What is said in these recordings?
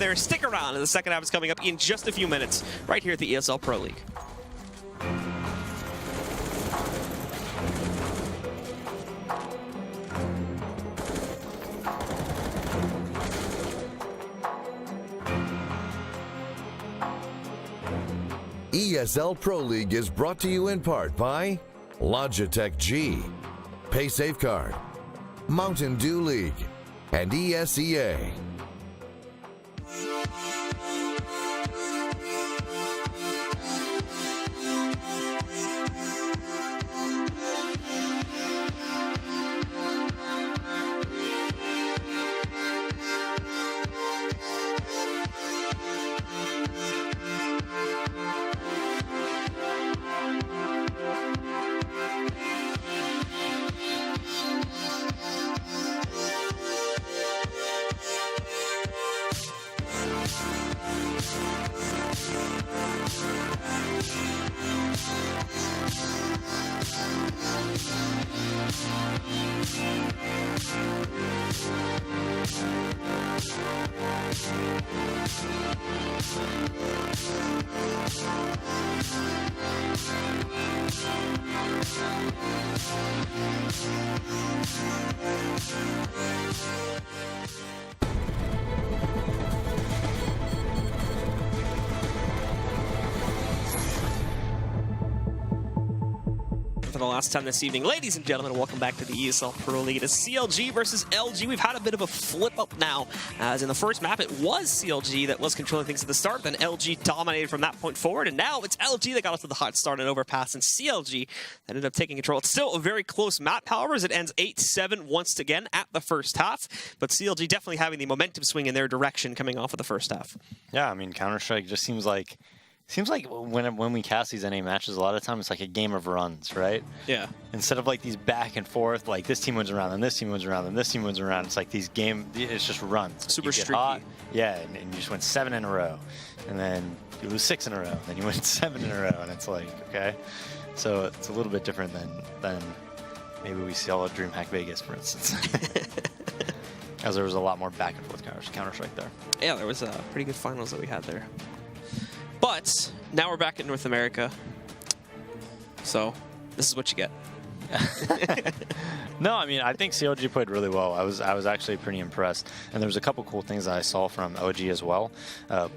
there. Stick around, and the second half is coming up in just a few minutes, right here at the ESL Pro League. ESL Pro League is brought to you in part by Logitech G, Pay Safeguard, Mountain Dew League, and ESEA. For the last time this evening, ladies and gentlemen, welcome back to the ESL Pro League. It is CLG versus LG. We've had a bit of a flip up now, as in the first map it was CLG that was controlling things at the start, then LG dominated from that point forward, and now it's LG that got off to the hot start and Overpass, and CLG that ended up taking control. It's still a very close map, however, as it ends 8-7 once again at the first half, but CLG definitely having the momentum swing in their direction coming off of the first half. Yeah, I mean, Counter-Strike just seems like when we cast these NA matches, a lot of times it's like a game of runs, right? Yeah. Instead of like these back and forth, like this team wins around, and this team wins around, and this team wins around. It's like these it's just runs. Super you get streaky. hot, yeah, and you just win 7 in a row, and then you lose 6 in a row, and then you win 7 in a row, and it's like, okay. So it's a little bit different than maybe we see all of DreamHack Vegas, for instance. As there was a lot more back and forth Counter-Strike there. Yeah, there was a pretty good finals that we had there. But now we're back in North America, so this is what you get. No, I mean, I think CLG played really well. I was actually pretty impressed, and there was a couple cool things that I saw from LG as well.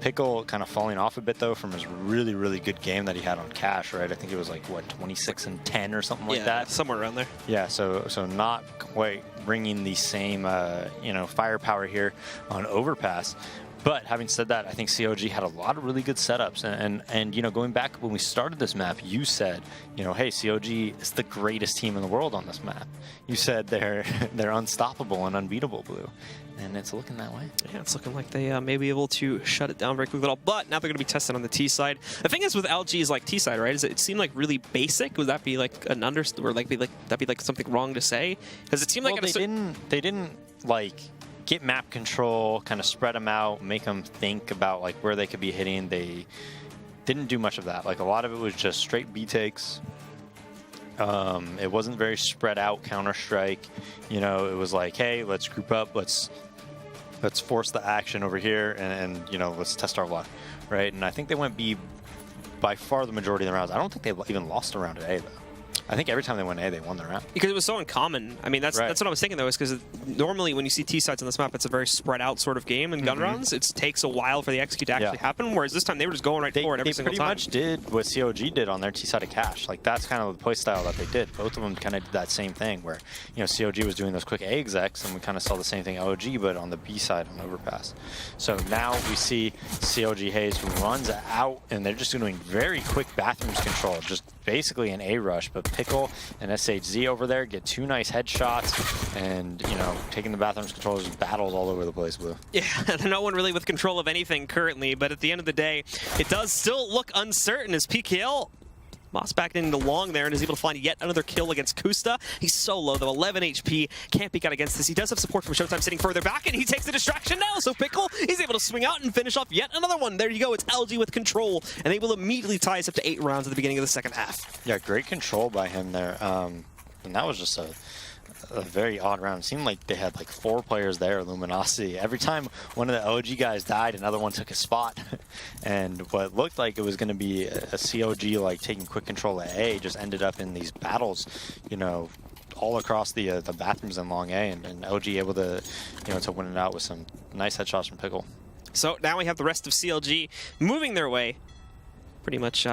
Pickle kind of falling off a bit though from his really good game that he had on Cash, right? I think it was like what 26 and 10 or something like that. Somewhere around there. Yeah, so not quite bringing the same firepower here on Overpass. But having said that, I think COG had a lot of really good setups. And you know, going back when we started this map, you said, you know, hey, COG is the greatest team in the world on this map. You said they're unstoppable and unbeatable, Blue. And it's looking that way. Yeah, it's looking like they may be able to shut it down very quickly at all. But now they're going to be tested on the T side. The thing is with LG's like T side, right? Is it seemed like really basic? Would that be like an or like that'd be like something wrong to say? Because it seemed like they didn't like get map control, kind of spread them out, make them think about like where they could be hitting. They didn't do much of that. Like a lot of it was just straight B takes. It wasn't very spread out Counter-Strike. You know, it was like, hey, let's group up, let's force the action over here, and you know, let's test our luck, right? And I think they went B by far the majority of the rounds. I don't think they even lost a round at A though. I think every time they went A, they won their round. Because it was so uncommon. I mean, that's what I was thinking, though, is because normally when you see T-sides on this map, it's a very spread out sort of game in gun rounds. It takes a while for the execute to actually happen, whereas this time they were just going forward every single time. They pretty much did what COG did on their T-side of Cash. Like, that's kind of the play style that they did. Both of them kind of did that same thing, where, you know, COG was doing those quick A execs, and we kind of saw the same thing LOG, but on the B side on Overpass. So now we see COG Hayes who runs out, and they're just doing very quick bathrooms control, just basically an A rush, but Pickle and SHZ over there get 2 nice headshots, and you know, taking the bathrooms control is battles all over the place, Blue. Yeah, no one really with control of anything currently, but at the end of the day, it does still look uncertain as PKL Moss back into long there and is able to find yet another kill against Kusta. He's so low though, 11 HP, can't peek out against this. He does have support from Showtime sitting further back, and he takes the distraction now, so Pickle is able to swing out and finish off yet another one. There you go, it's LG with control, and they will immediately tie us up to 8 rounds at the beginning of the second half. Yeah, great control by him there. And that was just a very odd round. It seemed like they had like 4 players there, Luminosity. Every time one of the OG guys died, another one took a spot. And what looked like it was going to be a COG like taking quick control at A just ended up in these battles, you know, all across the bathrooms in Long A, and OG able to, you know, to win it out with some nice headshots from Pickle. So now we have the rest of CLG moving their way pretty much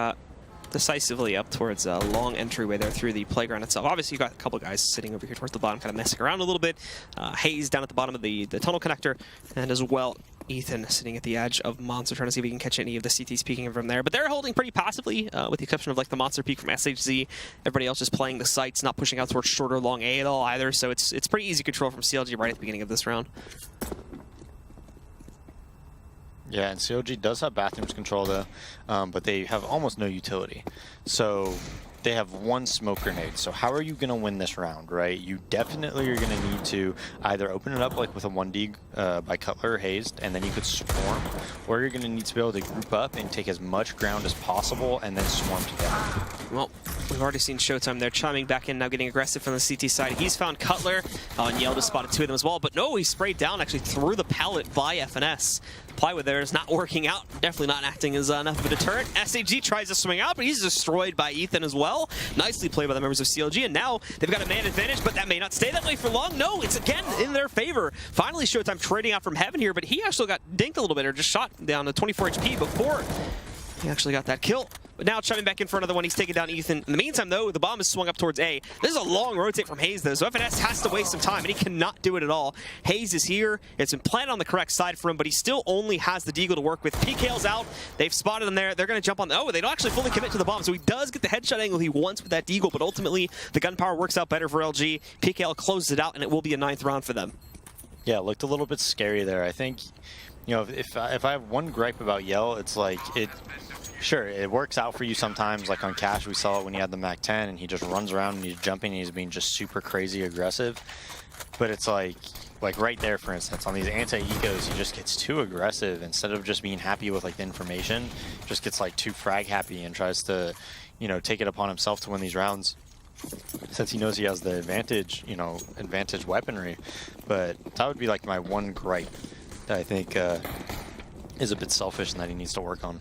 decisively up towards a long entryway there through the playground itself. Obviously, you've got a couple guys sitting over here towards the bottom, kind of messing around a little bit. Hayes down at the bottom of the tunnel connector, and as well, Ethan sitting at the edge of Monster, trying to see if we can catch any of the CTs peeking from there. But they're holding pretty passively, with the exception of like the Monster peek from SHZ. Everybody else just playing the sites, not pushing out towards shorter long A at all either. So it's pretty easy control from CLG right at the beginning of this round. Yeah, and COG does have bathrooms control though, but they have almost no utility. So they have 1 smoke grenade. So how are you going to win this round, right? You definitely are going to need to either open it up like with a 1D by Cutler or Hazed, and then you could swarm, or you're going to need to be able to group up and take as much ground as possible and then swarm together. Well, we've already seen Showtime there chiming back in, now getting aggressive from the CT side. He's found Cutler, and Yell just spotted 2 of them as well, but no, he sprayed down actually through the pallet by FNS. Plywood there is not working out, definitely not acting as enough of a deterrent. SAG tries to swing out, but he's destroyed by Ethan as well. Nicely played by the members of CLG, and now they've got a man advantage, but that may not stay that way for long. No, it's again in their favor. Finally, Showtime trading out from Heaven here, but he actually got dinked a little bit, or just shot down to 24 HP before he actually got that kill. But now chiming back in for another one, he's taking down Ethan. In the meantime, though, the bomb is swung up towards A. This is a long rotate from Hayes, though, so FNS has to waste some time, and he cannot do it at all. Hayes is here. It's been planted on the correct side for him, but he still only has the deagle to work with. PKL's out. They've spotted him there. They're going to jump on the... Oh, they don't actually fully commit to the bomb, so he does get the headshot angle he wants with that deagle, but ultimately, the gunpowder works out better for LG. PKL closes it out, and it will be a 9th round for them. Yeah, it looked a little bit scary there. I think, you know, if I have one gripe about Yell, it's like sure, it works out for you sometimes. Like on Cash, we saw it when he had the Mac 10 and he just runs around and he's jumping and he's being just super crazy aggressive. But it's like right there, for instance, on these anti-ecos, he just gets too aggressive. Instead of just being happy with like the information, just gets like too frag happy and tries to, you know, take it upon himself to win these rounds, since he knows he has the advantage, you know, advantage weaponry. But that would be like my one gripe that I think is a bit selfish and that he needs to work on.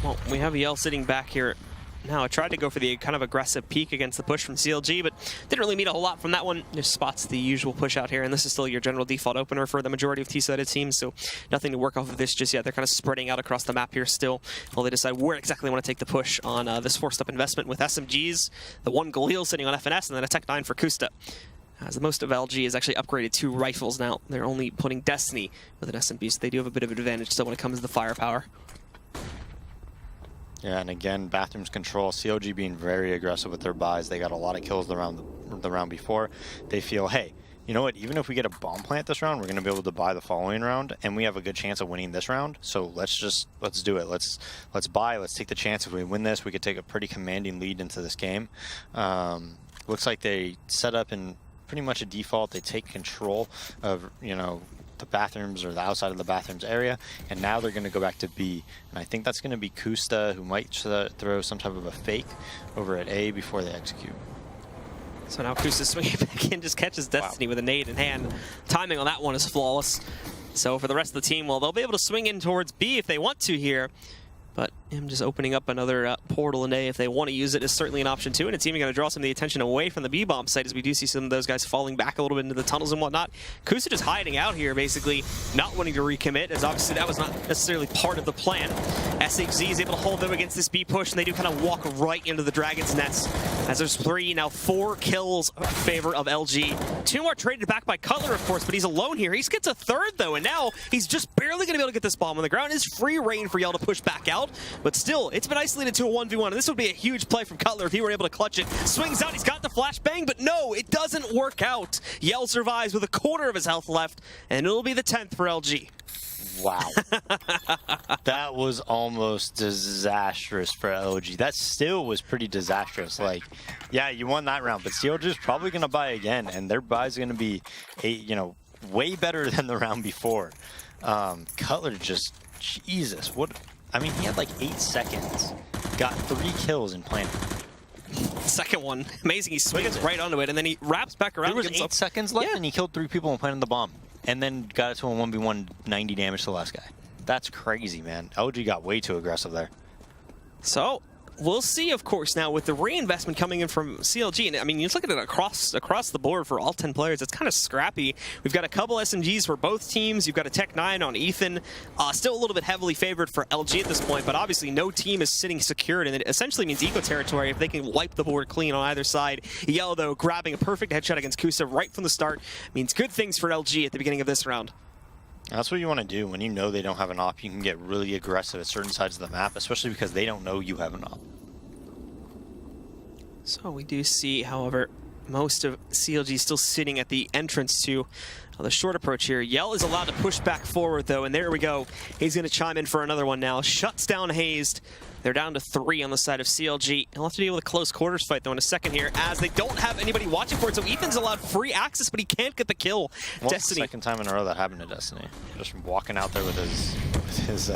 Well, we have Yell sitting back here now. I tried to go for the kind of aggressive peek against the push from CLG, but didn't really meet a whole lot from that one. Just spots the usual push out here, and this is still your general default opener for the majority of T-sided teams, so nothing to work off of this just yet. They're kind of spreading out across the map here still while they decide where exactly they want to take the push on this forced-up investment with SMGs, the 1 Galil sitting on FNS, and then a Tech 9 for Kusta. As the most of LG is actually upgraded to rifles now. They're only putting Destiny with an SMG, so they do have a bit of an advantage still when it comes to the firepower. Yeah, and again, bathrooms control. COG being very aggressive with their buys. They got a lot of kills the round before. They feel, hey, you know what? Even if we get a bomb plant this round, we're going to be able to buy the following round, and we have a good chance of winning this round. So let's do it. Let's buy. Let's take the chance. If we win this, we could take a pretty commanding lead into this game. Looks like they set up in pretty much a default. They take control of, you know, the bathrooms or the outside of the bathrooms area, and now they're going to go back to B, and I think that's going to be Kusta, who might throw some type of a fake over at A before they execute. So now Kusta swinging back in, just catches Destiny with a nade in hand. Timing on that one is flawless. So for the rest of the team, well, they'll be able to swing in towards B if they want to here, but him just opening up another portal in A if they want to use it is certainly an option too, and it's even going to draw some of the attention away from the B-bomb site as we do see some of those guys falling back a little bit into the tunnels and whatnot. Kusa just hiding out here, basically not wanting to recommit, as obviously that was not necessarily part of the plan. SHZ is able to hold them against this B push, and they do kind of walk right into the Dragon's Nest, as there's 3, now 4 kills in favor of LG. 2 more traded back by Cutler, of course, but he's alone here. He gets a 3rd, though, and now he's just barely going to be able to get this bomb on the ground. It's free reign for Yell to push back out, but still, it's been isolated to a 1v1, and this would be a huge play from Cutler if he were able to clutch it. Swings out, he's got the flashbang, but no, it doesn't work out. Yell survives with a quarter of his health left, and it'll be the 10th for LG. Wow. That was almost disastrous for LG. That still was pretty disastrous. Like, yeah, you won that round, but CLG is probably going to buy again, and their buy is going to be, way better than the round before. Cutler just, Jesus, what... I mean, he had like 8 seconds, got 3 kills in planning. Second one. Amazing. He swings right onto it, and then he wraps back around. There was 8 seconds left, Yeah. and he killed 3 people and planted the bomb. And then got it to a 1v1, 90 damage to the last guy. That's crazy, man. LG got way too aggressive there. So, we'll see, of course, now with the reinvestment coming in from CLG. And I mean, you look at it across the board for all 10 players. It's kind of scrappy. We've got a couple SMGs for both teams. You've got a Tech 9 on Ethan. Still a little bit heavily favored for LG at this point, but obviously no team is sitting secured, and it essentially means eco territory if they can wipe the board clean on either side. Yell, though, grabbing a perfect headshot against Kusa right from the start means good things for LG at the beginning of this round. That's what you want to do. When you know they don't have an op, you can get really aggressive at certain sides of the map, especially because they don't know you have an op. So we do see, however, most of CLG still sitting at the entrance to the short approach here. Yell is allowed to push back forward, though, and there we go. He's going to chime in for another one now. Shuts down Hazed. They're down to 3 on the side of CLG. He'll have to deal with a close quarters fight, though, in a second here, as they don't have anybody watching for it. So Ethan's allowed free access, but he can't get the kill. Well, Destiny. Second time in a row that happened to Destiny. Just walking out there with his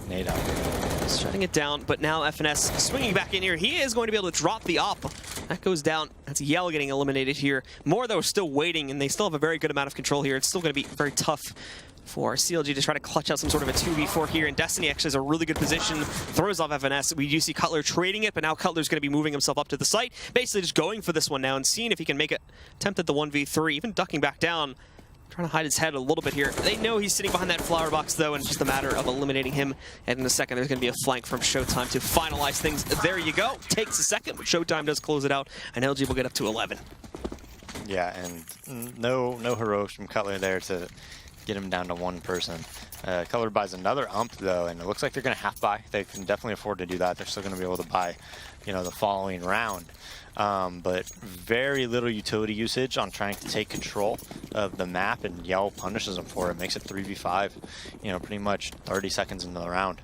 nade out there. Shutting it down, but now FNS swinging back in here. He is going to be able to drop the op. That goes down. That's Yell getting eliminated here. More, though, still waiting, and they still have a very good amount of control here. It's still going to be very tough for CLG to try to clutch out some sort of a 2v4 here, and Destiny actually has a really good position, throws off FNS. We do see Cutler trading it, but now Cutler's going to be moving himself up to the site, basically just going for this one now and seeing if he can make it, attempt at the 1v3, even ducking back down, trying to hide his head a little bit here. They know he's sitting behind that flower box, though, and it's just a matter of eliminating him, and in a second there's going to be a flank from Showtime to finalize things. There you go. Takes a second, but Showtime does close it out, and LG will get up to 11. Yeah, and no heroics from Cutler there to get him down to one person. Cutler buys another ump, though, and it looks like they're going to half buy. They can definitely afford to do that. They're still going to be able to buy, you know, the following round. But very little utility usage on trying to take control of the map, and Yell punishes them for it. Makes it 3v5, you know, pretty much 30 seconds into the round.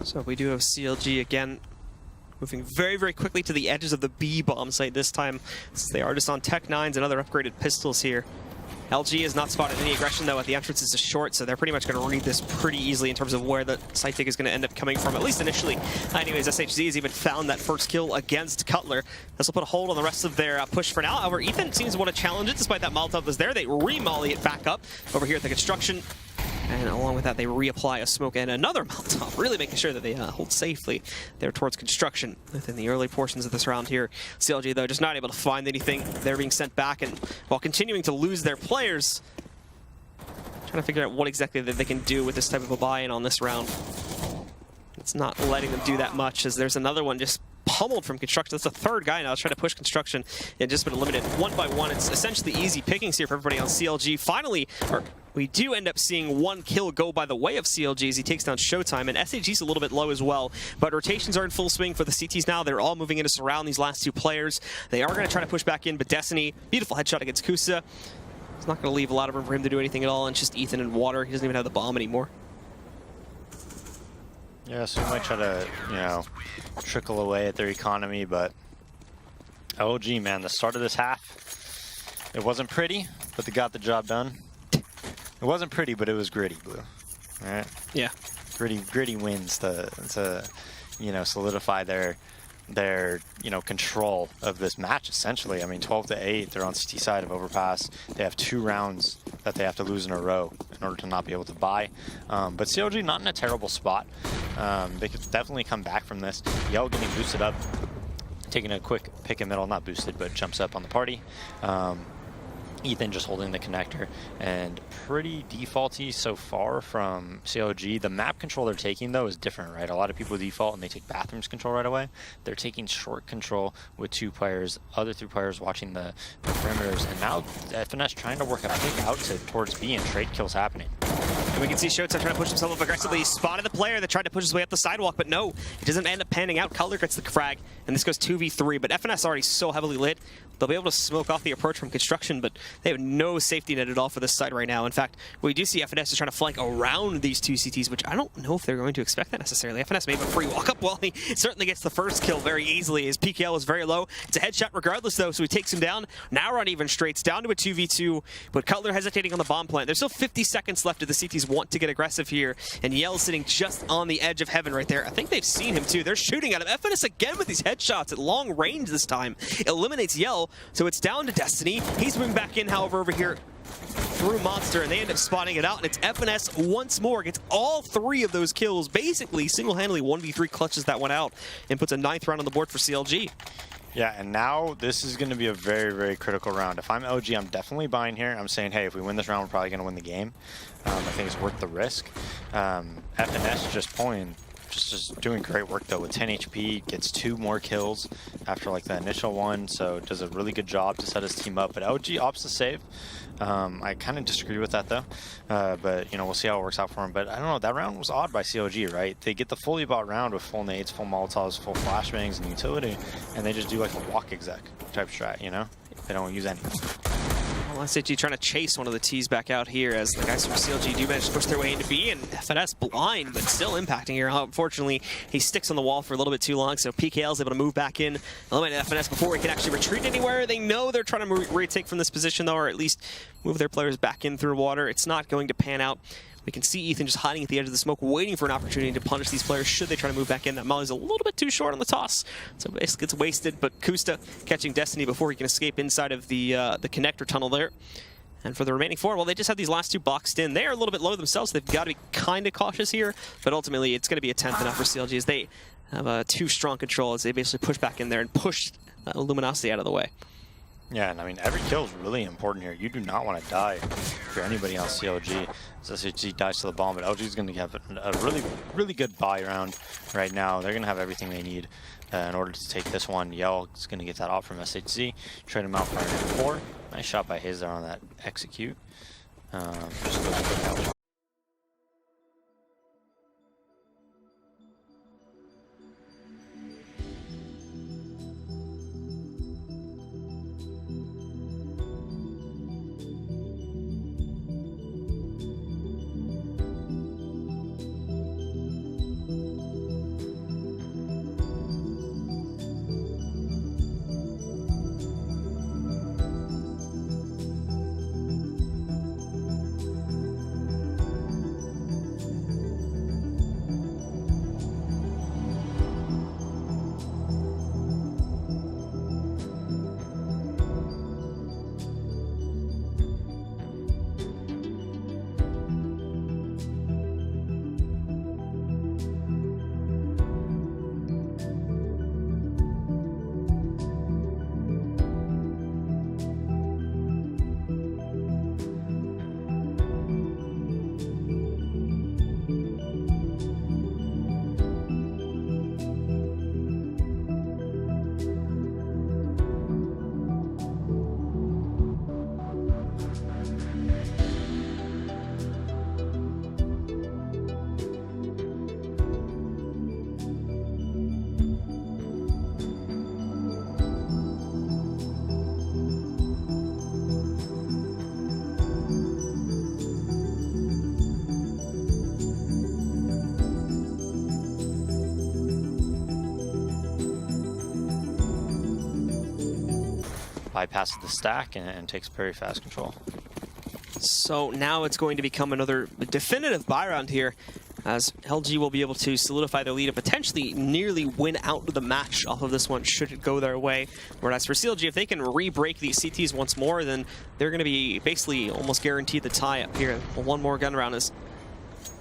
So we do have CLG again moving very, very quickly to the edges of the B bomb site this time, since they are just on Tech 9s and other upgraded pistols here. LG has not spotted any aggression, though, at the entrance is short, so they're pretty much going to read this pretty easily in terms of where the site take is going to end up coming from, at least initially. Anyways, SHZ has even found that first kill against Cutler. This will put a hold on the rest of their push for now. However, Ethan seems to want to challenge it, despite that Molotov was there. They re-molly it back up over here at the construction. And along with that, they reapply a smoke and another Molotov, really making sure that they hold safely there towards construction within the early portions of this round here. CLG, though, just not able to find anything. They're being sent back, and while continuing to lose their players, trying to figure out what exactly that they can do with this type of a buy-in on this round. It's not letting them do that much, as there's another one just pummeled from construction. That's the third guy now trying to push construction and just been eliminated one by one. It's essentially easy pickings here for everybody on CLG. Finally, we do end up seeing one kill go by the way of CLG as he takes down Showtime, and SAG's a little bit low as well, but rotations are in full swing for the CTs now. They're all moving in to surround these last two players. They are going to try to push back in, but Destiny, beautiful headshot against Kusa. It's not going to leave a lot of room for him to do anything at all, and it's just Ethan and water. He doesn't even have the bomb anymore. Yeah, so we might try to, you know, trickle away at their economy, but LG, man, the start of this half, it wasn't pretty, but they got the job done. It wasn't pretty, but it was gritty, Blue. All right? Yeah. Gritty wins to you know, solidify their you know, control of this match, essentially. I mean, 12-8, they're on CT side of Overpass. They have 2 rounds that they have to lose in a row in order to not be able to buy. But CLG not in a terrible spot. They could definitely come back from this. Yell getting boosted up, taking a quick pick and middle, not boosted, but jumps up on the party. Ethan just holding the connector, and pretty defaulty so far from CLG. The map control they're taking, though, is different, right? A lot of people default and they take bathrooms control right away. They're taking short control with 2 players, other 3 players watching the perimeters, and now FNS trying to work a pick out towards B, and trade kills happening. And we can see Showtime trying to push himself up aggressively. He spotted the player that tried to push his way up the sidewalk, but no, it doesn't end up panning out. Cutler gets the frag, and this goes 2v3, but FNS already so heavily lit. They'll be able to smoke off the approach from construction, but they have no safety net at all for this side right now. In fact, we do see FNS is trying to flank around these 2 CTs, which I don't know if they're going to expect that necessarily. FNS may have a free walk-up. Well, he certainly gets the first kill very easily. His PKL is very low. It's a headshot regardless, though, so he takes him down. Now we're on even straights, down to a 2v2, but Cutler hesitating on the bomb plant. There's still 50 seconds left if the CTs want to get aggressive here, and Yell's sitting just on the edge of heaven right there. I think they've seen him, too. They're shooting at him. FNS again with these headshots at long range this time. Eliminates Yell, so it's down to Destiny. He's moving back in, however, over here through Monster, and they end up spotting it out, and it's FNS once more. Gets all 3 of those kills, basically single-handedly 1v3 clutches that one out, and puts a 9th round on the board for CLG. Yeah, and now this is going to be a very, very critical round. If I'm LG, I'm definitely buying here. I'm saying, hey, if we win this round, we're probably going to win the game. I think it's worth the risk. FNS just pulling, just doing great work though with 10 HP, gets 2 more kills after like the initial one, so does a really good job to set his team up. But LG opts to save. I kind of disagree with that though, but you know, we'll see how it works out for him. But I don't know, that round was odd by CLG, right? They get the fully bought round with full nades, full Molotovs, full flashbangs, and utility, and they just do like a walk exec type strat, you know? They don't use any. Well, SHG trying to chase one of the T's back out here as the guys from CLG do manage to push their way into B, and FNS blind, but still impacting here. Unfortunately, he sticks on the wall for a little bit too long, so PKL is able to move back in, eliminate FNS before he can actually retreat anywhere. They know they're trying to retake from this position, though, or at least move their players back in through water. It's not going to pan out. We can see Ethan just hiding at the edge of the smoke, waiting for an opportunity to punish these players should they try to move back in. That molly's a little bit too short on the toss, so basically it's wasted, but Kusta catching Destiny before he can escape inside of the connector tunnel there. And for the remaining 4, well, they just have these last 2 boxed in. They are a little bit low themselves, so they've got to be kind of cautious here, but ultimately it's going to be a 10th enough for CLG as they have 2 strong control as they basically push back in there and push Luminosity out of the way. Yeah, and I mean, every kill is really important here. You do not want to die for anybody on CLG. So SHG dies to the bomb, but LG is going to have a really, really good buy round right now. They're going to have everything they need in order to take this one. Yell is going to get that off from SHG. Trade him out for an 4. Nice shot by Hayes there on that execute. Just a quick out. Bypasses the stack and takes very fast control. So now it's going to become another definitive buy round here, as LG will be able to solidify their lead and potentially nearly win out the match off of this one should it go their way. Whereas for CLG, if they can re-break these CTs once more, then they're going to be basically almost guaranteed the tie up here. One more gun round is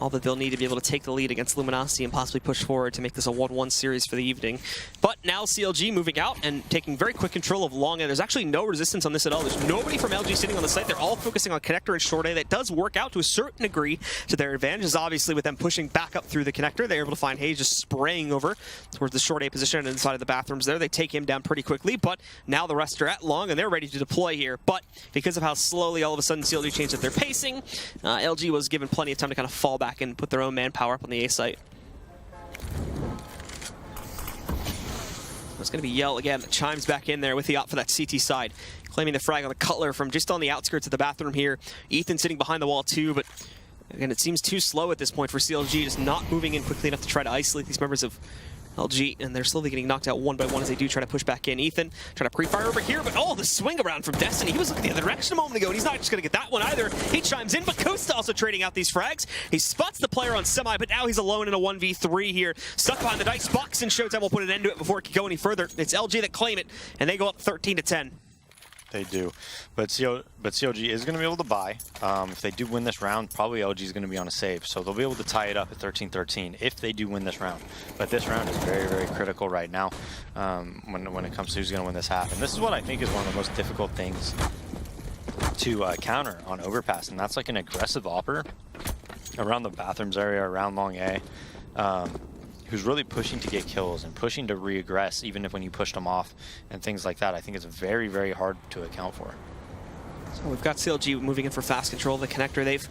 all that they'll need to be able to take the lead against Luminosity and possibly push forward to make this a 1-1 series for the evening. But now CLG moving out and taking very quick control of long A. There's actually no resistance on this at all. There's nobody from LG sitting on the site. They're all focusing on connector and short A. That does work out to a certain degree to their advantages. Obviously, with them pushing back up through the connector, they're able to find Hayes just spraying over towards the short A position and inside of the bathrooms there. They take him down pretty quickly, but now the rest are at long and they're ready to deploy here. But because of how slowly all of a sudden CLG changed up their pacing, LG was given plenty of time to kind of fall back and put their own manpower up on the A site. It's going to be Yell again that chimes back in there with the op for that CT side, claiming the frag on the Cutler from just on the outskirts of the bathroom here. Ethan sitting behind the wall too, but again, it seems too slow at this point for CLG, just not moving in quickly enough to try to isolate these members of LG, and they're slowly getting knocked out one by one as they do try to push back in. Ethan trying to pre-fire over here, but oh, the swing around from Destiny. He was looking the other direction a moment ago, and he's not just going to get that one either. He chimes in, but Costa also trading out these frags. He spots the player on semi, but now he's alone in a 1v3 here. Stuck behind the dice box, and Showtime will put an end to it before it can go any further. It's LG that claim it, and they go up 13-10. They do, but COG is going to be able to buy. If they do win this round, probably LG is going to be on a save, so they'll be able to tie it up at 13-13 if they do win this round. But this round is very, very critical right now when it comes to who's going to win this half. And this is what I think is one of the most difficult things to counter on Overpass, and that's like an aggressive opper around the bathrooms area, around long A. Who's really pushing to get kills and pushing to re-aggress even if when you pushed them off and things like that. I think it's very, very hard to account for. So we've got CLG moving in for fast control of the connector. They've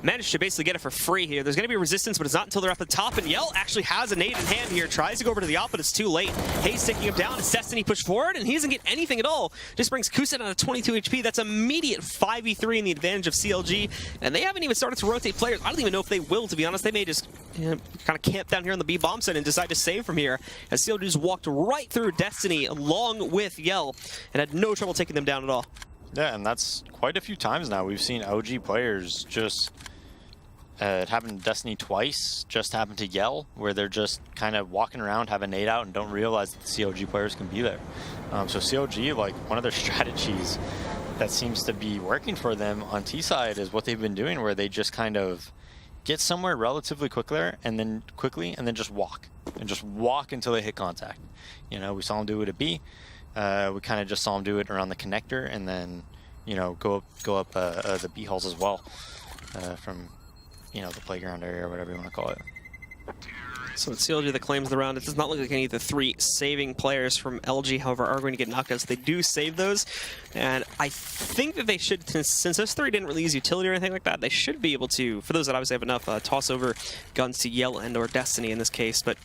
managed to basically get it for free here. There's going to be resistance, but it's not until they're up the top, and Yell actually has a nade in hand here. Tries to go over to the op, but it's too late. Hayes taking him down. It's Destiny pushed forward, and he doesn't get anything at all. Just brings Kusa down to 22 HP. That's immediate 5v3 in the advantage of CLG, and they haven't even started to rotate players. I don't even know if they will, to be honest. They may just kind of camp down here on the B bomb site and decide to save from here, as CLG just walked right through Destiny along with Yell and had no trouble taking them down at all. Yeah, and that's quite a few times now. We've seen OG players just... it happened to Destiny twice, just happened to Yell, where they're just kind of walking around, have a nade out, and don't realize that the COG players can be there. So COG, like, one of their strategies that seems to be working for them on T-side is what they've been doing, where they just kind of get somewhere relatively quickly, and then just walk. And just walk until they hit contact. You know, we saw them do it at B. We kind of just saw them do it around the connector, and then, you know, go up the B halls as well from... you know, the playground area or whatever you want to call it. So it's CLG that claims the round. It does not look like any of the three saving players from LG, however, are going to get knocked out. So they do save those. And I think that they should, since those three didn't really use utility or anything like that, they should be able to, for those that obviously have enough, toss over guns to Yell and or Destiny in this case. But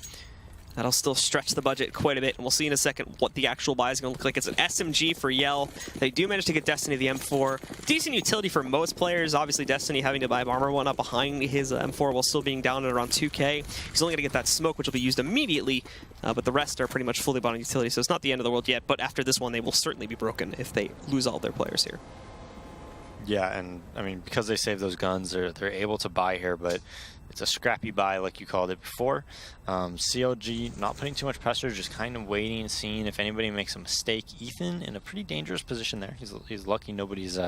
that'll still stretch the budget quite a bit, and we'll see in a second what the actual buy is going to look like. It's an SMG for Yell. They do manage to get Destiny the M4. Decent utility for most players. Obviously, Destiny having to buy armor one up behind his M4 while still being down at around 2k. He's only going to get that smoke, which will be used immediately, but the rest are pretty much fully bought on utility, so it's not the end of the world yet, but after this one, they will certainly be broken if they lose all their players here. Yeah, and I mean, because they save those guns, they're able to buy here, but it's a scrappy buy like you called it before. CLG not putting too much pressure, just kind of waiting, seeing if anybody makes a mistake. Ethan in a pretty dangerous position there. He's lucky nobody's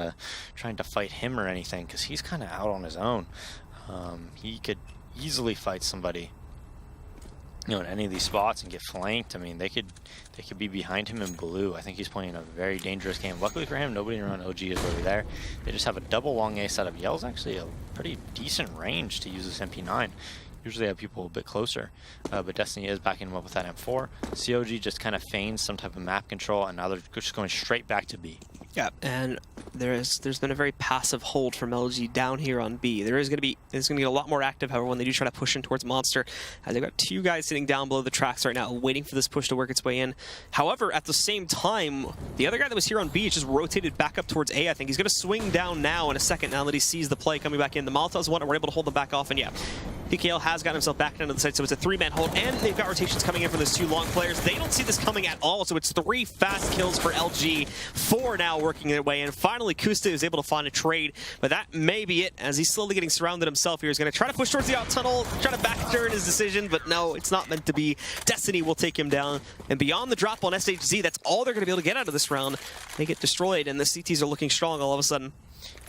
trying to fight him or anything, because he's kind of out on his own. He could easily fight somebody, you know, in any of these spots and get flanked. I mean, they could be behind him in blue. I think he's playing a very dangerous game. Luckily for him, nobody around OG is really there. They just have a double long A setup. Yell's actually a pretty decent range to use this MP9. Usually have people a bit closer, but Destiny is backing him up with that M4. COG just kind of feigns some type of map control, and now they're just going straight back to B. Yeah, and there's been a very passive hold from LG down here on B. It's going to get a lot more active, however, when they do try to push in towards Monster. They've got two guys sitting down below the tracks right now, waiting for this push to work its way in. However, at the same time, the other guy that was here on B just rotated back up towards A, I think. He's going to swing down now in a second, now that he sees the play coming back in. The Molotovs won, and we're able to hold them back off, and yeah, PKL has gotten himself back down to the site, so it's a three-man hold, and they've got rotations coming in for those two long players. They don't see this coming at all, so it's 3 fast kills for LG, 4 now working their way in. Finally, Kusta is able to find a trade, but that may be it, as he's slowly getting surrounded himself here. He's going to try to push towards the out tunnel, try to backturn his decision, but no, it's not meant to be. Destiny will take him down, and beyond the drop on SHZ, that's all they're going to be able to get out of this round. They get destroyed, and the CTs are looking strong all of a sudden.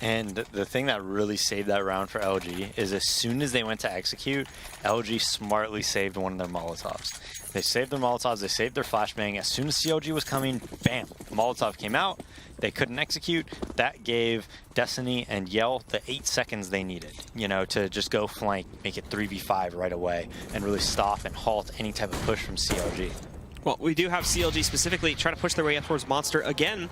And the thing that really saved that round for LG is as soon as they went to execute, LG smartly saved one of their Molotovs. They saved their Molotovs, they saved their flashbang. As soon as CLG was coming, bam, Molotov came out. They couldn't execute. That gave Destiny and Yell the 8 seconds they needed, you know, to just go flank, make it 3v5 right away, and really stop and halt any type of push from CLG. Well, we do have CLG specifically trying to push their way up towards Monster again,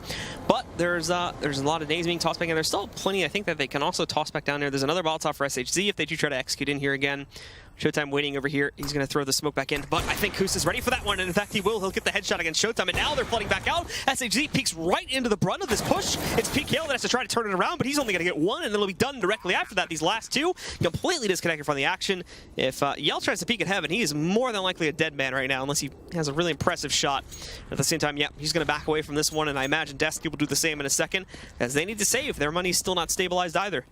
but there's a lot of nades being tossed back in. There's still plenty, I think, that they can also toss back down there. There's another Molotov for SHZ if they do try to execute in here again. Showtime waiting over here. He's going to throw the smoke back in, but I think Kusta's ready for that one, and in fact he will. He'll get the headshot against Showtime, and now they're flooding back out. SHZ peeks right into the brunt of this push. It's PKL that has to try to turn it around, but he's only going to get one, and it'll be done directly after that. These last two completely disconnected from the action. If Yell tries to peek at Heaven, he is more than likely a dead man right now, unless he has a really impressive shot. At the same time, yeah, he's going to back away from this one, and I imagine Destiny will do the same in a second, as they need to save. Their money's still not stabilized either.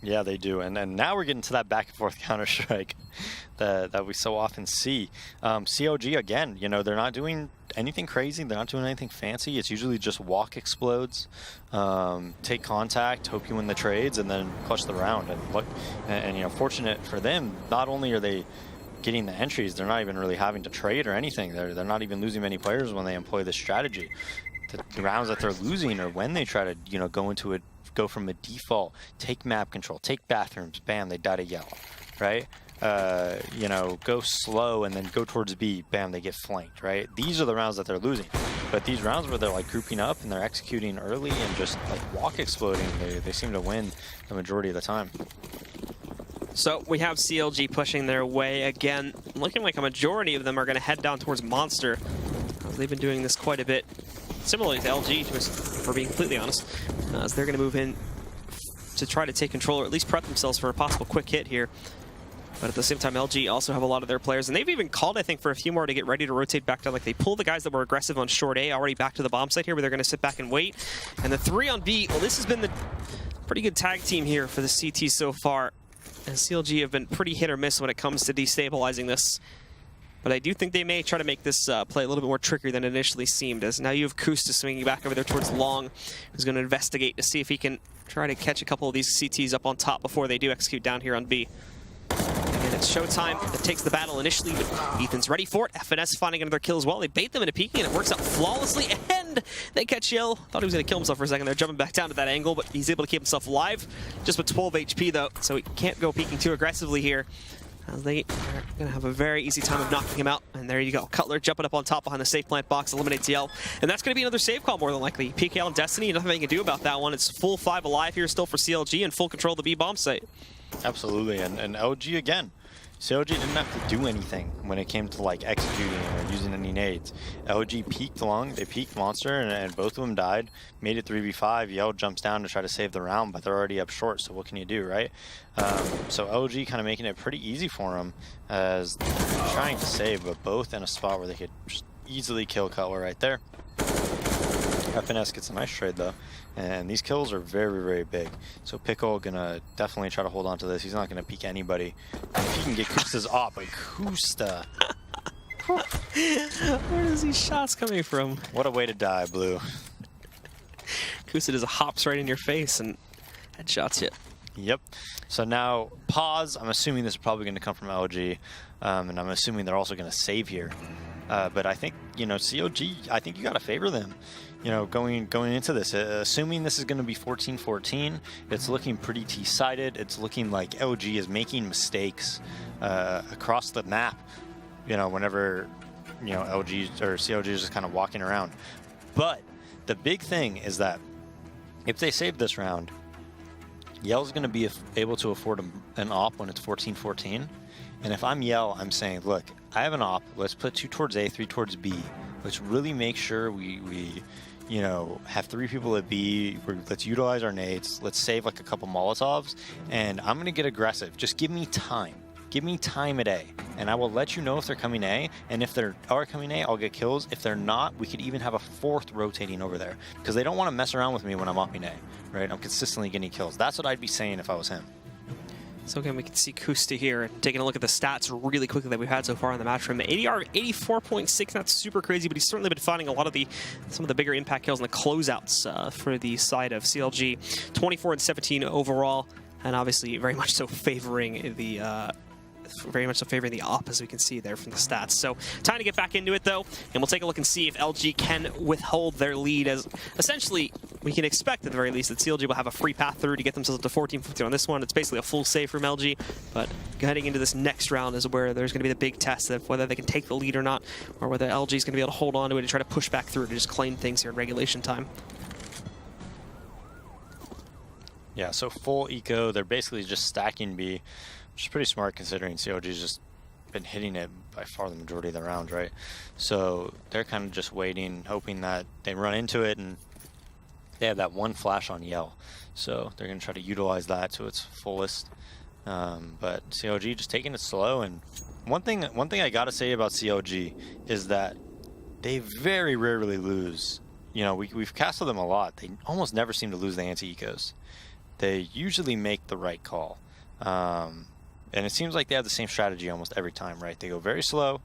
Yeah, they do. And now we're getting to that back and forth Counter-Strike that we so often see. COG, again, you know, they're not doing anything crazy. They're not doing anything fancy. It's usually just walk explodes, take contact, hope you win the trades, and then clutch the round. And look, and you know, fortunate for them, not only are they getting the entries, they're not even really having to trade or anything. They're not even losing many players when they employ this strategy. The rounds that they're losing are when they try to, you know, go from a default, take map control, take bathrooms, bam, they die to Yell, right? You know, go slow and then go towards B, bam, they get flanked, right? These are the rounds that they're losing. But these rounds where they're like grouping up and they're executing early and just like walk exploding, they seem to win the majority of the time. So we have CLG pushing their way again. Looking like a majority of them are going to head down towards Monster. They've been doing this quite a bit. Similarly to LG, for being completely honest, as they're going to move in to try to take control or at least prep themselves for a possible quick hit here. But at the same time, LG also have a lot of their players, and they've even called, I think, for a few more to get ready to rotate back down. Like, they pull the guys that were aggressive on short A already back to the bomb site here, where they're going to sit back and wait. And the 3 on B, well, this has been the pretty good tag team here for the CT so far. And CLG have been pretty hit or miss when it comes to destabilizing this. But I do think they may try to make this play a little bit more trickier than it initially seemed, as now you have Kusta swinging back over there towards Long, who's going to investigate to see if he can try to catch a couple of these CTs up on top before they do execute down here on B. And it's Showtime that takes the battle initially, but Ethan's ready for it. FNS finding another kill as well. They bait them into peeking, and it works out flawlessly, and they catch Yell. Thought he was going to kill himself for a second there, jumping back down to that angle, but he's able to keep himself alive. Just with 12 HP, though, so he can't go peeking too aggressively here. They are going to have a very easy time of knocking him out. And there you go. Cutler jumping up on top behind the safe plant box, eliminates Yell. And that's going to be another save call more than likely. PKL and Destiny, nothing they can do about that one. It's full 5 alive here still for CLG and full control of the B bomb site. Absolutely. And LG again. CLG didn't have to do anything when it came to like executing or using any nades. LG peeked Long, they peeked Monster, and both of them died. Made it 3v5. Yell jumps down to try to save the round, but they're already up short, so what can you do, right? So LG kind of making it pretty easy for them as they're trying to save, but both in a spot where they could just easily kill Cutler right there. FNS gets a nice trade though, and these kills are very, very big. So Pickle gonna definitely try to hold on to this. He's not gonna peek anybody. And if he can get Kusta's op, like Kusta. Where is these shots coming from? What a way to die, Blue. Kusta just hops right in your face and headshots you. Yep. So now pause. I'm assuming this is probably going to come from LG, and I'm assuming they're also going to save here. But I think, you know, COG, I think you got to favor them. You know, going into this, assuming this is going to be 14-14, it's looking pretty T-sided. It's looking like LG is making mistakes across the map. You know, whenever, you know, LG or COG is just kind of walking around. But the big thing is that if they save this round, Yell's going to be able to afford an op when it's 14-14. And if I'm Yell, I'm saying, look, I have an op. Let's put 2 towards A, 3 towards B. Let's really make sure we you know, have 3 people at B. Let's utilize our nades. Let's save like a couple Molotovs. And I'm going to get aggressive. Just give me time. Give me time at A. And I will let you know if they're coming A. And if they are coming A, I'll get kills. If they're not, we could even have a 4th rotating over there. Because they don't want to mess around with me when I'm opping A. Right? I'm consistently getting kills. That's what I'd be saying if I was him. So again, we can see Kusta here, taking a look at the stats really quickly that we've had so far in the match from ADR 84.6, not super crazy, but he's certainly been finding a lot of some of the bigger impact kills and the closeouts for the side of CLG. 24 and 17 overall, and obviously very much so favoring the op, as we can see there from the stats. So time to get back into it though, and we'll take a look and see if LG can withhold their lead, as essentially we can expect at the very least that CLG will have a free path through to get themselves to 14-15 on this one. It's basically a full save from LG, but heading into this next round is where there's going to be the big test of whether they can take the lead or not, or whether LG is going to be able to hold on to it and try to push back through to just claim things here in regulation time. Yeah, so full eco. They're basically just stacking B, which is pretty smart considering CLG's just been hitting it by far the majority of the rounds, right? So they're kind of just waiting, hoping that they run into it, and they have that one flash on Yell. So they're going to try to utilize that to its fullest. But CLG just taking it slow. And one thing I got to say about CLG is that they very rarely lose. You know, we've casted them a lot. They almost never seem to lose the anti-ecos. They usually make the right call. And it seems like they have the same strategy almost every time, right? They go very slow.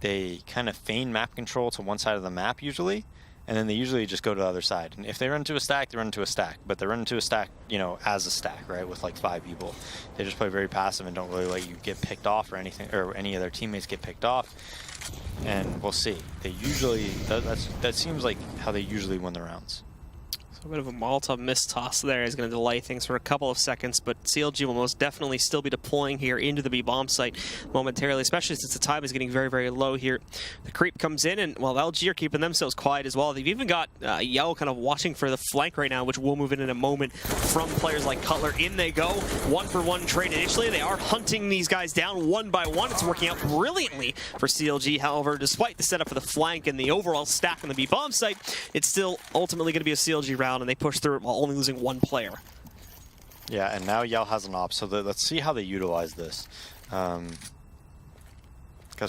They kind of feign map control to one side of the map usually, and then they usually just go to the other side. And if they run into a stack, they run into a stack. But they run into a stack, you know, as a stack, right, with like 5 people. They just play very passive and don't really let you get picked off or anything, or any of their teammates get picked off. And we'll see. They usually, that seems like how they usually win the rounds. A bit of a Molotov mistoss there is going to delay things for a couple of seconds, but CLG will most definitely still be deploying here into the B bomb site momentarily, especially since the time is getting very, very low here. The creep comes in, and well, LG are keeping themselves quiet as well. They've even got Yell kind of watching for the flank right now, which we'll move in a moment from players like Cutler. In they go, 1-for-1 trade initially. They are hunting these guys down one by one. It's working out brilliantly for CLG. However, despite the setup for the flank and the overall stack on the B bomb site, it's still ultimately going to be a CLG round, and they push through it while only losing one player. Yeah, and now Yell has an op, so let's see how they utilize this. Because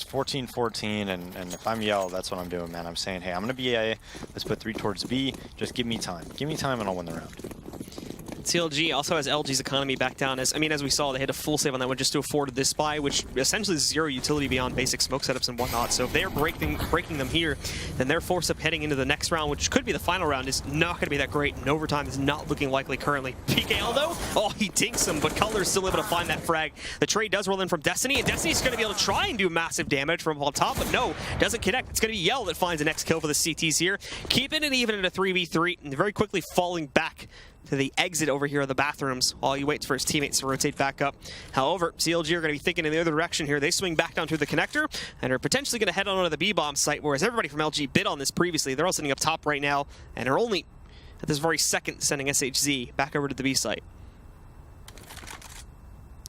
14-14, and if I'm Yell, that's what I'm doing, man. I'm saying, hey, I'm going to be A, let's put 3 towards B, just give me time. Give me time and I'll win the round. CLG also has LG's economy back down. As we saw, they hit a full save on that one just to afford this buy, which essentially is zero utility beyond basic smoke setups and whatnot. So if they're breaking them here, then their force up heading into the next round, which could be the final round, is not going to be that great. And overtime is not looking likely currently. PKL though, oh, he dinks him, but Cutler's still able to find that frag. The trade does roll in from Destiny, and Destiny's going to be able to try and do massive damage from on top, but no, doesn't connect. It's going to be Yell that finds the next kill for the CTs here, keeping it even in a 3v3, and very quickly falling back to the exit over here of the bathrooms while he waits for his teammates to rotate back up. However, CLG are going to be thinking in the other direction here. They swing back down through the connector and are potentially going to head on to the B-bomb site, whereas everybody from LG bid on this previously. They're all sitting up top right now and are only at this very second sending SHZ back over to the B site.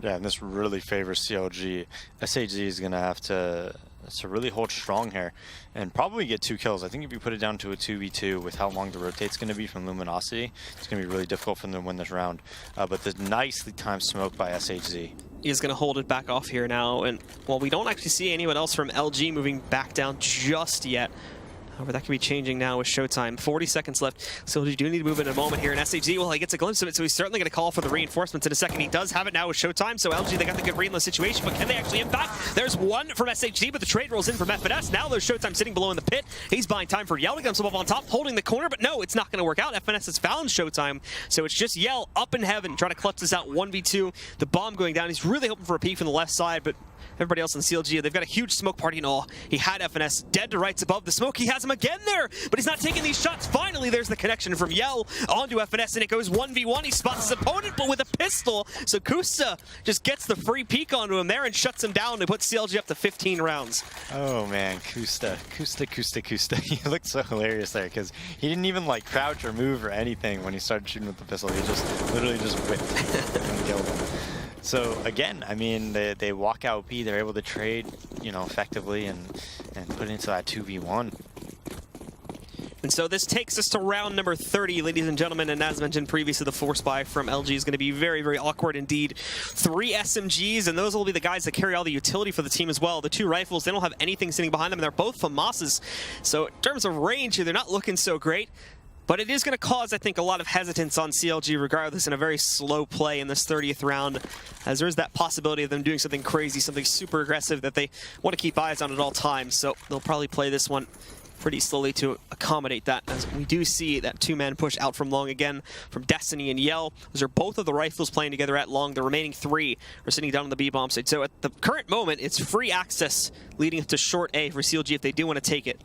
Yeah, and this really favors CLG. SHZ is going to have to really hold strong here and probably get 2 kills. I think if you put it down to a 2v2 with how long the rotate's going to be from Luminosity, it's going to be really difficult for them to win this round. But the nicely timed smoke by SHZ. He's going to hold it back off here now, and well, we don't actually see anyone else from LG moving back down just yet. However, that could be changing now with Showtime. 40 seconds left, so you do need to move in a moment here. And SHZ, well, he gets a glimpse of it, so he's certainly going to call for the reinforcements in a second. He does have it now with Showtime, so LG, they got the good read in the situation, but can they actually impact? There's one from SHZ, but the trade rolls in from FNS. Now there's Showtime sitting below in the pit. He's buying time for Yell to get himself up on top, holding the corner, but no, it's not going to work out. FNS has found Showtime, so it's just Yell up in heaven, trying to clutch this out 1v2. The bomb going down. He's really hoping for a peek from the left side, but everybody else in CLG, they've got a huge smoke party and all. He had FNS dead to rights above the smoke. He has him again there, but he's not taking these shots. Finally, there's the connection from Yell onto FNS, and it goes 1v1. He spots his opponent, but with a pistol. So Kusta just gets the free peek onto him there and shuts him down to put CLG up to 15 rounds. Oh man, Kusta. He looked so hilarious there because he didn't even like crouch or move or anything when he started shooting with the pistol. He just literally just whipped and killed him. So again, I mean, they walk out B, they're able to trade, you know, effectively and put it into that 2v1. And so this takes us to round number 30, ladies and gentlemen, and as mentioned previously, the force buy from LG is going to be very, very awkward indeed. 3 SMGs, and those will be the guys that carry all the utility for the team as well. The 2 rifles, they don't have anything sitting behind them, and they're both FAMASs. So in terms of range here, they're not looking so great. But it is going to cause, I think, a lot of hesitance on CLG regardless in a very slow play in this 30th round, as there's that possibility of them doing something crazy, something super aggressive that they want to keep eyes on at all times. So they'll probably play this one pretty slowly to accommodate that, as we do see that 2-man push out from long again from Destiny and Yell. Those are both of the rifles playing together at long. The remaining 3 are sitting down on the B-bomb side. So at the current moment, it's free access leading to short A for CLG if they do want to take it.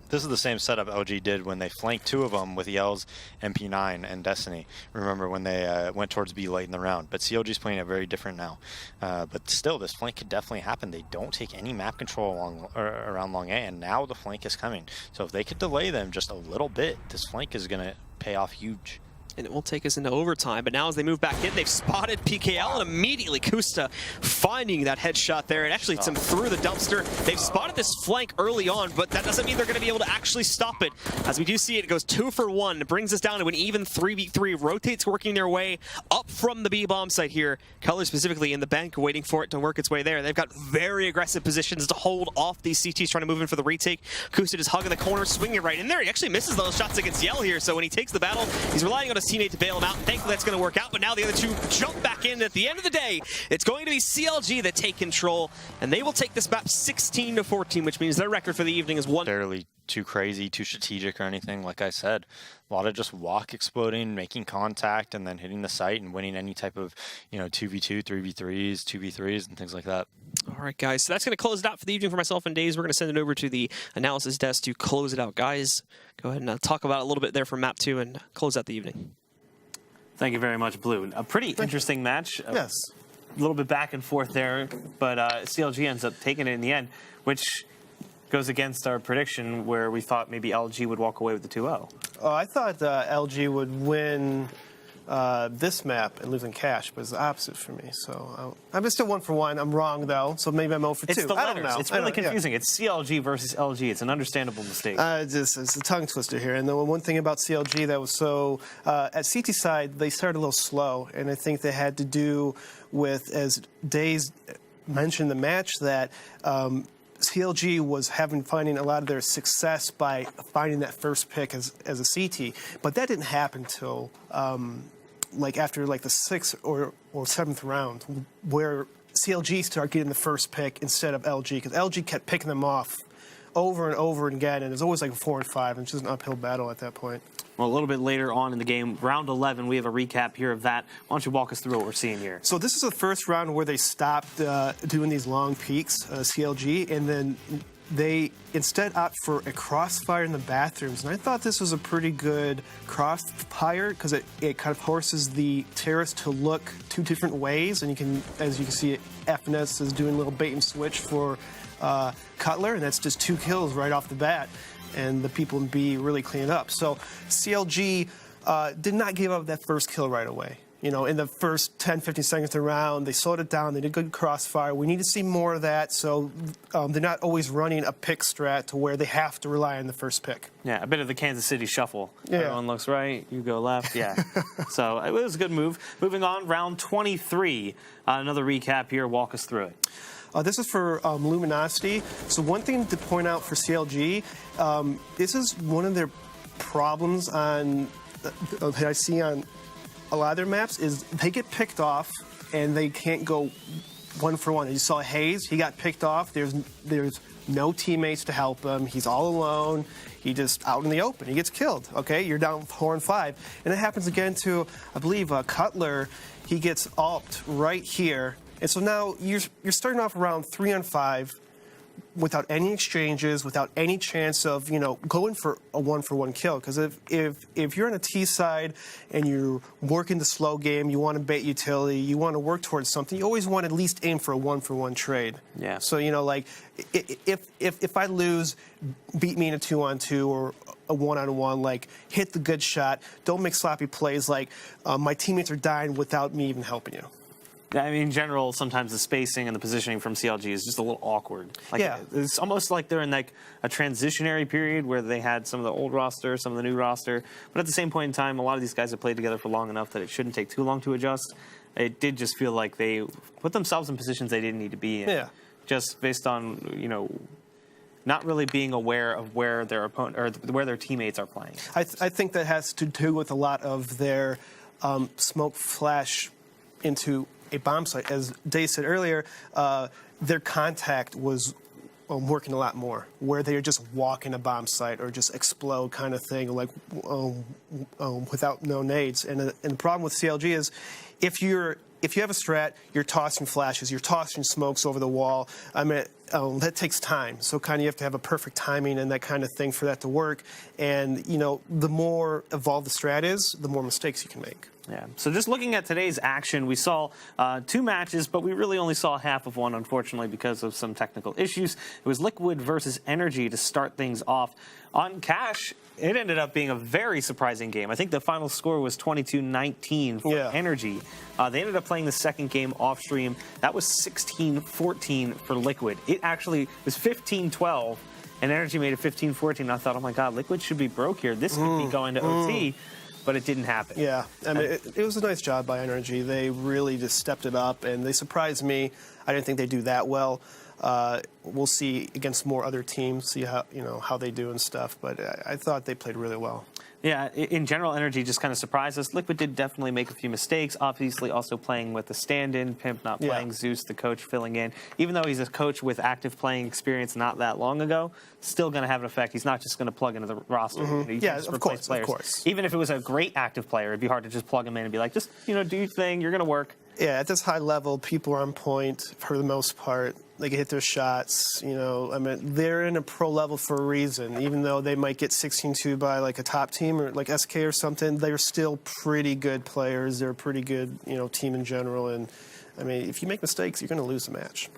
This is the same setup LG did when they flanked 2 of them with Yell's MP9 and Destiny. Remember when they went towards B late in the round. But CLG's playing it very different now. But still, this flank could definitely happen. They don't take any map control around long A, and now the flank is coming. So if they could delay them just a little bit, this flank is going to pay off huge. And it will take us into overtime. But now as they move back in, they've spotted PKL, and immediately Kusta finding that headshot there. It actually hits him through the dumpster. They've spotted this flank early on, but that doesn't mean they're going to be able to actually stop it. As we do see it goes 2 for 1. It brings us down to an even 3v3. Rotates working their way up from the B bomb site here. Color specifically in the bank, waiting for it to work its way there. They've got very aggressive positions to hold off these CTs trying to move in for the retake. Kusta just hugging the corner, swinging right in there. He actually misses those shots against Yell here, so when he takes the battle, he's relying on his teammate to bail him out. And thankfully that's going to work out, but now the other two jump back in. At the end of the day, it's going to be CLG that take control, and they will take this map 16-14, which means their record for the evening is 1. Barely too crazy, too strategic or anything. Like I said, a lot of just walk exploding, making contact, and then hitting the site and winning any type of, 2v2, 3v3s, 2v3s, and things like that. All right, guys, so that's going to close it out for the evening for myself and Daze. We're going to send it over to the analysis desk to close it out. Guys, go ahead and talk about it a little bit there for map 2 and close out the evening. Thank you very much, Blue. A pretty interesting match. Yes. A little bit back and forth there, but CLG ends up taking it in the end, which goes against our prediction where we thought maybe LG would walk away with the 2-0. Oh, I thought LG would win this map and lose in cash, but it's the opposite for me. So I'm just still 1 for 1. I'm wrong, though, so maybe I'm 0 for 2. It's the I don't letters. know. It's really confusing. Yeah. It's CLG versus LG. It's an understandable mistake. It's a tongue twister here. And the one thing about CLG that was so... at CT side, they started a little slow, and I think they had to do with, as Daze mentioned in the match, that... CLG was finding a lot of their success by finding that first pick as a CT, but that didn't happen till after the 6th or 7th round, where CLG started getting the first pick instead of LG, because LG kept picking them off over and over again, and it was always like a 4 and 5, and it's just an uphill battle at that point. Well, a little bit later on in the game, round 11, we have a recap here of that. Why don't you walk us through what we're seeing here? So this is the first round where they stopped doing these long peaks, CLG, and then they instead opt for a crossfire in the bathrooms. And I thought this was a pretty good crossfire because it kind of forces the terrorists to look 2 different ways. And as you can see, FNS is doing a little bait and switch for Cutler, and that's just 2 kills right off the bat. And the people in B really clean it up. So CLG did not give up that first kill right away. In the first 10, 15 seconds of the round, they slowed it down. They did good crossfire. We need to see more of that, so they're not always running a pick strat to where they have to rely on the first pick. Yeah, a bit of the Kansas City shuffle. Yeah. Everyone looks right, you go left. Yeah. So it was a good move. Moving on, round 23. Another recap here. Walk us through it. This is for Luminosity. So one thing to point out for CLG, this is one of their problems that I see on a lot of their maps is they get picked off and they can't go 1 for 1. You saw Hayes, he got picked off. There's no teammates to help him. He's all alone. He just out in the open. He gets killed. Okay, you're down 4 and 5. And it happens again to, I believe, Cutler. He gets ulted right here. And so now you're starting off around 3 on 5 without any exchanges, without any chance of, going for a 1 for 1 kill. Because if you're on a T side and you're working the slow game, you want to bait utility, you want to work towards something, you always want to at least aim for a 1 for 1 trade. Yeah. So, if I lose, beat me in a 2-on-2 or a 1-on-1, hit the good shot, don't make sloppy plays my teammates are dying without me even helping you. I mean, in general, sometimes the spacing and the positioning from CLG is just a little awkward. Yeah. It's almost like they're in a transitionary period where they had some of the old roster, some of the new roster. But at the same point in time, a lot of these guys have played together for long enough that it shouldn't take too long to adjust. It did just feel like they put themselves in positions they didn't need to be in. Yeah. Just based on, not really being aware of where their opponent or where their teammates are playing. I think that has to do with a lot of their smoke flash into a bomb site. As Dave said earlier, their contact was working a lot more, where they're just walking a bomb site or just explode kind of thing, without no nades. And the problem with CLG is if you have a strat, you're tossing flashes, you're tossing smokes over the wall. That takes time. So kind of you have to have a perfect timing and that kind of thing for that to work. And, the more evolved the strat is, the more mistakes you can make. Yeah. So just looking at today's action, we saw 2 matches, but we really only saw half of one, unfortunately, because of some technical issues. It was Liquid versus Energy to start things off. On Cash, it ended up being a very surprising game. I think the final score was 22-19 for Energy. They ended up playing the second game off stream. That was 16-14 for Liquid. It actually was 15-12, and Energy made it 15-14. I thought, oh my God, Liquid should be broke here. This could be going to OT. But it didn't happen. Yeah, I mean, it was a nice job by Energy. They really just stepped it up, and they surprised me. I didn't think they'd do that well. We'll see against more other teams, see how they do and stuff. But I thought they played really well. Yeah, in general, Energy just kind of surprised us. Liquid did definitely make a few mistakes. Obviously, also playing with the stand-in, Pimp not playing, Zeus, the coach, filling in. Even though he's a coach with active playing experience not that long ago, still going to have an effect. He's not just going to plug into the roster. Yeah, of course. Even if it was a great active player, it'd be hard to just plug him in and be like, just do your thing. You're going to work. Yeah, at this high level, people are on point for the most part. They can hit their shots. I mean, they're in a pro level for a reason. Even though they might get 16-2 by like a top team or like SK or something, they're still pretty good players. They're a pretty good, team in general. And I mean, if you make mistakes, you're going to lose the match.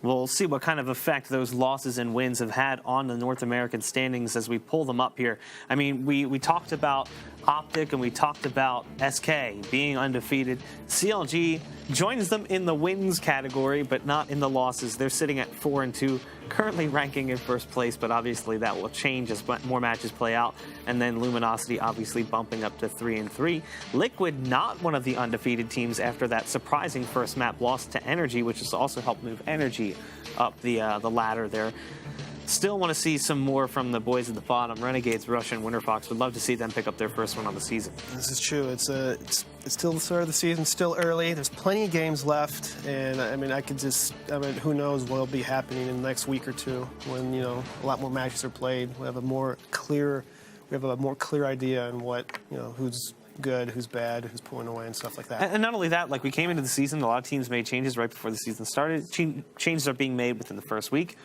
We'll see what kind of effect those losses and wins have had on the North American standings as we pull them up here. I mean, we talked about Optic and we talked about SK being undefeated. CLG joins them in the wins category, but not in the losses. They're sitting at 4-2, currently ranking in first place, but obviously that will change as more matches play out. And then Luminosity obviously bumping up to 3-3. Liquid not one of the undefeated teams after that surprising first map loss to Energy, which has also helped move Energy up the ladder there. Still want to see some more from the boys at the bottom. Renegades, Russian, Winterfox. Would love to see them pick up their first one on the season. This is true. It's still the start of the season, still early. There's plenty of games left, and I mean, who knows what'll be happening in the next week or two when a lot more matches are played. We have a more clear idea on what who's good, who's bad, who's pulling away, and stuff like that. And not only that, like we came into the season, a lot of teams made changes right before the season started. Changes are being made within the first week.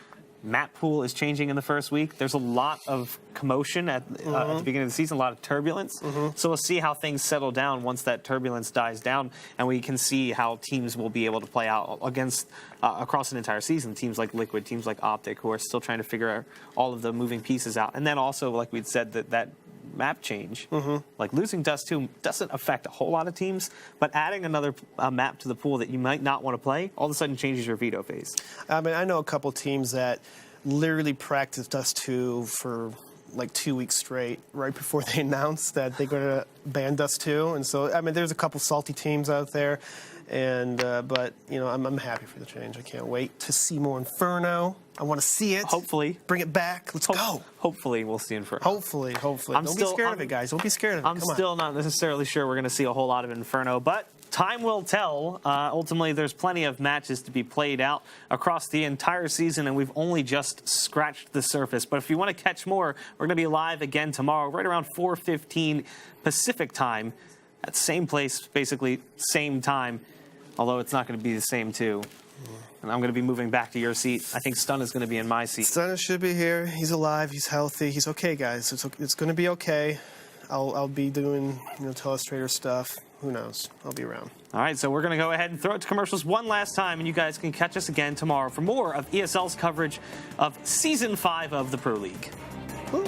Map pool is changing in the first week. There's a lot of commotion at the beginning of the season, a lot of turbulence. So we'll see how things settle down once that turbulence dies down, and we can see how teams will be able to play out against across an entire season. Teams like Liquid, teams like Optic, who are still trying to figure out all of the moving pieces out. And then also, like we'd said, that map change, like losing Dust 2 doesn't affect a whole lot of teams, but adding another map to the pool that you might not want to play all of a sudden changes your veto phase. I mean, I know a couple teams that literally practiced Dust 2 for like 2 weeks straight right before they announced that they're going to ban Dust 2. And so, I mean, there's a couple salty teams out there. And but I'm happy for the change. I can't wait to see more Inferno. I want to see it. Hopefully, bring it back. Let's go. Hopefully, we'll see Inferno. Hopefully. Don't be scared of it, guys. Don't be scared of it. I'm still not necessarily sure we're going to see a whole lot of Inferno, but time will tell. Ultimately, there's plenty of matches to be played out across the entire season, and we've only just scratched the surface. But if you want to catch more, we're going to be live again tomorrow, right around 4:15 Pacific time, at same place, basically same time. Although it's not going to be the same, too. And I'm going to be moving back to your seat. I think Stun is going to be in my seat. Stun should be here. He's alive. He's healthy. He's okay, guys. It's going to be okay. I'll be doing Telestrator stuff. Who knows? I'll be around. All right, so we're going to go ahead and throw it to commercials one last time, and you guys can catch us again tomorrow for more of ESL's coverage of Season 5 of the Pro League. Woo.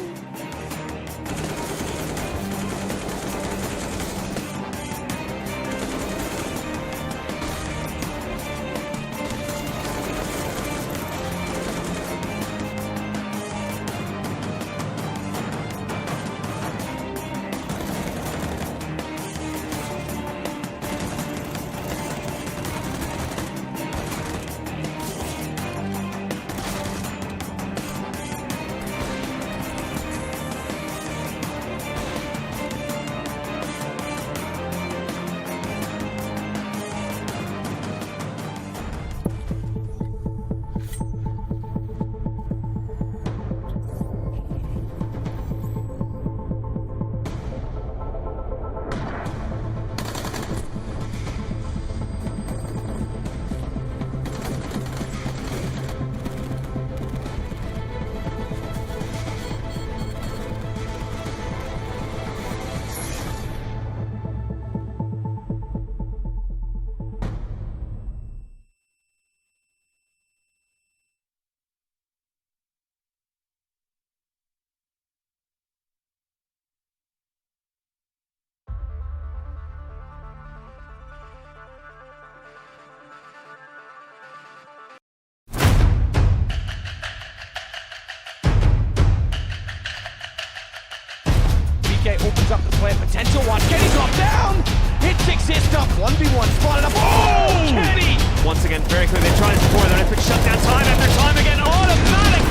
up the plant potential. Watch Kenny drop down. Hits exist up. 1v1 spotted up. Oh, Kenny! Once again, very quickly, they tried it before. They're going to shut down time after time again. Automatic!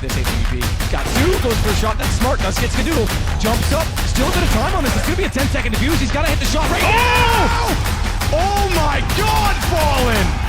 This AWP got two, goes for a shot. That's smart. Does get Skadoodle. Jumps up. Still a bit of time on this. It's going to be a 10-second defuse. He's got to hit the shot right now. Oh my God, Fallen!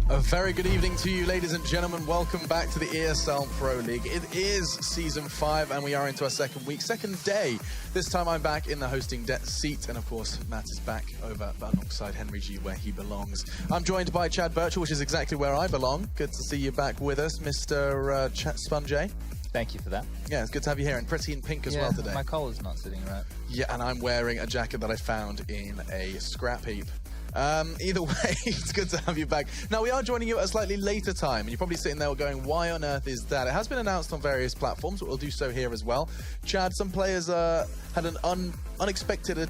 A very good evening to you, ladies and gentlemen. Welcome back to the ESL Pro League. It is Season 5, and we are into our second week, second day. This time I'm back in the hosting seat, and of course, Matt is back over alongside Henry G, where he belongs. I'm joined by Chad Birchall, which is exactly where I belong. Good to see you back with us, Mr. Sponjay. Thank you for that. Yeah, it's good to have you here, and pretty in pink as well today. My collar's not sitting right. Yeah, and I'm wearing a jacket that I found in a scrap heap Either way, it's good to have you back. Now, we are joining you at a slightly later time, and you're probably sitting there going, why on earth is that? It has been announced on various platforms, but we'll do so here as well. Chad, some players had an unexpected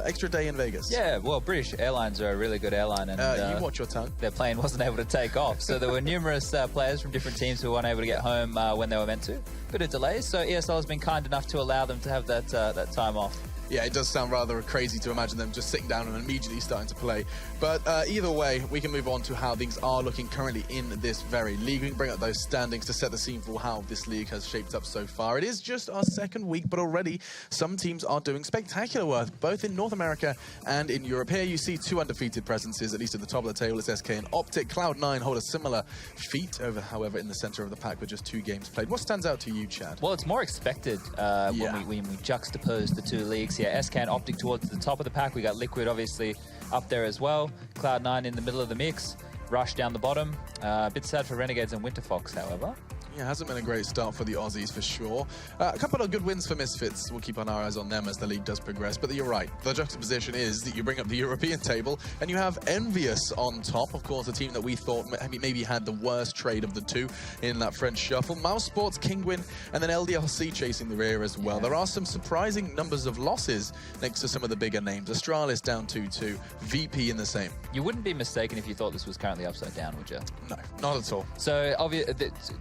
extra day in Vegas. Yeah, well, British Airlines are a really good airline, and you watch your tongue. Their plane wasn't able to take off, so there were numerous players from different teams who weren't able to get home when they were meant to. Bit of delays, so ESL has been kind enough to allow them to have that time off. Yeah, it does sound rather crazy to imagine them just sitting down and immediately starting to play. But either way, we can move on to how things are looking currently in this very league. We can bring up those standings to set the scene for how this league has shaped up so far. It is just our second week, but already some teams are doing spectacular work, both in North America and in Europe. Here you see two undefeated presences, at least at the top of the table. It's SK and Optic. Cloud9 hold a similar feat, however, in the center of the pack with just 2 games played. What stands out to you, Chad? Well, it's more expected when we juxtapose the two leagues here. SK and Optic towards the top of the pack. We got Liquid obviously up there as well. Cloud9 in the middle of the mix. Rush down the bottom. A bit sad for Renegades and Winterfox, however. Yeah, it hasn't been a great start for the Aussies, for sure. A couple of good wins for Misfits. We'll keep our eyes on them as the league does progress. But you're right. The juxtaposition is that you bring up the European table and you have Envious on top. Of course, a team that we thought maybe had the worst trade of the two in that French shuffle. Mouse Sports, Kingwin, and then LDLC chasing the rear as well. Yeah. There are some surprising numbers of losses next to some of the bigger names. Astralis down 2-2. VP in the same. You wouldn't be mistaken if you thought this was currently upside down, would you? No, not at all. So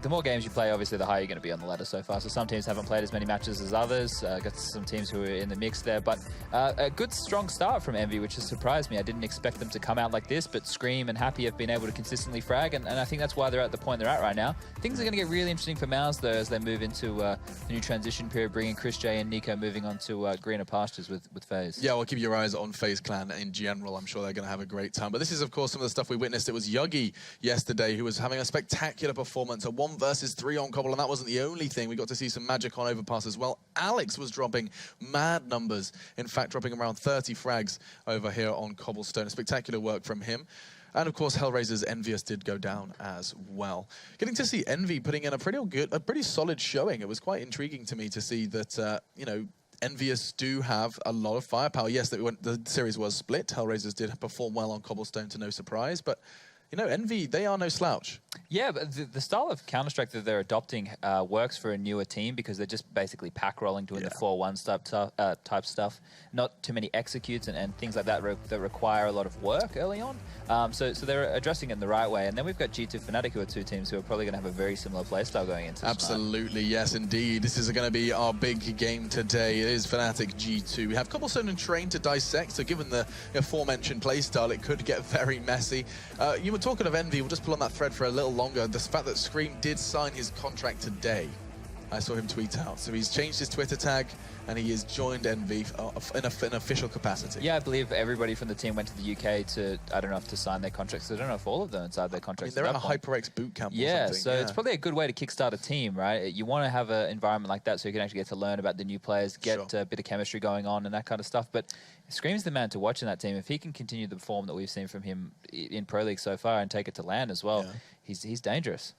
the more games you play, obviously the higher you're going to be on the ladder so far. So some teams haven't played as many matches as others. Got some teams who are in the mix there, but a good strong start from Envy, which has surprised me. I didn't expect them to come out like this, but Scream and Happy have been able to consistently frag, and I think that's why they're at the point they're at right now. Things are going to get really interesting for Mouse though as they move into the new transition period, bringing Chris J and Nico moving on to greener pastures with FaZe. Yeah, well, keep your eyes on FaZe Clan in general. I'm sure they're going to have a great time. But this is, of course, some of the stuff we witnessed. It was Yuggy yesterday who was having a spectacular performance, a 1 versus 3 on Cobble, and that wasn't the only thing. We got to see some magic on Overpass as well. Alex was dropping mad numbers. In fact, dropping around 30 frags over here on Cobblestone. Spectacular work from him. And of course, Hellraiser's Envious did go down as well. Getting to see Envy putting in a pretty solid showing. It was quite intriguing to me to see that, you know, Envious do have a lot of firepower. Yes, the series was split. Hellraisers did perform well on Cobblestone to no surprise, but you know, Envy, they are no slouch. Yeah, but the style of Counter-Strike that they're adopting works for a newer team because they're just basically pack rolling, doing the 4-1 type stuff. Not too many executes and things like that that require a lot of work early on. So they're addressing it in the right way. And then we've got G2 Fnatic, who are 2 teams who are probably going to have a very similar playstyle going into Absolutely, yes, indeed. This is going to be our big game today. It is Fnatic G2. We have Cobblestone and Train to dissect, so given the aforementioned playstyle, it could get very messy. You were talking of Envy, we'll just pull on that thread for a little longer. The fact that Scream did sign his contract today, I saw him tweet out. So he's changed his Twitter tag and he has joined Envy in an official capacity. Yeah, I believe everybody from the team went to the UK to, I don't know if to sign their contracts. I don't know if all of them signed their contracts. I mean, they're at a HyperX boot camp or something. So it's probably a good way to kickstart a team, right? You want to have an environment like that so you can actually get to learn about the new players, get a bit of chemistry going on and that kind of stuff. But Scream's the man to watch in that team. If he can continue the form that we've seen from him in Pro League so far and take it to LAN as well, he's dangerous.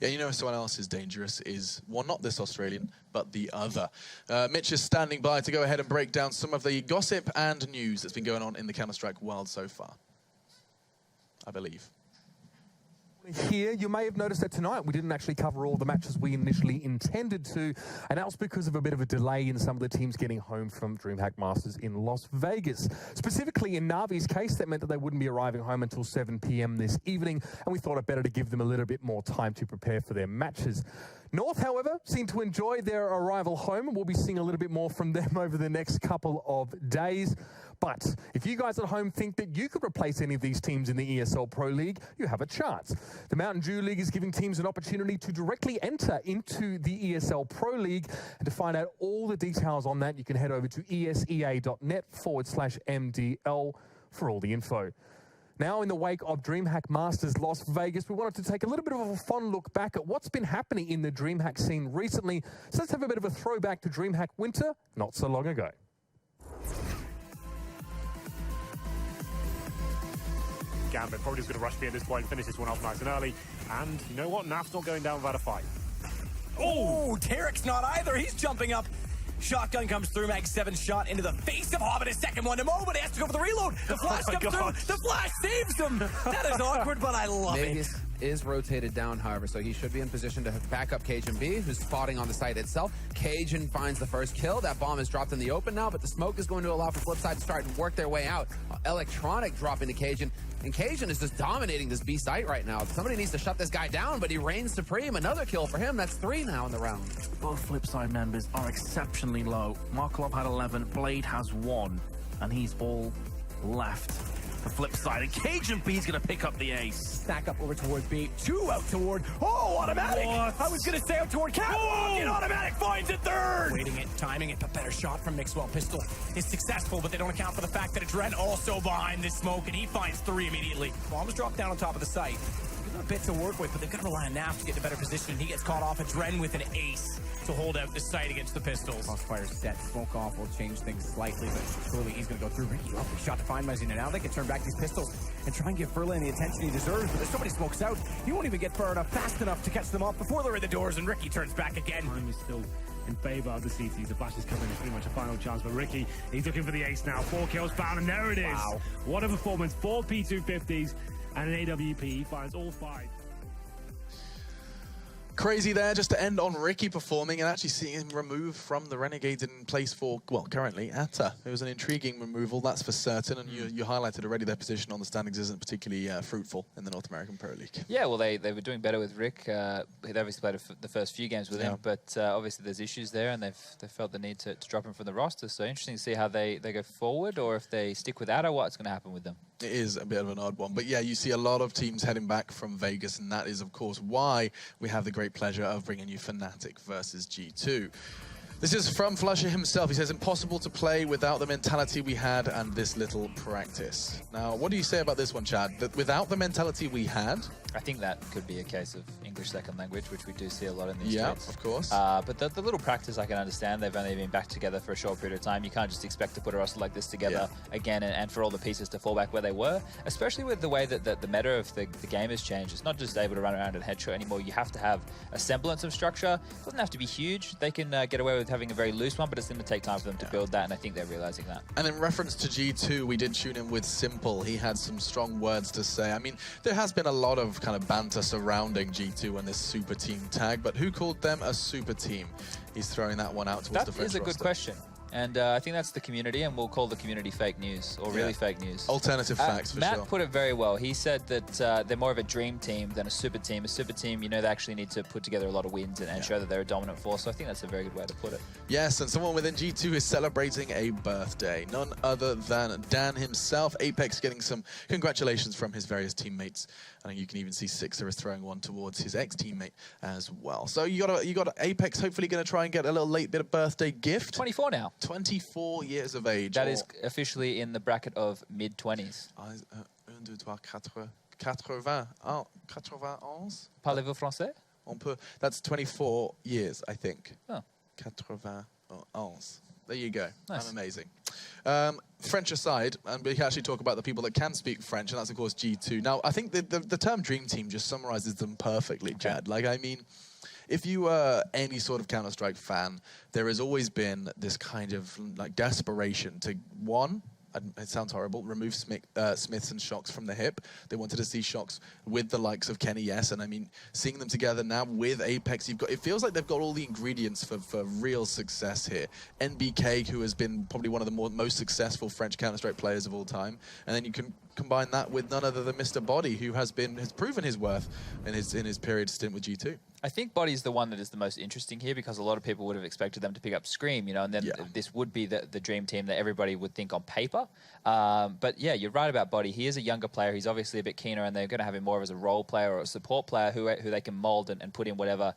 Yeah, you know someone else is dangerous is, well, not this Australian, but the other. Mitch is standing by to go ahead and break down some of the gossip and news that's been going on in the Counter-Strike world so far, I believe. Here, you may have noticed that tonight we didn't actually cover all the matches we initially intended to, and that was because of a bit of a delay in some of the teams getting home from DreamHack Masters in Las Vegas. Specifically in Navi's case, that meant that they wouldn't be arriving home until 7 p.m. this evening, and we thought it better to give them a little bit more time to prepare for their matches. North, however, seemed to enjoy their arrival home, and we'll be seeing a little bit more from them over the next couple of days. But if you guys at home think that you could replace any of these teams in the ESL Pro League, you have a chance. The Mountain Dew League is giving teams an opportunity to directly enter into the ESL Pro League. And to find out all the details on that, you can head over to esea.net/MDL for all the info. Now, in the wake of DreamHack Masters Las Vegas, we wanted to take a little bit of a fun look back at what's been happening in the DreamHack scene recently. So let's have a bit of a throwback to DreamHack Winter not so long ago. Gambit probably just going to rush B at this point, finish this one off nice and early. And you know what? Naf's not going down without a fight. Oh, Tarek's not either. He's jumping up Shotgun comes through, makes 7 shot into the face of Hobbit. A second one to Mo, but he has to go for the reload. The flash comes through. The flash saves him. That is awkward, but I love it. Is rotated down, however, so he should be in position to back up Cajun B, who's spotting on the site itself. Cajun finds the first kill. That bomb is dropped in the open now, but the smoke is going to allow for Flipside to start and work their way out. Electronic dropping to Cajun, and Cajun is just dominating this B site right now. Somebody needs to shut this guy down, but he reigns supreme. Another kill for him. That's 3 now in the round. Both Flipside members are exceptionally low. Markov had 11, Blade has 1, and he's all left. The flip side, and Cajun B's gonna pick up the ace. Stack up over toward B, 2 out toward, automatic! What? I was gonna say out toward Catwalk, and automatic finds it third! Waiting it, timing it, but better shot from Mixwell. Pistol is successful, but they don't account for the fact that it's Ren also behind this smoke, and he finds 3 immediately. Bombs drop down on top of the site. Give them a bit to work with, but they've got to rely on Naf to get in a better position, and he gets caught off. It's Ren with an ace to hold out the site against the pistols. Crossfire set, smoke off will change things slightly, but clearly he's going to go through. Ricky, lovely shot to find Mazina. Now they can turn back these pistols and try and give Furlan the attention he deserves, but there's so many smokes out. He won't even get far enough, fast enough to catch them off before they're in the doors, and Ricky turns back again. Time is still in favor of the CTs. The flash is coming. It's pretty much a final chance for Ricky. He's looking for the ace now. 4 kills found, and there it is. Wow. What a performance. 4 P250s and an AWP. He finds all 5. Crazy there, just to end on Ricky performing and actually seeing him removed from the Renegades in place for, well, currently, Atta. It was an intriguing removal, that's for certain, and you highlighted already their position on the standings isn't particularly fruitful in the North American Pro League. Yeah, well, they were doing better with Rick. He'd obviously played the first few games with him, but obviously there's issues there, and they've felt the need to drop him from the roster. So interesting to see how they go forward, or if they stick with Atta, what's going to happen with them. It is a bit of an odd one, but yeah, you see a lot of teams heading back from Vegas, and that is, of course, why we have the great pleasure of bringing you Fnatic versus G2. This is from Flusher himself. He says, impossible to play without the mentality we had and this little practice. Now, what do you say about this one, Chad? That without the mentality we had? I think that could be a case of English second language, which we do see a lot in these Yeah, streets. of course. But the little practice I can understand. They've only been back together for a short period of time. You can't just expect to put a roster like this together again and for all the pieces to fall back where they were, especially with the way that the meta of the game has changed. It's not just able to run around and headshot anymore. You have to have a semblance of structure. It doesn't have to be huge. They can get away with having a very loose one, but it's going to take time for them to build that, and I think they're realizing that. And in reference to G2, we did tune in with Simple. He had some strong words to say. I mean, there has been a lot of kind of banter surrounding G2 and this super team tag, but who called them a super team? He's throwing that one out towards the French That is a good question. And I think that's the community, and we'll call the community fake news, or really fake news. Alternative facts, for Matt sure. put it very well. He said that they're more of a dream team than a super team. A super team, you know, they actually need to put together a lot of wins and show that they're a dominant force. So I think that's a very good way to put it. Yes, and someone within G2 is celebrating a birthday. None other than Dan himself. Apex getting some congratulations from his various teammates. I think you can even see Sixer is throwing one towards his ex-teammate as well. So you got Apex hopefully going to try and get a little late bit of birthday gift. 24 now. 24 years of age. That is officially in the bracket of mid-20s. 1, 2, 3, 4, 80. 91? Parlez-vous français? On peut. That's 24 years, I think. Oh. 91. There you go. Nice. I'm amazing. French aside, and we can actually talk about the people that can speak French, and that's, of course, G2. Now, I think the term Dream Team just summarizes them perfectly, Chad. Like, I mean, if you are any sort of Counter-Strike fan, there has always been this kind of, like, desperation to, one, it sounds horrible, remove Smiths and Shocks from the hip. They wanted to see Shocks with the likes of Kenny Yes, and I mean, seeing them together now with Apex, it feels like they've got all the ingredients for real success here. NBK, who has been probably one of the most successful French Counter-Strike players of all time, and then you can combine that with none other than Mr. Body, who has proven his worth in his period stint with G2. I think Body's the one that is the most interesting here, because a lot of people would have expected them to pick up Scream, you know, and then this would be the dream team that everybody would think on paper. But yeah, you're right about Body. He is a younger player. He's obviously a bit keener, and they're going to have him more as a role player or a support player who they can mold and put in whatever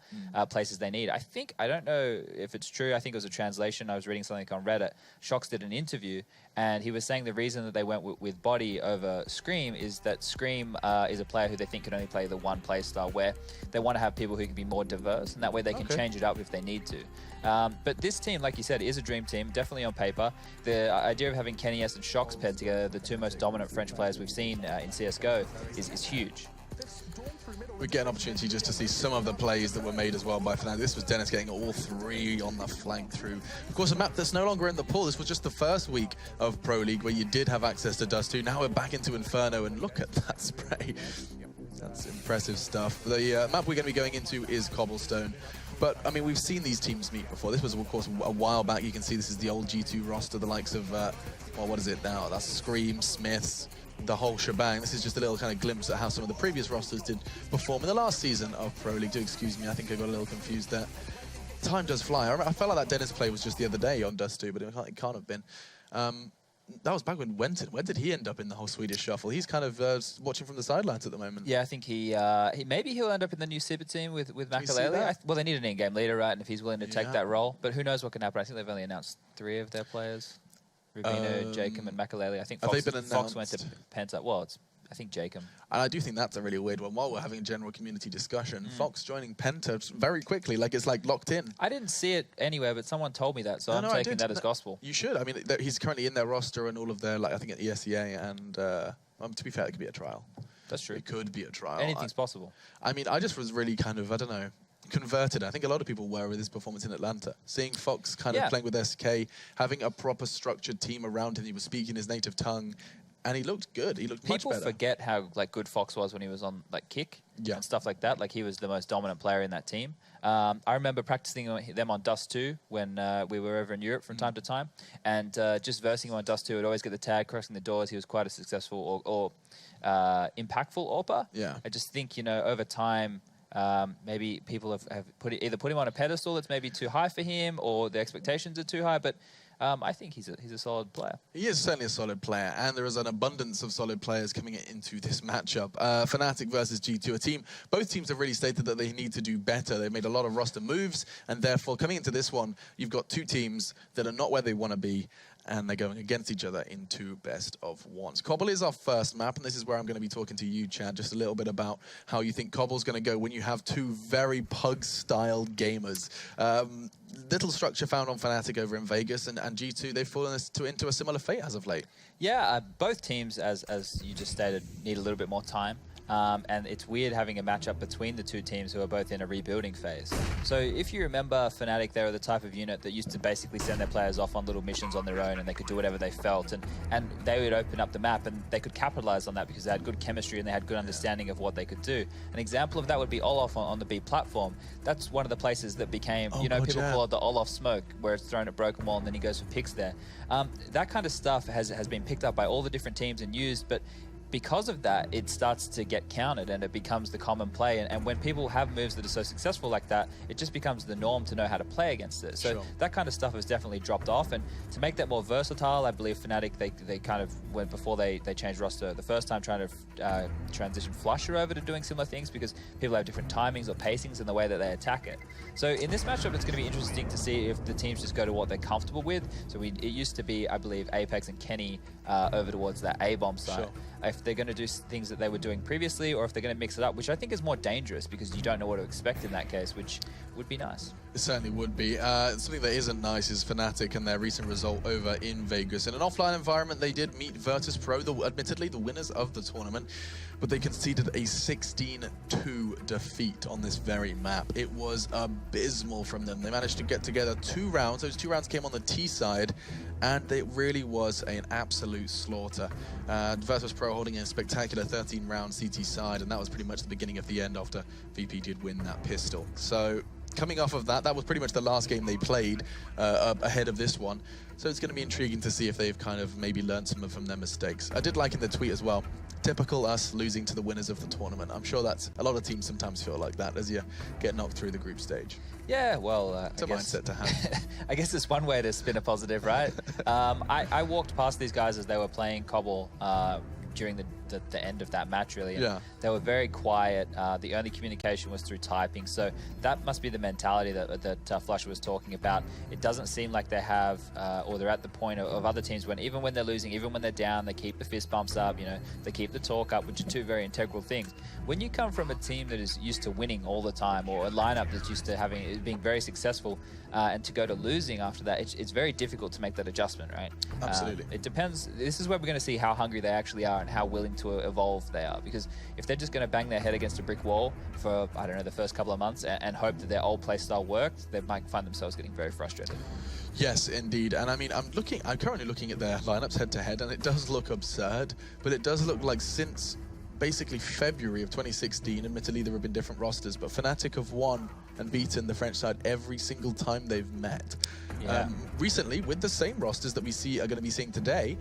places they need. I don't know if it's true. I think it was a translation. I was reading something on Reddit. Shox did an interview, and he was saying the reason that they went with Body over Scream is that Scream is a player who they think can only play the one play style, where they want to have people who can be more diverse, and that way they can change it up if they need to. But this team, like you said, is a dream team, definitely on paper. The idea of having Kenny S and Shox paired together, the two most dominant French players we've seen in CSGO, is huge. We get an opportunity just to see some of the plays that were made as well by Fnatic. This was Dennis getting all three on the flank through. Of course, a map that's no longer in the pool. This was just the first week of Pro League where you did have access to Dust 2. Now we're back into Inferno, and look at that spray. That's impressive stuff. The map we're going to be going into is Cobblestone. But, I mean, we've seen these teams meet before. This was, of course, a while back. You can see this is the old G2 roster, the likes of, well, what is it now? That's Scream, Smiths, the whole shebang. This is just a little kind of glimpse at how some of the previous rosters did perform in the last season of Pro League. Do excuse me, I think I got a little confused there. Time does fly. I felt like that Dennis play was just the other day on Dust 2, but it can't have been. That was back when Where did he end up in the whole Swedish shuffle? He's kind of watching from the sidelines at the moment. Yeah, I think maybe he'll end up in the new Super team with Makalele. Well, they need an in-game leader, right? And if he's willing to take that role, but who knows what can happen? I think they've only announced 3 of their players: Rubino, Jacob, and Makalele. I think Fox went to Penta. Well, I think Jacob. And I do think that's a really weird one. While we're having a general community discussion, Fox joining Penta very quickly, like it's like locked in. I didn't see it anywhere, but someone told me that, so I'm taking that as gospel. You should. I mean, he's currently in their roster and all of their, like I think at ESEA, and to be fair, it could be a trial. That's true. It could be a trial. Anything's possible. I mean, I just was really kind of, I don't know, converted. I think a lot of people were with his performance in Atlanta. Seeing Fox kind of playing with SK, having a proper structured team around him, he was speaking his native tongue. And he looked good. He looked much better. People forget how good Fox was when he was on Kick and stuff like that. Like he was the most dominant player in that team. I remember practicing them on Dust 2 when we were over in Europe from time to time, and just versing him on Dust 2 would always get the tag, crossing the doors. He was quite a successful or impactful AWPer. Yeah. I just think over time. Maybe people have either put him on a pedestal that's maybe too high for him, or the expectations are too high. But I think he's a solid player. He is certainly a solid player, and there is an abundance of solid players coming into this matchup. Fnatic versus G2, both teams have really stated that they need to do better. They've made a lot of roster moves, and therefore coming into this one, you've got 2 teams that are not where they want to be, and they're going against each other in 2 best-of-1s. Cobble is our first map, and this is where I'm going to be talking to you, Chad, just a little bit about how you think Cobble's going to go when you have 2 very pug-style gamers. Little structure found on Fnatic over in Vegas, and G2, they've fallen into a similar fate as of late. Yeah, both teams, as you just stated, need a little bit more time. And it's weird having a matchup between the 2 teams who are both in a rebuilding phase. So if you remember Fnatic, they were the type of unit that used to basically send their players off on little missions on their own, and they could do whatever they felt, and they would open up the map, and they could capitalize on that because they had good chemistry and they had good understanding of what they could do. An example of that would be Olaf on the B platform. That's one of the places that became, people call it the Olaf smoke, where it's thrown at Broken Wall and then he goes for picks there. That kind of stuff has been picked up by all the different teams and used, but because of that, it starts to get counted and it becomes the common play. And when people have moves that are so successful like that, it just becomes the norm to know how to play against it. So that kind of stuff has definitely dropped off. And to make that more versatile, I believe Fnatic, they kind of went before they changed roster the first time, trying to transition Flusher over to doing similar things because people have different timings or pacings in the way that they attack it. So in this matchup, it's going to be interesting to see if the teams just go to what they're comfortable with. So it used to be, I believe, Apex and Kenny over towards that A-bomb side. If they're going to do things that they were doing previously, or if they're going to mix it up, which I think is more dangerous because you don't know what to expect in that case, which would be nice. It certainly would be. Something that isn't nice is Fnatic and their recent result over in Vegas. In an offline environment, they did meet Virtus Pro, admittedly the winners of the tournament, but they conceded a 16-2 defeat on this very map. It was abysmal from them. They managed to get together 2 rounds. Those 2 rounds came on the T side, and it really was an absolute slaughter. Virtus Pro holding a spectacular 13-round CT side, and that was pretty much the beginning of the end after VP did win that pistol. So coming off of that, that was pretty much the last game they played ahead of this one. So it's going to be intriguing to see if they've kind of maybe learned some from their mistakes. I did like in the tweet as well, typical us losing to the winners of the tournament. I'm sure that's a lot of teams sometimes feel like that as you get knocked through the group stage. Yeah, well, it's a mindset to have. I guess it's one way to spin a positive, right? I walked past these guys as they were playing Cobble during the end of that match, really. And they were very quiet. The only communication was through typing. So that must be the mentality that Flusher was talking about. It doesn't seem like they have, or they're at the point of other teams when even when they're losing, even when they're down, they keep the fist bumps up, they keep the talk up, which are 2 very integral things. When you come from a team that is used to winning all the time, or a lineup that's used to being very successful, and to go to losing after that, it's very difficult to make that adjustment, right? Absolutely. It depends. This is where we're going to see how hungry they actually are and how willing to evolve they are. Because if they're just going to bang their head against a brick wall for, I don't know, the first couple of months and hope that their old playstyle works, they might find themselves getting very frustrated. Yes, indeed. And I mean, I'm currently looking at their lineups head to head, and it does look absurd, but it does look like since basically February of 2016, admittedly there have been different rosters, but Fnatic have won and beaten the French side every single time they've met. Yeah. Recently, with the same rosters that we are going to be seeing today,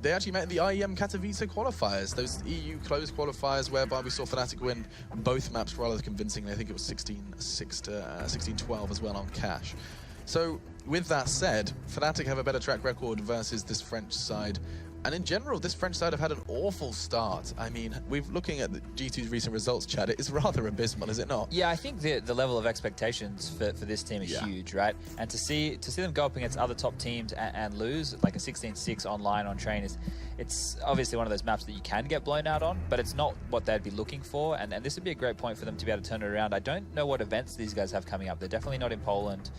they actually met in the IEM Katowice qualifiers, those EU closed qualifiers whereby we saw Fnatic win both maps rather convincingly. I think it was 16-6 to 16-12 as well on cash. So with that said, Fnatic have a better track record versus this French side. And in general, this French side have had an awful start. I mean, we're looking at the G2's recent results, Chad. It is rather abysmal, is it not? Yeah, I think the level of expectations for this team is huge, right? And to see them go up against other top teams and lose, like a 16-6 online on train, it's obviously one of those maps that you can get blown out on, but it's not what they'd be looking for. And this would be a great point for them to be able to turn it around. I don't know what events these guys have coming up. They're definitely not in Poland.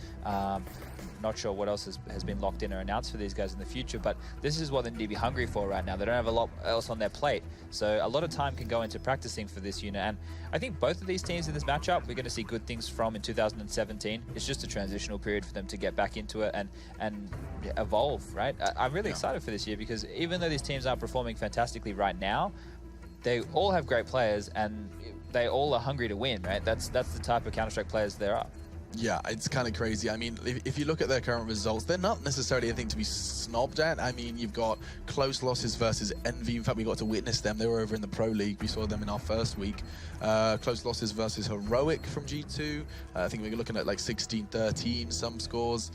Not sure what else has been locked in or announced for these guys in the future, but this is what they need to be hungry for right now. They don't have a lot else on their plate, so a lot of time can go into practicing for this unit. And I think both of these teams in this matchup we're going to see good things from in 2017. It's just a transitional period for them to get back into it and evolve, right? I'm really excited for this year because even though these teams aren't performing fantastically right now, they all have great players and they all are hungry to win, right? That's the type of Counter-Strike players there are. Yeah, it's kind of crazy. I mean, if you look at their current results, they're not necessarily anything to be snobbed at. I mean, you've got close losses versus Envy. In fact, we got to witness them. They were over in the Pro League. We saw them in our first week. Close losses versus Heroic from G2. I think we're looking at like 16-13, some scores.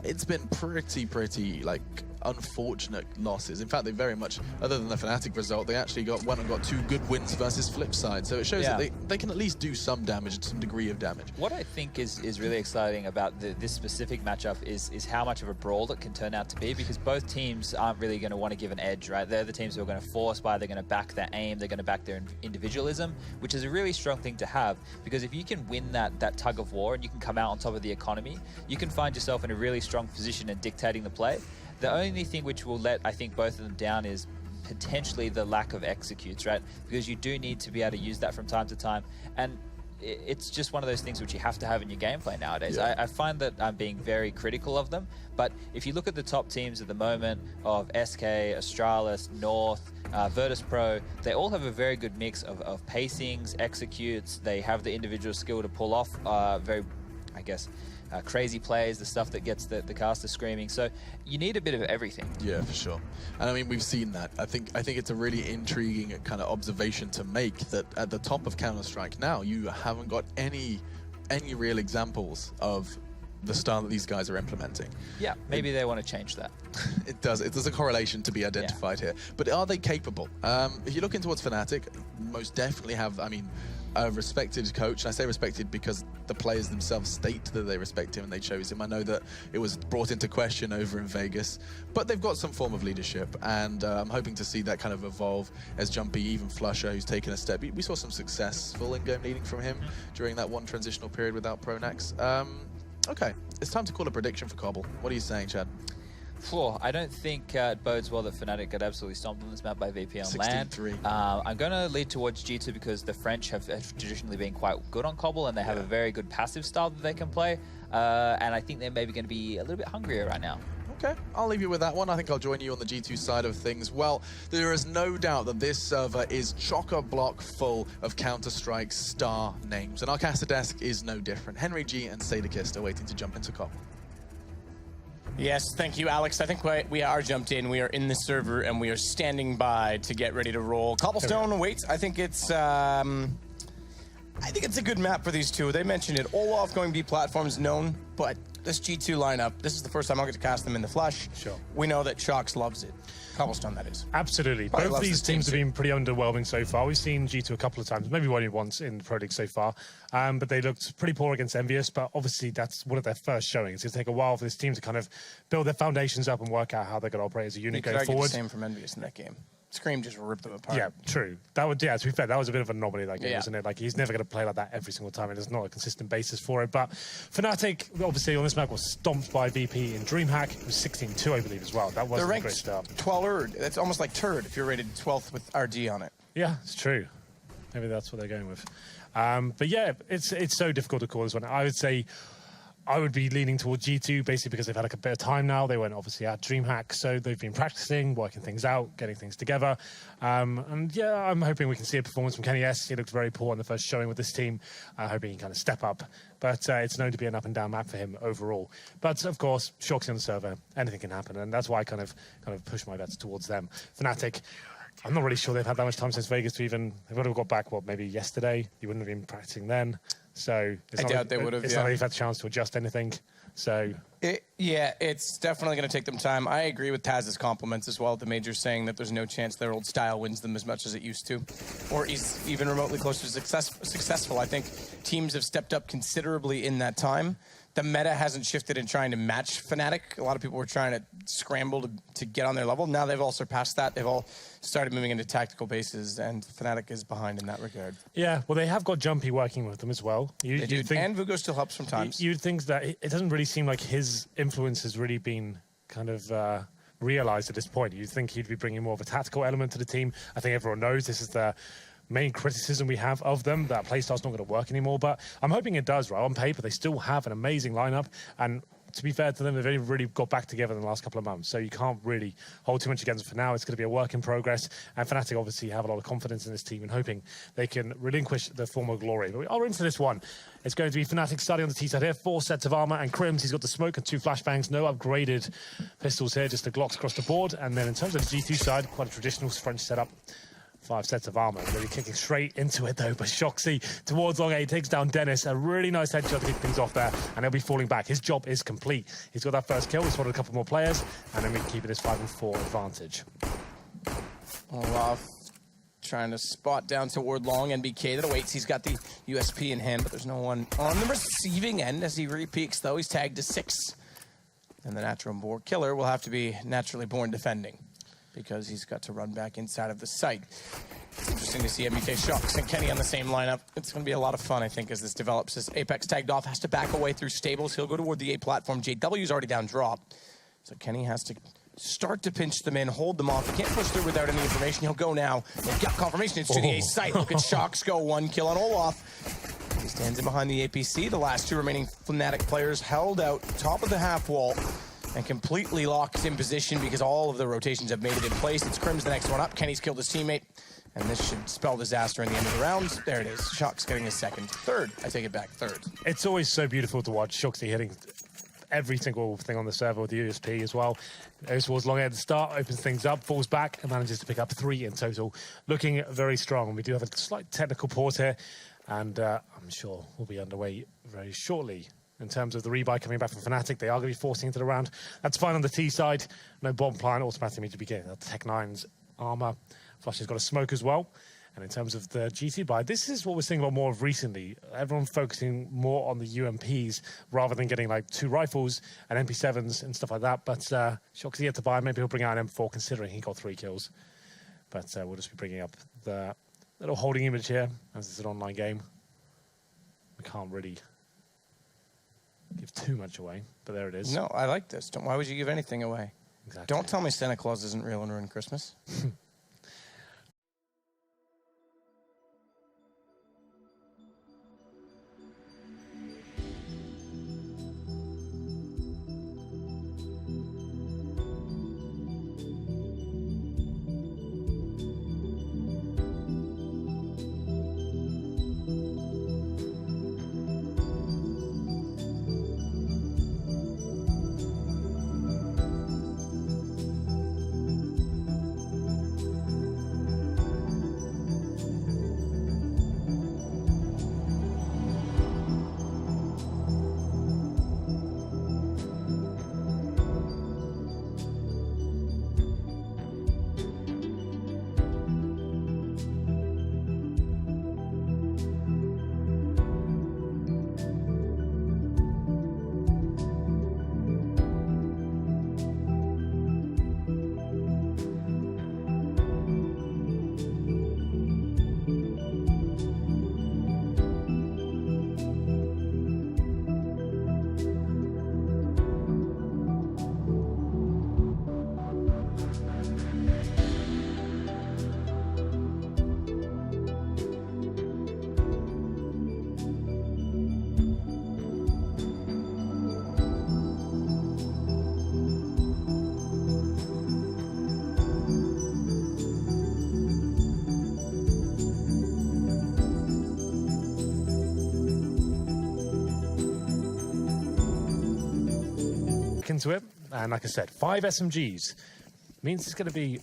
It's been pretty, like, unfortunate losses. In fact, they very much, other than the Fnatic result, they actually got 2 good wins versus Flipside. So it shows that they can at least do some damage, some degree of damage. What I think is really exciting about this specific matchup is how much of a brawl it can turn out to be, because both teams aren't really going to want to give an edge, right? They're the teams who are going to force by, they're going to back their aim, they're going to back their individualism, which is a really strong thing to have, because if you can win that tug of war and you can come out on top of the economy, you can find yourself in a really strong position in dictating the play. The only thing which will let, I think, both of them down is potentially the lack of executes, right? Because you do need to be able to use that from time to time. And it's just one of those things which you have to have in your gameplay nowadays. Yeah. I find that I'm being very critical of them, but if you look at the top teams at the moment of SK, Astralis, North, Virtus Pro, they all have a very good mix of pacings, executes. They have the individual skill to pull off very, I guess, crazy plays, the stuff that gets the caster screaming. So you need a bit of everything. Yeah, for sure. And I mean, we've seen that. I think it's a really intriguing kind of observation to make that at the top of Counter-Strike now, you haven't got any real examples of the style that these guys are implementing. Yeah, maybe they want to change that. It does. There's a correlation to be identified here. But are they capable? If you look in towards Fnatic, most definitely have, I mean, a respected coach, and I say respected because the players themselves state that they respect him and they chose him. I know that it was brought into question over in Vegas, but they've got some form of leadership, and I'm hoping to see that kind of evolve as Jumpy, even Flusher, who's taken a step. We saw some successful in-game leading from him during that one transitional period without Pronax. Okay, it's time to call a prediction for Cobble. What are you saying, Chad? I don't think it bodes well that Fnatic got absolutely stomped on this map by VP on land. 16-3. I'm going to lead towards G2 because the French have traditionally been quite good on Cobble, and they have a very good passive style that they can play. And I think they're maybe going to be a little bit hungrier right now. Okay, I'll leave you with that one. I think I'll join you on the G2 side of things. Well, there is no doubt that this server is chock-a-block full of Counter-Strike star names, and our caster desk is no different. Henry G and Sadakist are waiting to jump into Cobble. Yes, thank you, Alex. I think we are jumped in. We are in the server, and we are standing by to get ready to roll. Cobblestone waits. I think it's a good map for these two. They mentioned it. Olaf going to be platforms known, but this G2 lineup, this is the first time I'll get to cast them in the flesh. Sure. We know that Shox loves it. Cobblestone, that is. Absolutely. Probably Both loves these this team teams have too. been pretty underwhelming so far. We've seen G2 a couple of times, maybe only once in the Pro League so far, but they looked pretty poor against Envious, but obviously that's one of their first showings. It's going to take a while for this team to kind of build their foundations up and work out how they're going to operate as a unit going forward. The same from Envious in that game. Scream just ripped them apart. Yeah, true. To be fair, that was a bit of an anomaly that game, Yeah. wasn't it? Like, he's never going to play like that every single time, and there's not a consistent basis for it. But Fnatic, obviously, on this map was stomped by VP in DreamHack. It was 16-2, I believe, as well. That wasn't a great ranked start. 12th. That's almost like turd if you're rated 12th with RD on it. Yeah, it's true. Maybe that's what they're going with. But yeah, it's so difficult to call this one. I would say I would be leaning towards G2 basically because they've had a bit of time now. They went obviously at DreamHack, so they've been practicing, working things out, getting things together. And yeah, I'm hoping we can see a performance from Kenny S. He looked very poor in the first showing with this team. Hoping he can kind of step up. But it's known to be an up and down map for him overall. But of course, Shoxy on the server, anything can happen, and that's why I kind of push my bets towards them. Fnatic, I'm not really sure they've had that much time since Vegas to even. They would have got back, what, maybe yesterday? You wouldn't have been practicing then. So I doubt they would have. It's not like you've had a chance to adjust anything. So yeah, it's definitely going to take them time. I agree with Taz's compliments as well. The major saying that there's no chance their old style wins them as much as it used to, or is even remotely close to successful. I think teams have stepped up considerably in that time. The meta hasn't shifted in trying to match Fnatic. A lot of people were trying to scramble to get on their level. Now they've all surpassed that. They've all started moving into tactical bases, and Fnatic is behind in that regard. Yeah, well, they have got Jumpy working with them as well. They do, and Vugo still helps sometimes. You'd think that it doesn't really seem like his influence has really been kind of realized at this point. You'd think he'd be bringing more of a tactical element to the team. I think everyone knows this is the main criticism we have of them, that playstyle's not going to work anymore, but I'm hoping it does, right? On paper, they still have an amazing lineup, and to be fair to them, they've only really got back together in the last couple of months, so you can't really hold too much against them for now. It's going to be a work in progress, and Fnatic obviously have a lot of confidence in this team and hoping they can relinquish their former glory. But we are into this one. It's going to be Fnatic starting on the T side here, 4 sets of armor, and Crims, he's got the smoke and 2 flashbangs, no upgraded pistols here, just the Glocks across the board. And then in terms of the G2 side, quite a traditional French setup. 5 sets of armor. Really kicking straight into it though, but Shoxy towards long A takes down Dennis. A really nice headshot to kick things off there, and he'll be falling back. His job is complete. He's got that first kill. He's spotted a couple more players, and then we can keep it his 5-4 advantage. Olaf trying to spot down toward long. NBK that awaits. He's got the USP in hand, but there's no one on the receiving end as he re-peeks though. He's tagged to 6. And the natural born killer will have to be naturally born defending, because he's got to run back inside of the site. It's interesting to see MBK, Shox, and Kenny on the same lineup. It's going to be a lot of fun, I think, as this develops. As Apex tagged off, has to back away through stables. He'll go toward the A platform. JW's already down drop. So Kenny has to start to pinch them in, hold them off. He can't push through without any information. He'll go now. They've got confirmation. It's to the A site. Look at Shox go. 1 kill on Olaf. He stands in behind the APC. The last 2 remaining Fnatic players held out top of the half wall and completely locked in position because all of the rotations have made it in place. It's Crims the next one up. Kenny's killed his teammate, and this should spell disaster in the end of the round. There it is. Shox getting his second. Third. I take it back. Third. It's always so beautiful to watch Shoxy hitting every single thing on the server with the USP as well. Goes towards long A at the start, opens things up, falls back, and manages to pick up 3 in total. Looking very strong. We do have a slight technical pause here, and I'm sure we'll be underway very shortly. In terms of the rebuy coming back from Fnatic, they are going to be forcing into the round. That's fine on the T side. No bomb plant, automatically means to be getting Tech 9's armor. Flush has got a smoke as well. And in terms of the GT buy, this is what we're seeing a lot more of recently. Everyone focusing more on the UMPs rather than getting like 2 rifles and MP7s and stuff like that. But Shoxy yet to buy. Maybe he'll bring out an M4 considering he got 3 kills. But we'll just be bringing up the little holding image here as it's an online game. We can't really give too much away, but there it is. No, I like this. Why would you give anything away? Exactly. Don't tell me Santa Claus isn't real and ruin Christmas. into it. And like I said, 5 SMGs means it's going to be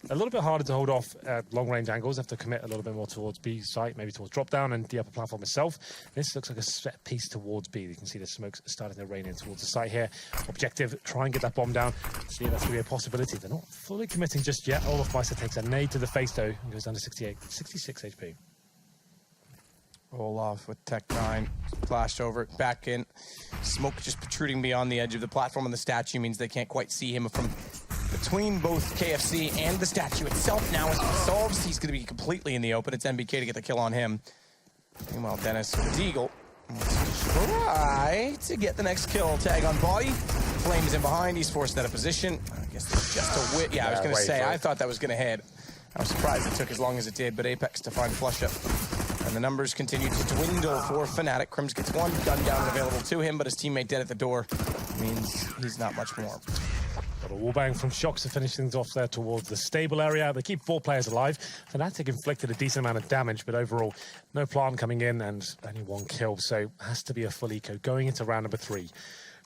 a little bit harder to hold off at long-range angles. Have to commit a little bit more towards B site, maybe towards drop-down and the upper platform itself. This looks like a set piece towards B. You can see the smoke's starting to rain in towards the site here. Objective, try and get that bomb down. See if that's going to be a possibility. They're not fully committing just yet. Olaf Meister takes a nade to the face, though, and goes down to 66 HP. Olaf with Tech 9, flashed over it, back in. Smoke just protruding beyond the edge of the platform, and the statue means they can't quite see him from between both KFC and the statue itself. Now as he solves, he's going to be completely in the open. It's MBK to get the kill on him. Meanwhile, Dennis with Deagle try to get the next kill. Tag on body. Flames in behind. He's forced out of position. I guess it's just a whip. Yeah, I was going to say, I thought that was going to hit. I was surprised it took as long as it did, but Apex to find flush up. And the numbers continue to dwindle for Fnatic. Crims gets one gun down and available to him, but his teammate dead at the door means he's not much more. Got a wallbang from Shox to finish things off there towards the stable area. They keep 4 players alive. Fnatic inflicted a decent amount of damage, but overall, no plant coming in and only 1 kill, so has to be a full eco going into round number 3.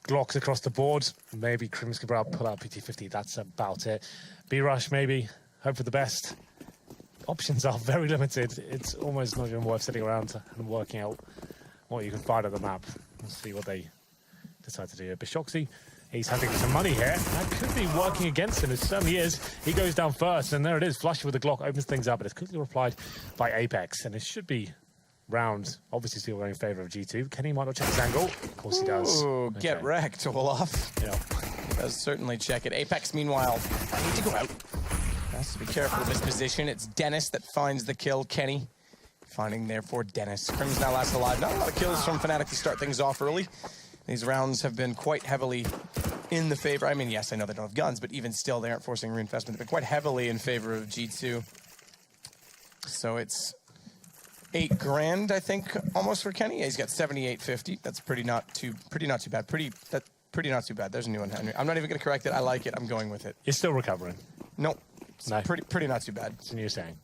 Glocks across the board. Maybe Crims could pull out PT50. That's about it. B-Rush, maybe. Hope for the best. Options are very limited. It's almost not even worth sitting around and working out what you can find on the map. We'll see what they decide to do here. Bishoxi, he's hunting for some money here. That could be working against him. It certainly is. He goes down first, and there it is. Flush with the Glock opens things up, but it's quickly replied by Apex, and it should be round. Obviously still going in favor of G2. Kenny might not check his angle. Of course he does. Ooh, get wrecked, Olaf. Yeah. He does certainly check it. Apex, meanwhile, I need to go out. Has to be careful of his position. It's Dennis that finds the kill. Kenny finding, therefore, Dennis. Crims now last alive. Not a lot of kills from Fnatic to start things off early. These rounds have been quite heavily in the favor. I mean, yes, I know they don't have guns, but even still, they aren't forcing reinvestment. They've been quite heavily in favor of G2. So it's 8 grand, I think, almost for Kenny. Yeah, he's got 78.50. That's pretty not too bad. Pretty not too bad. There's a new one, Henry. I'm not even going to correct it. I like it. I'm going with it. You're still recovering. Nope. No. Pretty not too bad. That's what you're saying.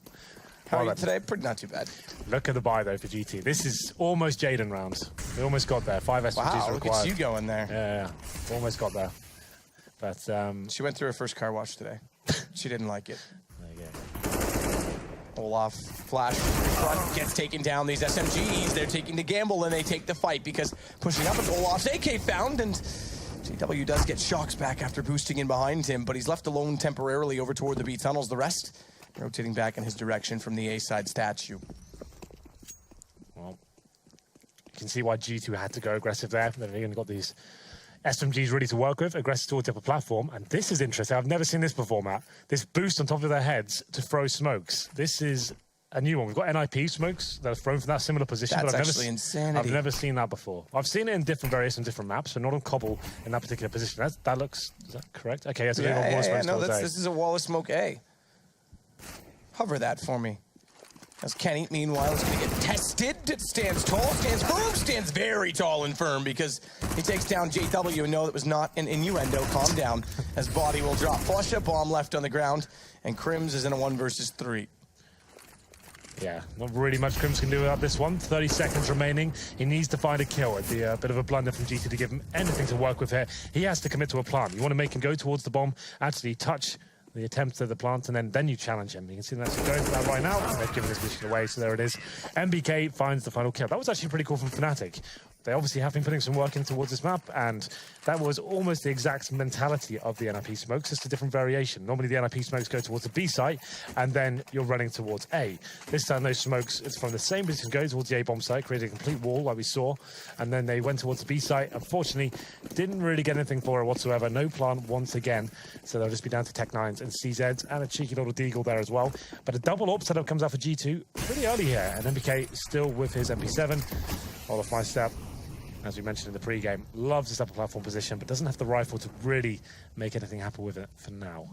How are you today? Pretty not too bad. Look at the buy, though, for GT. This is almost Jaden rounds. We almost got there. 5 SMGs wow, required. Look at you going there. Yeah. Almost got there. But she went through her first car wash today. She didn't like it. There you go. Olaf, flash, front, gets taken down. These SMGs, they're taking the gamble and they take the fight because pushing up with Olaf's AK found, and GW does get Shox back after boosting in behind him, but he's left alone temporarily over toward the B tunnels. The rest rotating back in his direction from the A side statue. Well, you can see why G2 had to go aggressive there. They've even got these SMGs ready to work with, aggressive towards the upper platform. And this is interesting. I've never seen this before, Matt. This boost on top of their heads to throw smokes. This is a new one. We've got NIP smokes that are thrown from that similar position. That's but actually insanity. I've never seen that before. I've seen it in different variations, different maps, but not on Cobble in that particular position. That looks, is that correct? Okay, yes, no, this is a wall of smoke A. Hover that for me. As Kenny, meanwhile, is going to get tested. Stands tall, stands firm, stands very tall and firm because he takes down JW and no, that was not an innuendo. Calm down as body will drop. Flush a bomb left on the ground, and Crims is in a 1 versus 3. Yeah, not really much Crims can do without this one. 30 seconds remaining. He needs to find a kill. It'd be a bit of a blunder from GT to give him anything to work with here. He has to commit to a plant. You want to make him go towards the bomb, actually touch the attempt at the plant, and then you challenge him. You can see that's going for that right now. They've given his position away, so there it is. MBK finds the final kill. That was actually pretty cool from Fnatic. They obviously have been putting some work in towards this map, and that was almost the exact mentality of the NIP smokes, just a different variation. Normally the NIP smokes go towards the B site, and then you're running towards A. This time those smokes, it's from the same position, go towards the A bomb site, creating a complete wall like we saw, and then they went towards the B site. Unfortunately, didn't really get anything for it whatsoever. No plant once again, so they'll just be down to Tech 9s and CZs, and a cheeky little deagle there as well. But a double AWP setup comes out for G2 pretty early here, and MBK still with his MP7. Olaf Meister, as we mentioned in the pre-game, loves this upper platform position, but doesn't have the rifle to really make anything happen with it for now.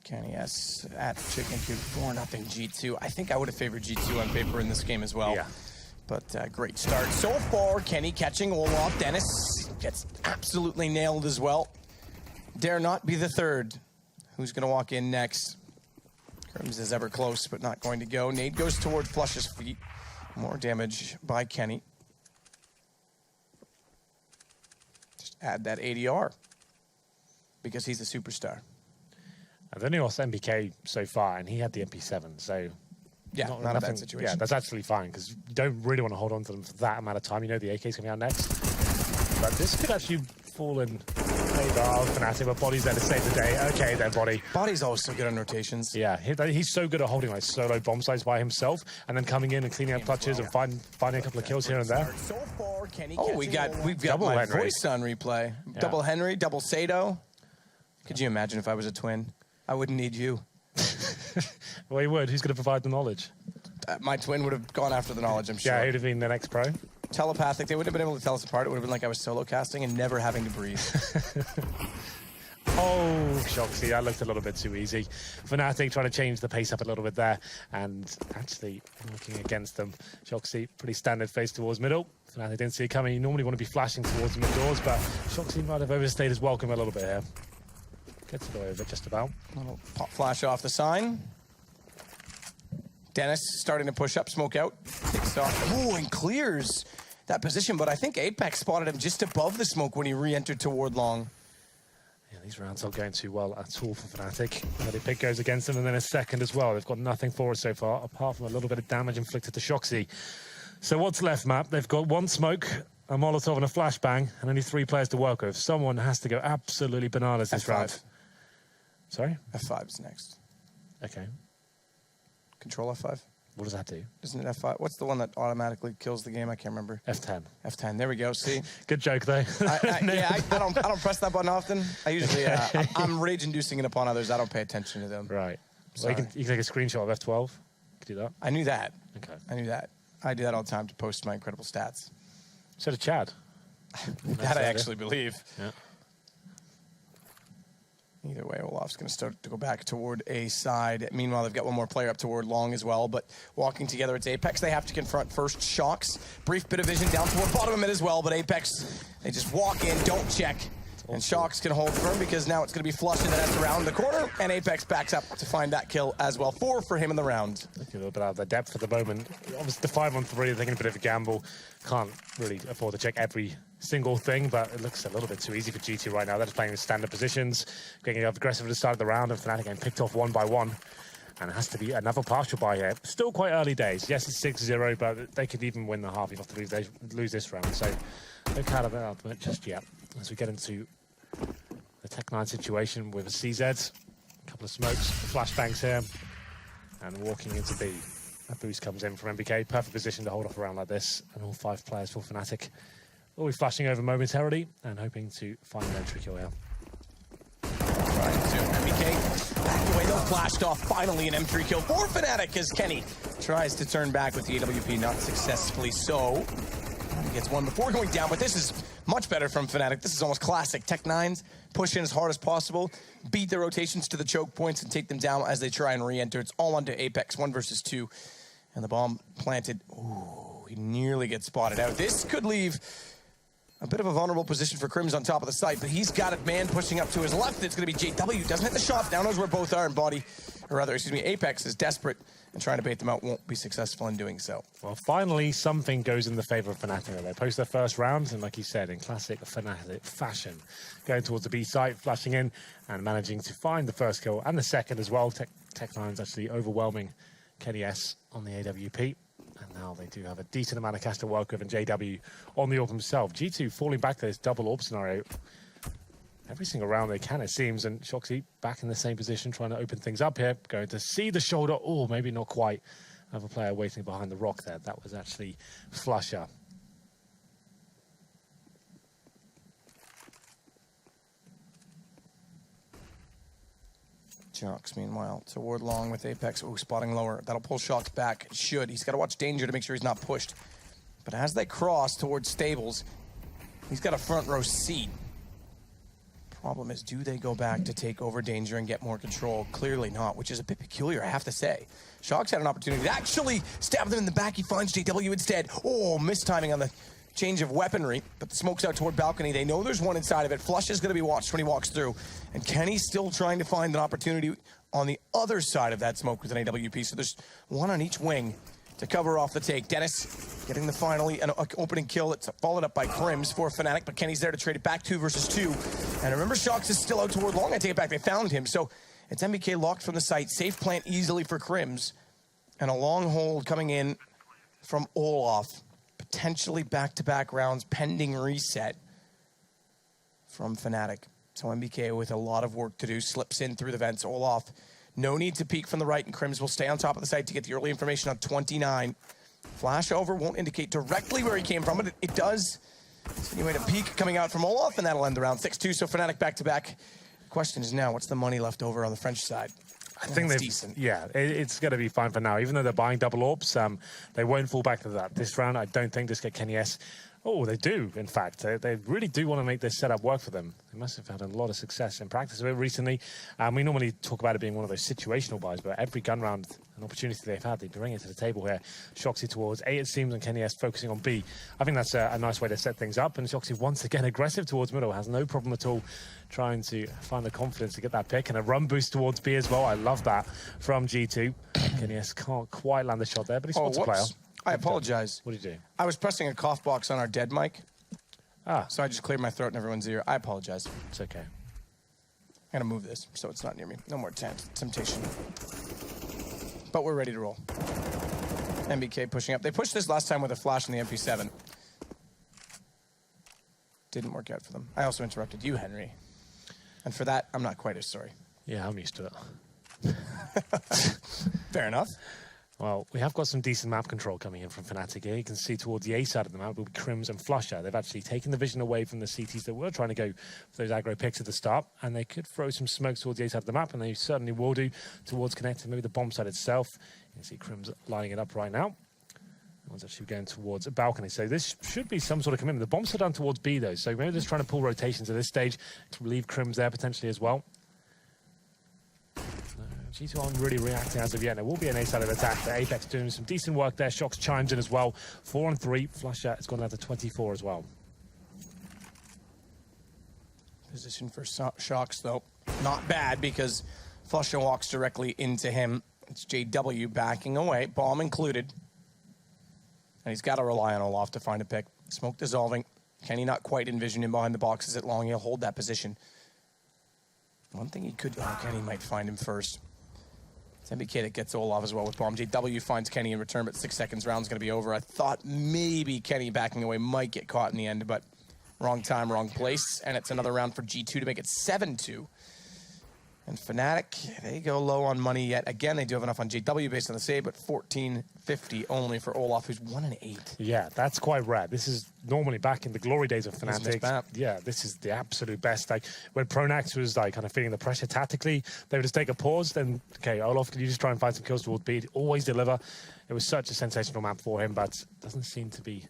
Kenny S at Chicken Cube 4-0 G2. I think I would have favored G2 on paper in this game as well. Yeah. But great start so far. Kenny catching Olaf. Dennis gets absolutely nailed as well. Dare not be the third. Who's going to walk in next? Crims is ever close, but not going to go. Nade goes toward Flush's feet. More damage by Kenny. add that ADR because he's a superstar. I've only lost MBK so far, and he had the MP7, so yeah, not a bad situation. Yeah, that's actually fine because you don't really want to hold on to them for that amount of time. You know the AK's coming out next, but this could actually fall in favor of Fnatic, but Body's there to save the day. Okay, then Body. Body's always so good on rotations. Yeah, he's so good at holding like solo bomb sites by himself, and then coming in and cleaning up clutches and finding a couple of kills here and there. So far, we've got double my Henry. voice on replay. Yeah. Double Henry, double Sato. Could you imagine if I was a twin? I wouldn't need you. Well, he would. Who's going to provide the knowledge? My twin would have gone after the knowledge, I'm sure. Yeah, he'd have been the next pro. Telepathic. They wouldn't have been able to tell us apart. It would have been like I was solo casting and never having to breathe. Oh, Shoxy, that looked a little bit too easy. Fnatic trying to change the pace up a little bit there, and actually looking against them. Shoxy, pretty standard face towards middle. Fnatic didn't see it coming. You normally want to be flashing towards the mid doors, but Shoxy might have overstayed his welcome a little bit here. Gets it over just about. Little pop flash off the sign. Dennis starting to push up, smoke out. Takes off. Oh, and clears that position, but I think Apex spotted him just above the smoke when he re-entered toward long. Yeah, these rounds aren't going too well at all for Fnatic. The pick goes against them, and then a second as well. They've got nothing for it so far, apart from a little bit of damage inflicted to Shoxy. So what's left, Map? They've got one smoke, a Molotov, and a flashbang, and only 3 players to work with. Someone has to go absolutely bananas this round. Sorry? F5 is next. Okay. Control F5. What does that do? Isn't it F5? What's the one that automatically kills the game? I can't remember. F10. F10. There we go. See? Good joke, though. I don't press that button often. I usually, I'm rage-inducing it upon others. I don't pay attention to them. Right. Well, you can take a screenshot of F12. You can do that. I knew that. Okay. I knew that. I do that all the time to post my incredible stats. So did Chad. That I actually believe. Yeah. Either way, Olaf's going to start to go back toward A side. Meanwhile, they've got one more player up toward long as well, but walking together, it's Apex. They have to confront first Shox. Brief bit of vision down toward bottom of mid as well, but Apex, they just walk in, don't check. And Shox can hold firm because now it's going to be flush and then that's around the corner, and Apex backs up to find that kill as well. 4 for him in the round. A little bit out of their depth at the moment. Obviously, the 5-on-3, they're taking a bit of a gamble. Can't really afford to check every single thing, but it looks a little bit too easy for G2 right now. They're just playing in standard positions, getting aggressive at the start of the round, and Fnatic getting picked off one by one. And it has to be another partial buy here. Still quite early days. Yes, it's 6-0, but they could even win the half if they lose this round. So don't count it out just yet. As we get into the Tech9 situation with a CZ, a couple of smokes, flashbangs here, and walking into B. A boost comes in from MBK. Perfect position to hold off a round like this, and all 5 players for Fnatic. We'll be flashing over momentarily and hoping to find an entry kill here. Right, so MBK back away, though, flashed off. Finally an M3 kill for Fnatic as Kenny tries to turn back with the AWP, not successfully so. He gets one before going down, but this is much better from Fnatic. This is almost classic. Tech9s push in as hard as possible, beat their rotations to the choke points, and take them down as they try and re-enter. It's all onto Apex, 1 versus 2. And the bomb planted. Ooh, he nearly gets spotted out. This could leave a bit of a vulnerable position for Crims on top of the site, but he's got a man pushing up to his left. It's going to be JW. Doesn't hit the shot. Now knows where both are, and Body, or rather, excuse me, Apex is desperate and trying to bait them out. Won't be successful in doing so. Well, finally, something goes in the favor of Fnatic. They post their first round, and like you said, in classic Fnatic fashion, going towards the B site, flashing in, and managing to find the first kill and the second as well. Tech9's actually overwhelming Kenny S on the AWP. And now they do have a decent amount of cash to work with, and JW on the orb himself. G2 falling back to this double orb scenario every single round they can, it seems, and Shoxy back in the same position, trying to open things up here, going to see the shoulder. Oh, maybe not quite. Another player waiting behind the rock there. That was actually Flusher. Shox, meanwhile, toward long with Apex. Ooh, spotting lower. That'll pull Shox back. It should. He's got to watch danger to make sure he's not pushed. But as they cross towards Stables, he's got a front row seat. Problem is, do they go back to take over danger and get more control? Clearly not, which is a bit peculiar, I have to say. Shox had an opportunity to actually stab them in the back. He finds JW instead. Oh, mistiming on the change of weaponry, but the smoke's out toward balcony. They know there's one inside of it. Flush is going to be watched when he walks through. And Kenny's still trying to find an opportunity on the other side of that smoke with an AWP. So there's one on each wing to cover off the take. Dennis getting the finally an opening kill. It's followed up by Crims for Fnatic, but Kenny's there to trade it back 2 versus 2. And remember, Shox is still out toward long. I take it back, they found him. So it's MBK locked from the site. Safe plant easily for Crims. And a long hold coming in from Olaf. Potentially back-to-back rounds pending reset from Fnatic. So MBK with a lot of work to do, slips in through the vents. Olaf, no need to peek from the right, and Crims will stay on top of the site to get the early information on 29. Flash over won't indicate directly where he came from, but it does insinuate a peek coming out from Olaf, and that'll end the round 6-2. So Fnatic back-to-back. Question is now, what's the money left over on the French side? I think they've, decent. Yeah, it's going to be fine for now. Even though they're buying double orbs, they won't fall back to that. This round, I don't think just get Kenny S. Oh, they do, in fact. They really do want to make this setup work for them. They must have had a lot of success in practice of it recently. We normally talk about it being one of those situational buys, but every gun round, an opportunity they've had, they bring it to the table here. Shoxy towards A, it seems, and Kenny S focusing on B. I think that's a nice way to set things up, and Shoxy once again aggressive towards middle, has no problem at all trying to find the confidence to get that pick, and a run boost towards B as well. I love that from G2. Kenny S can't quite land the shot there, but he spots a player. I apologize. What did you do? I was pressing a cough box on our dead mic. Ah. So I just cleared my throat in everyone's ear. I apologize. It's okay. I'm going to move this so it's not near me. No more temptation. But we're ready to roll. MBK pushing up. They pushed this last time with a flash in the MP7. Didn't work out for them. I also interrupted you, Henry. And for that, I'm not quite as sorry. Yeah, I'm used to it. Fair enough. Well, we have got some decent map control coming in from Fnatic here. You can see towards the A side of the map with Crims and Flusher. They've actually taken the vision away from the CTs that were trying to go for those aggro picks at the start, and they could throw some smokes towards the A side of the map, and they certainly will do towards connecting maybe the bomb side itself. You can see Crims lining it up right now. That one's actually going towards a balcony, so this should be some sort of commitment. The bombs are done towards B, though, so maybe just trying to pull rotations at this stage to leave Crims there potentially as well. G2 aren't really reacting as of yet. There will be an A-side of attack. The Apex doing some decent work there. Shox chimes in as well. 4 on 3. Flusher has gone down to 24 as well. Position for Shox, though. Not bad because Flusher walks directly into him. It's JW backing away, bomb included. And he's got to rely on Olaf to find a pick. Smoke dissolving. Kenny not quite envision him behind the boxes at long. He'll hold that position. One thing he could... Oh, Kenny might find him first. It's MBK that gets Olaf as well with bomb. JW finds Kenny in return, but 6 seconds round's going to be over. I thought maybe Kenny backing away might get caught in the end, but wrong time, wrong place. And it's another round for G2 to make it 7-2. And Fnatic, they go low on money yet. Again, they do have enough on JW based on the save, but 1450 only for Olaf, who's 1-8. Yeah, that's quite rare. This is normally back in the glory days of Fnatic. Yeah, this is the absolute best. Like when Pronax was like kind of feeling the pressure tactically, they would just take a pause. Then, okay, Olaf, can you just try and find some kills towards B? Always deliver. It was such a sensational map for him, but doesn't seem to be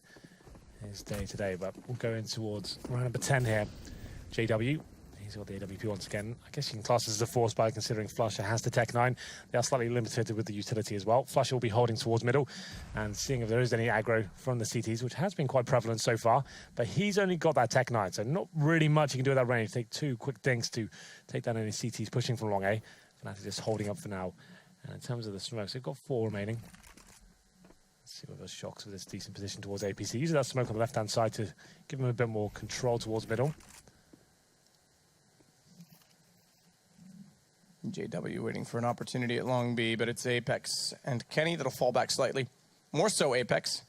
his day today. But we'll go in towards round number 10 here. JW. He's got the AWP once again. I guess you can class this as a force buy considering Flusher has the Tech 9. They are slightly limited with the utility as well. Flusher will be holding towards middle and seeing if there is any aggro from the CTs, which has been quite prevalent so far. But he's only got that Tech 9, so not really much you can do at that range. Take 2 quick dinks to take down any CTs pushing from long A. Fnatic just holding up for now. And in terms of the smokes, they've got 4 remaining. Let's see what those Shox with this decent position towards APC. Using that smoke on the left-hand side to give them a bit more control towards middle. JW waiting for an opportunity at long B, but it's Apex and Kenny that'll fall back slightly. More so Apex.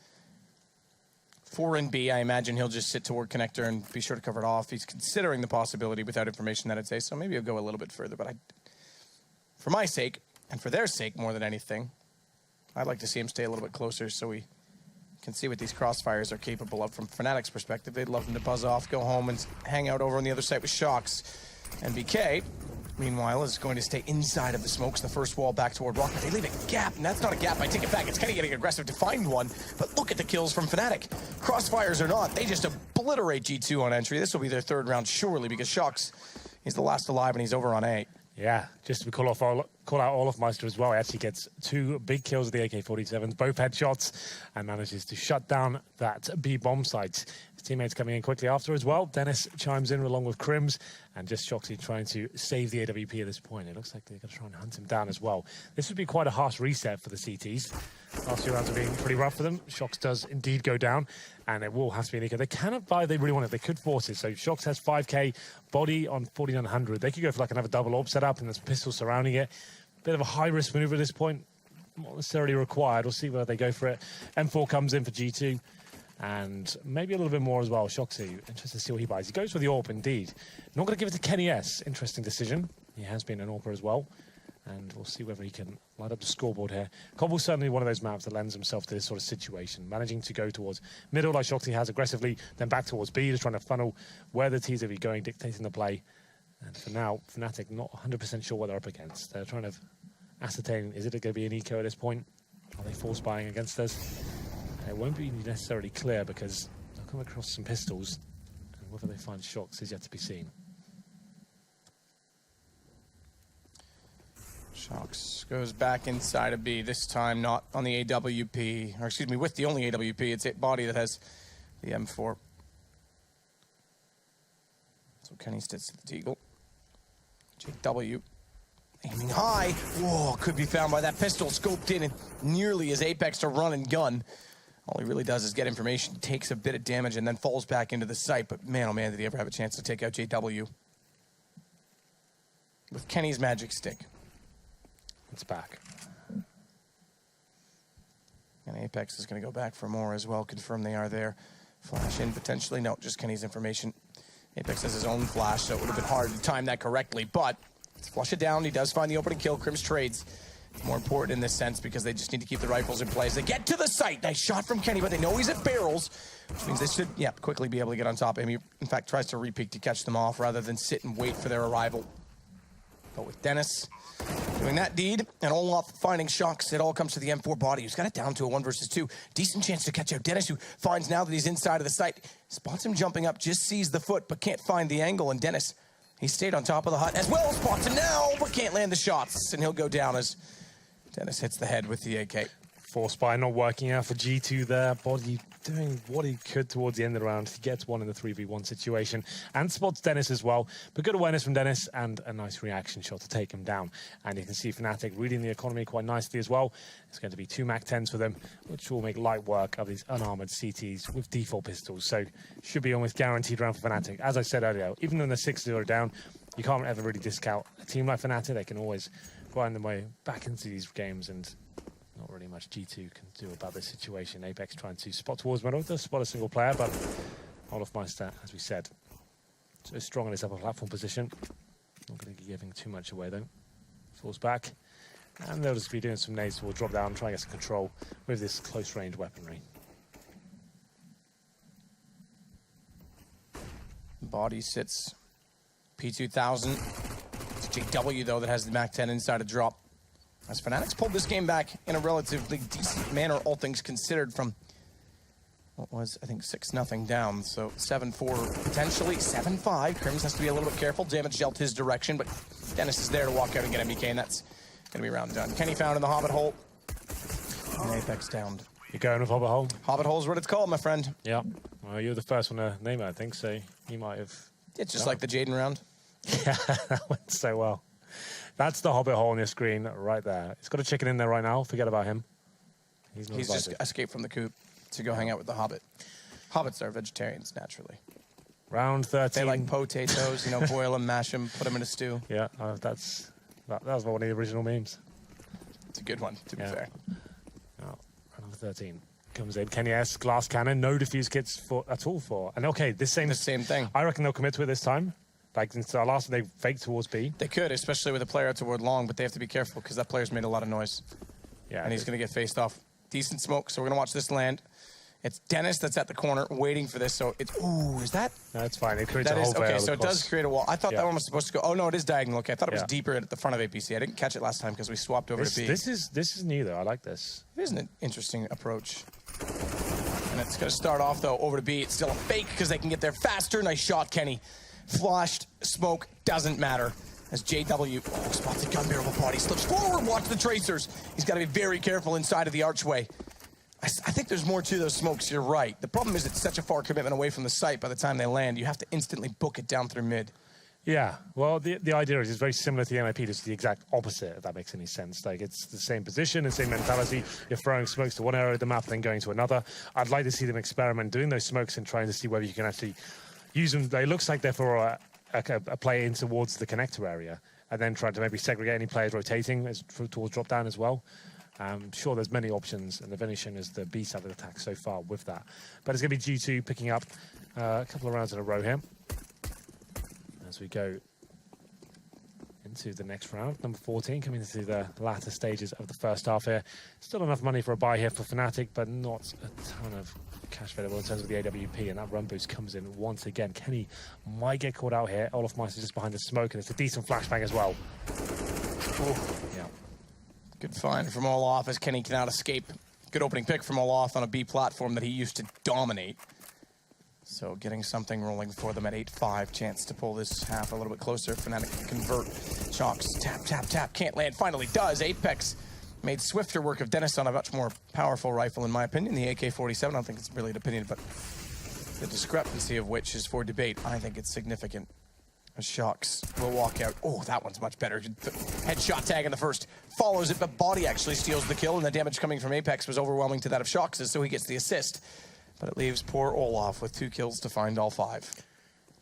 4 in B, I imagine he'll just sit toward connector and be sure to cover it off. He's considering the possibility without information that I'd say, so maybe he'll go a little bit further, but for my sake, and for their sake more than anything, I'd like to see him stay a little bit closer so we can see what these crossfires are capable of from Fnatic's perspective. They'd love him to buzz off, go home, and hang out over on the other side with Shox. And BK, meanwhile, is going to stay inside of the smokes, the first wall back toward Rock. They leave a gap, and that's not a gap. I take it back. It's kind of getting aggressive to find one, but look at the kills from Fnatic. Crossfires or not, they just obliterate G2 on entry. This will be their 3rd round, surely, because Shox, he's the last alive, and he's over on A. Yeah, just to call off call out Olafmeister as well. He actually gets 2 big kills with the AK-47s, both headshots, and manages to shut down that B bomb site. His teammates coming in quickly after as well. Dennis chimes in along with Crims, and just Shoxy trying to save the AWP at this point. It looks like they're going to try and hunt him down as well. This would be quite a harsh reset for the CTs. Last few rounds are being pretty rough for them. Shox does indeed go down, and it will have to be an eco. They cannot buy if they really want it. They could force it. So Shox has 5k, body on 4900. They could go for like another double orb setup, and there's pistols surrounding it. Bit of a high-risk maneuver at this point. Not necessarily required. We'll see where they go for it. M4 comes in for G2, and maybe a little bit more as well. Shoxy, interested to see what he buys. He goes for the AWP, indeed. Not going to give it to Kenny S. Interesting decision. He has been an AWPer as well. And we'll see whether he can light up the scoreboard here. Cobble's certainly one of those maps that lends himself to this sort of situation. Managing to go towards middle like Shoxy has aggressively, then back towards B, just trying to funnel where the T's are going, dictating the play. And for now, Fnatic not 100% sure what they're up against. They're trying to ascertain, is it going to be an eco at this point? Are they force buying against us? It won't be necessarily clear because they'll come across some pistols, and whether they find Shox is yet to be seen. Shox goes back inside of B, this time not on the AWP, or excuse me, with the only AWP. It's it body that has the M4. So Kenny sticks to the Deagle. JW aiming high. Whoa, could be found by that pistol, scoped in and nearly as Apex to run and gun. All he really does is get information, takes a bit of damage, and then falls back into the site. But man, oh man, did he ever have a chance to take out JW. With Kenny's magic stick. It's back. And Apex is going to go back for more as well. Confirm they are there. Flash in potentially. No, just Kenny's information. Apex has his own flash, so it would have been hard to time that correctly. But let's flush it down. He does find the opening kill. Crims trades. It's more important in this sense because they just need to keep the rifles in place. They get to the site. Nice shot from Kenny, but they know he's at barrels, which means they should, quickly be able to get on top of him. He, in fact, tries to re-peek to catch them off rather than sit and wait for their arrival. But with Dennis doing that deed, and Olaf finding Shox, it all comes to the M4 body, who's got it down to a 1 versus 2. Decent chance to catch out Dennis, who finds now that he's inside of the site. Spots him jumping up, just sees the foot, but can't find the angle. And Dennis, he stayed on top of the hut as well. Spots him now, but can't land the shots. And he'll go down as Dennis hits the head with the AK. Force buy not working out for G2 there. Body doing what he could towards the end of the round. He gets one in the 3v1 situation and spots Dennis as well. But good awareness from Dennis and a nice reaction shot to take him down. And you can see Fnatic reading the economy quite nicely as well. It's going to be 2 MAC-10s for them, which will make light work of these unarmored CTs with default pistols. So should be almost guaranteed round for Fnatic. As I said earlier, even when they're 6-0 down, you can't ever really discount a team like Fnatic. They can always grind their way back into these games, and not really much G2 can do about this situation. Apex trying to spot towards middle, does spot a single player, but Olafmeister, as we said, so strong in his upper platform position. Not going to be giving too much away though. Falls back, and they'll just be doing some nades. We'll drop down and try and get some control with this close range weaponry. Body sits P2000. It's JW though that has the MAC-10 inside a drop. As Fnatic's pulled this game back in a relatively decent manner, all things considered, from what was, I think, 6-0 down. So 7-4, potentially 7-5. Crims has to be a little bit careful. Damage dealt his direction, but Dennis is there to walk out and get MBK, and that's going to be round done. Kenny found in the Hobbit hole. And Apex downed. You're going with Hobbit hole? Hobbit hole's what it's called, my friend. Yeah. Well, you're the first one to name it, I think, so you might have... It's just like the Jaden round. Yeah, that went so well. That's the Hobbit hole on your screen right there. It's got a chicken in there right now. Forget about him. He's just escaped from the coop to go hang out with the Hobbit. Hobbits are vegetarians, naturally. Round 13. They like potatoes, you know, boil them, mash them, put them in a stew. Yeah, that was one of the original memes. It's a good one, to be fair. Oh, round 13 comes in. Kenny S, glass cannon, no defuse kits at all for. And okay, the same thing. I reckon they'll commit to it this time. Like, since our last, they faked towards B. They could, especially with a player toward long, but they have to be careful because that player's made a lot of noise. Yeah. And he's going to get faced off. Decent smoke, so we're going to watch this land. It's Dennis that's at the corner waiting for this, so it's... Ooh, is that... No, it's fine. It creates a whole veil. Okay, so it does create a wall. I thought that one was supposed to go... Oh, no, it is diagonal. Okay, I thought it was deeper at the front of APC. I didn't catch it last time because we swapped over to B. This is new, though. I like this. It is an interesting approach. And it's going to start off, though, over to B. It's still a fake because they can get there faster. Nice shot, Kenny. Flashed, smoke, doesn't matter. as JW spots a gun barrel of a body, slips forward, watch the tracers. He's got to be very careful inside of the archway. I think there's more to those smokes, you're right. The problem is it's such a far commitment away from the site by the time they land. You have to instantly book it down through mid. Yeah, well, the idea is it's very similar to the MIP, just the exact opposite, if that makes any sense. Like, it's the same position and same mentality. You're throwing smokes to one area of the map, then going to another. I'd like to see them experiment doing those smokes and trying to see whether you can actually use them. It looks like they're for a play in towards the connector area, and then try to maybe segregate any players rotating towards drop down as well. I'm sure there's many options, and the Venetian is the B side of the attack so far with that. But it's going to be G2 picking up a couple of rounds in a row here as we go into the next round. Number 14 coming into the latter stages of the first half here. Still enough money for a buy here for Fnatic, but not a ton of cash available in terms of the AWP, and that run boost comes in once again. Kenny might get caught out here. Olaf Meister just behind the smoke, and it's a decent flashbang as well. Yeah. Good find from Olaf as Kenny cannot escape. Good opening pick from Olaf on a B platform that he used to dominate. So getting something rolling for them at 8-5. Chance to pull this half a little bit closer. Fnatic can convert. Shocks, tap, tap, tap. Can't land. Finally does. Apex made swifter work of Dennis on a much more powerful rifle, in my opinion. The AK-47, I don't think it's really an opinion, but the discrepancy of which is for debate. I think it's significant. Shocks will walk out. Oh, that one's much better. Headshot tag in the first. Follows it, but Body actually steals the kill, and the damage coming from Apex was overwhelming to that of Shocks', so he gets the assist. But it leaves poor Olaf with 2 kills to find all 5.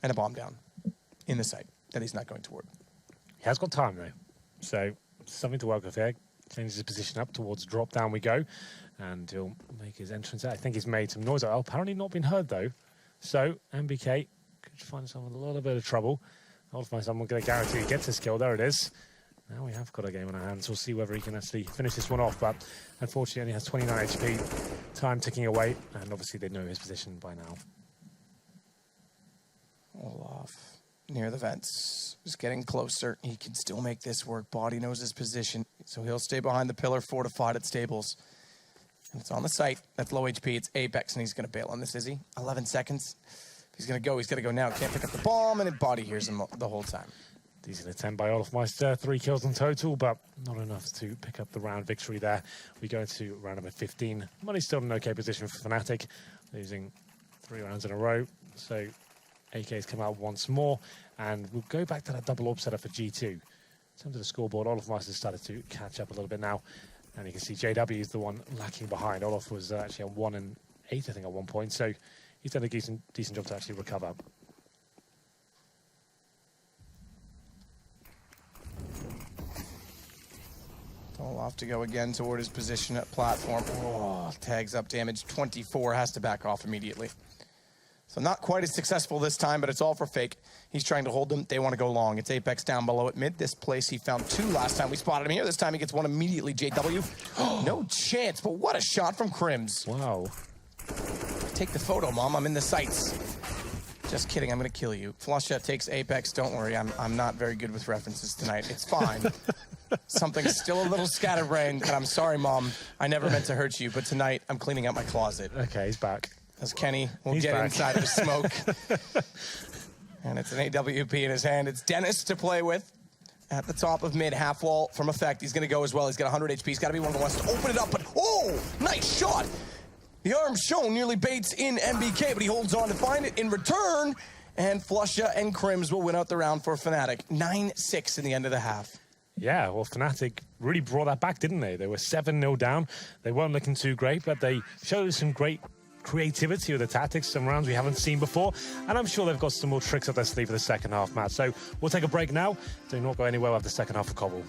And a bomb down in the site that he's not going toward. He has got time, though. So, something to work with here. Changes his position up towards drop down we go. And he'll make his entrance out. I think he's made some noise. Apparently not been heard, though. So, MBK could find himself in a little bit of trouble. Olaf Meister, I'm going to guarantee he gets his kill. There it is. Now we have got a game on our hands. We'll see whether he can actually finish this one off, but unfortunately he has 29 HP. Time ticking away, and obviously they know his position by now. Olaf near the vents. Just getting closer. He can still make this work. Body knows his position, so he'll stay behind the pillar, fortified at stables. And it's on the site. That's low HP. It's Apex, and he's going to bail on this, is he? 11 seconds. If he's going to go, he's got to go now. Can't pick up the bomb, and Body hears him the whole time. Decent attempt by Olaf Meister, 3 kills in total, but not enough to pick up the round victory there. We go to round number 15. Money's still in an okay position for Fnatic, losing 3 rounds in a row. So AK's come out once more, and we'll go back to that double orb setup for G2. In terms of the scoreboard, Olaf Meister started to catch up a little bit now, and you can see JW is the one lacking behind. Olaf was actually on 1 and 8, I think, at one point, so he's done a decent job to actually recover. Olaf to go again toward his position at platform. Oh, tags up damage. 24 has to back off immediately. So not quite as successful this time, but it's all for fake. He's trying to hold them. They want to go long. It's Apex down below at mid. This place he found 2 last time we spotted him here. This time he gets 1 immediately. JW. No chance, but what a shot from Crims. Wow. Take the photo, Mom. I'm in the sights. Just kidding. I'm going to kill you. Flusha takes Apex. Don't worry. I'm not very good with references tonight. It's fine. Something's still a little scatterbrained, and I'm sorry, Mom. I never meant to hurt you, but tonight I'm cleaning out my closet. Okay, he's back. As Kenny will He's get back. inside of the smoke. And it's an AWP in his hand. It's Dennis to play with at the top of mid. Half wall from Effect. He's going to go as well. He's got 100 HP. He's got to be one that wants to open it up, but oh, nice shot. The arm shown nearly baits in MBK, but he holds on to find it in return. And Flusha and Crims will win out the round for Fnatic. 9-6 in the end of the half. Yeah, well, Fnatic really brought that back, didn't they? They were 7-0 down. They weren't looking too great, but they showed some great creativity with the tactics, some rounds we haven't seen before, and I'm sure they've got some more tricks up their sleeve for the second half, Matt. So we'll take a break now. Do not go anywhere. We'll have the second half of Cobble.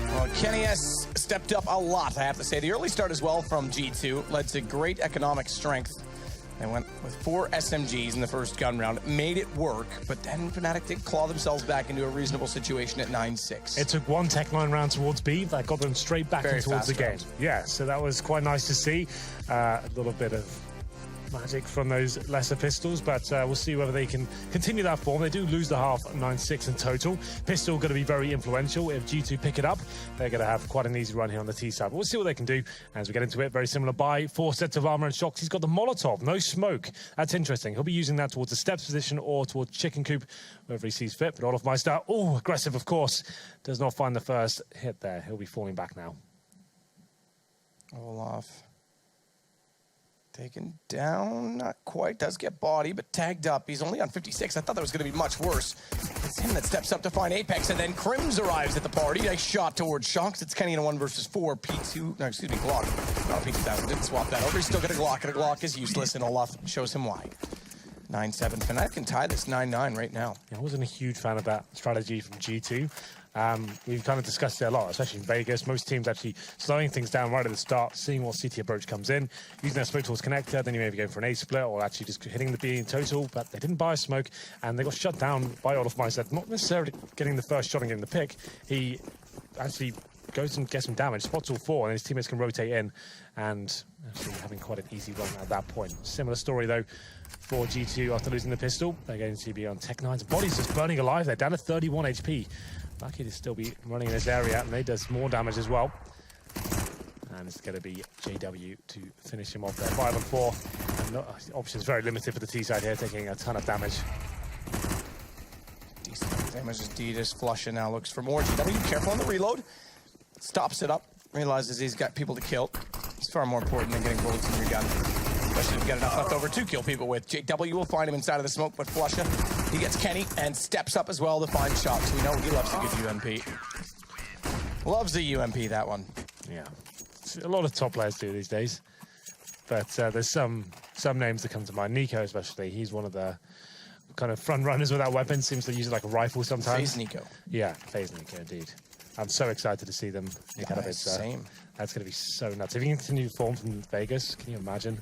Well, Kenny has stepped up a lot, I have to say. The early start as well from G2 led to great economic strength. They went with 4 SMGs in the first gun round, made it work, but then Fnatic did claw themselves back into a reasonable situation at 9-6. It took one tech line round towards B that got them straight back in towards the game. round. Yeah, so that was quite nice to see. A little bit of magic from those lesser pistols, but we'll see whether they can continue that form. They do lose the half 9-6 in total. Pistol going to be very influential. If G2 pick it up, they're going to have quite an easy run here on the T side. But we'll see what they can do as we get into it. Very similar buy. 4 sets of armor and shocks. He's got the Molotov, no smoke. That's interesting. He'll be using that towards the steps position or towards chicken coop, wherever he sees fit. But Olaf Meister, oh, aggressive, of course, does not find the first hit there. He'll be falling back now. Olaf taken down, not quite, does get body, but tagged up. He's only on 56. I thought that was going to be much worse. It's him that steps up to find Apex, and then Crims arrives at the party. Nice shot towards Shocks. It's Kenny in a 1 versus 4. P2, no, excuse me, Glock. Not a P2000, didn't swap that over. He's still got a Glock, and a Glock is useless, and Olaf shows him why. 9-7. Fnatic can tie this 9-9 right now. Yeah, I wasn't a huge fan of that strategy from G2. We've kind of discussed it a lot, especially in Vegas. Most teams actually slowing things down right at the start, seeing what CT approach comes in, using their smoke towards connector, then you maybe go for an A split or actually just hitting the B in total, but they didn't buy a smoke and they got shut down by Olaf Meister, not necessarily getting the first shot and getting the pick. He actually goes and gets some damage, spots all 4, and his teammates can rotate in and actually having quite an easy run at that point. Similar story though for G2 after losing the pistol. They're going to be on Tech 9's body's just burning alive. They're down to 31 HP. Lucky to still be running in this area, and they does more damage as well. And it's going to be JW to finish him off there. 5 and 4. And no, options very limited for the T side here, taking a ton of damage. Decent damage as D just flushing now, looks for more. JW, careful on the reload. Stops it up, realizes he's got people to kill. It's far more important than getting bullets in your gun. Especially if you've got enough left over to kill people with. JW will find him inside of the smoke, but Flusha, he gets Kenny and steps up as well to find shots. We know he loves a good UMP. Loves the UMP, that one. Yeah, a lot of top players do these days. But there's some names that come to mind. Nico especially, he's one of the kind of front runners with that weapon. Seems to use it like a rifle sometimes. FaZe Nico. Yeah, FaZe Nico, indeed. I'm so excited to see them. Same. That's going to be so nuts. If you continue to form from Vegas, can you imagine?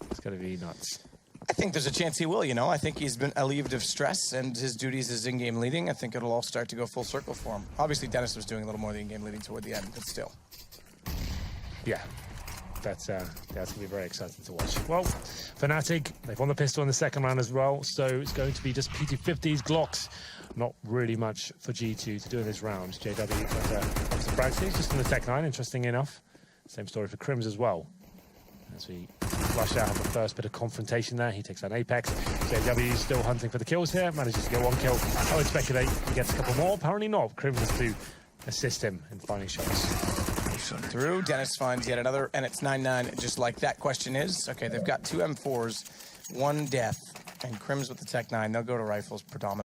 It's going to be nuts. I think there's a chance he will, you know. I think he's been relieved of stress and his duties as in-game leading. I think it'll all start to go full circle for him. Obviously, Dennis was doing a little more of the in-game leading toward the end, but still. Yeah, that's going to be very exciting to watch. Well, Fnatic, they've won the pistol in the second round as well, so it's going to be just P250s, Glocks. Not really much for G2 to do in this round. JW got some Braxley, just in the Tech 9, interesting enough. Same story for Crims as well. As we flush out the first bit of confrontation there, he takes an Apex. JW still hunting for the kills here, manages to get 1 kill. I would speculate he gets a couple more, apparently not. Crims has to assist him in finding shots. Through, Dennis finds yet another, and it's 9-9, just like that question is. Okay, they've got 2 M4s, 1 death, and Crims with the Tech 9. They'll go to rifles predominantly.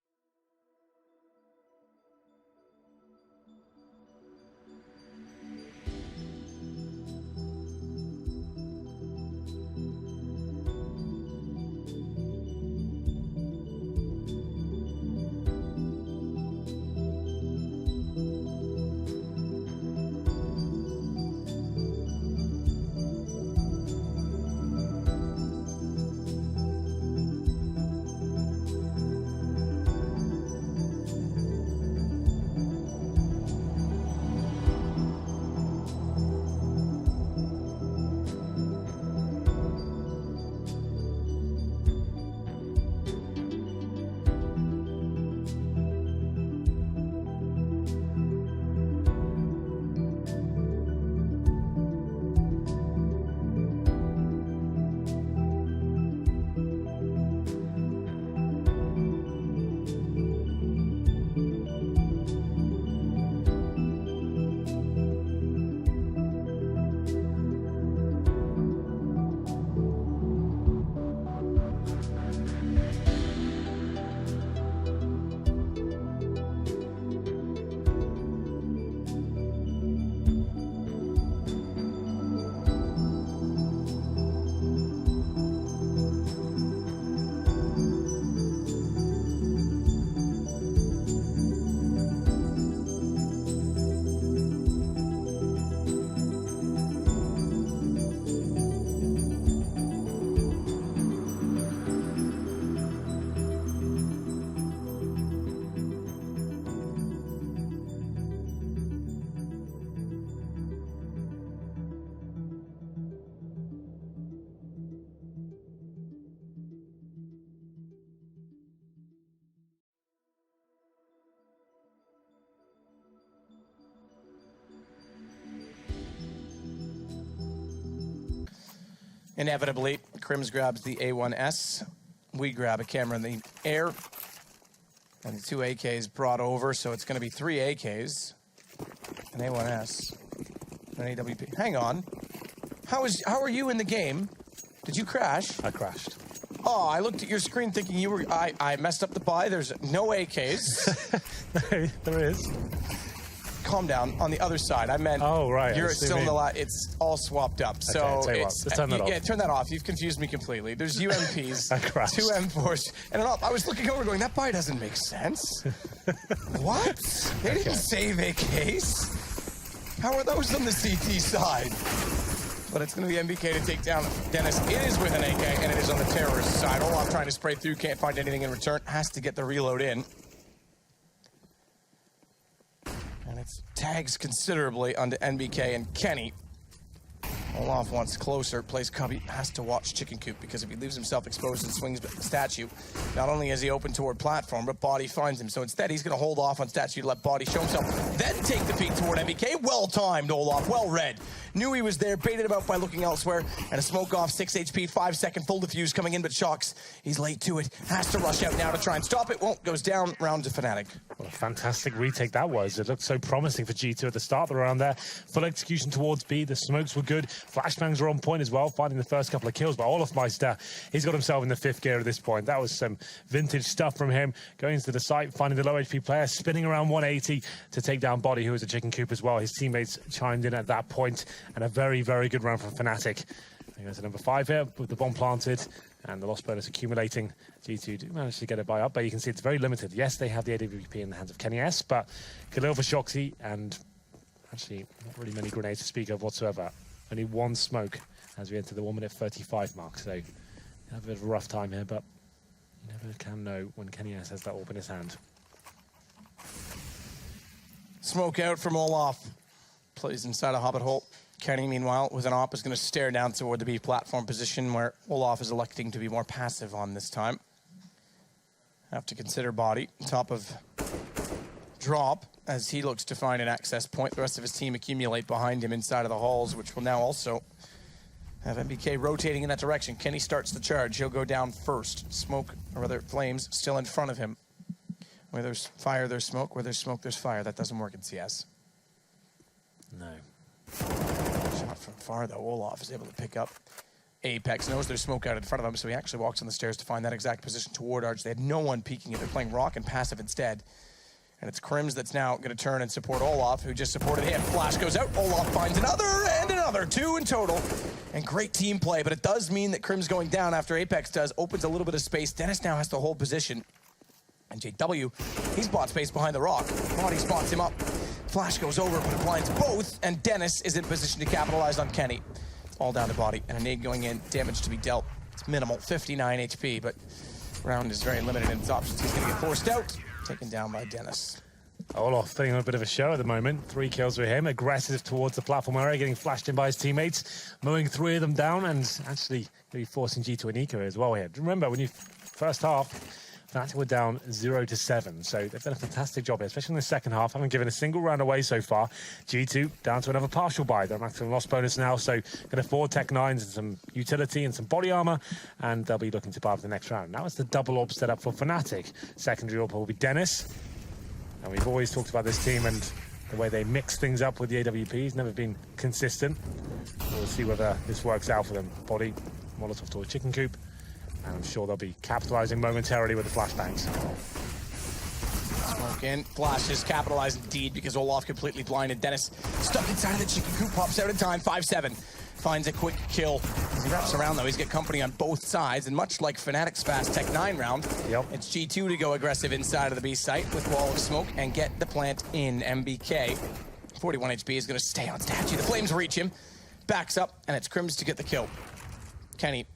Inevitably, Crims grabs the A1S. We grab a camera in the air. And the 2 AKs brought over, so it's going to be 3 AKs. An A1S. An AWP. Hang on. How are you in the game? Did you crash? I crashed. Oh, I looked at your screen thinking you were... I messed up the buy. There's no AKs. There is. Calm down. On the other side. I meant... Oh, right. You're still in the lot. It's all swapped up. So I'll tell you what, it's... just turn that off. Yeah, turn that off. You've confused me completely. There's UMPs. I crashed. 2 M4s. And an op. I was looking over going, that buy doesn't make sense. What? They didn't save AKs. How are those on the CT side? But it's going to be MBK to take down Dennis. It is with an AK, and it is on the terrorist side. Olaf trying to spray through, can't find anything in return. Has to get the reload in. And it's tags considerably onto NBK and Kenny. Olaf wants closer, plays Cubby, has to watch Chicken Coop, because if he leaves himself exposed and swings Statue, not only is he open toward platform, but Body finds him. So instead, he's going to hold off on Statue to let Body show himself, then take the peek toward MBK. Well-timed, Olaf, well-read. Knew he was there, baited him out by looking elsewhere, and a smoke off, 6 HP, 5-second full defuse coming in, but Shocks, he's late to it, has to rush out now to try and stop it. Won't, goes down, round to Fnatic. What a fantastic retake that was. It looked so promising for G2 at the start of the round there. Full execution towards B, the smokes were good. Flashbangs were on point as well, finding the first couple of kills, but Olaf Meister, he's got himself in the 5th gear at this point. That was some vintage stuff from him, going into the site, finding the low HP player, spinning around 180 to take down Body, who was a Chicken Coop as well. His teammates chimed in at that point, and a very, very good round from Fnatic. He goes to number 5 here with the bomb planted and the loss bonus accumulating. G2 do manage to get it by up, but you can see it's very limited. Yes, they have the AWP in the hands of Kenny S, but Khalil for Shoxy, and actually not really many grenades to speak of whatsoever. Only 1 smoke as we enter the 1 minute 35 mark, so you have a bit of a rough time here, but you never can know when Kenny S has that AWP in his hand. Smoke out from Olaf. Plays inside a Hobbit hole. Kenny, meanwhile, with an op, is going to stare down toward the B platform position where Olaf is electing to be more passive on this time. Have to consider Body. Top of drop as he looks to find an access point. The rest of his team accumulate behind him inside of the halls, which will now also have MBK rotating in that direction. Kenny starts the charge. He'll go down first. Smoke, or rather flames, still in front of him. Where there's fire, there's smoke. Where there's smoke, there's fire. That doesn't work in CS. No. Shot from far, though. Olaf is able to pick up. Apex knows there's smoke out in front of him, so he actually walks on the stairs to find that exact position toward Arch. They had no one peeking it. They're playing Rock and passive instead. And it's Crims that's now going to turn and support Olaf, who just supported him. Flash goes out. Olaf finds another and another. 2 in total. And great team play, but it does mean that Crims going down after Apex does opens a little bit of space. Dennis now has to hold position. And JW, he's bought space behind the rock. Body spots him up. Flash goes over, but it blinds both, and Dennis is in position to capitalize on Kenny. It's all down to Body, and a nade going in, damage to be dealt. It's minimal, 59 HP, but round is very limited in its options. He's gonna get forced out, taken down by Dennis. Olaf putting on a bit of a show at the moment. 3 kills for him, aggressive towards the platform area, getting flashed in by his teammates, mowing 3 of them down, and actually going to be forcing G2 and Eco as well here. Remember, when you first half, Fnatic were down 0-7, so they've done a fantastic job here, especially in the second half. Haven't given a single round away so far. G2 down to another partial buy. They're maximum loss bonus now, so going to 4 Tech 9s and some utility and some body armor, and they'll be looking to buy for the next round. Now it's the double AWP set up for Fnatic. Secondary AWP will be Dennis, and we've always talked about this team and the way they mix things up with the AWPs. Never been consistent. We'll see whether this works out for them. Body, Molotov towards Chicken Coop. And I'm sure they'll be capitalizing momentarily with the flashbangs. Smoke in. Flash is capitalized indeed because Olaf completely blinded. Dennis stuck inside of the Chicken Coop, pops out in time. 5-7. Finds a quick kill. As he wraps around, though, he's got company on both sides. And much like Fnatic's fast Tech 9 round, it's G2 to go aggressive inside of the B site with Wall of Smoke and get the plant in. MBK. 41 HP is going to stay on Statue. The flames reach him. Backs up, and it's Crims to get the kill. Kenny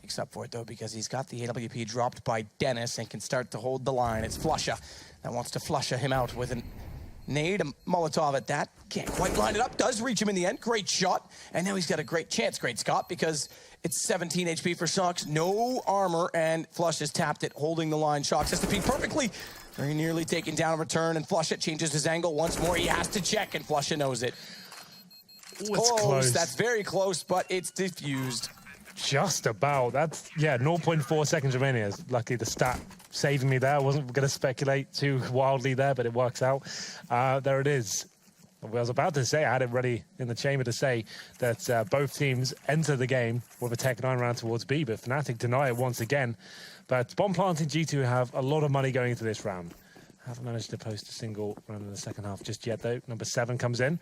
makes up for it, though, because he's got the AWP dropped by Dennis and can start to hold the line. It's Flusha that wants to Flusha him out with a nade, a Molotov at that. Can't quite line it up. Does reach him in the end. Great shot. And now he's got a great chance, Great Scott, because it's 17 HP for Shocks. No armor, and Flush has tapped it, holding the line. Shocks has to peek perfectly. Very nearly taken down a return, and Flusha changes his angle once more. He has to check, and Flusha knows it. It's close. That's very close, but it's diffused. Just about. That's, yeah, 0.4 seconds remaining. Is luckily the stat saving me there. I wasn't going to speculate too wildly there, but it works out. There it is. I was about to say, I had it ready in the chamber to say that both teams enter the game with a Tech-9 round towards B, but Fnatic deny it once again. But Bomb Planting G2 have a lot of money going into this round. Haven't managed to post a single round in the second half just yet, though. Number 7 comes in.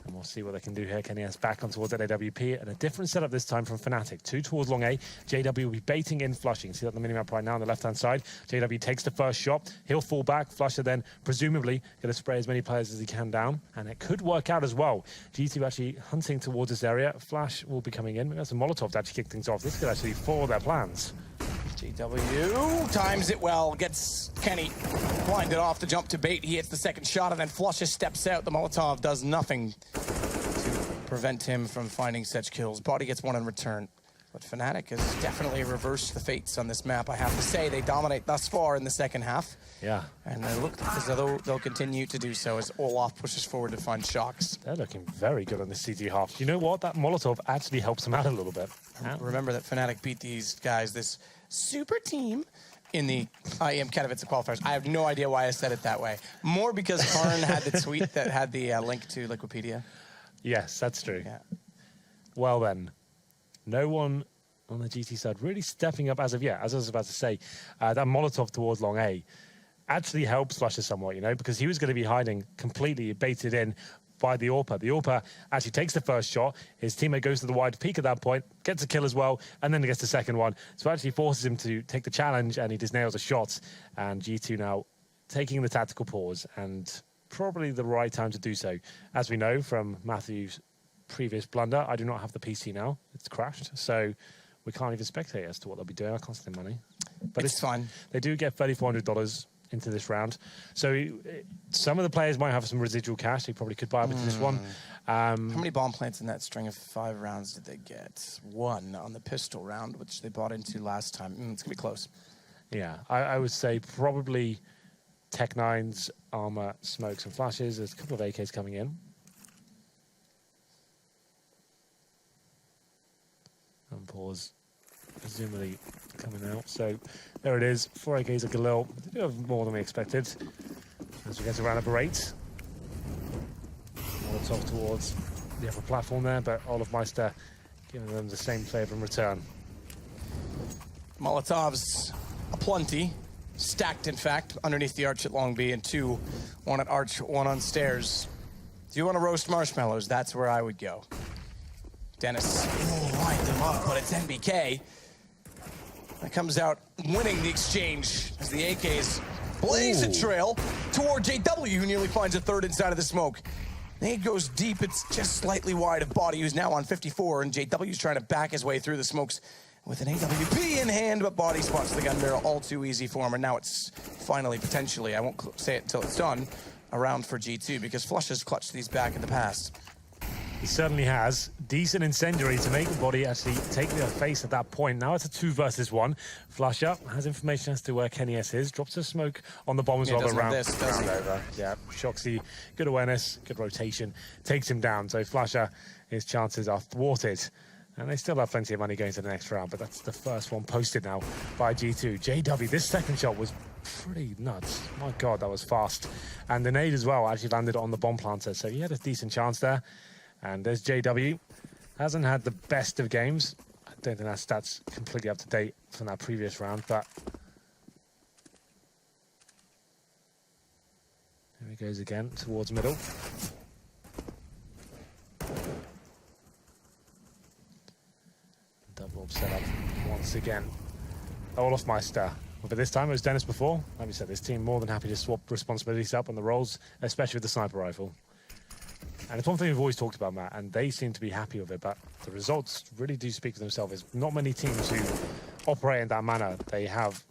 And we'll see what they can do here. KNES back on towards LAWP, and a different setup this time from Fnatic. 2 towards long A. JW will be baiting in Flushing. See that on the minimap right now on the left-hand side. JW takes the first shot. He'll fall back. Flusher then presumably going to spray as many players as he can down, and it could work out as well. G2 actually hunting towards this area. Flash will be coming in. Maybe that's a Molotov to actually kick things off. This could actually foil their plans. JW times it well, gets Kenny blinded off the jump to bait. He hits the second shot and then Flushes steps out. The Molotov does nothing to prevent him from finding such kills. Body gets one in return. But Fnatic has definitely reversed the fates on this map, I have to say. They dominate thus far in the second half. Yeah. And they look as though they'll continue to do so as Olaf pushes forward to find Shocks. They're looking very good on the CT half. You know what? That Molotov actually helps them out a little bit. Remember that Fnatic beat these guys, this super team, in the IEM Katowice qualifiers. I have no idea why I said it that way. More because Karn had the tweet that had the link to Liquipedia. Yes, that's true. Yeah. Well then, no one on the GT side really stepping up as of yet. As I was about to say, that Molotov towards long A actually helps Flusher somewhat, you know, because he was going to be hiding completely baited in by the AWPer. The AWPer actually takes the first shot. His teammate goes to the wide peak at that point, gets a kill as well, and then he gets the second one. So it actually forces him to take the challenge, and he just nails a shot. And G2 now taking the tactical pause, and probably the right time to do so. As we know from Matthew's previous blunder, I do not have the PC now. It's crashed, so we can't even speculate as to what they'll be doing. I can't spend money. But it's fine. They do get $3,400 into this round. So some of the players might have some residual cash. They probably could buy up into this one. How many bomb plants in that string of 5 rounds did they get? 1 on the pistol round, which they bought into last time. It's going to be close. Yeah, I would say probably Tech-9s, armor, smokes, and flashes. There's a couple of AKs coming in. And pause, presumably coming out. So there it is, 4 AKs of Galil. They do have more than we expected. As we get to round number 8. Molotov towards the upper platform there, but Olaf Meister giving them the same flavor in return. Molotovs aplenty, stacked in fact, underneath the arch at Long B, and 2, 1 at arch, 1 on stairs. Do you want to roast marshmallows? That's where I would go. Dennis lined him up, but it's NBK that comes out winning the exchange as the AKs blaze a trail toward JW, who nearly finds a 3rd inside of the smoke. Nade goes deep, it's just slightly wide of Body, who's now on 54, and JW's trying to back his way through the smokes with an AWP in hand, but Body spots the gun barrel all too easy for him, and now it's finally, potentially, I won't say it until it's done, a round for G2, because Flush has clutched these back in the past. He certainly has. Decent incendiary to make the Body actually take their face at that point. Now it's a 2 versus 1. Flush up, has information as to where KNES is. Drops a smoke on the bomb as well. Round over. Yeah, Shoxy, good awareness, good rotation. Takes him down. So Flusher, his chances are thwarted. And they still have plenty of money going to the next round, but that's the first one posted now by G2. JW, this second shot was pretty nuts. My God, that was fast. And the nade as well actually landed on the bomb planter, so he had a decent chance there. And there's JW. Hasn't had the best of games. I don't think that stat's completely up to date from that previous round, but here he goes again towards middle. Double up setup once again. Olaf Meister. But this time it was Dennis before. Like we said, this team more than happy to swap responsibilities up on the roles, especially with the sniper rifle. And it's one thing we've always talked about, Matt, and they seem to be happy with it, but the results really do speak for themselves. There's not many teams who operate in that manner. They have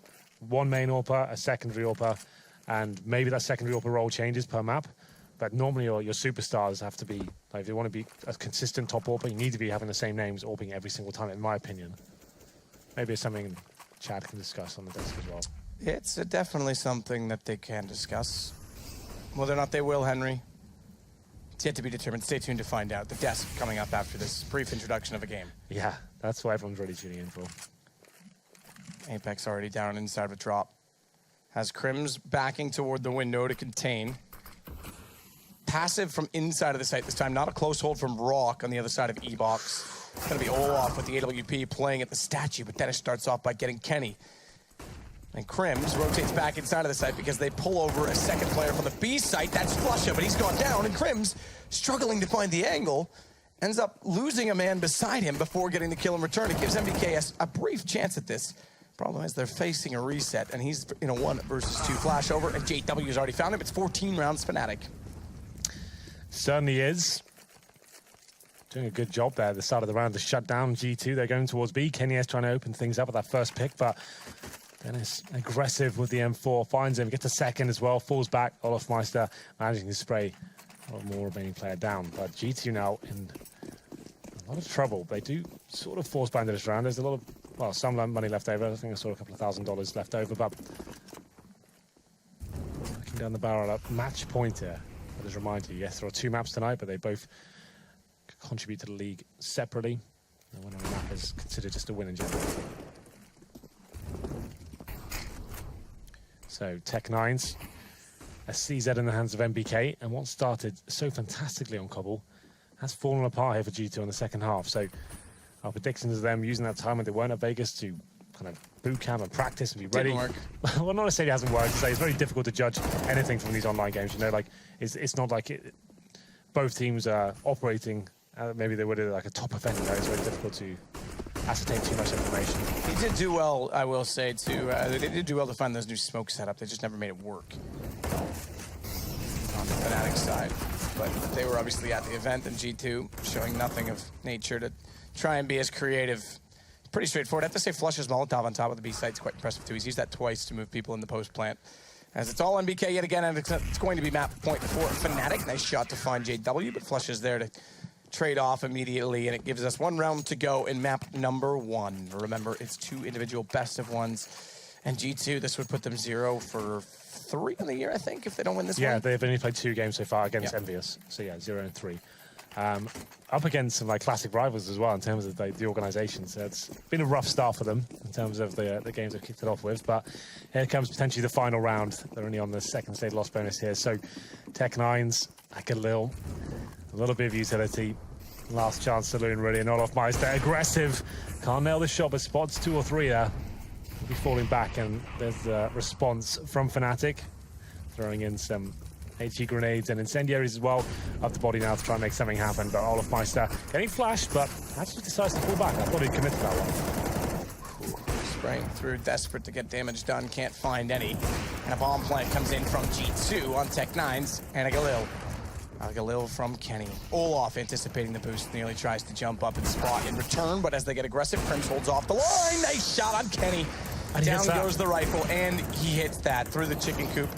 1 main AWPer, a secondary AWPer, and maybe that secondary AWPer role changes per map, but normally your superstars have to be, like, if you want to be a consistent top AWPer, you need to be having the same names AWPing every single time, in my opinion. Maybe it's something Chad can discuss on the desk as well. It's definitely something that they can discuss. Whether or not they will, Henry. It's yet to be determined. Stay tuned to find out. The desk coming up after this brief introduction of a game. Yeah, that's what everyone's really tuning in for. Apex already down inside of a drop. Has Crims backing toward the window to contain. Passive from inside of the site this time. Not a close hold from Rock on the other side of E-Box. It's going to be Olaf with the AWP playing at the statue, but Dennis starts off by getting Kenny. And Crims rotates back inside of the site because they pull over a second player from the B site. That's Flusha, but he's gone down. And Crims, struggling to find the angle, ends up losing a man beside him before getting the kill in return. It gives MBK a brief chance at this. Problem is they're facing a reset, and he's in a 1 versus 2 flashover, and JW has already found him. It's 14 rounds Fnatic. Certainly is. Doing a good job there at the start of the round to shut down G2. They're going towards B. Kenny is trying to open things up with that first pick, but Dennis aggressive with the M4, finds him, gets a second as well, falls back. Olaf Meister managing to spray one more remaining player down. But G2 now in a lot of trouble. They do sort of force bind this round. There's a lot of, well, some money left over. I think I saw a couple of $1,000 left over, but looking down the barrel at match point here. I'll just remind you, yes, there are 2 maps tonight, but they both contribute to the league separately. The winner of the map is considered just a win in general. So Tech9's a CZ in the hands of MBK, and what started so fantastically on Cobble has fallen apart here for G2 in the second half. So our predictions of them using that time when they weren't at Vegas to kind of boot camp and practice and be ready. Didn't work. Well, not necessarily hasn't worked. It's very difficult to judge anything from these online games. You know, like it's not like both teams are operating. Maybe they would have like a top event. You know, it's very difficult to ascertain too much information. He did do well, I will say, they did do well to find those new smoke setup. They just never made it work on the Fnatic side. But they were obviously at the event, and G2 showing nothing of nature to try and be as creative. Pretty straightforward. I have to say Flusha's Molotov on top of the B site's quite impressive too. He's used that twice to move people in the post plant. As it's all MBK yet again, and it's going to be map point for Fnatic. Nice shot to find JW, but Flusha's there to trade off immediately, and it gives us 1 round to go in map number 1. Remember, it's 2 individual best of ones, and G2, this would put them 0 for 3 in the year, I think, if they don't win this one. Yeah, they've only played 2 games so far against Envious. So yeah, 0 and 3. Up against some like classic rivals as well in terms of the organization. So it's been a rough start for them in terms of the games they've kicked it off with. But here comes potentially the final round. They're only on the second stage loss bonus here. So Tech9's like a little bit of utility. Last chance saloon really, and Olaf Meister aggressive. Can't nail the shot, but spots 2 or 3 there. He'll be falling back, and there's a response from Fnatic, throwing in some HE grenades and incendiaries as well up the body now to try and make something happen. But Olaf Meister getting flashed, but actually decides to pull back. I thought he'd commit to that one. Spraying through, desperate to get damage done, can't find any. And a bomb plant comes in from G2 on Tech9's, and a Galil from Kenny. Olaf anticipating the boost, nearly tries to jump up and spot in return, but as they get aggressive, Crims holds off the line. Nice shot on Kenny. Down goes the rifle, and he hits that through the chicken coop.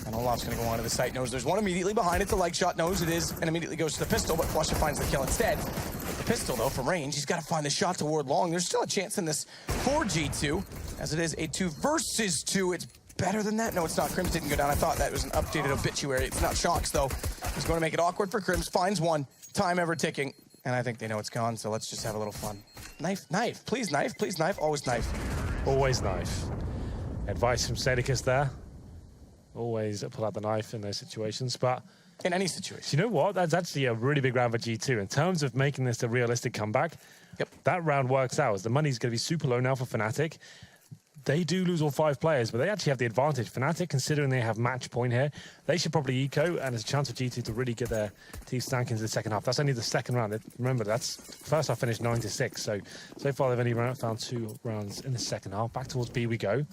And Olaf's going to go onto the site, knows there's one immediately behind it. The leg shot knows it is, and immediately goes to the pistol, but Flusha finds the kill instead. The pistol, though, from range, he's got to find the shot toward long. There's still a chance in this for G2, as it is a 2 versus 2. It's better than that. No, it's not. Crims didn't go down. I thought that was an updated obituary. It's not Shocks, though. He's going to make it awkward for Crims. Finds one. Time ever ticking. And I think they know it's gone, so let's just have a little fun. Knife, knife. Please knife, please knife. Always knife. Always knife. Advice from Sedicus there. Always pull out the knife in those situations, but in any situation. You know what? That's actually a really big round for G2 in terms of making this a realistic comeback. Yep. That round works out. The money's going to be super low now for Fnatic. They do lose all 5 players, but they actually have the advantage. Fnatic, considering they have match point here, they should probably eco, and there's a chance for G2 to really get their teeth stank into the second half. That's only the second round. Remember, that's first half finished 9-6. So far they've only found 2 rounds in the second half. Back towards B we go.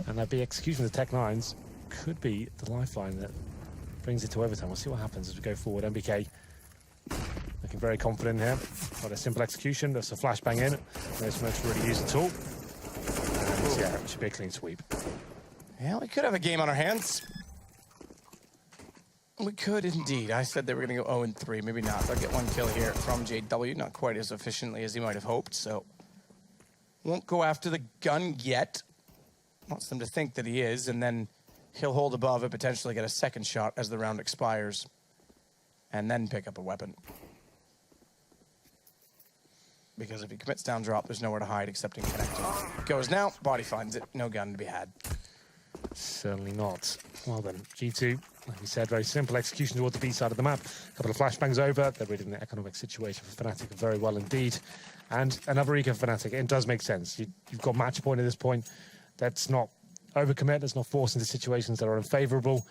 And that B execution of the Tech9's could be the lifeline that brings it to overtime. We'll see what happens as we go forward. MBK looking very confident here. Got a simple execution. There's a flashbang in. No smoke to really use at all. And yeah, it should be a clean sweep. Yeah, we could have a game on our hands. We could indeed. I said they were going to go 0-3. Maybe not. They'll get 1 kill here from JW. Not quite as efficiently as he might have hoped, so won't go after the gun yet. Wants them to think that he is, and then he'll hold above and potentially get a second shot as the round expires. and then pick up a weapon. Because if he commits down drop, there's nowhere to hide except in connecting. Goes now, body finds it, no gun to be had. Certainly not. Well then, G2, like we said, very simple execution towards the B side of the map. A couple of flashbangs over. They're reading the economic situation for Fnatic very well indeed. And another eco for Fnatic. It does make sense. You've got match point at this point. That's not overcommit. That's not forced into situations that are unfavorable.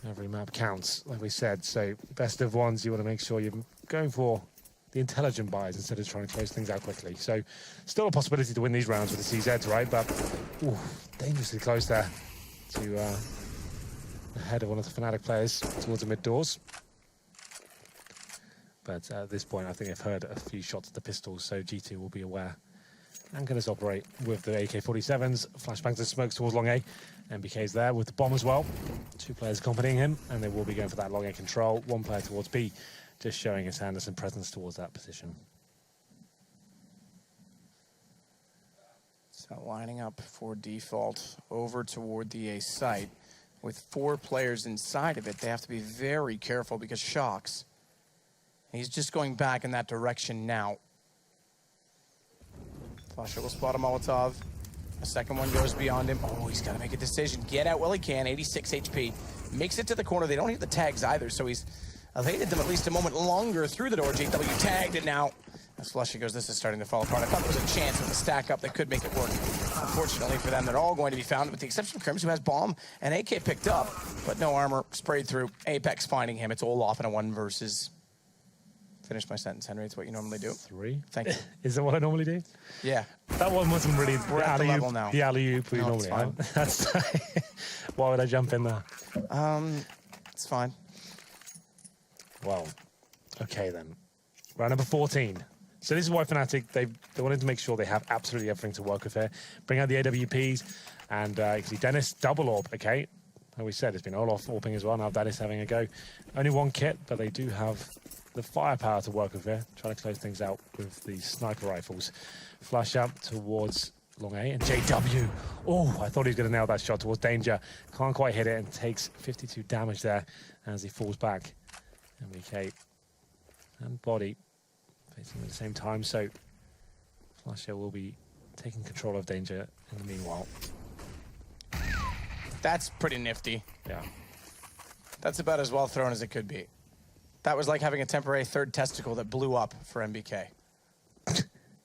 Every map counts, like we said. So best of ones, you want to make sure you're going for the intelligent buys instead of trying to close things out quickly. So still a possibility to win these rounds with the CZs, right? But dangerously close there to ahead of one of the Fnatic players towards the mid doors. But at this point, I think they've heard a few shots at the pistols, so G2 will be aware and can just operate with the AK-47s. Flashbangs and smokes towards long A. MBK's there with the bomb as well. 2 players accompanying him, and they will be going for that long A control. 1 player towards B, just showing his Anderson presence towards that position. So lining up for default over toward the A site. With 4 players inside of it, they have to be very careful because Shocks. He's just going back in that direction now. Flasher will spot a Molotov. A second one goes beyond him. Oh, he's got to make a decision. Get out while he can. 86 HP. Makes it to the corner. They don't hit the tags either, so he's evaded them at least a moment longer through the door. JW tagged it now. As Flusher goes, this is starting to fall apart. I thought there was a chance with the stack up that could make it work. Unfortunately for them, they're all going to be found, with the exception of Crims, who has bomb and AK picked up, but no armor, sprayed through. Apex finding him. It's all off in a 1 versus. Finish my sentence, Henry. It's what you normally do. 3. Thank you. Is that what I normally do? Yeah. That one wasn't really We're at the level now. The alley-oop we No, normally it's fine. have. That's why would I jump in there? It's fine. Well, okay then. Round number 14. So this is why Fnatic, they wanted to make sure they have absolutely everything to work with here. Bring out the AWPs, and you see Dennis double AWP, okay? Like we said, it's been all off AWPing as well. Now Dennis having a go. Only 1 kit, but they do have the firepower to work with here. Trying to close things out with the sniper rifles. Flash up towards long A, and JW. Oh, I thought he was going to nail that shot towards Danger. Can't quite hit it, and takes 52 damage there as he falls back. MBK and Body facing at the same time, so Flasher will be taking control of Danger in the meanwhile. That's pretty nifty. Yeah. That's about as well thrown as it could be. That was like having a temporary 3rd testicle that blew up for MBK.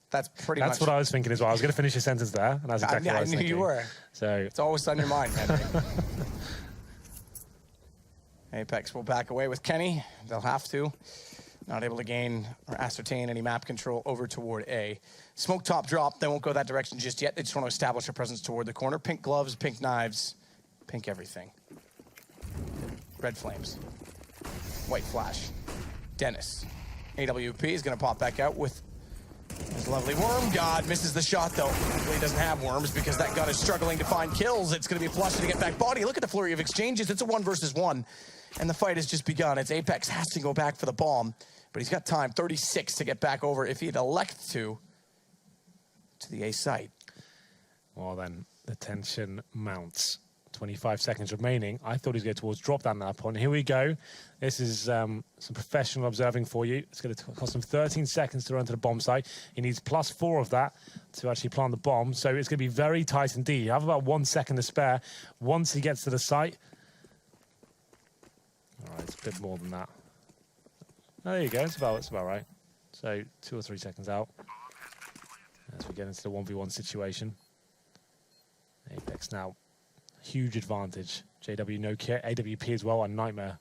That's pretty much... That's what I was thinking as well. I was going to finish your sentence there, and that's exactly what I was thinking. I knew you were. So it's always on your mind, Henry. Apex will back away with Kenny. They'll have to. Not able to gain or ascertain any map control over toward A. Smoke top drop. They won't go that direction just yet. They just want to establish a presence toward the corner. Pink gloves, pink knives, pink everything. Red flames. White flash. Dennis. AWP is going to pop back out with his lovely worm. God misses the shot, though. He doesn't have worms because that gun is struggling to find kills. It's going to be Flusher to get back Body. Look at the flurry of exchanges. It's a 1 versus 1. And the fight has just begun. It's Apex has to go back for the bomb. But he's got time, 36, to get back over if he'd elect to the A site. Well then, the tension mounts. 25 seconds remaining. I thought he was going towards drop down at that point. Here we go. This is some professional observing for you. It's going to cost him 13 seconds to run to the bomb site. He needs +4 of that to actually plant the bomb. So it's going to be very tight indeed. You have about 1 second to spare once he gets to the site. All right, it's a bit more than that. Oh, there you go. It's about right. So 2 or 3 seconds out as we get into the 1v1 situation. Apex now. Huge advantage. JW no kit, AWP as well, a nightmare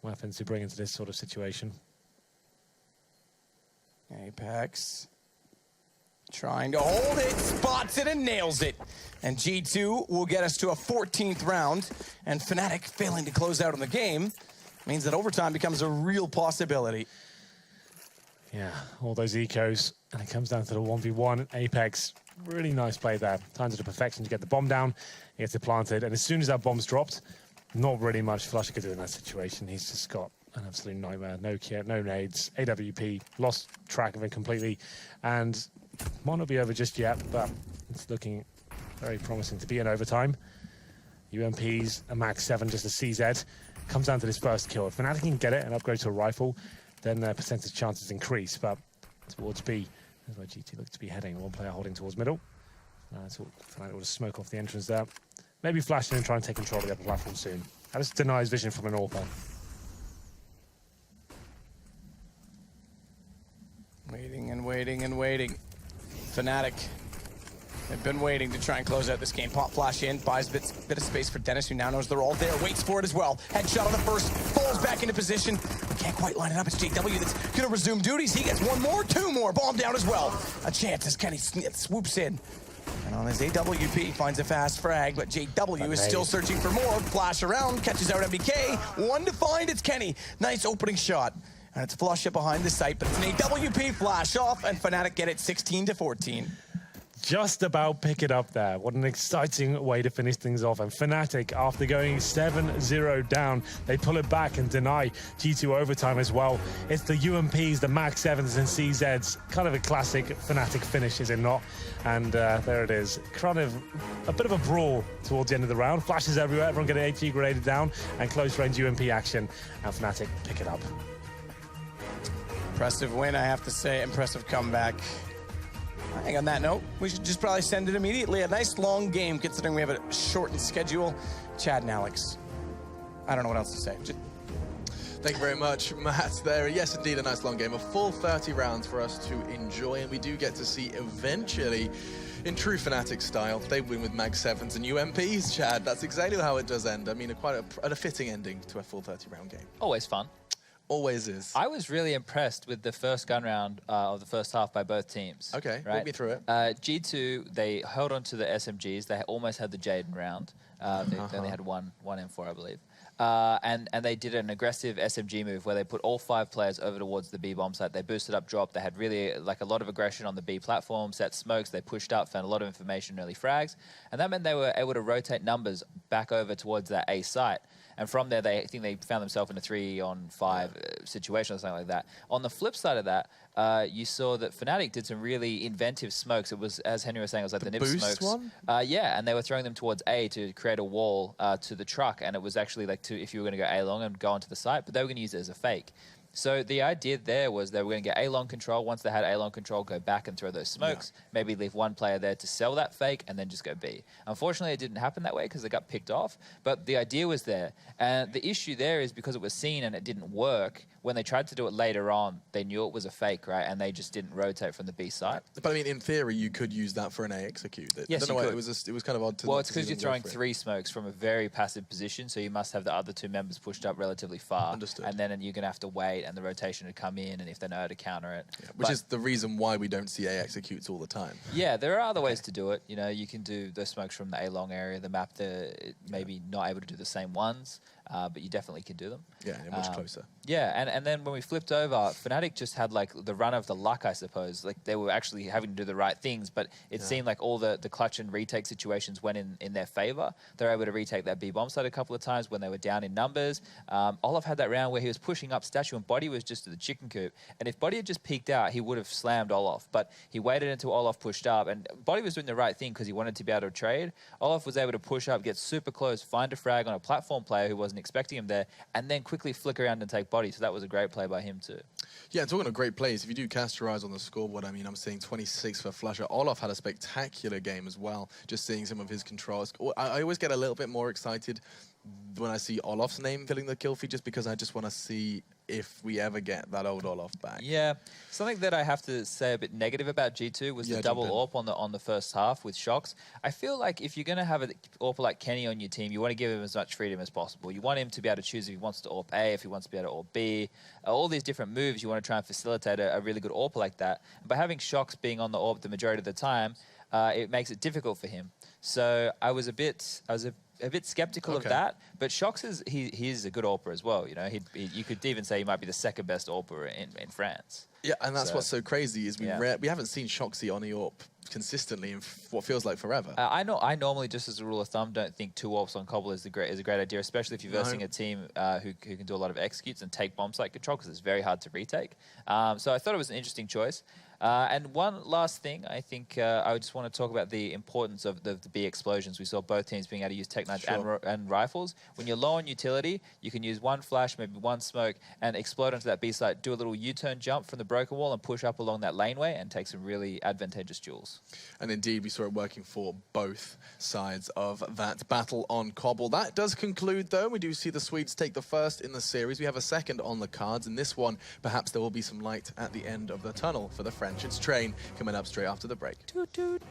weapons to bring into this sort of situation. Apex trying to hold it, spots it and nails it. And G2 will get us to a 14th round, and Fnatic failing to close out on the game means that overtime becomes a real possibility. Yeah, all those ecos, and it comes down to the 1v1. Apex, really nice play there. Times it to perfection to get the bomb down. He gets it planted, and as soon as that bomb's dropped, not really much Flusher could do in that situation. He's just got an absolute nightmare. No kit, no nades, AWP, lost track of it completely, and might not be over just yet, but it's looking very promising to be in overtime. UMP's a max 7, just a CZ. Comes down to this first kill. If Fnatic can get it and upgrade to a rifle, then their percentage chances increase. But towards B, that's where GT looks to be heading. One player holding towards middle. Fnatic will just smoke off the entrance there. Maybe flash in and try and take control of the upper platform soon. That just denies vision from an AWPer. Waiting and waiting and waiting. Fnatic. They've been waiting to try and close out this game. Pop flash in, buys a bit of space for Dennis, who now knows they're all there. Waits for it as well. Headshot on the first, falls back into position. Can't quite line it up. It's JW that's going to resume duties. He gets one more, two more. Bomb down as well. A chance as Kenny swoops in. And on his AWP, finds a fast frag, but JW is still searching for more. Flash around, catches out MBK. One to find, it's Kenny. Nice opening shot. And it's flush it behind the site, but it's an AWP flash off, and Fnatic get it 16-14. Just about pick it up there. What an exciting way to finish things off. And Fnatic, after going 7-0 down, they pull it back and deny G2 overtime as well. It's the UMPs, the Max 7s and CZs. Kind of a classic Fnatic finish, is it not? And there it is. Kind of a bit of a brawl towards the end of the round. Flashes everywhere, everyone getting HE graded down, and close range UMP action. And Fnatic pick it up. Impressive win, I have to say. Impressive comeback. I think on that note, we should just probably send it immediately. A nice long game, considering we have a shortened schedule. Chad and Alex, I don't know what else to say. Thank you very much, Matt. There, yes, indeed, a nice long game. A full 30 rounds for us to enjoy, and we do get to see eventually, in true Fnatic style, they win with Mag 7s and UMPs, Chad. That's exactly how it does end. I mean, quite a fitting ending to a full 30-round game. Always fun. Always is. I was really impressed with the first gun round of the first half by both teams. Okay, right? walk me through it. G2, they held on to the SMGs. They almost had the Jaden round. They only had one M4, I believe. And they did an aggressive SMG move where they put all 5 players over towards the B bomb site. They boosted up drop. They had really like a lot of aggression on the B platform, set smokes. They pushed up, found a lot of information, early frags. And that meant they were able to rotate numbers back over towards that A site. And from there, I think they found themselves in a 3-on-5 situation or something like that. On the flip side of that, you saw that Fnatic did some really inventive smokes. It was, as Henry was saying, it was like the nib smokes. One? Yeah, and they were throwing them towards A to create a wall to the truck. And it was actually like if you were going to go A long and go onto the site, but they were going to use it as a fake. So the idea there was they were going to get A-long control. Once they had A-long control, go back and throw those smokes, maybe leave one player there to sell that fake, and then just go B. Unfortunately, it didn't happen that way because they got picked off, but the idea was there. And the issue there is because it was seen and it didn't work, when they tried to do it later on, they knew it was a fake, right? And they just didn't rotate from the B side. But I mean, in theory, you could use that for an A execute. Yes, I don't know you why could. it was kind of odd to. Well, it's because you're throwing 3 smokes from a very passive position, so you must have the other 2 members pushed up relatively far. Understood. And then you're going to have to wait, and the rotation would come in, and if they know how to counter it. Yeah, which is the reason why we don't see A executes all the time. Yeah, there are other ways to do it. You know, you can do the smokes from the A-long area of the map. They're maybe not able to do the same ones, but you definitely can do them. Yeah, much closer. Yeah, and then when we flipped over, Fnatic just had like the run of the luck, I suppose. Like they were actually having to do the right things, but it seemed like all the clutch and retake situations went in their favor. They were able to retake that B bomb site a couple of times when they were down in numbers. Olaf had that round where he was pushing up Statue and Body was just at the chicken coop. And if Body had just peeked out, he would have slammed Olaf. But he waited until Olaf pushed up, and Body was doing the right thing because he wanted to be able to trade. Olaf was able to push up, get super close, find a frag on a platform player who wasn't expecting him there, and then quickly flick around and take Body. So that was a great play by him too. Yeah, talking of great plays, if you do cast your eyes on the scoreboard, I mean, I'm seeing 26 for Flusher. Olaf had a spectacular game as well, just seeing some of his controls. I always get a little bit more excited when I see Olaf's name filling the kill feed, just because I just want to see if we ever get that old Olaf back. Yeah, something that I have to say a bit negative about G2 was the double AWP on the first half with Shox. I feel like if you're going to have an AWP like Kenny on your team, you want to give him as much freedom as possible. You want him to be able to choose if he wants to AWP A, if he wants to be able to AWP B. All these different moves, you want to try and facilitate a really good AWP like that. And by having Shox being on the AWP the majority of the time, it makes it difficult for him. So I was a bit skeptical of that, but Shox he's a good AWPer as well. You know, you could even say he might be the second best AWPer in France. Yeah, and that's what's so crazy is we haven't seen Shoxy on the AWP consistently in what feels like forever. I normally, just as a rule of thumb, don't think 2 AWPs on Cobble is a great idea, especially if you're versing a team who can do a lot of executes and take bomb site control, because it's very hard to retake. So I thought it was an interesting choice. And one last thing, I think I just want to talk about the importance of the B explosions. We saw both teams being able to use Tech Knights and rifles. When you're low on utility, you can use one flash, maybe one smoke, and explode onto that B site, do a little U-turn jump from the broken wall and push up along that laneway and take some really advantageous duels. And indeed, we saw it working for both sides of that battle on Cobble. That does conclude, though. We do see the Swedes take the first in the series. We have a second on the cards. In this one, perhaps there will be some light at the end of the tunnel for the French. It's Train coming up straight after the break. Toot toot.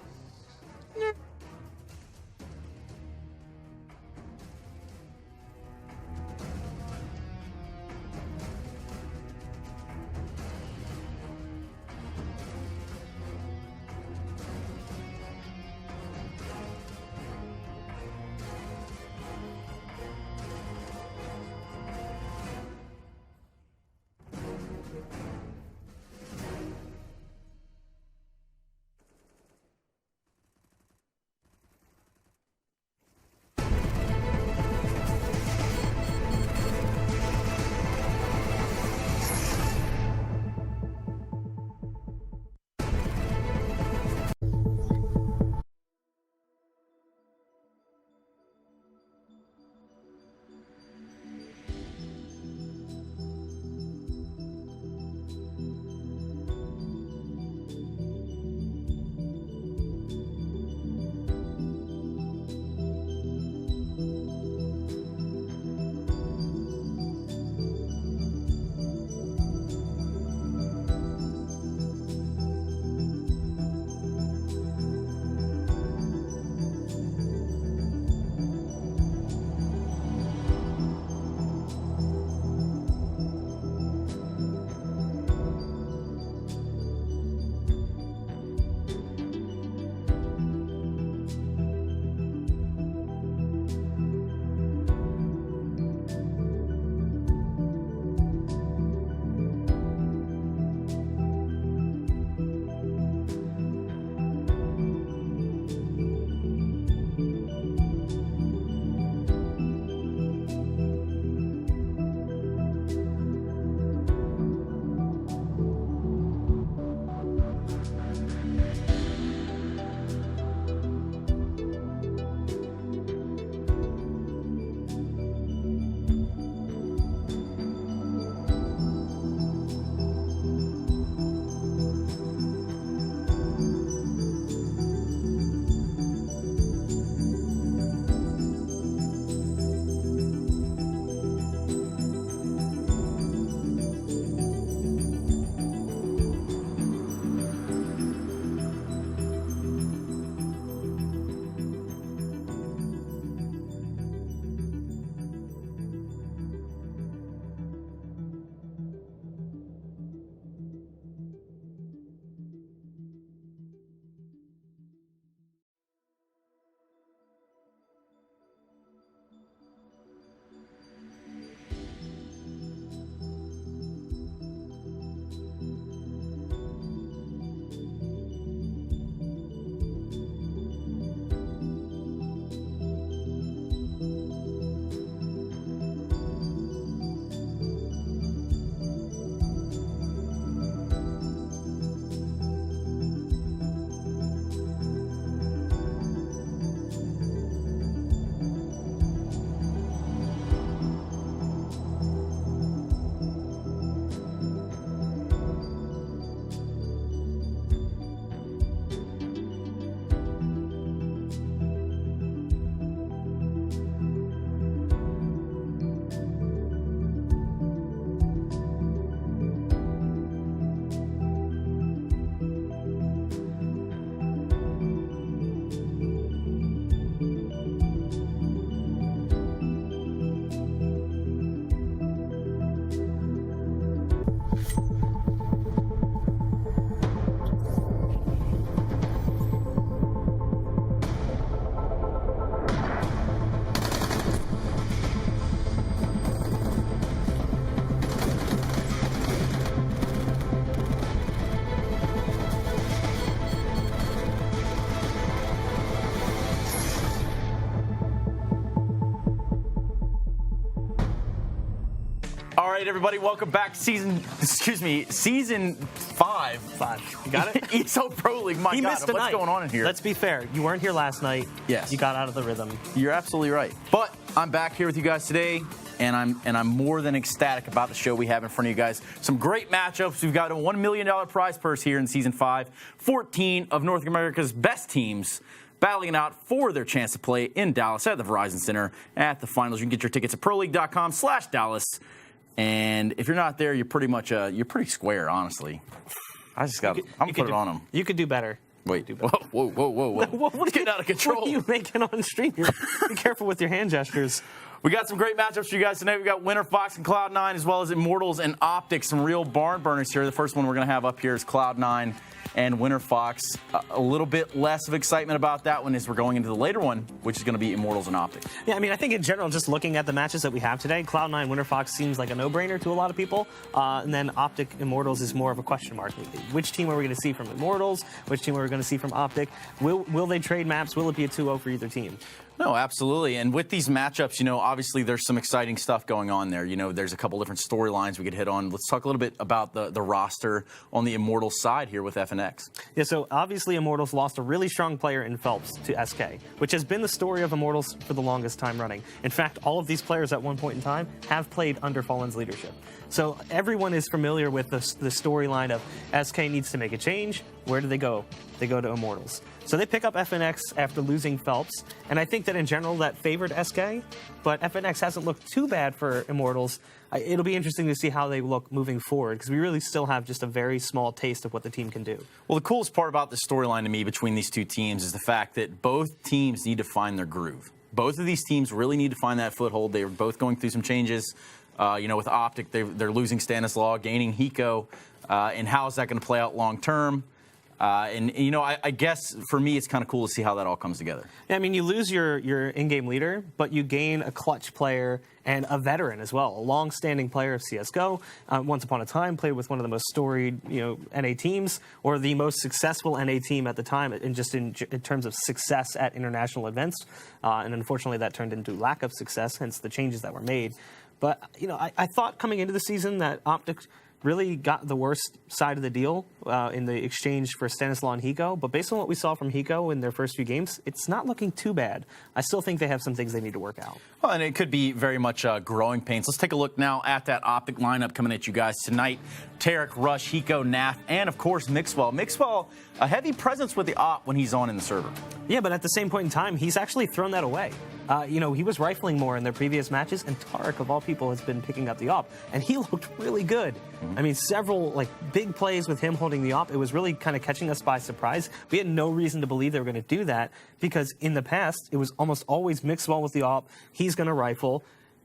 right, everybody, welcome back to season 5. You got it? ESL Pro League. My He God, missed a what's night. going on in here? Let's be fair. You weren't here last night. Yes. You got out of the rhythm. You're absolutely right. But I'm back here with you guys today, and I'm more than ecstatic about the show we have in front of you guys. Some great matchups. We've got a $1 million prize purse here in season 5. 14 of North America's best teams battling it out for their chance to play in Dallas at the Verizon Center at the finals. You can get your tickets at proleague.com/Dallas. And if you're not there, you're pretty much you're pretty square, honestly. I'm gonna put it on them. You could do better. Wait, whoa. What's getting out of control? What are you making on stream here? Be careful with your hand gestures. We got some great matchups for you guys tonight. We got Winter Fox and Cloud9, as well as Immortals and Optic. Some real barn burners here. The first one we're going to have up here is Cloud9 and Winter Fox. A little bit less of excitement about that one as we're going into the later one, which is going to be Immortals and Optic. Yeah, I mean, I think in general, just looking at the matches that we have today, Cloud9 Winter Fox seems like a no-brainer to a lot of people. And then Optic Immortals is more of a question mark. Which team are we going to see from Immortals? Which team are we going to see from Optic? Will they trade maps? Will it be a 2-0 for either team? No, absolutely. And with these matchups, obviously there's some exciting stuff going on there. There's a couple different storylines we could hit on. Let's talk a little bit about the roster on the Immortals side here with FNX. Yeah, so obviously Immortals lost a really strong player in Phelps to SK, which has been the story of Immortals for the longest time running. In fact, all of these players at one point in time have played under Fallen's leadership. So everyone is familiar with the storyline of SK needs to make a change. Where do they go? They go to Immortals. So they pick up FNX after losing Phelps, and I think that in general that favored SK, but FNX hasn't looked too bad for Immortals. It'll be interesting to see how they look moving forward, because we really still have just a very small taste of what the team can do. Well, the coolest part about the storyline to me between these two teams is the fact that both teams need to find their groove. Both of these teams really need to find that foothold. They were both going through some changes. With Optic, they're losing Stanislaw, gaining Hiko, and how is that going to play out long term? I guess for me, it's kind of cool to see how that all comes together. Yeah, I mean, you lose your in-game leader, but you gain a clutch player and a veteran as well, a long-standing player of CSGO. Once upon a time, played with one of the most storied, NA teams, or the most successful NA team at the time, in terms of success at international events. And unfortunately, that turned into lack of success, hence the changes that were made. But I thought coming into the season that Optic really got the worst side of the deal in the exchange for Stanislaw and Hiko. But based on what we saw from Hiko in their first few games, it's not looking too bad. I still think they have some things they need to work out. Well, and it could be very much growing pains. Let's take a look now at that Optic lineup coming at you guys tonight. Tarek, Rush, Hiko, Naf, and of course Mixwell. Mixwell, a heavy presence with the op when he's on in the server. Yeah, but at the same point in time, he's actually thrown that away. He was rifling more in their previous matches, and Tarek, of all people, has been picking up the op, and he looked really good. I mean, several big plays with him holding the op. It was really kind of catching us by surprise. We had no reason to believe they were going to do that, because in the past, it was almost always Mixwell with the op. He's going to rifle.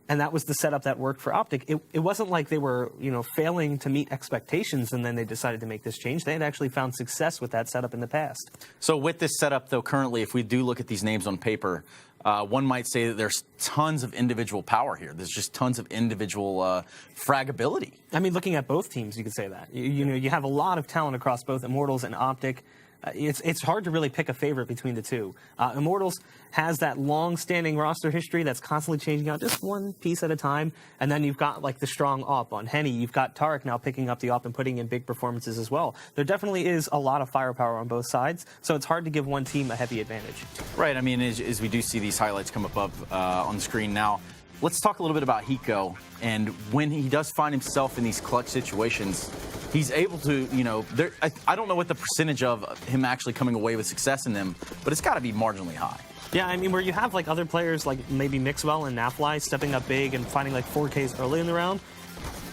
And that was the setup that worked for Optic. It wasn't like they were, failing to meet expectations and then they decided to make this change. They had actually found success with that setup in the past. So with this setup, though, currently, if we do look at these names on paper, one might say that there's tons of individual power here. There's just tons of individual fragability. I mean, looking at both teams, you could say that. You have a lot of talent across both Immortals and Optic. It's hard to really pick a favorite between the two. Immortals has that long-standing roster history that's constantly changing out just one piece at a time, and then you've got the strong op on Henny. You've got Tarek now picking up the op and putting in big performances as well. There definitely is a lot of firepower on both sides, so it's hard to give one team a heavy advantage. Right. I mean, as we do see these highlights come up on the screen now, let's talk a little bit about Hiko. And when he does find himself in these clutch situations, he's able to, I don't know what the percentage of him actually coming away with success in them, but it's got to be marginally high. Yeah, I mean, where you have other players like maybe Mixwell and Nafly stepping up big and finding 4Ks early in the round,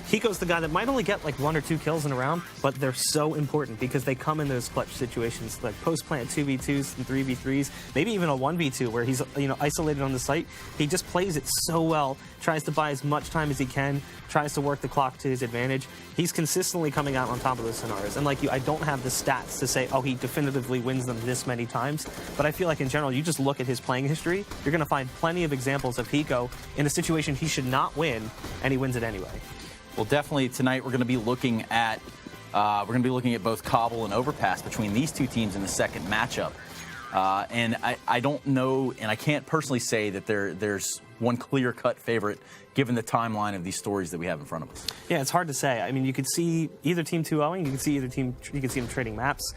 Hiko's the guy that might only get 1 or 2 kills in a round, but they're so important because they come in those clutch situations, like post-plant 2v2s and 3v3s, maybe even a 1v2 where he's isolated on the site. He just plays it so well, tries to buy as much time as he can, tries to work the clock to his advantage. He's consistently coming out on top of those scenarios. And I don't have the stats to say, oh, he definitively wins them this many times, but I feel like in general, you just look at his playing history, you're going to find plenty of examples of Hiko in a situation he should not win, and he wins it anyway. Well, definitely tonight we're going to be looking at both Cobble and Overpass between these two teams in the second matchup. And I don't know, and I can't personally say that there's one clear-cut favorite given the timeline of these stories that we have in front of us. Yeah, it's hard to say. I mean, you could see either team 2-0ing, you could see them trading maps.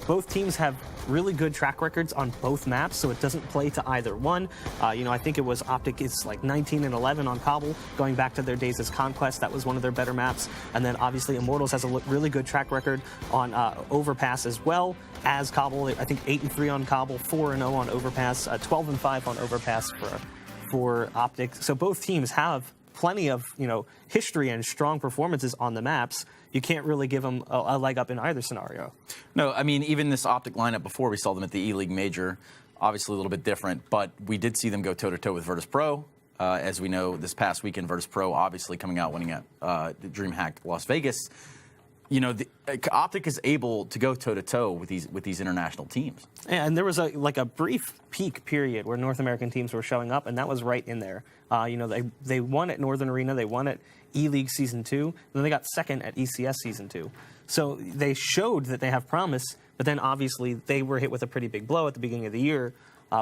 Both teams have really good track records on both maps, so it doesn't play to either one. I think it was Optic is like 19-11 on Cobble, going back to their days as Conquest. That was one of their better maps. And then obviously Immortals has a really good track record on Overpass as well as Cobble. I think 8-3 on Cobble, 4-0 on Overpass, 12-5 on Overpass for Optic. So both teams have plenty of history and strong performances on the maps. You can't really give them a leg up in either scenario. No, I mean, even this Optic lineup before, we saw them at the E-League Major, obviously a little bit different, but we did see them go toe-to-toe with Virtus Pro. As we know, this past weekend, Virtus Pro obviously coming out winning at DreamHack Las Vegas. Optic is able to go toe-to-toe with these international teams. Yeah, and there was a brief peak period where North American teams were showing up, and that was right in there. They won at Northern Arena, they won at E-League Season 2, and then they got second at ECS Season 2. So they showed that they have promise, but then obviously they were hit with a pretty big blow at the beginning of the year,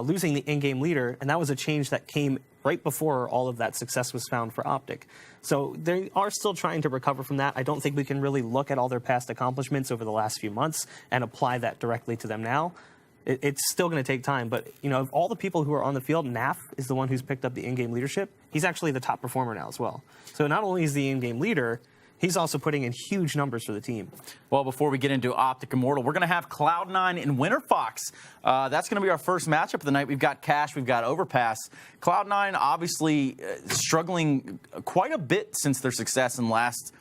losing the in-game leader, and that was a change that came right before all of that success was found for Optic. So they are still trying to recover from that. I don't think we can really look at all their past accomplishments over the last few months and apply that directly to them now. It's still going to take time, but of all the people who are on the field, Naf is the one who's picked up the in-game leadership. He's actually the top performer now as well. So not only is the in-game leader, he's also putting in huge numbers for the team. Well, before we get into Optic Immortal, we're going to have Cloud9 and WinterFox. That's going to be our first matchup of the night. We've got Cash, we've got Overpass. Cloud9 obviously struggling quite a bit since their success in last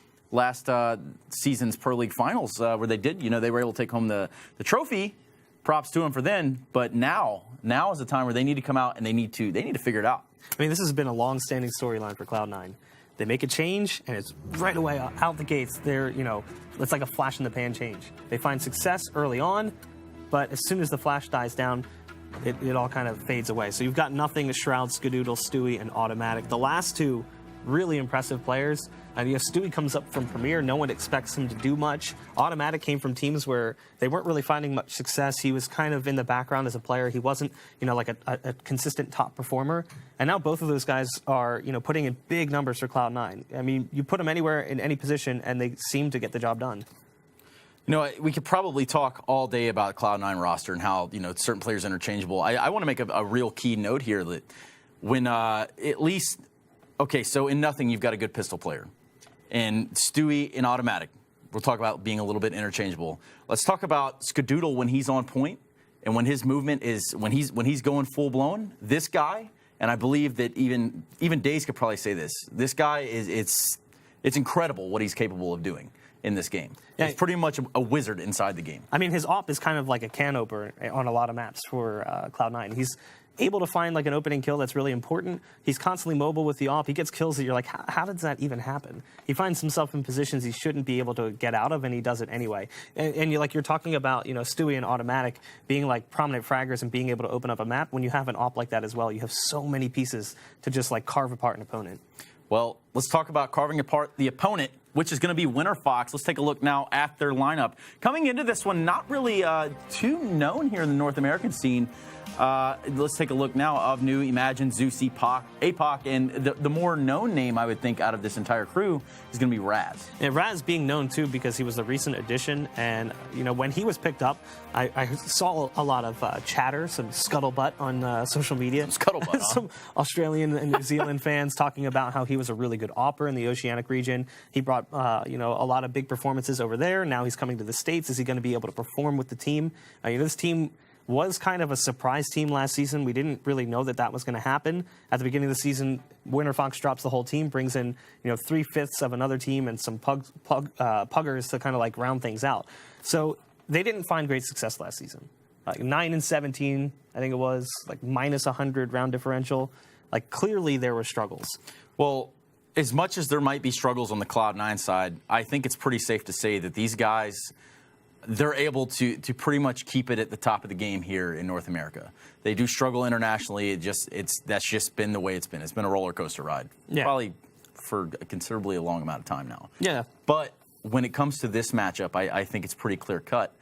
season's Pro League Finals, where they did, they were able to take home the trophy. Props to them for then, but now is the time where they need to come out and they need to figure it out. I mean, this has been a long-standing storyline for Cloud9. They make a change, and it's right away out the gates. It's like a flash-in-the-pan change. They find success early on, but as soon as the flash dies down, it all kind of fades away. So you've got nothing to Shroud, Skadoodle, Stewie, and Automatic. The last two really impressive players. Stewie comes up from Premier. No one expects him to do much. Automatic came from teams where they weren't really finding much success. He was kind of in the background as a player. He wasn't, like a consistent top performer. And now both of those guys are, putting in big numbers for Cloud9. I mean, you put them anywhere in any position, and they seem to get the job done. We could probably talk all day about Cloud9 roster and how, certain players are interchangeable. I want to make a real key note here that when at least, okay, so in nothing, you've got a good pistol player. And Stewie in Automatic, we'll talk about being a little bit interchangeable. Let's talk about Skadoodle when he's on point and when his movement is, when he's going full blown. This guy, and I believe that even Daze could probably say this guy it's incredible what he's capable of doing in this game. Yeah, he's pretty much a wizard inside the game. I mean, his op is kind of like a can opener on a lot of maps for Cloud9. He's able to find like an opening kill that's really important. He's constantly mobile with the op. He gets kills that you're like, how does that even happen? He finds himself in positions he shouldn't be able to get out of, and he does it anyway. And you're talking about, Stewie and Automatic being like prominent fraggers and being able to open up a map. When you have an op like that as well, you have so many pieces to just like carve apart an opponent. Well, let's talk about carving apart the opponent, which is going to be WinterFox. Let's take a look now at their lineup. Coming into this one, not really too known here in the North American scene. Let's take a look now of new Imagine, Zeus, APOC, and the more known name, I would think, out of this entire crew is going to be Raz. And Raz being known, too, because he was a recent addition. And, when he was picked up, I saw a lot of chatter, some scuttlebutt on social media. Some scuttlebutt, Some Australian and New Zealand fans talking about how he was a really good opper in the Oceanic region. He brought, a lot of big performances over there. Now he's coming to the States. Is he going to be able to perform with the team? This team was kind of a surprise team last season. We didn't really know that was going to happen. At the beginning of the season, WinterFox drops the whole team, brings in 3/5 of another team and some puggers to kind of like round things out. So they didn't find great success last season. 9-17, I think it was, like minus 100 round differential. Like clearly there were struggles. Well, as much as there might be struggles on the Cloud9 side, I think it's pretty safe to say that these guys, they're able to pretty much keep it at the top of the game here in North America. They do struggle internationally. That's just been the way it's been. It's been a roller coaster ride, probably for a considerably a long amount of time now. Yeah. But when it comes to this matchup, I think it's pretty clear cut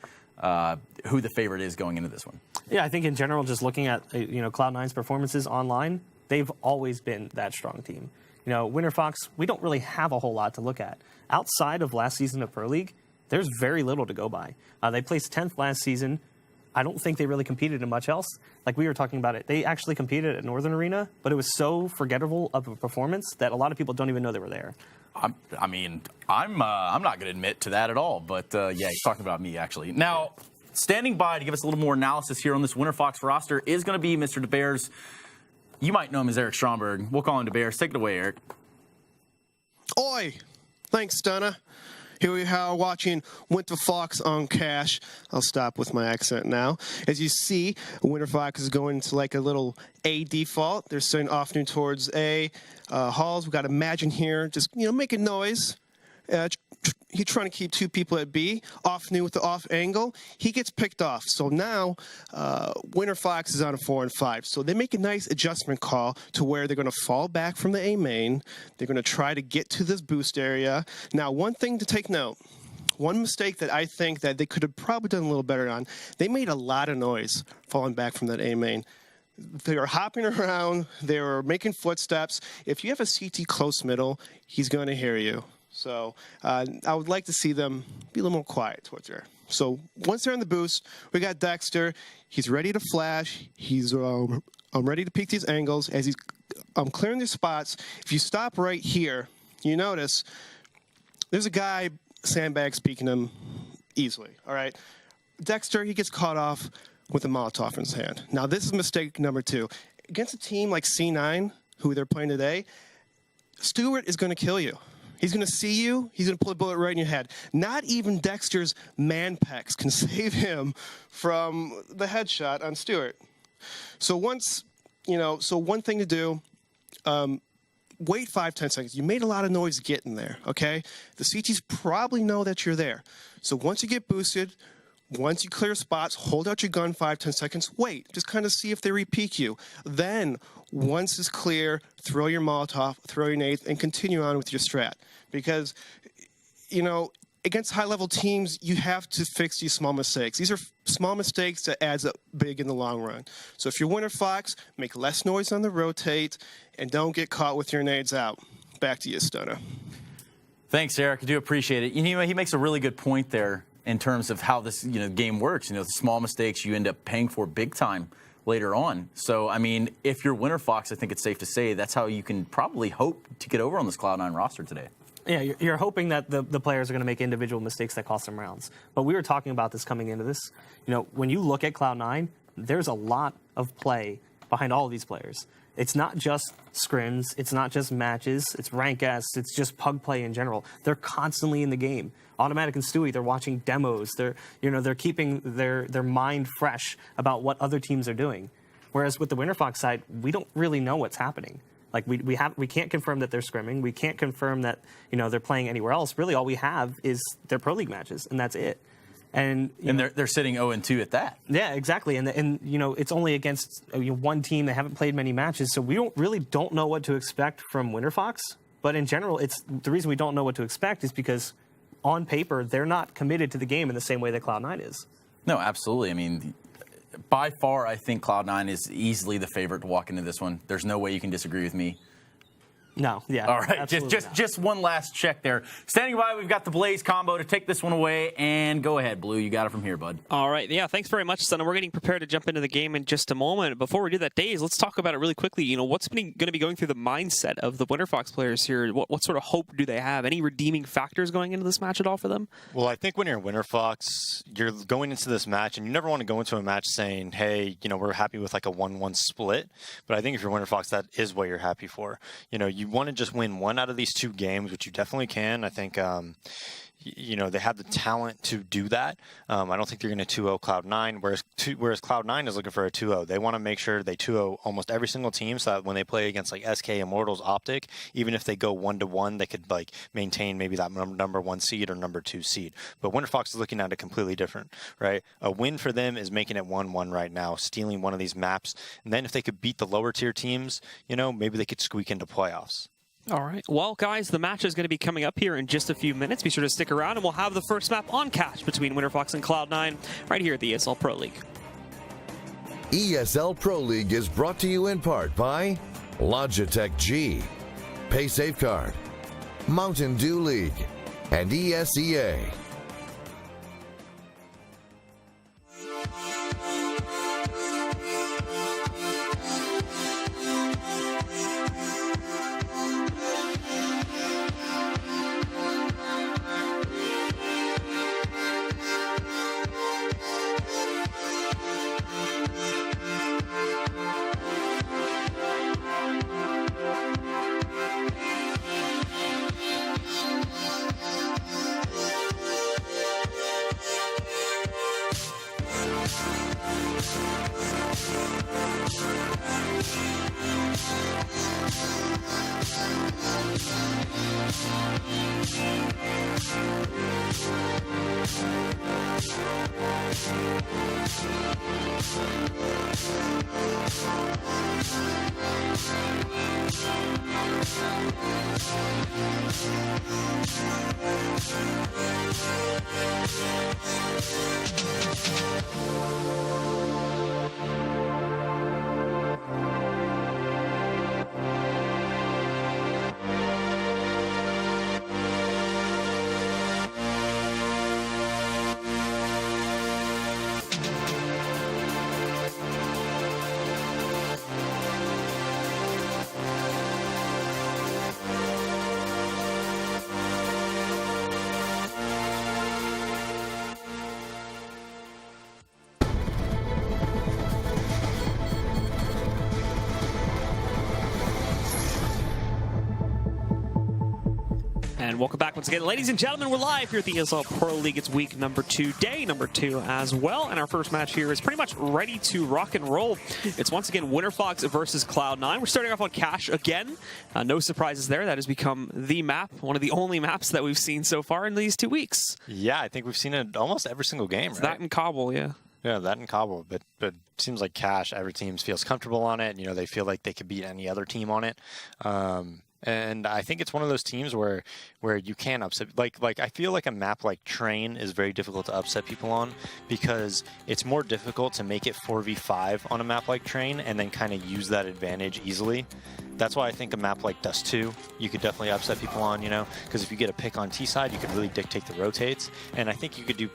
who the favorite is going into this one. Yeah, I think in general, just looking at Cloud9's performances online, they've always been that strong team. You know, Winter Fox, we don't really have a whole lot to look at. Outside of last season of Pro League, there's very little to go by. They placed 10th last season. I don't think they really competed in much else. Like we were talking about it, they actually competed at Northern Arena, but it was so forgettable of a performance that a lot of people don't even know they were there. I mean, I'm not going to admit to that at all, but yeah, he's talking about me, actually. Now, standing by to give us a little more analysis here on this Winter Fox roster is going to be Mr. DeBears. You might know him as Eric Stromberg. We'll call him DeBears. Take it away, Eric. Oi! Thanks, Stunna. Here we are watching Winter Fox on Cash. I'll stop with my accent now. As you see, Winter Fox is going to like a little A default. They're starting offering towards A. Halls, we've got Imagine here, just, you know, making noise. He's trying to keep two people at B. Off new with the off angle. He gets picked off. So now Winter Fox is on a 4 and 5. So they make a nice adjustment call to where they're going to fall back from the A main. They're going to try to get to this boost area. Now, one thing to take note. One mistake that I think that they could have probably done a little better on, they made a lot of noise falling back from that A main. They were hopping around. They were making footsteps. If you have a CT close middle, he's going to hear you. So I would like to see them be a little more quiet towards there. So once they're in the boost, we got Dexter. He's ready to flash. He's ready to peek these angles. As he's clearing these spots, if you stop right here, you notice there's a guy sandbags peeking him easily. All right, Dexter, he gets caught off with a Molotov in his hand. Now this is mistake number 2. Against a team like C9, who they're playing today, Stewart is going to kill you. He's going to see you. He's going to pull a bullet right in your head. Not even Dexter's man pecs can save him from the headshot on Stewart. So once, you know, so one thing to do, wait 5-10 seconds. You made a lot of noise getting there, okay? The CTs probably know that you're there. So once you get boosted, once you clear spots, hold out your gun 5-10 seconds. Wait, just kind of see if they re-peek you. Then, once it's clear, throw your Molotov, throw your nades, and continue on with your strat. Because, you know, against high-level teams, you have to fix these small mistakes. These are small mistakes that adds up big in the long run. So if you're Winter Fox, make less noise on the rotate, and don't get caught with your nades out. Back to you, Stunna. Thanks, Eric. I do appreciate it. You know, he makes a really good point there in terms of how this, you know, game works. You know, the small mistakes you end up paying for big time later on. So, I mean, if you're Winter Fox, I think it's safe to say that's how you can probably hope to get over on this Cloud9 roster today. Yeah, you're hoping that the players are going to make individual mistakes that cost them rounds. But we were talking about this coming into this. You know, when you look at Cloud9, there's a lot of play behind all of these players. It's not just scrims, it's not just matches, it's rank S, it's just pug play in general. They're constantly in the game. Automatic and Stewie, they're watching demos. They're keeping their mind fresh about what other teams are doing. Whereas with the Winter Fox side, we don't really know what's happening. Like we can't confirm that they're scrimming. We can't confirm that, you know, they're playing anywhere else. Really, all we have is their Pro League matches, and that's it. And they're sitting 0-2 at that. Yeah, exactly. And you know, it's only against one team. They haven't played many matches, so we don't know what to expect from Winter Fox. But in general, it's the reason we don't know what to expect is because on paper they're not committed to the game in the same way that Cloud9 is. No, absolutely. I mean, by far, I think Cloud9 is easily the favorite to walk into this one. There's no way you can disagree with me. No, yeah. All right, just one last check there. Standing by, we've got the Blaze combo to take this one away, and go ahead, Blue. You got it from here, bud. All right, yeah, thanks very much, Son. We're getting prepared to jump into the game in just a moment. Before we do that, Daze, let's talk about it really quickly. You know, what's going to be going through the mindset of the Winter Fox players here? What sort of hope do they have? Any redeeming factors going into this match at all for them? Well, I think when you're Winter Fox, you're going into this match, and you never want to go into a match saying, hey, you know, we're happy with like a 1-1 split. But I think if you're Winter Fox, that is what you're happy for. You know, you want to just win one out of these 2 games, which you definitely can. I think, you know, they have the talent to do that. I don't think they're going to 2-0 Cloud9, whereas Cloud9 is looking for a 2-0. They want to make sure they 2-0 almost every single team so that when they play against like SK, Immortals, Optic, even if they go 1-1, they could like maintain maybe that number 1 seed or number 2 seed. But Winter Fox is looking at it completely different, right? A win for them is making it 1-1 right now, stealing one of these maps. And then if they could beat the lower tier teams, you know, maybe they could squeak into playoffs. All right. Well, guys, the match is going to be coming up here in just a few minutes. Be sure to stick around, and we'll have the first map on Cash between Winter Fox and Cloud9 right here at the ESL Pro League. ESL Pro League is brought to you in part by Logitech G, Pay Safeguard, Mountain Dew League, and ESEA. And welcome back once again. Ladies and gentlemen, we're live here at the ESL Pro League. It's week number 2, day number 2 as well. And our first match here is pretty much ready to rock and roll. It's once again WinterFox versus Cloud9. We're starting off on Cash again. No surprises there. That has become the map, one of the only maps that we've seen so far in these 2 weeks. Yeah, I think we've seen it almost every single game, It's right? that in Kabul, yeah. Yeah, that in Kabul, but it seems like Cash, every team feels comfortable on it. You know, they feel like they could beat any other team on it. And I think it's one of those teams where you can upset. Like I feel like a map like Train is very difficult to upset people on because it's more difficult to make it 4v5 on a map like Train and then kind of use that advantage easily. That's why I think a map like Dust 2, you could definitely upset people on, you know, because if you get a pick on T side, you could really dictate the rotates. And I think you could do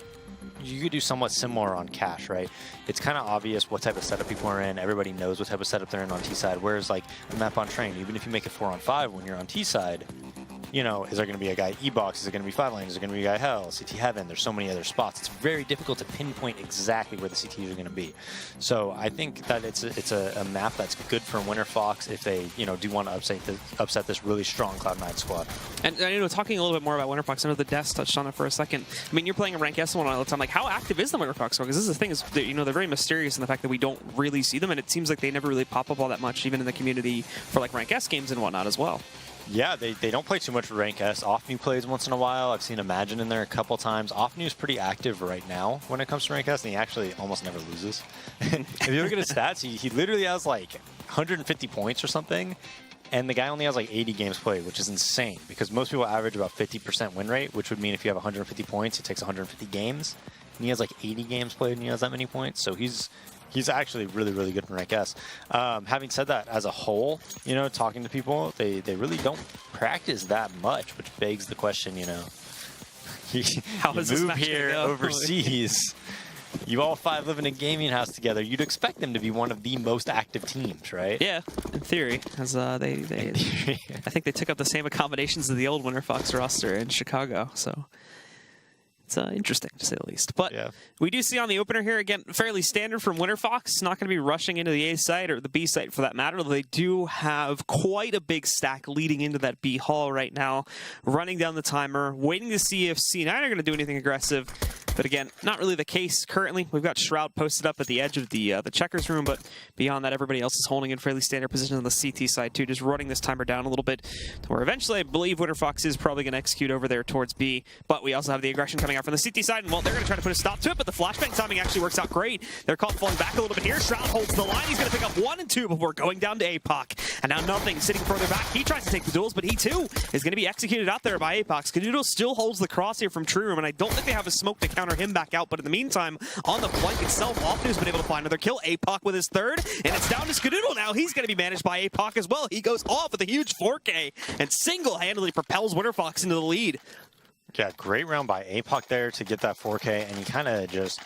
somewhat similar on Cash, right? It's kind of obvious what type of setup people are in. Everybody knows what type of setup they're in on T side. Whereas like a map on Train, even if you make it 4-on-5 when you're on T side, you know, is there going to be a guy E-Box? Is there going to be 5 lane? Is there going to be a guy Hell? CT Heaven? There's so many other spots. It's very difficult to pinpoint exactly where the CTs are going to be. So I think that it's a map that's good for WinterFox if they, you know, do want to upset this really strong Cloud9 squad. And you know, talking a little bit more about WinterFox, I know the Deaths touched on it for a second. I mean, you're playing a rank S1 all the time. Like, how active is the WinterFox squad? Because this is the thing is, you know, they're very mysterious in the fact that we don't really see them, and it seems like they never really pop up all that much, even in the community for like rank S games and whatnot as well. Yeah, they don't play too much rank S. Offnew plays once in a while. I've seen Imagine in there a couple times. Offnew's pretty active right now when it comes to rank S, and he actually almost never loses. If you look at his stats, he literally has like 150 points or something, and the guy only has like 80 games played, which is insane because most people average about 50% win rate, which would mean if you have 150 points, it takes 150 games. And he has like 80 games played and he has that many points, so he's actually really, really good in rank S. Having said that, as a whole, you know, talking to people, they really don't practice that much, which begs the question, you know, you move here overseas, you all 5 live in a gaming house together, you'd expect them to be one of the most active teams, right? Yeah, in theory, as I think they took up the same accommodations as the old WinterFox roster in Chicago, so it's interesting, to say the least. But yeah, we do see on the opener here, again, fairly standard from WinterFox. Not going to be rushing into the A site or the B site for that matter, though they do have quite a big stack leading into that B hall right now, running down the timer, waiting to see if C9 are going to do anything aggressive. But again, not really the case currently. We've got Shroud posted up at the edge of the checkers room, but beyond that, everybody else is holding in fairly standard position on the CT side too, just running this timer down a little bit to where eventually I believe WinterFox is probably going to execute over there towards B. But we also have the aggression coming out from the CT side, and well, they're going to try to put a stop to it, but the flashbang timing actually works out great. They're caught falling back a little bit here. Shroud holds the line. He's going to pick up 1 and 2 before going down to APOC. And now Nothing sitting further back. He tries to take the duels, but he too is going to be executed out there by APOC. Canudo still holds the crosshair from True Room, and I don't think they have a smoke to counter counter him back out. But in the meantime, on the flank itself, Offnu's been able to find another kill. APOC with his third, and it's down to Skadoodle now. He's going to be managed by APOC as well. He goes off with a huge 4K and single-handedly propels WinterFox into the lead. Yeah, great round by APOC there to get that 4K, and he kind of just...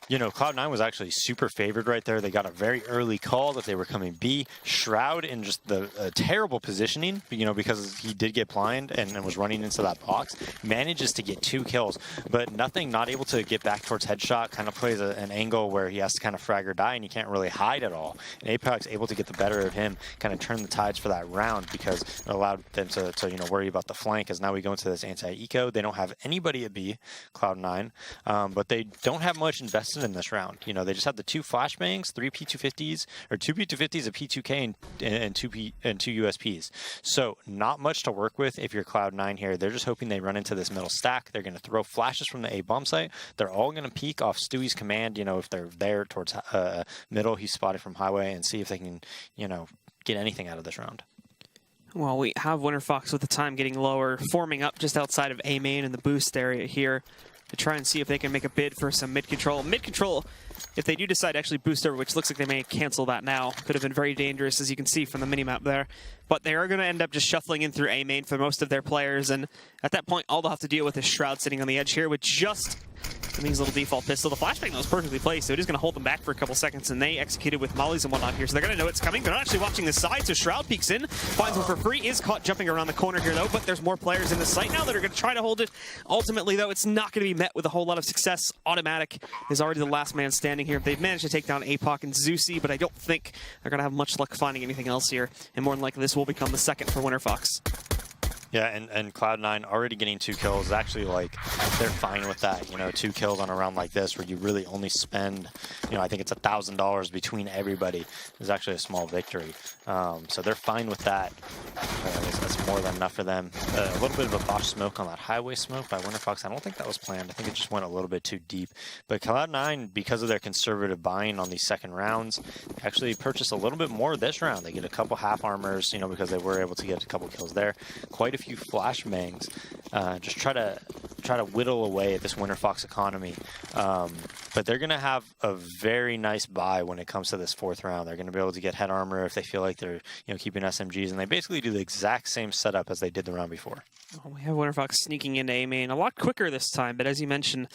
You know, Cloud9 was actually super favored right there. They got a very early call that they were coming B. Shroud in just the terrible positioning, you know, because he did get blind and was running into that box. Manages to get 2 kills, but nothing, not able to get back towards headshot. Kind of plays an angle where he has to kind of frag or die, and he can't really hide at all. And APOC's able to get the better of him, kind of turn the tides for that round because it allowed them to you know, worry about the flank. As now we go into this anti-eco. They don't have anybody at B, Cloud9, but they don't have much invested in this round. You know, they just had the 2 flashbangs, 3 P250s, or 2 P250s, a P2K, and 2 USPs. So not much to work with if you're Cloud9 here. They're just hoping they run into this middle stack. They're going to throw flashes from the A bomb site. They're all going to peek off Stewie's command, you know, if they're there towards middle, he's spotted from highway, and see if they can, you know, get anything out of this round. Well, we have WinterFox with the time getting lower, forming up just outside of A main in the boost area here to try and see if they can make a bid for some mid-control. Mid-control, if they do decide to actually boost over, which looks like they may cancel that now, could have been very dangerous, as you can see from the minimap there. But they are going to end up just shuffling in through A main for most of their players, and at that point, all they'll have to deal with is Shroud sitting on the edge here with just his little default pistol. The flashbang was perfectly placed, so it is going to hold them back for a couple seconds, and they executed with mollies and whatnot here, so they're going to know it's coming. They're not actually watching the side, so Shroud peeks in, finds one for free, is caught jumping around the corner here, though, but there's more players in the site now that are going to try to hold it. Ultimately, though, it's not going to be met with a whole lot of success. Automatic is already the last man standing here. They've managed to take down APOC and Zeusy, but I don't think they're going to have much luck finding anything else here, and more than likely this will become the second for WinterFox. Yeah, and Cloud9 already getting 2 kills. Actually, like, they're fine with that. You know, 2 kills on a round like this where you really only spend, you know, I think it's $1,000 between everybody is actually a small victory. So they're fine with that. That's more than enough for them. A little bit of a botch smoke on that highway smoke by WinterFox. I don't think that was planned. I think it just went a little bit too deep. But Cloud9, because of their conservative buying on these second rounds, actually purchased a little bit more this round. They get a couple half armors, you know, because they were able to get a couple kills there. Quite a few flashbangs. Just try to whittle away at this WinterFox economy. But they're going to have a very nice buy when it comes to this 4th round. They're going to be able to get head armor if they feel like they're, you know, keeping SMGs, and they basically do the exact same setup as they did the round before. Well, we have WinterFox sneaking into A main a lot quicker this time, but as you mentioned,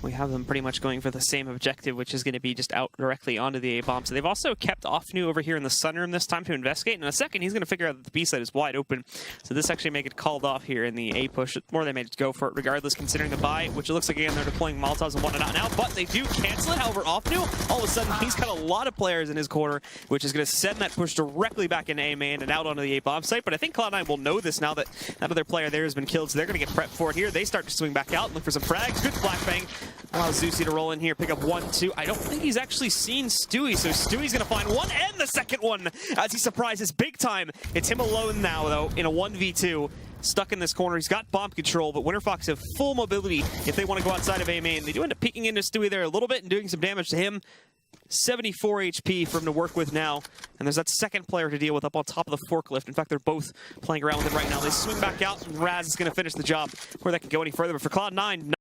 we have them pretty much going for the same objective, which is going to be just out directly onto the A bomb. So they've also kept Offnu over here in the sunroom this time to investigate. And in a second, he's going to figure out that the B side is wide open. So this actually may get called off here in the A push. More they may just go for it regardless, considering the buy, which it looks like, again, they're deploying Molotovs and whatnot now. But they do cancel it. However, Offnu, all of a sudden, he's got a lot of players in his corner, which is going to send that push directly back into A main and out onto the A bomb site. But I think Cloud9 will know this now that that other player there has been killed. So they're going to get prepped for it here. They start to swing back out and look for some frags. Good flashbang. Allows Zeusy to roll in here, pick up 1, 2. I don't think he's actually seen Stewie, so Stewie's going to find one and the second one as he surprises big time. It's him alone now, though, in a 1v2. Stuck in this corner. He's got bomb control, but WinterFox have full mobility if they want to go outside of A main. They do end up peeking into Stewie there a little bit and doing some damage to him. 74 HP for him to work with now. And there's that second player to deal with up on top of the forklift. In fact, they're both playing around with him right now. They swing back out, and Raz is going to finish the job before they can go any further. But for Cloud9,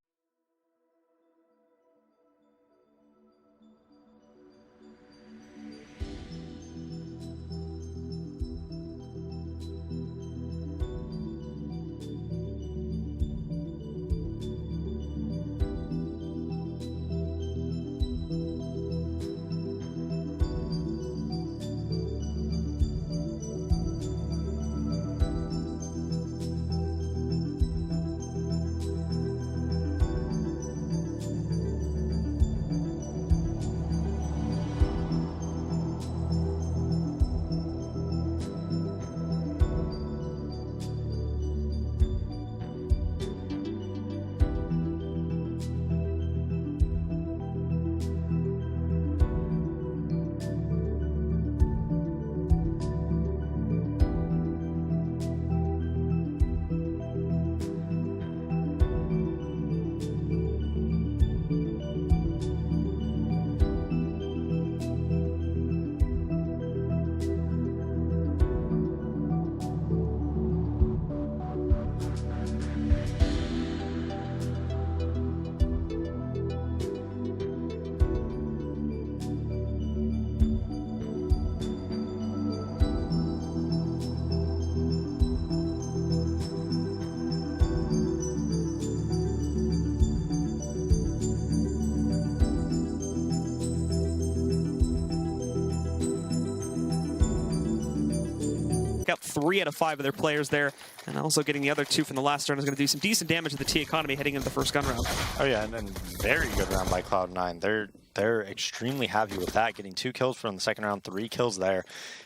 took out 3 out of 5 of their players there, and also getting the other 2 from the last round is going to do some decent damage to the T economy heading into the first gun round. Oh yeah, and very good round by Cloud9. They're extremely happy with that, getting 2 kills from the second round, 3 kills there.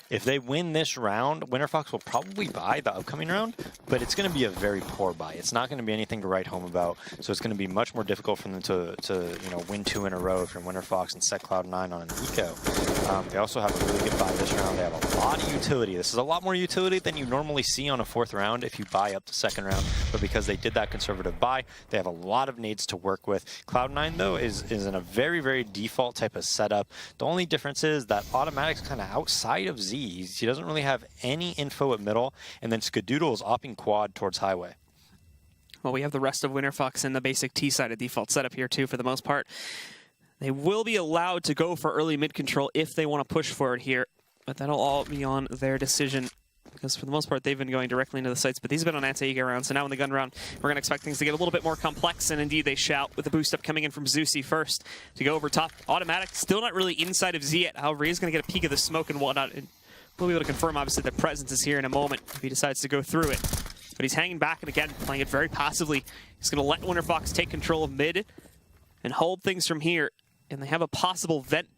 If they win this round, WinterFox will probably buy the upcoming round, but it's going to be a very poor buy. It's not going to be anything to write home about, so it's going to be much more difficult for them to win 2 in a row if you're WinterFox and set Cloud9 on an eco. They also have a really good buy this round. They have a lot of utility. This is a lot more utility than you normally see on a 4th round if you buy up the 2nd round, but because they did that conservative buy, they have a lot of nades to work with. Cloud9, though, is in a very, very default type of setup. The only difference is that Automatic's kind of outside of Z. He doesn't really have any info at middle, and then Skadoodle is opting quad towards highway. Well, we have the rest of WinterFox in the basic T-sided default setup here, too, for the most part. They will be allowed to go for early mid control if they want to push forward here, but that'll all be on their decision, because for the most part, they've been going directly into the sites, but these have been on anti-ego round, so now in the gun round, we're going to expect things to get a little bit more complex, and indeed they shout with the boost up coming in from Zeusy first to go over top. Automatic still not really inside of Z yet, however, he's going to get a peek of the smoke and whatnot, and we'll be able to confirm, obviously, their presence is here in a moment if he decides to go through it. But he's hanging back, and again, playing it very passively. He's going to let WinterFox take control of mid and hold things from here, and they have a possible vent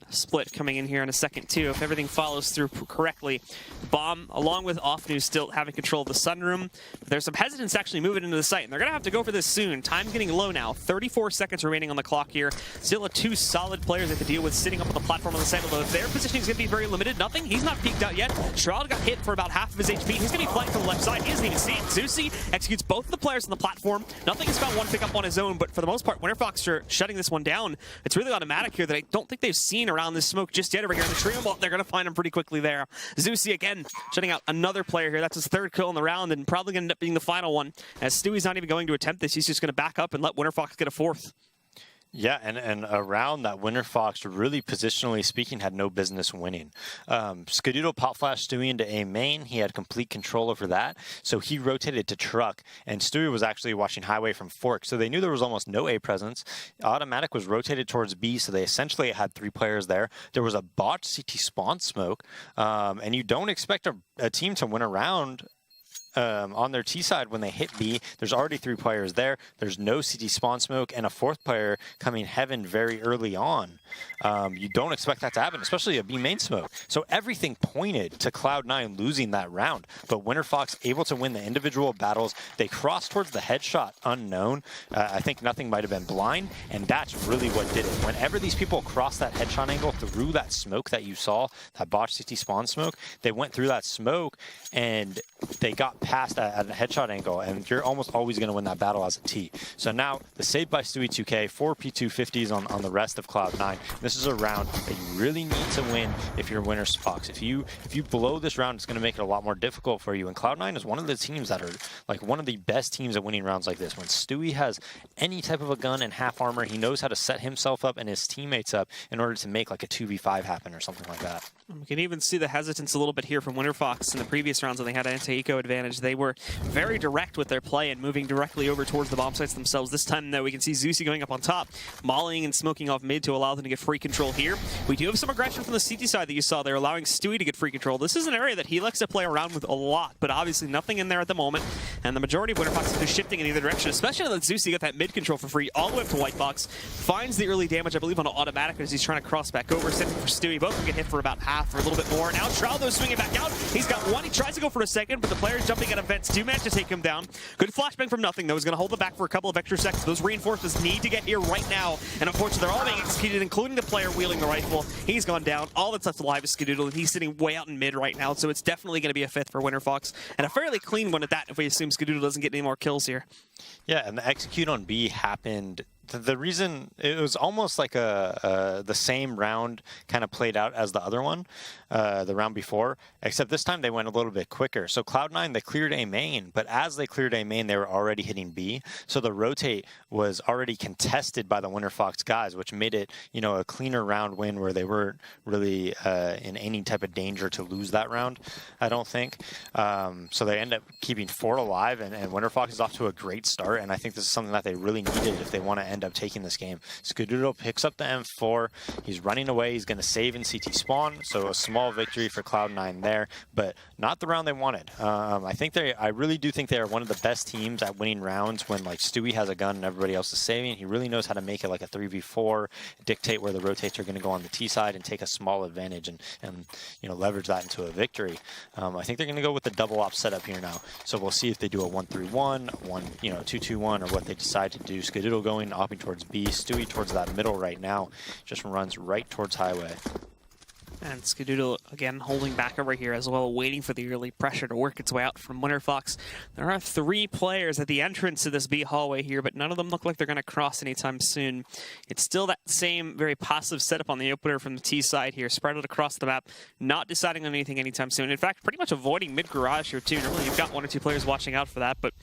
split coming in here in a second, too, if everything follows through correctly. Bomb, along with Offnu, still having control of the sunroom. But there's some hesitance actually moving into the site, and they're going to have to go for this soon. Time's getting low now. 34 seconds remaining on the clock here. Still a 2 solid players they have to deal with sitting up on the platform on the side, although their positioning is going to be very limited. Nothing. He's not peeked out yet. Shroud got hit for about half of his HP. He's going to be flying to the left side. He doesn't even see it. Zeusy executes both of the players on the platform. Nothing has found one pickup on his own, but for the most part, WinterFox are shutting this one down. It's really Automatic here that I don't think they've seen around this smoke just yet over here in the tree. Well, they're going to find him pretty quickly there. Zeusy again shutting out another player here. That's his 3rd kill in the round and probably going to end up being the final one, as Stewie's not even going to attempt this. He's just going to back up and let WinterFox get a 4th. Yeah, and a round that WinterFox, really positionally speaking, had no business winning. Skadoodle pop flashed Stewie into A main. He had complete control over that, so he rotated to truck, and Stewie was actually watching highway from fork, so they knew there was almost no A presence. Automatic was rotated towards B, so they essentially had 3 players there. There was a botched CT spawn smoke, and you don't expect a team to win a round on their T side when they hit B. There's already 3 players there. There's no CT spawn smoke and a 4th player coming heaven very early on. You don't expect that to happen, especially a B main smoke. So everything pointed to Cloud9 losing that round, but WinterFox able to win the individual battles. They crossed towards the headshot unknown. I think nothing might have been blind, and that's really what did it. Whenever these people crossed that headshot angle through that smoke that you saw, that botched CT spawn smoke, they went through that smoke and they got past at a headshot angle, and you're almost always going to win that battle as a T. So now the save by Stewie 2K, 4 P250s on the rest of Cloud9. This is a round that you really need to win if you're WinterFox. If you blow this round, it's going to make it a lot more difficult for you. And Cloud9 is one of the teams that are like one of the best teams at winning rounds like this. When Stewie has any type of a gun and half armor, he knows how to set himself up and his teammates up in order to make like a 2v5 happen or something like that. We can even see the hesitance a little bit here from WinterFox in the previous rounds when they had an anti-eco advantage. They were very direct with their play and moving directly over towards the bomb sites themselves. This time, though, we can see Zeusy going up on top, mollying and smoking off mid to allow them to get free control here. We do have some aggression from the CT side that you saw there, allowing Stewie to get free control. This is an area that he likes to play around with a lot, but obviously nothing in there at the moment. And the majority of WinterFox is shifting in either direction, especially now that Zeusy got that mid control for free all the way up to White Box. Finds the early damage, I believe, on Automatic as he's trying to cross back over, sending for Stewie. Both can get hit for about half or a little bit more. Now Shroud, though, swinging back out. He's got one. He tries to go for a second, but the players jumping out of vents do manage to take him down. Good flashbang from nothing, though. He's going to hold them back for a couple of extra seconds. Those reinforcements need to get here right now. And unfortunately, they're all being executed, including the player wielding the rifle. He's gone down. All that's left alive is Skadoodle, and he's sitting way out in mid right now. So it's definitely going to be a 5th for WinterFox. And a fairly clean one at that, if we assume Skadoodle doesn't get any more kills here. Yeah, and the execute on B happened. The reason it was almost like the same round kind of played out as the other one, the round before, except this time they went a little bit quicker. So Cloud9, they cleared A main, but as they cleared A main, they were already hitting B. So the rotate was already contested by the WinterFox guys, which made it, you know, a cleaner round win where they weren't really in any type of danger to lose that round, I don't think. So they end up keeping 4 alive, and WinterFox is off to a great start, and I think this is something that they really needed if they want to end end up taking this game. Skadoodle picks up the M4. He's running away. He's going to save in CT spawn, so a small victory for Cloud9 there, but not the round they wanted. I really do think they are one of the best teams at winning rounds when like Stewie has a gun and everybody else is saving. He really knows how to make it like a 3v4, dictate where the rotates are going to go on the T side and take a small advantage and leverage that into a victory. I think they're going to go with the double op setup here now. So we'll see if they do a 1-3-1, 2-2-1, or what they decide to do. Skadoodle going, opping towards B, Stewie towards that middle right now, just runs right towards Highway. And Skadoodle, again, holding back over here as well, waiting for the early pressure to work its way out from Winterfox. There are 3 players at the entrance to this B hallway here, but none of them look like they're going to cross anytime soon. It's still that same very passive setup on the opener from the T side here, spread out across the map, not deciding on anything anytime soon. In fact, pretty much avoiding mid-garage here, too. Normally, you've got 1 or 2 players watching out for that, but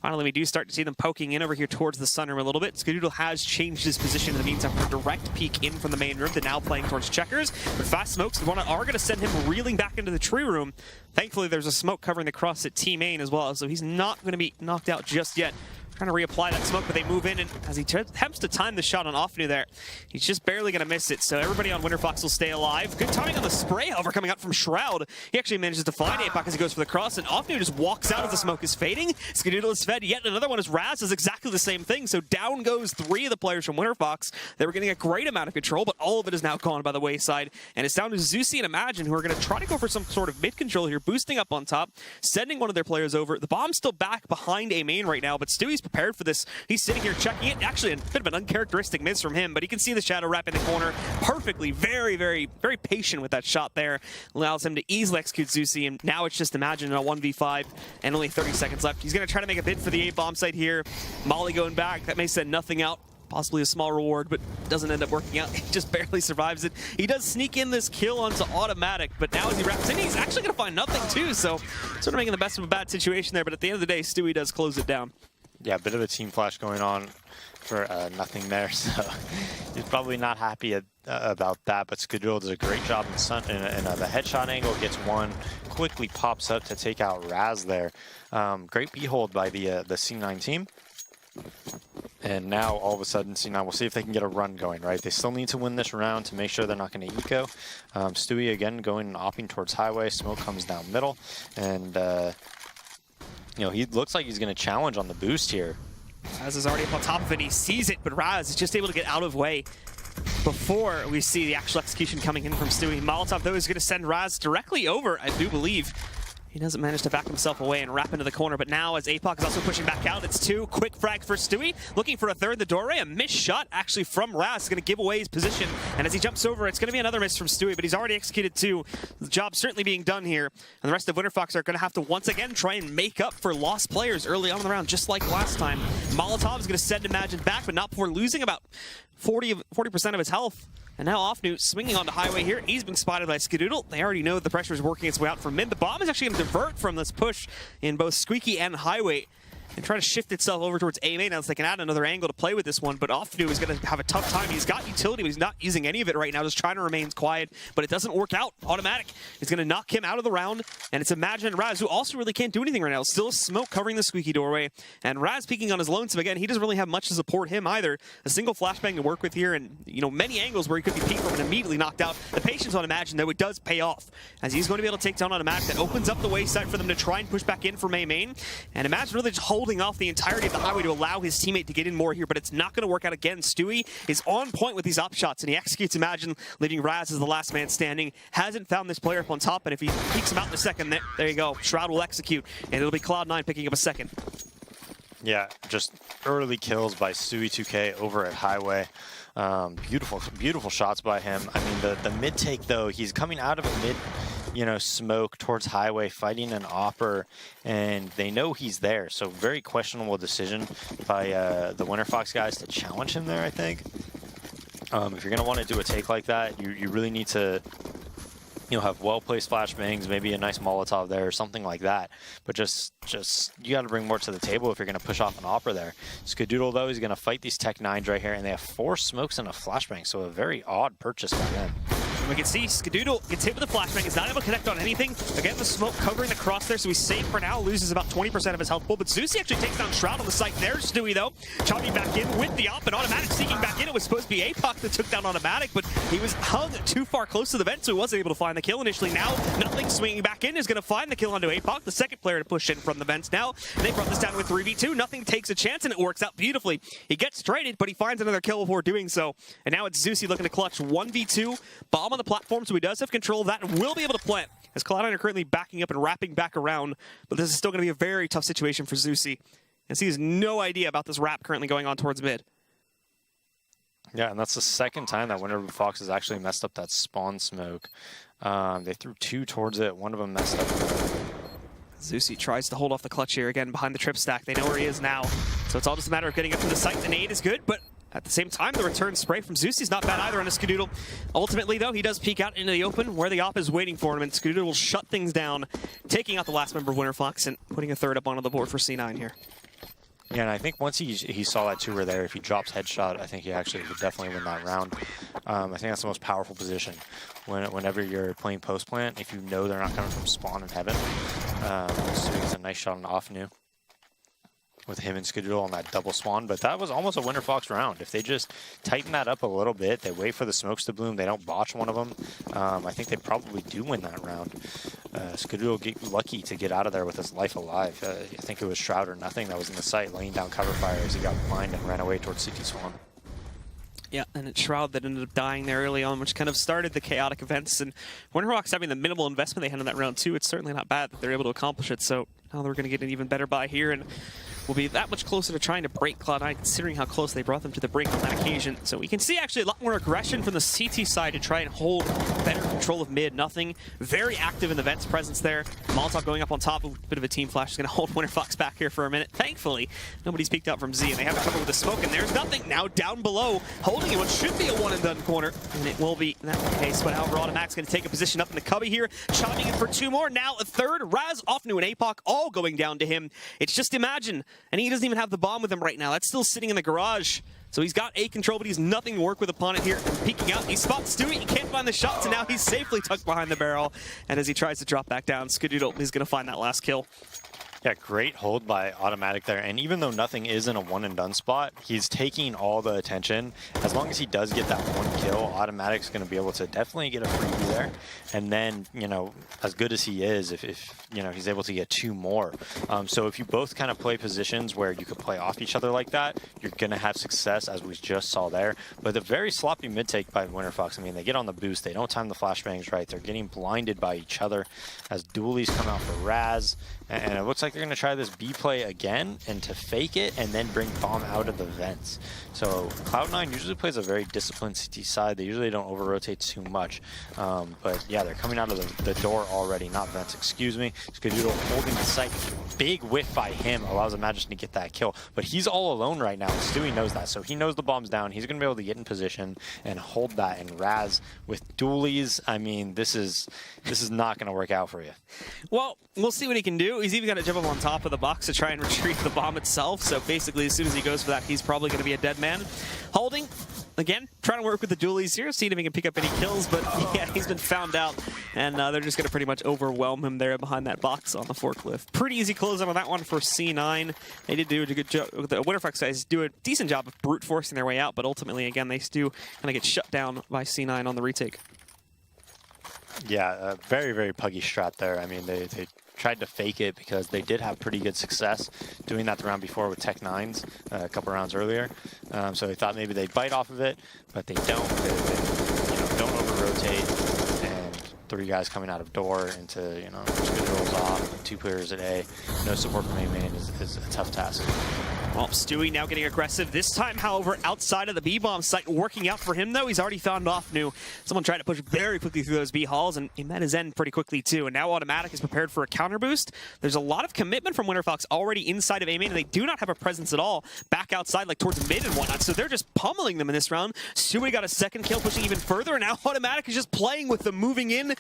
finally, we do start to see them poking in over here towards the sunroom a little bit. Skadoodle has changed his position in the meantime for a direct peek in from the main room to now playing towards checkers. But fast smokes are going to send him reeling back into the tree room. Thankfully, there's a smoke covering the cross at T main as well, so he's not going to be knocked out just yet. Trying to reapply that smoke, but they move in, and as he attempts to time the shot on Offnu there, he's just barely going to miss it. So everybody on Winterfox will stay alive. Good timing on the spray, however, coming out from Shroud. He actually manages to find Apoc as he goes for the cross, and Offnu just walks out as the smoke is fading. Skadoodle is fed. Yet another one as Raz does exactly the same thing. So down goes 3 of the players from Winterfox. They were getting a great amount of control, but all of it is now gone by the wayside. And it's down to Zeusy and Imagine, who are going to try to go for some sort of mid-control here, boosting up on top, sending one of their players over. The bomb's still back behind A main right now, but Stewie's prepared for this. He's sitting here checking it. Actually, a bit of an uncharacteristic miss from him, but he can see the shadow wrap in the corner perfectly. Very, very, very patient with that shot there. Allows him to easily execute Zeusy, and now it's just Imagine a 1v5 and only 30 seconds left. He's going to try to make a bid for the A bomb site here. Molly going back. That may send nothing out. Possibly a small reward, but doesn't end up working out. He just barely survives it. He does sneak in this kill onto automatic, but now as he wraps in, he's actually going to find nothing too, so sort of making the best of a bad situation there, but at the end of the day, Stewie does close it down. Yeah, a bit of a team flash going on for nothing there, so he's probably not happy about that, but Skadoodle does a great job in the headshot angle, gets one, quickly pops up to take out Raz there. Great B-hold by the C9 team. And now, all of a sudden, C9, we'll see if they can get a run going, right? They still need to win this round to make sure they're not going to eco. Stewie, again, going and opping towards Highway. Smoke comes down middle, and he looks like he's going to challenge on the boost here. Raz is already up on top of it. He sees it, but Raz is just able to get out of way before we see the actual execution coming in from Stewie. Molotov, though, is going to send Raz directly over, I do believe. He doesn't manage to back himself away and wrap into the corner, but now as Apoc is also pushing back out, it's 2. Quick frag for Stewie, looking for a third. The doorway, a missed shot actually from Raz is going to give away his position, and as he jumps over, it's going to be another miss from Stewie, but he's already executed 2. The job certainly being done here, and the rest of Winterfox are going to have to once again try and make up for lost players early on in the round, just like last time. Molotov is going to send Imagine back, but not before losing about 40% of his health. And now Offnu swinging onto Highway here. He's been spotted by Skadoodle. They already know the pressure is working its way out from mid. The bomb is actually going to divert from this push in both Squeaky and Highway and try to shift itself over towards A main. Now they can add another angle to play with this one, but Offnu is going to have a tough time. He's got utility, but he's not using any of it right now, just trying to remain quiet, but it doesn't work out. Automatic is going to knock him out of the round, and it's Imagine and Raz, who also really can't do anything right now. Still smoke covering the Squeaky doorway, and Raz peeking on his lonesome again. He doesn't really have much to support him either. A single flashbang to work with here, and many angles where he could be peeked from and immediately knocked out. The patience on Imagine, though, it does pay off, as he's going to be able to take down Automatic. That opens up the wayside for them to try and push back in from A main, and Imagine really just holding off the entirety of the Highway to allow his teammate to get in more here, but it's not going to work out again. Stewie is on point with these op shots, and he executes Imagine, leaving Raz as the last man standing. Hasn't found this player up on top, and if he peeks him out in a second, there you go. Shroud will execute, and it'll be Cloud9 picking up a second. Yeah, just early kills by Stewie 2K over at Highway. Beautiful shots by him. I mean, the mid take, though, he's coming out of a mid smoke towards Highway, fighting an opper, and they know he's there. So very questionable decision by the Winterfox guys to challenge him there, I think. If you're going to want to do a take like that, you really need to have well-placed flashbangs, maybe a nice Molotov there or something like that. But just you got to bring more to the table if you're going to push off an opera there. Skadoodle, though, he's going to fight these Tech 9s right here, and they have 4 smokes and a flashbang, so a very odd purchase by them. And we can see Skadoodle gets hit with a flashbang. He's not able to connect on anything. Again, the smoke covering the cross there, so he's safe for now. Loses about 20% of his health pool, but Zeusy actually takes down Shroud on the site. There's Stewie, though. Chopping back in with the op, and Automatic sneaking back in. It was supposed to be APOC that took down Automatic, but he was hung too far close to the vent, so he wasn't able to find the kill initially. Now, Nothing swinging back in is going to find the kill onto APOC, the second player to push in from the vents. Now, they brought this down with 3v2. Nothing takes a chance, and it works out beautifully. He gets traded, but he finds another kill before doing so. And now it's Zeusy looking to clutch 1v2. Bomb on the platform, so he does have control of that and will be able to plant. As Cloud9 are currently backing up and wrapping back around, but this is still going to be a very tough situation for Zeusy, as he has no idea about this wrap currently going on towards mid. Yeah, and that's the second time that Winter Fox has actually messed up that spawn smoke. They threw two towards it. One of them messed up. Zeusy tries to hold off the clutch here again behind the trip stack. They know where he is now, so it's all just a matter of getting up to the site. The nade is good, but at the same time, the return spray from Zeusy is not bad either on a Skadoodle. Ultimately, though, he does peek out into the open where the op is waiting for him, and Skadoodle will shut things down, taking out the last member of Winter Fox and putting a third up onto the board for C9 here. Yeah, and I think once he saw that two were there, if he drops headshot, I think he actually would definitely win that round. I think that's the most powerful position. Whenever you're playing post plant, if you know they're not coming from spawn in heaven. So he gets a nice shot on off new with him and Skadoodle on that double spawn, but that was almost a Winter Fox round. If they just tighten that up a little bit, they wait for the smokes to bloom, they don't botch one of them, I think they probably do win that round. Skadoodle get lucky to get out of there with his life alive. I think it was Shroud or Nothing that was in the site laying down cover fire as he got blind and ran away towards CT Swan. Yeah, and it's Shroud that ended up dying there early on, which kind of started the chaotic events. And Winter Fox having the minimal investment they had in that round too, it's certainly not bad that they're able to accomplish it. So now they're going to get an even better buy here, and will be that much closer to trying to break Cloud9, considering how close they brought them to the brink on that occasion. So we can see actually a lot more aggression from the CT side to try and hold better control of mid. Nothing very active in the vents presence there. Molotov going up on top, a bit of a team flash is going to hold Winter Fox back here for a minute. Thankfully, nobody's peeked out from Z, and they have it covered with the smoke, and there's Nothing now down below, holding it what should be a one-and-done corner, and it will be in that case. But however, Automatic's going to take a position up in the cubby here, chiming in for two more. Now a third, Raz, Offnu, and APOC all going down to him. It's just Imagine, and he doesn't even have the bomb with him right now. That's still sitting in the garage. So he's got A control, but he's nothing to work with upon it here. Peeking out, he spots Stewie, he can't find the shots, and now he's safely tucked behind the barrel. And as he tries to drop back down, Skadoodle is going to find that last kill. Yeah, great hold by Automatic there. And even though Nothing is in a one-and-done spot, he's taking all the attention. As long as he does get that one kill, Automatic's going to be able to definitely get a freebie there. And then, you know, as good as he is, if you know, he's able to get two more. So if you both kind of play positions where you could play off each other like that, you're going to have success, as we just saw there. But a very sloppy mid-take by Winter Fox. I mean, they get on the boost. They don't time the flashbangs right. They're getting blinded by each other as dualies come out for Raz. And it looks like they're going to try this B play again and to fake it and then bring bomb out of the vents. So Cloud9 usually plays a very disciplined CT side. They usually don't over-rotate too much. But yeah, they're coming out of the door already, not vents, excuse me. Skadoodle holding the site. Big whiff by him allows Imagine to get that kill. But he's all alone right now. Stewie knows that. So he knows the bomb's down. He's going to be able to get in position and hold that. And Raz with dualies, I mean, this is not going to work out for you. Well, we'll see what he can do. He's even got to jump up on top of the box to try and retrieve the bomb itself. So basically, as soon as he goes for that, he's probably going to be a dead man. Holding, again, trying to work with the dualies here, seeing if he can pick up any kills. But yeah, he's been found out, and they're just going to pretty much overwhelm him there behind that box on the forklift. Pretty easy closeout on that one for C9. They did do a good job. The Winter Fox guys do a decent job of brute forcing their way out, but ultimately, again, they do kind of get shut down by C9 on the retake. Yeah, very, very puggy strat there. I mean, they tried to fake it because they did have pretty good success doing that the round before with Tech 9s a couple rounds earlier. So they thought maybe they'd bite off of it, but they don't. They don't over-rotate, and three guys coming out of door into, you know, Skadoodle's off, two players at A. No support from A main is a tough task. Well, Stewie now getting aggressive. This time, however, outside of the B-bomb site, working out for him, though. He's already found Offnu. Someone tried to push very quickly through those B-halls, and he met his end pretty quickly, too. And now Automatic is prepared for a counter boost. There's a lot of commitment from Winter Fox already inside of A-main, and they do not have a presence at all back outside, like towards mid and whatnot. So they're just pummeling them in this round. Stewie got a second kill, pushing even further, and now Automatic is just playing with them, moving in.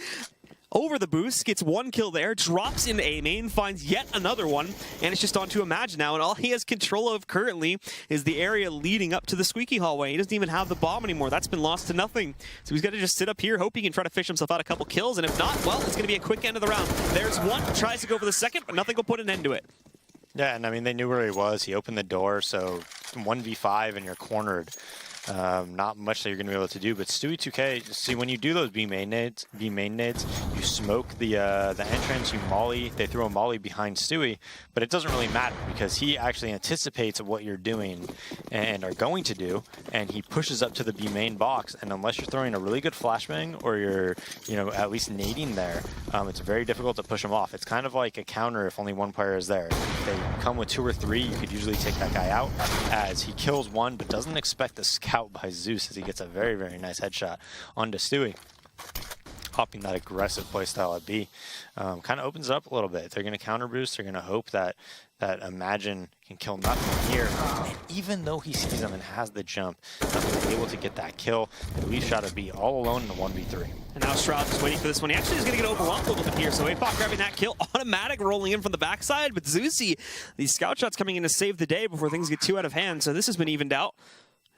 over the boost, gets one kill there, drops into A main, finds yet another one, and it's just on to Imagine now. And all he has control of currently is the area leading up to the squeaky hallway. He doesn't even have the bomb anymore. That's been lost to nothing. So he's got to just sit up here, hope he can try to fish himself out a couple kills, and if not, well, it's going to be a quick end of the round. There's one, tries to go for the second, but nothing will put an end to it. Yeah, and I mean, they knew where he was. He opened the door, so 1v5 and you're cornered. Not much that you're going to be able to do, but Stewie 2K, see, when you do those B main nades, you smoke the entrance, you molly, they throw a molly behind Stewie, but it doesn't really matter because he actually anticipates what you're doing and are going to do, and he pushes up to the B main box, and unless you're throwing a really good flashbang or you're, you know, at least nading there, it's very difficult to push him off. It's kind of like a counter if only one player is there. If they come with 2 or 3, you could usually take that guy out, as he kills one, but doesn't expect the scout by Zeus as he gets a very, very nice headshot onto Stewie. Hopping that aggressive playstyle at B kind of opens it up a little bit. They're going to counter boost. They're going to hope that Imagine can kill nothing here. And even though he sees him and has the jump, nothing's able to get that kill. The lead shot of B all alone in the 1v3. And now Shroud is waiting for this one. He actually is going to get overwhelmed a little bit here. So Apoc grabbing that kill, automatic rolling in from the backside. But Zeusy, these scout shots coming in to save the day before things get too out of hand. So this has been evened out.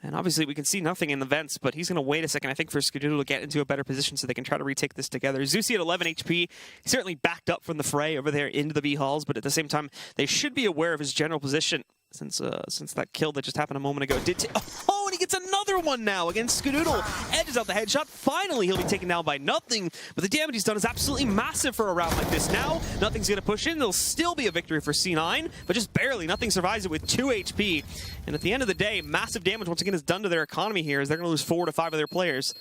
And obviously we can see nothing in the vents, but he's going to wait a second, I think, for Skadoodle to get into a better position so they can try to retake this together. Zeusy at 11 HP. He certainly backed up from the fray over there into the B halls, but at the same time, they should be aware of his general position since that kill that just happened a moment ago. Oh, and he gets another one now against Skadoodle. Edges out the headshot. Finally, he'll be taken down by nothing, but the damage he's done is absolutely massive for a round like this. Now, nothing's going to push in. There'll still be a victory for C9, but just barely. Nothing survives it with 2 HP. And at the end of the day, massive damage once again is done to their economy here as they're going to lose 4 to 5 of their players.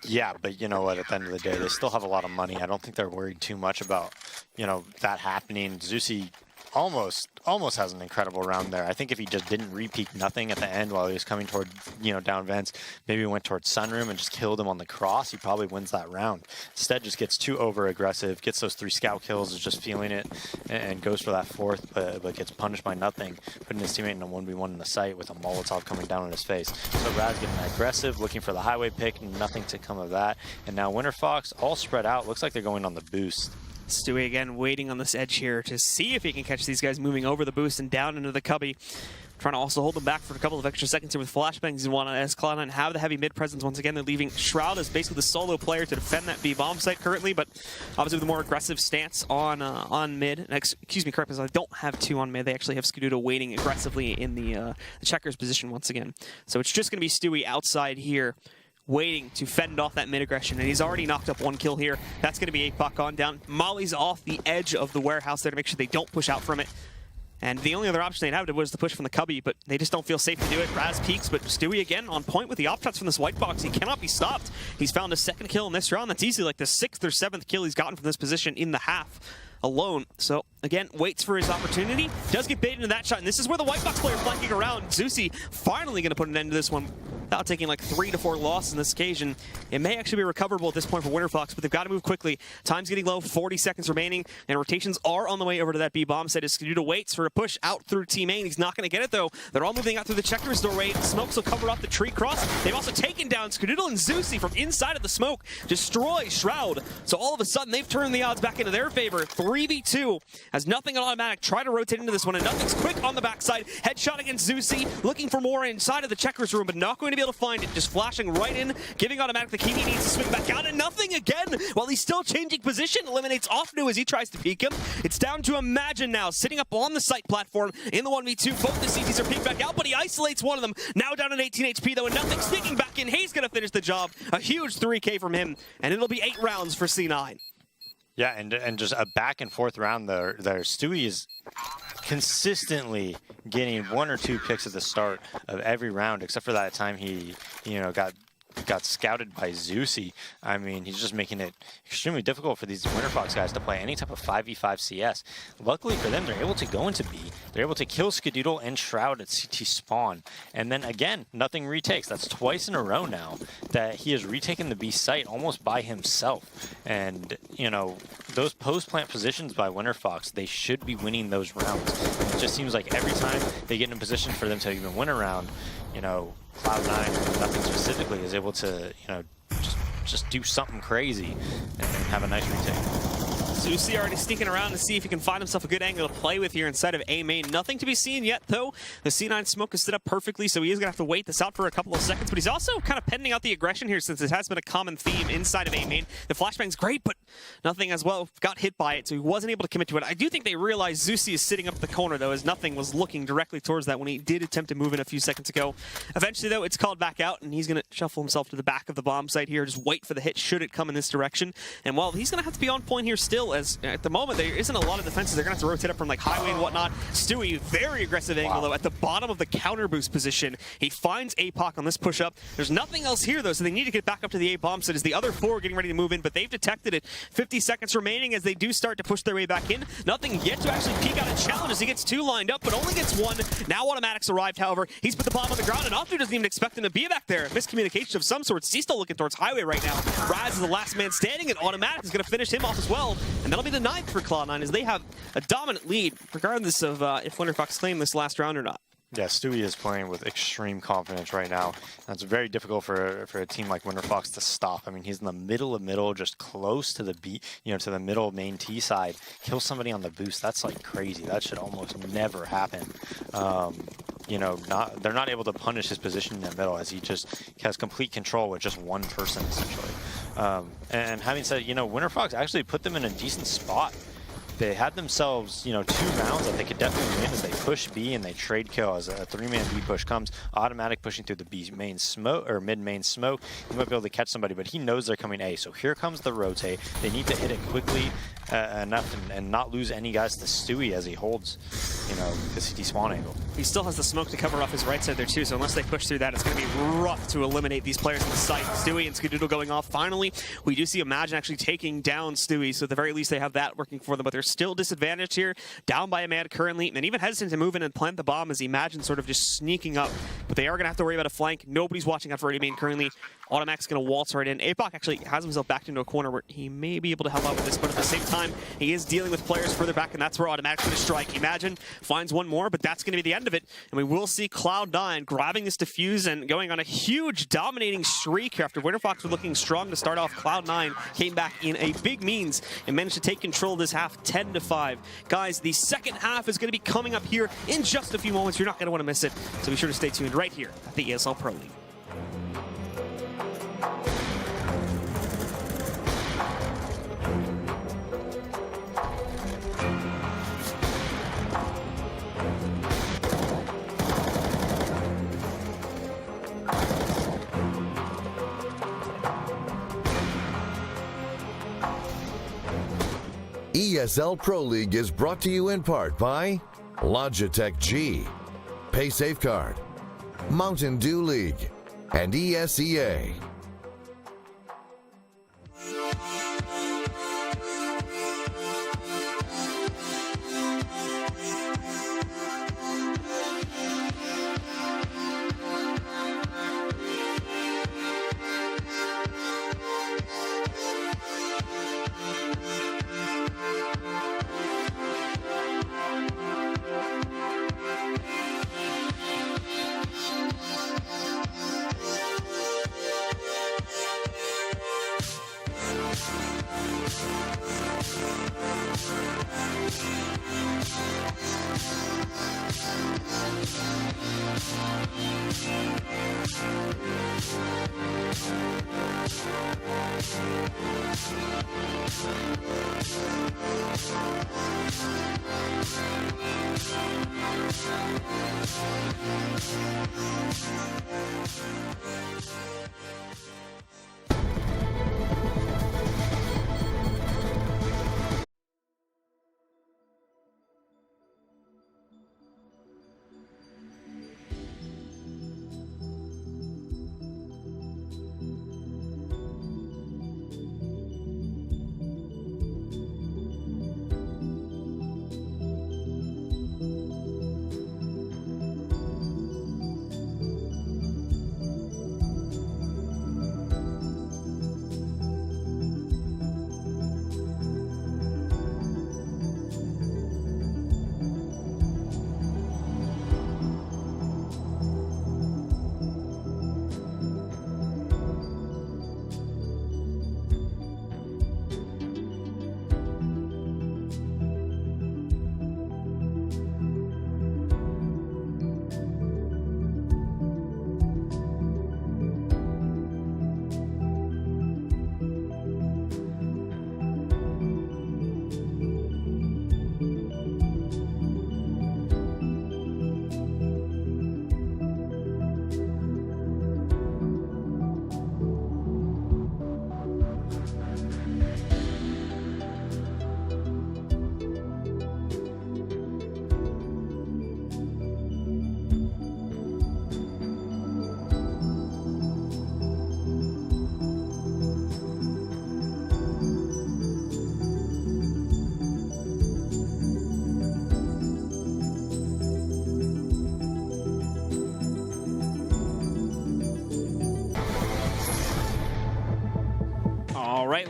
Yeah, but you know what? At the end of the day, they still have a lot of money. I don't think they're worried too much about, you know, that happening. Zeusy almost has an incredible round there. I think if he just didn't re-peek nothing at the end while he was coming toward, you know, down vents, maybe he went towards Sunroom and just killed him on the cross, he probably wins that round. Instead, just gets too over-aggressive, gets those 3 scout kills, is just feeling it, and goes for that 4th, but gets punished by nothing, putting his teammate in a 1v1 in the site with a Molotov coming down on his face. So Raz getting aggressive, looking for the highway pick, nothing to come of that. And now Winter Fox, all spread out, looks like they're going on the boost. Stewie again waiting on this edge here to see if he can catch these guys moving over the boost and down into the cubby. Trying to also hold them back for a couple of extra seconds here with flashbangs and want to, as Cloud9 have the heavy mid presence once again. They're leaving Shroud as basically the solo player to defend that B bomb site currently, but obviously with a more aggressive stance on mid. Excuse me, correct me, I don't have 2 on mid. They actually have Skadoodle waiting aggressively in the checkers position once again. So it's just going to be Stewie outside here, waiting to fend off that mid-aggression, and he's already knocked up 1 kill here. That's going to be Apoc on down. Molly's off the edge of the warehouse there to make sure they don't push out from it. And the only other option they had was to push from the cubby, but they just don't feel safe to do it. Raz peeks, but Stewie again on point with the op shots from this white box. He cannot be stopped. He's found a 2nd kill in this round. That's easily like the 6th or 7th kill he's gotten from this position in the half alone. So again, waits for his opportunity, does get baited into that shot, and this is where the white box player flanking around. Zeusy finally going to put an end to this one without taking like 3 to 4 losses in this occasion. It may actually be recoverable at this point for Winter Fox, but they've got to move quickly. Time's getting low, 40 seconds remaining, and rotations are on the way over to that B bomb site as Skadoodle waits for a push out through Team A, and he's not going to get it though. They're all moving out through the checkers doorway. Smokes will cover up the tree cross. They've also taken down Skadoodle and Zeusy from inside of the smoke, destroy Shroud. So all of a sudden, they've turned the odds back into their favor. 3v2 as nothing on automatic. Try to rotate into this one, and nothing's quick on the backside. Headshot against Zeusy, looking for more inside of the checkers room, but not going to be able to find it. Just flashing right in, giving automatic the key he needs to swing back out, and nothing again while he's still changing position. Eliminates Offnu as he tries to peek him. It's down to Imagine now, sitting up on the site platform in the 1v2. Both the CTs are peeked back out, but he isolates one of them. Now down at 18 HP though, and nothing sneaking back in. Hayes gonna finish the job. A huge 3K from him, and it'll be 8 rounds for C9. Yeah, and just a back and forth round there. Stewie is consistently getting 1 or 2 picks at the start of every round, except for that time he, you know, got scouted by Zeusy. I mean, he's just making it extremely difficult for these Winter Fox guys to play any type of 5v5 CS. Luckily for them, they're able to go into B. They're able to kill Skadoodle and Shroud at CT spawn. And then again, nothing retakes. That's twice in a row now that he has retaken the B site almost by himself. And, you know, those post-plant positions by Winter Fox, they should be winning those rounds. And it just seems like every time they get in a position for them to even win a round, you know, Cloud9, nothing specifically, is able to, you know, just just do something crazy and have a nice retake. Zusi already sneaking around to see if he can find himself a good angle to play with here inside of A main. Nothing to be seen yet, though. The C9 smoke has stood up perfectly, so he is going to have to wait this out for a couple of seconds. But he's also kind of pending out the aggression here, since it has been a common theme inside of A main. The flashbang's great, but nothing as well got hit by it, so he wasn't able to commit to it. I do think they realized Zusi is sitting up the corner, though, as nothing was looking directly towards that when he did attempt to move in a few seconds ago. Eventually, though, it's called back out, and he's going to shuffle himself to the back of the bomb site here, just wait for the hit should it come in this direction. And while he's going to have to be on point here still, as at the moment, there isn't a lot of defenses. They're going to have to rotate up from like highway and whatnot. Stewie, very aggressive angle, though, at the bottom of the counter boost position. He finds APOC on this push up. There's nothing else here, though, so they need to get back up to the A bomb site as the other four are getting ready to move in, but they've detected it. 50 seconds remaining as they do start to push their way back in. Nothing yet to actually peek out and challenge as he gets two lined up, but only gets one. Now Automatics arrived, however. He's put the bomb on the ground, and Optu doesn't even expect him to be back there. Miscommunication of some sort. He's still looking towards highway right now. Raz is the last man standing, and Automatics is going to finish him off as well. And that'll be the 9th for Cloud9 as they have a dominant lead, regardless of if WinterFox claim this last round or not. Yeah, Stewie is playing with extreme confidence right now. That's very difficult for a team like WinterFox to stop. I mean, he's in the middle, just close to the to the middle main T side. Kill somebody on the boost. That's like crazy. That should almost never happen. They're not able to punish his position in the middle as he just has complete control with just one person essentially. And having said, WinterFox actually put them in a decent spot. They had themselves, 2 rounds that they could definitely win as they push B and they trade kill as a 3-man B push comes. Automatic pushing through the B main smoke or mid main smoke. He might be able to catch somebody, but he knows they're coming A. So here comes the rotate. They need to hit it quickly enough and not lose any guys to Stewie as he holds, this despawn angle. He still has the smoke to cover off his right side there too, so unless they push through that, it's going to be rough to eliminate these players in the site. Stewie and Skadoodle going off. Finally, we do see Imagine actually taking down Stewie, so at the very least they have that working for them, but they're still disadvantaged here, down by a man currently, and even hesitant to move in and plant the bomb as Imagine sort of just sneaking up. But they are going to have to worry about a flank. Nobody's watching out for any main currently. Automac's going to waltz right in. APOC actually has himself backed into a corner where he may be able to help out with this, but at the same time, he is dealing with players further back, and that's where Automatic's going to strike. Imagine finds one more, but that's going to be the end of it, and we will see Cloud9 grabbing this defuse and going on a huge dominating streak here after WinterFox were looking strong to start off. Cloud9 came back in a big means and managed to take control of this half 10-5. Guys, the second half is going to be coming up here in just a few moments. You're not going to want to miss it, so be sure to stay tuned right here at the ESL Pro League. ESL Pro League is brought to you in part by Logitech G, Pay Safeguard, Mountain Dew League, and ESEA.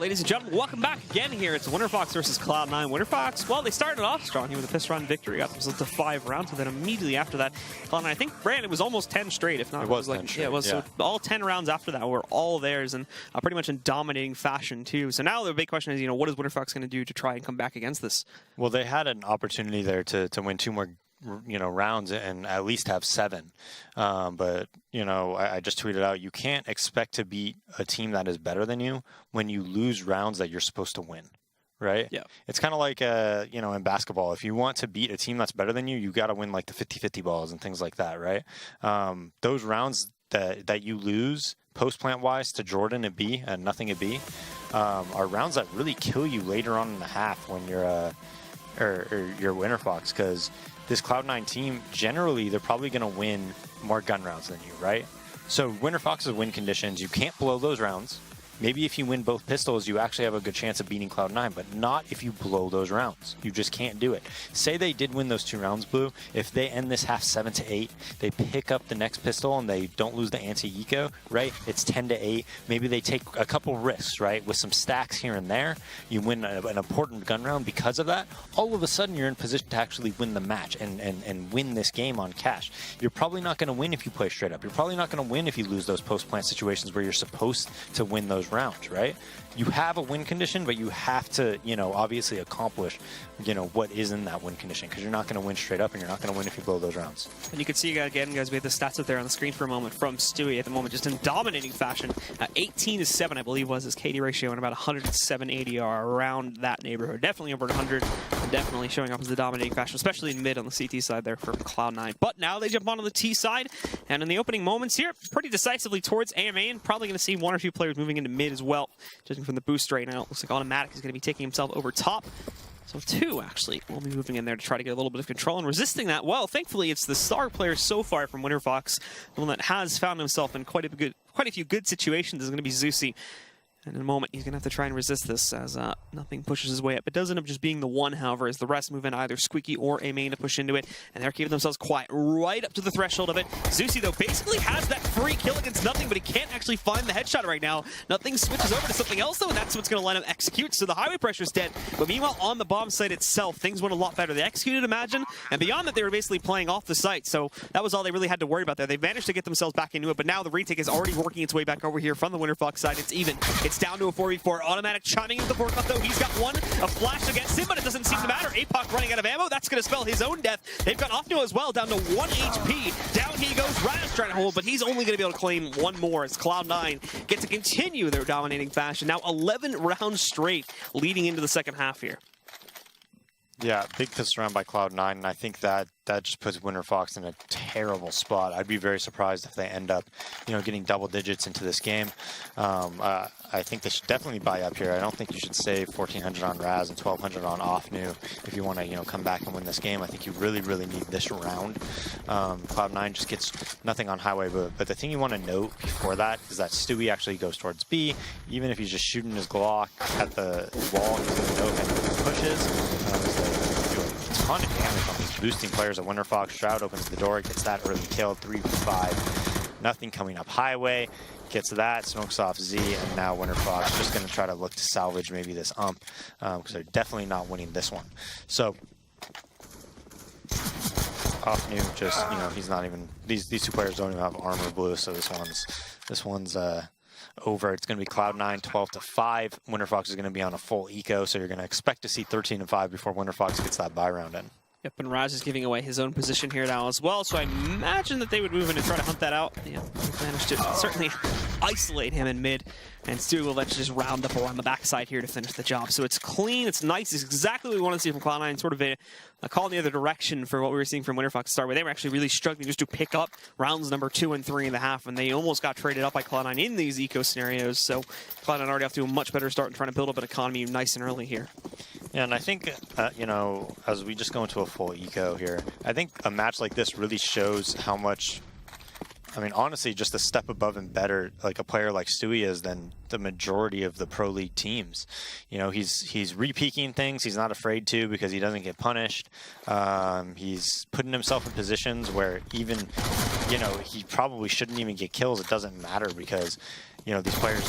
ladies and gentlemen, welcome back again here. It's WinterFox versus Cloud9. WinterFox, well, they started off strong here with a fist run victory, got themselves to 5 rounds, and then immediately after that, Cloud9, I think, Brandon, it was almost 10 straight, if not. It was like, 10 straight, yeah, it was. yeah. So all 10 rounds after that were all theirs, and pretty much in dominating fashion, too. So now the big question is, you know, what is WinterFox going to do to try and come back against this? Well, they had an opportunity there to win 2 more rounds and at least have 7. But, I just tweeted out, you can't expect to beat a team that is better than you when you lose rounds that you're supposed to win, right? Yeah. It's kind of like, in basketball. If you want to beat a team that's better than you, you got to win like the 50-50 balls and things like that, right? Those rounds that you lose post-plant wise to Jordan at B and nothing at B are rounds that really kill you later on in the half when you're your WinterFox, because this Cloud9 team, generally, they're probably going to win more gun rounds than you, right? So WinterFox's win conditions, you can't blow those rounds. Maybe if you win both pistols, you actually have a good chance of beating Cloud9, but not if you blow those rounds. You just can't do it. Say they did win those 2 rounds, Blue. If they end this half 7-8, they pick up the next pistol and they don't lose the anti-eco, right? It's 10-8. Maybe they take a couple risks, right? With some stacks here and there. You win an important gun round because of that. All of a sudden, you're in position to actually win the match and win this game on cash. You're probably not going to win if you play straight up. You're probably not going to win if you lose those post-plant situations where you're supposed to win those rounds, right? You have a win condition, but you have to, obviously accomplish, what is in that win condition, because you're not going to win straight up and you're not going to win if you blow those rounds. And you can see again, guys, we have the stats up there on the screen for a moment from Stewie at the moment, just in dominating fashion. 18-7, I believe, was his KD ratio, and about 107 ADR, around that neighborhood. Definitely over 100, and definitely showing up as the dominating fashion, especially in mid on the CT side there for Cloud9. But now they jump onto the T side, and in the opening moments here, pretty decisively towards AMA, and probably going to see 1 or 2 players moving into mid as well, judging from the boost right now. It looks like Automatic is going to be taking himself over top. So 2, actually, will be moving in there to try to get a little bit of control and resisting that. Well, thankfully, it's the star player so far from WinterFox, the one that has found himself in quite a few good situations, is going to be Zeusy. And in a moment, he's going to have to try and resist this as nothing pushes his way up. It does end up just being the 1, however, as the rest move in either Squeaky or A-Main to push into it. And they're keeping themselves quiet right up to the threshold of it. Zeusy, though, basically has that free kill against Nothing, but he can't actually find the headshot right now. Nothing switches over to something else, though, and that's what's going to let him execute. So the highway pressure's dead. But meanwhile, on the bomb site itself, things went a lot better. They executed, imagine, and beyond that, they were basically playing off the site. So that was all they really had to worry about there. They managed to get themselves back into it, but now the retake is already working its way back over here from the WinterFox side. It's even. It's down to a 4v4. Automatic chiming into the forecourt, though. He's got 1, a flash against him, but it doesn't seem to matter. APOC running out of ammo. That's going to spell his own death. They've got Opnio as well, down to 1 HP. Down he goes. Raz trying to hold, but he's only going to be able to claim 1 more as Cloud9 get to continue their dominating fashion. Now 11 rounds straight leading into the second half here. Yeah, big pissed around by Cloud9, and I think that just puts WinterFox in a terrible spot. I'd be very surprised if they end up, getting double digits into this game. I think they should definitely buy up here. I don't think you should save 1,400 on Raz and 1,200 on Offnu if you want to, come back and win this game. I think you really, really need this round. Cloud9 just gets nothing on Highway, but the thing you want to note before that is that Stewie actually goes towards B. Even if he's just shooting his Glock at the wall, he's going to know if he pushes. Ton of damage on these boosting players at WinterFox. Shroud opens the door, gets that early kill, 3v5. Nothing coming up Highway, gets that, smokes off Z, and now WinterFox just going to try to look to salvage maybe this ump, because they're definitely not winning this one. So, Offnu just, he's not even, these 2 players don't even have armor, Blue, so this one's over. It's going to be Cloud9 12-5. WinterFox is going to be on a full eco, so you're going to expect to see 13-5 before WinterFox gets that buy round in. Yep, and Raz is giving away his own position here now as well, so I imagine that they would move in and try to hunt that out. Yeah, they managed to certainly isolate him in mid, and Stewie will let's just round up around the backside here to finish the job. So it's clean, it's nice, it's exactly what we want to see from Cloud9, sort of a call in the other direction for what we were seeing from WinterFox to start with. They were actually really struggling just to pick up rounds number 2 and 3 in the half, and they almost got traded up by Cloud9 in these eco scenarios, so Cloud9 already off to a much better start and trying to build up an economy nice and early here. Yeah, and I think, as we just go into a full eco here, I think a match like this really shows how much, honestly, just a step above and better, like a player like Stewie is than the majority of the Pro League teams. He's re-peaking things. He's not afraid to because he doesn't get punished. He's putting himself in positions where even, he probably shouldn't even get kills. It doesn't matter because, these players,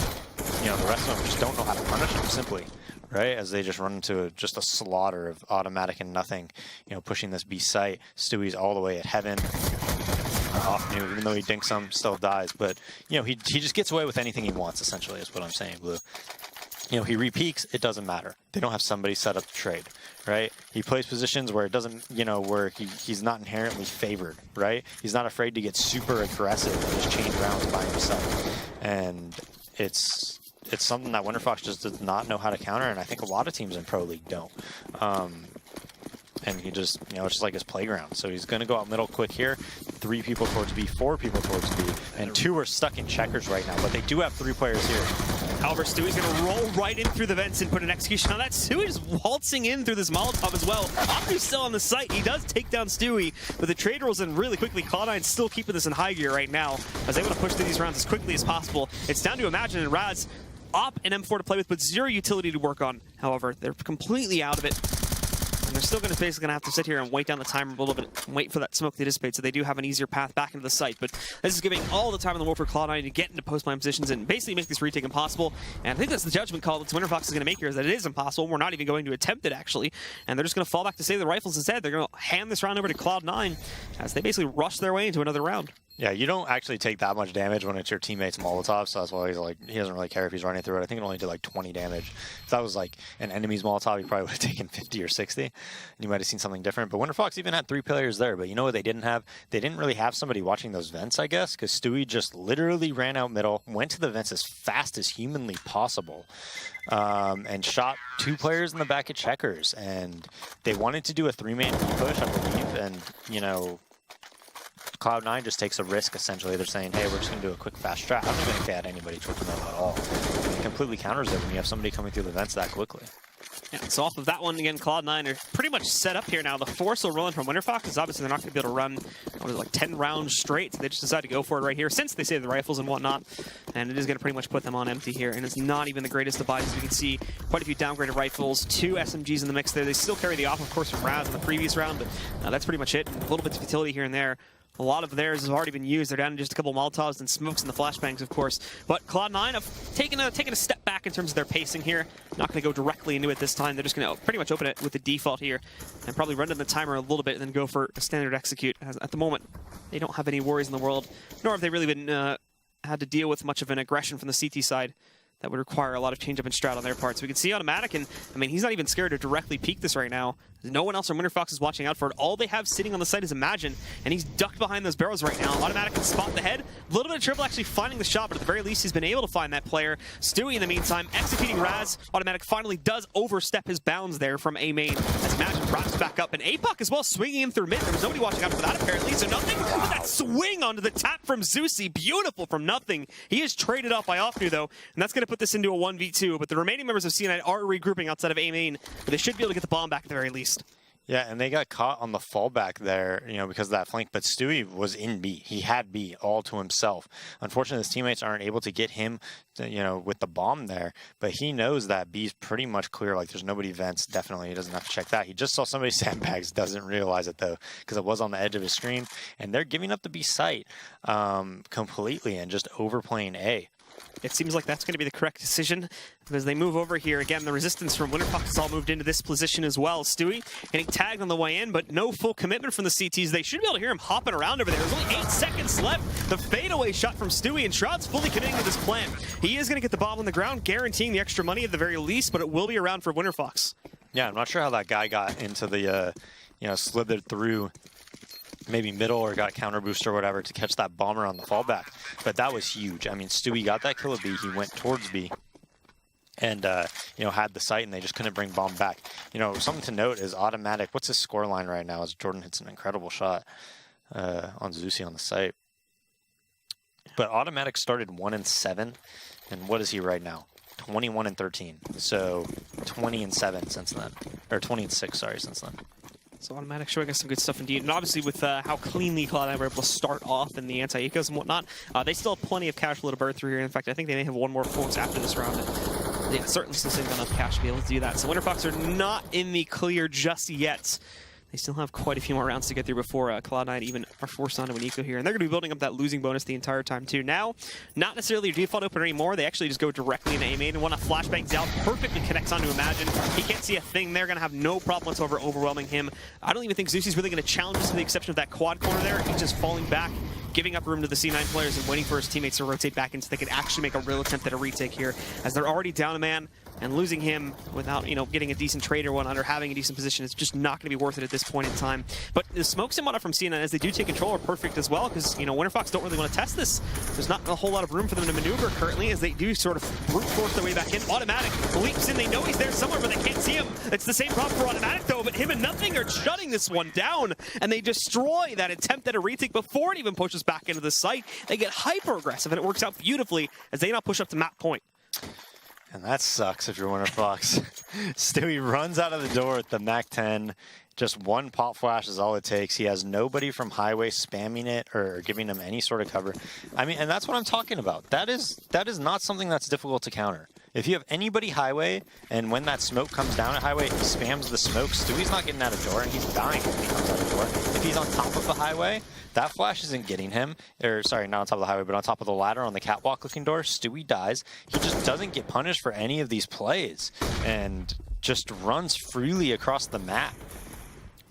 you know, the rest of them just don't know how to punish him simply, right? As they just run into just a slaughter of automatic and nothing, you know, pushing this B site. Stewie's all the way at heaven. Off move, even though he dinks some, still dies. But, you know, he just gets away with anything he wants, essentially, is what I'm saying, Blue. You know, he re-peaks, it doesn't matter. They don't have somebody set up to trade, right? He plays positions where it doesn't, you know, where he's not inherently favored, right? He's not afraid to get super aggressive and just change rounds by himself. And it's something that WinterFox just does not know how to counter, and I think a lot of teams in Pro League don't. And he just, you know, it's just like his playground. So he's going to go out middle quick here. 3 people towards B, 4 people towards B, and 2 are stuck in checkers right now, but they do have 3 players here. However, Stewie's going to roll right in through the vents and put an execution on that. Stewie just waltzing in through this Molotov as well. Opnu's still on the site. He does take down Stewie, but the trade rolls in really quickly. Cloud9's still keeping this in high gear right now. I was able to push through these rounds as quickly as possible. It's down to Imagine and Raz. Op and M4 to play with, but 0 utility to work on. However, they're completely out of it. And they're still going to basically have to sit here and wait down the timer a little bit and wait for that smoke to dissipate, so they do have an easier path back into the site. But this is giving all the time in the world for Cloud9 to get into post-plant positions and basically make this retake impossible. And I think that's the judgment call that WinterFox is going to make here, is that it is impossible. We're not even going to attempt it, actually. And they're just going to fall back to save the rifles instead. They're going to hand this round over to Cloud9 as they basically rush their way into another round. Yeah, you don't actually take that much damage when it's your teammate's Molotov, so that's why he's like, he doesn't really care if he's running through it. I think it only did like 20 damage. If that was like an enemy's Molotov, he probably would have taken 50 or 60, and you might have seen something different. But WinterFox even had 3 players there, but you know what they didn't have? They didn't really have somebody watching those vents, I guess, because Stewie just literally ran out middle, went to the vents as fast as humanly possible, and shot 2 players in the back of checkers. And they wanted to do a 3-man push, I believe, and, you know, Cloud9 just takes a risk, essentially. They're saying, hey, we're just going to do a quick, fast strat. I don't even think they had anybody torching them at all. It completely counters it when you have somebody coming through the vents that quickly. Yeah, so off of that one, again, Cloud9 are pretty much set up here now. The force will roll in from WinterFox, because obviously they're not going to be able to run, what is it, like 10 rounds straight. So they just decide to go for it right here, since they save the rifles and whatnot. And it is going to pretty much put them on empty here. And it's not even the greatest of buys. As you can see, quite a few downgraded rifles, 2 SMGs in the mix there. They still carry the off, of course, from Raz in the previous round, but that's pretty much it. A little bit of utility here and there. A lot of theirs has already been used. They're down to just a couple of Molotovs and smokes in the flashbangs, of course. But Cloud9 have taken a step back in terms of their pacing here. Not going to go directly into it this time. They're just going to pretty much open it with the default here and probably run to the timer a little bit and then go for a standard execute. As at the moment, they don't have any worries in the world, nor have they really been had to deal with much of an aggression from the CT side that would require a lot of change up in strat on their part. So we can see Automatic, and I mean, he's not even scared to directly peek this right now. No one else from WinterFox is watching out for it. All they have sitting on the site is Imagine, and he's ducked behind those barrels right now. Automatic can spot the head. A little bit of trouble actually finding the shot, but at the very least, he's been able to find that player. Stewie, in the meantime, executing Raz. Automatic finally does overstep his bounds there from A main, as Imagine wraps back up. And APOC as well, swinging in through mid. There was nobody watching out for that, apparently, so Nothing. Wow. That swing onto the tap from Zeusy. Beautiful from Nothing. He is traded off by Opnu, though, and that's going to put this into a 1v2. But the remaining members of C9 are regrouping outside of A main, but they should be able to get the bomb back at the very least. Yeah, and they got caught on the fallback there, you know, because of that flank. But Stewie was in B. He had B all to himself. Unfortunately, his teammates aren't able to get him, to, you know, with the bomb there. But he knows that B's pretty much clear. Like, there's nobody vents. Definitely, he doesn't have to check that. He just saw somebody sandbags. Doesn't realize it, though, because it was on the edge of his screen. And they're giving up the B site completely and just overplaying A. It seems like that's going to be the correct decision as they move over here. Again, the resistance from WinterFox has all moved into this position as well. Stewie getting tagged on the way in, but no full commitment from the CTs. They should be able to hear him hopping around over there. There's only 8 seconds left. The fadeaway shot from Stewie, and Shroud's fully committing to this plan. He is going to get the bomb on the ground, guaranteeing the extra money at the very least, but it will be around for WinterFox. Yeah, I'm not sure how that guy got into the, you know, slithered through maybe middle or got counter boost or whatever to catch that bomber on the fallback. But that was huge. I mean, Stewie got that kill at B. He went towards B and, you know, had the site, and they just couldn't bring bomb back. You know, something to note is Automatic. What's his score line right now as Jordan hits an incredible shot on Zeusy on the site. But Automatic started 1-7, and what is he right now? 21-13. So 20-7 since then. Or 20-6, sorry, since then. So Automatic showing us some good stuff indeed. And obviously with how cleanly Cloud9 were able to start off in the anti-ecos and whatnot, they still have plenty of cash flow to burn through here. In fact, I think they may have one more force after this round. Yeah, certainly still saving enough cash to be able to do that. So WinterFox are not in the clear just yet. They still have quite a few more rounds to get through before Cloud9 even are forced onto an eco here. And they're going to be building up that losing bonus the entire time, too. Now, not necessarily your default opener anymore. They actually just go directly into A-main. And when a flashbang's out, perfectly connects onto Imagine. He can't see a thing. They're going to have no problem whatsoever overwhelming him. I don't even think Zeusie's really going to challenge us to the exception of that quad corner there. He's just falling back, giving up room to the C9 players and waiting for his teammates to rotate back in so they can actually make a real attempt at a retake here, as they're already down a man. And losing him without, getting a decent trade or one or having a decent position is just not going to be worth it at this point in time. But the smokes and whatnot from C9 as they do take control are perfect as well, because, WinterFox don't really want to test this. There's not a whole lot of room for them to maneuver currently, as they do sort of brute force their way back in. Automatic leaps in. They know he's there somewhere, but they can't see him. It's the same problem for Automatic, though, but him and Nothing are shutting this one down, and they destroy that attempt at a retake before it even pushes back into the site. They get hyper-aggressive, and it works out beautifully as they now push up to map point. And that sucks if you're WinterFox. Stewie runs out of the door with the MAC-10. Just one pop flash is all it takes. He has nobody from Highway spamming it or giving him any sort of cover. I mean, and that's what I'm talking about. That is not something that's difficult to counter. If you have anybody Highway, and when that smoke comes down at Highway, he spams the smoke, Stewie's not getting out of door, and he's dying when he comes out of door. If he's on top of the Highway, that flash isn't getting him. Or, sorry, not on top of the Highway, but on top of the ladder on the catwalk-looking door, Stewie dies. He just doesn't get punished for any of these plays, and just runs freely across the map.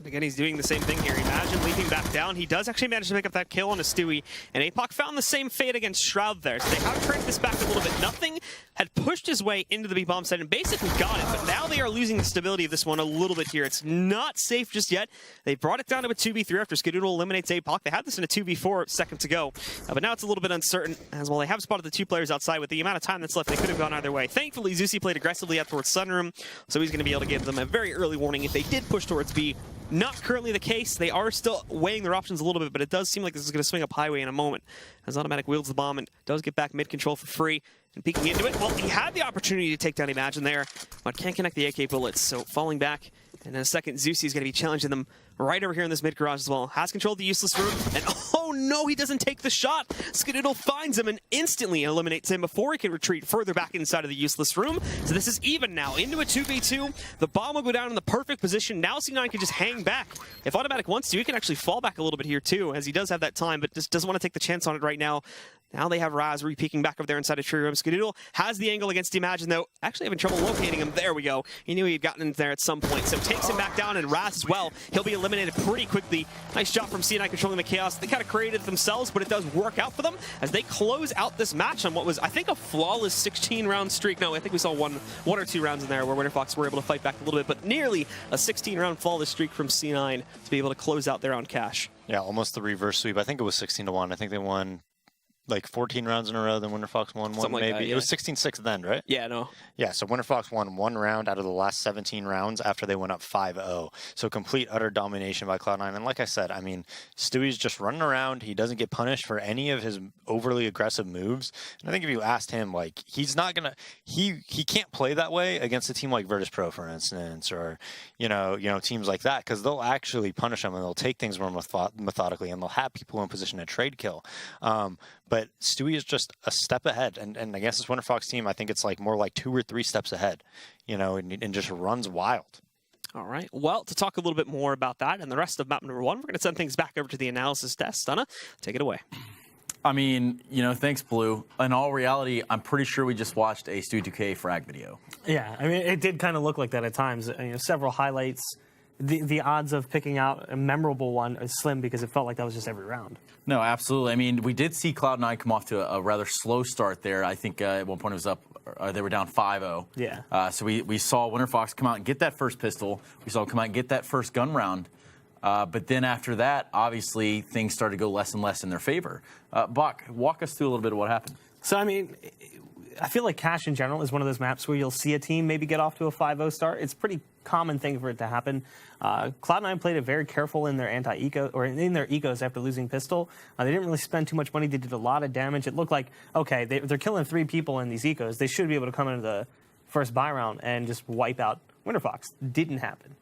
Again, he's doing the same thing here. Imagine leaping back down. He does actually manage to pick up that kill on a Stewie, and APOC found the same fate against Shroud there. So they have tracked this back a little bit. Nothing had pushed his way into the B-bomb site and basically got it, but now they are losing the stability of this one a little bit here. It's not safe just yet. They brought it down to a 2v3 after Skadoodle eliminates APOC. They had this in a 2v4 seconds to go, but now it's a little bit uncertain as well. They have spotted the two players outside. With the amount of time that's left, they could have gone either way. Thankfully, Zusi played aggressively out towards Sunroom, so he's going to be able to give them a very early warning if they did push towards B. Not currently the case. They are still weighing their options a little bit, but it does seem like this is going to swing up Highway in a moment as Automatic wields the bomb and does get back mid-control for free and peeking into it. Well, he had the opportunity to take down Imagine there, but can't connect the AK bullets, so falling back. And in a second, Zusi is going to be challenging them right over here in this mid-garage as well. Has controlled the useless room, and oh no, he doesn't take the shot. Skadoodle finds him and instantly eliminates him before he can retreat further back inside of the useless room. So this is even now, into a 2v2. The bomb will go down in the perfect position. Now C9 can just hang back. If Automatic wants to, he can actually fall back a little bit here too, as he does have that time, but just doesn't want to take the chance on it right now. Now they have Raz re-peeking back over there inside of Tree Room. Skadoodle has the angle against Imagine, though. Actually having trouble locating him. There we go. He knew he had gotten in there at some point, so takes him back down, and Raz as well. He'll be eliminated pretty quickly. Nice job from C9 controlling the chaos. They kind of created it themselves, but it does work out for them as they close out this match on what was, I think, a flawless 16-round streak. No, I think we saw one or two rounds in there where WinterFox were able to fight back a little bit, but nearly a 16-round flawless streak from C9 to be able to close out there on cash. Yeah, almost the reverse sweep. I think it was 16-1. I think they won like 14 rounds in a row, then WinterFox won one, like maybe. That, yeah. It was 16-6 then, right? Yeah, no. Yeah, so WinterFox won one round out of the last 17 rounds after they went up 5-0. So complete, utter domination by Cloud9. And like I said, I mean, Stewie's just running around. He doesn't get punished for any of his overly aggressive moves. And I think if you asked him, like, he's not going to... He can't play that way against a team like Virtus Pro, for instance, or, you know teams like that, because they'll actually punish him and they'll take things more methodically and they'll have people in position to trade kill. But Stewie is just a step ahead, and I guess this WinterFox team, I think it's like more like 2 or 3 steps ahead, and just runs wild. All right. Well, to talk a little bit more about that and the rest of map number 1, we're going to send things back over to the analysis desk. Stunna, take it away. I mean, thanks, Blue. In all reality, I'm pretty sure we just watched a Stewie 2K frag video. Yeah, I mean, it did kind of look like that at times. Several highlights. The odds of picking out a memorable one is slim because it felt like that was just every round. No, absolutely. I mean, we did see Cloud9 come off to a rather slow start there. I think at one point it was up, they were down 5-0. Yeah. So we saw WinterFox come out and get that first pistol. We saw him come out and get that first gun round. But then after that, obviously, things started to go less and less in their favor. Bach, walk us through a little bit of what happened. So, I mean, I feel like Cash in general is one of those maps where you'll see a team maybe get off to a 5-0 start. It's a pretty common thing for it to happen. Cloud9 played it very careful in their anti-eco, or in their ecos after losing pistol. They didn't really spend too much money. They did a lot of damage. It looked like, okay, they're killing 3 people in these ecos. They should be able to come into the first buy round and just wipe out WinterFox. Didn't happen.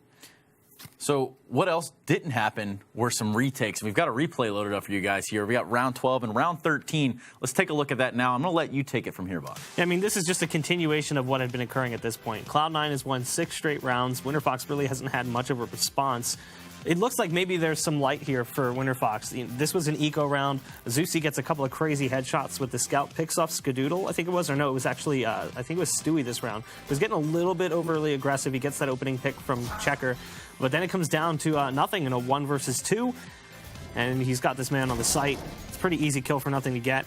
So what else didn't happen were some retakes. We've got a replay loaded up for you guys here. We got round 12 and round 13. Let's take a look at that now. I'm going to let you take it from here, Bob. I mean, this is just a continuation of what had been occurring at this point. Cloud9 has won 6 straight rounds. WinterFox really hasn't had much of a response. It looks like maybe there's some light here for WinterFox. This was an eco round. Zeusy gets a couple of crazy headshots with the scout, picks off Skadoodle, I think it was, or no, it was actually, I think it was Stewie this round. He was getting a little bit overly aggressive. He gets that opening pick from Checker, but then it comes down to nothing in a 1 versus 2, and he's got this man on the site. It's a pretty easy kill for nothing to get.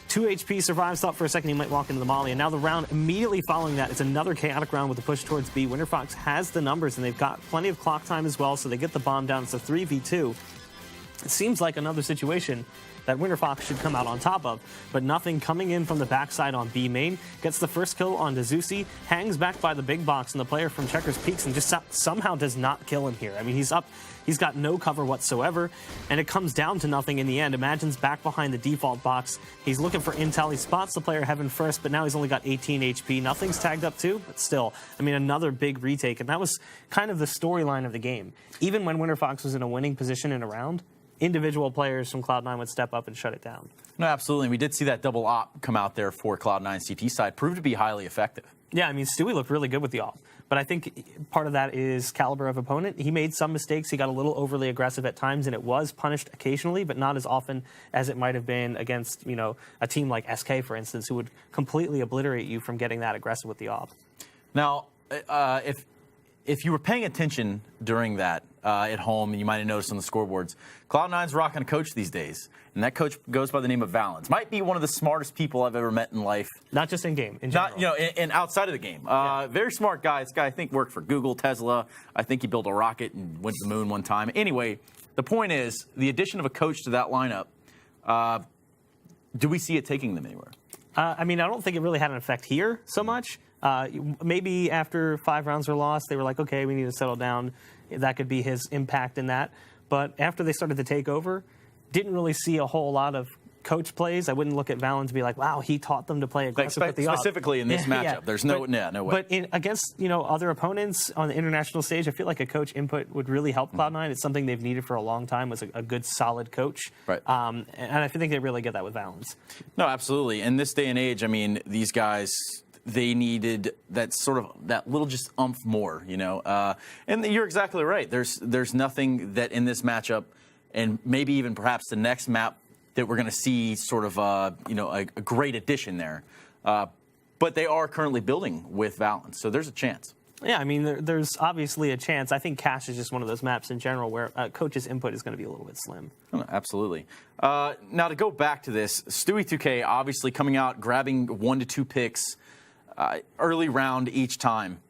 2 HP survives, thought for a second he might walk into the molly, and now the round immediately following that, it's another chaotic round with a push towards B. WinterFox has the numbers, and they've got plenty of clock time as well, so they get the bomb down. It's a 3v2. It seems like another situation that WinterFox should come out on top of, but nothing coming in from the backside on B main. Gets the first kill on Zeusy, hangs back by the big box, and the player from Checkers peeks and just somehow does not kill him here. I mean, he's up, he's got no cover whatsoever, and it comes down to nothing in the end. Imagine's back behind the default box. He's looking for intel. He spots the player Heaven first, but now he's only got 18 HP. Nothing's tagged up too, but still, I mean, another big retake, and that was kind of the storyline of the game. Even when WinterFox was in a winning position in a round, individual players from Cloud9 would step up and shut it down. No, absolutely. We did see that double op come out there for Cloud9's CT side. Proved to be highly effective. Yeah, I mean, Stewie looked really good with the op. But I think part of that is caliber of opponent. He made some mistakes. He got a little overly aggressive at times, and it was punished occasionally, but not as often as it might have been against, you know, a team like SK, for instance, who would completely obliterate you from getting that aggressive with the op. Now, if you were paying attention during that at home, you might have noticed on the scoreboards, Cloud9's rocking a coach these days, and that coach goes by the name of Valens. Might be one of the smartest people I've ever met in life. Not just in game, in general. Not, you know, and outside of the game. Very smart guy. This guy, I think, worked for Google, Tesla. I think he built a rocket and went to the moon one time. Anyway, the point is, the addition of a coach to that lineup, do we see it taking them anywhere? I mean, I don't think it really had an effect here so much. Maybe after 5 rounds were lost, they were like, okay, we need to settle down. That could be his impact in that. But after they started to take over, didn't really see a whole lot of coach plays. I wouldn't look at Valens and be like, wow, he taught them to play aggressive with the op. Specifically in this matchup, there's no way. But against, you know, other opponents on the international stage, I feel like a coach input would really help Cloud9. It's something they've needed for a long time, was a good, solid coach. Right. And I think they really get that with Valens. No, absolutely. In this day and age, I mean, these guys, they needed that sort of, that little just umph more, you know. And you're exactly right. There's nothing that in this matchup, and maybe even perhaps the next map, that we're going to see sort of, you know, a great addition there. But they are currently building with Valens, so there's a chance. Yeah, I mean, there's obviously a chance. I think Cash is just one of those maps in general where coach's input is going to be a little bit slim. Oh, absolutely. Now, to go back to this, Stewie 2K obviously coming out, grabbing 1 to 2 picks early round each time.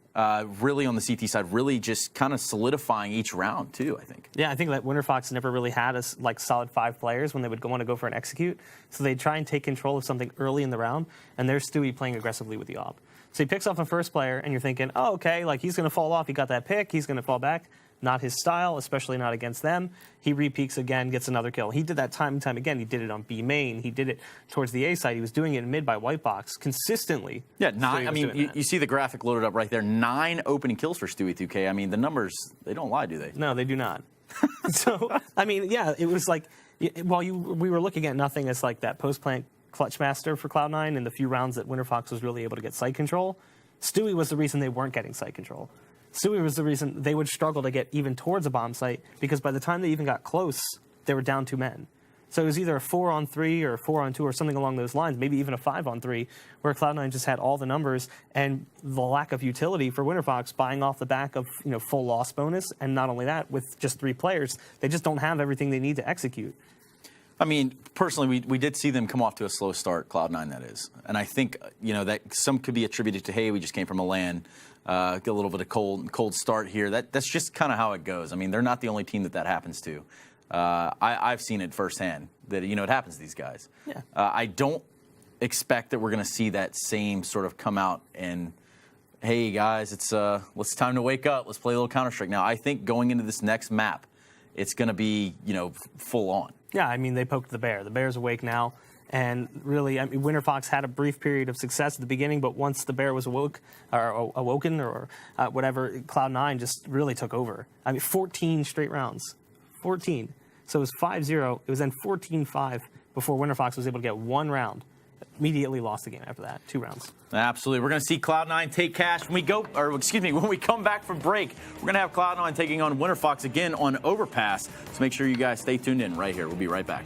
Really on the CT side, really just kind of solidifying each round too, I think. Yeah, I think that WinterFox never really had a solid 5 players when they would want to go for an execute. So they'd try and take control of something early in the round, and there's Stewie playing aggressively with the op. So he picks off a first player, and you're thinking, oh, okay, like he's going to fall off. He got that pick. He's going to fall back. Not his style, especially not against them. He repeaks again, gets another kill. He did that time and time again. He did it on B main. He did it towards the A side. He was doing it in mid by white box consistently. Yeah, 9. I mean, you see the graphic loaded up right there. 9 opening kills for Stewie 2K. I mean, the numbers, they don't lie, do they? No, they do not. So, I mean, yeah, it was like, while we were looking at nothing as like that post-plant clutch master for Cloud9 in the few rounds that WinterFox was really able to get site control, Stewie was the reason they weren't getting site control. Stewie was the reason they would struggle to get even towards a bomb site, because by the time they even got close, they were down 2 men. So it was either a 4-on-3 or a 4-on-2 or something along those lines, maybe even a 5-on-3, where Cloud9 just had all the numbers and the lack of utility for WinterFox buying off the back of, you know, full loss bonus. And not only that, with just 3 players, they just don't have everything they need to execute. I mean, personally, we did see them come off to a slow start, Cloud9 that is. And I think, you know, that some could be attributed to, hey, we just came from a LAN, get a little bit of cold start here. That's just kind of how it goes. I mean, they're not the only team that happens to. I've seen it firsthand, that, you know, it happens to these guys. Yeah. I don't expect that we're going to see that same sort of come out and, hey, guys, it's time to wake up. Let's play a little Counter-Strike. Now, I think going into this next map, it's going to be, you know, full on. Yeah, I mean, they poked the bear. The bear's awake now. And really, I mean, WinterFox had a brief period of success at the beginning, but once the bear was awoken or whatever, Cloud9 just really took over. I mean, 14 straight rounds. 14. So it was 5-0. It was then 14-5 before WinterFox was able to get 1 round. immediately lost the game after that, 2 rounds. Absolutely. We're going to see Cloud9 take cash when we go, or excuse me, when we come back from break. We're going to have Cloud9 taking on Winterfox again on Overpass. So make sure you guys stay tuned in right here. We'll be right back.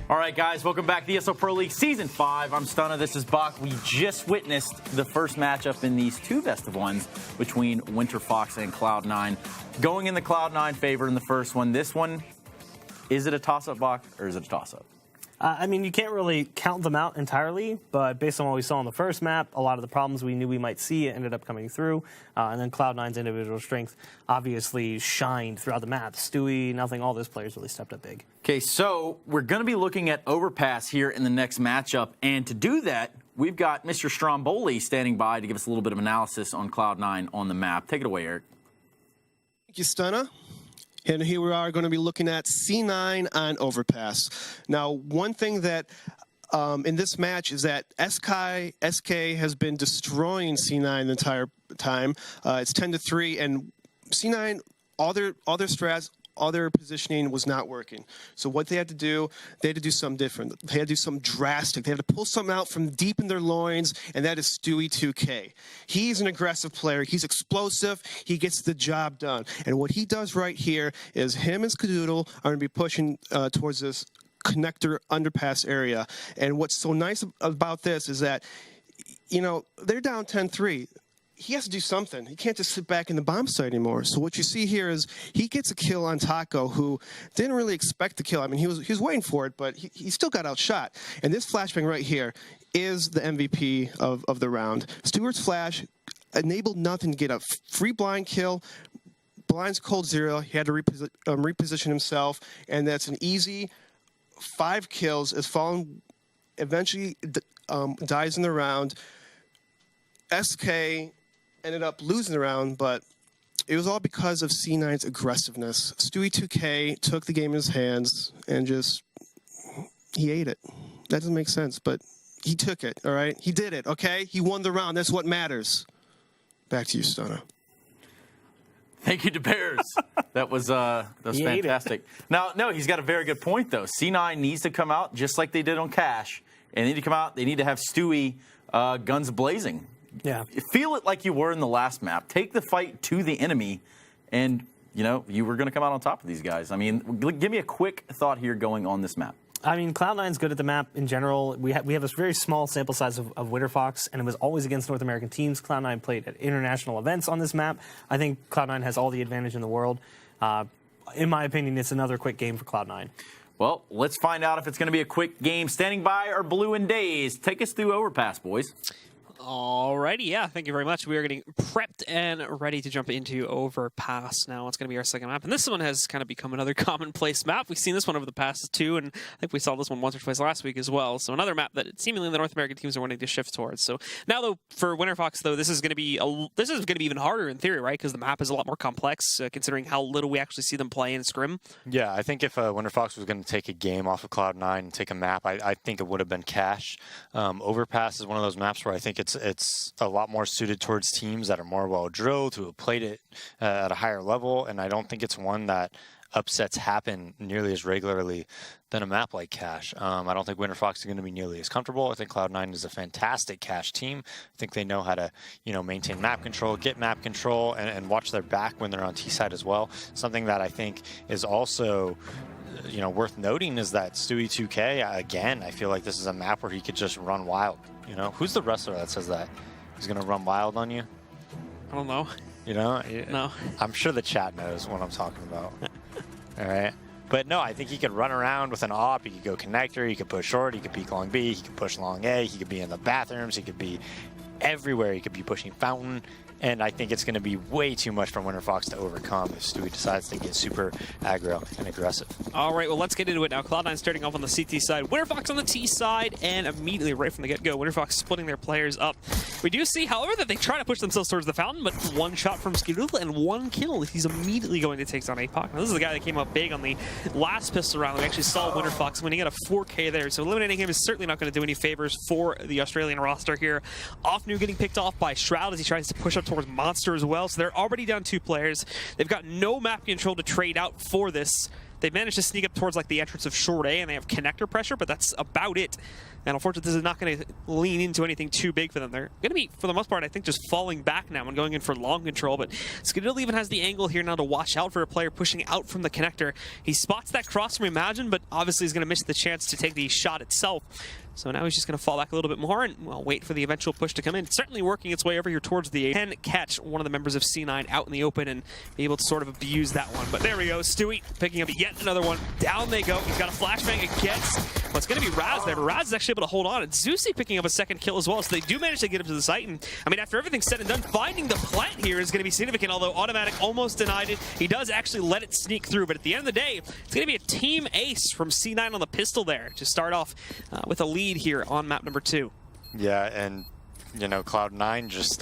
All right, guys, welcome back to the ESL Pro League Season 5. I'm Stunna, this is Bach. We just witnessed the first matchup in these 2 best-of-1s between Winterfox and Cloud9. Going in the Cloud9 favor in the first one. This one, is it a toss-up, Bach, or is it a toss-up? I mean, you can't really count them out entirely, but based on what we saw on the first map, a lot of the problems we knew we might see ended up coming through. And then Cloud9's individual strength obviously shined throughout the map. Stewie, nothing, all those players really stepped up big. Okay, so we're going to be looking at Overpass here in the next matchup. And to do that, we've got Mr. Stromboli standing by to give us a little bit of analysis on Cloud9 on the map. Take it away, Eric. Thank you, Stunna. And here we are going to be looking at C9 on Overpass. Now, one thing that in this match is that SK has been destroying C9 the entire time. It's 10-3, and C9, all their strats, all their positioning was not working. So what they had to do something different. They had to do something drastic. They had to pull something out from deep in their loins, and that is Stewie 2K. He's an aggressive player. He's explosive. He gets the job done. And what he does right here is him and Skadoodle are going to be pushing towards this connector underpass area. And what's so nice about this is that, you know, they're down 10-3. He has to do something. He can't just sit back in the bomb site anymore. So what you see here is he gets a kill on Taco, who didn't really expect the kill. I mean, he was waiting for it, but he still got outshot. And this flashbang right here is the MVP of the round. Stewart's flash enabled nothing to get a free blind kill. Blind's cold zero. He had to reposition himself, and that's an easy 5 kills as Fallen eventually dies in the round. SK ended up losing the round, but it was all because of C9's aggressiveness. Stewie 2K took the game in his hands and he ate it. That doesn't make sense, but he took it, all right? He did it, okay? He won the round. That's what matters. Back to you, Stoner. Thank you to Bears. That was fantastic. Now, no, he's got a very good point, though. C9 needs to come out just like they did on Cash. And they need to come out. They need to have Stewie guns blazing. Yeah. Feel it like you were in the last map. Take the fight to the enemy, and, you know, you were going to come out on top of these guys. I mean, give me a quick thought here going on this map. I mean, Cloud9's good at the map in general. We have a very small sample size of Winter Fox, and it was always against North American teams. Cloud9 played at international events on this map. I think Cloud9 has all the advantage in the world. In my opinion, it's another quick game for Cloud9. Well, let's find out if it's going to be a quick game. Standing by are Blue and Daze. Take us through Overpass, boys. Alrighty, yeah, thank you very much. We are getting prepped and ready to jump into Overpass now. It's going to be our second map, and this one has kind of become another commonplace map. We've seen this one over the past 2, and I think we saw this one once or twice last week as well. So another map that seemingly the North American teams are wanting to shift towards. So now, though, for Winter Fox, though, this is going to be even harder in theory, right? Because the map is a lot more complex, considering how little we actually see them play in Scrim. Yeah, I think if Winter Fox was going to take a game off of Cloud9 and take a map, I think it would have been Cash. Overpass is one of those maps where I think it's a lot more suited towards teams that are more well drilled, who have played it at a higher level, and I don't think it's one that upsets happen nearly as regularly than a map like Cash. I don't think Winter Fox is going to be nearly as comfortable. I think Cloud9 is a fantastic Cash team. I think they know how to, maintain map control, get map control, and watch their back when they're on T side as well. Something that I think is also worth noting is that Stewie 2K, again, I feel like this is a map where he could just run wild. Who's the wrestler that says that he's going to run wild on you? I don't know. No. I'm sure the chat knows what I'm talking about. All right. But no, I think he could run around with an AWP. He could go connector. He could push short. He could peek long B. He could push long A. He could be in the bathrooms. He could be everywhere. He could be pushing fountain. And I think it's going to be way too much for Winter Fox to overcome if Stewie decides to get super aggro and aggressive. All right, well, let's get into it now. Cloud9 starting off on the CT side, Winter Fox on the T side, and immediately right from the get-go, Winter Fox splitting their players up. We do see, however, that they try to push themselves towards the fountain, but one shot from Skidoodle and 1 kill. He's immediately going to take down APOC. Now, this is the guy that came up big on the last pistol round. We actually saw Winter Fox winning at a 4K there, so eliminating him is certainly not going to do any favors for the Australian roster here. Offnu getting picked off by Shroud as he tries to push up towards Monster as well. So they're already down 2 players. They've got no map control to trade out for this. They've managed to sneak up towards like the entrance of short A, and they have connector pressure, but that's about it. And unfortunately, this is not going to lean into anything too big for them. They're going to be, for the most part, I think, just falling back now and going in for long control. But Skidoodle even has the angle here now to watch out for a player pushing out from the connector. He spots that cross from Imagine, but obviously he's going to miss the chance to take the shot itself. So now he's just going to fall back a little bit more and, well, wait for the eventual push to come in. It's certainly working its way over here towards the A. Can catch one of the members of C9 out in the open and be able to sort of abuse that one. But there we go. Stewie picking up yet another one. Down they go. He's got a flashbang against what's going to be Raz there, but Raz is actually able to hold on. And Zeusy picking up a second kill as well. So they do manage to get him to the site. And, I mean, after everything's said and done, finding the plant here is going to be significant, although Automatic almost denied it. He does actually let it sneak through. But at the end of the day, it's going to be a team ace from C9 on the pistol there to start off with a lead here on map number 2. Yeah, and Cloud9 just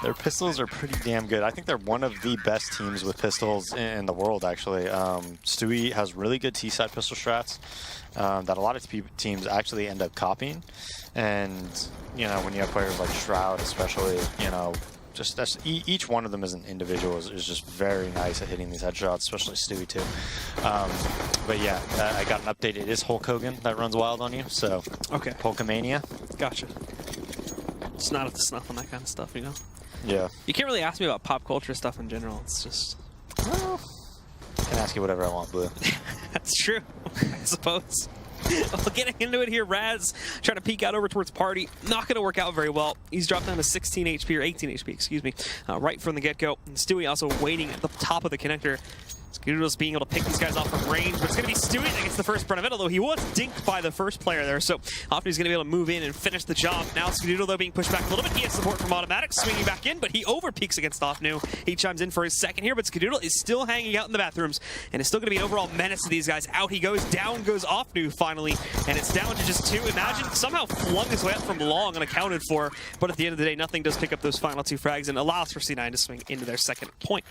Their pistols are pretty damn good. I think they're one of the best teams with pistols in the world, actually. Stewie has really good T-side pistol strats that a lot of teams actually end up copying. And, you know, when you have players like Shroud especially, you know, just each one of them as an individual is just very nice at hitting these headshots, especially Stewie too. But yeah, I got an update. It is Hulk Hogan that runs wild on you, so okay. Hulkamania. Gotcha. It's not up to snuff on that kind of stuff, you know? Yeah. You can't really ask me about pop culture stuff in general. It's just... Well, I can ask you whatever I want, Blue. That's true, I suppose. Well, getting into it here, Raz trying to peek out over towards Party. Not going to work out very well. He's dropped down to 16 HP, or 18 HP, excuse me, right from the get-go. And Stewie also waiting at the top of the connector. Skadoodle's being able to pick these guys off from range, but it's going to be Stewie that gets the first brunt of it, although he was dinked by the first player there, so Hofnu's going to be able to move in and finish the job. Now Skadoodle, though, being pushed back a little bit. He has support from Automatic, swinging back in, but he over-peaks against Hofnu. He chimes in for his second here, but Skadoodle is still hanging out in the bathrooms, and it's still going to be an overall menace to these guys. Out he goes, down goes Hofnu finally, and it's down to just two. Imagine somehow flung his way up from long unaccounted for, but at the end of the day, nothing does pick up those final two frags and allows for C9 to swing into their second point.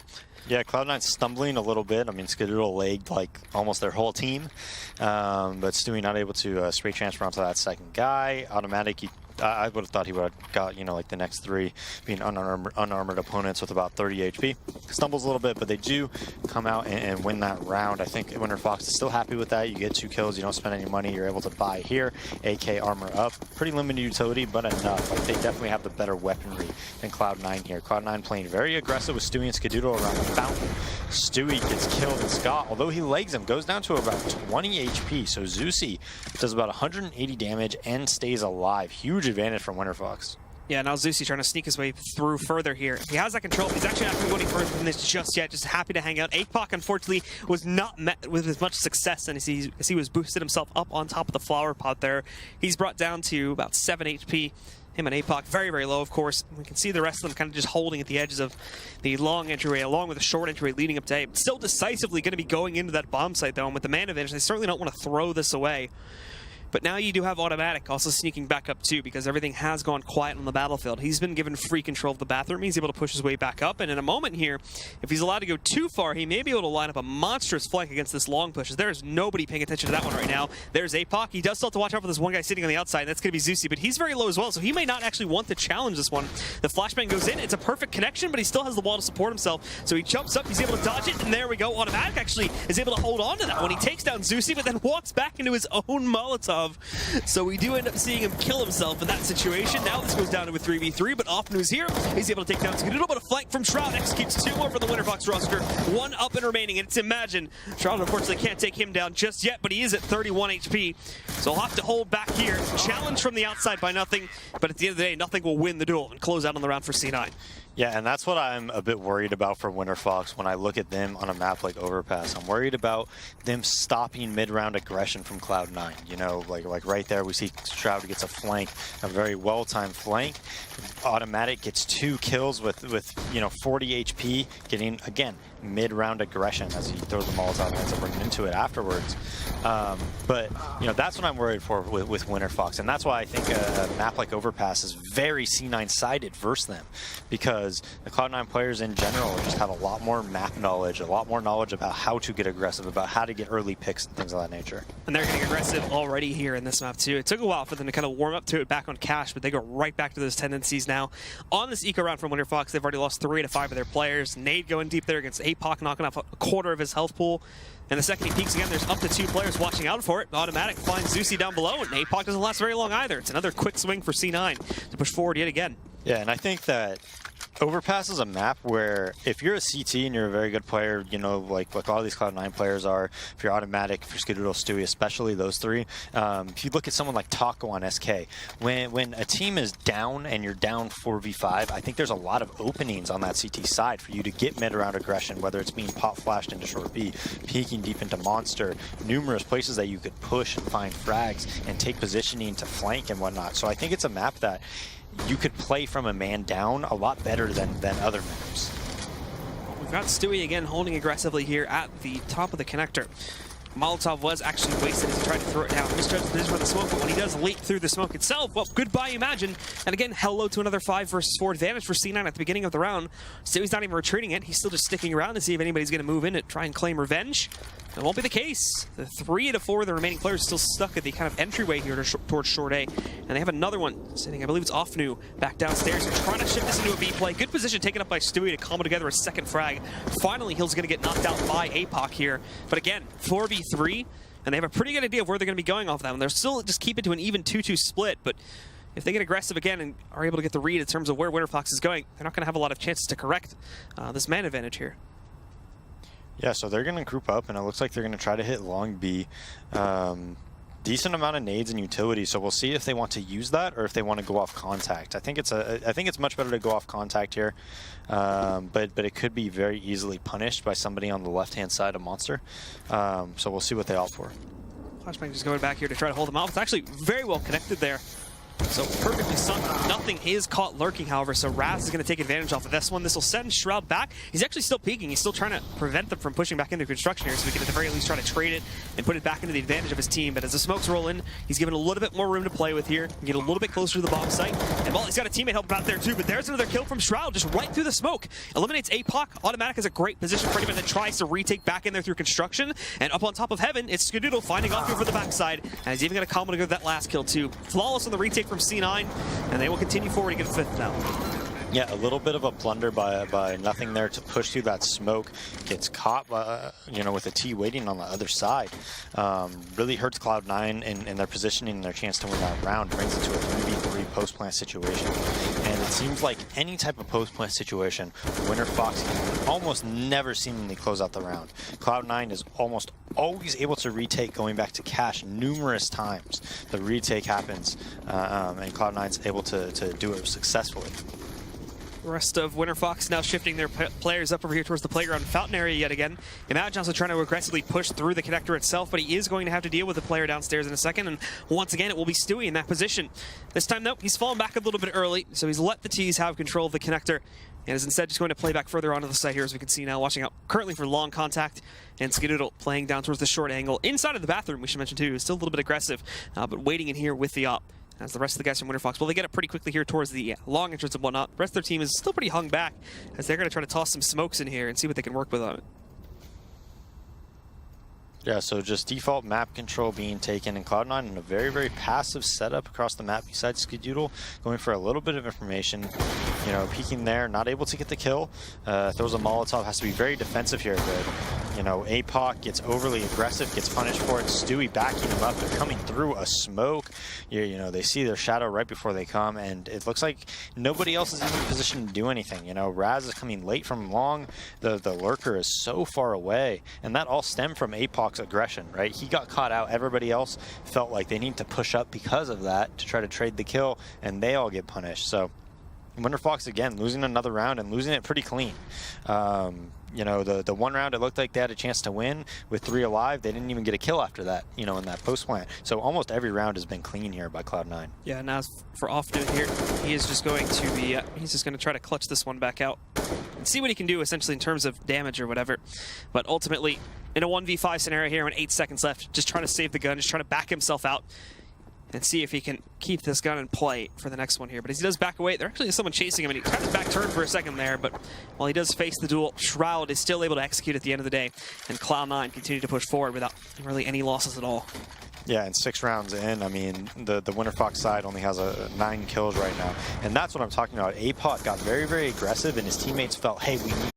Yeah, Cloud9's stumbling a little bit. I mean, Skadoodle lagged like almost their whole team, but Stewie not able to straight transfer onto that second guy. Automatic, I would have thought he would have got, you know, like the next three being unarmored opponents with about 30 HP. Stumbles a little bit, but they do come out and win that round. I think Winter Fox is still happy with that. You get 2 kills, you don't spend any money, you're able to buy here. AK armor up, pretty limited utility, but enough. Like, they definitely have the better weaponry than Cloud9 here. Cloud9 playing very aggressive with Stewie and Skadoodle around the fountain. Stewie gets killed, and Scott, although he legs him, goes down to about 20 HP. So Zeusy does about 180 damage and stays alive. Huge advantage from Winter Fox. Yeah, now Zeusy trying to sneak his way through further here. He has that control. He's actually not going to go any further than this just yet. Just happy to hang out. Apok, unfortunately, was not met with as much success as he was boosted himself up on top of the flower pot there. He's brought down to about 7 HP. Him and Apok very, very low, of course. We can see the rest of them kind of just holding at the edges of the long entryway, along with the short entryway leading up to A. Still decisively going to be going into that bomb site, though, and with the man advantage, they certainly don't want to throw this away. But now you do have Automatic also sneaking back up too, because everything has gone quiet on the battlefield. He's been given free control of the bathroom. He's able to push his way back up, and in a moment here, if he's allowed to go too far, he may be able to line up a monstrous flank against this long push. There is nobody paying attention to that one right now. There's Apok. He does still have to watch out for this one guy sitting on the outside, and that's going to be Zeusy, but he's very low as well, so he may not actually want to challenge this one. The flashbang goes in. It's a perfect connection, but he still has the wall to support himself, so he jumps up. He's able to dodge it, and there we go. Automatic actually is able to hold on to that one. He takes down Zeusy, but then walks back into his own Molotov. So we do end up seeing him kill himself in that situation. Now this goes down to a 3v3, but Hofnu's here. He's able to take down Skadoodle, but a flank from Shroud executes 2 more for the Winter Fox roster. 1 up and remaining, and it's Imagine. Shroud unfortunately can't take him down just yet, but he is at 31 HP. So he'll have to hold back here. Challenge from the outside by nothing, but at the end of the day, nothing will win the duel and close out on the round for C9. Yeah, and that's what I'm a bit worried about for Winter Fox when I look at them on a map like Overpass. I'm worried about them stopping mid-round aggression from Cloud9. You know, like right there, we see Shroud gets a flank, a very well-timed flank. Automatic gets 2 kills with you know, 40 HP, getting, again, mid-round aggression as he throws the Molotov and ends up running into it afterwards. But, you know, that's what I'm worried for with Winter Fox, and that's why I think a map like Overpass is very C9-sided versus them, because the Cloud9 players in general just have a lot more map knowledge, a lot more knowledge about how to get aggressive, about how to get early picks and things of that nature. And they're getting aggressive already here in this map too. It took a while for them to kind of warm up to it back on Cash, but they go right back to those tendencies now. On this eco round from Winter Fox, they've already lost 3 to 5 of their players. Nade going deep there against Apok, knocking off a quarter of his health pool. And the second he peeks again, there's up to 2 players watching out for it. Automatic finds Zeusy down below, and Apok doesn't last very long either. It's another quick swing for C9 to push forward yet again. Yeah, and I think that Overpass is a map where if you're a CT and you're a very good player, you know, like all these Cloud9 players are, if you're Automatic, if you're Skadoodle, Stewie, especially those 3, if you look at someone like Taco on SK, when a team is down and you're down 4v5, I think there's a lot of openings on that CT side for you to get mid-round aggression, whether it's being pop flashed into short B, peeking deep into Monster, numerous places that you could push and find frags and take positioning to flank and whatnot. So I think it's a map that you could play from a man down a lot better than other maps. We've got Stewie again holding aggressively here at the top of the connector. Molotov was actually wasted as he tried to throw it down. Misjudged the position for the smoke, but when he does leap through the smoke itself, well, goodbye Imagine. And again, hello to another 5 versus 4 advantage for C9 at the beginning of the round. So he's not even retreating it. He's still just sticking around to see if anybody's going to move in and try and claim revenge. It won't be the case. The 3 out of 4 of the remaining players still stuck at the kind of entryway here towards Short A. And they have another one sitting, I believe it's Offnu, back downstairs. They're trying to shift this into a B play. Good position taken up by Stewie to combo together a second frag. Finally, Hill's going to get knocked out by APOC here. But again, 4v3, and they have a pretty good idea of where they're going to be going off them. They're still just keep it to an even 2-2 split, but if they get aggressive again and are able to get the read in terms of where WinterFox is going, they're not going to have a lot of chances to correct this man advantage here. Yeah, so they're going to group up, and it looks like they're going to try to hit long B. Decent amount of nades and utility, so we'll see if they want to use that or if they want to go off contact. I think it's much better to go off contact here, but it could be very easily punished by somebody on the left-hand side of Monster. So we'll see what they opt for. Flashbang just going back here to try to hold them off. It's actually very well connected there. So perfectly sunk. Nothing is caught lurking, however, so Raz is going to take advantage off of this one. This will send Shroud back. He's actually still peeking. He's still trying to prevent them from pushing back into construction here, so we can at the very least try to trade it and put it back into the advantage of his team. But as the smokes roll in, he's given a little bit more room to play with here, get a little bit closer to the bomb site. And well, he's got a teammate helping out there too, but there's another kill from Shroud, just right through the smoke. Eliminates APOC. Automatic is a great position for him, and then tries to retake back in there through construction. And up on top of Heaven, it's Skadoodle finding off here for the backside. And he's even going to combo to go that last kill too. Flawless on the retake from C9. And they will continue forward to get 5th now. Yeah, a little bit of a blunder by Nothing there to push through that smoke. Gets caught, with a T waiting on the other side. Really hurts Cloud9 in their positioning and their chance to win that round. Brings it to a 3v3 post-plant situation. And it seems like any type of post-plant situation, WinterFox can almost never seemingly close out the round. Cloud9 is almost always able to retake, going back to cash numerous times. The retake happens, and Cloud9's able to do it successfully. The rest of WinterFox now shifting their players up over here towards the playground fountain area yet again. Imagine also trying to aggressively push through the connector itself, but he is going to have to deal with the player downstairs in a second, and once again it will be Stewie in that position. This time though, he's fallen back a little bit early, so he's let the T's have control of the connector, and is instead just going to play back further onto the side here, as we can see now, watching out currently for long contact, and Skadoodle playing down towards the short angle. Inside of the bathroom, we should mention too, is still a little bit aggressive, but waiting in here with the op. As the rest of the guys from WinterFox, well, they get it pretty quickly here towards the long entrance and whatnot. The rest of their team is still pretty hung back, as they're going to try to toss some smokes in here and see what they can work with on it. Yeah, so just default map control being taken, and Cloud9 in a very, very passive setup across the map besides Skadoodle, going for a little bit of information, peeking there, not able to get the kill. Throws a Molotov, has to be very defensive here, but, APOC gets overly aggressive, gets punished for it. Stewie backing him up, they're coming through a smoke. They see their shadow right before they come, and it looks like nobody else is even in position to do anything. Raz is coming late from long, the lurker is so far away, and that all stemmed from APOC's aggression, right? He got caught out. Everybody else felt like they need to push up because of that to try to trade the kill, and they all get punished. So WinterFox again losing another round and losing it pretty clean. The one round it looked like they had a chance to win with 3 alive. They didn't even get a kill after that, in that post plant. So almost every round has been clean here by Cloud9. Yeah, now for Offnoon here, he is just going to be, he's just going to try to clutch this one back out and see what he can do essentially in terms of damage or whatever. But ultimately, in a 1v5 scenario here, with 8 seconds left, just trying to save the gun, just trying to back himself out and see if he can keep this gun in play for the next one here. But as he does back away, there actually is someone chasing him, and he tried to back turn for a second there, but while he does face the duel, Shroud is still able to execute at the end of the day, and Cloud9 continue to push forward without really any losses at all. Yeah, and 6 rounds in, I mean, the WinterFox side only has 9 kills right now, and that's what I'm talking about. APOC got very, very aggressive, and his teammates felt, hey, we need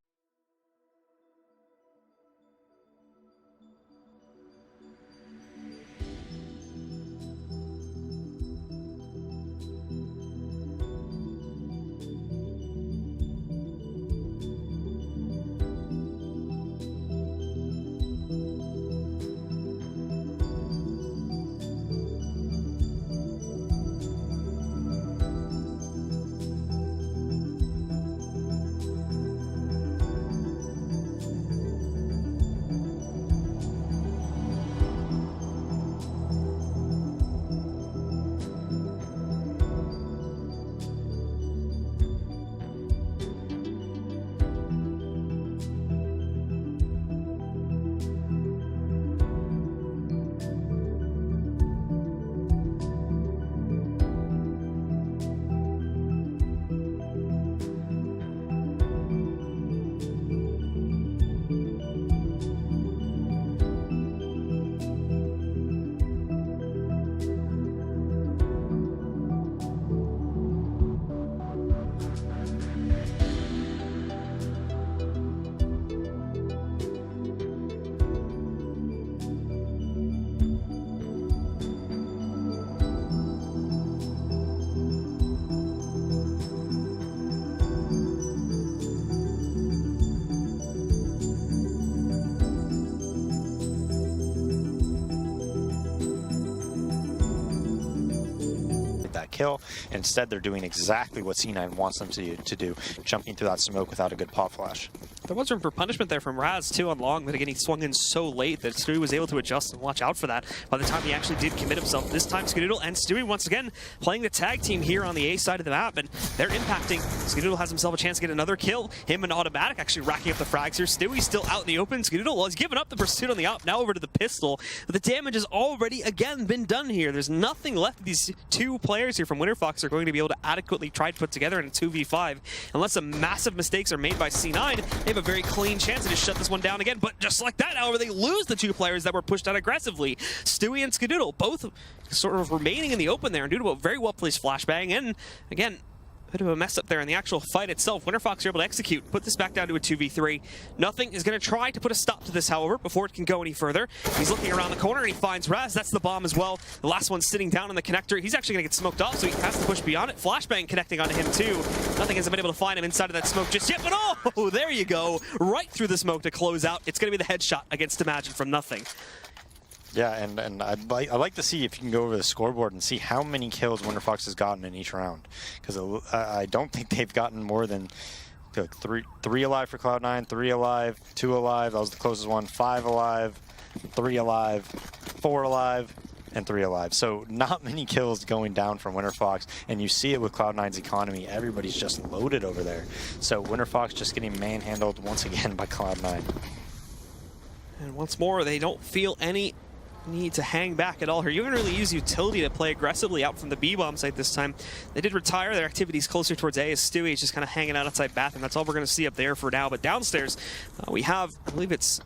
kill. Instead, they're doing exactly what C9 wants them to do, jumping through that smoke without a good pop flash. There was room for punishment there from Raz, too, on long, but again, he swung in so late that Stewie was able to adjust and watch out for that by the time he actually did commit himself. This time, Skadoodle and Stewie, once again, playing the tag team here on the A side of the map, and they're impacting. Skadoodle has himself a chance to get another kill. Him and Automatic actually racking up the frags here. Stewie's still out in the open. Skadoodle, well, he's given up the pursuit on the op, now over to the pistol. But the damage has already, again, been done here. There's nothing left. These two players here from Winterfox are going to be able to adequately try to put together in a 2v5. Unless some massive mistakes are made by C9, they have a very clean chance to just shut this one down again. But just like that, however, they lose the two players that were pushed out aggressively. Stewie and Skadoodle, both sort of remaining in the open there, and due to a very well-placed flashbang, and again, a bit of a mess up there in the actual fight itself. Winterfox are able to execute, put this back down to a 2v3. Nothing is going to try to put a stop to this, however, before it can go any further. He's looking around the corner and he finds Raz. That's the bomb as well. The last one's sitting down on the connector. He's actually going to get smoked off, so he has to push beyond it. Flashbang connecting onto him too. Nothing has been able to find him inside of that smoke just yet, but oh, there you go. Right through the smoke to close out. It's going to be the headshot against Imagine from nothing. Yeah, and I'd like to see if you can go over the scoreboard and see how many kills Winterfox has gotten in each round. Because I don't think they've gotten more than like three alive for Cloud9, 3 alive, 2 alive, that was the closest one, 5 alive, 3 alive, 4 alive, and 3 alive. So not many kills going down from Winterfox, and you see it with Cloud9's economy. Everybody's just loaded over there. So Winterfox just getting manhandled once again by Cloud9. And once more, they don't feel any need to hang back at all here. You can really use utility to play aggressively out from the B-bomb site this time. They did retire their activities closer towards A as Stewie is just kind of hanging out outside bathroom. That's all we're going to see up there for now. But downstairs, we have, I believe that's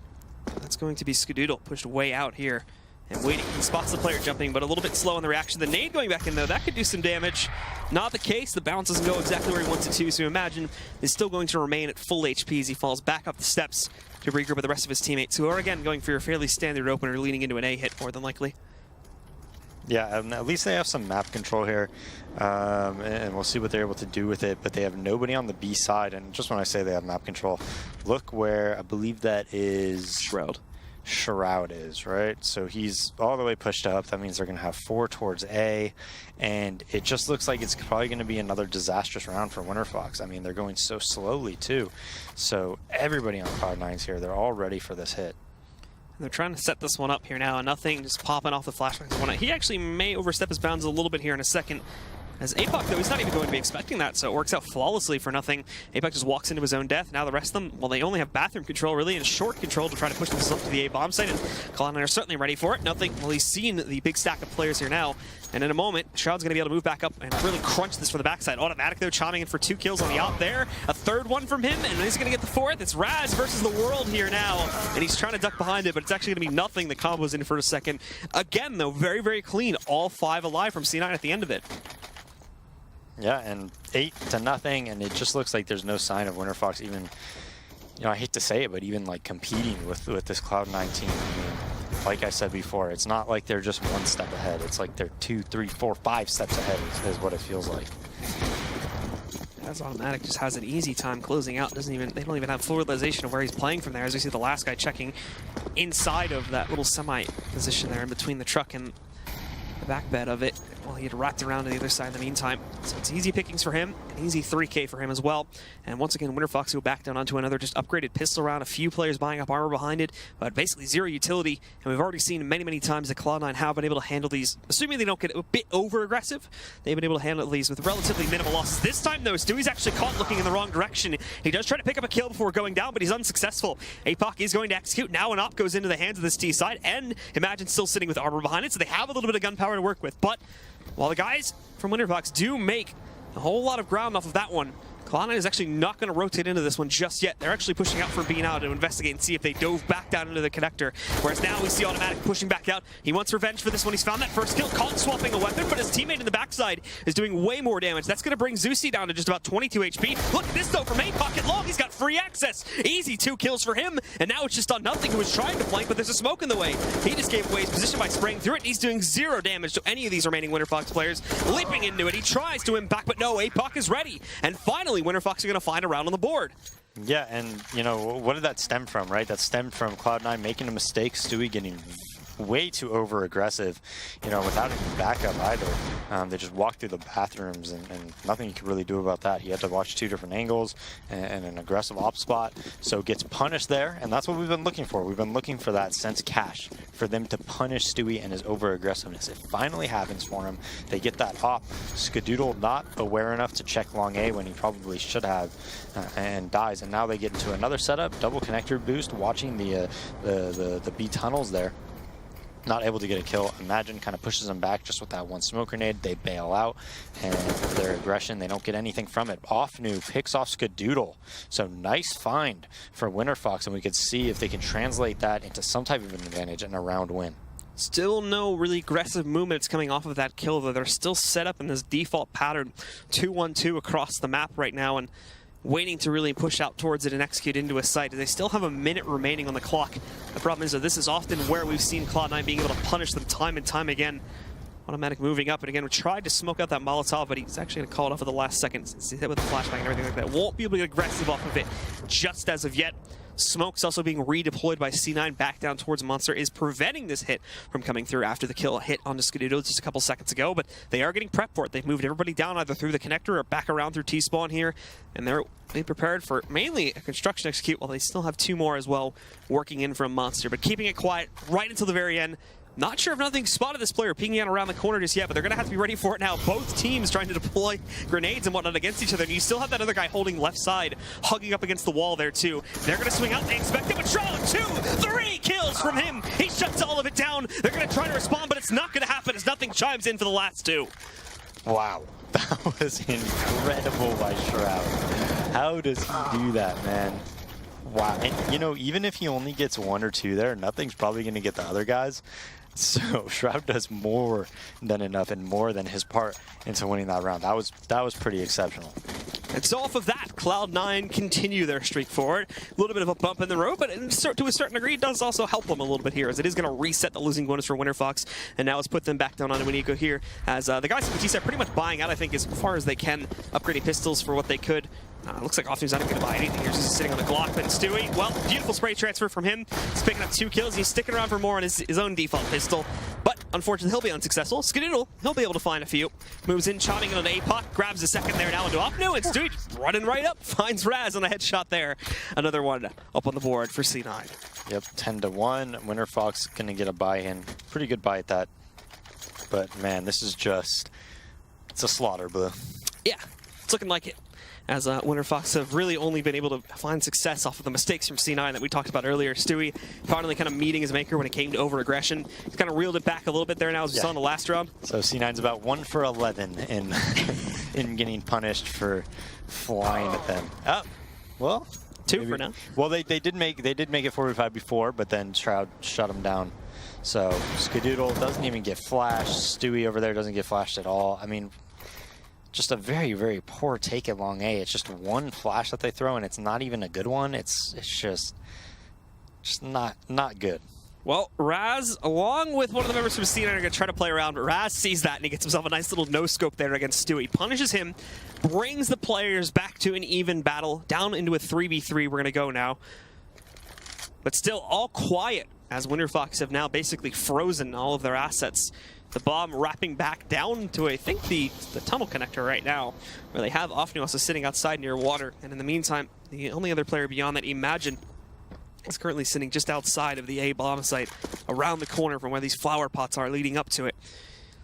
going to be Skadoodle pushed way out here and waiting. He spots the player jumping, but a little bit slow in the reaction. The nade going back in, though, that could do some damage. Not the case. The bounce doesn't go exactly where he wants it to, so Imagine is still going to remain at full HP as he falls back up the steps to regroup with the rest of his teammates, who are, again, going for your fairly standard opener, leading into an A hit, more than likely. Yeah, at least they have some map control here, and we'll see what they're able to do with it, but they have nobody on the B side, and just when I say they have map control, look where I believe that is... Shroud is, right? So he's all the way pushed up. That means they're going to have 4 towards A, and it just looks like it's probably going to be another disastrous round for Winterfox. I mean, they're going so slowly, too. So everybody on Cloud9's here. They're all ready for this hit. They're trying to set this one up here now, and nothing just popping off the flashbacks. He actually may overstep his bounds a little bit here in a second. As Apoc, though, he's not even going to be expecting that, so it works out flawlessly for nothing. Apoc just walks into his own death. Now the rest of them, well, they only have bathroom control, really, and short control to try to push themselves up to the A bomb site, and Cloud9 are certainly ready for it. Nothing, well, he's seen the big stack of players here now, and in a moment, Shroud's going to be able to move back up and really crunch this from the backside. Automatic, though, chiming in for 2 kills on the op there. A third one from him, and he's going to get the 4th. It's Raz versus the world here now, and he's trying to duck behind it, but it's actually going to be nothing. The combo's in for a second. Again, though, very, very clean. All 5 alive from C9 at the end of it. Yeah, and 8-0, and it just looks like there's no sign of Winterfox even, you know, I hate to say it, but even like competing with this Cloud9 team. I mean, like I said before, it's not like they're just 1 step ahead. It's like they're 2, 3, 4, 5 steps ahead is what it feels like. As Automatic just has an easy time closing out. They don't even have full realization of where he's playing from there. As we see the last guy checking inside of that little semi position there in between the truck and the back bed of it. Well, he had wrapped around to the other side in the meantime. So it's easy pickings for him, an easy 3K for him as well. And once again, Winterfox go back down onto another just upgraded pistol round. A few players buying up armor behind it, but basically 0 utility. And we've already seen many, many times that Cloud9 have been able to handle these, assuming they don't get a bit over-aggressive, they've been able to handle these with relatively minimal losses. This time, though, Stewie's actually caught looking in the wrong direction. He does try to pick up a kill before going down, but he's unsuccessful. Apoc is going to execute. Now an op goes into the hands of this T side, and Imagine still sitting with armor behind it, so they have a little bit of gunpowder to work with. But while the guys from Winterfox do make a whole lot of ground off of that one, Cloud9 is actually not going to rotate into this one just yet. They're actually pushing out for being out to investigate and see if they dove back down into the connector. Whereas now we see Automatic pushing back out. He wants revenge for this one. He's found that first kill, caught swapping a weapon, but his teammate in the backside is doing way more damage. That's going to bring Zeusy down to just about 22 HP. Look at this, though, from Apoc at long. He's got free access. Easy 2 kills for him, and now it's just on nothing, who was trying to flank, but there's a smoke in the way. He just gave away his position by spraying through it. He's doing 0 damage to any of these remaining Winterfox players. Leaping into it, he tries to impact, but no, Apoc is ready. And finally, Winterfox are going to find around on the board. Yeah, and you know, what did that stem from, right? That stemmed from Cloud9 making a mistake, Stewie getting way too over-aggressive, you know, without any backup either. They just walked through the bathrooms, and nothing you could really do about that. You had to watch 2 different angles and an aggressive op spot, so gets punished there, and that's what we've been looking for. We've been looking for that sense cash, for them to punish Stewie and his over-aggressiveness. It finally happens for him. They get that op. Skadoodle not aware enough to check long A when he probably should have, and dies. And now they get into another setup, double connector boost, watching the B tunnels there. Not able to get a kill. Imagine kind of pushes them back just with that one smoke grenade. They bail out, and their aggression, they don't get anything from it. Offnu picks off Skadoodle. So nice find for WinterFox, and we could see if they can translate that into some type of an advantage and a round win. Still no really aggressive movements coming off of that kill, though. They're still set up in this default pattern, 2-1-2 across the map right now, and waiting to really push out towards it and execute into a site. They still have a minute remaining on the clock. The problem is that this is often where we've seen Cloud9 being able to punish them time and time again. Automatic moving up, and again, we tried to smoke out that Molotov, but he's actually going to call it off at the last second since he's hit with the flashbang and everything like that. Won't be able to get aggressive off of it just as of yet. Smoke's also being redeployed by C9 back down towards Monster, is preventing this hit from coming through after the kill hit onto Skadoodle just a couple seconds ago, but they are getting prepped for it. They've moved everybody down either through the connector or back around through T-spawn here, and they're being prepared for mainly a construction execute, while they still have 2 more as well working in from Monster, but keeping it quiet right until the very end. Not sure if nothing spotted this player peeking out around the corner just yet, but they're going to have to be ready for it now. Both teams trying to deploy grenades and whatnot against each other. And you still have that other guy holding left side, hugging up against the wall there too. They're going to swing out. They expect it, but Shroud, 2, 3 kills from him. He shuts all of it down. They're going to try to respond, but it's not going to happen as nothing chimes in for the last 2. Wow, that was incredible by Shroud. How does he do that, man? Wow, and you know, even if he only gets 1 or 2 there, nothing's probably going to get the other guys. So Shroud does more than enough and more than his part into winning that round. That was pretty exceptional. And so off of that, Cloud9 continue their streak forward. A little bit of a bump in the road, but to a certain degree, it does also help them a little bit here, as it is going to reset the losing bonus for WinterFox, and now it's put them back down on Winiko here, as the guys from the T-side pretty much buying out, I think, as far as they can, upgrading pistols for what they could. Looks like Offnu's not going to buy anything here. He's just sitting on the Glock. But Stewie, well, beautiful spray transfer from him. He's picking up 2 kills. He's sticking around for more on his own default pistol. But unfortunately, he'll be unsuccessful. Skadoodle, he'll be able to find a few. Moves in, chopping in on APOC. Grabs a second there now into Offnu. And Stewie just running right up. Finds Raz on a headshot there. Another one up on the board for C9. Yep, 10-1. WinterFox going to get a buy-in. Pretty good buy at that. But, man, this is just... It's a slaughter, Blue. Yeah, it's looking like it. As WinterFox have really only been able to find success off of the mistakes from C9 that we talked about earlier. Stewie finally kind of meeting his maker when it came to over-aggression. He's kind of reeled it back a little bit there now, as we saw in the last round. So C9's about 1 for 11 in in getting punished for flying at them. Oh, well, 2 maybe. For now. Well, they did make it 4v5 before, but then Shroud shut him down. So Skadoodle doesn't even get flashed. Stewie over there doesn't get flashed at all. I mean, just a very, very poor take at long A. It's just 1 flash that they throw, and it's not even a good one. It's just not good. Well, Raz, along with one of the members from C9, are going to try to play around, but Raz sees that, and he gets himself a nice little no-scope there against Stewie. Punishes him, brings the players back to an even battle, down into a 3v3. We're going to go now. But still all quiet, as WinterFox have now basically frozen all of their assets. The bomb wrapping back down to, I think, the tunnel connector right now, where they have Offnu also sitting outside near water. And in the meantime, the only other player beyond that, Imagine, is currently sitting just outside of the A bomb site, around the corner from where these flower pots are leading up to it.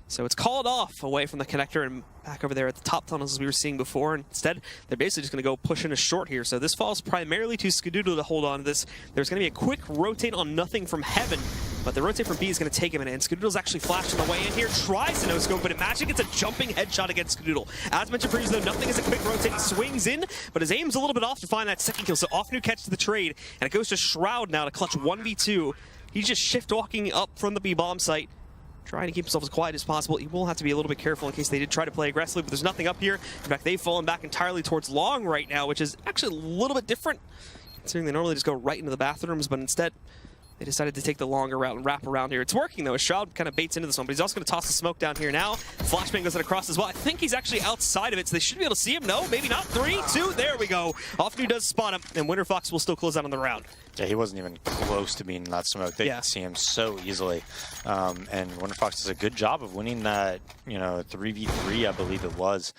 So it's called off away from the connector and back over there at the top tunnels as we were seeing before. And instead, they're basically just going to go push in a short here. So this falls primarily to Skadoodle to hold on to this. There's going to be a quick rotate on nothing from heaven, but the rotate from B is going to take him in. And Skadoodle's actually flashed on the way in here, tries to no-scope, but Imagine gets a jumping headshot against Skadoodle. As mentioned previously, though, nothing is a quick rotate. He swings in, but his aim's a little bit off to find that second kill. So Offnu catches the trade, and it goes to Shroud now to clutch 1v2. He's just shift-walking up from the B bomb site, trying to keep himself as quiet as possible. He will have to be a little bit careful in case they did try to play aggressively, but there's nothing up here. In fact, they've fallen back entirely towards long right now, which is actually a little bit different, considering they normally just go right into the bathrooms, but instead, They decided to take the longer route and wrap around here. It's working, though. Shroud kind of baits into this one, but he's also going to toss the smoke down here now. Flashbang goes across as well. I think he's actually outside of it, so they should be able to see him. No, maybe not. 3, 2, there we go. Offnu does spot him, and Winterfox will still close out on the round. Yeah, he wasn't even close to being in that smoke. They could see him so easily. And Winterfox does a good job of winning that, 3v3, I believe it was.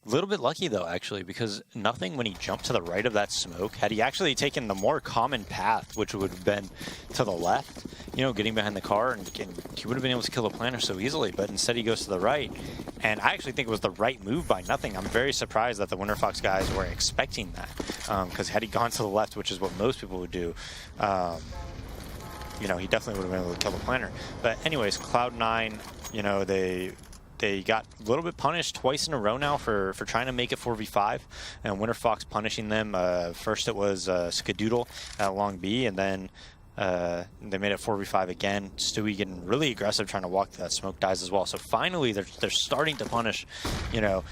A little bit lucky, though, actually, because nothing when he jumped to the right of that smoke. Had he actually taken the more common path, which would have been to the left, getting behind the car, and he would have been able to kill the planter so easily, but instead he goes to the right. And I actually think it was the right move by nothing. I'm very surprised that the Winterfox guys were expecting that, because had he gone to the left, which is what most people would do, he definitely would have been able to kill the planter. But anyways, Cloud9, they got a little bit punished twice in a row now for trying to make it 4v5, and Winterfox punishing them. First it was Skadoodle at Long B, and then they made it 4v5 again. Stewie getting really aggressive, trying to walk that smoke dies as well. So finally, they're starting to punish,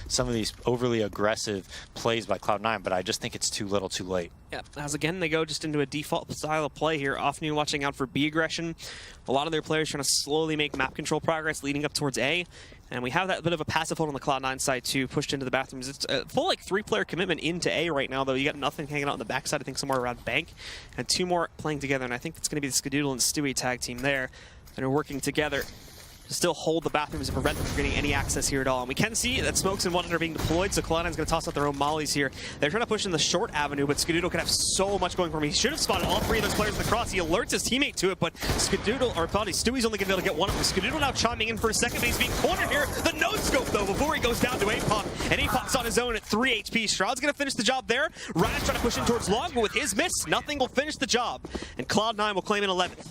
some of these overly aggressive plays by Cloud9. But I just think it's too little, too late. Yeah, as again they go just into a default style of play here. Offnu watching out for B aggression. A lot of their players trying to slowly make map control progress, leading up towards A. And we have that bit of a passive hold on the Cloud9 side too, pushed into the bathrooms. It's a full 3-player commitment into A right now, though. You got nothing hanging out on the backside, I think somewhere around Bank, and 2 more playing together. And I think it's going to be the Skadoodle and Stewie tag team there that are working together to still hold the bathrooms and prevent them from getting any access here at all. And we can see that smokes and whatnot are being deployed, so Cloud9's going to toss out their own mollies here. They're trying to push in the short avenue, but Skadoodle can have so much going for him. He should have spotted all 3 of those players in the cross. He alerts his teammate to it, but Stewie's only going to be able to get one of them. Skadoodle now chiming in for a second, but he's being cornered here. The no-scope, though, before he goes down to APOC, and APOC's on his own at 3 HP. Shroud's going to finish the job there. Raz trying to push in towards Long, but with his miss, nothing will finish the job, and Cloud9 will claim an 11th.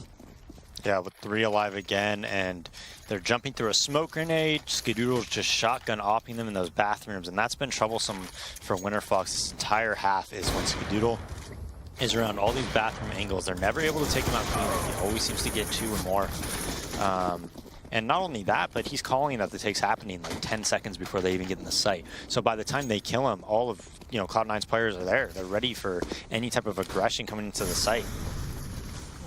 Yeah, with 3 alive again, and they're jumping through a smoke grenade. Skadoodle's just shotgun opping them in those bathrooms, and that's been troublesome for Winterfox this entire half, is when Skadoodle is around all these bathroom angles. They're never able to take him out cleanly. He always seems to get 2 or more. And not only that, but he's calling that the take's happening like 10 seconds before they even get in the site. So by the time they kill him, all of Cloud9's players are there. They're ready for any type of aggression coming into the site.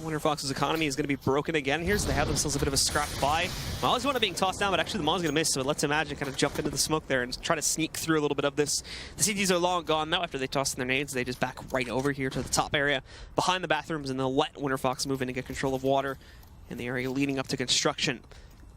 Winterfox's economy is going to be broken again here, so they have themselves a bit of a scrap buy. Molly's one being tossed down, but actually the Molly's going to miss, so it lets Imagine kind of jump into the smoke there and try to sneak through a little bit of this. The CTs are long gone now. After they toss in their nades, they just back right over here to the top area behind the bathrooms, and they'll let Winterfox move in to get control of water in the area leading up to construction.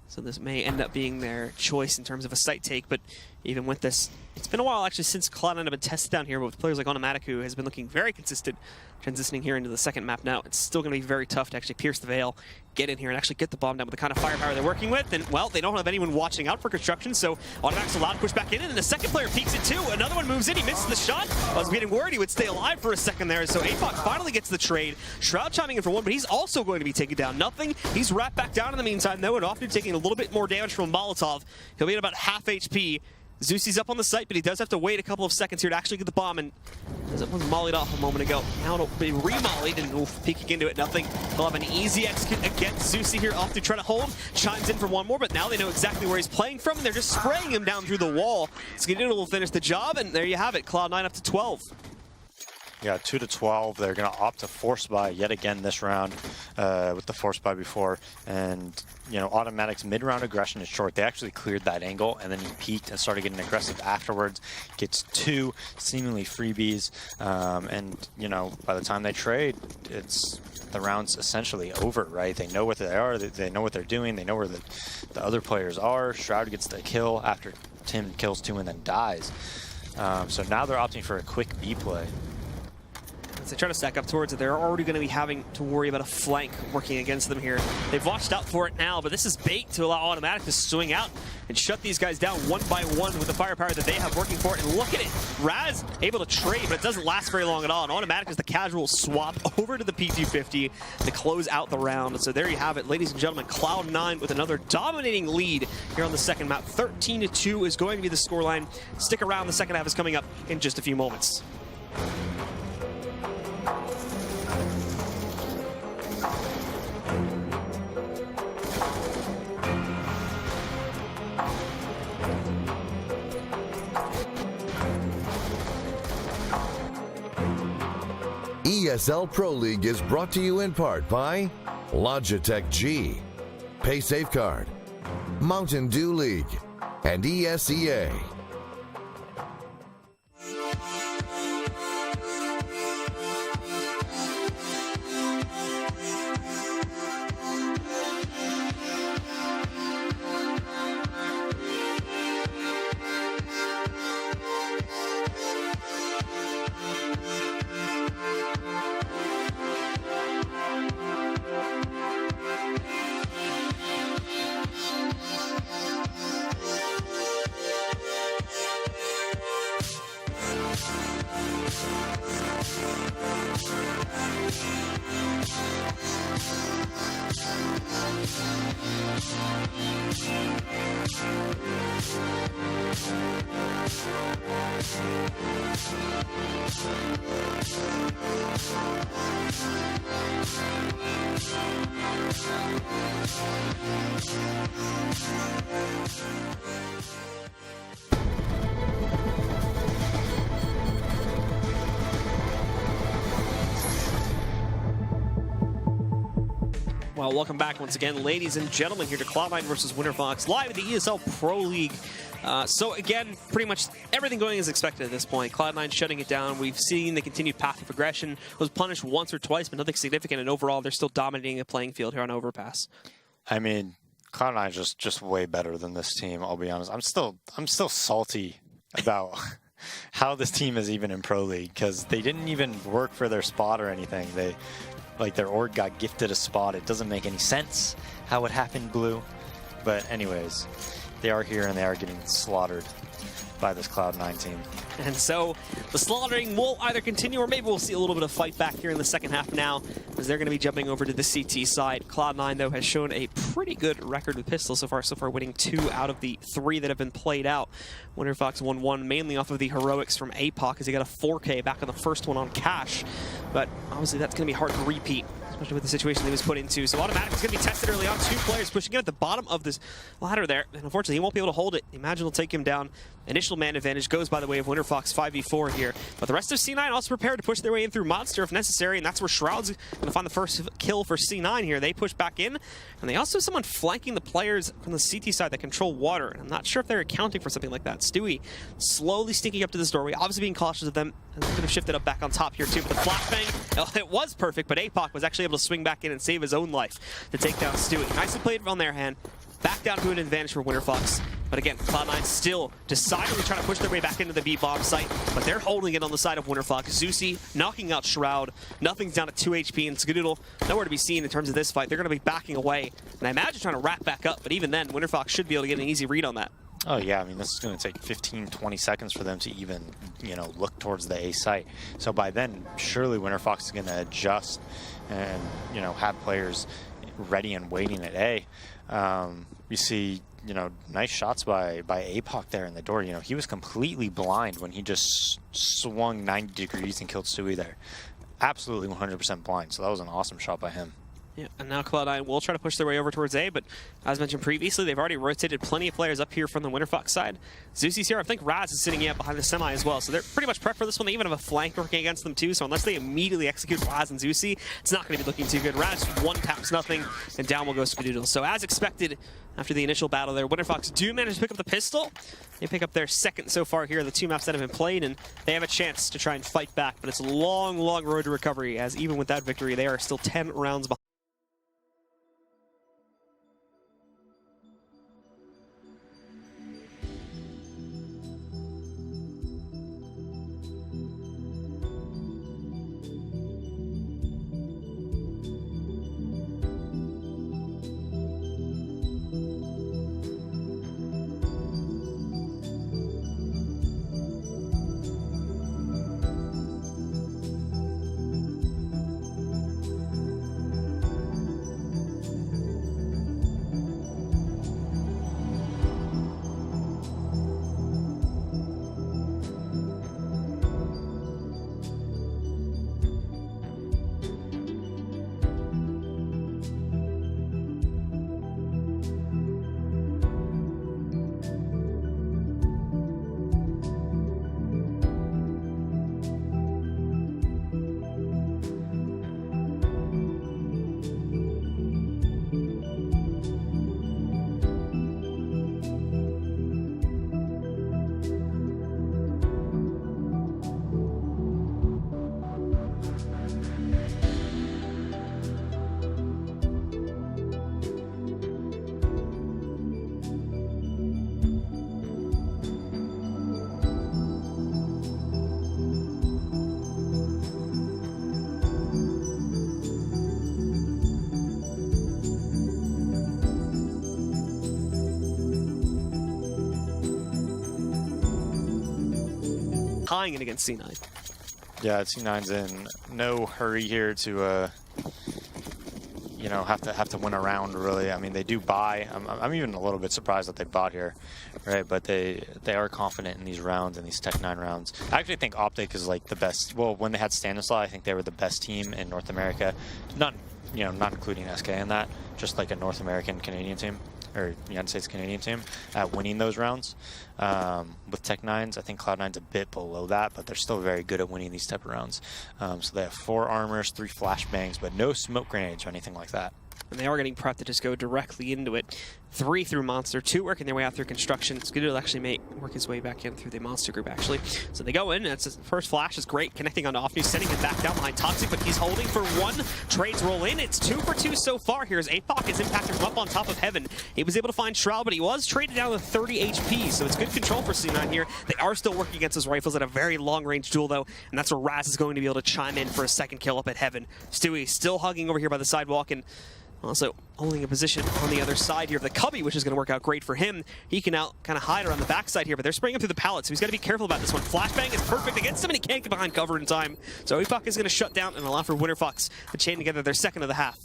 So this may end up being their choice in terms of a site take, but even with this, it's been a while actually since Cloud9 have been tested down here, but with players like Automatic, who has been looking very consistent, transitioning here into the second map now, it's still going to be very tough to actually pierce the veil, get in here, and actually get the bomb down with the kind of firepower they're working with. And, well, they don't have anyone watching out for construction, so Automatic's allowed to push back in, and the second player peeks it too. Another one moves in, he misses the shot. I was getting worried he would stay alive for a second there, so APOC finally gets the trade. Shroud chiming in for 1, but he's also going to be taken down. Nothing. He's wrapped back down in the meantime, though, and often taking a little bit more damage from Molotov. He'll be at about half HP. Zeusie's up on the site, but he does have to wait a couple of seconds here to actually get the bomb, and as it was mollied off a moment ago, now it'll be re-mollied, and peeking into it, nothing. They'll have an easy execute against Zeusie here, off to try to hold, chimes in for 1 more, but now they know exactly where he's playing from, and they're just spraying him down through the wall. Skadoodle will finish the job, and there you have it, Cloud9 up to 12. Yeah, 2-12. They're going to opt to force buy yet again this round with the force buy before. And, Automatic's mid-round aggression is short. They actually cleared that angle, and then he peeked and started getting aggressive afterwards. Gets 2 seemingly freebies. And, by the time they trade, the round's essentially over, right? They know what they are. They know what they're doing. They know where the other players are. Shroud gets the kill after Tim kills 2 and then dies. So now they're opting for a quick B play. As they try to stack up towards it, they're already going to be having to worry about a flank working against them here. They've watched out for it now, but this is bait to allow Automatic to swing out and shut these guys down 1 by 1 with the firepower that they have working for it. And look at it, Raz able to trade, but it doesn't last very long at all. And Automatic is the casual swap over to the P250 to close out the round. So there you have it, ladies and gentlemen, Cloud9 with another dominating lead here on the second map. 13-2 is going to be the scoreline. Stick around, the second half is coming up in just a few moments. ESL Pro League is brought to you in part by Logitech G, Pay Safeguard, Mountain Dew League, and ESEA. Well, welcome back once again, ladies and gentlemen, here to Cloud9 versus WinterFox, live at the ESL Pro League. So again, pretty much everything going as expected at this point. Cloud9 shutting it down. We've seen the continued path of progression. Was punished once or twice, but nothing significant, and overall, they're still dominating the playing field here on Overpass. I mean, Cloud9 is just way better than this team, I'll be honest. I'm still salty about how this team is even in Pro League, because they didn't even work for their spot or anything. Like, their org got gifted a spot. It doesn't make any sense how it happened, Blue. But anyways, they are here and they are getting slaughtered by this Cloud9 team. And so the slaughtering will either continue or maybe we'll see a little bit of fight back here in the second half now, as they're going to be jumping over to the CT side. Cloud9, though, has shown a pretty good record with pistols so far winning 2 out of the 3 that have been played out. WinterFox 1-1 mainly off of the heroics from APOC, as he got a 4K back on the first one on Cash. But obviously that's going to be hard to repeat, especially with the situation he was put into. So Automatic is going to be tested early on. 2 players pushing in at the bottom of this ladder there. And unfortunately, he won't be able to hold it. Imagine will take him down. Initial man advantage goes by the way of WinterFox 5v4 here. But the rest of C9 also prepared to push their way in through Monster if necessary. And that's where Shroud's going to find the first kill for C9 here. They push back in. And they also have someone flanking the players from the CT side that control water. And I'm not sure if they're accounting for something like that. Stewie slowly sneaking up to this doorway, obviously being cautious of them. And they could have shifted up back on top here too. But the flashbang, it was perfect, but APOC was actually able to swing back in and save his own life to take down Stewie. Nicely played on their hand. Back down to an advantage for WinterFox. But again, Cloud9 still decidedly trying to push their way back into the B-bomb site, but they're holding it on the side of WinterFox. Zeusy knocking out Shroud. Nothing's down at 2 HP, and Skadoodle nowhere to be seen in terms of this fight. They're going to be backing away, and I imagine trying to wrap back up, but even then, WinterFox should be able to get an easy read on that. Oh yeah, I mean, this is going to take 15-20 seconds for them to even, look towards the A site. So by then, surely WinterFox is going to adjust and, have players ready and waiting at A. You see, nice shots by APOC there in the door. He was completely blind when he just swung 90 degrees and killed Stewie there. Absolutely 100% blind, so that was an awesome shot by him. Yeah, and now Cloud9 will try to push their way over towards A, but as mentioned previously, they've already rotated plenty of players up here from the WinterFox side. Zeusy's here. I think Raz is sitting behind the semi as well, so they're pretty much prepped for this one. They even have a flank working against them too, so unless they immediately execute Raz and Zeusy, it's not going to be looking too good. Raz one taps nothing, and down will go Spadoodle. So as expected, after the initial battle there, WinterFox do manage to pick up the pistol. They pick up their second so far here, the 2 maps that have been played, and they have a chance to try and fight back, but it's a long, long road to recovery, as even with that victory, they are still 10 rounds behind. tying it against C9. Yeah, C9's in no hurry here to, you know, have to win a round, really. I mean, they do buy. I'm even a little bit surprised that they bought here, right? But they are confident in these rounds, and these Tech 9 rounds. I actually think Optic is like the best. Well, when they had Stanislaw, I think they were the best team in North America. Not, you know, not including SK in that, just like a North American Canadian team, or United States Canadian team, at winning those rounds. With Tech 9s, I think Cloud9's a bit below that, but they're still very good at winning these type of rounds. So they have 4 armors, 3 flashbangs, but no smoke grenades or anything like that. And they are getting prepped to just go directly into it. 3 through Monster, 2 working their way out through Construction. Skidoo actually may work his way back in through the Monster group, actually. So they go in, and it's first flash is great, connecting on Offnew, sending him back down behind Toxic, but he's holding for 1. Trades roll in. It's 2 for 2 so far here as Apoc is impacted from up on top of Heaven. He was able to find Shroud, but he was traded down with 30 HP, so it's good control for C9 here. They are still working against those rifles at a very long-range duel, though, and that's where Raz is going to be able to chime in for a second kill up at Heaven. Stewie still hugging over here by the sidewalk, and also holding a position on the other side here of the Cubby, which is going to work out great for him. He can now kind of hide around the backside here, but they're spraying him through the pallet, so he's got to be careful about this one. Flashbang is perfect against him, and he can't get behind cover in time. So Apoc is going to shut down and allow for Winterfox to chain together their second of the half.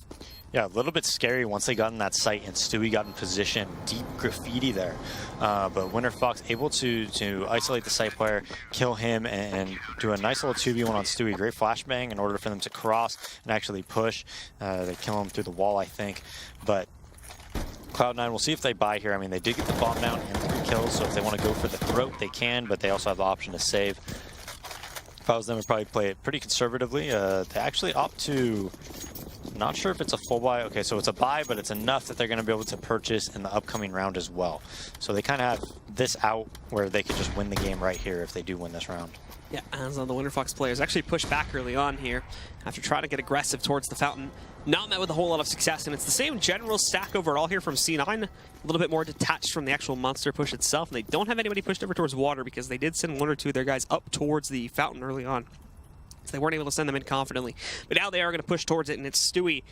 Yeah, a little bit scary once they got in that site and Stewie got in position. Deep graffiti there. But Winterfox able to isolate the site player, kill him, and do a nice little 2v1 on Stewie. Great flashbang in order for them to cross and actually push. They kill him through the wall, I think. But Cloud9, we'll see if they buy here. I mean, they did get the bomb down and 3 kills, so if they want to go for the throat, they can, but they also have the option to save. If I was them, I'd probably play it pretty conservatively. They actually opt to... Not sure if it's a full buy. Okay, so it's a buy, but it's enough that they're going to be able to purchase in the upcoming round as well. So they kind of have this out where they could just win the game right here if they do win this round. Yeah, as on the Winterfox players actually pushed back early on here after trying to get aggressive towards the fountain. Not met with a whole lot of success, and it's the same general stack overall here from C9. A little bit more detached from the actual monster push itself, and they don't have anybody pushed over towards water because they did send 1 or 2 of their guys up towards the fountain early on. So they weren't able to send them in confidently. But now they are going to push towards it, and it's Stewie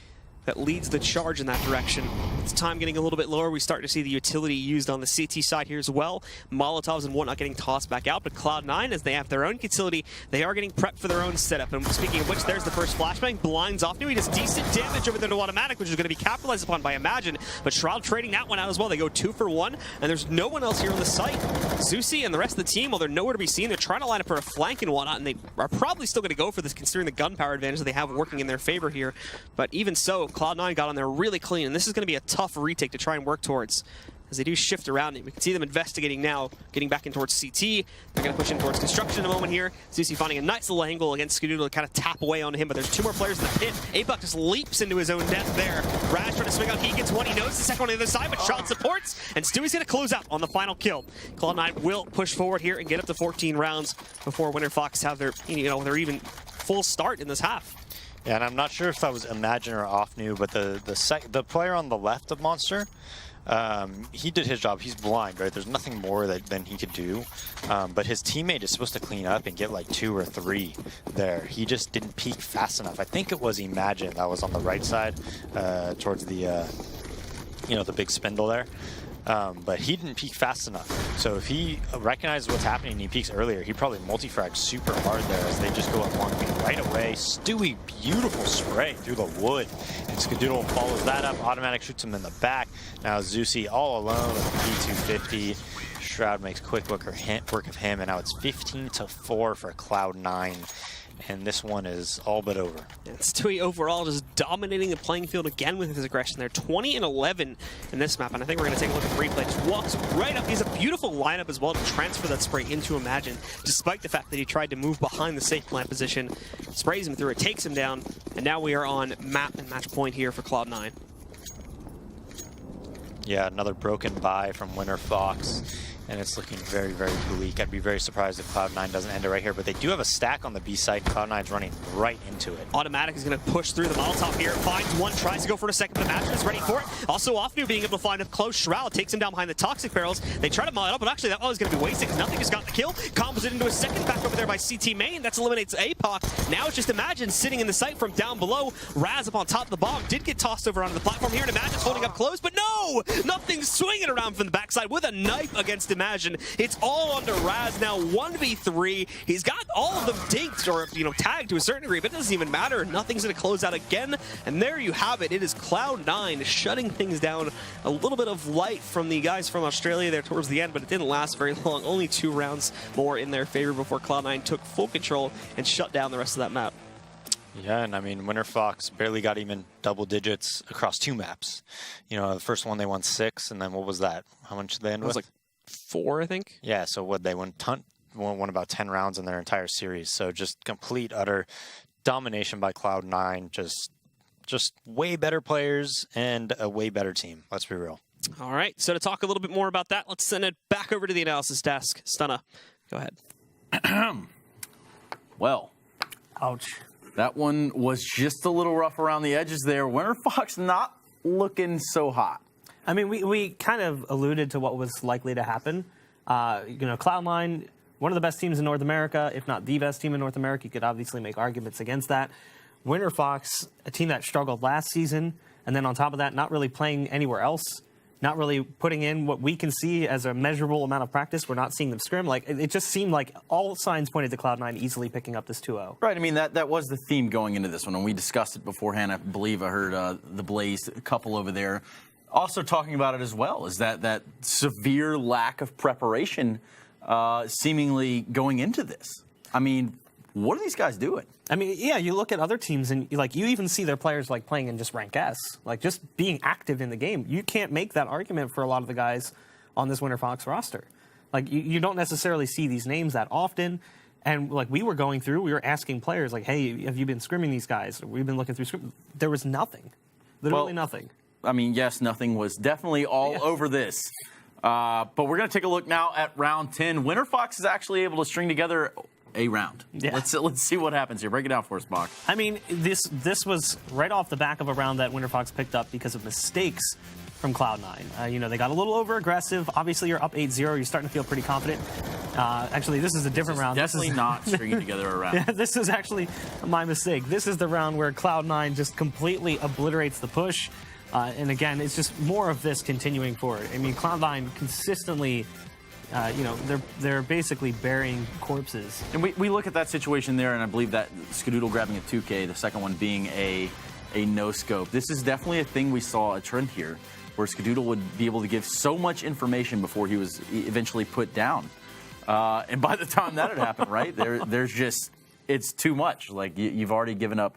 that leads the charge in that direction. It's time getting a little bit lower. We start to see the utility used on the CT side here as well. Molotovs and whatnot getting tossed back out, but Cloud9, as they have their own utility, they are getting prepped for their own setup. And speaking of which, there's the first flashbang. Blinds off. He does decent damage over there to Automatic, which is going to be capitalized upon by Imagine. But Shroud trading that one out as well. They go 2 for 1, and there's no one else here on the site. Zusi and the rest of the team, while they're nowhere to be seen, they're trying to line up for a flank and whatnot, and they are probably still going to go for this considering the gunpowder advantage that they have working in their favor here. But even so, Cloud9 got on there really clean, and this is going to be a tough retake to try and work towards as they do shift around it. We can see them investigating now, getting back in towards CT. They're going to push in towards Construction in a moment here. Zusi finding a nice little angle against Skidoo to kind of tap away onto him, but there's 2 more players in the pit. Apoc just leaps into his own death there. Raz trying to swing out. He gets 1. He knows the second one on the other side, but Shroud supports, and Stewie's going to close out on the final kill. Cloud9 will push forward here and get up to 14 rounds before Winterfox have their, their even full start in this half. Yeah, and I'm not sure if that was Imagine or Offnew, but the player on the left of Monster, he did his job. He's blind, right? There's nothing more than he could do. But his teammate is supposed to clean up and get like 2 or 3 there. He just didn't peek fast enough. I think it was Imagine that was on the right side towards the, the big spindle there. But he didn't peek fast enough. So if he recognizes what's happening and he peeks earlier, he probably multi-fragged super hard there as they just go at 1B right away. Stewie, beautiful spray through the wood. And Skadoodle follows that up. Automatic shoots him in the back. Now Zusi all alone with P250. Shroud makes quick work of him, and now it's 15-4 for Cloud9. And this one is all but over. And Stewie overall just dominating the playing field again with his aggression. They're 20-11 in this map, and I think we're going to take a look at the replay. Just walks right up. He has a beautiful lineup as well to transfer that spray into Imagine, despite the fact that he tried to move behind the safe plant position. Sprays him through it, takes him down, and now we are on map and match point here for Cloud9. Yeah, another broken buy from Winterfox. And it's looking very, very bleak. I'd be very surprised if Cloud9 doesn't end it right here, but they do have a stack on the B side, and Cloud9's running right into it. Automatic is going to push through the Molotov here, finds 1, tries to go for it a second, but Imagine is ready for it. Also, Offnew being able to find a close Shroud, takes him down behind the Toxic barrels. They try to mod it up, but actually that one was going to be wasted because nothing just got the kill. Combos it into a second, back over there by CT main. That eliminates Apoc. Now it's just Imagine sitting in the site from down below. Raz up on top of the bomb, did get tossed over onto the platform here, and Imagine's holding up close, but no! Nothing's swinging around from the backside with a knife against Imagine. imagine. It's all onto Raz now, 1v3. He's got all of them dinked or, tagged to a certain degree, but it doesn't even matter. Nothing's going to close out again, and there you have it. It is Cloud9 shutting things down. A little bit of light from the guys from Australia there towards the end, but it didn't last very long. Only 2 rounds more in their favor before Cloud9 took full control and shut down the rest of that map. Yeah, and I mean, WinterFox barely got even double digits across 2 maps. The first one they won 6, and then what was that? How much did they end with? It was like 4, I think. Yeah, so what, they won about 10 rounds in their entire series. So just complete, utter domination by Cloud9. Just way better players and a way better team. Let's be real. All right, so to talk a little bit more about that, let's send it back over to the analysis desk. Stunna, go ahead. Well. Ouch. That one was just a little rough around the edges there. WinterFox not looking so hot. I mean, we kind of alluded to what was likely to happen. Cloud9, one of the best teams in North America, if not the best team in North America. You could obviously make arguments against that. WinterFox, a team that struggled last season, and then on top of that, not really playing anywhere else. Not really putting in what we can see as a measurable amount of practice. We're not seeing them scrim. Like, it just seemed like all signs pointed to Cloud9 easily picking up this 2-0. Right. I mean, that was the theme going into this one, and we discussed it beforehand. I believe I heard the Blaze couple over there also talking about it as well, is that severe lack of preparation seemingly going into this. I mean, what are these guys doing? I mean, yeah, you look at other teams and you even see their players playing in just rank S, just being active in the game. You can't make that argument for a lot of the guys on this WinterFox roster. You don't necessarily see these names that often. And we were going through, we were asking players hey, have you been scrimming these guys? We've been looking through scrim. There was nothing, literally nothing. I mean, yes, nothing was definitely all over this. But we're going to take a look now at round 10. WinterFox is actually able to string together a round. Yeah. Let's see what happens here. Break it down for us, Bach. I mean, this was right off the back of a round that WinterFox picked up because of mistakes from Cloud9. They got a little over-aggressive. Obviously, you're up 8-0. You're starting to feel pretty confident. Actually, this is a different round. Definitely not stringing together a round. Yeah, this is actually my mistake. This is the round where Cloud9 just completely obliterates the push. And again, it's just more of this continuing forward. I mean, Cloud9 consistently... they're basically burying corpses. And we look at that situation there, and I believe that Skadoodle grabbing a 2K, the second one being a no-scope. This is definitely a thing we saw a trend here, where Skadoodle would be able to give so much information before he was eventually put down. And by the time that had happened, right, there's just, it's too much. You've already given up,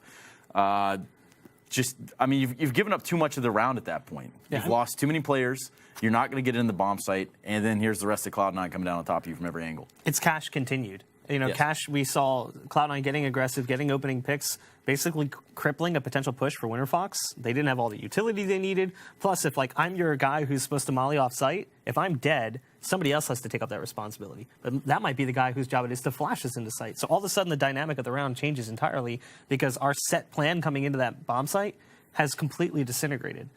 you've given up too much of the round at that point. Yeah. You've lost too many players. You're not going to get in the bomb site, and then here's the rest of Cloud9 coming down on top of you from every angle. It's Cash continued. Yes. Cash, we saw Cloud9 getting aggressive, getting opening picks, basically crippling a potential push for WinterFox. They didn't have all the utility they needed. Plus, if I'm your guy who's supposed to molly off site, if I'm dead, somebody else has to take up that responsibility. But that might be the guy whose job it is to flash us into site. So all of a sudden, the dynamic of the round changes entirely because our set plan coming into that bomb site has completely disintegrated.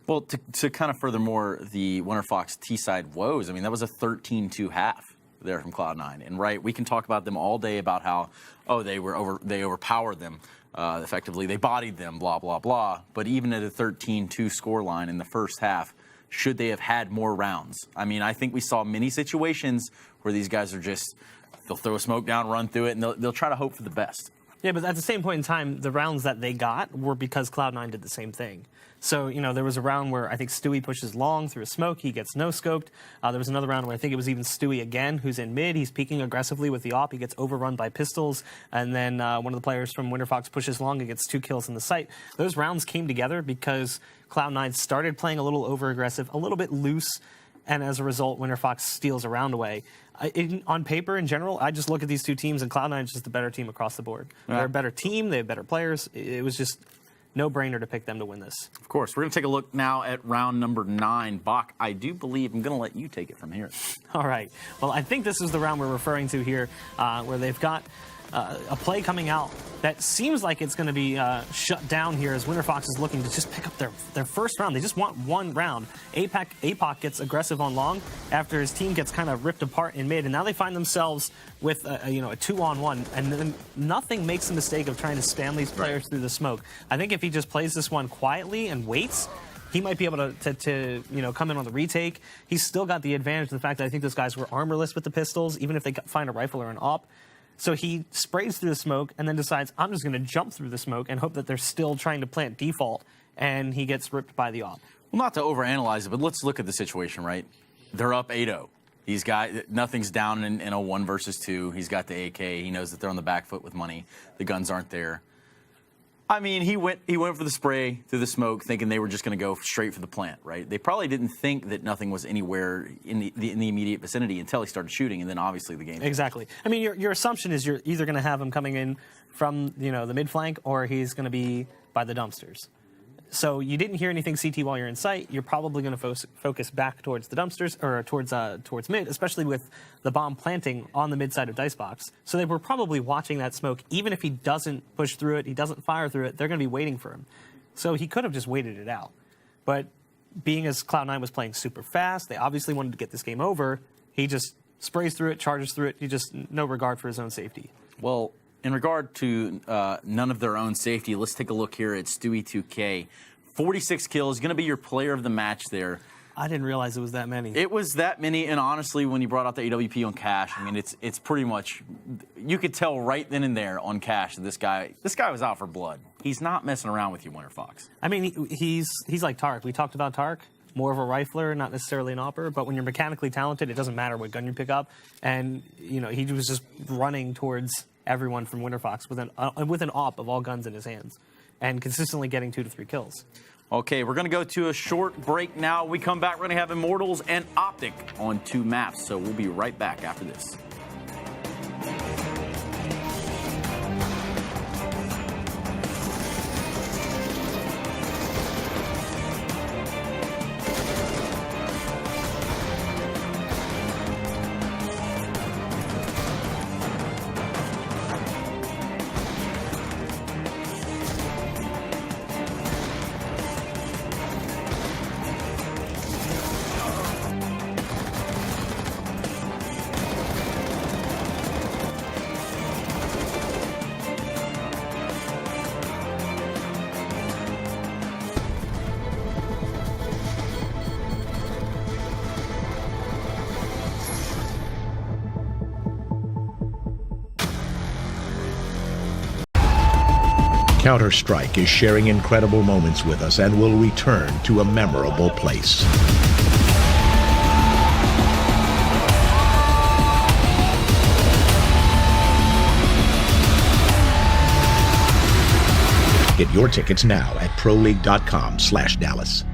Well, to kind of furthermore the WinterFox T-side woes, I mean, that was a 13-2 half there from Cloud9. And right, we can talk about them all day about how, they overpowered them. Effectively, they bodied them, blah, blah, blah. But even at a 13-2 scoreline in the first half, should they have had more rounds? I mean, I think we saw many situations where these guys are just, they'll throw a smoke down, run through it, and they'll try to hope for the best. Yeah, but at the same point in time, the rounds that they got were because Cloud9 did the same thing. So, there was a round where I think Stewie pushes long through a smoke. He gets no-scoped. There was another round where I think it was even Stewie again, who's in mid. He's peeking aggressively with the AWP. He gets overrun by pistols. And then one of the players from WinterFox pushes long and gets 2 kills in the site. Those rounds came together because Cloud9 started playing a little over-aggressive, a little bit loose. And as a result, WinterFox steals a round away. On paper, in general, I just look at these two teams, and Cloud9 is just the better team across the board. Yeah. They're a better team. They have better players. It was just no-brainer to pick them to win this. Of course. We're going to take a look now at round number 9. Bach, I do believe I'm going to let you take it from here. All right. Well, I think this is the round we're referring to here, where they've got a play coming out that seems like it's going to be shut down here as WinterFox is looking to just pick up their first round. They just want one round. APOC gets aggressive on long after his team gets kind of ripped apart in mid, and now they find themselves with a 2-on-1, and then nothing makes the mistake of trying to spam these players through the smoke. I think if he just plays this one quietly and waits, he might be able to come in on the retake. He's still got the advantage of the fact that I think those guys were armorless with the pistols, even if they find a rifle or an op. So he sprays through the smoke and then decides, I'm just going to jump through the smoke and hope that they're still trying to plant default, and he gets ripped by the op. Well, not to overanalyze it, but let's look at the situation, right? They're up 8-0. He's got nothing's down in a 1 versus 2. He's got the AK. He knows that they're on the back foot with money. The guns aren't there. I mean, he went for the spray through the smoke, thinking they were just going to go straight for the plant, right? They probably didn't think that nothing was anywhere in the immediate vicinity until he started shooting, and then obviously the game. Exactly. I mean, your assumption is you're either going to have him coming in from the mid flank, or he's going to be by the dumpsters. So you didn't hear anything CT while you're in sight. You're probably going to focus back towards the dumpsters, or towards mid, especially with the bomb planting on the mid side of Dicebox. So they were probably watching that smoke. Even if he doesn't push through it, he doesn't fire through it, they're going to be waiting for him. So he could have just waited it out. But being as Cloud9 was playing super fast, they obviously wanted to get this game over. He just sprays through it, charges through it. He just no regard for his own safety. Well, in regard to none of their own safety, let's take a look here at Stewie2K. 46 kills, going to be your player of the match there. I didn't realize it was that many. It was that many, and honestly, when you brought out the AWP on Cash, I mean, it's pretty much, you could tell right then and there on Cash that this guy was out for blood. He's not messing around with you, Winter Fox. I mean, he's like Tark. We talked about Tark. More of a rifler, not necessarily an opper, but when you're mechanically talented, it doesn't matter what gun you pick up. And, he was just running towards everyone from Winter Fox with an op of all guns in his hands, and consistently getting 2 to 3 kills. Okay, we're going to go to a short break now. When we come back, we're going to have Immortals and Optic on 2 maps, so we'll be right back after this. Counter-Strike is sharing incredible moments with us and will return to a memorable place. Get your tickets now at proleague.com/Dallas.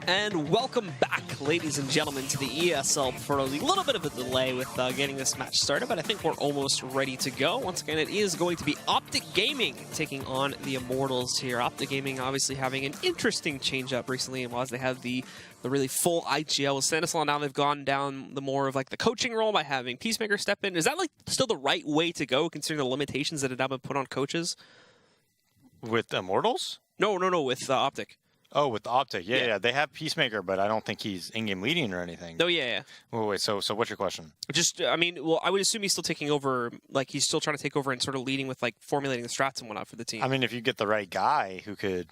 And welcome back, ladies and gentlemen, to the ESL Pro League. A little bit of a delay with getting this match started, but I think we're almost ready to go. Once again, it is going to be Optic Gaming taking on the Immortals here. Optic Gaming obviously having an interesting change-up recently, and as they had the really full IGL with Stanislaw, now they've gone down the more of like the coaching role by having Peacemaker step in. Is that like still the right way to go, considering the limitations that have now been put on coaches? With Immortals? No, with Optic. Oh, with the Optic, yeah. They have Peacemaker, but I don't think he's in-game leading or anything. No, yeah. Wait, so what's your question? Just, I mean, well, I would assume he's still taking over, like he's still trying to take over and sort of leading with like formulating the strats and whatnot for the team. I mean, if you get the right guy who could,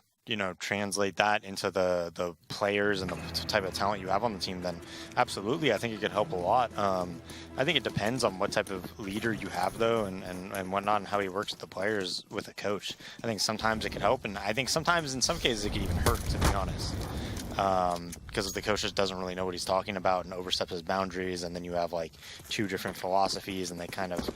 translate that into the players and the type of talent you have on the team, then absolutely, I think it could help a lot. I think it depends on what type of leader you have, though, and whatnot, and how he works with the players with a coach. I think sometimes it could help, and I think sometimes, in some cases, it could even hurt, to be honest. Because if the coach just doesn't really know what he's talking about and oversteps his boundaries, and then you have like two different philosophies, and they kind of,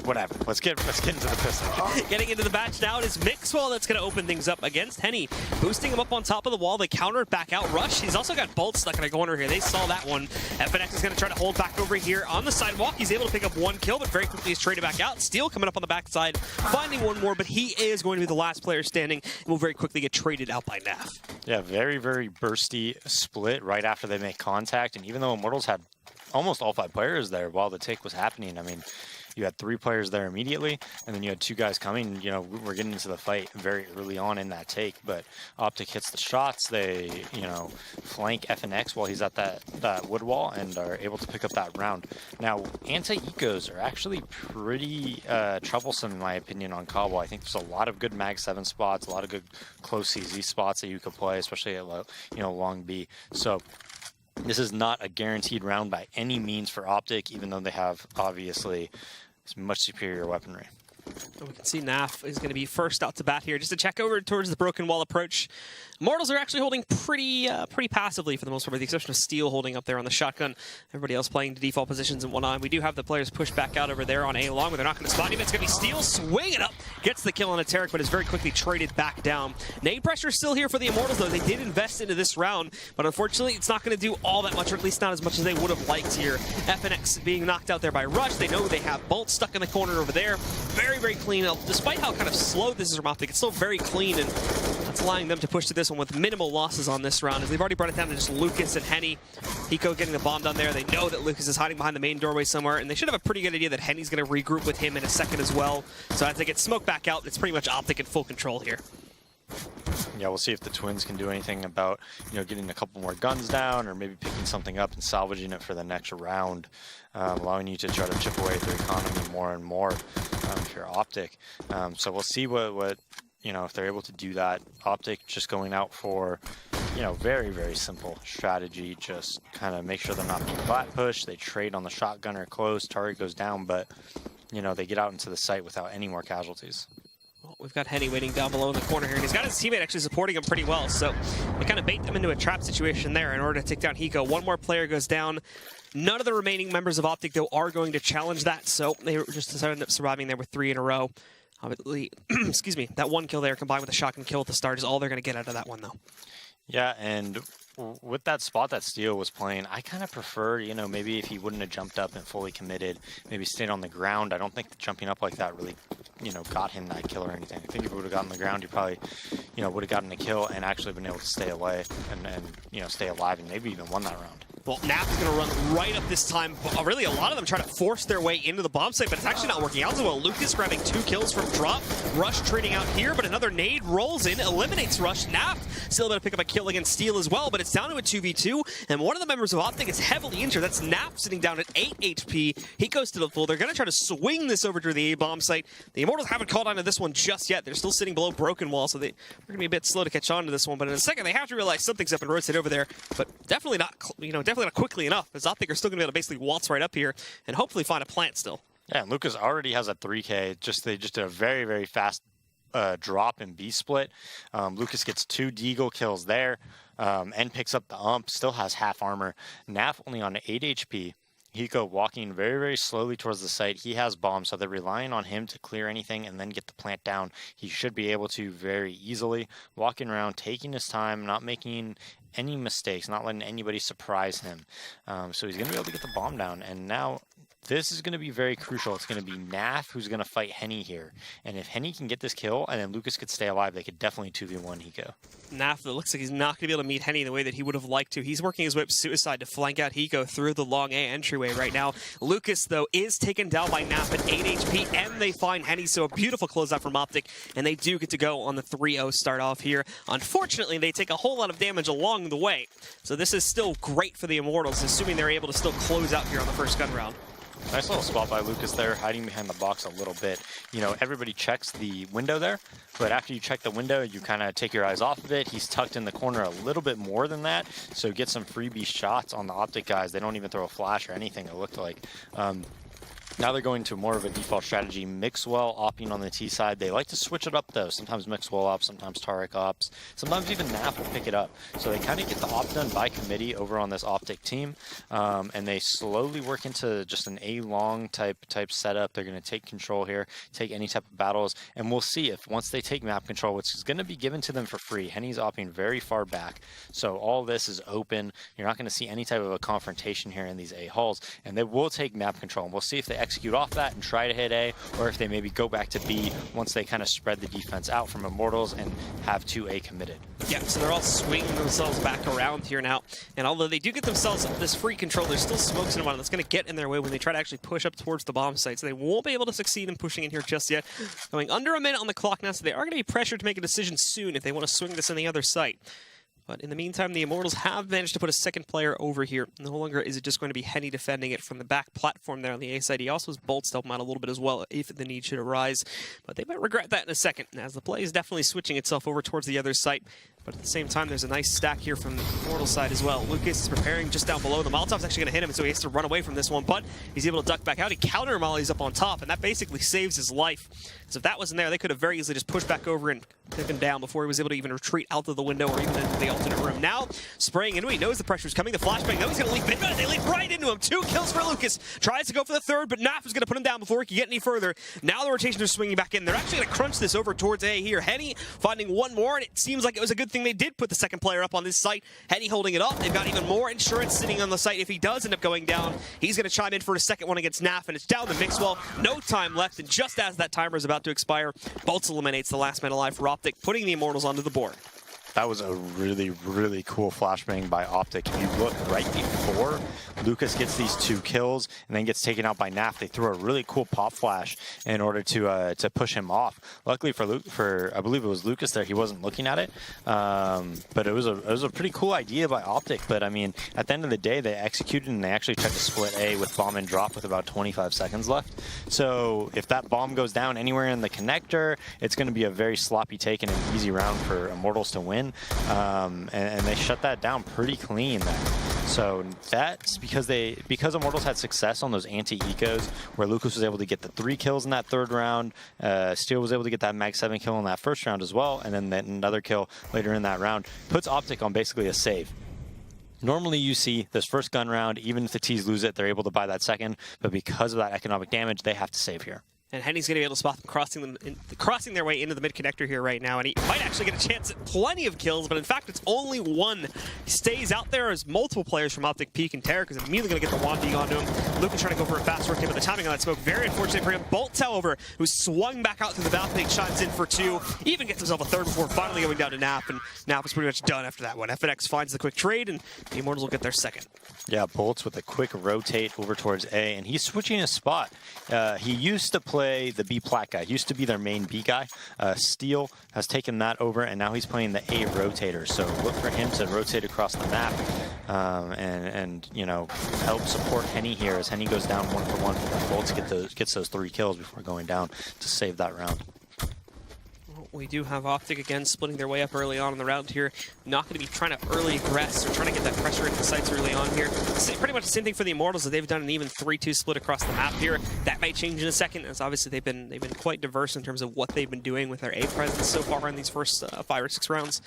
whatever. Let's get into the pistol. Getting into the match now, it is Mixwell that's going to open things up against Henny, boosting him up on top of the wall. They counter it back out. Rush, he's also got Bolt stuck in a corner here. They saw that one. FNX is going to try to hold back over here on the sidewalk. He's able to pick up one kill, but very quickly he's traded back out. Steel coming up on the backside, finding one more, but he is going to be the last player standing and will very quickly get traded out by Naf. Yeah, very, very bursty split right after they make contact, and even though Immortals had almost all 5 players there while the take was happening, I mean, you had 3 players there immediately, and then you had 2 guys coming. We're getting into the fight very early on in that take, but Optic hits the shots. They, flank FNX while he's at that wood wall and are able to pick up that round. Now, anti-ecos are actually pretty troublesome, in my opinion, on Cobble. I think there's a lot of good Mag 7 spots, a lot of good close CZ spots that you could play, especially at, long B. So this is not a guaranteed round by any means for Optic, even though they have, obviously, much superior weaponry. We can see Naf is going to be first out to bat here. Just to check over towards the broken wall approach. Immortals are actually holding pretty passively for the most part, with the exception of Steel holding up there on the shotgun. Everybody else playing to default positions and whatnot. We do have the players pushed back out over there on A long, but they're not going to spot him. It's going to be Steel swinging up, gets the kill on a Tarek, but is very quickly traded back down. Nade pressure is still here for the Immortals, though. They did invest into this round, but unfortunately, it's not going to do all that much, or at least not as much as they would have liked here. FNX being knocked out there by Rush. They know they have Bolt stuck in the corner over there. Very, very clean. Despite how kind of slow this is from Optic, it's still very clean, and that's allowing them to push to this one with minimal losses on this round, as they've already brought it down to just Lucas and Henny. Hiko getting the bomb down there. They know that Lucas is hiding behind the main doorway somewhere, and they should have a pretty good idea that Henny's going to regroup with him in a second as well. So as they get smoked back out, it's pretty much Optic in full control here. Yeah, we'll see if the Twins can do anything about, getting a couple more guns down, or maybe picking something up and salvaging it for the next round, allowing you to try to chip away at their economy more and more if you're Optic. So we'll see what if they're able to do that. Optic just going out for, very, very simple strategy. Just kind of make sure they're not being flat pushed. They trade on the shotgunner close. Target goes down, but, they get out into the site without any more casualties. Well, we've got Henny waiting down below in the corner here, and he's got his teammate actually supporting him pretty well, so they kind of bait them into a trap situation there in order to take down Hiko. One more player goes down. None of the remaining members of Optic, though, are going to challenge that, so they just decided to surviving there with 3 in a row. Obviously, excuse me, that one kill there combined with a shotgun kill at the start is all they're going to get out of that one, though. Yeah, and with that spot that Steel was playing, I kind of prefer, maybe if he wouldn't have jumped up and fully committed, maybe stayed on the ground. I don't think jumping up like that really, got him that kill or anything. I think if he would have gotten on the ground, he probably, would have gotten a kill and actually been able to stay away and stay alive and maybe even won that round. Well, Nap is going to run right up this time. Really, a lot of them try to force their way into the bomb site, but it's actually not working out so well. Lucas grabbing 2 kills from drop. Rush trading out here, but another nade rolls in, eliminates Rush. Nap still able to pick up a kill against Steel as well, but it's down to a 2v2, and one of the members of Optic is heavily injured. That's Nap sitting down at 8 HP. He goes to the full. They're going to try to swing this over to the A-bomb site. The Immortals haven't called onto this one just yet. They're still sitting below Broken Wall, so they're going to be a bit slow to catch on to this one, but in a second, they have to realize something's up and rotate over there, but definitely not, definitely not quickly enough, as Optic are still going to be able to basically waltz right up here and hopefully find a plant still. Yeah, and Lucas already has a 3K. They just did a very, very fast drop in B split. Lucas gets 2 Deagle kills there and picks up the ump, still has half armor. Naf only on 8 HP. Hiko walking very, very slowly towards the site. He has bombs, so they're relying on him to clear anything and then get the plant down. He should be able to very easily, walking around, taking his time, not making any mistakes, not letting anybody surprise him. So he's going to be able to get the bomb down. And now this is going to be very crucial. It's going to be Naf who's going to fight Henny here. And if Henny can get this kill and then Lucas could stay alive, they could definitely 2v1 Hiko. Naf, it looks like he's not going to be able to meet Henny the way that he would have liked to. He's working his way up Suicide to flank out Hiko through the long A entryway right now. Lucas, though, is taken down by Naf at 8 HP, and they find Henny, so a beautiful closeout from Optic, and they do get to go on the 3-0 start off here. Unfortunately, they take a whole lot of damage along the way, so this is still great for the Immortals, assuming they're able to still close out here on the first gun round. Nice little spot by Lucas there, hiding behind the box a little bit. You know, everybody checks the window there, but after you check the window, you kind of take your eyes off of it. He's tucked in the corner a little bit more than that, so get some freebie shots on the Optic guys. They don't even throw a flash or anything, it looked like. Now they're going to more of a default strategy. Mixwell opping on the T side. They like to switch it up though. Sometimes Mixwell ops, sometimes Tarek ops, sometimes even Naf will pick it up. So they kind of get the op done by committee over on this Optic team, and they slowly work into just an A-long type setup. They're going to take control here, take any type of battles, and we'll see if once they take map control, which is going to be given to them for free. Henny's opping very far back, so all this is open. You're not going to see any type of a confrontation here in these A halls, and they will take map control, and we'll see if they execute off that and try to hit A, or if they maybe go back to B once they kind of spread the defense out from Immortals and have 2A committed. Yeah, so they're all swinging themselves back around here now, and although they do get themselves this free control, there's still smokes in a while that's going to get in their way when they try to actually push up towards the bomb site, so they won't be able to succeed in pushing in here just yet. Going under a minute on the clock now, so they are going to be pressured to make a decision soon if they want to swing this on the other site. But in the meantime, the Immortals have managed to put a second player over here. No longer is it just going to be Henny defending it from the back platform there on the A side. He also has bolts to help him out a little bit as well if the need should arise. But they might regret that in a second, as the play is definitely switching itself over towards the other site. But at the same time, there's a nice stack here from the Immortal side as well. Lucas is preparing just down below. The Molotov's actually going to hit him, so he has to run away from this one. But he's able to duck back out. He counter mollies up on top, and that basically saves his life. So if that wasn't there, they could have very easily just pushed back over and took him down before he was able to even retreat out of the window or even into the alternate room. Now, spraying into it, he knows the pressure's coming. The flashbang, though, he's going to leap in. They leap right into him. 2 kills for Lucas. Tries to go for the third, but Naf is going to put him down before he can get any further. Now the rotations are swinging back in. They're actually going to crunch this over towards A here. Henny finding one more, and it seems like it was a good thing they did put the second player up on this site. Henny holding it up. They've got even more insurance sitting on the site. If he does end up going down, he's going to chime in for a second one against Naf, and it's down to Mixwell. No time left, and just as that timer is about to expire, Bolts eliminates the last man alive for Optic, putting the Immortals onto the board. That was a really, really cool flashbang by Optic. If you look right before Lucas gets these 2 kills and then gets taken out by Naf, they threw a really cool pop flash in order to push him off. Luckily for I believe it was Lucas there, he wasn't looking at it, but it was a pretty cool idea by Optic. But I mean, at the end of the day, they executed and they actually tried to split A with bomb and drop with about 25 seconds left. So if that bomb goes down anywhere in the connector, it's going to be a very sloppy take and an easy round for Immortals to win. And they shut that down pretty clean there. So that's because Immortals had success on those anti-ecos, where Lucas was able to get the 3 kills in that third round. Steel was able to get that mag 7 kill in that first round as well, and then another kill later in that round. Puts Optic on basically a save. Normally you see this first gun round, even if the T's lose it, they're able to buy that second, but because of that economic damage, they have to save here. And Henny's going to be able to spot them crossing their way into the mid-connector here right now, and he might actually get a chance at plenty of kills, but in fact, it's only one. He stays out there as multiple players from Optic peek, and Tarek is immediately going to get the wand onto him. Lucas trying to go for a fast rotate, but the timing on that smoke, very unfortunate for him. Bolts, however, who's swung back out through the balcony, chimes in for 2, even gets himself a third before finally going down to Nap, and Nap is pretty much done after that one. FNX finds the quick trade, and the Immortals will get their second. Yeah, Bolts with a quick rotate over towards A, and he's switching his spot. He used to play the B plat guy, used to be their main B guy. Steel has taken that over, and now he's playing the A rotator. So look for him to rotate across the map and you know, help support Henny here as Henny goes down 1-for-1. Bolts gets those 3 kills before going down to save that round. We do have Optic again splitting their way up early on in the round here. Not going to be trying to early aggress or trying to get that pressure into the sites early on here. It's pretty much the same thing for the Immortals, that they've done an even 3-2 split across the map here. That might change in a second, as obviously they've been quite diverse in terms of what they've been doing with their A presence so far in these first 5 or 6 rounds.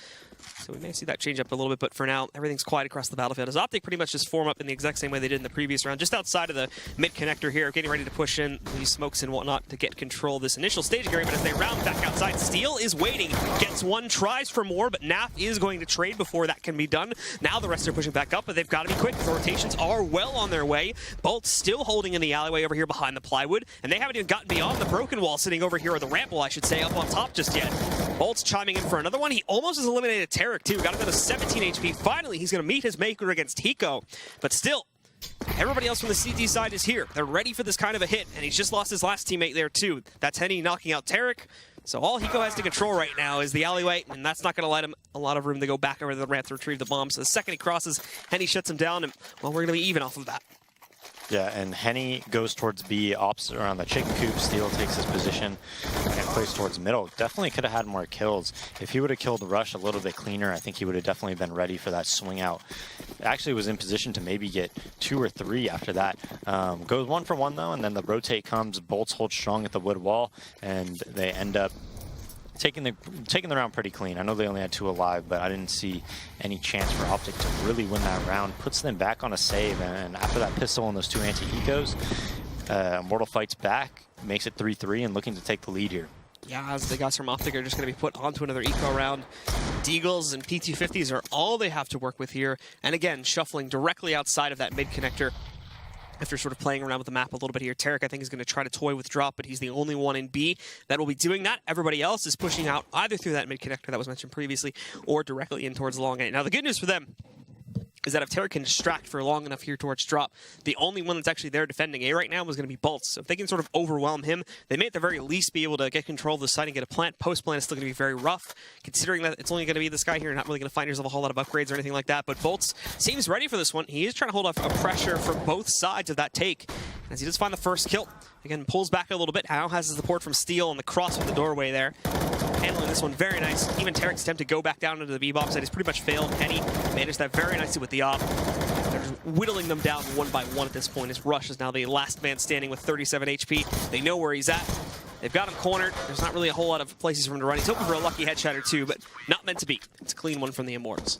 So we may see that change up a little bit, but for now, everything's quiet across the battlefield. As Optic pretty much just form up in the exact same way they did in the previous round, just outside of the mid-connector here, getting ready to push in these smokes and whatnot to get control of this initial staging area, but as they round back outside, Steel is waiting, gets one, tries for more, but Naf is going to trade before that can be done. Now the rest are pushing back up, but they've got to be quick. The rotations are well on their way. Bolt still holding in the alleyway over here behind the plywood, and they haven't even gotten beyond the broken wall sitting over here, or the ramp wall, I should say, up on top just yet. Bolt's chiming in for another one. He almost has eliminated Tarek, too. Got him to 17 HP. Finally, he's going to meet his maker against Hiko. But still, everybody else from the CT side is here. They're ready for this kind of a hit, and he's just lost his last teammate there, too. That's Henny knocking out Tarek. So all Hiko has to control right now is the alleyway, and that's not going to let him a lot of room to go back over to the ramp to retrieve the bomb. So the second he crosses, Henny shuts him down, and, well, we're going to be even off of that. Yeah, and Henny goes towards B, opposite around the chicken coop. Steel takes his position and plays towards middle. Definitely could have had more kills. If he would have killed Rush a little bit cleaner, I think he would have definitely been ready for that swing out. Actually was in position to maybe get 2 or 3 after that. Goes 1 for 1 though, and then the rotate comes. Bolts hold strong at the wood wall, and they end up taking the round pretty clean. I know they only had 2 alive, but I didn't see any chance for Optic to really win that round. Puts them back on a save, and after that pistol and those 2 anti-ecos, Immortal fights back, makes it 3-3, and looking to take the lead here. Yeah, as the guys from Optic are just going to be put onto another eco round. Deagles and P250s are all they have to work with here. And again, shuffling directly outside of that mid-connector. After sort of playing around with the map a little bit here, Tarek, I think, is going to try to toy with drop, but he's the only one in B that will be doing that. Everybody else is pushing out either through that mid-connector that was mentioned previously or directly in towards long A. Now, the good news for them is that if Tarek can distract for long enough here towards drop, the only one that's actually there defending A right now is going to be Bolts. So if they can sort of overwhelm him, they may at the very least be able to get control of the site and get a plant. Post-plant is still going to be very rough, considering that it's only going to be this guy here, not really going to find yourself a whole lot of upgrades or anything like that. But Bolts seems ready for this one. He is trying to hold off a pressure from both sides of that take, as he does find the first kill. Again, pulls back a little bit. Now has the support from Steel and the cross with the doorway there. Handling this one very nice. Even Tarek's attempt to go back down into the B-bomb site has pretty much failed. Henny managed that very nicely with the op. They're just whittling them down one by one at this point, as Rush is now the last man standing with 37 HP. They know where he's at. They've got him cornered. There's not really a whole lot of places for him to run. He's hoping for a lucky headshot or 2, but not meant to be. It's a clean one from the Immortals.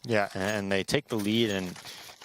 Yeah, and they take the lead, and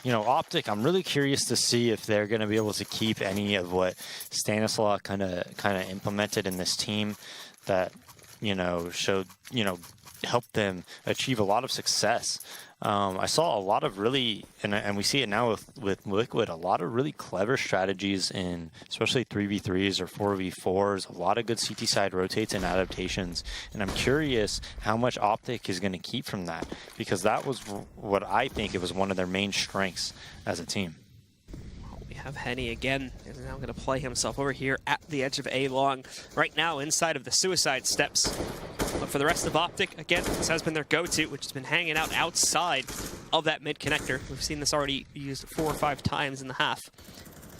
you know, Optic, I'm really curious to see if they're going to be able to keep any of what Stanislaw kind of implemented in this team that, you know, showed, you know, helped them achieve a lot of success. I saw a lot of really, and we see it now with Liquid, a lot of really clever strategies in especially 3v3s or 4v4s, a lot of good CT side rotates and adaptations. And I'm curious how much Optic is going to keep from that, because that was what I think it was one of their main strengths as a team. We have Henny again, is now going to play himself over here at the edge of A long, right now inside of the suicide steps. But for the rest of Optic, again, this has been their go-to, which has been hanging out outside of that mid-connector. We've seen this already used 4 or 5 times in the half.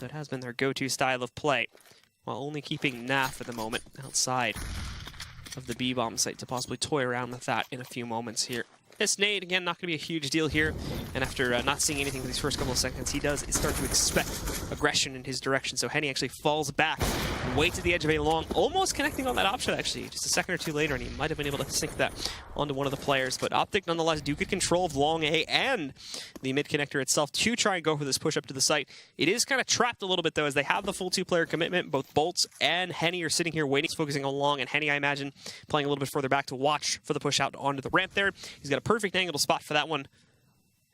So it has been their go-to style of play, while only keeping Naf at the moment outside of the B-bomb site to possibly toy around with that in a few moments here. This nade, again, not going to be a huge deal here. And after not seeing anything for these first couple of seconds, he does start to expect aggression in his direction. So Henny actually falls back and waits at the edge of A long, almost connecting on that option, actually. Just a second or 2 later, and he might have been able to sink that onto one of the players. But Optic, nonetheless, do get control of long A and the mid-connector itself to try and go for this push up to the site. It is kind of trapped a little bit, though, as they have the full 2-player commitment. Both Bolts and Henny are sitting here waiting, focusing on long, and Henny, I imagine, playing a little bit further back to watch for the push out onto the ramp there. He's got a perfect angle spot for that one,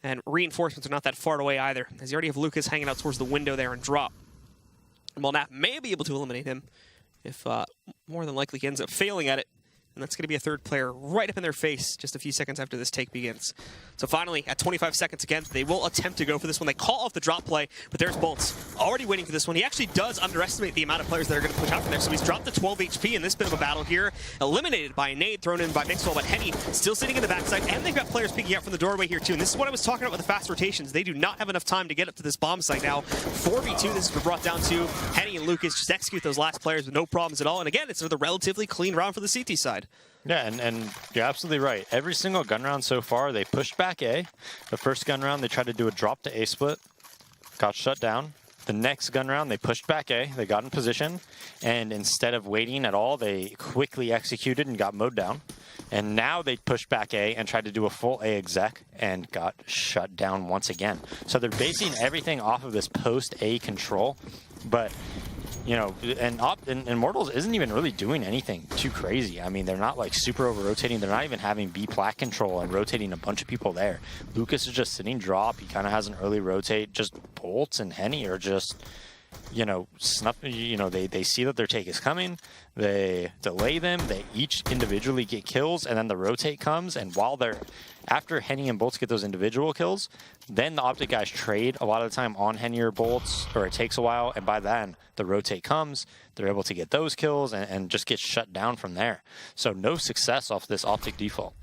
and reinforcements are not that far away either, as you already have Lucas hanging out towards the window there and drop. And while Nap may be able to eliminate him, if more than likely he ends up failing at it, and that's going to be a third player right up in their face just a few seconds after this take begins. So finally, at 25 seconds again, they will attempt to go for this one. They call off the drop play, but there's Bolts already waiting for this one. He actually does underestimate the amount of players that are going to push out from there, so he's dropped to 12 HP in this bit of a battle here. Eliminated by a nade thrown in by Mixwell, but Henny still sitting in the backside, and they've got players peeking out from the doorway here too. And this is what I was talking about with the fast rotations. They do not have enough time to get up to this bomb site now. 4v2, this has been brought down to Henny and Lucas just execute those last players with no problems at all. And again, it's another relatively clean round for the CT side. Yeah, and you're absolutely right. Every single gun round so far, they pushed back A. The first gun round, they tried to do a drop to A split, got shut down. The next gun round, they pushed back A, they got in position, and instead of waiting at all, they quickly executed and got mowed down. And now they pushed back A and tried to do a full A exec and got shut down once again. So they're basing everything off of this post-A control. But, you know, and Immortals isn't even really doing anything too crazy. I mean, they're not like super over-rotating. They're not even having B plat control and rotating a bunch of people there. Lucas is just sitting drop. He kind of has an early rotate. Just Bolts and Henny are just, you know, they see that their take is coming. They delay them. They each individually get kills, and then the rotate comes. And while after Henny and Bolts get those individual kills, then the Optic guys trade a lot of the time on Henny or Bolts, or it takes a while. And by then, the rotate comes. They're able to get those kills and just get shut down from there. So no success off this Optic default.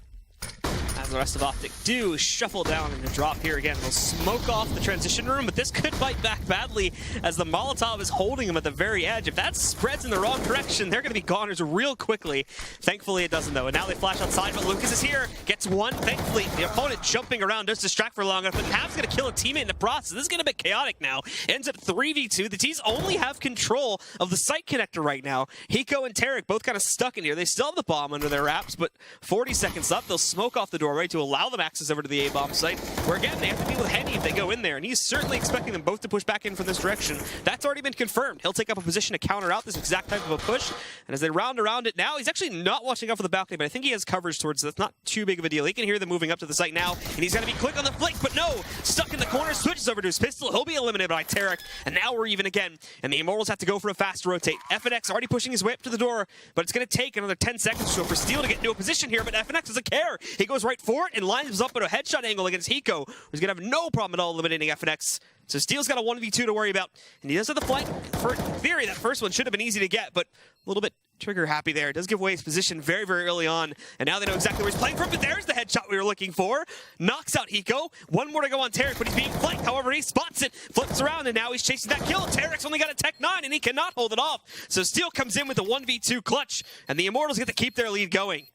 As the rest of Optic do shuffle down and drop here again. They'll smoke off the transition room, but this could bite back badly as the Molotov is holding them at the very edge. If that spreads in the wrong direction, they're going to be goners real quickly. Thankfully, it doesn't, though. And now they flash outside, but Lucas is here. Gets one. Thankfully, the opponent jumping around does distract for long enough, but Hav's going to kill a teammate in the process. This is getting a bit chaotic now. Ends up 3v2. The T's only have control of the site connector right now. Hiko and Tarek both kind of stuck in here. They still have the bomb under their wraps, but 40 seconds left. They'll smoke off the doorway to allow them access over to the A-bomb site, where again, they have to deal with Henny if they go in there, and he's certainly expecting them both to push back in from this direction. That's already been confirmed. He'll take up a position to counter out this exact type of a push, and as they round around it now, he's actually not watching out for the balcony, but I think he has coverage towards it. That's not too big of a deal. He can hear them moving up to the site now, and he's going to be quick on the flick, but no! Stuck in the corner, switches over to his pistol. He'll be eliminated by Tarek, and now we're even again, and the Immortals have to go for a fast rotate. FNX already pushing his way up to the door, but it's going to take another 10 seconds or so for Steel to get into a position here, but FNX doesn't care. He goes right for it and lines up at a headshot angle against Hiko, who's going to have no problem at all eliminating FNX. So Steel's got a 1v2 to worry about, and he does have the flank. For theory, that first one should have been easy to get, but a little bit trigger happy there. It does give away his position very, very early on, and now they know exactly where he's playing from, but there's the headshot we were looking for. Knocks out Hiko. One more to go on Tarek, but he's being flanked. However, he spots it, flips around, and now he's chasing that kill. Tarek's only got a Tech 9, and he cannot hold it off. So Steel comes in with a 1v2 clutch, and the Immortals get to keep their lead going.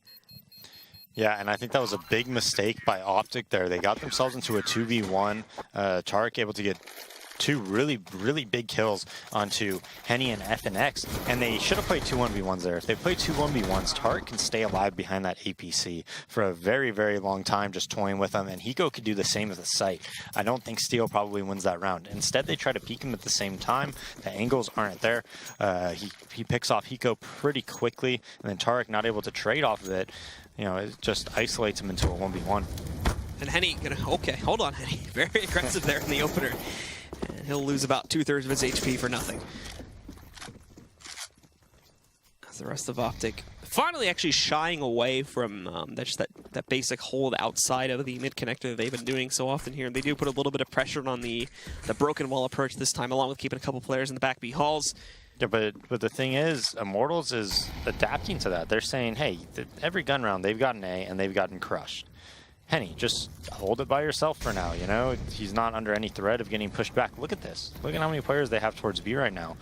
Yeah, and I think that was a big mistake by Optic there. They got themselves into a 2v1. Tarek able to get two really, really big kills onto Henny and FNX, and they should have played two 1v1s there. If they play two 1v1s, Tarek can stay alive behind that APC for a very, very long time, just toying with them, and Hiko could do the same with the site. I don't think Steel probably wins that round. Instead, they try to peek him at the same time. The angles aren't there. He picks off Hiko pretty quickly, and then Tarek not able to trade off of it. You know, it just isolates him into a 1v1. And Henny okay, hold on, Henny. Very aggressive there in the opener. And he'll lose about 2/3 of his HP for nothing. As the rest of Optic finally actually shying away from that basic hold outside of the mid connector that they've been doing so often here. They do put a little bit of pressure on the broken wall approach this time, along with keeping a couple players in the back B halls. Yeah, but the thing is, Immortals is adapting to that. They're saying, hey, every gun round they've gotten A and they've gotten crushed. Henny, just hold it by yourself for now, you know? He's not under any threat of getting pushed back. Look at this. Look at how many players they have towards B right now.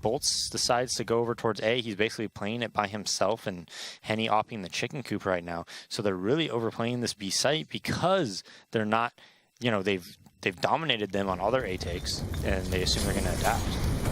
Bolts decides to go over towards A. He's basically playing it by himself, and Henny opping the chicken coop right now. So they're really overplaying this B site because they're not, you know, they've dominated them on all their A takes, and they assume they're going to adapt.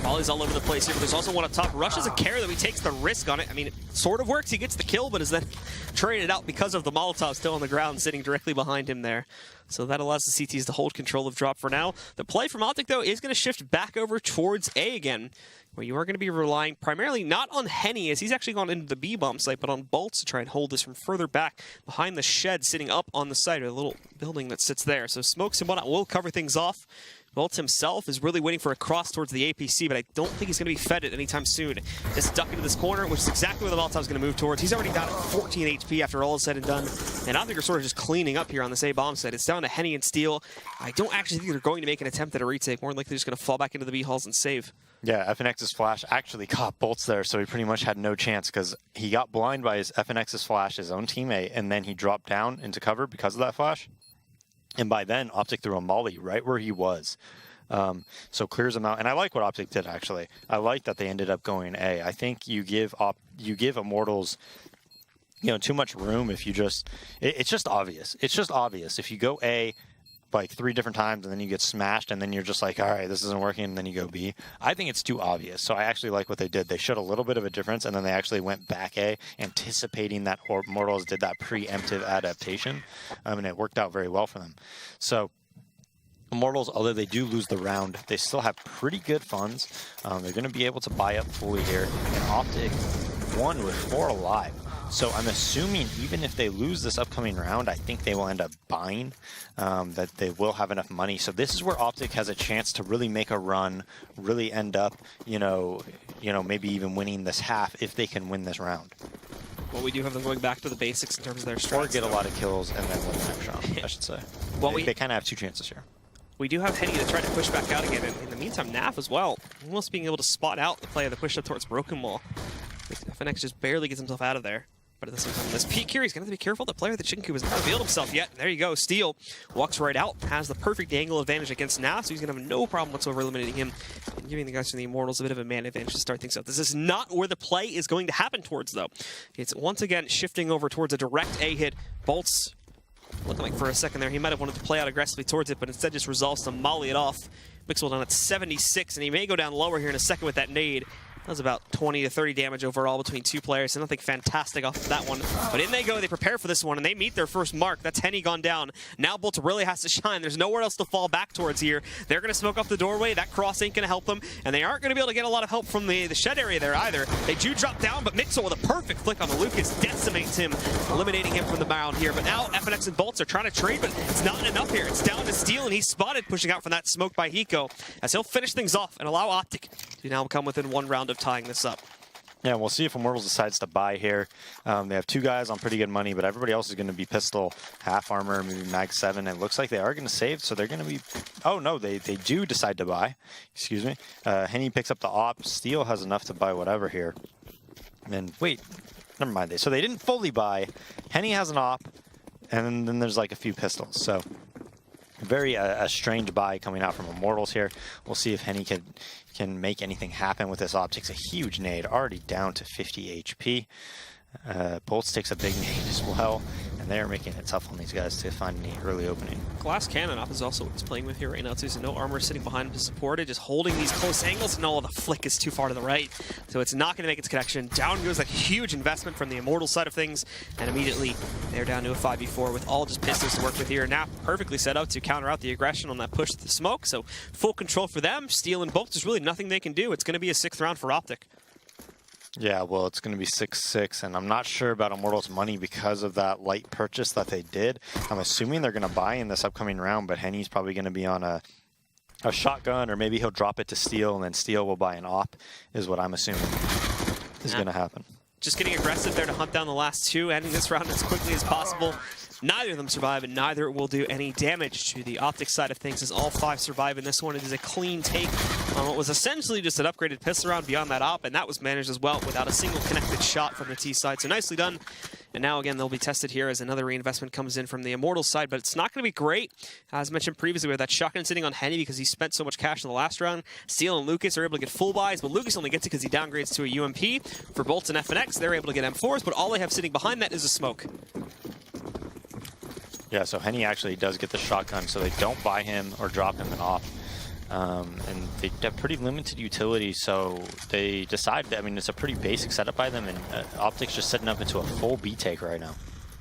Volley's all over the place here, but there's also one up top. Rush doesn't care that he takes the risk on it. I mean, it sort of works. He gets the kill, but is then traded out because of the Molotov still on the ground, sitting directly behind him there. So that allows the CTs to hold control of drop for now. The play from Optic, though, is going to shift back over towards A again, where you are going to be relying primarily not on Henny, as he's actually gone into the B-bomb site, but on Bolts to try and hold this from further back behind the shed sitting up on the site, or the little building that sits there. So Smokes and whatnot will cover things off. Bolts himself is really waiting for a cross towards the APC, but I don't think he's going to be fed it anytime soon. Just duck into this corner, which is exactly where the Molotov's going to move towards. He's already down at 14 HP after all is said and done. And I think we're sort of just cleaning up here on this A-bomb site. It's down to Henny and Steel. I don't actually think they're going to make an attempt at a retake. More than likely, they're just going to fall back into the B-halls and save. Yeah, FNX's flash actually caught Bolts there, so he pretty much had no chance because he got blind by his FNX's flash, his own teammate, and then he dropped down into cover because of that flash. And by then, Optic threw a molly right where he was. So clears them out, and I like what Optic did actually. I like that they ended up going A. I think you give Immortals, you know, too much room if you just. It's just obvious. It's just obvious if you go A. like 3 different times and then you get smashed and then you're just like, all right, this isn't working, and then you go B. I think it's too obvious. So I actually like what they did. They showed a little bit of a difference, and then they actually went back A, anticipating that Immortals did that preemptive adaptation, and it worked out very well for them. So Immortals, although they do lose the round, they still have pretty good funds. They're going to be able to buy up fully here, and Optic won with 4 alive. So I'm assuming even if they lose this upcoming round, I think they will end up buying, that they will have enough money. So this is where Optic has a chance to really make a run, really end up, you know, maybe even winning this half if they can win this round. Well, we do have them going back to the basics in terms of their strats. Or get a lot of kills and then win the next round, I should say. Well, they kind of have 2 chances here. We do have Henny to try to push back out again. And in the meantime, Naf as well, almost being able to spot out the play of the push up towards Broken Wall. FNX just barely gets himself out of there. But at the same time, this peek here, he's going to have to be careful. The player, the Chinku, has not revealed himself yet. There you go. Steel walks right out, has the perfect angle advantage against Naf, so he's going to have no problem whatsoever eliminating him and giving the guys from the Immortals a bit of a man advantage to start things out. This is not where the play is going to happen towards, though. It's once again shifting over towards a direct A hit. Bolts looking like for a second there he might have wanted to play out aggressively towards it, but instead just resolves to molly it off. Mixwell down at 76, and he may go down lower here in a second with that nade. That was about 20 to 30 damage overall between 2 players, so nothing fantastic off of that one. But in they go, they prepare for this one, and they meet their first mark. That's Henny gone down. Now Bolt really has to shine. There's nowhere else to fall back towards here. They're going to smoke off the doorway. That cross ain't going to help them, and they aren't going to be able to get a lot of help from the shed area there either. They do drop down, but Mixel with a perfect flick on the Lucas decimates him, eliminating him from the mound here. But now FNX and Bolts are trying to trade, but it's not enough here. It's down to Steel, and he's spotted pushing out from that smoke by Hiko, as he'll finish things off and allow Optic to now come within 1 round of tying this up. Yeah, we'll see if Immortals decides to buy here. They have 2 guys on pretty good money, but everybody else is going to be pistol, half armor, maybe mag 7. It looks like they are going to save, so they're going to be... Oh, no, they do decide to buy. Excuse me. Henny picks up the op. Steel has enough to buy whatever here. And wait, never mind. So they didn't fully buy. Henny has an op, and then there's like a few pistols. So very a strange buy coming out from Immortals here. We'll see if Henny can make anything happen with this op. Takes a huge nade, already down to 50 HP. Bolts takes a big nade as well, and they're making it tough on these guys to find any early opening. Glass Cannon op is also what he's playing with here right now too, so no armor sitting behind him to support it, just holding these close angles. No, the flick is too far to the right, so it's not going to make its connection. Down goes that huge investment from the Immortal side of things, and immediately they're down to a 5v4 with all just pistols to work with here. Now perfectly set up to counter out the aggression on that push to the smoke, so full control for them. Steel and Bolts, there's really nothing they can do. It's going to be a 6th round for Optic. Yeah, well, it's going to be 6-6, and I'm not sure about Immortals' money because of that light purchase that they did. I'm assuming they're going to buy in this upcoming round, but Henny's probably going to be on a shotgun, or maybe he'll drop it to Steel, and then Steel will buy an op, is what I'm assuming is going to happen. Just getting aggressive there to hunt down the last 2, ending this round as quickly as possible. Neither of them survive, and neither will do any damage to the Optic side of things, as all 5 survive in this one. It is a clean take on what was essentially just an upgraded pistol round beyond that op, and that was managed as well without a single connected shot from the T side. So nicely done. And now again, they'll be tested here as another reinvestment comes in from the Immortals side, but it's not going to be great. As mentioned previously, we have that shotgun sitting on Henny because he spent so much cash in the last round. Steel and Lucas are able to get full buys, but Lucas only gets it because he downgrades to a UMP. For Bolts and FNX, they're able to get M4s, but all they have sitting behind that is a smoke. Yeah, so Henny actually does get the shotgun, so they don't buy him or drop him an op. And they have pretty limited utility, so they decide that, I mean, it's a pretty basic setup by them, and Optic's just setting up into a full B take right now.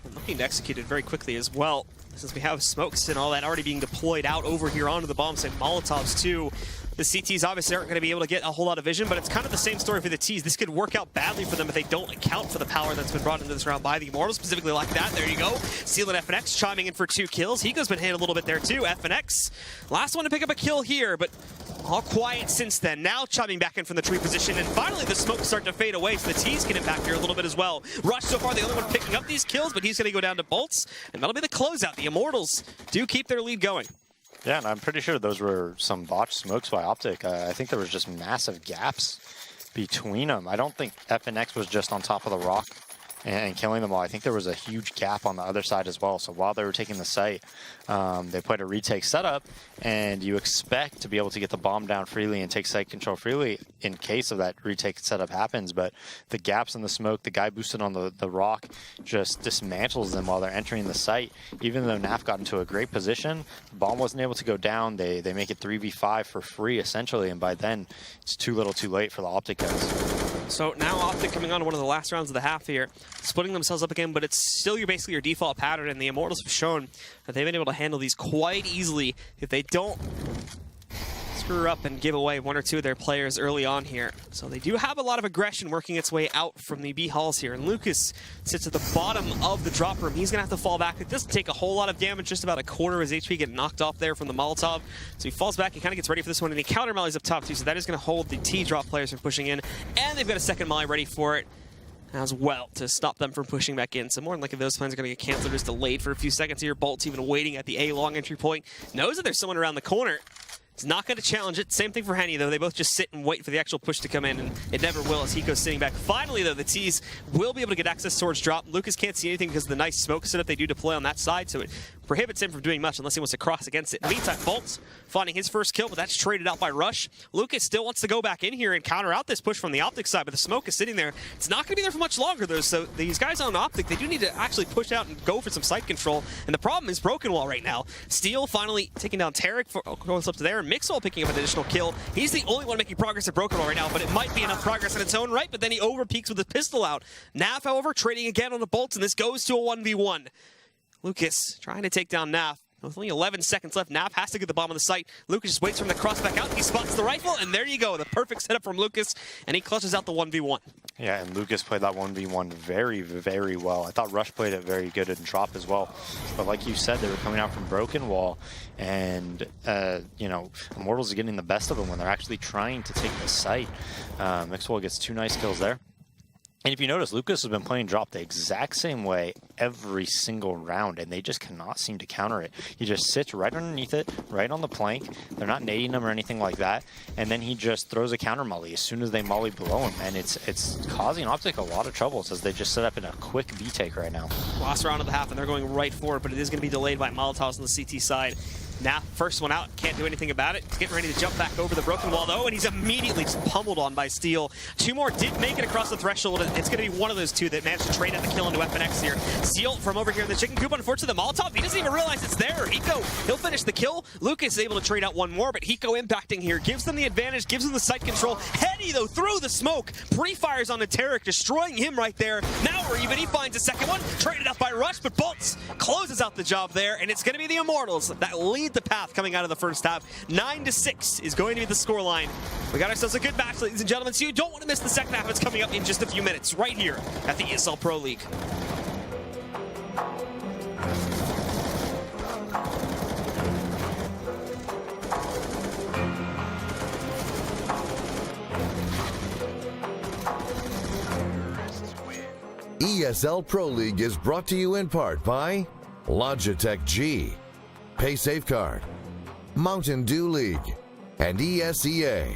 And looking to execute it very quickly as well, since we have smokes and all that already being deployed out over here onto the bombs and Molotovs too. The CTs obviously aren't going to be able to get a whole lot of vision, but it's kind of the same story for the Ts. This could work out badly for them if they don't account for the power that's been brought into this round by the Immortals, specifically like that. There you go. Seal and FNX chiming in for 2 kills. Hiko's been hit a little bit there too. FNX, last one to pick up a kill here, but all quiet since then. Now chiming back in from the tree position, and finally the smoke start to fade away, so the Ts can impact here a little bit as well. Rush so far the only one picking up these kills, but he's going to go down to Bolts, and that'll be the closeout. The Immortals do keep their lead going. Yeah, and I'm pretty sure those were some botched smokes by Optic. I think there was just massive gaps between them. I don't think FNX was just on top of the rock and killing them all. I think there was a huge gap on the other side as well. So while they were taking the site, they played a retake setup, and you expect to be able to get the bomb down freely and take site control freely in case of that retake setup happens. But the gaps in the smoke, the guy boosted on the rock just dismantles them while they're entering the site. Even though NAF got into a great position, the bomb wasn't able to go down. They make it 3v5 for free, essentially, and by then, it's too little too late for the Optic guys. So now Optic coming on to one of the last rounds of the half here, splitting themselves up again, but it's still basically your default pattern, and the Immortals have shown that they've been able to handle these quite easily if they don't screw up and give away one or two of their players early on here. So they do have a lot of aggression working its way out from the B halls here, and Lucas sits at the bottom of the drop room. He's gonna have to fall back. It doesn't take a whole lot of damage, just about a quarter of his HP getting knocked off there from the Molotov. So he falls back, he kind of gets ready for this one, and he counter mollies up top too, so that is gonna hold the T drop players from pushing in, and they've got a second molly ready for it as well to stop them from pushing back in. So more than likely those plans are going to get canceled or just delayed for a few seconds here. Bolt's even waiting at the A long entry point, knows that there's someone around the corner. He's not going to challenge it. Same thing for Henny, though. They both just sit and wait for the actual push to come in, and it never will as Hiko's sitting back. Finally, though, the T's will be able to get access towards drop. Lucas can't see anything because of the nice smoke setup they do deploy on that side, so it prohibits him from doing much unless he wants to cross against it. In the meantime, Bolt's finding his first kill, but that's traded out by Rush. Lucas still wants to go back in here and counter out this push from the Optic side, but the smoke is sitting there. It's not going to be there for much longer, though, so these guys on Optic, they do need to actually push out and go for some site control, and the problem is Broken Wall right now. Steel finally taking down Tarek, goes up to there, and Mixwell picking up an additional kill. He's the only one making progress at Broken Wall right now, but it might be enough progress in its own right, but then he overpeaks with his pistol out. Naf, however, trading again on the bolts, and this goes to a 1v1. Lucas trying to take down Naf. With only 11 seconds left, Naf has to get the bomb on the site. Lucas just waits for him to cross back out. He spots the rifle, and there you go. The perfect setup from Lucas, and he clutches out the 1v1. Yeah, and Lucas played that 1v1 very, very well. I thought Rush played it very good in drop as well. But like you said, they were coming out from Broken Wall, and, you know, Immortals are getting the best of them when they're actually trying to take the site. Mixwell gets 2 nice kills there. And if you notice, Lucas has been playing drop the exact same way every single round, and they just cannot seem to counter it. He just sits right underneath it, right on the plank. They're not nading him or anything like that. And then he just throws a counter molly as soon as they molly below him. And it's causing Optic a lot of troubles as they just set up in a quick B-take right now. Last round of the half, and they're going right for it, but it is going to be delayed by Molotovs on the CT side. Naf, first one out, can't do anything about it. He's getting ready to jump back over the Broken Wall, though, and he's immediately just pummeled on by Steel. 2 more did make it across the threshold, and it's going to be one of those 2 that managed to trade out the kill into FNX here. Steel from over here in the chicken coop, unfortunately, the Molotov, he doesn't even realize it's there. Hiko, he'll finish the kill. Lucas is able to trade out 1 more, but Hiko impacting here, gives them the advantage, gives them the site control. Henny, though, through the smoke, pre-fires onto Tarek, destroying him right there. Now we're even, he finds a second one, traded out by Rush, but Bolts closes out the job there, and it's going to be the Immortals that lead the path coming out of the first half. 9-6 is going to be the scoreline. We got ourselves a good match, ladies and gentlemen, so you don't want to miss the second half. It's coming up in just a few minutes, right here at the ESL Pro League. ESL Pro League is brought to you in part by Logitech G, Pay Safeguard, Mountain Dew League, and ESEA.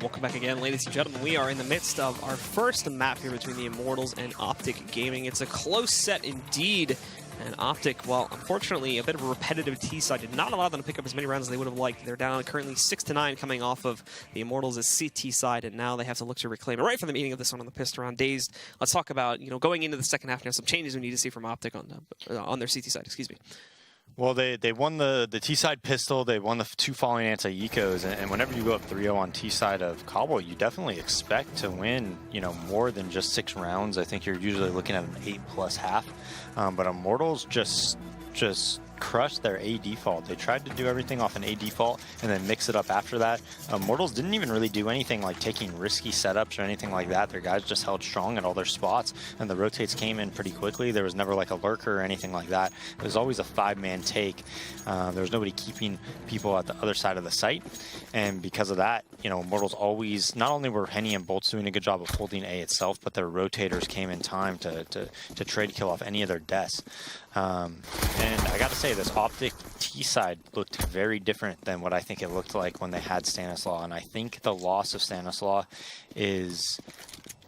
Welcome back again, ladies and gentlemen. We are in the midst of our first map here between the Immortals and Optic Gaming. It's a close set indeed. And Optic, well, unfortunately, a bit of a repetitive T-side did not allow them to pick up as many rounds as they would have liked. They're down currently 6-9 coming off of the Immortals' CT side, and now they have to look to reclaim it right from the beginning of this one on the pistol round. Dazed. Let's talk about, going into the second half now, some changes we need to see from Optic on their CT side, excuse me. Well, they won the T-side pistol, they won the 2 falling anti-ecos, and whenever you go up 3-0 on T-side of Cobble, you definitely expect to win, more than just 6 rounds. I think you're usually looking at an 8+ half, but Immortals just crushed their A default. They tried to do everything off an A default and then mix it up after that. Immortals didn't even really do anything like taking risky setups or anything like that. Their guys just held strong at all their spots, and the rotates came in pretty quickly. There was never like a lurker or anything like that. It was always a 5-man take. There was nobody keeping people at the other side of the site, and because of that, Immortals always, not only were Henny and Bolts doing a good job of holding A itself, but their rotators came in time to trade kill off any of their deaths. And I gotta say, this Optic T side looked very different than what I think it looked like when they had Stanislaw, and I think the loss of Stanislaw is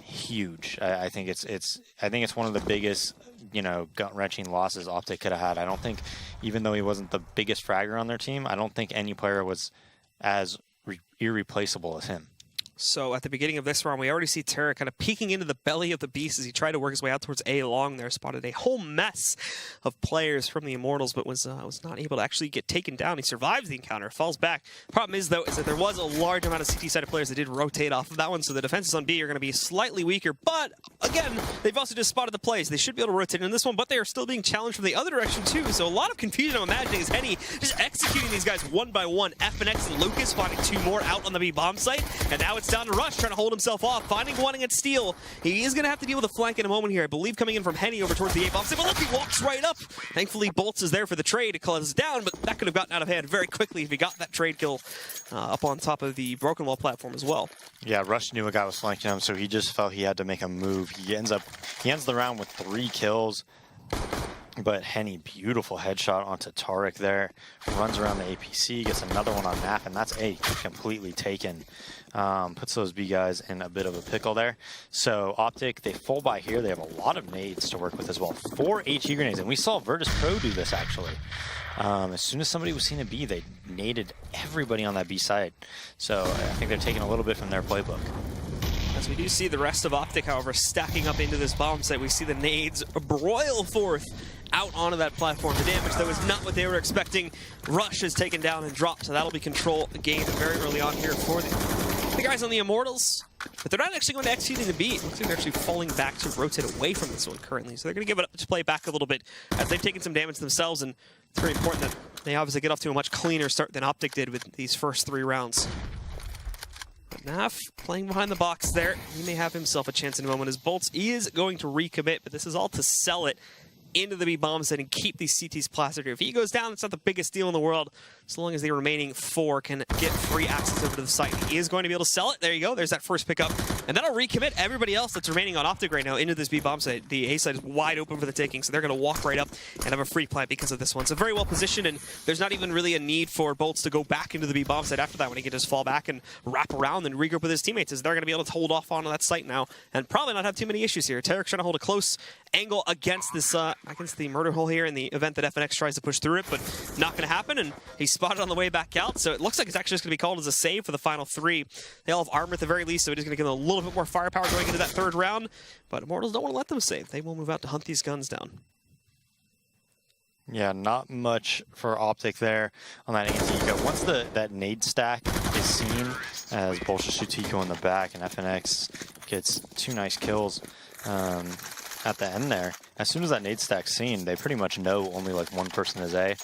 huge. I think it's one of the biggest, gut-wrenching losses Optic could have had. I don't think, even though he wasn't the biggest fragger on their team, I don't think any player was as irreplaceable as him. So at the beginning of this round, we already see Terra kind of peeking into the belly of the beast as he tried to work his way out towards A long there. Spotted a whole mess of players from the Immortals, but was not able to actually get taken down. He survives the encounter, falls back. Problem is, though, is that there was a large amount of CT-sided players that did rotate off of that one, so the defenses on B are going to be slightly weaker. But, again, they've also just spotted the plays. They should be able to rotate in this one, but they are still being challenged from the other direction, too. So a lot of confusion, I'm imagining, is Henny just executing these guys one by one. FNX and Lucas finding 2 more out on the B bomb site, and now it's down to Rush, trying to hold himself off, finding one against Steel. He is going to have to deal with a flank in a moment here. I believe coming in from Henny over towards the A bomb site, but look, he walks right up. Thankfully, Bolts is there for the trade to close down, but that could have gotten out of hand very quickly if he got that trade kill up on top of the Broken Wall platform as well. Yeah, Rush knew a guy was flanking him, so he just felt he had to make a move. He ends the round with 3 kills. But Henny, beautiful headshot onto Tarek there. Runs around the APC, gets another one on map, and that's A completely taken. Puts those B guys in a bit of a pickle there. So Optic, they full buy here. They have a lot of nades to work with as well. 4 HE grenades, and we saw Virtus Pro do this actually. As soon as somebody was seen at B, they naded everybody on that B side. So I think they're taking a little bit from their playbook. As we do see the rest of Optic, however, stacking up into this bomb site, we see the nades broil forth out onto that platform. The damage, though, is not what they were expecting. Rush is taken down and dropped, so that'll be control gained very early on here for the guys on the Immortals. But they're not actually going to execute the beat. Looks like they're actually falling back to rotate away from this one currently. So they're going to give it up to play back a little bit as they've taken some damage themselves, and it's very important that they obviously get off to a much cleaner start than Optic did with these first 3 rounds. Naf playing behind the box there. He may have himself a chance in a moment as Bolts is going to recommit, but this is all to sell it into the B bomb set and keep these CTs plastered here. If he goes down, it's not the biggest deal in the world, so long as the remaining 4 can get free access over to the site. He is going to be able to sell it. There you go. There's that first pickup. And that'll recommit everybody else that's remaining on Optic right now into this B bomb site. The A site is wide open for the taking, so they're going to walk right up and have a free plant because of this one. So very well positioned, and there's not even really a need for Bolts to go back into the B bomb site after that when he can just fall back and wrap around and regroup with his teammates, as they're going to be able to hold off onto that site now and probably not have too many issues here. Tarek's trying to hold a close angle against this against the murder hole here in the event that FNX tries to push through it, but not going to happen, and he's spotted on the way back out, so it looks like it's actually just going to be called as a save for the final 3. They all have armor at the very least, so it is going to give them a little bit more firepower going into that 3rd round, but Immortals don't want to let them save. They will move out to hunt these guns down. Yeah, not much for Optic there on that anti-eco. Once that nade stack is seen, as Bolsha shoots eco in the back and FNX gets 2 nice kills at the end there. As soon as that nade stack's seen, they pretty much know only like 1 person is A.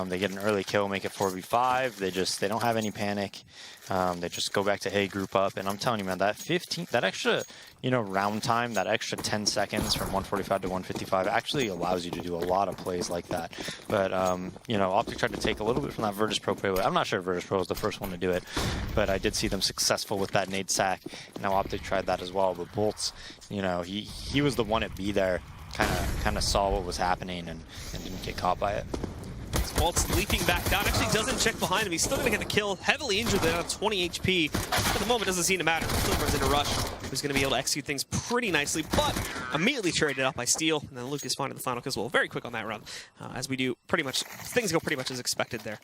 They get an early kill, make it 4v5. They don't have any panic. They just go back to A, group up, and I'm telling you, man, that extra, round time, that extra 10 seconds from 145 to 155 actually allows you to do a lot of plays like that. But, Optic tried to take a little bit from that Virtus Pro play. I'm not sure if Virtus Pro was the first one to do it, but I did see them successful with that nade sack. Now Optic tried that as well, but Bolts, he was the one at B there, kind of saw what was happening and didn't get caught by it. Bolts leaping back down, actually doesn't check behind him. He's still going to get the kill, heavily injured there on 20 HP. At the moment, doesn't seem to matter. Still runs into Rush. who's going to be able to execute things pretty nicely, but immediately traded up by Steel, and then Lucas finding the final kill as well. Very quick on that run, as we do pretty much, things go pretty much as expected there.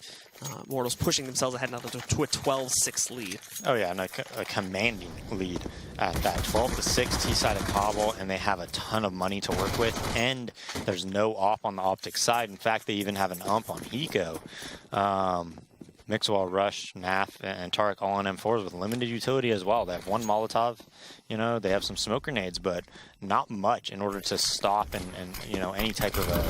Mortals pushing themselves ahead now to a 12-6 lead. Oh yeah, and a commanding lead at that 12-6 T-side of Cobble, and they have a ton of money to work with, and there's no op on the Optic side. In fact, they even have an ump on Hiko. Mixwell, Rush, Naf, and Tarek all on M4s with limited utility as well. They have one Molotov, you know, they have some smoke grenades, but not much in order to stop and you know, any type of a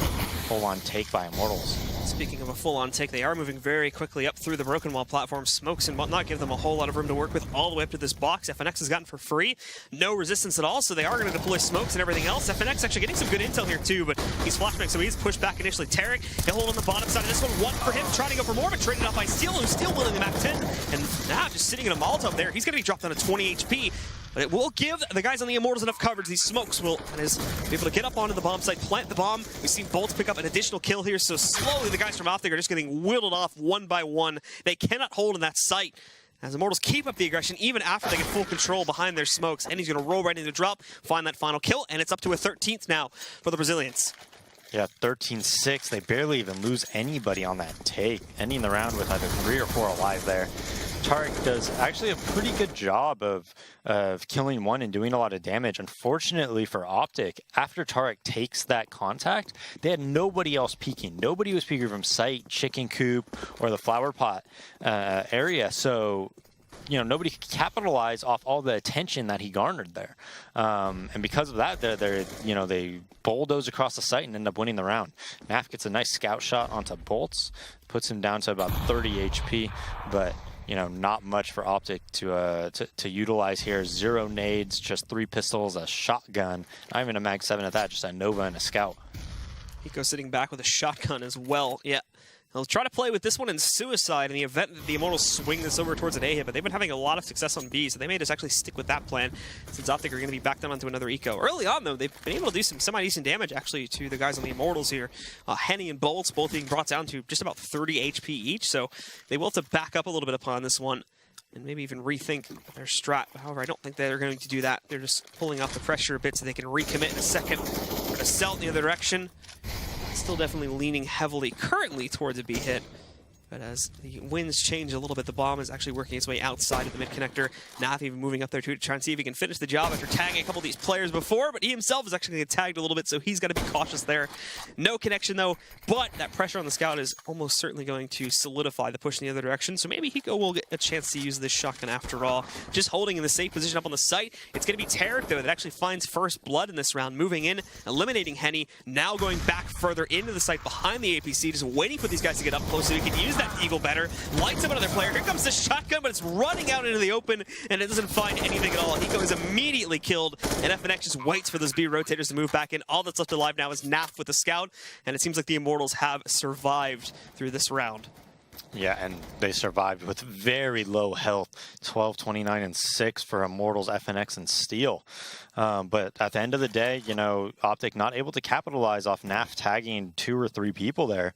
full-on take by Immortals. Speaking of a full-on take, they are moving very quickly up through the Broken Wall platform. Smokes and whatnot give them a whole lot of room to work with all the way up to this box. FNX has gotten for free. No resistance at all, so they are going to deploy smokes and everything else. FNX actually getting some good intel here too, but he's flashbang, so he's pushed back initially. Tarek, he'll hold on the bottom side of this one for him, trying to go for more, but traded up by Steel, who's still willing to map 10. And now just sitting in a Molotov there. He's going to be dropped down to 20 HP. But it will give the guys on the Immortals enough coverage. These smokes will be able to get up onto the bomb site, plant the bomb. We've seen Bolts pick up an additional kill here, so slowly the guys from Optic are just getting whittled off one by one. They cannot hold in that site as Immortals keep up the aggression even after they get full control behind their smokes. And he's going to roll right into the drop, find that final kill, and it's up to a 13th now for the Brazilians. Yeah, 13-6. They barely even lose anybody on that take, ending the round with either 3 or 4 alive there. Tarek does actually a pretty good job of killing one and doing a lot of damage. Unfortunately for Optic, after Tarek takes that contact, they had nobody else peeking. Nobody was peeking from site, chicken coop, or the flower pot area. So, you know, nobody could capitalize off all the attention that he garnered there. And because of that, they bulldoze across the site and end up winning the round. Naf gets a nice scout shot onto Bolts, puts him down to about 30 HP, but you know, not much for Optic to utilize here. 0 nades, just 3 pistols, a shotgun, not even a Mag 7 at that, just a Nova and a Scout. Hiko sitting back with a shotgun as well. Yeah. They'll try to play with this one in Suicide in the event that the Immortals swing this over towards an A hit, but they've been having a lot of success on B, so they may just actually stick with that plan since Optic are going to be back down onto another eco. Early on, though, they've been able to do some semi-decent damage, actually, to the guys on the Immortals here. Henny and Bolts both being brought down to just about 30 HP each, so they will have to back up a little bit upon this one and maybe even rethink their strat. However, I don't think they're going to do that. They're just pulling off the pressure a bit so they can recommit in a second. They're going to sell in the other direction. Still definitely leaning heavily currently towards a B hit. But as the winds change a little bit, the bomb is actually working its way outside of the mid-connector. Nath even moving up there too to try and see if he can finish the job after tagging a couple of these players before, but he himself is actually going to get tagged a little bit, so he's got to be cautious there. No connection though, but that pressure on the Scout is almost certainly going to solidify the push in the other direction, so maybe Hiko will get a chance to use this shotgun after all. Just holding in the safe position up on the site. It's going to be Tarek though that actually finds first blood in this round, moving in, eliminating Henny, now going back further into the site behind the APC, just waiting for these guys to get up close so he can use that Eagle better. Lights up another player. Here comes the shotgun, but it's running out into the open, and it doesn't find anything at all. Hiko is immediately killed, and FNX just waits for those B rotators to move back in. All that's left alive now is Naf with the Scout, and it seems like the Immortals have survived through this round. Yeah, and they survived with very low health, 12, 29, and 6 for Immortals, FNX, and Steel. But at the end of the day, you know, Optic not able to capitalize off Naf tagging 2 or 3 people there.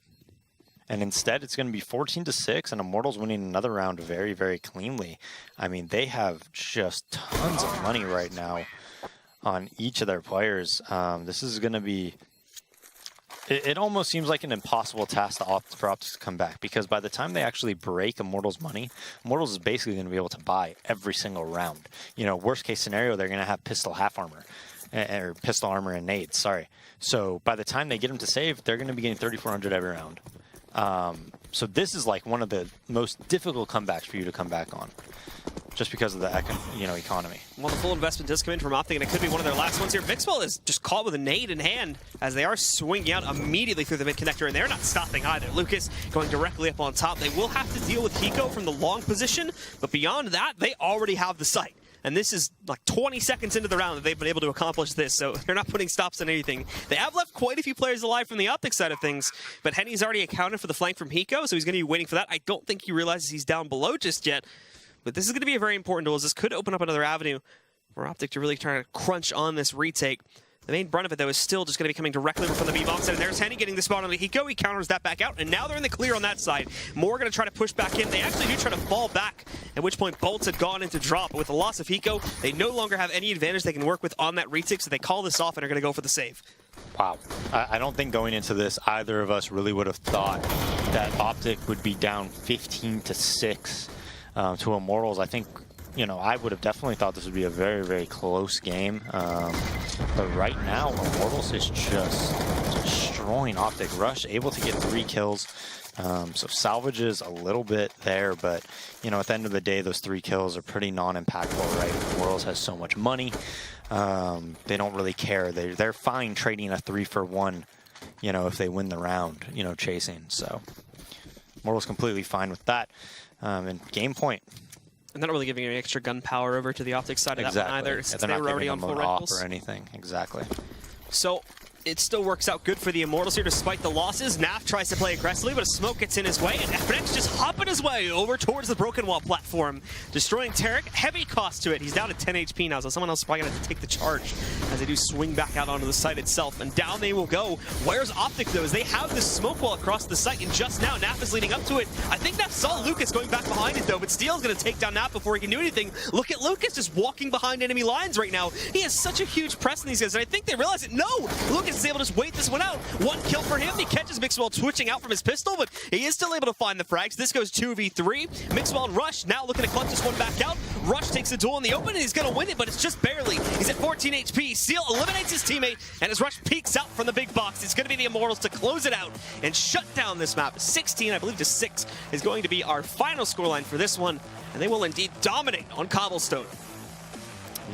And instead, it's going to be 14-6, and Immortals winning another round very, very cleanly. I mean, they have just tons of money right now on each of their players. This is going to be... It almost seems like an impossible task for Optic to come back, because by the time they actually break Immortals' money, Immortals is basically going to be able to buy every single round. You know, worst case scenario, they're going to have pistol half armor. Or pistol armor and nades, sorry. So by the time they get them to save, they're going to be getting 3,400 every round. So this is like one of the most difficult comebacks for you to come back on, just because of the economy. Well, the full investment does come in from Optic, and it could be one of their last ones here. Mixwell is just caught with a nade in hand as they are swinging out immediately through the mid-connector, and they're not stopping either. Lucas going directly up on top. They will have to deal with Hiko from the long position, but beyond that, they already have the site. And this is like 20 seconds into the round that they've been able to accomplish this, so they're not putting stops on anything. They have left quite a few players alive from the Optic side of things, but Henny's already accounted for the flank from Hiko, so he's going to be waiting for that. I don't think he realizes he's down below just yet, but this is going to be a very important duel, as this could open up another avenue for Optic to really try to crunch on this retake. The main brunt of it, though, is still just going to be coming directly from the B-box, and there's Henny getting the spot on the Hiko. He counters that back out, and now they're in the clear on that side. More going to try to push back in. They actually do try to fall back, at which point Bolts had gone into drop. But with the loss of Hiko, they no longer have any advantage they can work with on that retake, so they call this off and are going to go for the save. Wow. I don't think going into this, either of us really would have thought that Optic would be down 15-6 to Immortals. I think, you know, I would have definitely thought this would be a very, very close game. But right now, Immortals is just destroying Optic. Rush able to get 3 kills. So salvages a little bit there, but, you know, at the end of the day, those 3 kills are pretty non-impactful, right? Immortals has so much money. They don't really care. They're fine trading a 3-for-1, you know, if they win the round, you know, chasing. So Immortals completely fine with that. And game point. And not really giving any extra gun power over to the Optic side of that one either, since they were already on full rifles or anything. Exactly. So it still works out good for the Immortals here despite the losses. Naf tries to play aggressively, but a smoke gets in his way, and FNX just hopping his way over towards the Broken Wall platform, destroying Tarek. Heavy cost to it. He's down to 10 HP now, so someone else is probably going to have to take the charge as they do swing back out onto the site itself, and down they will go. Where's Optic, though? As they have this smoke wall across the site, and just now Naf is leading up to it. I think Naf saw Lucas going back behind it, though, but Steel's going to take down Naf before he can do anything. Look at Lucas just walking behind enemy lines right now. He has such a huge press in these guys, and I think they realize it. No! Lucas is able to just wait this one out. 1 kill for him. He catches Mixwell twitching out from his pistol, but he is still able to find the frags. This goes 2v3. Mixwell and Rush now looking to clutch this one back out. Rush takes the duel in the open, and he's going to win it, but it's just barely. He's at 14 HP. Steel eliminates his teammate, and as Rush peeks out from the big box, it's going to be the Immortals to close it out and shut down this map. 16, I believe, to 6 is going to be our final scoreline for this one, and they will indeed dominate on Cobblestone.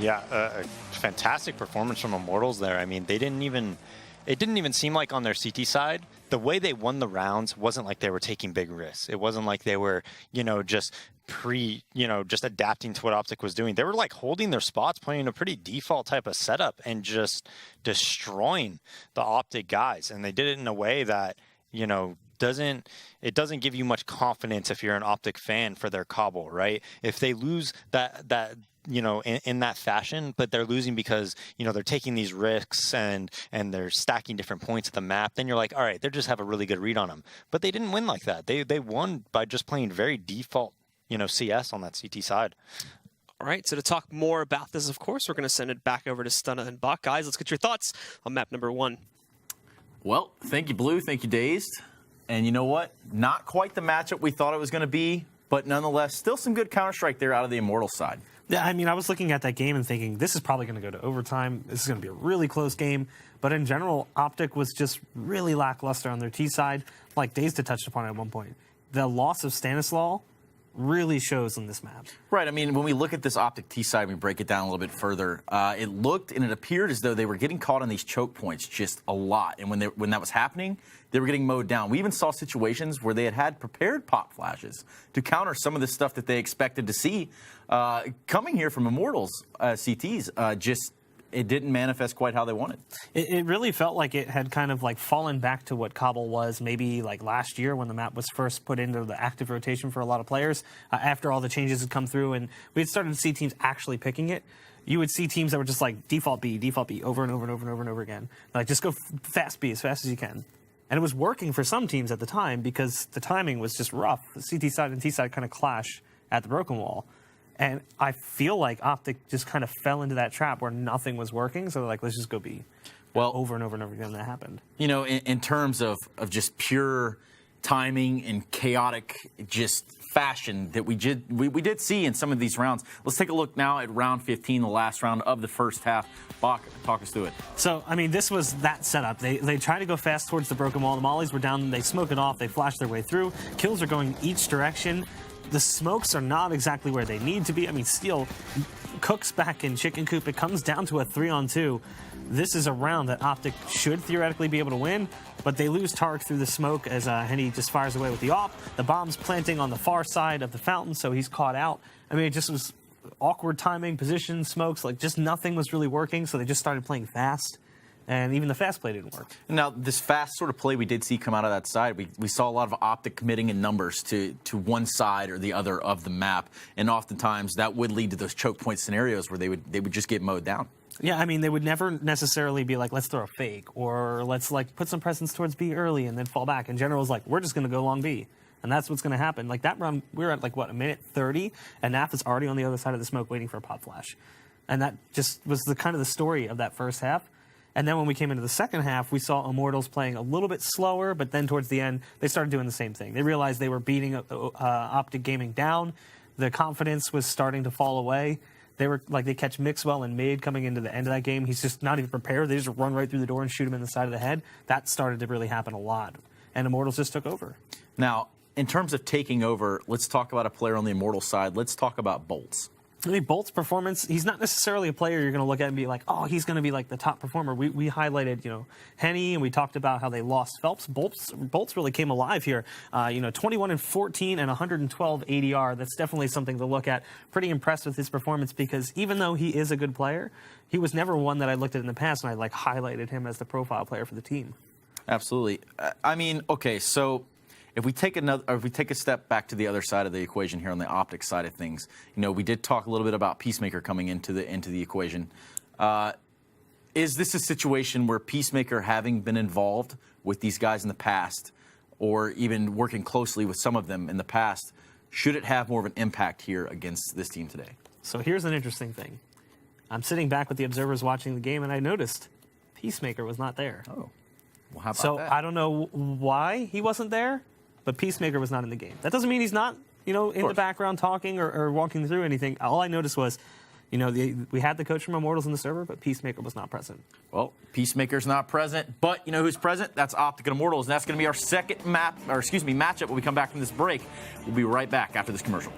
Yeah, a fantastic performance from Immortals there. I mean, it didn't even seem like on their CT side, the way they won the rounds wasn't like they were taking big risks. It wasn't like they were, you know, just just adapting to what Optic was doing. They were like holding their spots, playing a pretty default type of setup and just destroying the Optic guys. And they did it in a way that, you know, it doesn't give you much confidence if you're an Optic fan for their Cobble, right? If they lose that you know, in that fashion, but they're losing because, you know, they're taking these risks and they're stacking different points of the map, then you're like, all right, they just have a really good read on them. But they didn't win like that. They won by just playing very default, you know, CS on that CT side. All right, so to talk more about this, of course, we're going to send it back over to Stunna and Buck. Guys, let's get your thoughts on map number 1. Well, thank you, Blue. Thank you, Dazed. And you know what? Not quite the matchup we thought it was going to be, but nonetheless, still some good Counter-Strike there out of the Immortal side. Yeah, I mean, I was looking at that game and thinking, this is probably going to go to overtime. This is going to be a really close game. But in general, Optic was just really lackluster on their T side, like Dazed had touched upon at one point. The loss of Stanislaw really shows on this map. Right. I mean, when we look at this Optic T side, we break it down a little bit further. It looked and it appeared as though they were getting caught on these choke points just a lot. And when that was happening, they were getting mowed down. We even saw situations where they had prepared pop flashes to counter some of the stuff that they expected to see coming here from Immortals CTs. Just it didn't manifest quite how they wanted. It really felt like it had kind of like fallen back to what Cobble was maybe like last year when the map was first put into the active rotation for a lot of players after all the changes had come through and we had started to see teams actually picking it. You would see teams that were just like default B over and over and over and over and over again. Like just go fast B as fast as you can. And it was working for some teams at the time because the timing was just rough. The CT side and T side kind of clash at the Broken Wall. And I feel like Optic just kind of fell into that trap where nothing was working. So they're like, let's just go B. Well, over and over and over again, that happened. You know, in terms of just pure timing and chaotic just fashion that we did see in some of these rounds. Let's take a look now at round 15, the last round of the first half. Bach, talk us through it. So, I mean, this was that setup. They try to go fast towards the Broken Wall. The Mollies were down. They smoke it off. They flash their way through. Kills are going each direction. The smokes are not exactly where they need to be. I mean, Steel cooks back in Chicken Coop. It comes down to a 3-on-2. This is a round that Optic should theoretically be able to win, but they lose Tarek through the smoke as Henny just fires away with the AWP. The bomb's planting on the far side of the fountain, so he's caught out. I mean, it just was awkward timing, position, smokes, like just nothing was really working, so they just started playing fast. And even the fast play didn't work. Now, this fast sort of play we did see come out of that side, we saw a lot of Optic committing in numbers to one side or the other of the map, and oftentimes that would lead to those choke point scenarios where they would just get mowed down. Yeah, I mean, they would never necessarily be like, let's throw a fake, or let's like put some presence towards B early and then fall back. And General's like, we're just going to go long B. And that's what's going to happen. Like that run, we were at like, what, a minute 30, and NAF is already on the other side of the smoke waiting for a pop flash. And that just was the kind of the story of that first half. And then when we came into the second half, we saw Immortals playing a little bit slower, but then towards the end, they started doing the same thing. They realized they were beating Optic Gaming down. The confidence was starting to fall away. They catch Mixwell and Mid coming into the end of that game. He's just not even prepared. They just run right through the door and shoot him in the side of the head. That started to really happen a lot. And Immortals just took over. Now, in terms of taking over, let's talk about a player on the Immortal side. Let's talk about Bolts. I mean, Bolt's performance, he's not necessarily a player you're going to look at and be like, oh, he's going to be like the top performer. We highlighted, Henny, and we talked about how they lost Phelps. Bolt's really came alive here. 21 and 14 and 112 ADR. That's definitely something to look at. Pretty impressed with his performance because even though he is a good player, he was never one that I looked at in the past and I highlighted him as the profile player for the team. Absolutely. I mean, okay, so if we take a step back to the other side of the equation here on the Optic side of things, we did talk a little bit about Peacemaker coming into the equation. Is this a situation where Peacemaker, having been involved with these guys in the past, or even working closely with some of them in the past, should it have more of an impact here against this team today? So here's an interesting thing. I'm sitting back with the observers watching the game, and I noticed Peacemaker was not there. Oh, well, how about so that? I don't know why he wasn't there, but Peacemaker was not in the game. That doesn't mean he's not, in the background talking or walking through anything. All I noticed was, we had the coach from Immortals in the server, but Peacemaker was not present. Well, Peacemaker's not present, but you know who's present? That's Optic and Immortals, and that's going to be our second matchup when we come back from this break. We'll be right back after this commercial.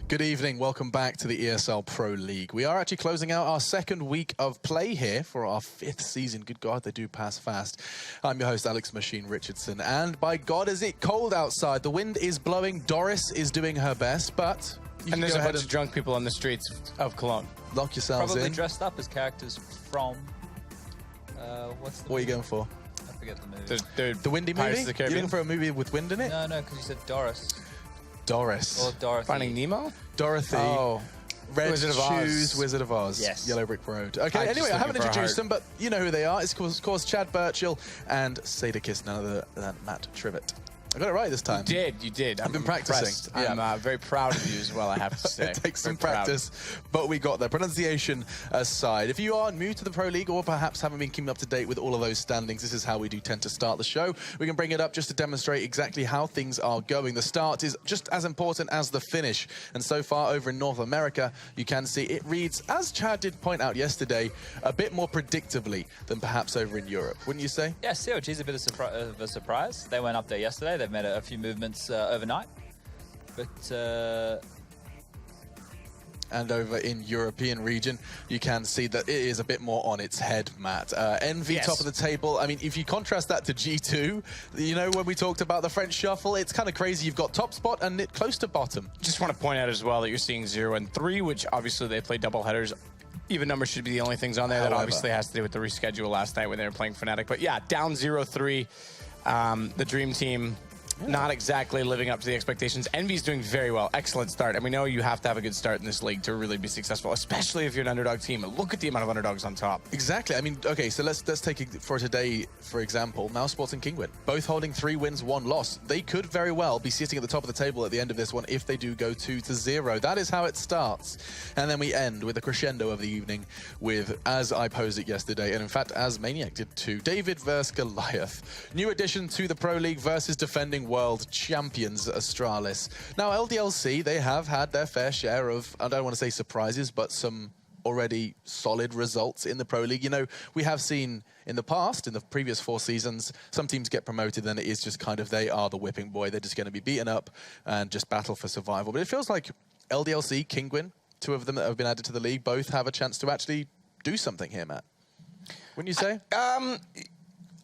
Good evening, welcome back to the ESL Pro League. We are actually closing out our second week of play here for our 5th season. Good God, they do pass fast. I'm your host, Alex Machine Richardson, and by God, is it cold outside. The wind is blowing, Doris is doing her best, but... And there's a bunch of drunk people on the streets of Cologne. Lock yourselves Probably in. dressed up as characters from... What are you going for? I forget the movie. The windy movie? You're looking for a movie with wind in it? No, because you said Doris. Doris. Or Dorothy. Finding Nemo? Dorothy. Oh. Red Wizard of Shoes, Oz. Wizard of Oz. Yes. Yellow Brick Road. Okay, anyway, I haven't introduced them, but you know who they are. It's, of course, Chad Birchill and Sadakist, none other than Matt Trivet. I got it right this time. You did. I've been practicing. Impressed. I'm very proud of you as well, I have to say. It takes some practice, but we got there. Pronunciation aside, if you are new to the Pro League or perhaps haven't been keeping up to date with all of those standings, this is how we do tend to start the show. We can bring it up just to demonstrate exactly how things are going. The start is just as important as the finish. And so far over in North America, you can see it reads, as Chad did point out yesterday, a bit more predictably than perhaps over in Europe. Wouldn't you say? Yeah, COG is a bit of a surprise. They went up there yesterday. They've made a few movements overnight. But... And over in European region, you can see that it is a bit more on its head, Matt. Envy, Yes. top of the table. I mean, if you contrast that to G2, you know, when we talked about the French shuffle, it's kind of crazy. You've got top spot and it close to bottom. Just want to point out as well that you're seeing 0 and 3, which obviously they play double headers. Even numbers should be the only things on there. That obviously has to do with the reschedule last night when they were playing Fnatic. But yeah, down 0-3. The Dream Team not exactly living up to the expectations. Envy's doing very well. Excellent start. And we know you have to have a good start in this league to really be successful, especially if you're an underdog team. Look at the amount of underdogs on top. Exactly. I mean, okay, so let's take it for today, for example, Mouse Sports and Kingwin, both holding 3 wins, 1 loss. They could very well be sitting at the top of the table at the end of this one if they do go 2-0. That is how it starts. And then we end with a crescendo of the evening with, as I posed it yesterday, and in fact, as Maniac did too, David versus Goliath. New addition to the Pro League versus defending world champions Astralis. Now, LDLC, they have had their fair share of, I don't want to say surprises, but some already solid results in the Pro League. You know, we have seen in the past, in the previous 4 seasons, some teams get promoted and it is just kind of, they are the whipping boy. They're just going to be beaten up and just battle for survival. But it feels like LDLC, Kingwin, 2 of them that have been added to the league, both have a chance to actually do something here, Matt. Wouldn't you say?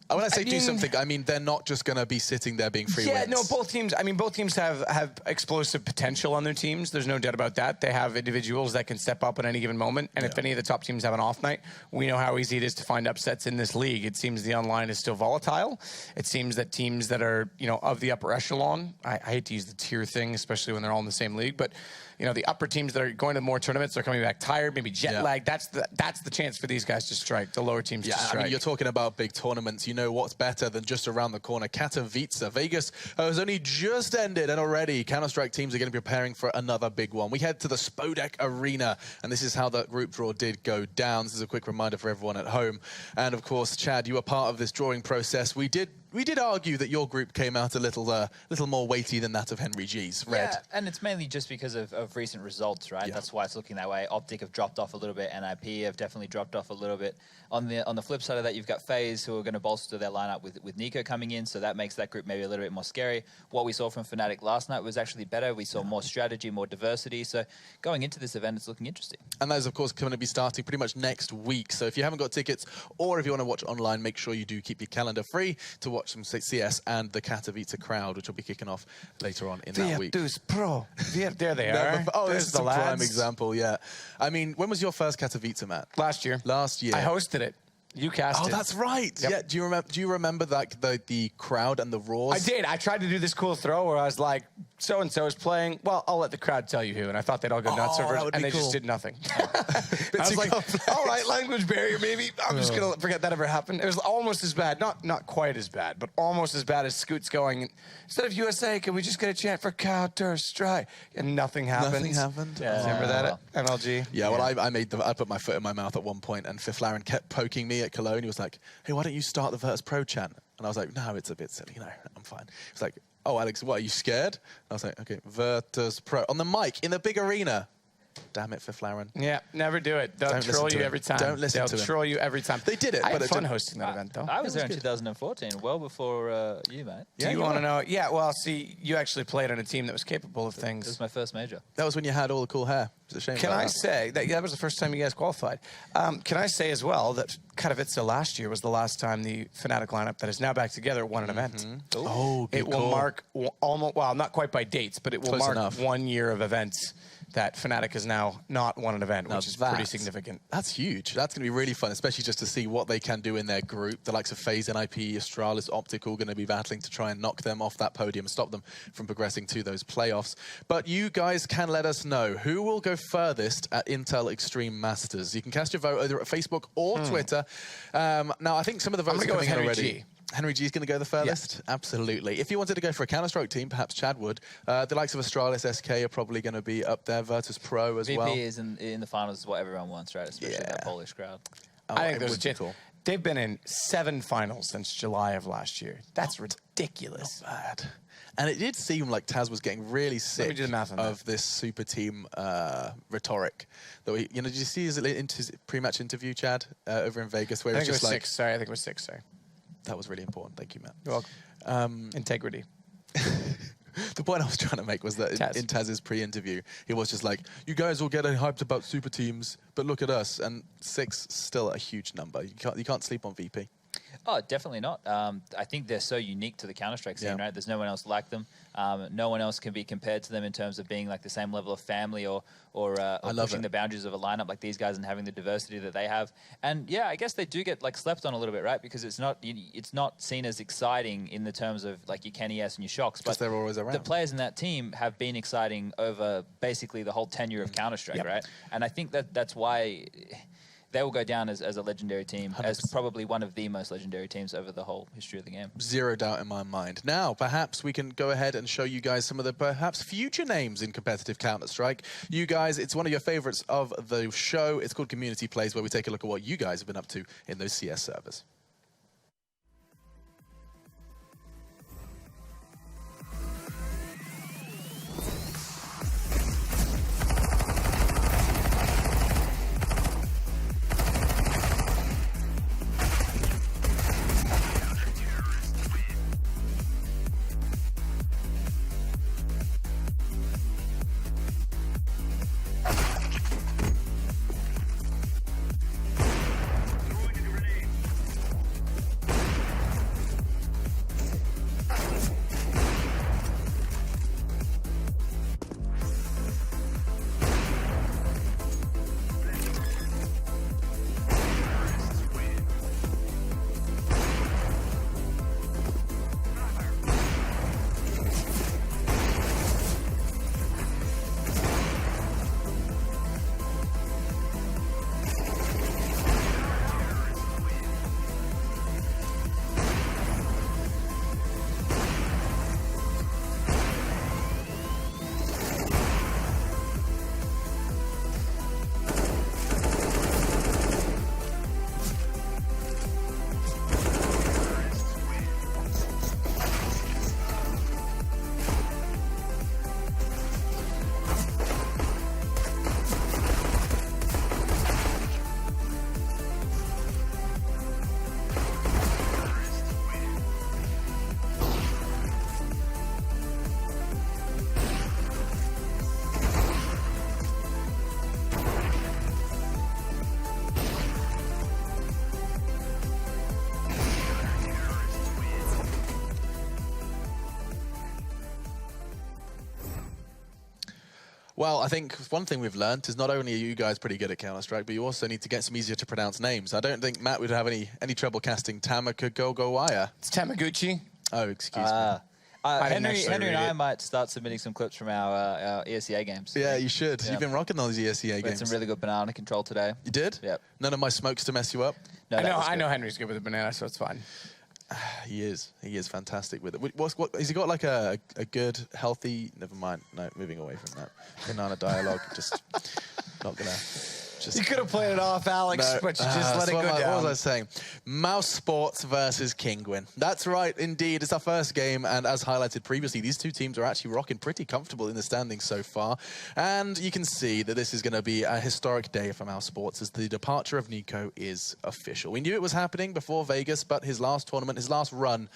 When I say do something, I mean they're not just going to be sitting there being free wins. No, both teams, I mean, both teams have explosive potential on their teams. There's no doubt about that. They have individuals that can step up at any given moment. And if any of the top teams have an off night, we know how easy it is to find upsets in this league. It seems the online is still volatile. It seems that teams that are, you know, of the upper echelon, I hate to use the tier thing, especially when they're all in the same league, but you know, the upper teams that are going to more tournaments, they're coming back tired, maybe jet lag. That's the chance for these guys to strike, the lower teams to strike. I mean, you're talking about big tournaments. You know what's better than just around the corner. Katowice, Vegas has only just ended, and already Counter-Strike teams are going to be preparing for another big one. We head to the Spodek Arena, and this is how the group draw did go down. This is a quick reminder for everyone at home. And of course, Chad, you were part of this drawing process. We did argue that your group came out a little more weighty than that of Henry G's. Red. Yeah, and it's mainly just because of recent results, right? Yeah. That's why it's looking that way. Optic have dropped off a little bit, and IP have definitely dropped off a little bit. On the flip side of that, you've got FaZe, who are going to bolster their lineup with Nico coming in, so that makes that group maybe a little bit more scary. What we saw from Fnatic last night was actually better. We saw more strategy, more diversity. So going into this event, it's looking interesting. And that is, of course, going to be starting pretty much next week. So if you haven't got tickets, or if you want to watch online, make sure you do keep your calendar free to watch some CS and the Katowice crowd, which will be kicking off later on in that week. Pro. There they are. Oh, There's this is the a prime lads. example, yeah. I mean, when was your first Katowice, Matt? Last year. Last year. I hosted it. You cast it. Oh, that's right. Yep. Yeah. Do you remember that the crowd and the roars? I did. I tried to do this cool throw where I was like, so and so is playing. Well, I'll let the crowd tell you who. And I thought they'd all go nuts over it, and they just did nothing. I was like, all right, language barrier, maybe. I'm just gonna forget that ever happened. It was almost as bad, not quite as bad, but almost as bad as Scoot's going. Instead of USA, can we just get a chant for Counter-Strike? And nothing happened. Nothing happened. Yeah. Remember that at MLG? Yeah. Well, I put my foot in my mouth at one point, and Fiflaren kept poking me at Cologne. He was like, hey, why don't you start the Virtus Pro chant? And I was like, no, it's a bit silly. No, I'm fine. He was like, oh, Alex, what, are you scared? And I was like, okay, Virtus Pro. On the mic, in the big arena. Damn it for Flaren. Yeah, never do it. They'll Don't troll listen to you him. every time. Don't listen to They'll him. troll you every time. They did it, I but had it fun didn't- hosting that event, though. I was there in 2014, well before you, mate. Do you want to know? Yeah, well, see, you actually played on a team that was capable of things. This was my first major. That was when you had all the cool hair. It's a shame. Can about I that. say that was the first time you guys qualified? Can I say as well that Katowice last year was the last time the Fnatic lineup that is now back together won an event? Oh, good It will call. mark almost, well, not quite by dates, but it will Close mark enough. 1 year of events that Fnatic has now not won an event, Now which is pretty that's- significant. That's huge. That's going to be really fun, especially just to see what they can do in their group. The likes of FaZe, NIP, Astralis, Optic all going to be battling to try and knock them off that podium and stop them from progressing to those playoffs. But you guys can let us know who will go furthest at Intel Extreme Masters. You can cast your vote either at Facebook or Twitter. Now, I think some of the votes I'm are gonna go coming with in Henry already. G. Henry G is going to go the furthest? Absolutely. If you wanted to go for a Counter-Strike team, perhaps Chad would. The likes of Astralis, SK are probably going to be up there. Virtus Pro as VP well. is in the finals is what everyone wants, right? Especially that Polish crowd. I think it there's a would be chance. cool. They've been in 7 finals since July of last year. That's ridiculous. Not bad. And it did seem like Taz was getting really sick do the math on of this super team rhetoric. That we, did you see his pre-match interview, Chad, over in Vegas, where I it think was it just was like 6. Sorry, I think it was 6. Sorry. that was really important. Thank you, Matt. You're welcome. Integrity. The point I was trying to make was that in Taz's pre-interview, he was just like, you guys all getting hyped about super teams, but look at us. And 6 still a huge number. You can't sleep on VP. Oh, definitely not. I think they're so unique to the Counter-Strike scene, Yeah. right? There's no one else like them. No one else can be compared to them in terms of being like the same level of family or pushing the boundaries of a lineup like these guys and having the diversity that they have. And yeah, I guess they do get like slept on a little bit, right? Because it's not seen as exciting in the terms of like your Kenny S and your Shocks. Because they're always around. The players in that team have been exciting over basically the whole tenure of Counter-Strike, right? And I think that's why they will go down as a legendary team, 100%. as probably one of the most legendary teams over the whole history of the game. Zero doubt in my mind. Now, perhaps we can go ahead and show you guys some of the perhaps future names in competitive Counter-Strike. You guys, it's one of your favorites of the show. It's called Community Plays, where we take a look at what you guys have been up to in those CS servers. Well, I think one thing we've learned is not only are you guys pretty good at Counter-Strike, but you also need to get some easier to pronounce names. I don't think Matt would have any trouble casting Tamagogowaya. It's Tamaguchi. Oh, excuse me. Henry and I might start submitting some clips from our ESEA games. Yeah, you should. Yeah. You've been rocking those ESEA We had games. some really good banana control today. You did? Yep. None of my smokes to mess you up? No, I know Henry's good with a banana, so it's fine. He is. He is fantastic with it. What has he got? Like a good, healthy? Never mind. No, moving away from that banana dialogue. Just not gonna Just, you could have played it off, Alex, no, but you just let it go down. What was I saying? Mouse Sports versus Kingwin. That's right, indeed. It's our first game, and as highlighted previously, these two teams are actually rocking pretty comfortable in the standings so far. And you can see that this is going to be a historic day for Mouse Sports as the departure of Nico is official. We knew it was happening before Vegas, but his last tournament, his last run,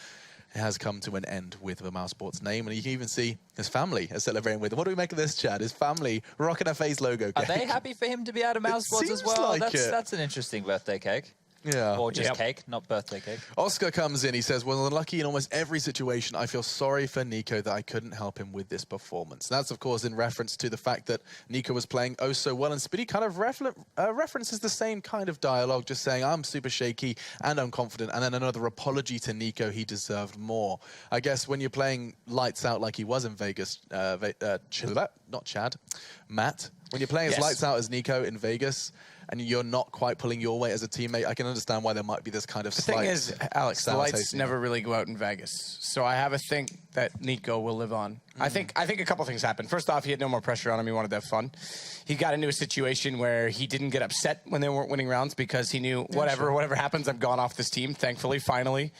has come to an end with the Mouse Sports name, and you can even see his family are celebrating with him. What do we make of this, Chad? His family rocking a FaZe logo cake. Are they happy for him to be out of Mouse Sports as well? Like that's an interesting birthday cake. Yeah. Or just cake, not birthday cake. Oscar comes in, he says, well, unlucky in almost every situation. I feel sorry for Nico that I couldn't help him with this performance. And that's, of course, in reference to the fact that Nico was playing oh so well, and Spitty kind of references the same kind of dialogue, just saying, I'm super shaky and unconfident, and then another apology to Nico, he deserved more. I guess when you're playing lights out like he was in Vegas, not Chad, Matt, when you're playing as lights out as Nico in Vegas, and you're not quite pulling your weight as a teammate, I can understand why there might be this kind of The thing is, Alex, the lights never really go out in Vegas. So I have a think that Nico will live on. I think a couple things happened. First off, he had no more pressure on him. He wanted to have fun. He got into a situation where he didn't get upset when they weren't winning rounds because he knew whatever happens, I'm gone off this team, thankfully, finally.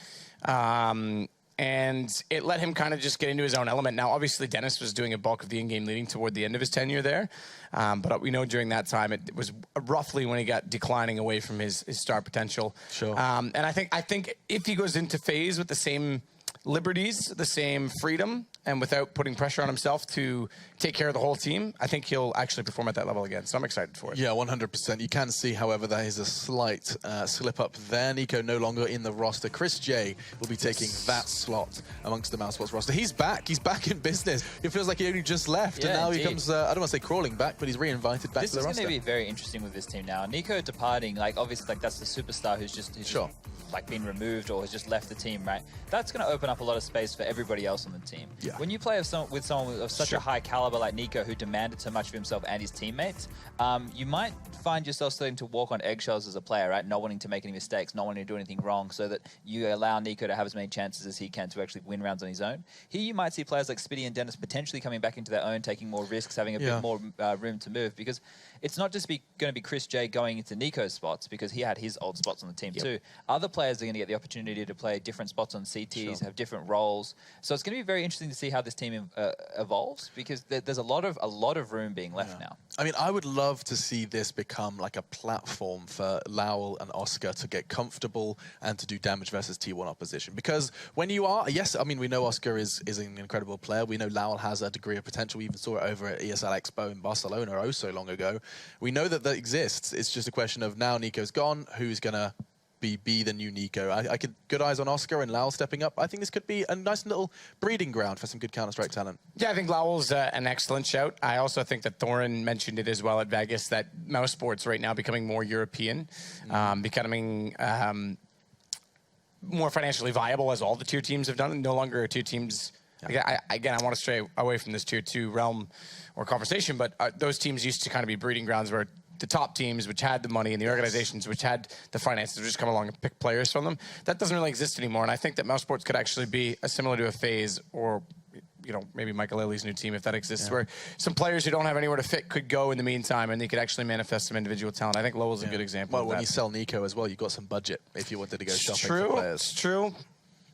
And it let him kind of just get into his own element. Now, obviously, Dennis was doing a bulk of the in-game leading toward the end of his tenure there. But we know during that time, it was roughly when he got declining away from his star potential. Sure. And I think if he goes into FaZe with the same liberties, the same freedom, and without putting pressure on himself to take care of the whole team, I think he'll actually perform at that level again. So I'm excited for it. Yeah, 100%. You can see, however, there is a slight slip up there. Nico no longer in the roster. Chris J will be taking that slot amongst the Mouse Sports roster. He's back. He's back in business. It feels like he only just left, and now he comes, I don't want to say crawling back, but he's re-invited back to the roster. This is going to be very interesting with this team now. Nico departing, like, obviously, like, that's the superstar who's just like been removed or has just left the team, right? That's going to open up a lot of space for everybody else on the team. Yeah. When you play with someone of such a high caliber like Nico, who demanded so much of himself and his teammates, you might find yourself starting to walk on eggshells as a player, right? Not wanting to make any mistakes, not wanting to do anything wrong, so that you allow Nico to have as many chances as he can to actually win rounds on his own. Here you might see players like Spitty and Dennis potentially coming back into their own, taking more risks, having a bit more room to move, because it's not just going to be Chris J going into Nico's spots, because he had his old spots on the team too. Other players are going to get the opportunity to play different spots on CTs, have different roles. So it's going to be very interesting to see how this team evolves, because there's a lot of room being left now. I mean, I would love to see this become like a platform for Lowell and Oscar to get comfortable and to do damage versus T1 opposition. Because when you are, yes, I mean, we know Oscar is an incredible player. We know Lowell has a degree of potential. We even saw it over at ESL Expo in Barcelona oh so long ago. We know that exists. It's just a question of now Nico's gone, who's going to be the new Nico. I could good eyes on Oscar and Lowell stepping up. I think this could be a nice little breeding ground for some good Counter-Strike talent. Yeah, I think Lowell's an excellent shout. I also think that Thorin mentioned it as well at Vegas, that Mouse Sports right now becoming more European, becoming more financially viable, as all the tier teams have done. No longer two teams. Again, I want to stray away from this tier 2 realm or conversation, but those teams used to kind of be breeding grounds where the top teams, which had the money, and the organizations, which had the finances, would just come along and pick players from them. That doesn't really exist anymore, and I think that Mouse Sports could actually be similar to a FaZe, or maybe Michael Lilly's new team, if that exists, where some players who don't have anywhere to fit could go in the meantime, and they could actually manifest some individual talent. I think Lowell's a good example of that. Well, when you sell Nico as well, you've got some budget if you wanted to go shopping for players. It's true.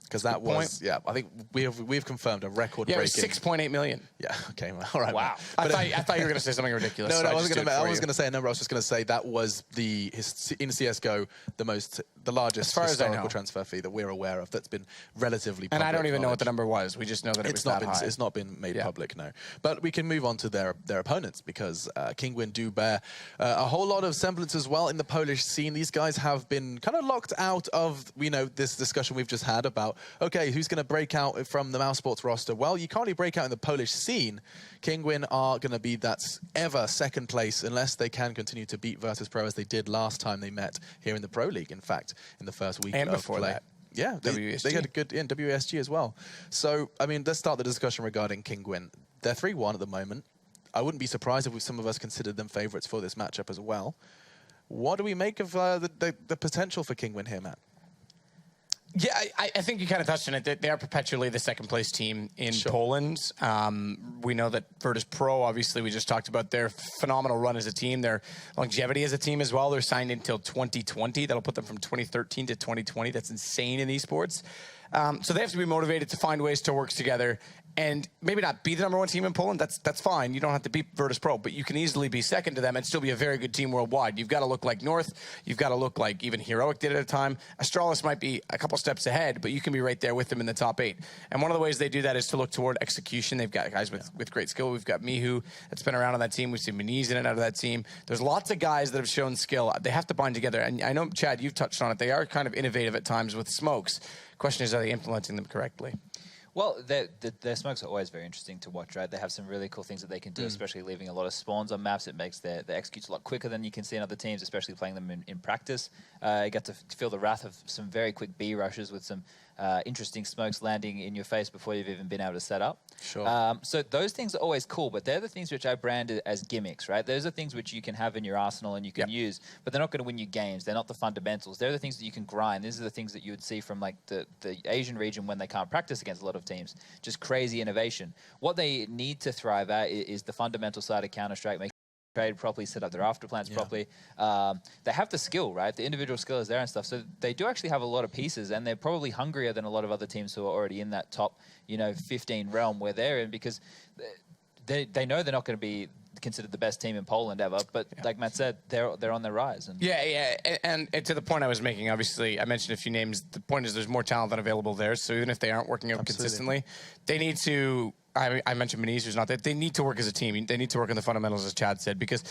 Because that was, I think we've confirmed a record-breaking. Yeah, it was $6.8 million. Yeah, okay, well, all right. Wow. I thought you were going to say something ridiculous. No, I was going to say a number. I was just going to say that was in CSGO the largest historical transfer fee that we're aware of that's been relatively public. And I don't even know what the number was. We just know that it was that high. It's not been made public, no. But we can move on to their opponents, because Kingwin do bear a whole lot of semblance as well in the Polish scene. These guys have been kind of locked out of this discussion we've just had about, okay, who's going to break out from the Mouse Sports roster? Well, you can't really break out in the Polish scene. Kingwin are going to be that ever second place unless they can continue to beat Virtus.pro as they did last time they met here in the Pro League, in fact, in the first week and of before play. That. Yeah, they had a good WSG as well. So, I mean, let's start the discussion regarding Kingwin. They're 3-1 at the moment. I wouldn't be surprised if some of us considered them favorites for this matchup as well. What do we make of the potential for Kingwin here, Matt? Yeah, I think you kind of touched on it. They are perpetually the second-place team in Poland. We know that Virtus Pro, obviously, we just talked about their phenomenal run as a team, their longevity as a team as well. They're signed until 2020. That'll put them from 2013 to 2020. That's insane in esports. So they have to be motivated to find ways to work together and maybe not be the #1 team in Poland. That's fine. You don't have to beat Virtus Pro, but you can easily be second to them and still be a very good team worldwide. You've got to look like North. You've got to look like even Heroic did at a time. Astralis might be a couple steps ahead, but you can be right there with them in the top 8. And one of the ways they do that is to look toward execution. They've got guys with great skill. We've got Mihu that's been around on that team. We've seen Maniz in and out of that team. There's lots of guys that have shown skill. They have to bind together. And I know, Chad, you've touched on it. They are kind of innovative at times with smokes. Question is, are they implementing them correctly? Well, their smokes are always very interesting to watch, right? They have some really cool things that they can do, especially leaving a lot of spawns on maps. It makes their executes a lot quicker than you can see in other teams, especially playing them in practice. You get to feel the wrath of some very quick B rushes with some interesting smokes landing in your face before you've even been able to set up. Sure. So those things are always cool, but they're the things which I brand as gimmicks, right? Those are things which you can have in your arsenal and you can use, but they're not going to win you games. They're not the fundamentals. They're the things that you can grind. These are the things that you would see from like the Asian region when they can't practice against a lot of teams. Just crazy innovation. What they need to thrive at is the fundamental side of Counter-Strike, making trade properly, set up their after plans properly. They have the skill, right? The individual skill is there and stuff. So they do actually have a lot of pieces, and they're probably hungrier than a lot of other teams who are already in that top, 15 realm where they're in, because they know they're not going to be considered the best team in Poland ever, but like Matt said, they're on their rise. And and to the point I was making, obviously, I mentioned a few names. The point is there's more talent than available there, so even if they aren't working out consistently, they need to, I mentioned Maniz, who's not there, they need to work as a team. They need to work on the fundamentals, as Chad said, because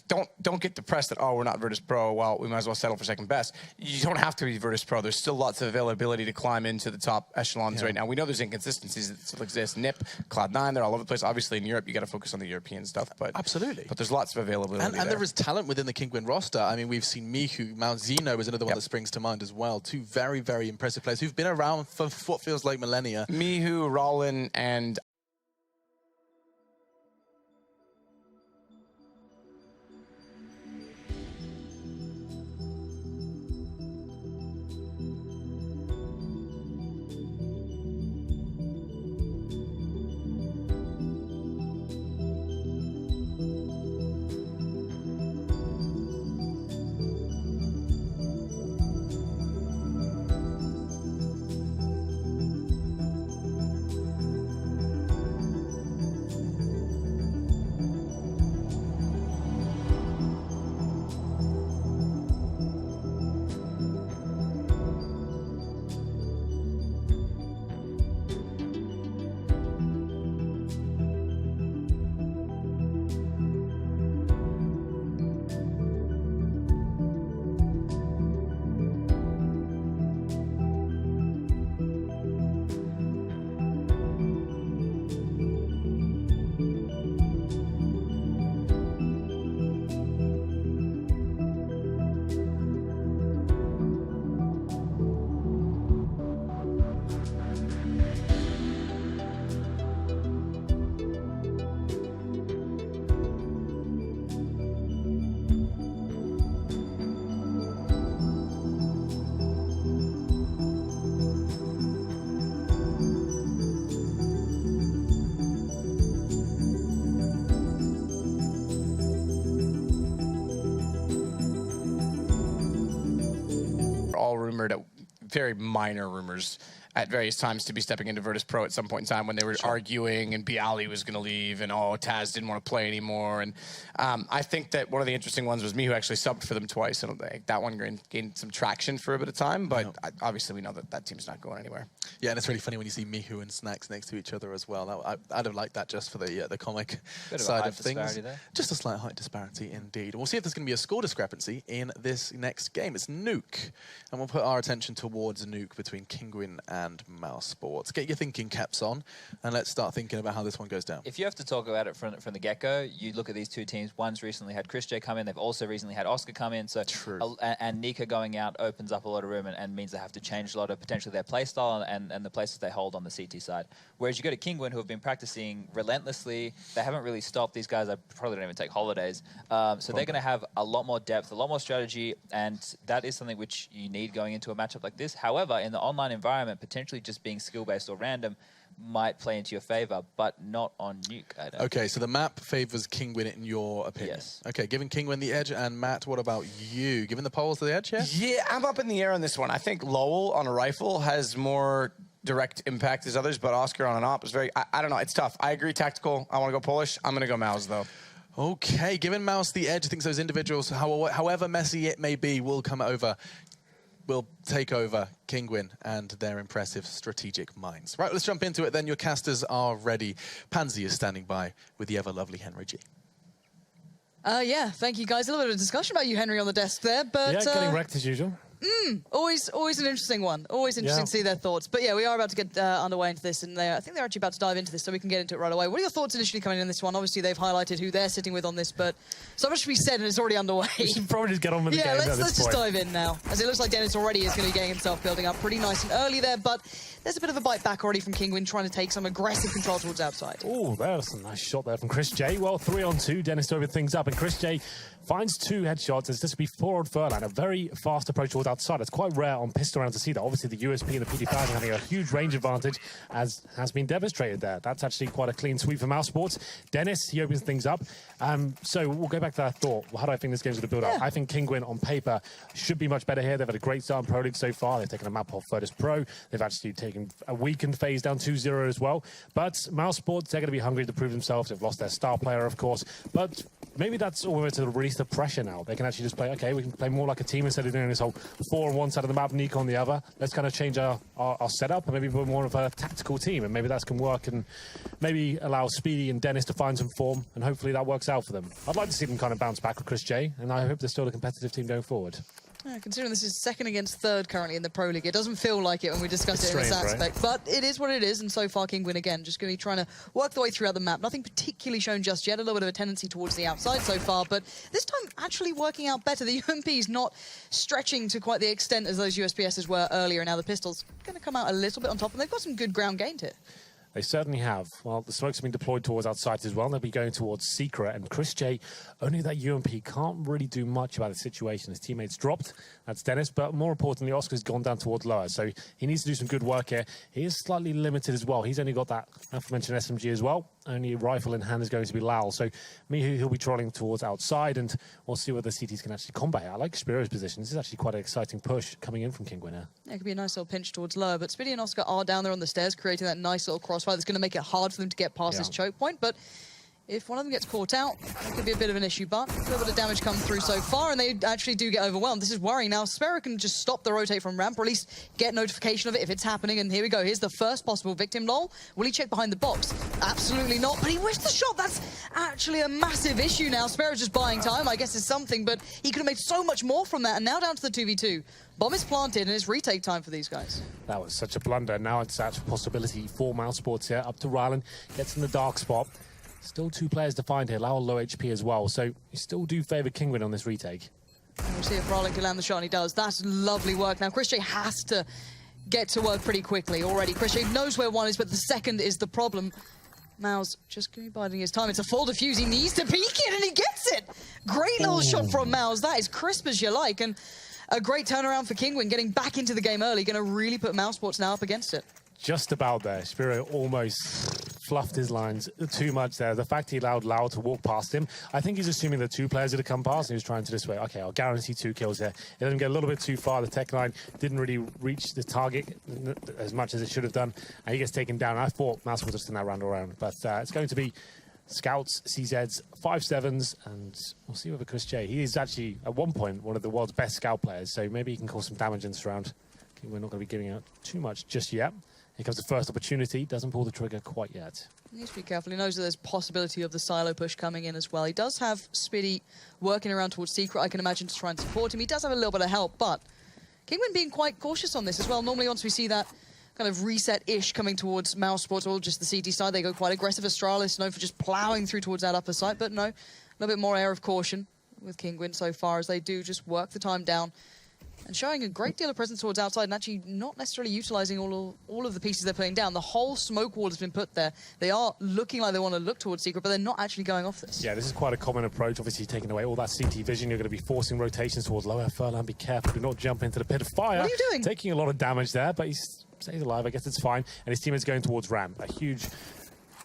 don't get depressed that, we're not Virtus Pro, well, we might as well settle for second best. You don't have to be Virtus Pro. There's still lots of availability to climb into the top echelons right now. We know there's inconsistencies that still exist. NIP, Cloud9, they're all over the place. Obviously, in Europe, you got to focus on the European stuff, but absolutely. But there's lots of availability and there is talent within the Kinguin roster. I mean, we've seen Mihu, Mount Zeno is another one that springs to mind as well. Two very, very impressive players who've been around for what feels like millennia. Mihu, Rollin, and very minor rumors at various times to be stepping into Virtus Pro at some point in time when they were arguing and Bialy was going to leave and Taz didn't want to play anymore. And I think that one of the interesting ones was Mihu actually subbed for them twice. And that one gained some traction for a bit of time, but obviously we know that team's not going anywhere. Yeah, and it's really funny when you see Mihu and Snacks next to each other as well. I'd have liked that just for the comic side of things. There. Just a slight height disparity indeed. And we'll see if there's going to be a score discrepancy in this next game. It's Nuke, and we'll put our attention towards Nuke between Kinguin and Mouse Sports. Get your thinking caps on, and let's start thinking about how this one goes down. If you have to talk about it from the get-go, you look at these two teams. One's recently had Chris J come in. They've also recently had Oscar come in. So and Nika going out opens up a lot of room and means they have to change a lot of potentially their playstyle and the places they hold on the CT side. Whereas you go to Kinguin, who have been practicing relentlessly. They haven't really stopped. These guys probably don't even take holidays. So they're going to have a lot more depth, a lot more strategy, and that is something which you need going into a matchup like this. this. However, in the online environment, potentially just being skill-based or random might play into your favor, but not on Nuke, I don't Okay, so the map favors Kingwin in your opinion. Yes. Okay, giving Kingwin the edge, and Matt, what about you? Giving the polls the edge here? Yeah, I'm up in the air on this one. I think Lowell on a rifle has more direct impact as others, but Oscar on an op is very, I don't know, it's tough. I agree tactical. I want to go Polish. I'm going to go Mouse, though. Okay, giving Mouse the edge, I think those individuals, however messy it may be, will take over Kingwin and their impressive strategic minds. Right, let's jump into it then. Your casters are ready. Pansy is standing by with the ever-lovely Henry G. Yeah, thank you guys. A little bit of discussion about you, Henry, on the desk there, but... Yeah, getting wrecked as usual. Always an interesting one. Always interesting to see their thoughts. But yeah, we are about to get underway into this, and I think they're actually about to dive into this, so we can get into it right away. What are your thoughts initially coming in this one? Obviously, they've highlighted who they're sitting with on this, but so much to be said, and it's already underway. We should probably just get on with the game. Yeah, let's just dive in now, as it looks like Dennis already is going to be getting himself building up pretty nice and early there, but there's a bit of a bite back already from Kingwin, trying to take some aggressive control towards outside. Oh, there's a nice shot there from Chris J. Well, 3-on-2, Dennis to open things up, and Chris J finds 2 headshots. It's just to be 4 on Furlan, a very fast approach towards outside. It's quite rare on pistol rounds to see that. Obviously, the USP and the PD5 having a huge range advantage, as has been demonstrated there. That's actually quite a clean sweep for Mouse Sports. Dennis, he opens things up. So we'll go back to that thought. How do I think this game's going to build up? I think Kingwin on paper should be much better here. They've had a great start in Pro League so far. They've taken a map off Virtus Pro. They've actually taken a weakened phase down 2-0 as well. But Mouse Sports, they're going to be hungry to prove themselves. They've lost their star player, of course. But maybe that's all to release the pressure now. They can actually just play, okay, we can play more like a team instead of doing this whole 4 on one side of the map, Nico on the other. Let's kind of change our setup and maybe be more of a tactical team, and maybe that can work and maybe allow Speedy and Dennis to find some form, and hopefully that works out for them. I'd like to see them kind of bounce back with Chris J, and I hope they're still a competitive team going forward. Yeah, considering this is second against third currently in the Pro League, it doesn't feel like it when we discuss it in this aspect, but it is what it is, and so far Kingwin again just going to be trying to work the way throughout the map. Nothing particularly shown just yet, a little bit of a tendency towards the outside so far, but this time actually working out better. The UMP's not stretching to quite the extent as those USPSs were earlier, and now the Pistols going to come out a little bit on top, and they've got some good ground gained here. They certainly have. Well, the smokes have been deployed towards outside as well. They'll be going towards Secret, and Chris J, only that UMP can't really do much about the situation. His teammates dropped. That's Dennis, but more importantly, Oscar's gone down towards lower, so he needs to do some good work here. He is slightly limited as well. He's only got that aforementioned SMG as well. Only rifle in hand is going to be Lal, so he'll be trolling towards outside, and we'll see whether CTs can actually combat it. I like Spiro's position. This is actually quite an exciting push coming in from Kingwin here. Yeah, it could be a nice little pinch towards lower, but Speedy and Oscar are down there on the stairs, creating that nice little crossfire that's going to make it hard for them to get past this choke point, but if one of them gets caught out, it could be a bit of an issue, but a little bit of damage come through so far, and they actually do get overwhelmed. This is worrying now. Sparrow can just stop the rotate from ramp, or at least get notification of it if it's happening, and here we go. Here's the first possible victim, Lol. Will he check behind the box? Absolutely not, but he whiffed the shot. That's actually a massive issue now. Sparrow's just buying time, I guess it's something, but he could have made so much more from that, and now down to the 2v2. Bomb is planted, and it's retake time for these guys. That was such a blunder. Now it's a possibility for Mouse Sports here. Up to Rylan, gets in the dark spot. Still 2 players to find here. Lowell low HP as well, so you still do favour Kingwin on this retake. We'll see if Rylan can land the shot, and he does. That's lovely work. Now, Chris J has to get to work pretty quickly already. Chris J knows where 1 is, but the second is the problem. Mao's just going to be biding his time. It's a full defuse. He needs to peek it, and he gets it. Great little shot from Mao's. That is crisp as you like, and a great turnaround for Kingwin, getting back into the game early. Going to really put Mouse Sports now up against it. Just about there. Spiro almost fluffed his lines too much there. The fact he allowed Lau to walk past him, I think he's assuming the 2 players had come past, and he was trying to this way. Okay, I'll guarantee 2 kills here. It let him get a little bit too far. The tech line didn't really reach the target as much as it should have done, and he gets taken down. I thought Mouse was just in that round around, but it's going to be Scouts, CZs, 5-7s, and we'll see whether Chris J. He is actually, at one point, one of the world's best scout players, so maybe he can cause some damage in this round. I think we're not going to be giving out too much just yet. Here comes the first opportunity. Doesn't pull the trigger quite yet. He needs to be careful. He knows that there's possibility of the silo push coming in as well. He does have Speedy working around towards Secret, I can imagine, to try and support him. He does have a little bit of help, but Kingwin being quite cautious on this as well. Normally, once we see that kind of reset-ish coming towards Mouse Sports or just the CT side, they go quite aggressive. Astralis known for just ploughing through towards that upper side, but no, a little bit more air of caution with Kingwin so far as they do just work the time down. and showing a great deal of presence towards outside and actually not necessarily utilizing all of the pieces they're putting down. The whole smoke wall has been put there. They are looking like they want to look towards Secret, but they're not actually going off this. Yeah, this is quite a common approach. Obviously, taking away all that CT vision, you're going to be forcing rotations towards lower. Furlan, be careful. Do not jump into the pit of fire. What are you doing? Taking a lot of damage there, but he stays alive. I guess it's fine. And his team is going towards Ram. A huge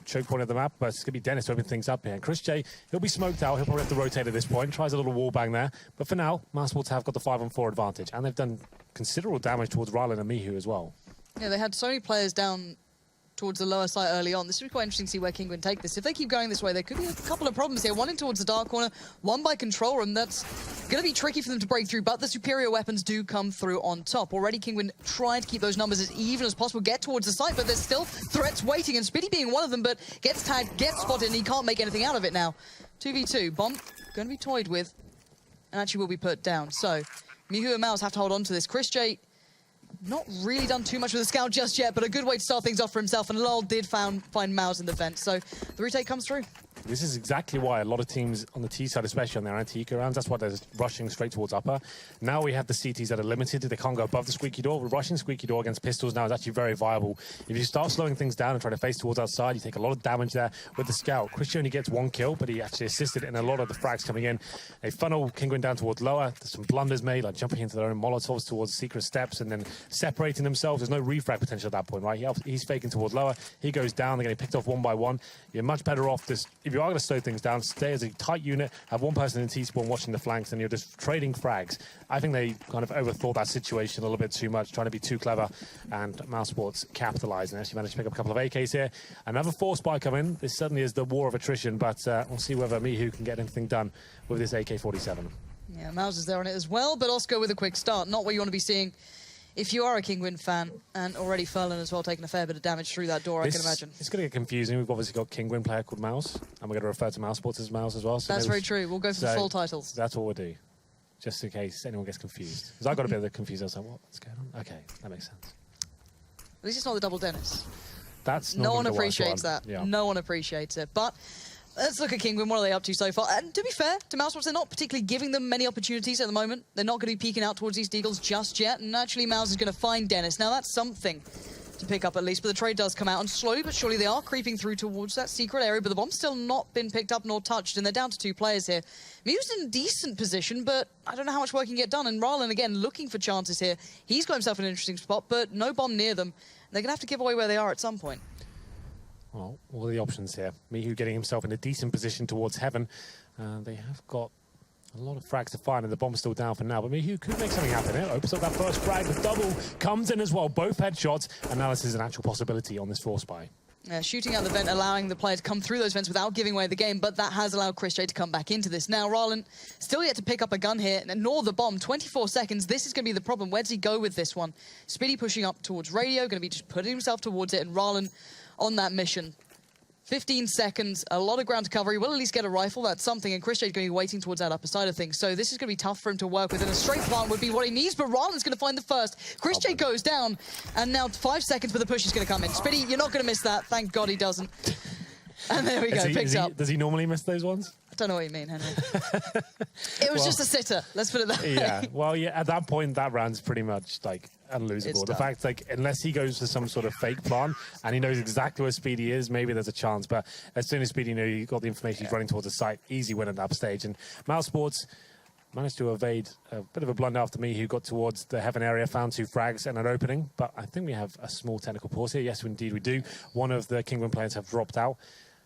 choke point of the map, but it's going to be Dennis to open things up here. And Chris J, he'll be smoked out. He'll probably have to rotate at this point. Tries a little wall bang there. But for now, Mousesports have got the 5-on-4 advantage. And they've done considerable damage towards Rylan and Mihu as well. Yeah, they had so many players down towards the lower side early on. This would be quite interesting to see where Kinguin take this. If they keep going this way, there could be a couple of problems here. One in towards the dark corner, one by control room. That's going to be tricky for them to break through, but the superior weapons do come through on top. Already Kinguin trying to keep those numbers as even as possible, get towards the site, but there's still threats waiting, and Spitty being one of them, but gets tagged, gets spotted, and he can't make anything out of it now. 2v2, Bomb going to be toyed with, and actually will be put down. So, Mihu and Mouse have to hold on to this. Chris J, not really done too much with the scout just yet, but a good way to start things off for himself, and Lol did find Mouse in the vent, so the retake comes through. This is exactly why a lot of teams on the T side, especially on their anti-eco rounds, that's why they're rushing straight towards upper. Now we have the CTs that are limited. They can't go above the squeaky door. We're rushing squeaky door against pistols now is actually very viable. If you start slowing things down and try to face towards outside, you take a lot of damage there with the scout. Christian only gets 1 kill, but he actually assisted in a lot of the frags coming in. They funnel Kinguin down towards lower. There's some blunders made, like jumping into their own molotovs towards secret steps and then separating themselves. There's no refrag potential at that point, right? He's faking towards lower. He goes down. They're getting picked off one by one. You're much better off this. If you are going to slow things down, stay as a tight unit, have one person in T-spawn watching the flanks, and you're just trading frags. I think they kind of overthought that situation a little bit too much, trying to be too clever, and Mousesports capitalised and actually managed to pick up a couple of AKs here. Another 4 spy come in. This certainly is the war of attrition, but we'll see whether Mihu can get anything done with this AK-47. Yeah, Mouse is there on it as well, but Oscar with a quick start. Not what you want to be seeing if you are a Kinguin fan, and already Furlan as well taking a fair bit of damage through that door, I can imagine. It's going to get confusing. We've obviously got Kinguin player called Mouse, and we're going to refer to Mousesports as Mouse as well. So that's very true. We'll go for the full titles. That's what we'll do, just in case anyone gets confused. Because I got a bit confused. I was like, what's going on? Okay, that makes sense. At least it's not the double Dennis. That's no one appreciates that. Yeah. No one appreciates it. But let's look at Kinguin. What are they up to so far? And to be fair to Mousesports, they're not particularly giving them many opportunities at the moment. They're not going to be peeking out towards these deagles just yet. And actually, Mouse is going to find Dennis. Now, that's something to pick up at least. But the trade does come out. And slowly but surely, they are creeping through towards that secret area. But the bomb's still not been picked up nor touched. And they're down to 2 players here. Mew's in a decent position, but I don't know how much work can get done. And Rylan, again, looking for chances here. He's got himself in an interesting spot, but no bomb near them. They're going to have to give away where they are at some point. Well, all the options here. Mihu getting himself in a decent position towards heaven. They have got a lot of frags to find, and the bomb's still down for now. But Mihu could make something happen here. Opens up that first frag. The double comes in as well. Both headshots. And now this is an actual possibility on this 4 spy. Shooting out the vent, allowing the player to come through those vents without giving away the game, but that has allowed Chris J to come back into this. Now, Rylan still yet to pick up a gun here, nor the bomb. 24 seconds. This is going to be the problem. Where does he go with this one? Spitty pushing up towards radio, going to be just putting himself towards it, and Rylan on that mission. 15 seconds, a lot of ground to cover. He will at least get a rifle, that's something, and Chris J is going to be waiting towards that upper side of things. So this is going to be tough for him to work with, and a straight plant would be what he needs, but Rylan's going to find the first. Chris J goes down, and now 5 seconds, but the push is going to come in. Spitty, you're not going to miss that. Thank God he doesn't. And there we go, picked up. Does he normally miss those ones? I don't know what you mean, Henry. It was just a sitter, let's put it that way. Yeah, well, yeah, at that point, that round's pretty much, like, unlosable. The fact, like, unless he goes for some sort of fake plan and he knows exactly where Speedy is, maybe there's a chance. But as soon as Speedy knew he got the information, he's running towards the site, easy win at that stage. And Mousesports managed to evade a bit of a blunder after me, who got towards the heaven area, found 2 frags and an opening. But I think we have a small technical pause here. Yes, indeed we do. One of the Kinguin players have dropped out.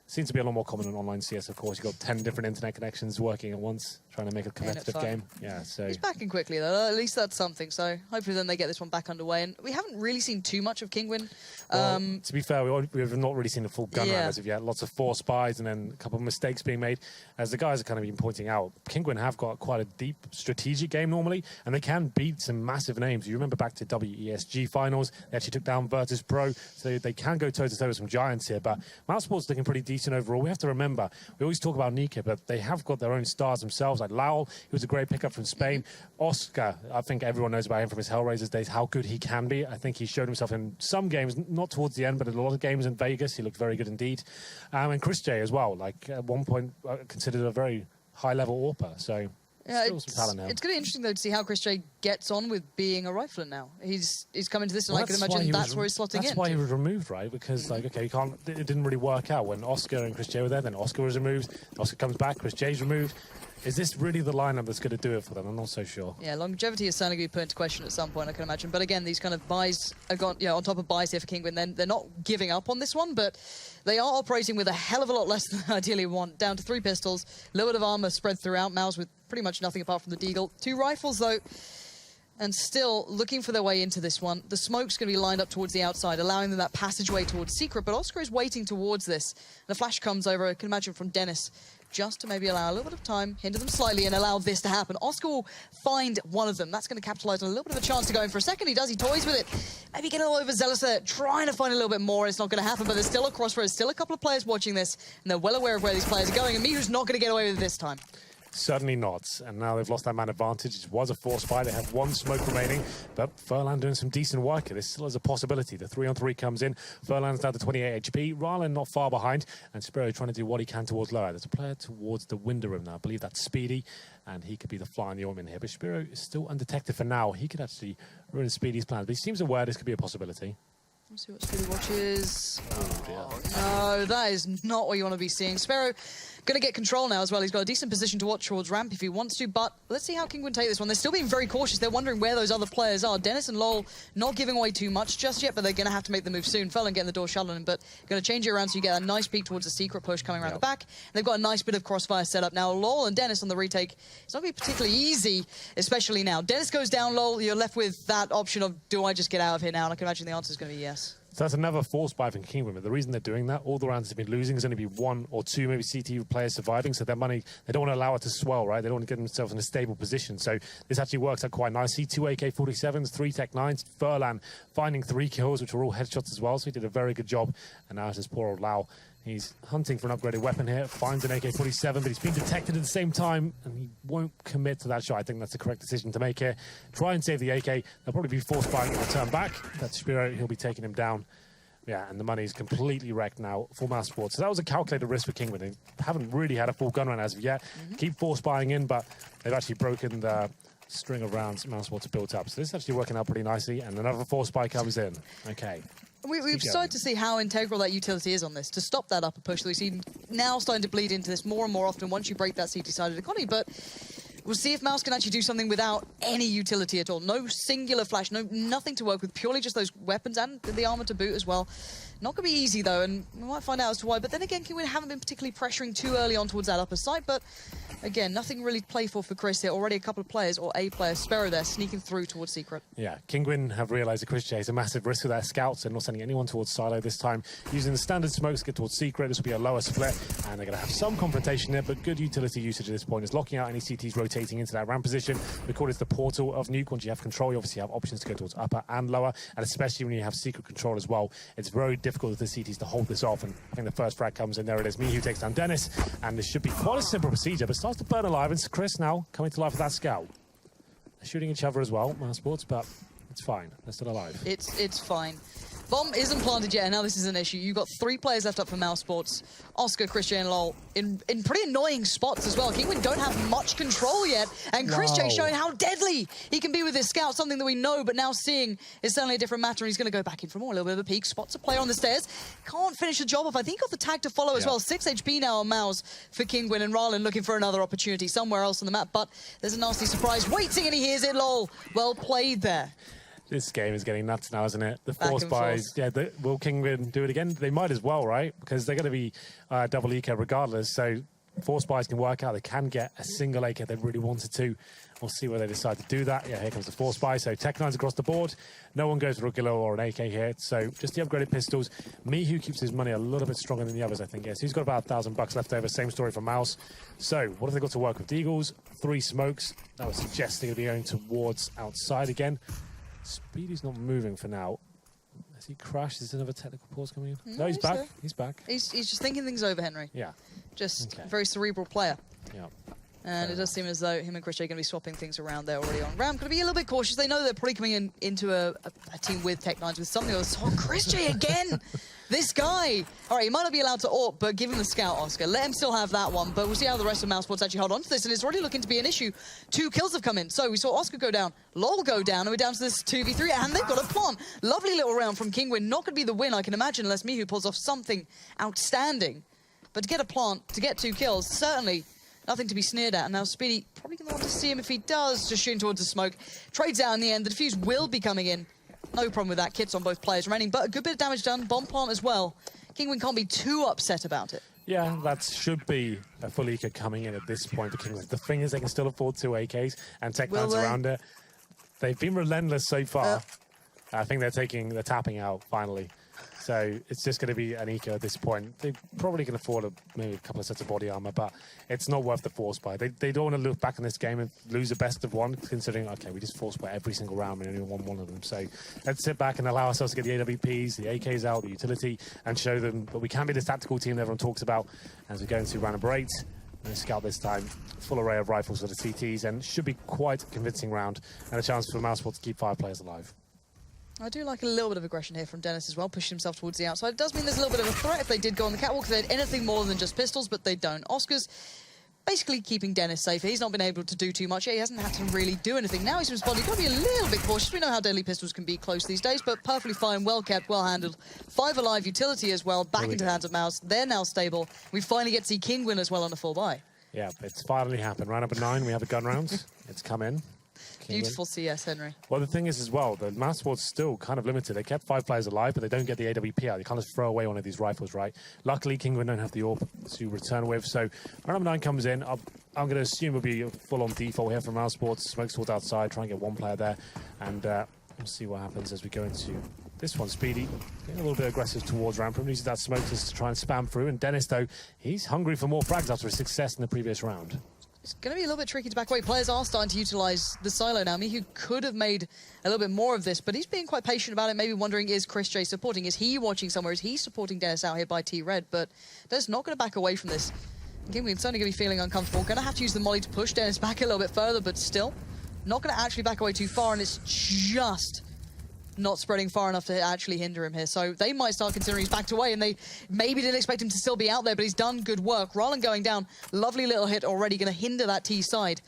Seems to be a lot more common in online CS, of course. You've got 10 different internet connections working at once, trying to make a competitive game. Yeah, so he's back in quickly, though. At least that's something. So hopefully then they get this one back underway. And we haven't really seen too much of Kinguin. Well, to be fair, we've not really seen a full gun round as of yet. Lots of 4 spies and then a couple of mistakes being made. As the guys are kind of been pointing out, Kinguin have got quite a deep strategic game normally, and they can beat some massive names. You remember back to WESG finals, they actually took down Virtus Pro, so they can go toe-to-toe with some giants here. But Mousesports looking pretty decent overall. We have to remember, we always talk about Nika, but they have got their own stars themselves, like Laul, he was a great pickup from Spain. Oscar, I think everyone knows about him from his Hellraisers days, how good he can be. I think he showed himself in some games, not towards the end, but in a lot of games in Vegas, he looked very good indeed. And Chris J as well, like at one point considered a very high-level AWPer, so Yeah, Still some talent now. it's going to be interesting, though, to see how Chris J gets on with being a rifler now. He's coming to this, and I can imagine that's where he's slotting in. That's why he was removed, right? Because, like, okay, it didn't really work out when Oscar and Chris J were there. Then Oscar was removed. Oscar comes back. Chris J's removed. Is this really the lineup that's going to do it for them? I'm not so sure. Yeah, longevity is certainly going to be put into question at some point, I can imagine. But again, these kind of buys are gone, on top of buys here for Kinguin. Then they're not giving up on this one, but they are operating with a hell of a lot less than they ideally want. Down to 3 pistols, a little bit of armor spread throughout. Mouse with pretty much nothing apart from the Deagle. 2 rifles, though, and still looking for their way into this one. The smoke's going to be lined up towards the outside, allowing them that passageway towards Secret, but Oscar is waiting towards this. The flash comes over, I can imagine, from Dennis, just to maybe allow a little bit of time, hinder them slightly, and allow this to happen. Oscar will find one of them. That's going to capitalize on a little bit of a chance to go in for a second. He does, he toys with it. Maybe get a little overzealous there, trying to find a little bit more. It's not going to happen, but there's still a crossroads, still a couple of players watching this, and they're well aware of where these players are going, and Mihu's not going to get away with it this time. Certainly not. And now they've lost that man advantage. It was a force buy. They have 1 smoke remaining, but Furlan doing some decent work here. This still is a possibility. The 3-on-3 comes in. Furlan's down to 28 HP. Rylan not far behind, and Spiro trying to do what he can towards lower. There's a player towards the window room now. I believe that's Speedy, and he could be the fly in the ointment here. But Spiro is still undetected for now. He could actually ruin Speedy's plans, but he seems aware this could be a possibility. Let's see what Speedy watches. Oh, no, that is not what you want to be seeing. Sparrow going to get control now as well. He's got a decent position to watch towards ramp if he wants to, but let's see how Kinguin take this one. They're still being very cautious. They're wondering where those other players are. Dennis and Lowell not giving away too much just yet, but they're going to have to make the move soon. Furlan getting the door shut on him, but going to change it around so you get a nice peek towards the secret push coming around the back. And they've got a nice bit of crossfire set up now. Lowell and Dennis on the retake. It's not going to be particularly easy, especially now. Dennis goes down, Lowell. You're left with that option of, do I just get out of here now? And I can imagine the answer is going to be yes. So that's another force buy from Kinguin. But the reason they're doing that, all the rounds they've been losing, is only be 1 or 2 maybe CT players surviving. So their money, they don't want to allow it to swell, right? They don't want to get themselves in a stable position. So this actually works out quite nicely. 2 AK-47s, 3 Tech-9s. Furlan finding 3 kills, which were all headshots as well. So he did a very good job. And now it's this poor old Lau. He's hunting for an upgraded weapon here, finds an AK-47, but he's been detected at the same time, and he won't commit to that shot. I think that's the correct decision to make here. Try and save the AK. They'll probably be force buying in the turn back. That's Spiro. He'll be taking him down. Yeah, and the money's completely wrecked now for Mouse Sports. So that was a calculated risk for Kinguin. They haven't really had a full gun run as of yet. Keep force buying in, but they've actually broken the string of rounds Mouse Sports built up. So this is actually working out pretty nicely, and another force buy comes in. Okay. We've started to see how integral that utility is on this to stop that upper push that we see now starting to bleed into this more and more often once you break that CT-sided economy. But we'll see if Mouse can actually do something without any utility at all. No singular flash, nothing to work with, purely just those weapons and the armor to boot as well. Not going to be easy, though, and we might find out as to why. But then again, Kinguin haven't been particularly pressuring too early on towards that upper site. But again, nothing really playful for Chris here. Already a couple of players, or a player, Sparrow there, sneaking through towards Secret. Yeah, Kinguin have realised that Chris J is a massive risk with their scouts. They're not sending anyone towards Silo this time. Using the standard smokes to get towards Secret. This will be a lower split, and they're going to have some confrontation there, but good utility usage at this point is locking out any CTs rotating into that ramp position. We call it the portal of Nuke. Once you have control, you obviously have options to go towards upper and lower, and especially when you have Secret control as well. It's very difficult with the CTs to hold this off, and I think the first frag comes in. There it is. Mihu takes down Dennis, and this should be quite a simple procedure, but starts to burn alive. And Chris now coming to life with that scout. They're shooting each other as well, Mouse Sports, but it's fine. They're still alive. It's fine. Bomb isn't planted yet, and now this is an issue. You've got 3 players left up for Mouse Sports. Oscar, Christian, and Lowell in pretty annoying spots as well. Kinguin don't have much control yet, and Chris J showing how deadly he can be with his scout, something that we know, but now seeing is certainly a different matter, and he's going to go back in for more. A little bit of a peek, spots a player on the stairs. Can't finish the job off. I think he got the tag to follow as well. 6 HP now on Mouse for Kinguin, and Rylan looking for another opportunity somewhere else on the map, but there's a nasty surprise waiting, and he hears it, Lowell. Well played there. This game is getting nuts now, isn't it? The force buys. Yeah, will Kinguin do it again? They might as well, right? Because they're going to be double eco regardless. So force buys can work out. They can get a single AK if they really wanted to. We'll see where they decide to do that. Yeah, here comes the force buy. So Tech-9s across the board. No one goes for a Gilo or an AK here. So just the upgraded pistols. Mihu keeps his money a little bit stronger than the others, I think. Yes, he's got about $1,000 left over. Same story for Mouse. So what have they got to work with? Deagles, 3 smokes. That would suggest they're going to be going towards outside again. Speedy's not moving for now. Has he crashed? Is another technical pause coming in? No, he's back. There. He's back. He's just thinking things over, Henry. Yeah. Just a very cerebral player. Yeah. And it does seem as though him and Chris J are going to be swapping things around there already on ramp. Going to be a little bit cautious. They know they're probably coming into a team with Tech9s with something else. Oh, Chris J again! This guy! All right, he might not be allowed to AWP, but give him the scout, Oscar. Let him still have that one, but we'll see how the rest of Mousesports actually hold on to this, and it's already looking to be an issue. 2 kills have come in. So we saw Oscar go down, LOL go down, and we're down to this 2v3, and they've got a plant. Lovely little round from Kingwin. Not going to be the win, I can imagine, unless Mihu pulls off something outstanding. But to get a plant, to get 2 kills, certainly nothing to be sneered at. And now Speedy probably going to want to see him if he does, just shooting towards the smoke. Trades out in the end. The defuse will be coming in. No problem with that. Kits on both players remaining, but a good bit of damage done. Bomb plant as well. Kingwin can't be too upset about it. Yeah, that should be a full eco coming in at this point for Kingwin. The thing is, they can still afford 2 AKs and Tech9s around it. They've been relentless so far. I think they're tapping out finally. So it's just going to be an eco at this point. They probably can afford maybe a couple of sets of body armor, but it's not worth the force buy. They don't want to look back in this game and lose the best of one, considering, okay, we just force buy every single round and only won one of them. So let's sit back and allow ourselves to get the AWPs, the AKs out, the utility, and show them that we can be this tactical team that everyone talks about as we go into round number 8. And Scout this time, full array of rifles for the CTs, and should be quite a convincing round and a chance for Mousesport to keep 5 players alive. I do like a little bit of aggression here from Dennis as well, pushing himself towards the outside. It does mean there's a little bit of a threat if they did go on the catwalk, if they had anything more than just pistols, but they don't. Oscar's basically keeping Dennis safe. He's not been able to do too much yet. He hasn't had to really do anything. Now he's responding. Got to be a little bit cautious. We know how deadly pistols can be close these days, but perfectly fine, well kept, well handled. 5 alive utility as well, back into the hands of Mouse. They're now stable. We finally get to see Kingwin as well on a full buy. Yeah, it's finally happened. Round number 9, we have a gun round. It's come in. Beautiful CS, Henry. Well, the thing is as well, the Mousesport's still kind of limited. They kept 5 players alive, but they don't get the AWP out. They can't just throw away one of these rifles, right? Luckily, Kingwin don't have the AWP to return with. So round number 9 comes in. I'm going to assume it'll be full-on default here from Mousesports. Smokes towards outside, try and get 1 player there. And we'll see what happens as we go into this one. Speedy getting a little bit aggressive towards ramp, uses that smoke just to try and spam through. And Dennis, though, he's hungry for more frags after his success in the previous round. It's going to be a little bit tricky to back away. Players are starting to utilize the silo now. Mihu could have made a little bit more of this, but he's being quite patient about it, maybe wondering, is Chris J supporting? Is he watching somewhere? Is he supporting Dennis out here by T-Red? But Dennis not going to back away from this. Kingwin's certainly going to be feeling uncomfortable. Going to have to use the molly to push Dennis back a little bit further, but still not going to actually back away too far, and it's just not spreading far enough to actually hinder him here. So they might start considering he's backed away, and they maybe didn't expect him to still be out there, but he's done good work. Roland going down, lovely little hit already, going to hinder that T side.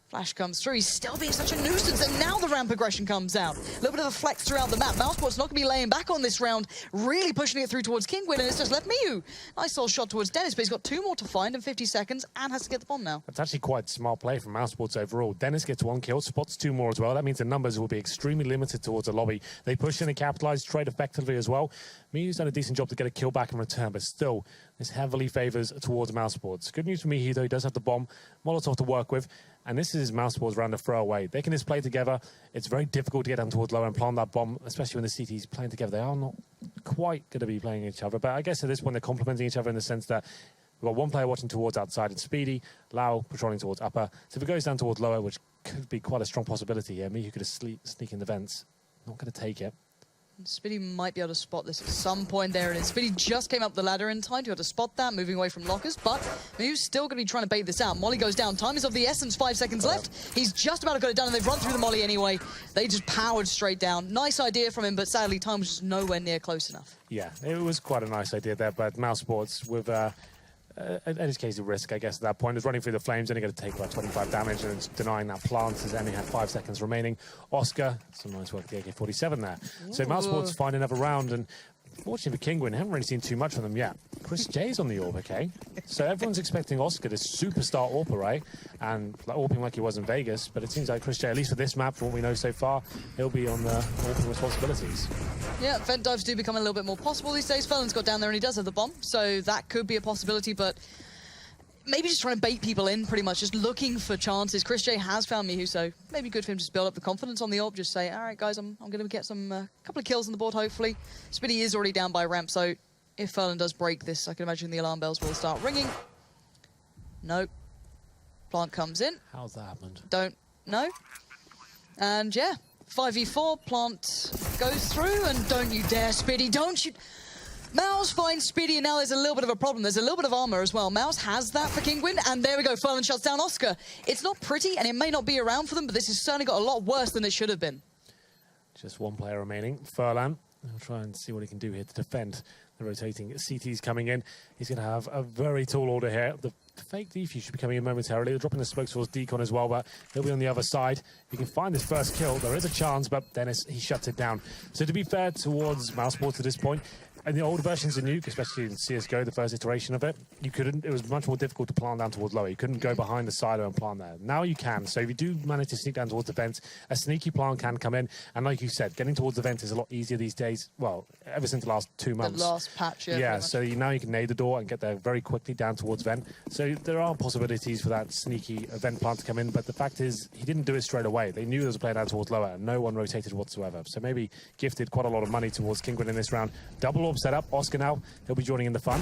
Flash comes through, he's still being such a nuisance, and now the ramp aggression comes out. A little bit of a flex throughout the map. Mousesport's not going to be laying back on this round, really pushing it through towards Kingwin, and it's just left Miu. Nice little shot towards Dennis, but he's got 2 more to find in 50 seconds and has to get the bomb now. That's actually quite smart play from Mousesports overall. Dennis gets 1 kill, spots 2 more as well. That means the numbers will be extremely limited towards the lobby. They push in and capitalize, trade effectively as well. Miu's done a decent job to get a kill back in return, but still, this heavily favors towards Mousesports. Good news for Miu, though, he does have the bomb, Molotov to work with, and this is Mousesports round to throw away. They can just play together. It's very difficult to get down towards low and plant that bomb, especially when the CT's playing together. They are not quite going to be playing each other, but I guess at this point they're complementing each other in the sense that we've got 1 player watching towards outside and Speedy, Lau patrolling towards upper. So if it goes down towards lower, which could be quite a strong possibility here, Miu could just sneak in the vents. Not going to take it. Speedy might be able to spot this at some point there, and Speedy just came up the ladder in time to be able to spot that, moving away from lockers, but Miu's still going to be trying to bait this out. Molly goes down, time is of the essence, 5 seconds left. He's just about to get it done, and they've run through the molly anyway. They just powered straight down. Nice idea from him, but sadly, time was just nowhere near close enough. Yeah, it was quite a nice idea there, but Mousesports with in his case, the risk, I guess, at that point is running through the flames, only going to take about 25 damage, and it's denying that plant as Emmy had 5 seconds remaining. Oscar, some nice work with the AK-47 there. Ooh. So Mousesports find another round, and fortunately for Kingwin, haven't really seen too much from them yet. Chris J's on the AWP, okay? So everyone's expecting Oscar, this superstar AWPer, right? And AWPing like he was in Vegas, but it seems like Chris J, at least for this map, from what we know so far, he'll be on the AWPing responsibilities. Yeah, vent dives do become a little bit more possible these days. Felon's got down there and he does have the bomb, so that could be a possibility, but maybe just trying to bait people in, pretty much, just looking for chances. Chris J has found Mihu, so maybe good for him to just build up the confidence on the AWP, just say, all right, guys, I'm going to get some couple of kills on the board, hopefully. Spitty is already down by ramp, so if Felon does break this, I can imagine the alarm bells will start ringing. Nope. Plant comes in. How's that happened? Don't know. And yeah, 5v4, Plant goes through, and don't you dare, Spitty, don't you... Mouse finds Speedy, and now there's a little bit of a problem. There's a little bit of armor as well. Mouse has that for Kingwin, and there we go. Furlan shuts down Oscar. It's not pretty, and it may not be around for them, but this has certainly got a lot worse than it should have been. Just one player remaining. Furlan. I'll try and see what he can do here to defend the rotating CTs coming in. He's going to have a very tall order here. The fake defuse should be coming in momentarily. They're dropping the smokes towards Deacon as well, but he'll be on the other side. If he can find this first kill, there is a chance, but Dennis, he shuts it down. So to be fair towards Mousesports at this point, and the older versions of Nuke, especially in CSGO, the first iteration of it, it was much more difficult to plant down towards lower. You couldn't go behind the silo and plant there. Now you can. So if you do manage to sneak down towards the vent, a sneaky plant can come in. And like you said, getting towards the vent is a lot easier these days. Well, ever since the last 2 months. The last patch, yeah. Yeah, so now you can nade the door and get there very quickly down towards vent. So there are possibilities for that sneaky vent plant to come in. But the fact is, he didn't do it straight away. They knew there was a player down towards lower, and no one rotated whatsoever. So maybe gifted quite a lot of money towards Kingwin in this round. Double orb setup. Oscar now. He'll be joining in the fun.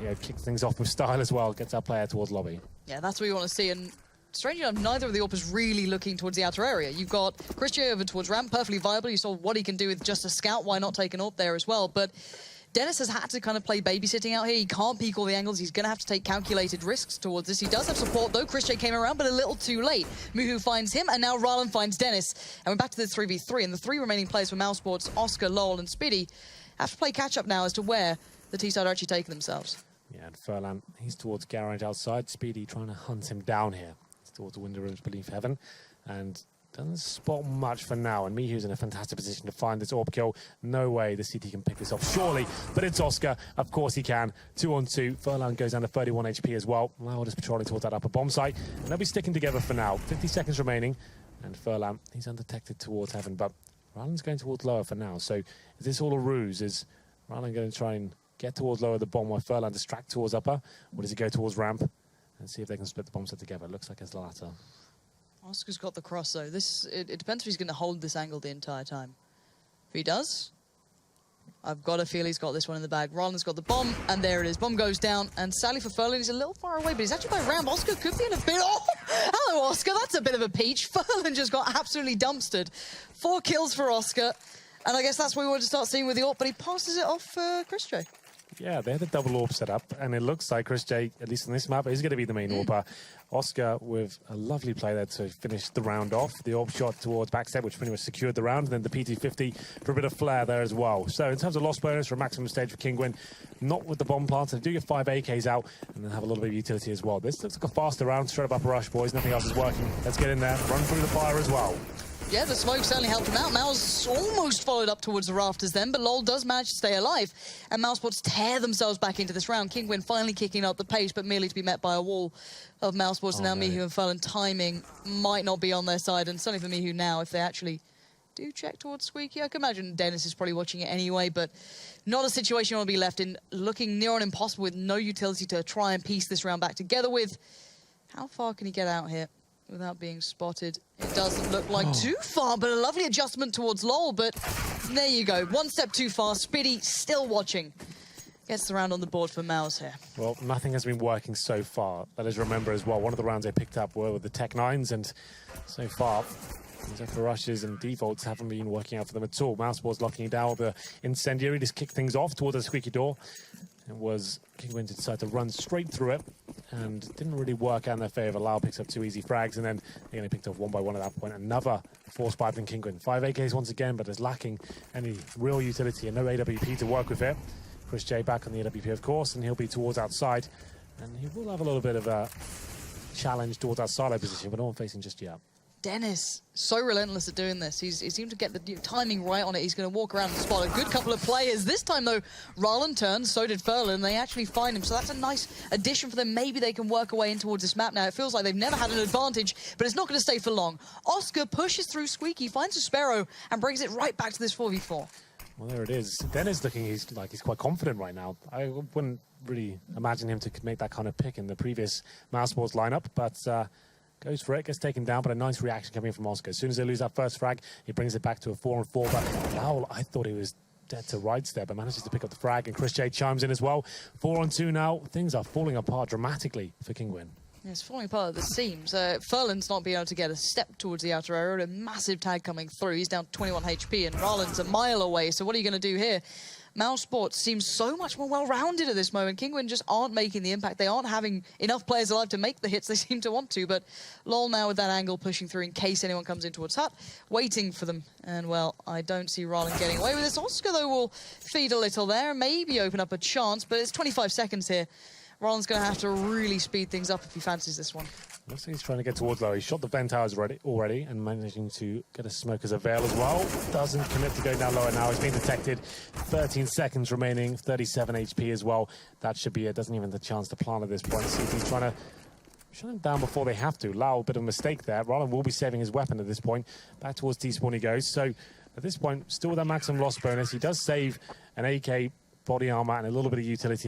Yeah, kicks things off with style as well. Gets our player towards lobby. Yeah, that's what we want to see. And strangely enough, neither of the AWPers really looking towards the outer area. You've got Christian over towards ramp, perfectly viable. You saw what he can do with just a scout. Why not take an AWP there as well? But Dennis has had to kind of play babysitting out here. He can't peek all the angles. He's going to have to take calculated risks towards this. He does have support, though. Christian came around, but a little too late. Muhu finds him, and now RERUN finds Dennis. And we're back to the 3v3. And the 3 remaining players for Mousesports, Oscar, Lowell, and Speedy, have to play catch-up now as to where the T-side are actually taking themselves. Yeah, and Furlan, he's towards Garage outside. Speedy trying to hunt him down here. He's towards the window rooms beneath heaven. And doesn't spot much for now. And Mihu's in a fantastic position to find this AWP kill. No way the CT can pick this off, surely. But it's Oscar. Of course he can. 2 on 2. Furlan goes down to 31 HP as well. Loud is patrolling towards that upper bomb site. And they'll be sticking together for now. 50 seconds remaining. And Furlan, he's undetected towards heaven. But RERUN's going towards lower for now. So is this all a ruse? Is RERUN going to try and get towards lower the bomb while Furlan distract towards upper? Or does he go towards ramp and see if they can split the bomb set together? Looks like it's the latter. Oscar's got the cross, though. It depends if he's going to hold this angle the entire time. If he does, I've got a feel he's got this one in the bag. RERUN's got the bomb, and there it is. Bomb goes down, and sadly for Furlan, he's a little far away, but he's actually by ramp. Oscar could be in a bit... Oh! Hello, Oscar. That's a bit of a peach. Furlan just got absolutely dumpstered. 4 kills for Oscar. And I guess that's what we want to start seeing with the AWP, but he passes it off for Chris J. Yeah, they had a double AWP set up, and it looks like Chris J, at least on this map, is going to be the main AWPer. Oscar with a lovely play there to finish the round off. The AWP shot towards backstep, which pretty much secured the round, and then the PT-50 for a bit of flair there as well. So in terms of loss bonus for a maximum stage for Kingwin, not with the bomb plants. They do get 5 AKs out, and then have a little bit of utility as well. This looks like a faster round, straight up upper rush, boys. Nothing else is working. Let's get in there, run through the fire as well. Yeah, the smoke certainly helped him out. Mouse almost followed up towards the rafters then, but Lol does manage to stay alive. And Mousesports tear themselves back into this round. Kingwin finally kicking up the pace, but merely to be met by a wall of Mousesports. And now Mihu and Furlan timing might not be on their side. And certainly for Mihu now, if they actually do check towards Squeaky, I can imagine Dennis is probably watching it anyway, but not a situation you want to be left in. Looking near on impossible with no utility to try and piece this round back together with. How far can he get out here without being spotted? It doesn't look like too far, but a lovely adjustment towards Lol. But there you go, 1 step too far. Spiddy still watching. Gets the round on the board for Mouse here. Well, nothing has been working so far. Let us remember as well, one of the rounds they picked up were with the Tech 9s, and so far, the rushes and defaults haven't been working out for them at all. Mousesports locking it down with the Incendiary, just kicked things off towards the squeaky door. It was Kingwin decided to run straight through it, and didn't really work out in their favor. Lau picks up 2 easy frags, and then they only picked off 1 by 1 at that point. Another force pipe than Kingwin. 5 AKs once again, but is lacking any real utility and no AWP to work with it. Chris J back on the AWP, of course, and he'll be towards outside. And he will have a little bit of a challenge towards that silo position, but no one facing just yet. Dennis, so relentless at doing this. He seemed to get the timing right on it. He's going to walk around and spot a good couple of players. This time, though, RERUN turned, so did Furlan. They actually find him, so that's a nice addition for them. Maybe they can work away in towards this map now. It feels like they've never had an advantage, but it's not going to stay for long. Oscar pushes through Squeaky, finds a Sparrow, and brings it right back to this 4v4. Well, there it is. Dennis looking, he's quite confident right now. I wouldn't really imagine him to make that kind of pick in the previous Mousesports lineup, but goes for it, gets taken down, but a nice reaction coming from Oscar. As soon as they lose that first frag, he brings it back to a 4-on-4, but now I thought he was dead to right step, but manages to pick up the frag, and Chris J chimes in as well. 4-on-2 now. Things are falling apart dramatically for Kingwin. Yeah, it's falling apart at the seams. Furlan's not being able to get a step towards the outer area. A massive tag coming through. He's down 21 HP, and RERUN's a mile away. So what are you going to do here? Mouse Sports seems so much more well-rounded at this moment. Kinguin just aren't making the impact. They aren't having enough players alive to make the hits they seem to want to, but LoL now with that angle pushing through in case anyone comes in towards Hut, waiting for them. And, well, I don't see Rollin getting away with this. Oscar, though, will feed a little there, maybe open up a chance, but it's 25 seconds here. Rollin's going to have to really speed things up if he fancies this one. Looks like he's trying to get towards low. He shot the vent towers already and managing to get a smoke as a veil as well. Doesn't commit to going down lower now. He's being detected. 13 seconds remaining, 37 HP as well. That should be it. Doesn't even have the chance to plant at this point. See if he's trying to shut him down before they have to. Lau, a bit of a mistake there. Rollin will be saving his weapon at this point. Back towards T-spawn he goes. So at this point, still with that maximum loss bonus. He does save an AK body armor and a little bit of utility.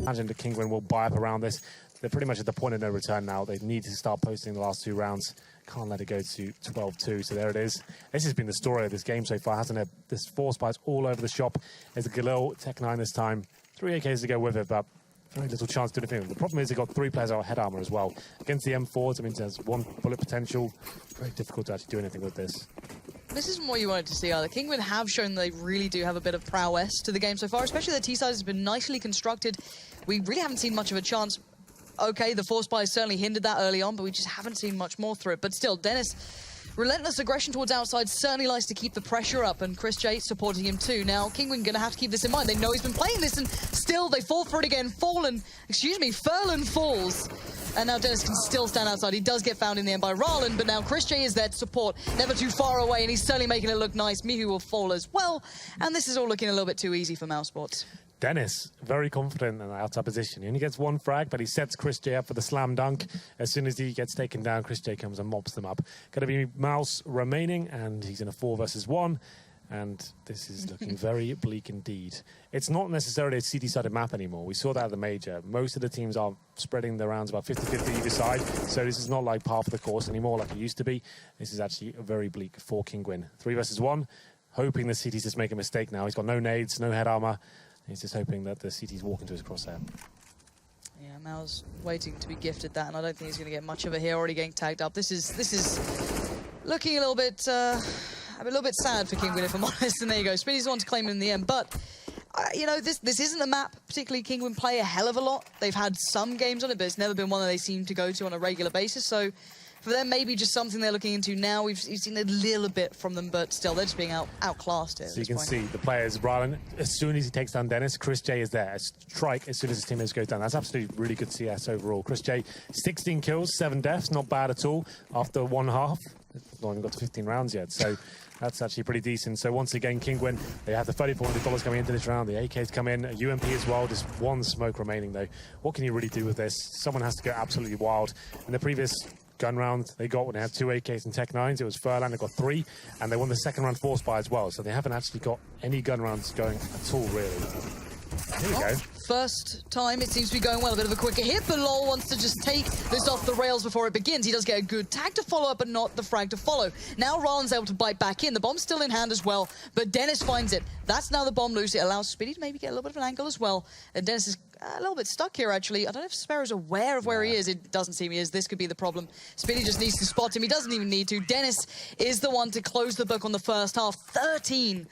Imagine the Kinguin will buy up around this. They're pretty much at the point of no return now. They need to start posting the last 2 rounds. Can't let it go to 12-2. So there it is. This has been the story of this game so far, hasn't it? There's 4 spies all over the shop. There's a Galil, Tech-9 this time. 3 AKs to go with it, but very little chance to do anything. The problem is they've got 3 players out of head armor as well. Against the M4s, I mean, there's 1 bullet potential. Very difficult to actually do anything with this. This isn't what you wanted to see either. Kinguin have shown they really do have a bit of prowess to the game so far, especially their T-side has been nicely constructed. We really haven't seen much of a chance. Okay, the 4 spies certainly hindered that early on, but we just haven't seen much more through it. But still, Dennis, relentless aggression towards outside certainly likes to keep the pressure up, and Chris J supporting him too. Now, Kinguin going to have to keep this in mind. They know he's been playing this, and still they fall for it again. Furlan falls. And now Dennis can still stand outside. He does get found in the end by Rollin, but now Chris J is there to support, never too far away, and he's certainly making it look nice. Mihu will fall as well, and this is all looking a little bit too easy for Mouse Sports. Dennis, very confident in the outside position. He only gets 1 frag, but he sets Chris J up for the slam dunk. As soon as he gets taken down, Chris J comes and mops them up. Going to be Mouse remaining, and he's in a 4 versus 1. And this is looking very bleak indeed. It's not necessarily a CD-sided map anymore. We saw that at the major. Most of the teams are spreading the rounds about 50-50 either side. So this is not like half of the course anymore like it used to be. This is actually very bleak for Kinguin. 3 versus 1. Hoping the CTs just make a mistake now. He's got no nades, no head armor. He's just hoping that the CTs walk into his crosshair. Yeah, Mal's waiting to be gifted that, and I don't think he's going to get much of it here. Already getting tagged up. This is looking a little bit sad for Kinguin, if I'm honest. And there you go. Speedy's the one to claim it in the end, but you know, this isn't a map particularly Kinguin play a hell of a lot. They've had some games on it, but it's never been one that they seem to go to on a regular basis. So for them, maybe just something they're looking into now. We've seen a little bit from them, but still, they're just being outclassed here. So you can see the players, Rylan, as soon as he takes down Dennis, Chris J is there. A strike as soon as his teammates goes down. That's absolutely really good CS overall. Chris J, 16 kills, 7 deaths, not bad at all after 1 half. Not even got to 15 rounds yet, so that's actually pretty decent. So once again, Kinguin, they have the $3,400 coming into this round. The AKs come in, a UMP as well, just 1 smoke remaining though. What can you really do with this? Someone has to go absolutely wild. In the previous gun round they got when they had 2 AKs and Tech-9s, it was Furlan, they got 3, and they won the second round 4 spy as well, so they haven't actually got any gun rounds going at all, really. Here we go. First time it seems to be going well. A bit of a quicker hit, but LOL wants to just take this off the rails before it begins. He does get a good tag to follow up, but not the frag to follow. Now Rylan's able to bite back in. The bomb's still in hand as well, but Dennis finds it. That's now the bomb loose. It allows Speedy to maybe get a little bit of an angle as well. And Dennis is a little bit stuck here, actually. I don't know if Sparrow's aware of where he is. It doesn't seem he is. This could be the problem. Speedy just needs to spot him. He doesn't even need to. Dennis is the one to close the book on the first half. 13-2.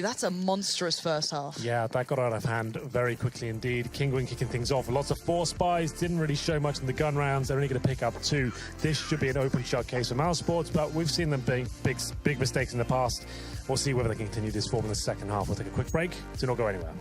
That's a monstrous first half. Yeah, that got out of hand very quickly indeed. Kinguin kicking things off. Lots of force buys. Didn't really show much in the gun rounds. They're only going to pick up 2. This should be an open shot case for Mouse Sports, but we've seen them make big mistakes in the past. We'll see whether they can continue this form in the second half. We'll take a quick break. Do not go anywhere.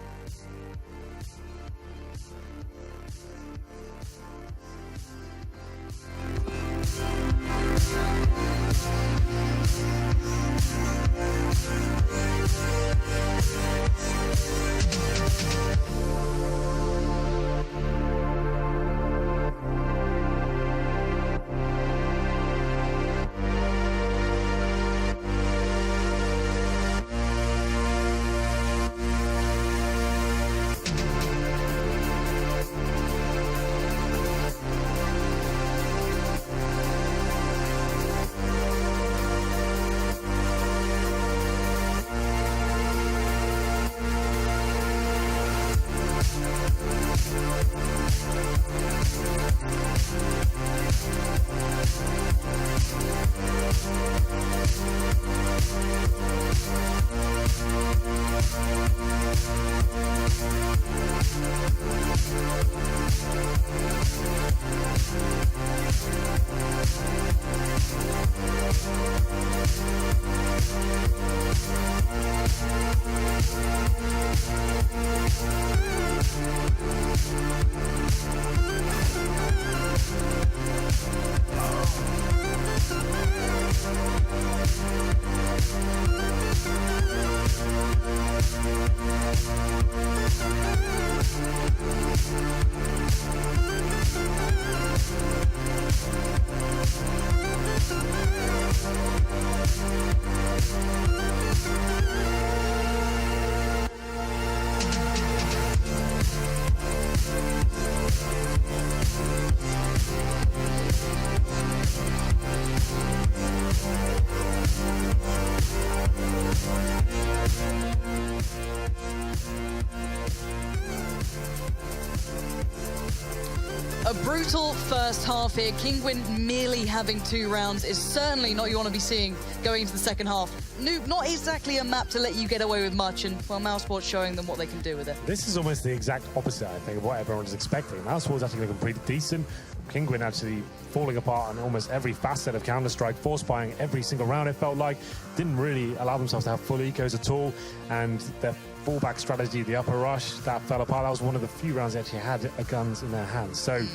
A brutal first half here. Kinguin merely having 2 rounds is certainly not what you want to be seeing going into the second half. Not exactly a map to let you get away with much, and well, Mousesport's showing them what they can do with it. This is almost the exact opposite, I think, of what everyone was expecting. Mousesport's actually looking pretty decent. Kinguin actually falling apart on almost every facet of Counter-Strike, force buying every single round, it felt like. Didn't really allow themselves to have full ecos at all, and their fallback strategy, the upper rush, that fell apart. That was one of the few rounds they actually had guns in their hands. So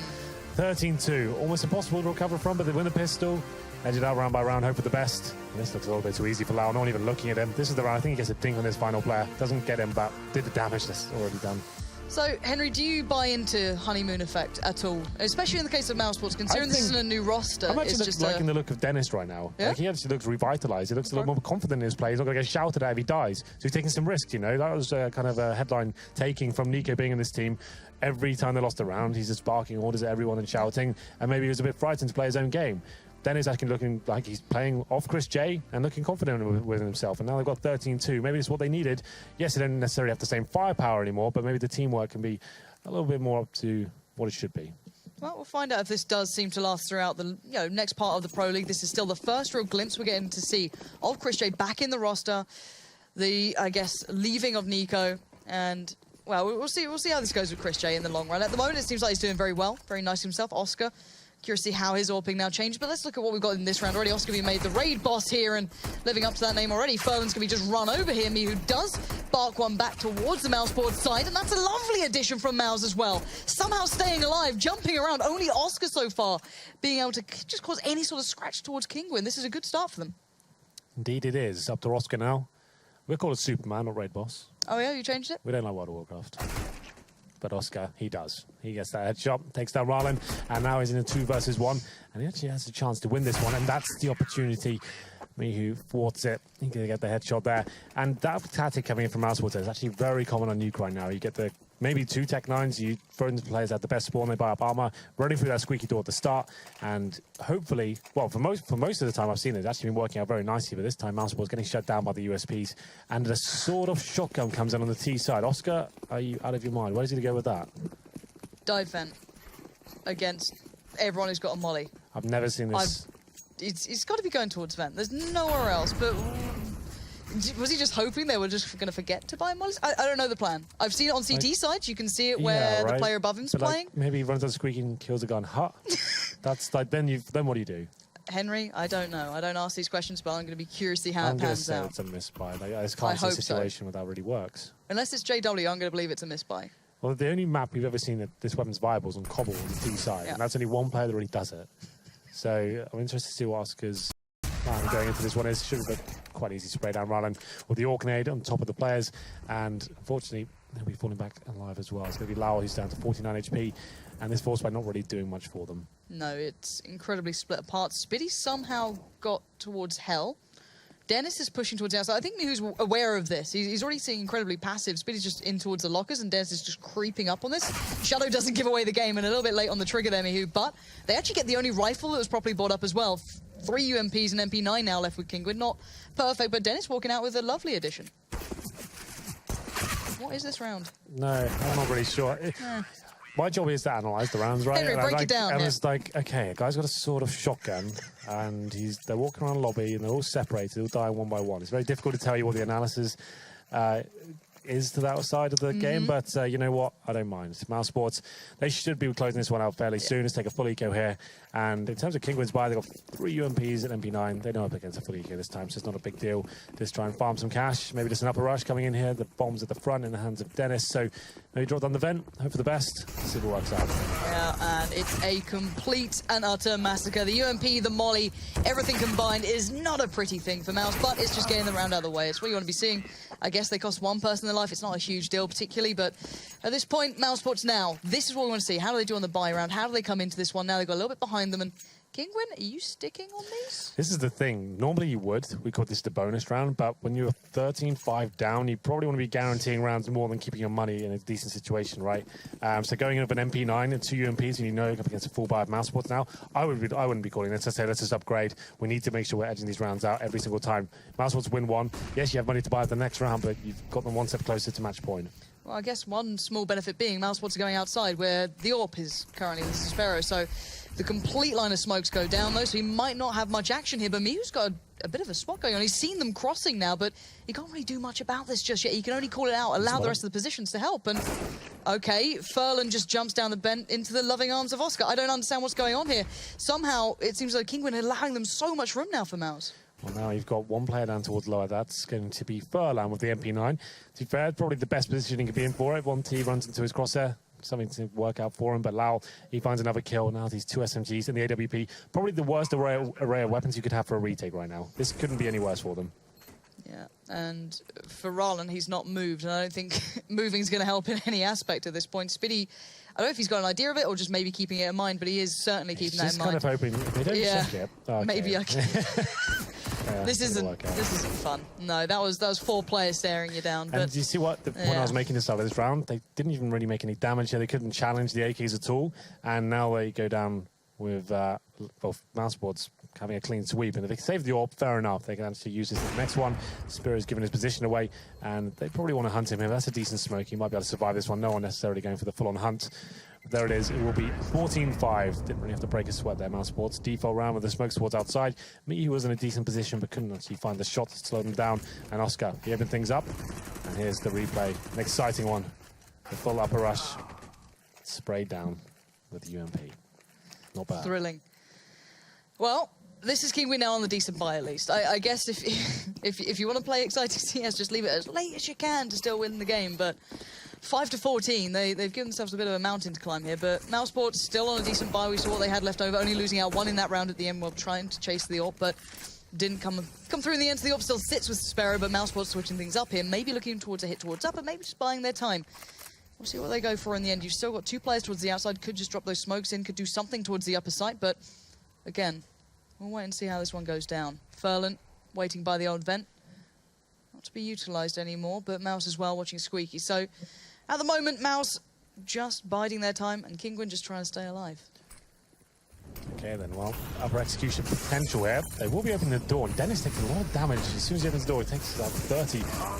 13-2, almost impossible to recover from, but they win the pistol, edge it out round by round, hope for the best. And this looks a little bit too easy for Lau, not even looking at him. This is the round, I think he gets a dink on this final player. Doesn't get him, but did the damage that's already done. So, Henry, do you buy into honeymoon effect at all? Especially in the case of Mousesports, considering this isn't a new roster. I'm actually just liking the look of Dennis right now. Yeah? Like, he actually looks revitalized. He looks a lot more confident in his play. He's not going to get shouted at if he dies. So he's taking some risks, you know. That was kind of a headline taking from Nico being in this team. Every time they lost a round, he's just barking orders at everyone and shouting. And maybe he was a bit frightened to play his own game. Dennis actually looking like he's playing off Chris J and looking confident with himself. And now they've got 13-2. Maybe it's what they needed. Yes, they don't necessarily have the same firepower anymore, but maybe the teamwork can be a little bit more up to what it should be. Well, we'll find out if this does seem to last throughout the next part of the Pro League. This is still the first real glimpse we're getting to see of Chris J back in the roster. The, I guess, leaving of Nico. And, well, we'll see how this goes with Chris J in the long run. At the moment, it seems like he's doing very well. Very nice himself. Oscar. Curious to see how his AWPing now changed, but let's look at what we've got in this round already. Oscar being made the raid boss here and living up to that name already. Furlan's going to be just run over here. Mihu does bark one back towards the Mouseboard side, and that's a lovely addition from Mouse as well. Somehow staying alive, jumping around. Only Oscar so far being able to just cause any sort of scratch towards Kinguin. This is a good start for them. Indeed it is. It's up to Oscar now. We'll call it Superman, not Raid Boss. Oh yeah, you changed it? We don't like World of Warcraft. But Oscar, he does. He gets that headshot, takes down Rylan, and now he's in a 2 versus 1. And he actually has a chance to win this one, and that's the opportunity Mihu thwarts it. He's going to get the headshot there. And that tactic coming in from Mousewater is actually very common on Nuke right now. You get the maybe 2 Tech 9s, you throw into players at the best spawn, they buy up armor, running through that squeaky door at the start, and hopefully, well, for most of the time I've seen it, it's actually been working out very nicely, but this time Mousewater's getting shut down by the USPs, and a sort of shotgun comes in on the T side. Oscar, are you out of your mind? Where's he going to go with that? Dive vent against everyone who's got a molly. I've never seen this. It's got to be going towards vent. There's nowhere else, but was he just hoping they were just going to forget to buy mollies? I don't know the plan. I've seen it on CT sides. You can see it where the player above him's playing. Maybe he runs out squeaky and kills a gun. That's like, then what do you do? Henry, I don't know. I don't ask these questions, but I'm going to be curious to see how it pans out. It's a misbuy. Like, I just can't see a situation where that really works. Unless it's JW, I'm going to believe it's a misbuy. Well, the only map we've ever seen that this weapon's viable is on Cobble on the T side, and that's only one player that really does it. So I'm interested to see what Oscar's plan going into this one is. Should have been quite easy spray down Ryland with the Orcanade on top of the players, and unfortunately they'll be falling back alive as well. It's going to be Lau who's down to 49 HP, and this force fight not really doing much for them. No, it's incredibly split apart. Spitty somehow got towards Hell. Dennis is pushing towards the outside. I think Mihu's aware of this. He's already seeing incredibly passive. Spitty's just in towards the lockers, and Dennis is just creeping up on this. Shadow doesn't give away the game, and a little bit late on the trigger there, Mihu, but they actually get the only rifle that was properly bought up as well. 3 UMPs and MP9 now left with Kingwin. Not perfect, but Dennis walking out with a lovely addition. What is this round? No, I'm not really sure. My job is to analyse the rounds, right? Henry, break it down. And it's like, okay, a guy's got a sort of shotgun, and they're walking around the lobby, and they're all separated, they're all dying one by one. It's very difficult to tell you what the analysis is to that side of the game, but you know what? I don't mind. It's Mouse Sports. They should be closing this one out fairly soon. Let's take a full eco here. And in terms of Kingwin's buy, they've got 3 UMPs and MP9. They know up against a full eco this time, so it's not a big deal. Just try and farm some cash. Maybe just an upper rush coming in here. The bomb's at the front in the hands of Dennis. So maybe drop down the vent. Hope for the best. See if it works out. Yeah, and it's a complete and utter massacre. The UMP, the molly, everything combined is not a pretty thing for Mouse, but it's just getting the round out of the way. It's what you want to be seeing. I guess they cost one person their life. It's not a huge deal particularly, but at this point, Mouse Sports now, this is what we want to see. How do they do on the buy round? How do they come into this one? Now they've got a little bit behind them, and Kingwin, are you sticking on these? This is the thing. Normally you would. We call this the bonus round, but when you're 13-5 down, you probably want to be guaranteeing rounds more than keeping your money in a decent situation, right? So going in with an MP9 and 2 UMPs, and you know you're up against a full buy of Mouse Sports now, I wouldn't be calling this. I'd say let's just upgrade. We need to make sure we're edging these rounds out every single time. Mouse Sports win one. Yes, you have money to buy the next round, but you've got them one step closer to match point. Well, I guess one small benefit being Mouse Sports are going outside where the AWP is currently with Sparrow, so the complete line of smokes go down though, so he might not have much action here, but Miu's got a bit of a spot going on. He's seen them crossing now, but he can't really do much about this just yet. He can only call it out, allow the rest of the positions to help, and okay, Furlan just jumps down the bent into the loving arms of Oscar. I don't understand what's going on here. Somehow, it seems like Kingwin are allowing them so much room now for Mouse. Well, now you've got one player down towards lower. That's going to be Furlan with the MP9. To be fair, probably the best position he could be in for it. 1T runs into his crosshair. Something to work out for him, but Lau, he finds another kill. Now these 2 SMGs and the AWP. Probably the worst array of weapons you could have for a retake right now. This couldn't be any worse for them. Yeah, and for Ryland, he's not moved, and I don't think moving is going to help in any aspect at this point. Spitty, I don't know if he's got an idea of it or just maybe keeping it in mind, but he is certainly keeping that in mind. Just kind of hoping if they don't check it. Okay. Maybe I can. Yeah, this isn't fun. No, that was 4 players staring you down. But and do you see what? When I was making this out of this round, they didn't even really make any damage here. They couldn't challenge the AKs at all, and now they go down with Mouse Sports having a clean sweep. And if they save the AWP, fair enough. They can actually use this in the next one. Spirit's given his position away, and they probably want to hunt him here. That's a decent smoke. He might be able to survive this one. No one necessarily going for the full-on hunt. There it is. It will be 14-5. Didn't really have to break a sweat there, Mouse Sports. Default round with the smoke towards outside. Miyu was in a decent position, but couldn't actually find the shot to slow them down. And Oscar, he opened things up. And here's the replay. An exciting one. The full upper rush. Sprayed down with the UMP. Not bad. Thrilling. Well, this is Kingwin now on the decent buy at least. I guess if you want to play exciting CS, just leave it as late as you can to still win the game. But 5-14, they've given themselves a bit of a mountain to climb here, but Mouse Sports still on a decent buy. We saw what they had left over, only losing out 1 in that round at the end while trying to chase the AWP, but didn't come through in the end. So the AWP still sits with Sparrow, but Mouse Sports switching things up here, maybe looking towards a hit towards up, but maybe just buying their time. We'll see what they go for in the end. You've still got 2 players towards the outside, could just drop those smokes in, could do something towards the upper side, but again, we'll wait and see how this one goes down. Furlan waiting by the old vent. Not to be utilized anymore, but Mouse as well watching Squeaky. So at the moment, Mouse just biding their time and Kingwin just trying to stay alive. Okay, then, well, upper execution potential here. They will be opening the door. And Dennis takes a lot of damage. As soon as he opens the door, he takes about 30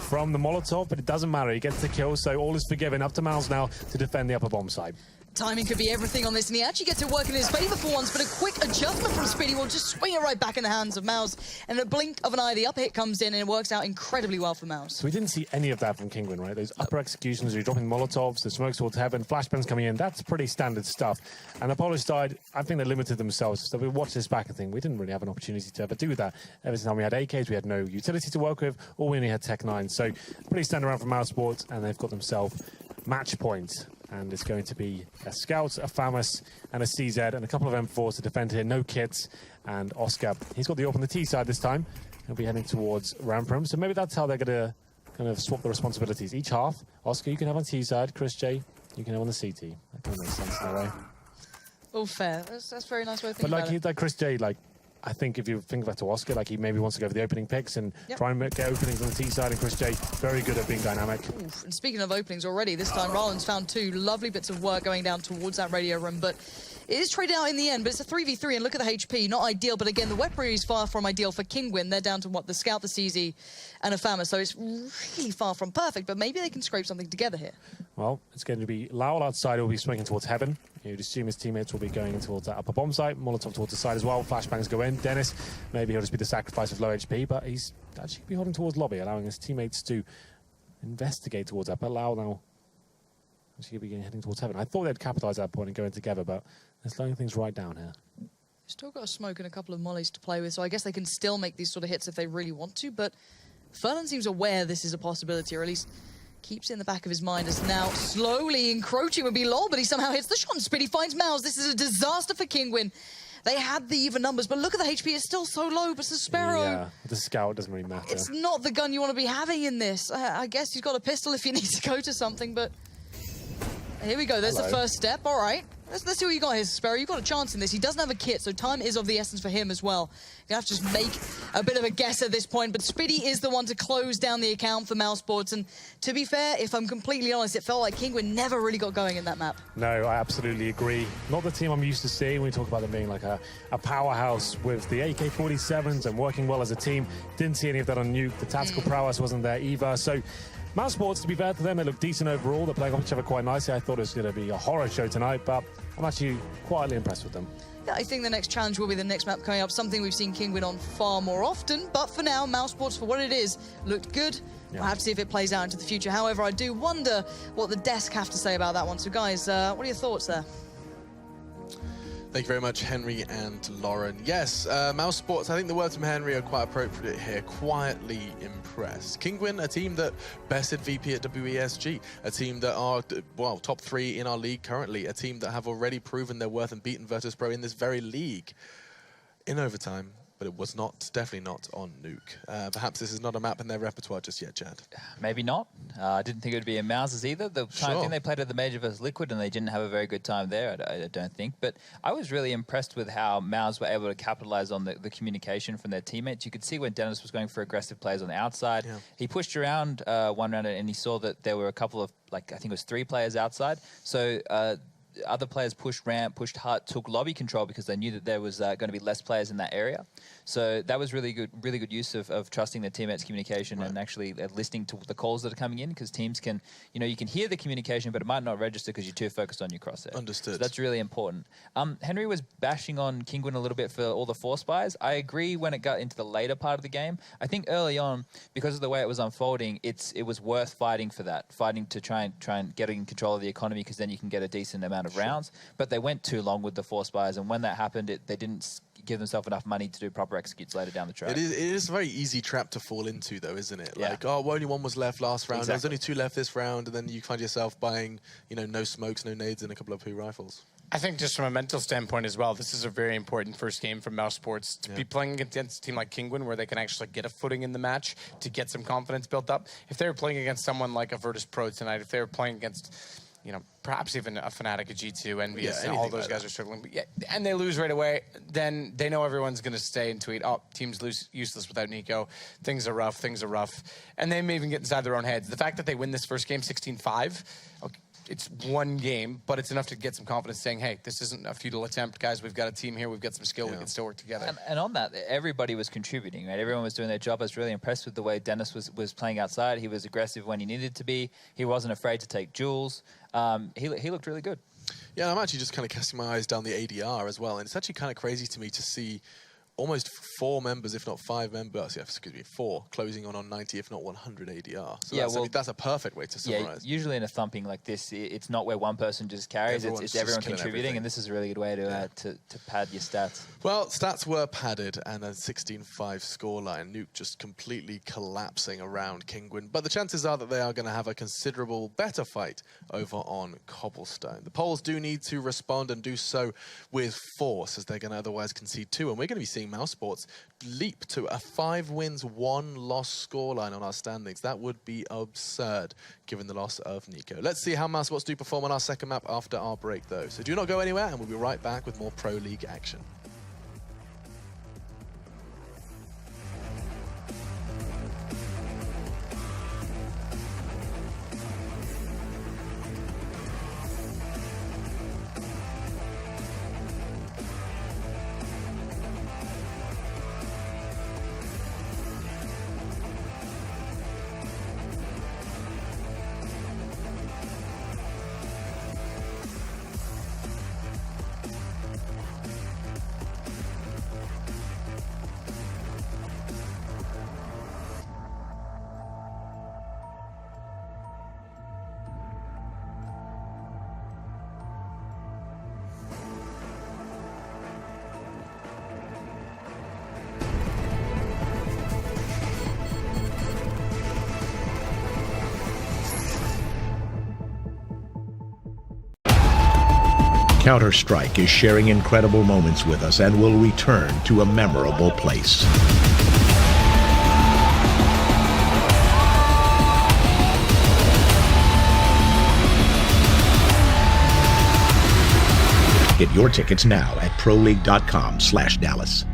from the Molotov, but it doesn't matter. He gets the kill, so all is forgiven. Up to Miles now to defend the upper bomb side. Timing could be everything on this, and he actually gets it working in his favor for once, but a quick adjustment from Speedy will just swing it right back in the hands of Mouse. And in a blink of an eye, the up hit comes in, and it works out incredibly well for Mouse. So we didn't see any of that from Kingwin, right? Those upper executions, you're dropping Molotovs, the smokes towards heaven, flashbangs coming in, that's pretty standard stuff. And the Polish side, I think they limited themselves. So we watched this back and think, we didn't really have an opportunity to ever do that. Every time we had AKs, we had no utility to work with, or we only had Tech 9. So pretty standard around from Mouse Sports, and they've got themselves match points. And it's going to be a Scout, a FAMAS, and a CZ, and a couple of M4s to defend here. No kits. And Oscar, he's got the AWP on the T side this time. He'll be heading towards Ramprom. So maybe that's how they're going to kind of swap the responsibilities. Each half, Oscar, you can have on T side. Chris J, you can have on the CT. That kind of makes sense in a way. All fair. That's a very nice way of But thinking about it. like Chris J, like, I think if you think back to Oscar, like he maybe wants to go for the opening picks and try and get openings on the T side, and Chris J, very good at being dynamic. Oof. And speaking of openings already, this time Rollins found 2 lovely bits of work going down towards that radio room, but it is traded out in the end, but it's a 3v3, and look at the HP, not ideal, but again, the weaponry is far from ideal for Kingwin. They're down to, what, the Scout, the CZ, and a FAMA, so it's really far from perfect, but maybe they can scrape something together here. Well, it's going to be Lowell outside who will be swinging towards heaven. You'd assume his teammates will be going towards that upper bomb site. Molotov towards the side as well. Flashbangs go in. Dennis, maybe he'll just be the sacrifice of low HP, but he's actually be holding towards lobby, allowing his teammates to investigate towards that. But Lowell now actually be heading towards heaven. I thought they'd capitalize that point and go in together, but they're slowing things right down here. Still got a smoke and a couple of mollies to play with, so I guess they can still make these sort of hits if they really want to, but Ferland seems aware this is a possibility, or at least keeps it in the back of his mind as now slowly encroaching would be low, but he somehow hits the shot and Speedy finds Mouse. This is a disaster for Kingwin. They had the even numbers, but look at the HP, it's still so low, but Sparrow... Yeah, the Scout doesn't really matter. It's not the gun you want to be having in this. I guess he's got a pistol if you need to go to something, but... Here we go, there's the first step, all right. Let's see what you got here, Sparrow. You've got a chance in this. He doesn't have a kit, so time is of the essence for him as well. You're going to have to just make a bit of a guess at this point, but Speedy is the one to close down the account for Mouse Sports, and to be fair, if I'm completely honest, it felt like Kingwin never really got going in that map. No, I absolutely agree. Not the team I'm used to seeing when we talk about them being like a powerhouse with the AK-47s and working well as a team. Didn't see any of that on Nuke. The tactical prowess wasn't there either, so... Mouse Sports, to be fair to them, they look decent overall. They're playing off each other quite nicely. I thought it was going to be a horror show tonight, but I'm actually quietly impressed with them. Yeah, I think the next challenge will be the next map coming up, something we've seen Kingwin on far more often, but for now, Mouse Sports, for what it is, looked good. Yeah. We'll have to see if it plays out into the future. However, I do wonder what the desk have to say about that one. So, guys, what are your thoughts there? Thank you very much, Henry and Lauren. Yes, Mouse Sports, I think the words from Henry are quite appropriate here. Quietly impressed. Kingwin, a team that bested VP at WESG, a team that are, well, top 3 in our league currently, a team that have already proven their worth and beaten Virtus.pro in this very league in overtime. But it was not, definitely not on Nuke. Perhaps this is not a map in their repertoire just yet, Chad. Maybe not. I didn't think it would be in Mouse's either. The time I think they played at the Major vs Liquid and they didn't have a very good time there, I don't think. But I was really impressed with how Mouse were able to capitalize on the communication from their teammates. You could see when Dennis was going for aggressive plays on the outside. Yeah. He pushed around one round and he saw that there were a couple of, like, I think it was 3 players outside. So other players pushed ramp, pushed hard, took lobby control because they knew that there was going to be less players in that area. So that was really good use of trusting their teammates' communication and actually listening to the calls that are coming in, because teams can, you can hear the communication, but it might not register because you're too focused on your crosshair. Understood. So that's really important. Henry was bashing on Kingwin a little bit for all the force buys. I agree when it got into the later part of the game. I think early on, because of the way it was unfolding, it was worth fighting for that, fighting to try and get in control of the economy, because then you can get a decent amount of rounds. But they went too long with the force buys, and when that happened, they didn't give themselves enough money to do proper executes later down the track. It is a very easy trap to fall into, though, isn't it? Yeah. Like, oh, well, only 1 was left last round. Exactly. There's only 2 left this round, and then you find yourself buying, no smokes, no nades, and a couple of poo rifles. I think just from a mental standpoint as well, this is a very important first game for Mouse Sports. To be playing against a team like Kingwin, where they can actually get a footing in the match to get some confidence built up. If they were playing against someone like a Virtus.pro tonight, if they were playing against you know, perhaps even a Fnatic, a G2, Envious, Yeah, and all anything those like guys are struggling. But yeah, and they lose right away, then they know everyone's going to stay and tweet, oh, team's useless without Nico. Things are rough, things are rough. And they may even get inside their own heads. The fact that they win this first game 16-5, okay, it's one game, but it's enough to get some confidence saying, hey, this isn't a futile attempt, guys. We've got a team here. We've got some skill. We can still work together. And on that, everybody was contributing, right? Everyone was doing their job. I was really impressed with the way Dennis was playing outside. He was aggressive when he needed to be. He wasn't afraid to take duels. He looked really good. Yeah, I'm actually just kind of casting my eyes down the ADR as well. And it's actually kind of crazy to me to see almost 4 members, if not 5 members, yeah, excuse me, 4, closing on 90, if not 100 ADR. So yeah, that's, I mean, that's a perfect way to summarize. Yeah, usually in a thumping like this, it's not where one person just carries, it's everyone contributing, everything. and this is a really good way to pad your stats. Well, stats were padded and a 16-5 scoreline. Nuke just completely collapsing around Kingwin. But the chances are that they are going to have a considerable better fight over on Cobblestone. The Poles do need to respond and do so with force, as they're going to otherwise concede 2. And we're going to be seeing Mouse Sports leap to a 5 wins, 1 loss scoreline on our standings. That would be absurd, given the loss of Nico. Let's see how Mouse Sports do perform on our second map after our break, though. So do not go anywhere, and we'll be right back with more Pro League action. Counter-Strike is sharing incredible moments with us and will return to a memorable place. Get your tickets now at proleague.com/Dallas.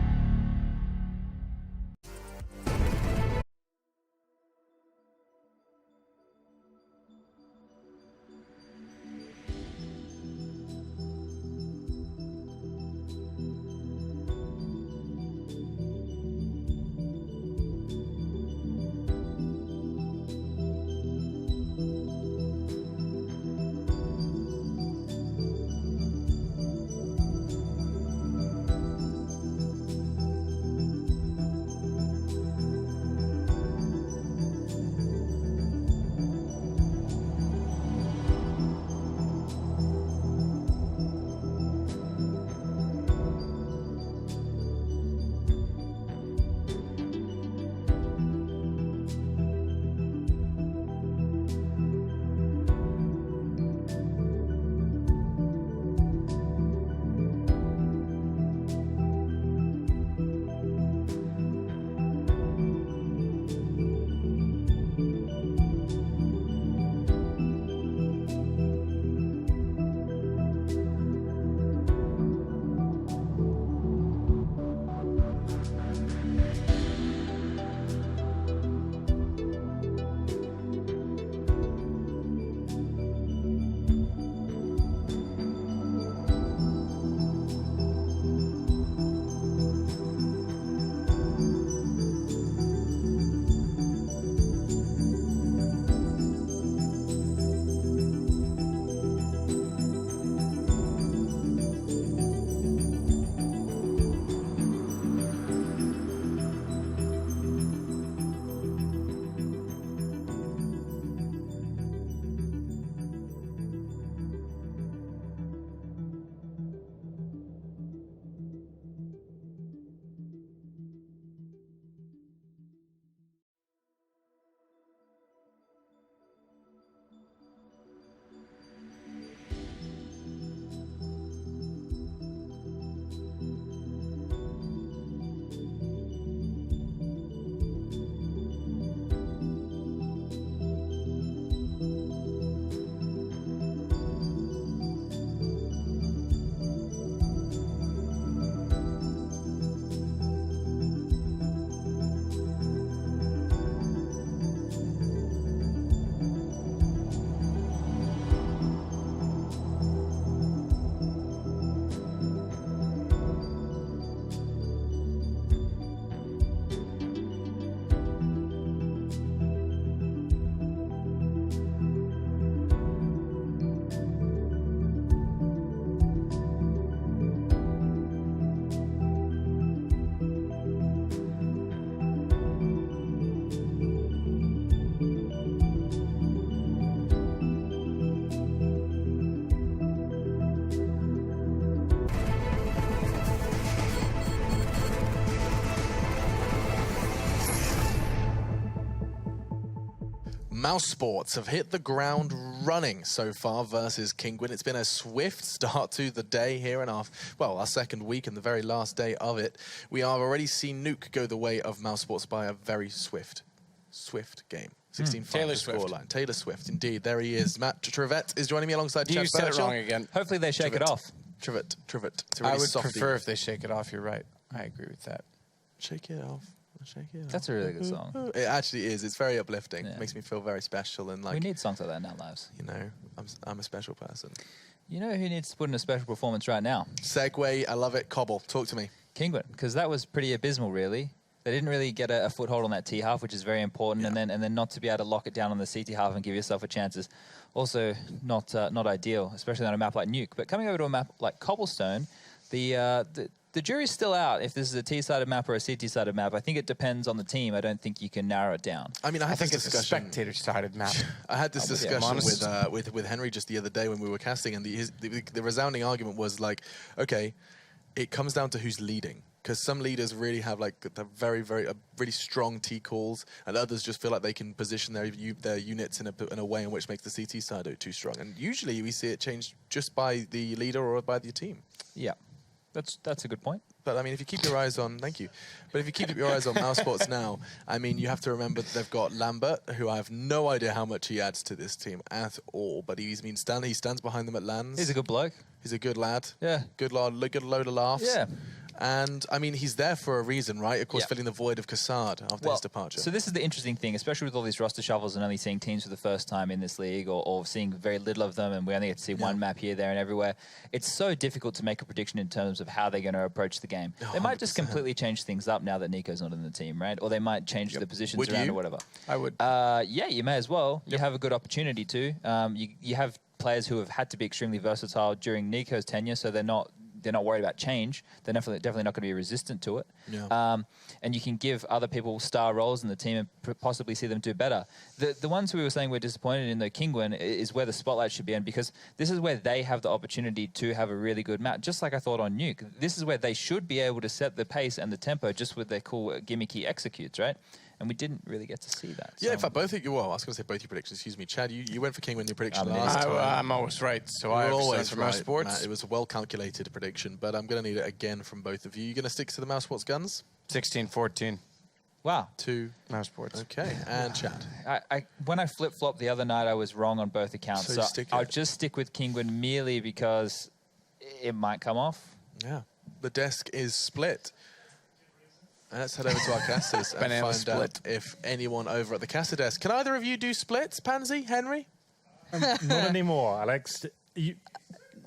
Mouse Sports have hit the ground running so far versus Kinguin. It's been a swift start to the day here in our second week and the very last day of it. We have already seen Nuke go the way of Mouse Sports by a very swift game. 16-5 Taylor Swift. scoreline. Taylor Swift, indeed. There he is. Matt Trevette is joining me alongside You Chad said it Birchall. wrong again. Hopefully they shake it off. Trevette. It's a I really would softy. prefer if they shake it off. You're right. I agree with that. Shake it off. Shake it off. That's a really good song. It actually is. It's very uplifting. It makes me feel very special and like. We need songs like that in our lives. You know, I'm a special person. You know who needs to put in a special performance right now? Segue. I love it. Cobble. Talk to me. Kinguin, because that was pretty abysmal, really. They didn't really get a foothold on that T half, which is very important, and then not to be able to lock it down on the CT half and give yourself a chance is also not ideal, especially on a map like Nuke. But coming over to a map like Cobblestone, the jury's still out if this is a T-sided map or a CT-sided map. I think it depends on the team. I don't think you can narrow it down. I mean, I think it's a spectator-sided map. I had this discussion with Henry just the other day when we were casting, and the resounding argument was like, okay, it comes down to who's leading. Because some leaders really have like the really strong T calls, and others just feel like they can position their units in a way in which makes the CT side too strong. And usually we see it change just by the leader or by the team. Yeah, that's a good point. But I mean, if you keep your eyes on, thank you. But if you keep your eyes on Mouse Sports now, I mean, you have to remember that they've got Lambert, who I have no idea how much he adds to this team at all. But he stands behind them at lands. He's a good bloke. He's a good lad. Yeah. Good load of laughs. Yeah. And, I mean, he's there for a reason, right? Of course, filling the void of Kassad after his departure. So this is the interesting thing, especially with all these roster shuffles and only seeing teams for the first time in this league or seeing very little of them, and we only get to see one map here, there, and everywhere. It's so difficult to make a prediction in terms of how they're going to approach the game. They might just completely change things up now that Nico's not in the team, right? Or they might change the positions around or whatever. I would. Yeah, you may as well. You have a good opportunity to. You have players who have had to be extremely versatile during Nico's tenure, so they're not worried about change. They're definitely not going to be resistant to it. Yeah. And you can give other people star roles in the team and possibly see them do better. The ones who we were saying we're disappointed in the Kinguin is where the spotlight should be in, because this is where they have the opportunity to have a really good map, just like I thought on Nuke. This is where they should be able to set the pace and the tempo just with their cool gimmicky executes, right? And we didn't really get to see that. Yeah, in fact, both of you, well, I was going to say both your predictions, excuse me. Chad, you went for King when your prediction last time. I'm always right, so I always for Mouse Sports. Matt, it was a well-calculated prediction, but I'm going to need it again from both of you. You going to stick to the Mouse Sports guns? 16-14. Wow. To Mouse Sports. Okay, and Chad. When I flip-flopped the other night, I was wrong on both accounts. So I'll just stick with Kinguin merely because it might come off. Yeah. The desk is split. Let's head over to our casters and find out if anyone over at the caster desk. Can either of you do splits, Pansy, Henry? Not anymore, Alex.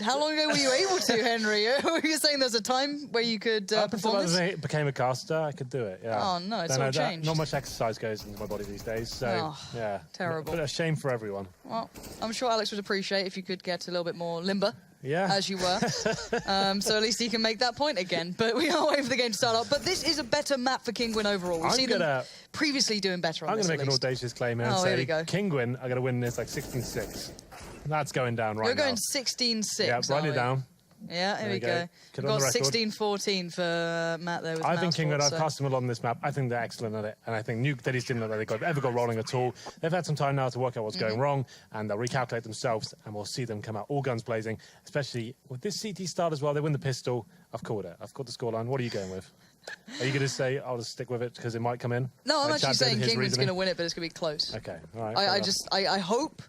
How long ago were you able to, Henry? Were you saying there's a time where you could perform this? As I became a caster, I could do it, yeah. Oh, no, it's all changed. Not much exercise goes into my body these days, so, yeah. Terrible. But a shame for everyone. Well, I'm sure Alex would appreciate if you could get a little bit more limber. Yeah. As you were. So at least he can make that point again. But we are waiting for the game to start up. But this is a better map for Kinguin overall. We've seen them previously doing better on this. I'm going to make an audacious claim here and here we say go. Kinguin are going to win this like 16-6. That's going down right now. You're going 16-6. Yeah, write it down. Yeah, here we go. We've got 16-14 for Matt there with I think Kinguin, Sports, I've cast them a lot on this map. I think they're excellent at it. And I think Nuke, they just didn't look like they ever got rolling at all. They've had some time now to work out what's going wrong, and they'll recalculate themselves, and we'll see them come out all guns blazing, especially with this CT start as well. They win the pistol. I've called it. I've called the scoreline. What are you going with? Are you going to say, I'll just stick with it because it might come in? No, I'm actually saying Kinguin's going to win it, but it's going to be close. Okay, all right. I hope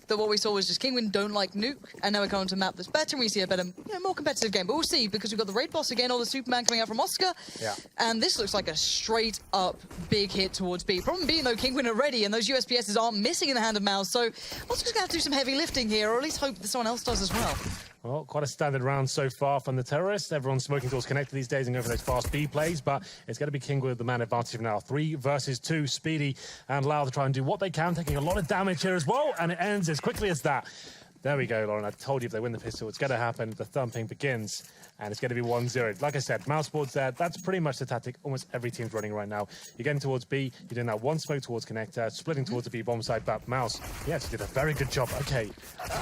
that what we saw was just Kinguin don't like Nuke, and now we're going to a map that's better, and we see a better, more competitive game. But we'll see, because we've got the raid boss again, or the Superman coming out from Oscar. Yeah. And this looks like a straight-up big hit towards B. Problem being, though, Kinguin are ready, and those USPSs aren't missing in the hand of Mouse, so Oscar's going to have to do some heavy lifting here, or at least hope that someone else does as well. Well, quite a standard round so far from the terrorists. Everyone's smoking towards connected these days and going for those fast B plays, but it's going to be Kinguin with the man advantage now. 3 versus 2, Speedy and Lau to try and do what they can, taking a lot of damage here as well, and it ends as quickly as that. There we go, Lauren. I told you if they win the pistol, it's going to happen. The thumping begins, and it's going to be 1-0. Like I said, Mouse board's there. That's pretty much the tactic almost every team's running right now. You're getting towards B, you're doing that one smoke towards connector, splitting towards the B bomb side, but Mouse, he actually did a very good job. Okay,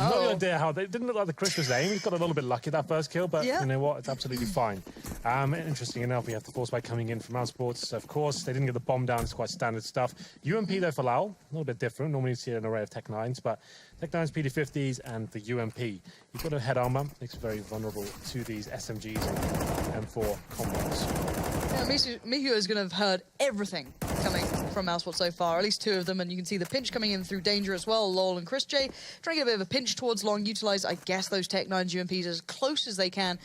no idea how, they didn't look like the Chris was aim. He got a little bit lucky that first kill, but you know what? It's absolutely fine. Interesting enough, we have the force spike coming in from Outsports. Of course, they didn't get the bomb down. It's quite standard stuff. UMP, though, for Lau, a little bit different. Normally you see an array of Tech 9s, but Tech 9s, PD-50s, and the UMP. You've got a head armor. Makes it very vulnerable to these SMGs and M4 combos. Yeah, Mihu is going to have heard everything coming from Outsports so far, at least 2 of them, and you can see the pinch coming in through Danger as well. Lol and Chris J trying to get a bit of a pinch towards Long, utilize, I guess, those Tech 9s, UMPs as close as they can,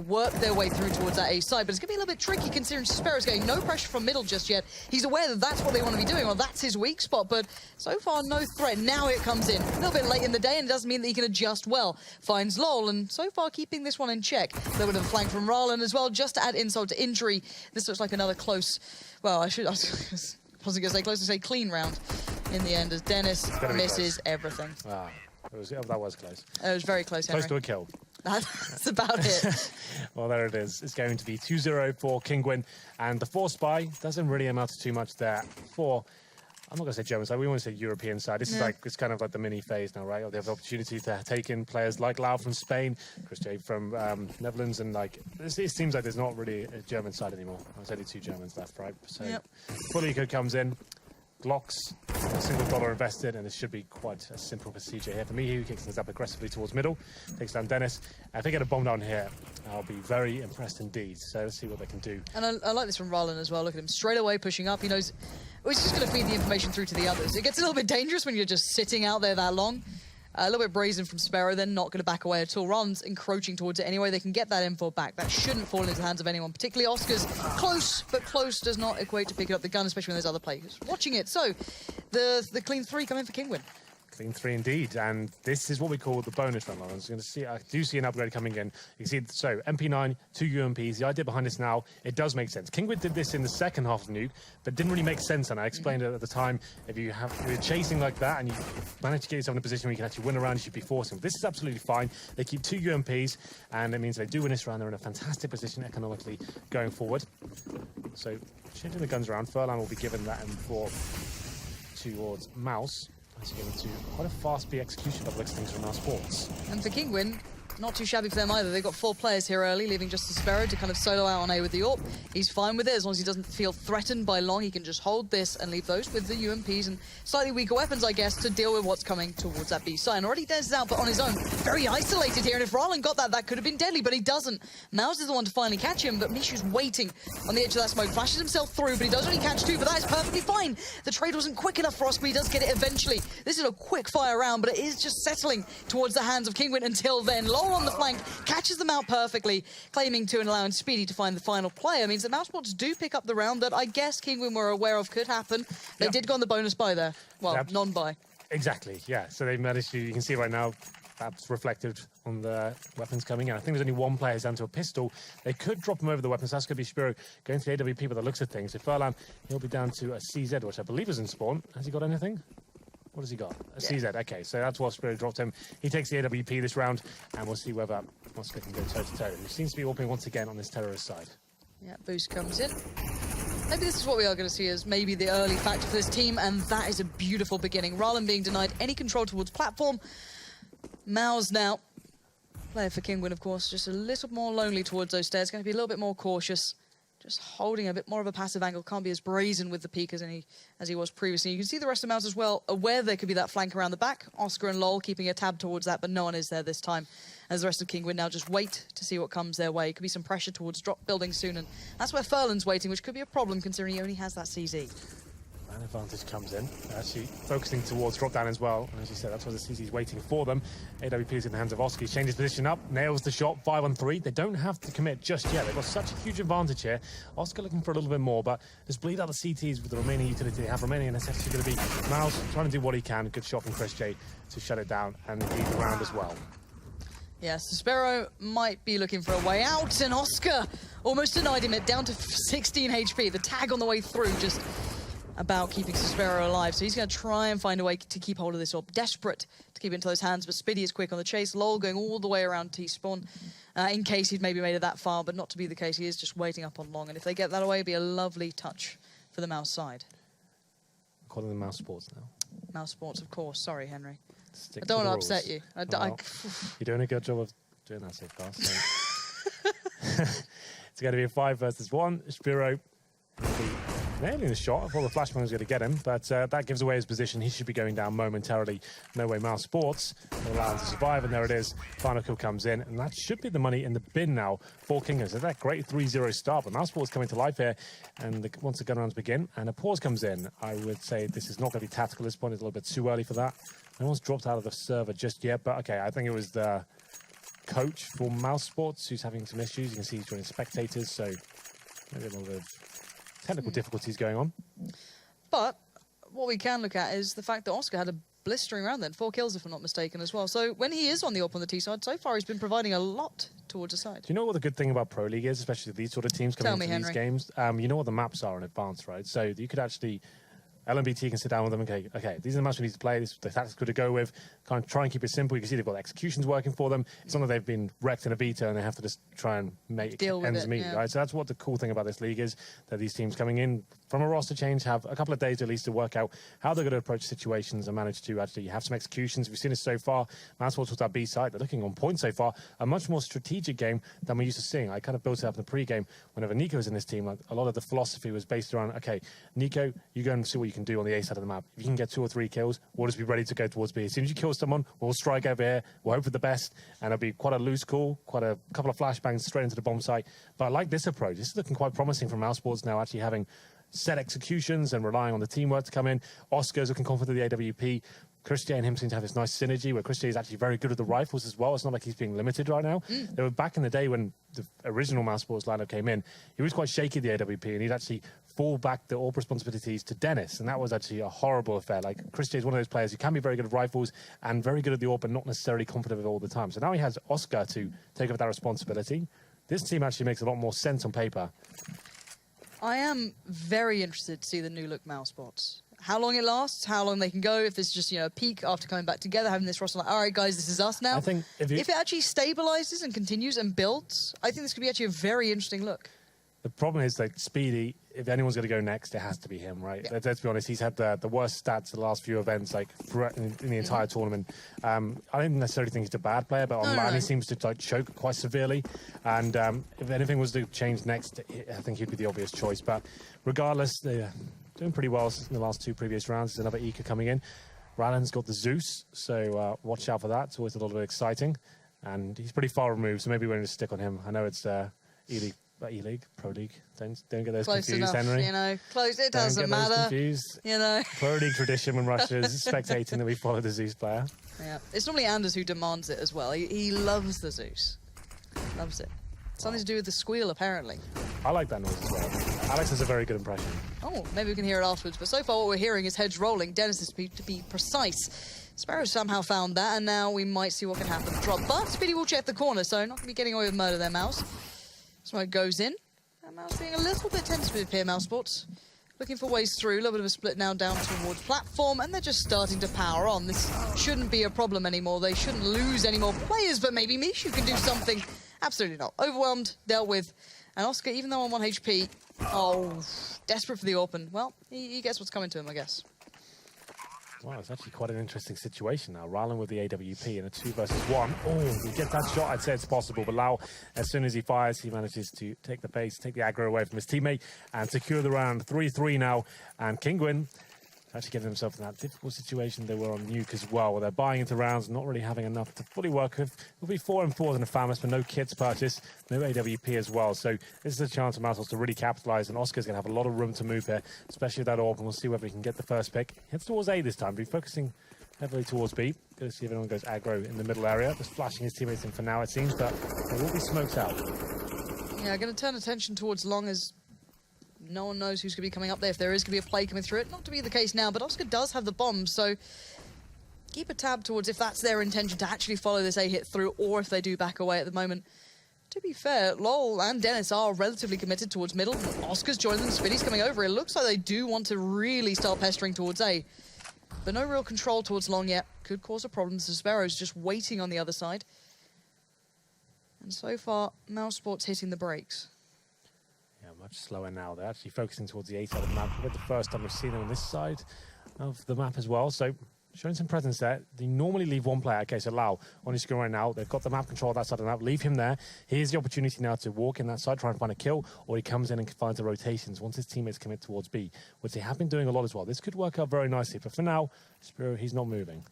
work their way through towards that A side, but it's going to be a little bit tricky considering Sparrow's getting no pressure from middle just yet. He's aware that that's what they want to be doing, or that's his weak spot, but so far no threat. Now it comes in. A little bit late in the day, and it doesn't mean that he can adjust well. Finds Lol, and so far keeping this one in check. A little bit of a flank from Rallen as well, just to add insult to injury. This looks like another close, well, I wasn't going to say close, to say clean round in the end, as Dennis misses everything. Wow, that was close. It was very close, Henry. Close to a kill. That's about it. Well, there it is. It's going to be 2-0 for Kingwin, and the force spy doesn't really amount to too much there for, I'm not going to say German side, we want to say European side. This is like, it's kind of like the mini phase now, right? They have the opportunity to take in players like Lau from Spain, Chris J from Netherlands, and like, it seems like there's not really a German side anymore. There's only 2 Germans left, right? So, Full Eco comes in, Glocks, a single dollar invested, and it should be quite a simple procedure here for me. He kicks things up aggressively towards middle, takes down Dennis. If they get a bomb down here, I'll be very impressed indeed. So let's see what they can do. And I like this from Rallen as well. Look at him straight away pushing up. He knows, well, he's just going to feed the information through to the others. It gets a little bit dangerous when you're just sitting out there that long. A little bit brazen from Sparrow, then not going to back away at all. Rallen's encroaching towards it anyway. They can get that info back. That shouldn't fall into the hands of anyone, particularly Oscar's. Close, but close does not equate to picking up the gun, especially when there's other players watching it. So, the clean 3 coming for Kingwin. Clean 3 indeed, and this is what we call the bonus run. I do see an upgrade coming in. You can see, so MP9, 2 UMPs. The idea behind this now, it does make sense. Kingwin did this in the second half of Nuke, but didn't really make sense, and I explained it at the time. If you're chasing like that and you manage to get yourself in a position where you can actually win a round, you should be forcing. This is absolutely fine. They keep 2 UMPs, and it means they do win this round. They're in a fantastic position economically going forward. So, changing the guns around, Furlan will be given that M4 towards Mouse. As you get into quite a fast speed execution double X things from Outsports. And for Kingwin, not too shabby for them either. They've got 4 players here early, leaving just Sparrow to kind of solo out on A with the AWP. He's fine with it, as long as he doesn't feel threatened by Long. He can just hold this and leave those with the UMPs and slightly weaker weapons, I guess, to deal with what's coming towards that B side. And already Des is out, but on his own. Very isolated here, and if Rallen got that, that could have been deadly, but he doesn't. Mouse is the one to finally catch him, but Mishu's waiting on the edge of that smoke. Flashes himself through, but he does only catch 2, but that is perfectly fine. The trade wasn't quick enough for Oscar, but he does get it eventually. This is a quick fire round, but it is just settling towards the hands of Kingwin until then. Lol on the flank, catches them out perfectly, claiming to and allowing Speedy to find the final player. Means that Mousesports do pick up the round that I guess Kingwin were aware of could happen. They did go on the bonus buy there. Well, non-buy. Exactly, yeah. So they've managed to, you can see right now, that's reflected on the weapons coming in. I think there's only 1 player who's down to a pistol. They could drop him over the weapons. That's going to be Spiro going for the AWP by the looks of things. If Furlan, he'll be down to a CZ, which I believe is in spawn. Has he got anything? What has he got? A CZ. Okay, so that's what Spiro dropped him. He takes the AWP this round, and we'll see whether Oscar can go toe-to-toe. He seems to be warping once again on this terrorist side. Yeah, boost comes in. Maybe this is what we are going to see as maybe the early factor for this team, and that is a beautiful beginning. Rallen being denied any control towards platform. Mao's now, player for Kingwin, of course, just a little more lonely towards those stairs. Going to be a little bit more cautious. Just holding a bit more of a passive angle. Can't be as brazen with the peak as he was previously. You can see the rest of Mouse as well, aware there could be that flank around the back. Oscar and Lol keeping a tab towards that, but no one is there this time. As the rest of Kingwin now just wait to see what comes their way. Could be some pressure towards drop building soon, and that's where Furlan's waiting, which could be a problem considering he only has that CZ. Man advantage comes in, actually focusing towards drop down as well. And as you said, that's why the CZ is waiting for them. AWP is in the hands of Oski. Changes position up, nails the shot, 5-on-3. They don't have to commit just yet. They've got such a huge advantage here. Oscar looking for a little bit more, but just bleed out the CTs with the remaining utility they have remaining, and it's actually going to be Miles trying to do what he can. Good shot from Chris J to shut it down and lead the round as well. Yes, Sparrow might be looking for a way out, and Oscar almost denied him it, down to 16 HP. The tag on the way through just about keeping Sparrow alive, so he's going to try and find a way to keep hold of this orb. Desperate to keep it into those hands, but Spiddy is quick on the chase. Lol going all the way around T-spawn in case he'd maybe made it that far, but not to be the case. He is just waiting up on Long, and if they get that away, it'd be a lovely touch for the Mouse side. I'm calling them Mouse Sports now. Mouse Sports, of course. Sorry, Henry. Stick I don't want to rules. upset you. You're doing a good job of doing that so far. So. It's going to be a 5 versus 1. Spiro nailing the shot. I thought the flashbang was going to get him, but that gives away his position. He should be going down momentarily. No way, Mouse Sports will allow him to survive, and there it is. Final kill comes in, and that should be the money in the bin now for Kingos. So that great 3-0 start, but Mouse Sports coming to life here, and once the gun rounds begin, and a pause comes in, I would say this is not going to be tactical at this point. It's a little bit too early for that. No one's dropped out of the server just yet, but okay, I think it was the coach for Mouse Sports who's having some issues. You can see he's joining spectators, so maybe a little bit of technical difficulties going on. But what we can look at is the fact that Oscar had a blistering round then. 4 kills, if I'm not mistaken, as well. So when he is on the T side, so far he's been providing a lot towards the side. Do you know what the good thing about Pro League is, especially these sort of teams coming into these games? You know what the maps are in advance, right? So you could actually... LMBT can sit down with them and okay, these are the maps we need to play, this is the tactics good to go with, kind of try and keep it simple. You can see they've got executions working for them. It's not that they've been wrecked in a beta and they have to just try and make ends meet, right? So that's what the cool thing about this league is, that these teams coming in from a roster change have a couple of days at least to work out how they're going to approach situations and manage to actually have some executions. We've seen this so far. Mouseport with our B side, they're looking on point so far. A much more strategic game than we're used to seeing. I kind of built it up in the pre-game. Whenever Nico was in this team, like, a lot of the philosophy was based around, okay, Nico, you go and see what you can do on the A side of the map. If you can get 2 or 3 kills, we'll just be ready to go towards B. As soon as you kill someone, we'll strike over here, we'll hope for the best, and it'll be quite a loose call, quite a couple of flashbangs straight into the bomb site. But I like this approach. This is looking quite promising from Mousesports now, actually having set executions and relying on the teamwork to come in. Oscar's looking confident with the AWP. Christian and him seem to have this nice synergy where Christian is actually very good at the rifles as well. It's not like he's being limited right now. They were back in the day when the original Mousesports lineup came in, he was quite shaky, the AWP, and he'd actually fall back the all responsibilities to Dennis, and that was actually a horrible affair. Like, Christian is one of those players who can be very good at rifles and very good at the AWP, but not necessarily confident with it all the time. So now he has Oscar to take up that responsibility. This team actually makes a lot more sense on paper. I am very interested to see the new look Mousesports. How long it lasts, how long they can go, if it's just, a peak after coming back together, having this roster like, all right, guys, this is us now. I think if it actually stabilizes and continues and builds, I think this could be actually a very interesting look. The problem is, like, Speedy, if anyone's going to go next, it has to be him, right? Yeah. Let's be honest, he's had the worst stats the last few events, like, in the entire tournament. I don't necessarily think he's a bad player, but online he seems to, like, choke quite severely. And if anything was to change next, I think he'd be the obvious choice. But regardless, they're doing pretty well in the last 2 previous rounds. There's another Eka coming in. Ryland's got the Zeus, so watch out for that. It's always a little bit exciting. And he's pretty far removed, so maybe we're going to stick on him. I know it's E-League, Pro League. Don't get those close confused, enough, Henry. Close. It doesn't matter. Confused. You Pro League tradition when Russia is spectating that we follow the Zeus player. Yeah, it's normally Anders who demands it as well. He loves the Zeus. Loves it. Something to do with the squeal, apparently. I like that noise as well. Alex has a very good impression. Oh, maybe we can hear it afterwards. But so far what we're hearing is heads rolling. Dennis is to be precise. Sparrow somehow found that, and now we might see what can happen. Drop, but Speedy will check the corner, so not going to be getting away with murder there, Mouse. Smoke goes in. And Mouse being a little bit tentative here, Mousesports. Looking for ways through. A little bit of a split now down towards platform, and they're just starting to power on. This shouldn't be a problem anymore. They shouldn't lose any more players, but maybe Mishu can do something. Absolutely not. Overwhelmed, dealt with. And Oscar, even though on 1 HP, desperate for the open. Well, he gets what's coming to him, I guess. Wow, it's actually quite an interesting situation now. Ryland with the AWP in a 2 versus 1. Oh, we get that shot. I'd say it's possible, but Lau, as soon as he fires, he manages to take the pace, take the aggro away from his teammate, and secure the round. 3-3 now, and Kingwin actually getting himself in that difficult situation. They were on Nuke as well, where they're buying into rounds, not really having enough to fully work with. It'll be 4 and 4s in a Famous, but no kits purchased, no AWP as well. So this is a chance for Mouse to really capitalize, and Oscar's going to have a lot of room to move here, especially with that AWP, and we'll see whether he can get the first pick. Heads towards A this time, but he's focusing heavily towards B. Going to see if anyone goes aggro in the middle area. Just flashing his teammates in for now, it seems, but there will be smokes out. Yeah, going to turn attention towards Long as no one knows who's going to be coming up there. If there is going to be a play coming through it, not to be the case now, but Oscar does have the bomb, so keep a tab towards if that's their intention to actually follow this A hit through, or if they do back away at the moment. To be fair, Lowell and Dennis are relatively committed towards middle. Oscar's joining them, Spinny's coming over. It looks like they do want to really start pestering towards A, but no real control towards Long yet. Could cause a problem. So Sparrow's just waiting on the other side. And so far, Mousesports hitting the brakes. Much slower now. They're actually focusing towards the A side of the map. Probably the first time we've seen them on this side of the map as well. So showing some presence there. They normally leave one player, okay, so Lau on his screen right now. They've got the map control that side of the map. Leave him there. Here's the opportunity now to walk in that side, try and find a kill, or he comes in and finds the rotations once his teammates commit towards B, which they have been doing a lot as well. This could work out very nicely, but for now, Spiro, he's not moving.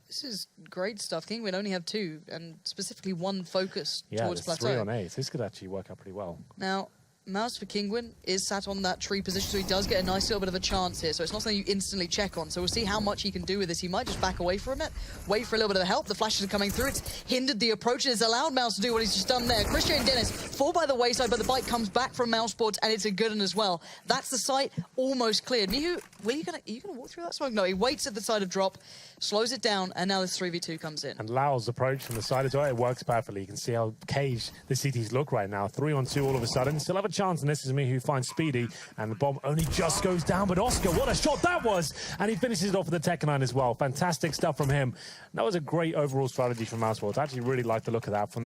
This is great stuff. Kingwin only have 2, and specifically 1 focus towards Plateau. 3 on A. So this could actually work out pretty well. Now, Mouse for Kingwin is sat on that tree position, so he does get a nice little bit of a chance here. So it's not something you instantly check on. So we'll see how much he can do with this. He might just back away from it, wait for a little bit of help. The flashes are coming through. It's hindered the approach, and it's allowed Mouse to do what he's just done there. Christian and Dennis fall by the wayside, but the bite comes back from Mouseboards, and it's a good one as well. That's the site almost cleared. Mihu, are you gonna walk through that smoke? No, he waits at the side of drop, slows it down, and now this 3v2 comes in. And Lau's approach from the side as well, it works perfectly. You can see how caged the CTs look right now. 3-on-2 all of a sudden. Still have a chance, and this is Mihu who finds Speedy, and the bomb only just goes down, but Oscar, what a shot that was! And he finishes it off with the Tech-9 as well. Fantastic stuff from him. That was a great overall strategy from Mousesports. I actually really like the look of that. From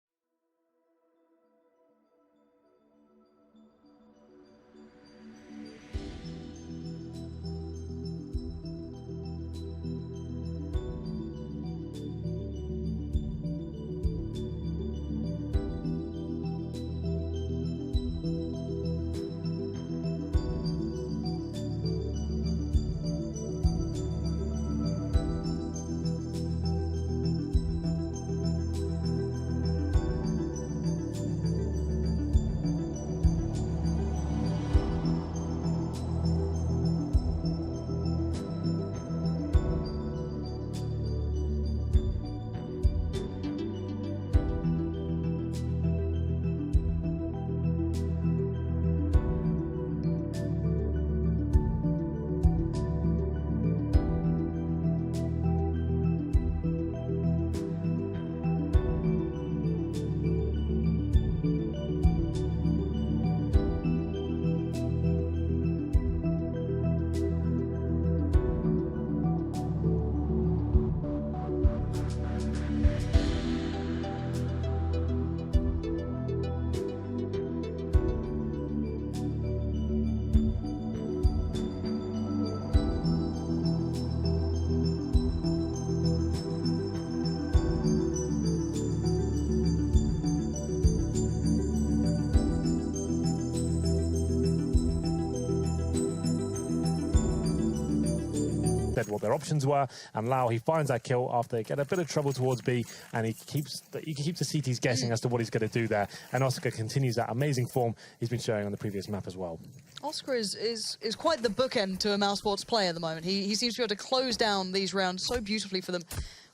what their options were, and Lau, he finds that kill after they get a bit of trouble towards B, and he keeps the CTs guessing as to what he's going to do there, and Oscar continues that amazing form he's been showing on the previous map as well. Oscar is quite the bookend to a Mousesports play at the moment. He seems to be able to close down these rounds so beautifully for them.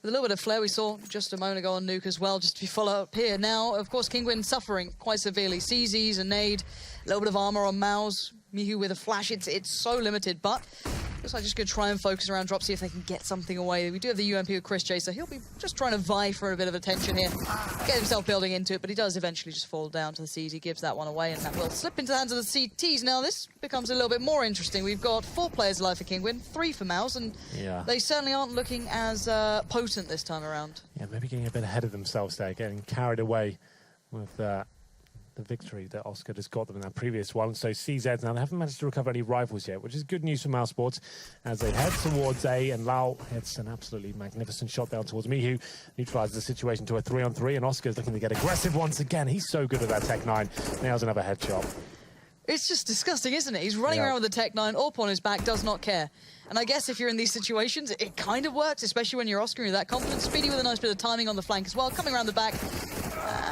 With a little bit of flair we saw just a moment ago on Nuke as well, just to be follow up here. Now, of course, Kingwin suffering quite severely. CZs, a nade, a little bit of armor on Mouse. Mihu with a flash, it's so limited, but looks like just going to try and focus around drop, see if they can get something away. We do have the UMP with Chris J, so he'll be just trying to vie for a bit of attention here. Get himself building into it, but he does eventually just fall down to the Cs. He gives that one away, and that will slip into the hands of the CTs. Now, this becomes a little bit more interesting. We've got 4 players alive for Kingwin, 3 for Mouse, and they certainly aren't looking as potent this time around. Yeah, maybe getting a bit ahead of themselves there, getting carried away with the victory that Oscar just got them in that previous one. So CZ now, they haven't managed to recover any rivals yet, which is good news for Mousesports as they head towards A, and Lau hits an absolutely magnificent shot down towards Mihu, neutralizes the situation to a 3-on-3, and Oscar's looking to get aggressive once again. He's so good at that Tech-9. Nails another headshot. It's just disgusting, isn't it? He's running around with the Tech-9, up on his back, does not care. And I guess if you're in these situations, it kind of works, especially when you're Oscar and you're that confident. Speedy with a nice bit of timing on the flank as well, coming around the back.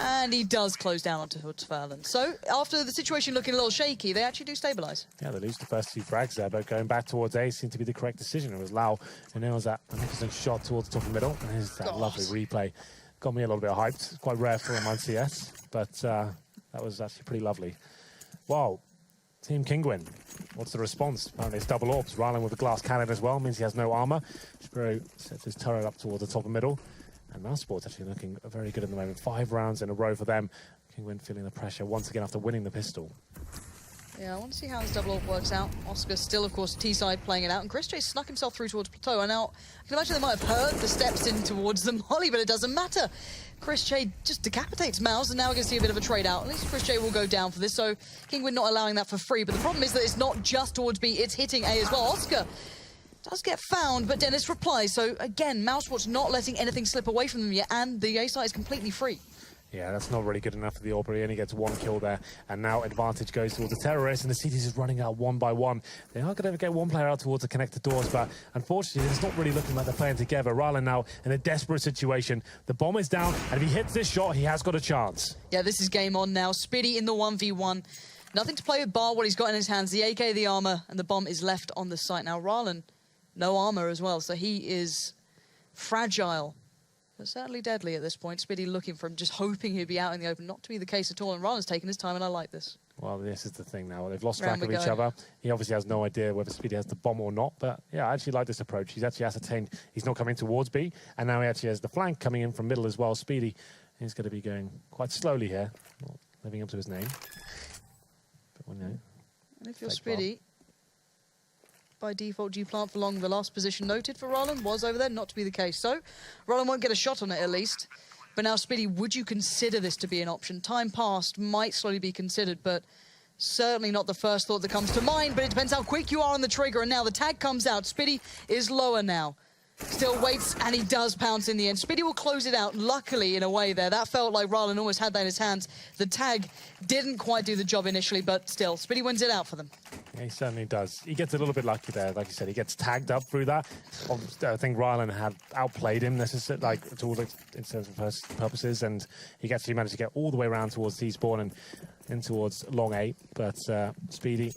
And he does close down onto Hoodfallen. So, after the situation looking a little shaky, they actually do stabilize. Yeah, they lose the first 2 frags there, but going back towards A seemed to be the correct decision. It was Lau who nails that magnificent shot towards the top of the middle. And here's that lovely replay. Got me a little bit hyped. It's quite rare for him on CS, but that was actually pretty lovely. Wow. Team Kingwin, what's the response? Apparently it's double orbs. Rylan with a glass cannon as well, means he has no armor. Spiro sets his turret up towards the top and middle. And Mousesports actually looking very good at the moment. 5 rounds in a row for them. Kingwin feeling the pressure once again after winning the pistol. Yeah, I want to see how this double orb works out. Oscar still, of course, T-side playing it out. And Chris J snuck himself through towards Plateau. And now, I can imagine they might have heard the steps in towards the molly, but it doesn't matter. Chris J just decapitates Mouse, and now we're going to see a bit of a trade out. At least Chris J will go down for this, so Kingwin not allowing that for free. But the problem is that it's not just towards B, it's hitting A as well. Oscar Does get found, but Dennis replies. So again, Mousesports not letting anything slip away from them yet, and the A site is completely free. Yeah, that's not really good enough for the Orb. He only gets 1 kill there, and now advantage goes towards the Terrorists, and the CTs is running out 1 by 1. They are going to get 1 player out towards the connected doors, but unfortunately, it's not really looking like they're playing together. Rylan now in a desperate situation. The bomb is down, and if he hits this shot, he has got a chance. Yeah, this is game on now. Spiddy in the 1v1. Nothing to play with bar what he's got in his hands. The AK, the armor, and the bomb is left on the site. Now, Rylan, no armor as well, so he is fragile. But certainly deadly at this point. Spiddy looking for him, just hoping he'd be out in the open. Not to be the case at all, and Rylan's taking his time, and I like this. Well, this is the thing now. They've lost Round track of we each go. other. He obviously has no idea whether Speedy has the bomb or not. But yeah, I actually like this approach. He's actually ascertained he's not coming towards B. And now he actually has the flank coming in from middle as well. Speedy is going to be going quite slowly here. Not living up to his name. But well, no. And if you're Fake Spiddy, by default, you plant for long. The last position noted for Rylan was over there, not to be the case. So Rylan won't get a shot on it at least. But now, Spiddy, would you consider this to be an option? Time passed might slowly be considered, but certainly not the first thought that comes to mind. But it depends how quick you are on the trigger. And now the tag comes out. Spiddy is lower now. Still waits, and he does pounce in the end. Spiddy will close it out, luckily, in a way there. That felt like Rylan almost had that in his hands. The tag didn't quite do the job initially, but still, Spiddy wins it out for them. Yeah, he certainly does. He gets a little bit lucky there. Like you said, he gets tagged up through that. I think Rylan had outplayed him necessarily, like, to all intents and purposes, and he actually managed to get all the way around towards T-spawn and in towards long 8. But Speedy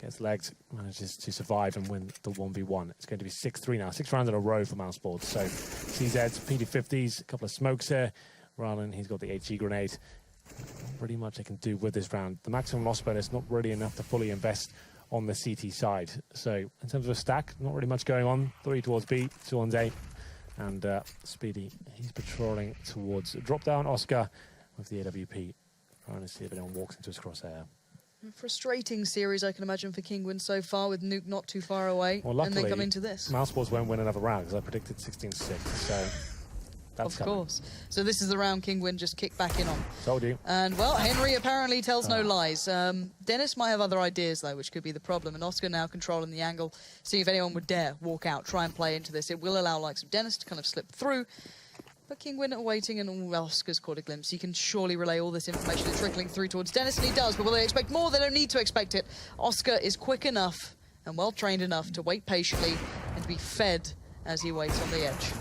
gets legged, manages to survive and win the 1v1. It's going to be 6-3 now. 6 rounds in a row for Mousesports. So CZs, PD50s, a couple of smokes here. Rylan, he's got the HE grenade. Pretty much they can do with this round. The maximum loss bonus not really enough to fully invest on the CT side. So in terms of a stack, not really much going on. 3 towards B, 2 on A. And Speedy, he's patrolling towards drop down. Oscar with the AWP. Trying to see if anyone walks into his crosshair. Frustrating series, I can imagine, for Kingwin so far, with Nuke not too far away. Well, luckily, and then coming to this. Mousesports won't win another round, because I predicted 16-6. So that's of coming. course. So this is the round Kingwin just kicked back in on. Told you. And, well, Henry apparently tells no lies. Dennis might have other ideas, though, which could be the problem. And Oscar now controlling the angle, seeing if anyone would dare walk out, try and play into this. It will allow likes of Dennis to kind of slip through. But Kingwin are waiting, and Oscar's caught a glimpse. He can surely relay all this information trickling through towards Dennis, and he does. But will they expect more? They don't need to expect it. Oscar is quick enough and well-trained enough to wait patiently and to be fed as he waits on the edge.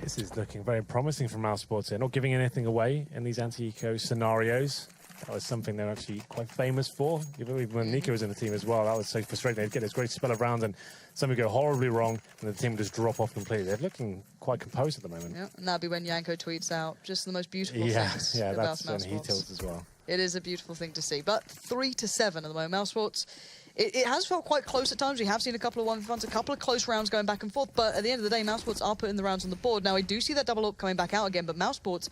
This is looking very promising from Mousesports here. Not giving anything away in these anti-eco scenarios. That was something they're actually quite famous for. Even when Nico was in the team as well, that was so frustrating. They'd get this great spell of rounds and something would go horribly wrong and the team would just drop off completely. They're looking quite composed at the moment. Yeah, and that'd be when Yanko tweets out just the most beautiful things yeah, about that's when he Mousesports. tilts as well. It is a beautiful thing to see. But 3-7 at the moment. Mousesports, it has felt quite close at times. We have seen a couple of 1v1s, a couple of close rounds going back and forth. But at the end of the day, Mousesports are putting the rounds on the board. Now, I do see that double up coming back out again, but Mousesports,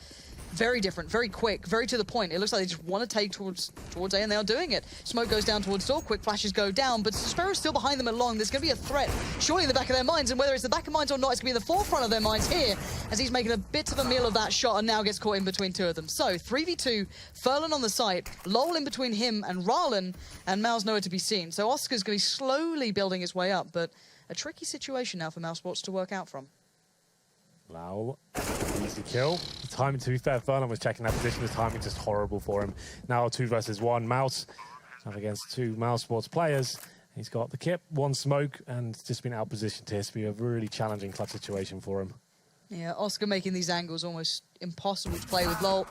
very different, very quick, very to the point. It looks like they just want to take towards A, and they are doing it. Smoke goes down towards door, quick flashes go down, but Sparrow's still behind them at long. There's going to be a threat, surely in the back of their minds, and whether it's the back of minds or not, it's going to be in the forefront of their minds here, as he's making a bit of a meal of that shot and now gets caught in between two of them. So, 3v2, Furlan on the site, Lowell in between him and Rylan, and Mal's nowhere to be seen. So Oscar's going to be slowly building his way up, but a tricky situation now for Mousesports to work out from. Lowell, easy kill. The timing, to be fair, Furlan was checking that position. The timing just horrible for him. Now 2 versus 1. Mouse up against 2 Mousesports players. He's got the kip, 1 smoke, and just been out positioned here. It's been a really challenging clutch situation for him. Yeah, Oscar making these angles almost impossible to play with. Lowell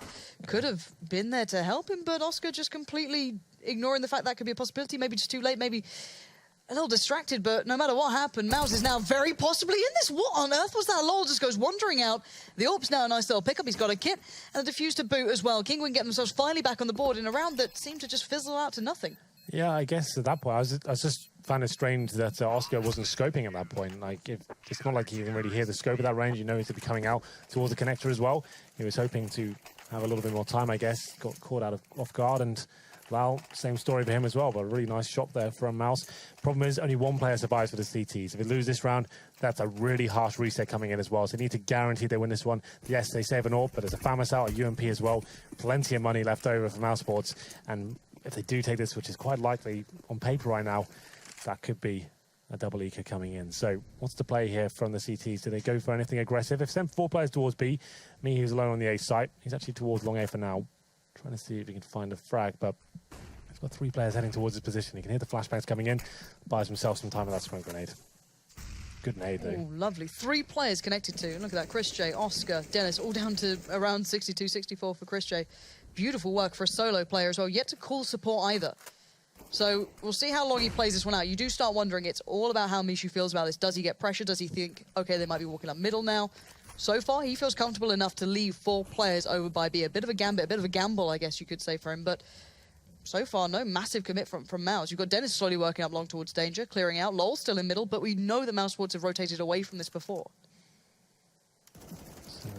could have been there to help him, but Oscar just completely ignoring the fact that could be a possibility. Maybe just too late, maybe a little distracted, but no matter what happened, Mouse is now very possibly in this. What on earth was that? Lowell just goes wandering out. The AWP's now a nice little pickup. He's got a kit and a defuse to boot as well. Kingwin get themselves finally back on the board in a round that seemed to just fizzle out to nothing. Yeah, I guess at that point, I was just found it strange that Oscar wasn't scoping at that point. Like, it's not like he can really hear the scope of that range. You know he's going to be coming out towards the connector as well. He was hoping to have a little bit more time, I guess. Got caught off guard, and Lal, same story for him as well, but a really nice shot there from Mouse. Problem is, only 1 player survives for the CTs. If they lose this round, that's a really harsh reset coming in as well. So they need to guarantee they win this one. Yes, they save an AWP, but there's a FAMAS out, a UMP as well. Plenty of money left over for Mousesports. And if they do take this, which is quite likely on paper right now, that could be a double eco coming in. So what's the play here from the CTs? Do they go for anything aggressive? If send 4 players towards B, me who's alone on the A site, he's actually towards long A for now. Trying to see if he can find a frag, but he's got 3 players heading towards his position. He can hear the flashbangs coming in, buys himself some time with that smoke grenade. Good nade though. Oh, lovely. 3 players connected to. Look at that. Chris J, Oscar, Dennis, all down to around 62, 64 for Chris J. Beautiful work for a solo player as well. Yet to call support either. So we'll see how long he plays this one out. You do start wondering, it's all about how Mishu feels about this. Does he get pressure? Does he think, okay, they might be walking up middle now? So far, he feels comfortable enough to leave 4 players over by B. A bit of a gambit, a bit of a gamble, I guess you could say for him. But so far, no massive commit from Mouse. You've got Dennis slowly working up long towards danger, clearing out. Lol still in middle, but we know that Mouse Sports have rotated away from this before.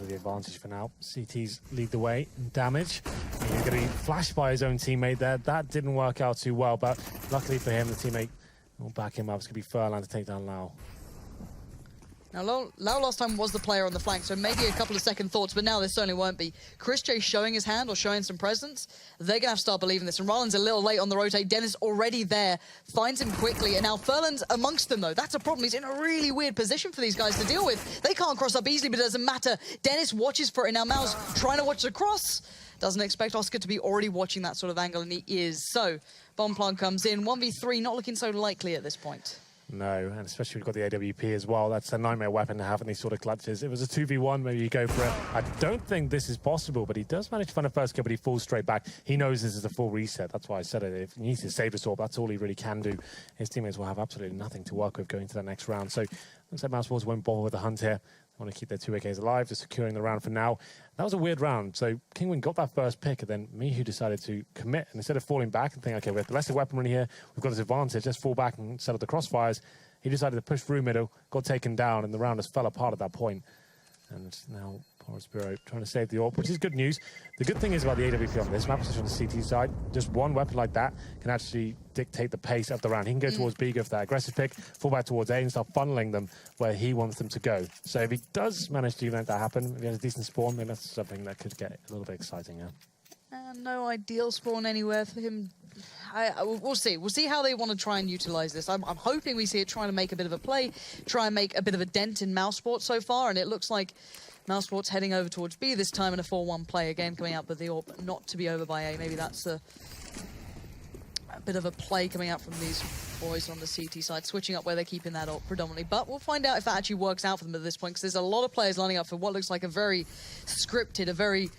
The advantage for now. CTs lead the way in damage. He's going to be flashed by his own teammate there. That didn't work out too well, but luckily for him, the teammate will back him up. It's going to be Furlan to take down Lau. Now, Lau last time was the player on the flank, so maybe a couple of second thoughts, but now there certainly won't be. Chris J showing his hand or showing some presence, they're going to have to start believing this. And Ryland's a little late on the rotate. Dennis already there, finds him quickly, and now Furlan's amongst them, though. That's a problem. He's in a really weird position for these guys to deal with. They can't cross up easily, but it doesn't matter. Dennis watches for it, and now Mao's trying to watch the cross. Doesn't expect Oscar to be already watching that sort of angle, and he is. So, bomb plant comes in. 1v3, not looking so likely at this point. No, and especially we've got the AWP as well. That's a nightmare weapon to have in these sort of clutches. If it was a 2v1, maybe you go for it. I don't think this is possible, but he does manage to find a first kill, but he falls straight back. He knows this is a full reset. That's why I said it. If he needs to save his orb, that's all he really can do. His teammates will have absolutely nothing to work with going to that next round. So looks like Mouse Sports won't bother with the hunt here. They want to keep their 2 AKs alive, just securing the round for now. That was a weird round. So Kingwin got that first pick, and then Mihu decided to commit. And instead of falling back and think, okay, we have the lesser weaponry here, we've got this advantage, let's fall back and settle the crossfires. He decided to push through middle, got taken down, and the round just fell apart at that point. And now Power Spiro trying to save the AWP, which is good news. The good thing is about the AWP on this map, especially on the CT side, just one weapon like that can actually dictate the pace of the round. He can go towards B, go for that aggressive pick, fall back towards A, and start funneling them where he wants them to go. So if he does manage to let that happen, if he has a decent spawn, then that's something that could get a little bit exciting now. No ideal spawn anywhere for him. We'll see. We'll see how they want to try and utilize this. I'm hoping we see it trying to make a bit of a play, try and make a bit of a dent in Mouse Sports so far, and it looks like Mouse Sports heading over towards B this time in a 4-1 play. Again, coming out with the AWP not to be over by A. Maybe that's a bit of a play coming out from these boys on the CT side, switching up where they're keeping that AWP predominantly. But we'll find out if that actually works out for them at this point, because there's a lot of players lining up for what looks like a very scripted, a very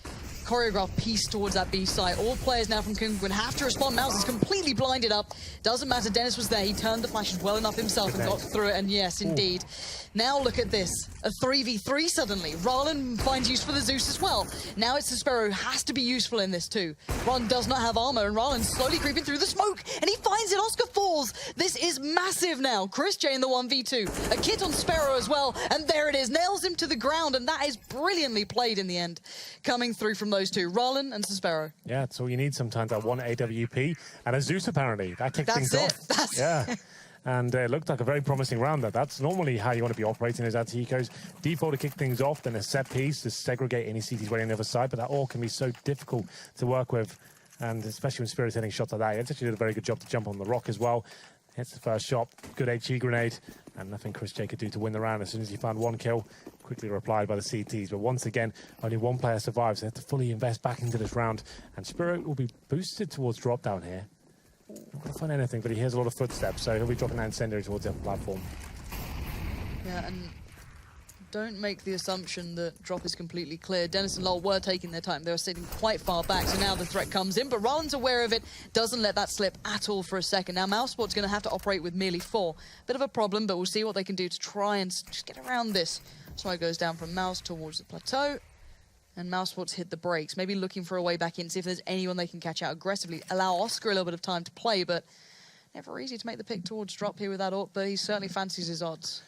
choreographed piece towards that B site. All players now from Kingwin have to respond. Mouse is completely blinded up. Doesn't matter, Dennis was there. He turned the flashes well enough himself and got through it, and yes, indeed. Now look at this. A 3v3 suddenly. Ryland finds use for the Zeus as well. Now it's the Sparrow who has to be useful in this too. Ryland does not have armor, and Ryland's slowly creeping through the smoke, and he finds it. Oscar falls. This is massive now. Chris J in the 1v2. A kit on Sparrow as well, and there it is. Nails him to the ground, and that is brilliantly played in the end. Coming through from those two, Ryland and Sparrow. Yeah, that's all you need sometimes. That one AWP and a Zeus apparently. That kicked things off. Yeah. And it looked like a very promising round there. That's normally how you want to be operating those anti-ecos. Default to kick things off, then a set piece to segregate any CTs waiting on the other side, but that all can be so difficult to work with. And especially when Spirit's hitting shots like that. He actually did a very good job to jump on the rock as well. Hits the first shot, good HE grenade, and nothing Chris J could do to win the round. As soon as he found one kill, quickly replied by the CTs. But once again, only one player survives. They have to fully invest back into this round. And Spirit will be boosted towards drop down here. Not going to find anything, but he hears a lot of footsteps, so he'll be dropping that incendiary towards the upper platform. Yeah, and don't make the assumption that drop is completely clear. Dennis and Lowell were taking their time. They were sitting quite far back, so now the threat comes in, but Rollins aware of it, doesn't let that slip at all for a second. Now Mousesport's going to have to operate with merely 4. Bit of a problem, but we'll see what they can do to try and just get around this. Smoke goes down from Mouse towards the plateau, and Mousesport's hit the brakes, maybe looking for a way back in, see if there's anyone they can catch out aggressively, allow Oscar a little bit of time to play, but never easy to make the pick towards drop here with that AWP, but he certainly fancies his odds.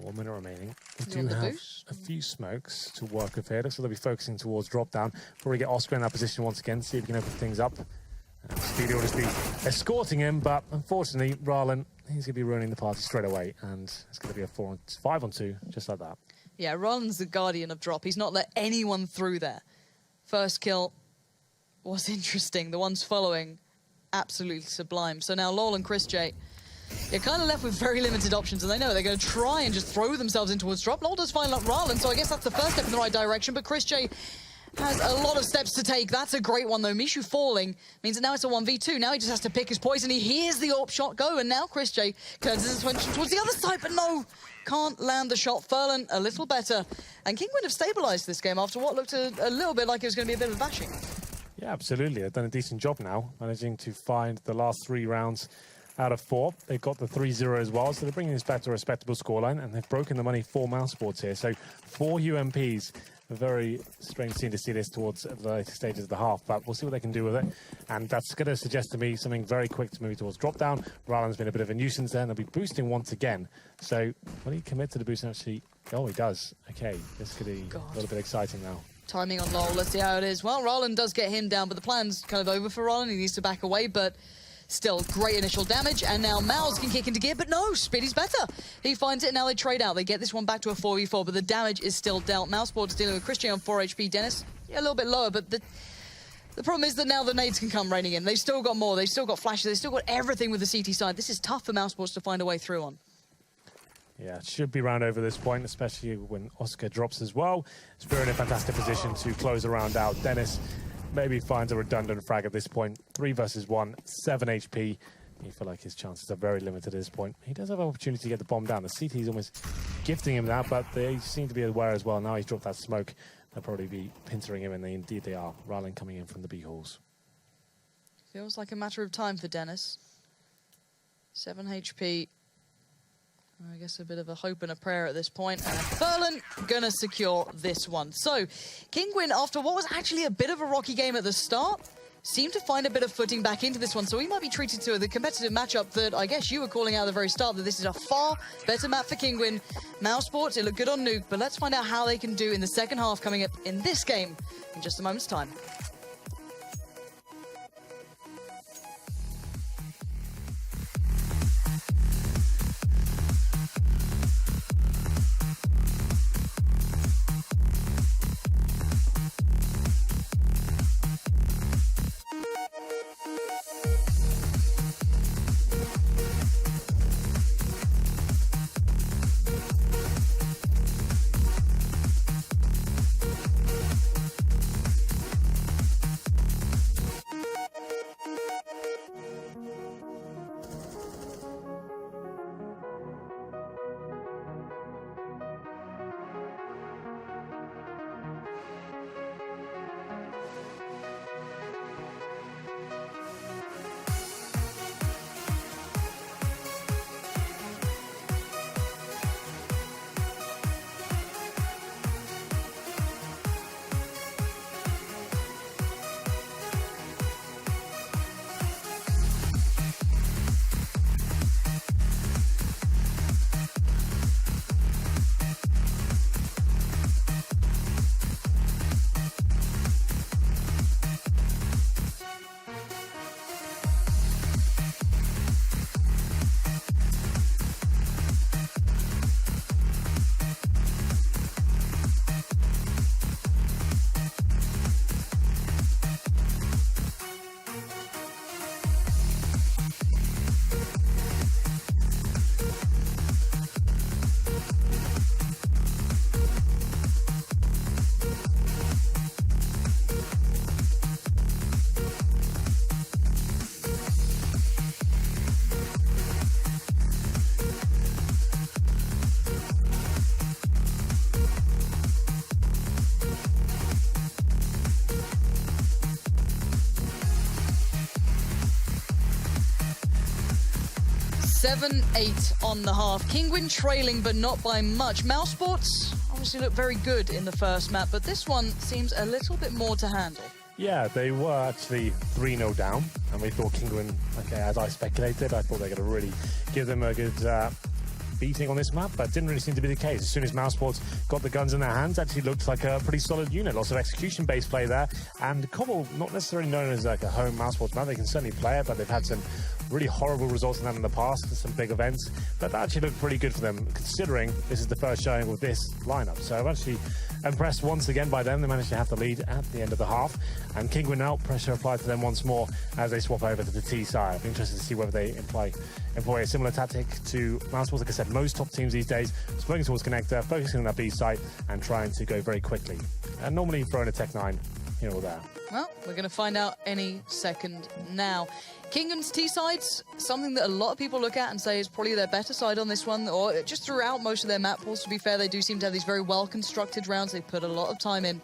1 minute remaining. We do have a few smokes to work with here. Looks like they'll be focusing towards drop down. Probably get Oscar in that position once again, see if we can open things up. Speedy will just be escorting him, but unfortunately, Rarlan, he's going to be ruining the party straight away, and it's going to be a 5-on-2, just like that. Yeah, Rarlan's the guardian of drop. He's not let anyone through there. First kill was interesting. The ones following, absolutely sublime. So now Lowell and Chris J you're kind of left with very limited options, and they know they're going to try and just throw themselves in towards drop. Lol does find RERUN, so I guess that's the first step in the right direction, but Chris J has a lot of steps to take. That's a great one, though. Mishu falling means that now it's a 1v2. Now he just has to pick his poison. He hears the AWP shot go, and now Chris J turns his attention towards the other side, but no, can't land the shot. Furlan a little better, and Kinguin have stabilized this game after what looked a little bit like it was going to be a bit of a bashing. Yeah, absolutely. They've done a decent job now, managing to find the last 3 rounds out of 4. They've got the 3-0 as well, so they're bringing this back to a respectable scoreline, and they've broken the money for Mouse Sports here. So 4 UMPs. A very strange scene to see this towards the later stages of the half, but we'll see what they can do with it. And that's going to suggest to me something very quick to move towards drop down. RERUN's been a bit of a nuisance there, and they'll be boosting once again. So will he commit to the boost and actually... Oh, he does. Okay, this could be a little bit exciting now. Timing on Lol, let's see how it is. Well, RERUN does get him down, but the plan's kind of over for RERUN. He needs to back away, but still great initial damage. And now Mouse can kick into gear, but no, Spiddy's better. He finds it, and now they trade out. They get this one back to a 4v4, but the damage is still dealt. Mouse Sports dealing with Christian on 4 HP. Dennis, yeah, a little bit lower, but the problem is that now the nades can come raining in. They've still got more. They've still got flashes. They've still got everything with the CT side. This is tough for Mouse Sports to find a way through on. Yeah, it should be round over this point, especially when Oscar drops as well. Spear in a fantastic position to close a round out. Dennis maybe finds a redundant frag at this point. 3 versus 1, 7 HP. You feel like his chances are very limited at this point. He does have an opportunity to get the bomb down. The CT is almost gifting him that, but they seem to be aware as well. Now he's dropped that smoke. They'll probably be pincering him, and indeed they are. RERUN coming in from the B halls. Feels like a matter of time for Dennis. 7 HP. I guess a bit of a hope and a prayer at this point. And Furlan gonna secure this one. So, Kinguin, after what was actually a bit of a rocky game at the start, seemed to find a bit of footing back into this one. So he might be treated to the competitive matchup that I guess you were calling out at the very start, that this is a far better map for Kinguin. Mouse Sports, it looked good on Nuke, but let's find out how they can do in the second half coming up in this game in just a moment's time. (7-8) on the half. Kinguin trailing, but not by much. Mouse Sports obviously looked very good in the first map, but this one seems a little bit more to handle. Yeah, they were actually 3-0 down, and we thought Kinguin, okay, as I speculated, I thought they were going to really give them a good beating on this map, but didn't really seem to be the case. As soon as Mouse Sports got the guns in their hands, actually looked like a pretty solid unit. Lots of execution-based play there, and Cobble, not necessarily known as like a home Mouse Sports map. They can certainly play it, but they've had some really horrible results in that in the past, some big events, but that actually looked pretty good for them, considering this is the first showing with this lineup. So I'm actually impressed once again by them. They managed to have the lead at the end of the half, and Kinguin now, pressure applied to them once more as they swap over to the T side. I'll be interested to see whether they employ a similar tactic to Mousesports. Like I said, most top teams these days smoking towards connector, focusing on that B site, and trying to go very quickly. And normally throwing a Tech 9 here or there. Well, we're going to find out any second now. Kinguin's T-sides, something that a lot of people look at and say is probably their better side on this one, or just throughout most of their map pools, to be fair. They do seem to have these very well-constructed rounds. They put a lot of time in.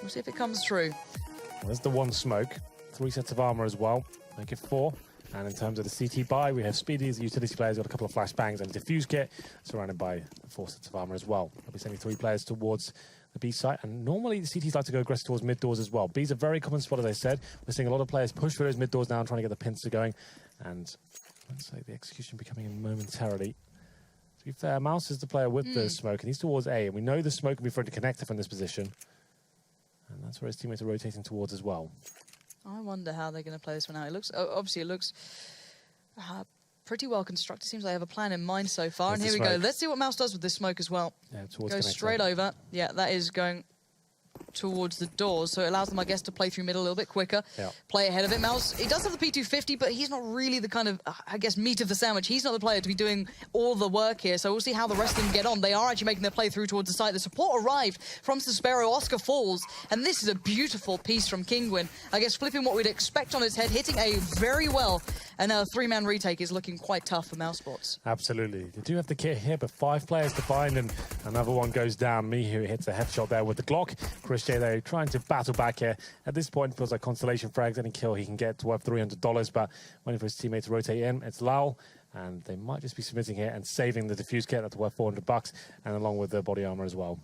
We'll see if it comes through. Well, there's the one smoke, 3 sets of armor as well, make it 4. And in terms of the CT buy, we have Speedy as the utility players, got a couple of flashbangs and a diffuse kit, surrounded by 4 sets of armor as well. I'll be sending 3 players towards the B site, and normally the CTs like to go aggressive towards mid doors as well. B's a very common spot, as I said. We're seeing a lot of players push for those mid doors now and trying to get the pincer going, and let's say the execution becoming in momentarily. To be fair, Mouse is the player with the smoke, and he's towards A, and we know the smoke can be thrown to connector from this position, and that's where his teammates are rotating towards as well. I wonder how they're going to play this one out. It looks, obviously, it looks pretty well constructed. Seems like they have a plan in mind so far. And here we go. Let's see what Mouse does with this smoke as well. Yeah, towards Goes connector. straight over. Yeah, that is going towards the doors, so it allows them, I guess, to play through middle a little bit quicker. Yeah. Play ahead of it. Mouse, he does have the P250, but he's not really the kind of, I guess, meat of the sandwich. He's not the player to be doing all the work here, so we'll see how the rest of them get on. They are actually making their play through towards the site. The support arrived from Suspero. Oscar falls, and this is a beautiful piece from Kinguin. I guess flipping what we'd expect on its head, hitting A very well, and a 3-man retake is looking quite tough for Mousesports. Absolutely. They do have the kit here, but 5 players to find, and another one goes down. Mihu hits a headshot there with the Glock. Chris J, though, trying to battle back here. At this point, feels like Constellation frags any kill he can get to worth $300, but waiting for his teammate to rotate in. It's Lal, and they might just be submitting here and saving the diffuse kit that's worth $400, and along with the body armor as well.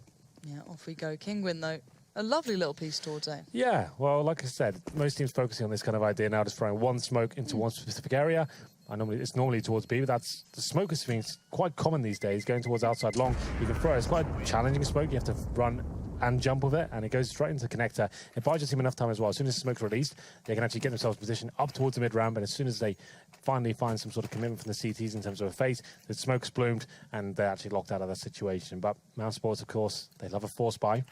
Yeah, off we go. Kinguin, though, a lovely little piece towards A. Yeah, well, like I said, most teams focusing on this kind of idea now, just throwing one smoke into one specific area. It's normally towards B, but the smoke is being quite common these days, going towards outside long. You can throw it. It's quite a challenging smoke. You have to run and jump with it, and it goes straight into the connector. It buys your team enough time as well. As soon as the smoke's released, they can actually get themselves positioned up towards the mid-ramp, and as soon as they finally find some sort of commitment from the CTs in terms of a face, the smoke's bloomed, and they're actually locked out of that situation. But Mousesports, of course, they love a force buy.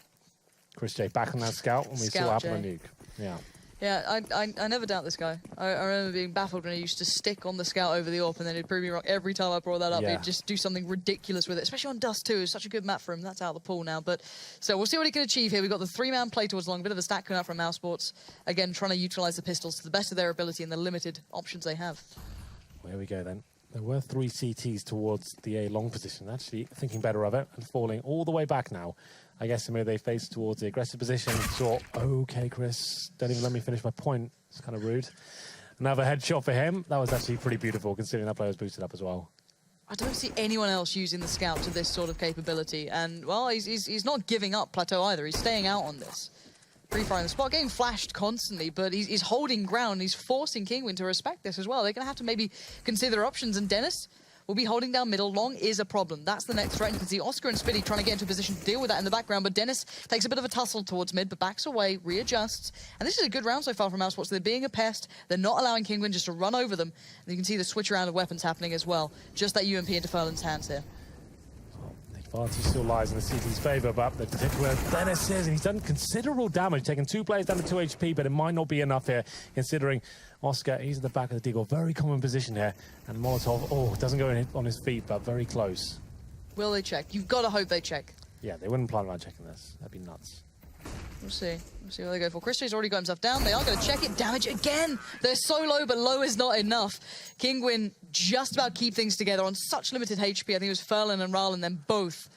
Chris J back on that scout, and we saw happen on Nuke. Yeah. Yeah, I never doubt this guy. I remember being baffled when he used to stick on the scout over the AWP, and then he'd prove me wrong every time I brought that up. Yeah. He'd just do something ridiculous with it, especially on Dust 2. It's such a good map for him. That's out of the pool now. But so we'll see what he can achieve here. We've got the 3-man play towards long, a bit of a stack coming out from Mousesports. Again, trying to utilize the pistols to the best of their ability and the limited options they have. Well, here we go then. There were 3 CTs towards the A long position, actually thinking better of it and falling all the way back now. I guess the move they faced towards the aggressive position. Saw, okay, Chris, don't even let me finish my point. It's kind of rude. Another headshot for him. That was actually pretty beautiful, considering that player was boosted up as well. I don't see anyone else using the scout to this sort of capability. And, well, he's not giving up Plateau either. He's staying out on this. Pre-firing the spot, getting flashed constantly, but he's holding ground. He's forcing Kinguin to respect this as well. They're going to have to maybe consider options. And Dennis will be holding down middle. Long is a problem. That's the next threat. You can see Oscar and Spitty trying to get into a position to deal with that in the background, but Dennis takes a bit of a tussle towards mid, but backs away, readjusts. And this is a good round so far from Mousesports. They're being a pest. They're not allowing Kinguin just to run over them. And you can see the switch around of weapons happening as well. Just that UMP into Furlan's hands here. The advantage still lies in the CT's favour, but the particular Dennis is, and he's done considerable damage, taking 2 players down to 2 HP, but it might not be enough here, considering Oscar, he's at the back of the Deagle. Very common position here. And Molotov, doesn't go in on his feet, but very close. Will they check? You've got to hope they check. Yeah, they wouldn't plan on checking this. That'd be nuts. We'll see. We'll see what they go for. Chris J's already got himself down. They are going to check it. Damage again. They're so low, but low is not enough. Kinguin just about keep things together on such limited HP. I think it was Furlan and Rallen, then both.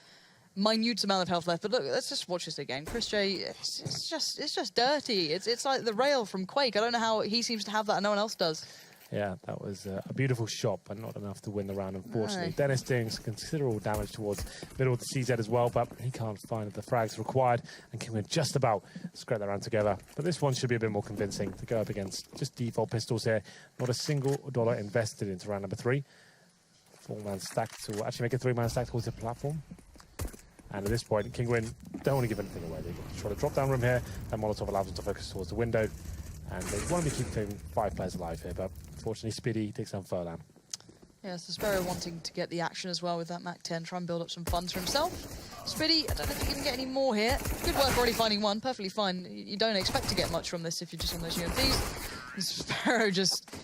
Minute amount of health left, but look, let's just watch this again. Chris J, it's just dirty. It's like the rail from Quake. I don't know how he seems to have that and no one else does. Yeah, that was a beautiful shot, but not enough to win the round, unfortunately. No. Dennis doing some considerable damage towards middle of the CZ as well, but he can't find the frags required, and can just about scrape that round together. But this one should be a bit more convincing to go up against just default pistols here. Not a single dollar invested into round number 3. 4-man stack to actually make a 3-man stack towards the platform. And at this point, Kinguin don't want to give anything away. They try to drop down room here, and Molotov allows them to focus towards the window. And they want to be keeping 5 players alive here, but unfortunately Speedy takes down Furlan. Yeah, so Sparrow wanting to get the action as well with that Mac 10, try and build up some funds for himself. Speedy, I don't know if you can get any more here. Good work already finding one, perfectly fine. You don't expect to get much from this if you're just on those UMPs. And Sparrow just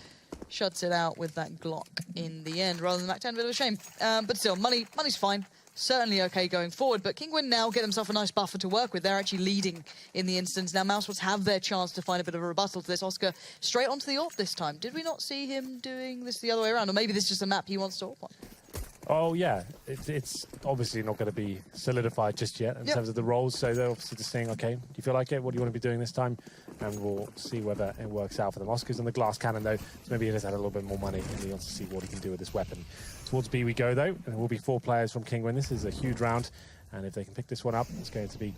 shuts it out with that Glock in the end, rather than Mac 10, a bit of a shame. But still, money's fine. Certainly okay going forward, but Kinguin now get themselves a nice buffer to work with. They're actually leading in the instance. Now Mousesports have their chance to find a bit of a rebuttal to this. Oscar straight onto the AWP this time. Did we not see him doing this the other way around? Or maybe this is just a map he wants to AWP on? Oh yeah, it's obviously not going to be solidified just yet in terms of the roles, so they're obviously just saying, okay, do you feel like it? What do you want to be doing this time? And we'll see whether it works out for them. Oscar's on the glass cannon though, so maybe he has had a little bit more money and he wants to see what he can do with this weapon. Towards B we go though, and there will be 4 players from Kinguin. This is a huge round, and if they can pick this one up, it's going to be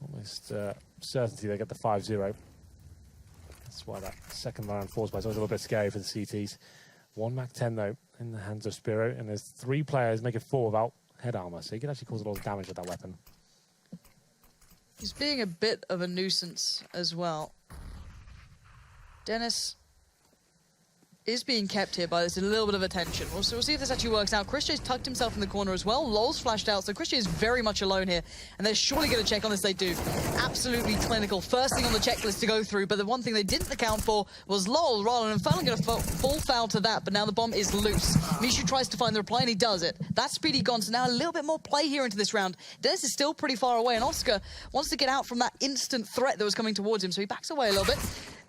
almost certainty they get the 5-0. That's why that second round falls by. It's always a little bit scary for the CTs. 1 Mac 10 though in the hands of Spiro, and there's 3 players making 4 without head armor, so he can actually cause a lot of damage with that weapon. He's being a bit of a nuisance as well. Dennis is being kept here by this a little bit of attention. We'll see if this actually works out. Christian's tucked himself in the corner as well. Lol's flashed out, so Christian is very much alone here. And they're surely going to check on this, they do. Absolutely clinical. First thing on the checklist to go through, but the one thing they didn't account for was Lol, rather than finally going to fall foul to that, but now the bomb is loose. Mishu tries to find the reply and he does it. That's Speedy gone, so now a little bit more play here into this round. Dennis is still pretty far away, and Oscar wants to get out from that instant threat that was coming towards him, so he backs away a little bit.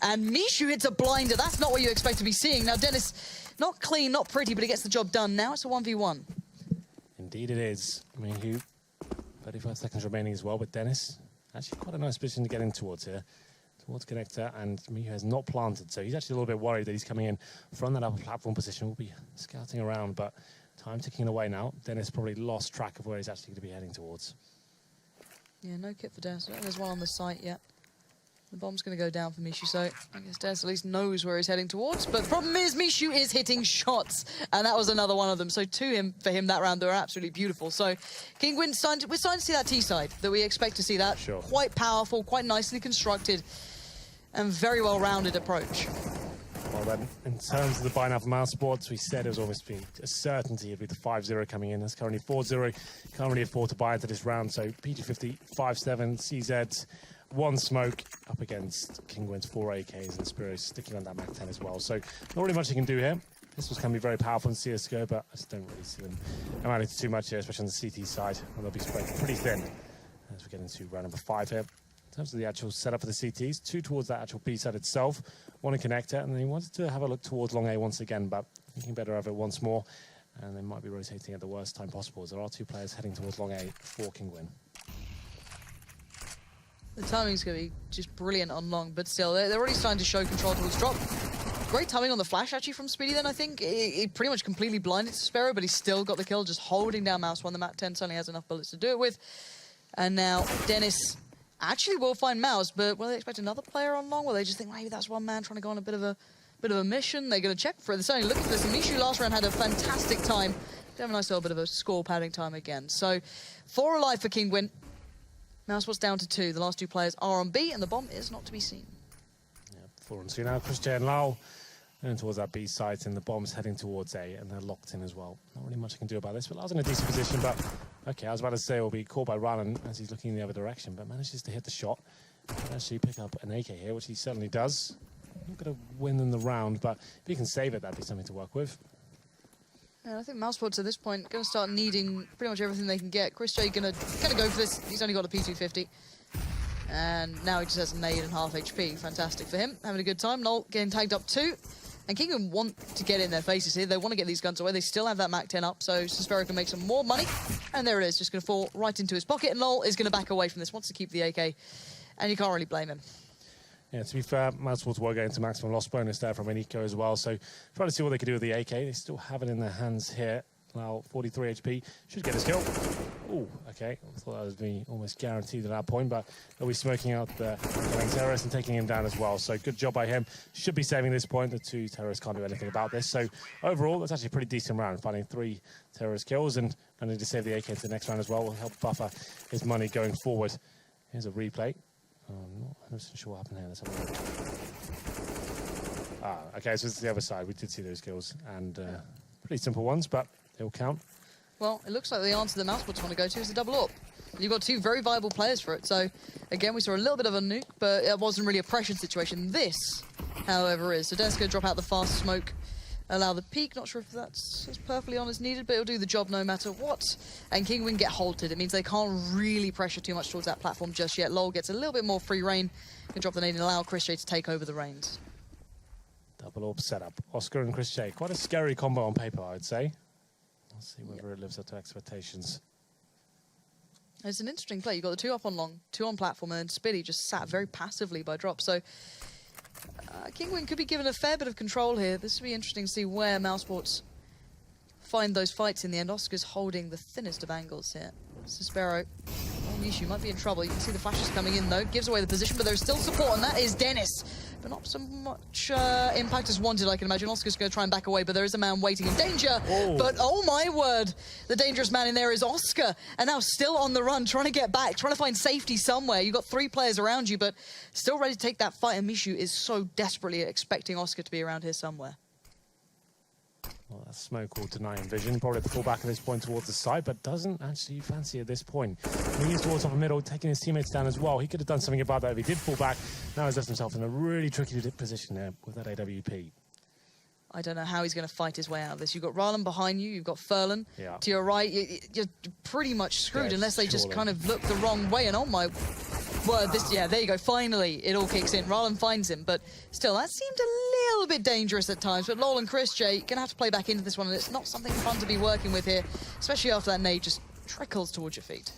And Mishu hits a blinder. That's not what you expect to be seeing. Now, Dennis, not clean, not pretty, but he gets the job done. Now it's a 1v1. Indeed it is. Mishu, 35 seconds remaining as well, but Dennis, actually quite a nice position to get in towards here. Towards connector, and Mishu has not planted, so he's actually a little bit worried that he's coming in from that upper platform position. We'll be scouting around, but time ticking away now. Dennis probably lost track of where he's actually going to be heading towards. Yeah, no kit for Dennis. I don't think there's one on the site yet. The bomb's going to go down for Mishu, so I guess Dennis at least knows where he's heading towards. But the problem is Mishu is hitting shots, and that was another one of them. So for him that round, they were absolutely beautiful. So Kinguin, we're starting to see that T-side that we expect to see. That sure. Quite powerful, quite nicely constructed, and very well-rounded approach. Well then, in terms of the buy now for Mousesports, we said it was almost being a certainty it'd be the 5-0 coming in. That's currently 4-0. Can't really afford to buy into this round, so PG50, 5-7, CZ, 1 smoke up against Kinguin's 4 AKs, and Spiro's sticking on that Mac 10 as well. So not really much he can do here. This was going to be very powerful in CSGO, but I just don't really see them amounting to too much here, especially on the CT side, and they'll be spread pretty thin as we get into round number 5 here. In terms of the actual setup for the CTs, 2 towards that actual B side itself, 1 in connector, and then he wanted to have a look towards long A once again, but thinking better of it once more, and they might be rotating at the worst time possible, as there are 2 players heading towards long A for Kinguin. The timing's going to be just brilliant on long, but still, they're already starting to show control towards drop. Great timing on the flash, actually, from Speedy then, I think. He pretty much completely blinded Sparrow, but he still got the kill, just holding down Mouse when the Mac 10 certainly has enough bullets to do it with. And now Dennis actually will find Mouse, but will they expect another player on long? Will they just think maybe that's one man trying to go on a bit of a mission? They're going to check for it. They're certainly looking for this. And Mishu last round had a fantastic time. They have a nice little bit of a score padding time again. So 4 alive for Kinguin. Mousesports down to 2. The last 2 players are on B, and the bomb is not to be seen. Yeah, 4 and 2 now. Christian Lau going towards that B site, and the bomb's heading towards A, and they're locked in as well. Not really much I can do about this, but Lau's in a decent position, but okay, I was about to say will be caught by Rylan as he's looking in the other direction, but manages to hit the shot and actually pick up an AK here, which he certainly does. Not going to win in the round, but if he can save it, that'd be something to work with. Yeah, I think Mousesports at this point going to start needing pretty much everything they can get. Chris J going to go for this. He's only got a P250. And now he just has a nade and half HP. Fantastic for him. Having a good time. Noel getting tagged up 2. And Kinguin want to get in their faces here. They want to get these guns away. They still have that Mac 10 up, so Sparrow can make some more money. And there it is, just going to fall right into his pocket. And Noel is going to back away from this, wants to keep the AK. And you can't really blame him. Yeah, to be fair, Mousesports were going to maximum loss bonus there from Eniko as well, so trying to see what they could do with the AK. They still have it in their hands here. Now, 43 HP, should get his kill. Oh, okay, I thought that was me almost guaranteed at that point, but they'll be smoking out the terrorist and taking him down as well, so good job by him. Should be saving this point. The 2 terrorists can't do anything about this, so overall, that's actually a pretty decent round, finding 3 terrorist kills, and managing to save the AK into the next round as well will help buffer his money going forward. Here's a replay. I'm not 100% sure what happened here. Let's have a look. Okay, so it's the other side. We did see those kills, and pretty simple ones, but they'll count. Well, it looks like the answer the Mousesports want to go to is the double AWP. You've got two very viable players for it. So, again, we saw a little bit of a nuke, but it wasn't really a pressured situation. This, however, is. So Dennis going to drop out the fast smoke, allow the peek. Not sure if that's as perfectly on as needed, but it'll do the job no matter what. And Kingwin get halted. It means they can't really pressure too much towards that platform just yet. Lol gets a little bit more free reign. Can drop the nade and allow Chris J to take over the reins. Double AWP setup. Oscar and Chris J. Quite a scary combo on paper, I'd say. Let's see whether it lives up to expectations. It's an interesting play. You've got the 2 up on long, 2 on platform, and then Spitty just sat very passively by drop. So Kingwin could be given a fair bit of control here. This would be interesting to see where Mousesports find those fights in the end. Oscar's holding the thinnest of angles here. Suspero. Oh, Nishu might be in trouble. You can see the flashes coming in, though. Gives away the position, but there's still support, and that is Dennis. But not so much impact as wanted, I can imagine. Oscar's going to try and back away, but there is a man waiting in danger. Oh. But, oh my word, the dangerous man in there is Oscar. And now still on the run, trying to get back, trying to find safety somewhere. You've got 3 players around you, but still ready to take that fight. And Mishu is so desperately expecting Oscar to be around here somewhere. Well, that smoke will deny him vision. Probably the fullback at this point towards the side, but doesn't actually fancy at this point. He's towards top of middle, taking his teammates down as well. He could have done something about that if he did fall back. Now he's left himself in a really tricky position there with that AWP. I don't know how he's going to fight his way out of this. You've got Rylan behind you, you've got Furlan to your right. You're pretty much screwed unless they just kind of look the wrong way. And oh my word, there you go. Finally, it all kicks in. Rylan finds him, but still, that seemed a little bit dangerous at times. But Lol and Chris J going to have to play back into this one, and it's not something fun to be working with here, especially after that nade just trickles towards your feet.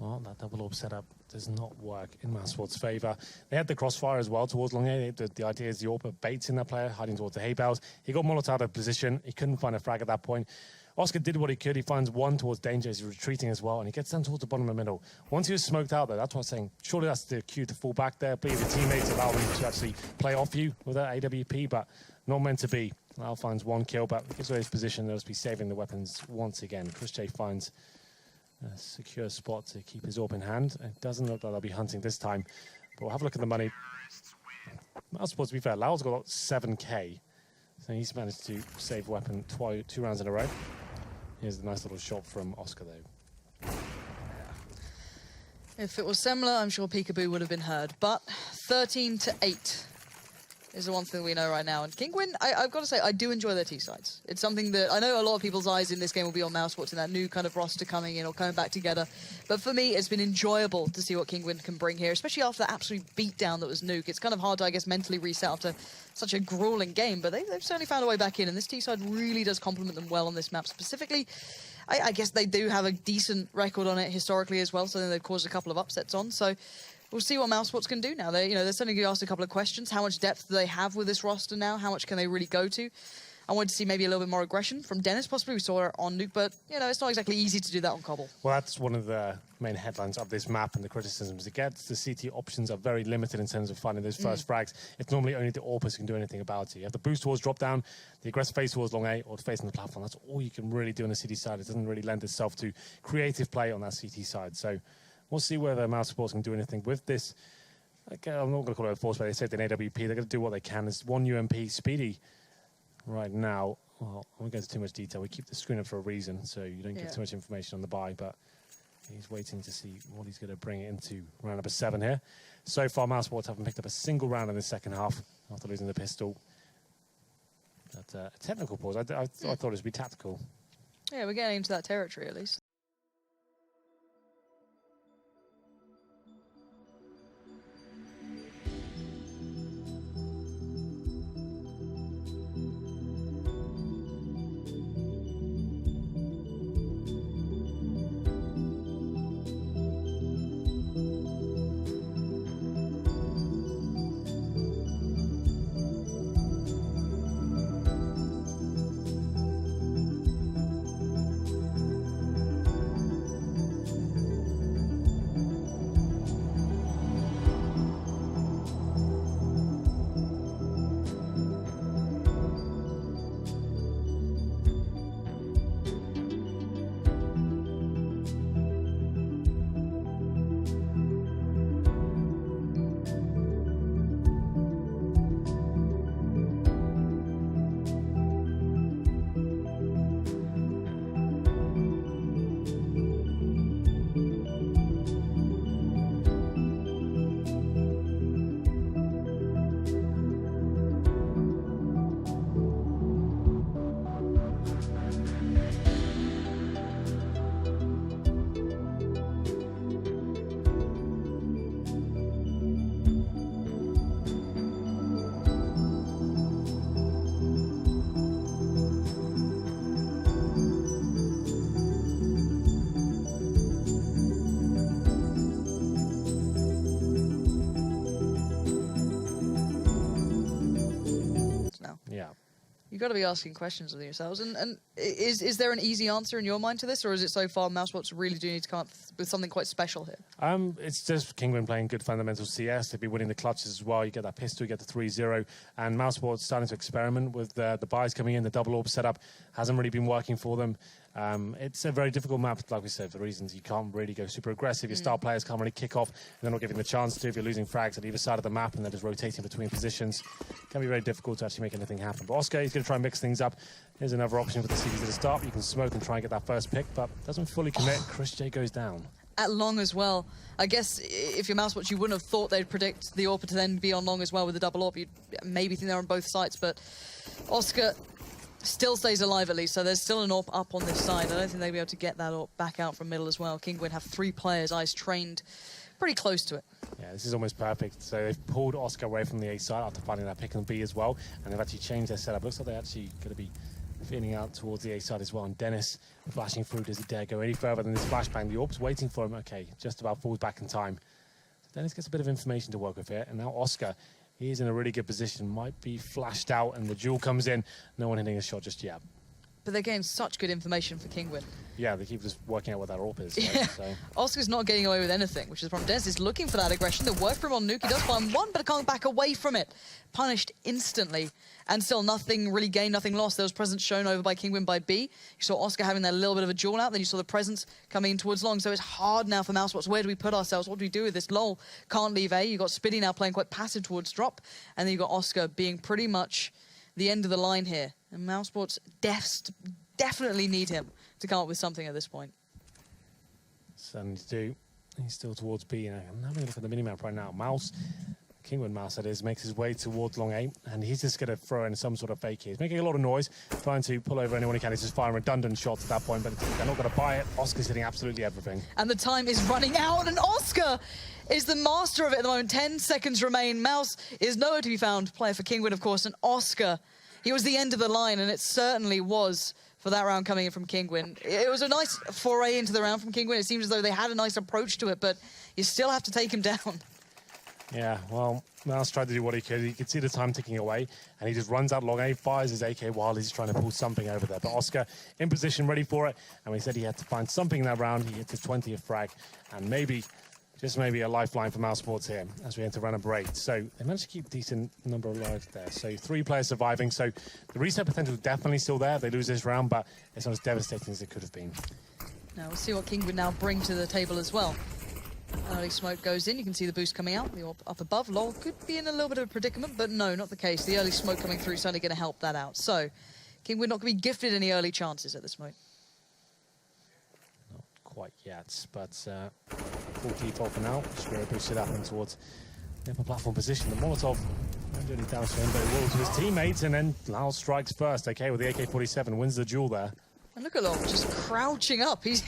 Well, that double AWP setup does not work in Mousesports' favour. They had the crossfire as well towards long A. The idea is the AWP baits in that player, hiding towards the hay bales. He got Molotov out of position. He couldn't find a frag at that point. Oscar did what he could. He finds one towards danger. He's retreating as well, and he gets down towards the bottom of the middle. Once he was smoked out, though, that's what I'm saying. Surely that's the cue to fall back there. Please, the teammates allow him to actually play off you with that AWP, but not meant to be. Al finds 1 kill, but gives away his position. They'll just be saving the weapons once again. Chris J finds a secure spot to keep his AWP in hand. It doesn't look like they'll be hunting this time, but we'll have a look at the money. Mousesports, to be fair, Lau's got 7k, so he's managed to save weapon 2 rounds in a row. Here's a nice little shot from Oscar, though. If it was similar, I'm sure Peekaboo would have been heard, but 13-8 is the one thing we know right now. And Kingwin, I've got to say, I do enjoy their T-sides. It's something that I know a lot of people's eyes in this game will be on Mousesports and that new kind of roster coming in or coming back together. But for me, it's been enjoyable to see what Kingwin can bring here, especially after that absolute beatdown that was Nuke. It's kind of hard to, I guess, mentally reset after such a grueling game, but they've certainly found a way back in, and this T-side really does complement them well on this map. Specifically, I guess they do have a decent record on it historically as well, so then they've caused a couple of upsets on. So we'll see what Mousesports can do now. They're certainly going to ask a couple of questions. How much depth do they have with this roster now? How much can they really go to? I wanted to see maybe a little bit more aggression from Dennis, possibly. We saw it on Nuke, but, it's not exactly easy to do that on Cobble. Well, that's one of the main headlines of this map and the criticisms it gets. The CT options are very limited in terms of finding those first frags. It's normally only the AWPers can do anything about it. You have the boost towards drop down, the aggressive face towards long A, or the face on the platform. That's all you can really do on the CT side. It doesn't really lend itself to creative play on that CT side. So we'll see whether Mousesports can do anything with this. Okay, I'm not going to call it a force, but they saved an AWP. They're going to do what they can. There's 1 UMP Speedy right now. Well, I won't go into too much detail. We keep the screen up for a reason, so you don't get too much information on the buy, but he's waiting to see what he's going to bring into round number 7 here. So far, Mousesports haven't picked up a single round in the second half after losing the pistol. But a technical pause. I thought it would be tactical. Yeah, we're getting into that territory at least. now. Yeah. You've got to be asking questions of yourselves. And is there an easy answer in your mind to this, or is it so far Mousebots really do need to come up with something quite special here? It's just Kinguin playing good fundamental CS. They'd be winning the clutches as well. You get that pistol, you get the 3-0. And Mousebots starting to experiment with the buys coming in. The double orb setup hasn't really been working for them. It's a very difficult map, like we said, for reasons you can't really go super aggressive. Your star players can't really kick off, and they're not giving the chance to if you're losing frags at either side of the map and they're just rotating between positions. It can be very difficult to actually make anything happen. But Oscar, he's going to try and mix things up. Here's another option for the CDs at the start. You can smoke and try and get that first pick, but doesn't fully commit. Chris J goes down. At long as well. I guess if you're Mousebots, you wouldn't have thought they'd predict the AWP to then be on long as well with the double AWP. You'd maybe think they're on both sides, but Oscar still stays alive at least, so there's still an AWP up on this side. I don't think they'll be able to get that AWP back out from middle as well. Kinguin have 3 players, eyes trained pretty close to it. Yeah, this is almost perfect. So they've pulled Oscar away from the A side after finding that pick on B as well, and they've actually changed their setup. Looks like they're actually going to be feeling out towards the A side as well. And Dennis flashing through, does he dare go any further than this flashbang? The AWP's waiting for him. Okay, just about falls back in time. So Dennis gets a bit of information to work with here, and now Oscar, he's in a really good position, might be flashed out, and the duel comes in. No one hitting a shot just yet. But they're getting such good information for Kinguin. Yeah, they keep just working out what that AWP is. Yeah. Right? So. Oscar's not getting away with anything, which is from Dennis is looking for that aggression. The work from on Nuke, he does find one, but can't back away from it. Punished instantly, and still nothing really gained, nothing lost. There was presence shown over by Kinguin by B. You saw Oscar having that little bit of a duel out, then you saw the presence coming in towards long. So it's hard now for Mousebots. Where do we put ourselves? What do we do with this? Lol can't leave A. You got Spitty now playing quite passive towards drop, and then you got Oscar being pretty much the end of the line here. And Mousebots definitely need him to come up with something at this point. Certainly do. He's still towards B. And I'm having a look at the minimap right now. Kinguin Mouse, that is, makes his way towards long A, and he's just going to throw in some sort of fake here. He's making a lot of noise, trying to pull over anyone he can. He's just firing redundant shots at that point, but they're not going to buy it. Oscar's hitting absolutely everything. And the time is running out, and Oscar is the master of it at the moment. 10 seconds remain. Mouse is nowhere to be found. Player for Kinguin, of course, and Oscar, he was the end of the line, and it certainly was for that round coming in from Kinguin. It was a nice foray into the round from Kinguin. It seems as though they had a nice approach to it, but you still have to take him down. Yeah, well, Mouse tried to do what he could. He could see the time ticking away, and he just runs out long A, fires his AK while he's trying to pull something over there. But Oscar in position, ready for it, and we said he had to find something in that round. He hit his 20th frag, and maybe, just maybe, a lifeline for Mousebots here as we enter round number 8. So they managed to keep a decent number of lives there. So 3 players surviving. So the reset potential is definitely still there. They lose this round, but it's not as devastating as it could have been. Now we'll see what Kinguin now bring to the table as well. Early smoke goes in, you can see the boost coming out, the AWP up above. Lol could be in a little bit of a predicament, but no, not the case. The early smoke coming through is certainly going to help that out. So, Kinguin not going to be gifted any early chances at this point. Not quite yet, but full default for now. Just going to boost it up and towards the upper platform position. The Molotov won't do any damage to him, but it will to his teammates, and then Lau strikes first, okay, with the AK-47, wins the duel there. And look at Lol just crouching up. He's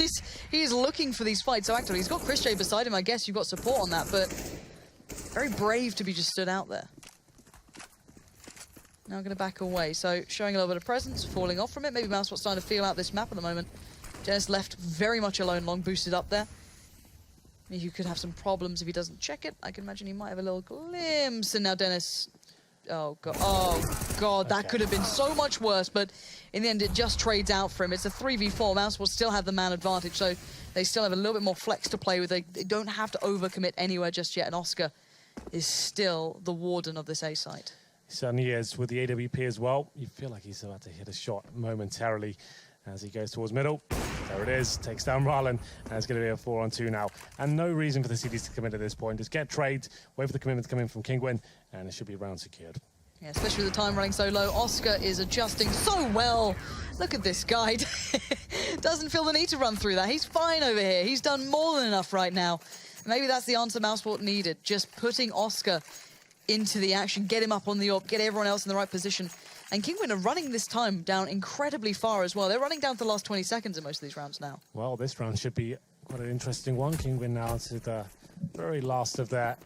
looking for these fights so actively. He's got Chris J beside him. I guess you've got support on that, but very brave to be just stood out there. Now going to back away. So showing a little bit of presence, falling off from it. Maybe Mousebots starting to feel out this map at the moment. Dennis left very much alone, long boosted up there. He could have some problems if he doesn't check it. I can imagine he might have a little glimpse. And now Dennis... Oh, God. Oh, God. That could have been so much worse, but in the end, it just trades out for him. It's a 3v4. Mouse will still have the man advantage, so they still have a little bit more flex to play with. They don't have to overcommit anywhere just yet, and Oscar is still the warden of this A site. He certainly is, with the AWP as well. You feel like he's about to hit a shot momentarily as he goes towards middle. There it is, takes down Rylan, and it's going to be a 4-on-2 now. And no reason for the CDs to commit at this point. Just get trades, wait for the commitment to come in from Kinguin, and it should be round secured. Yeah, especially with the time running so low. Oscar is adjusting so well. Look at this guy. Doesn't feel the need to run through that. He's fine over here. He's done more than enough right now. Maybe that's the answer Mousebots needed. Just putting Oscar into the action, get him up on the AWP, get everyone else in the right position. And Kinguin are running this time down incredibly far as well. They're running down to the last 20 seconds in most of these rounds now. Well, this round should be quite an interesting one. Kinguin now to the very last of their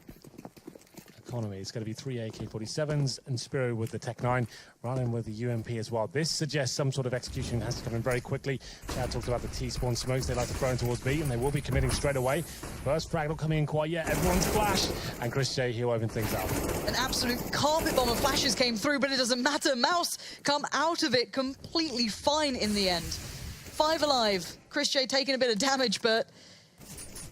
economy. It's going to be 3 AK-47s and Spiro with the Tech 9, running with the UMP as well. This suggests some sort of execution has to come in very quickly. Chad talked about the T-spawn smokes. They like to throw in towards B, and they will be committing straight away. First frag not coming in quite yet. Everyone's flashed, and Chris J, he'll open things up. An absolute carpet bomb of flashes came through, but it doesn't matter. Mouse come out of it completely fine in the end. 5 alive. Chris J taking a bit of damage, but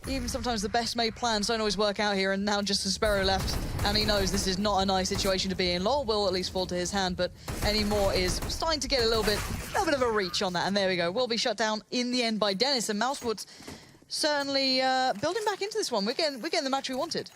even sometimes the best made plans don't always work out here, and now just a Sparrow left, and he knows this is not a nice situation to be in. Lol will at least fall to his hand, but any more is starting to get a little bit of a reach on that, and there we go. Will be shut down in the end by Dennis, and Mousewood's certainly building back into this one. We're getting the match we wanted.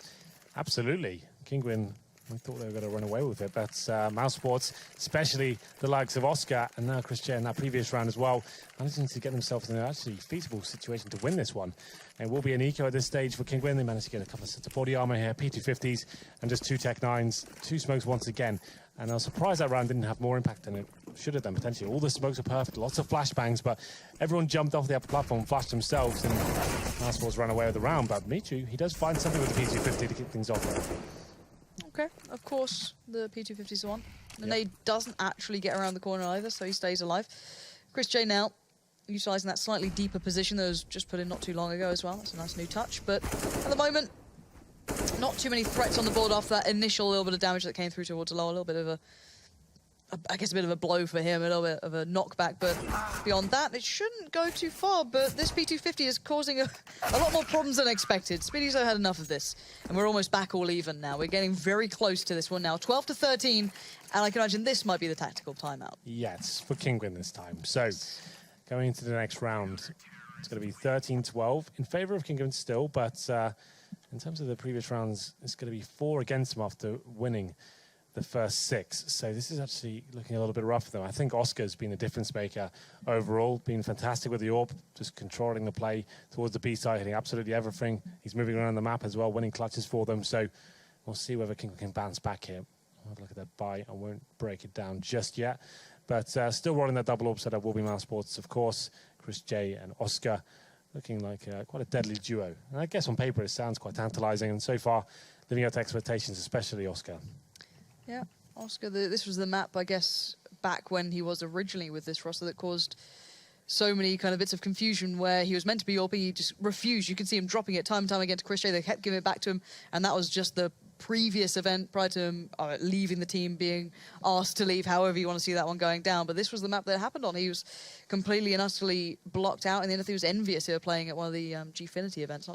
Absolutely. Kingwin, we thought they were going to run away with it. That's Mouse Sports, especially the likes of Oscar and now Chris J in that previous round as well, managing to get themselves in an actually feasible situation to win this one. It will be an eco at this stage for Kingwin. They managed to get a couple of sets of body armor here, P250s, and just 2 Tech 9s, 2 smokes once again. And I was surprised that round didn't have more impact than it should have done, potentially. All the smokes are perfect, lots of flashbangs, but everyone jumped off the upper platform, flashed themselves, and Mouse Sports ran away with the round. But Michu, he does find something with the P250 to kick things off there. Okay, of course, the P250 is the one. And they doesn't actually get around the corner either, so he stays alive. Chris J now utilising that slightly deeper position that was just put in not too long ago as well. That's a nice new touch. But at the moment, not too many threats on the board after that initial little bit of damage that came through towards low. A little bit of I guess a bit of a blow for him, a little bit of a knockback, but beyond that, it shouldn't go too far. But this P250 is causing a lot more problems than expected. Speedyzo had enough of this, and we're almost back all even now. We're getting very close to this one now, 12-13, and I can imagine this might be the tactical timeout. Yeah, it's for Kingwin this time. So, going into the next round, it's going to be 13-12 in favour of Kingwin still, but in terms of the previous rounds, it's going to be 4 against them after winning the first 6. So this is actually looking a little bit rough for them. I think Oscar's been the difference maker overall, been fantastic with the AWP, just controlling the play towards the B side, hitting absolutely everything. He's moving around the map as well, winning clutches for them. So we'll see whether King can bounce back here. I'll have a look at that buy. I won't break it down just yet. But still rolling that double AWP setup will be Mouse Sports, of course. Chris J and Oscar looking like quite a deadly duo. And I guess on paper it sounds quite tantalizing, and so far living up to expectations, especially Oscar. Yeah, Oscar, this was the map, I guess, back when he was originally with this roster that caused so many kind of bits of confusion where he was meant to be AWP, he just refused. You can see him dropping it time and time again to Chris J. They kept giving it back to him, and that was just the previous event prior to him leaving the team, being asked to leave, however you want to see that one going down. But this was the map that it happened on. He was completely and utterly blocked out, and then he was envious here playing at one of the Gfinity events